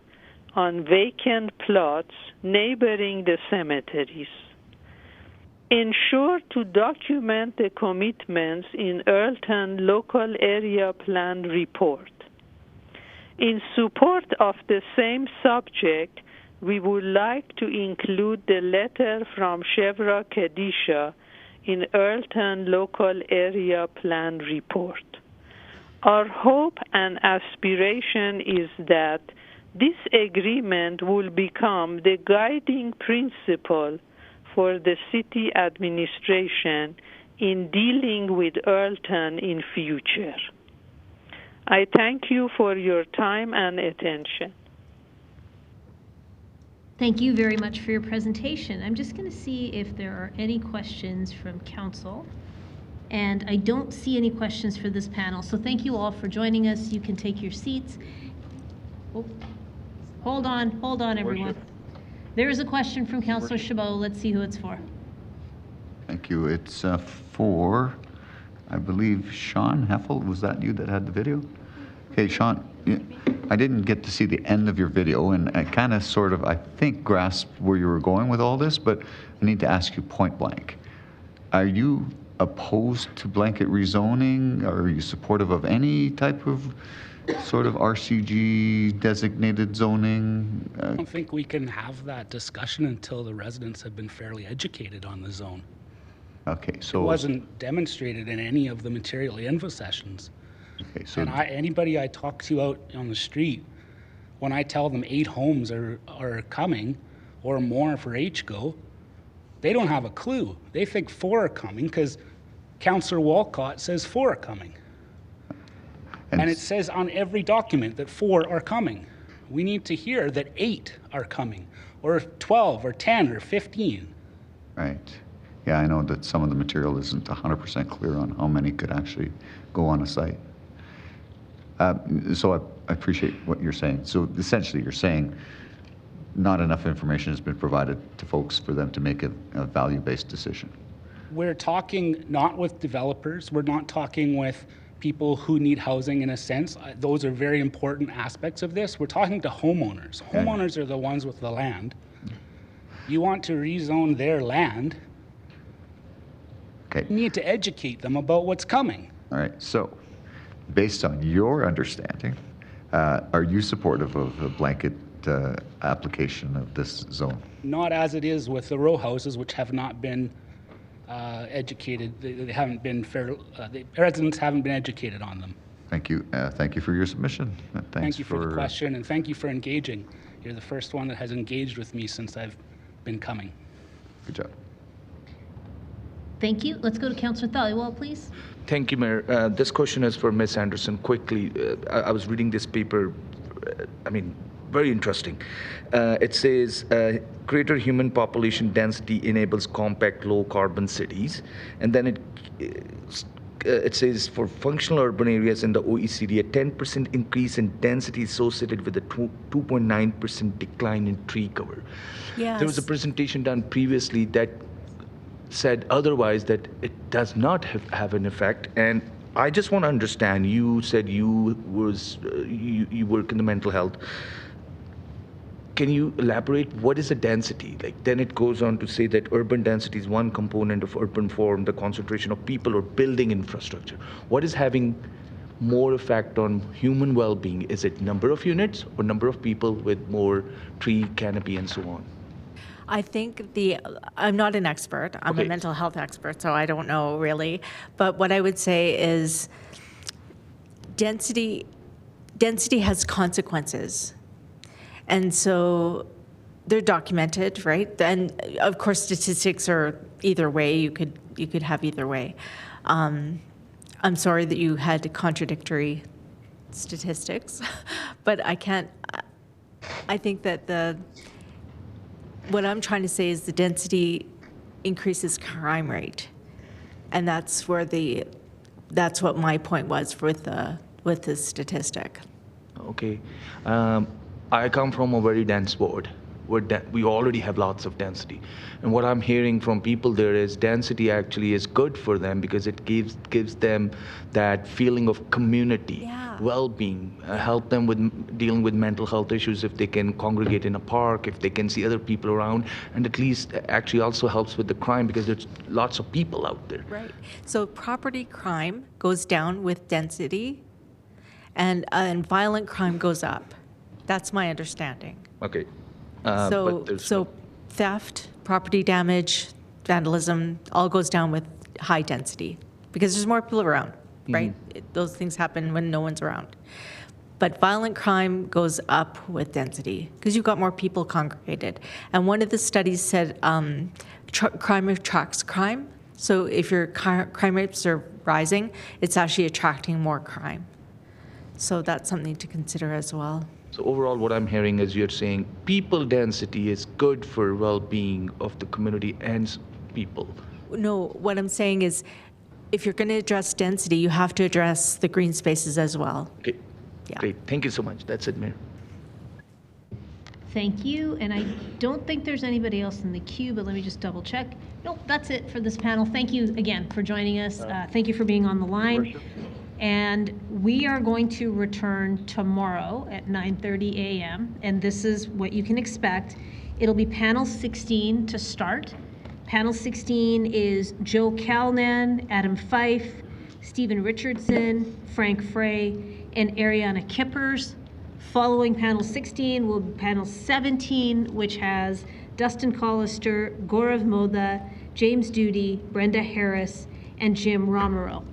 on vacant plots neighboring the cemeteries. Ensure to document the commitments in Earlton local area plan report. In support of the same subject, we would like to include the letter from Shevra Kedisha in Earlton local area plan report. Our hope and aspiration is that this agreement will become the guiding principle for the city administration in dealing with Earlton in future. I thank you for your time and attention. Thank you very much for your presentation. I'm just going to see if there are any questions from council. And I don't see any questions for this panel. So thank you all for joining us. You can take your seats. Oh, hold on, everyone. There is a question from Councillor Chabot. Let's see who it's for. Thank you. It's for, I believe, Sean Heffel. Was that you that had the video? Okay, Sean, I didn't get to see the end of your video, and I kind of sort of, I think, grasped where you were going with all this, but I need to ask you point blank. Are you opposed to blanket rezoning? Are you supportive of any type of sort of RCG designated zoning? I don't think we can have that discussion until the residents have been fairly educated on the zone. Okay, so it wasn't demonstrated in any of the material info sessions. Okay, so and anybody I talk to out on the street, when I tell them 8 homes are coming or more for HGO, they don't have a clue. They think 4 are coming because Councillor Walcott says 4 are coming. And it says on every document that 4 are coming. We need to hear that 8 are coming, or 12, or 10, or 15. Right. Yeah, I know that some of the material isn't 100% clear on how many could actually go on a site. So I appreciate what you're saying. So essentially you're saying not enough information has been provided to folks for them to make a value-based decision. We're talking not with developers. We're not talking with people who need housing in a sense. Those are very important aspects of this. We're talking to homeowners. Homeowners are the ones with the land. You want to rezone their land. Okay. You need to educate them about what's coming. All right. So based on your understanding, are you supportive of a blanket application of this zone? Not as it is with the row houses, which have not been educated. They haven't been fair. The residents haven't been educated on them. Thank you. Thank you for your submission. Thank you for the question, and thank you for engaging. You're the first one that has engaged with me since I've been coming. Good job. Thank you. Let's go to Councillor Thaliwal, please. Thank you, Mayor. This question is for Ms. Anderson. Quickly, I was reading this paper. I mean, very interesting. It says greater human population density enables compact, low-carbon cities, and then it says for functional urban areas in the OECD, a 10% increase in density associated with a 2.9% decline in tree cover. Yes. There was a presentation done previously that said otherwise, that it does not have an effect. And I just want to understand, you said you work in the mental health. Can you elaborate what is a density? Like, then it goes on to say that urban density is one component of urban form, the concentration of people or building infrastructure. What is having more effect on human well-being? Is it number of units or number of people with more tree canopy and so on? I think I'm not an expert. I'm a mental health expert, so I don't know really. But what I would say is density has consequences. And so they're documented, right? And of course, statistics are either way. You could have either way. I'm sorry that you had contradictory statistics, but I can't. I think that what I'm trying to say is the density increases crime rate, and that's what my point was with the statistic. Okay. I come from a very dense ward where we already have lots of density. And what I'm hearing from people there is density actually is good for them because it gives them that feeling of community, well-being, help them with dealing with mental health issues if they can congregate in a park, if they can see other people around, and at least actually also helps with the crime because there's lots of people out there. Right. So property crime goes down with density, and violent crime goes up. That's my understanding. Okay. So theft, property damage, vandalism, all goes down with high density because there's more people around, right? Those things happen when no one's around. But violent crime goes up with density because you've got more people congregated. And one of the studies said crime attracts crime. So if your crime rates are rising, it's actually attracting more crime. So that's something to consider as well. So overall, what I'm hearing is you're saying people density is good for well-being of the community and people. No, what I'm saying is if you're going to address density, you have to address the green spaces as well. Okay, great. Thank you so much. That's it, Mayor. Thank you. And I don't think there's anybody else in the queue, but let me just double check. Nope, that's it for this panel. Thank you again for joining us. Thank you for being on the line. And we are going to return tomorrow at 9:30 a.m. And this is what you can expect. It'll be panel 16 to start. Panel 16 is Joe Calnan, Adam Fife, Stephen Richardson, Frank Frey, and Ariana Kippers. Following panel 16 will be panel 17, which has Dustin Collister, Gaurav Moda, James Doody, Brenda Harris, and Jim Romero.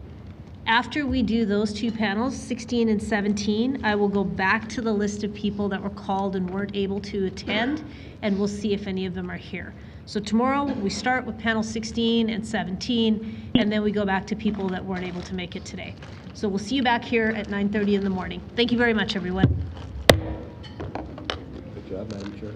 After we do those two panels, 16 and 17, I will go back to the list of people that were called and weren't able to attend, and we'll see if any of them are here. So tomorrow we start with panel 16 and 17, and then we go back to people that weren't able to make it today. So we'll see you back here at 9:30 in the morning. Thank you very much, everyone. Good job, Madam Chair.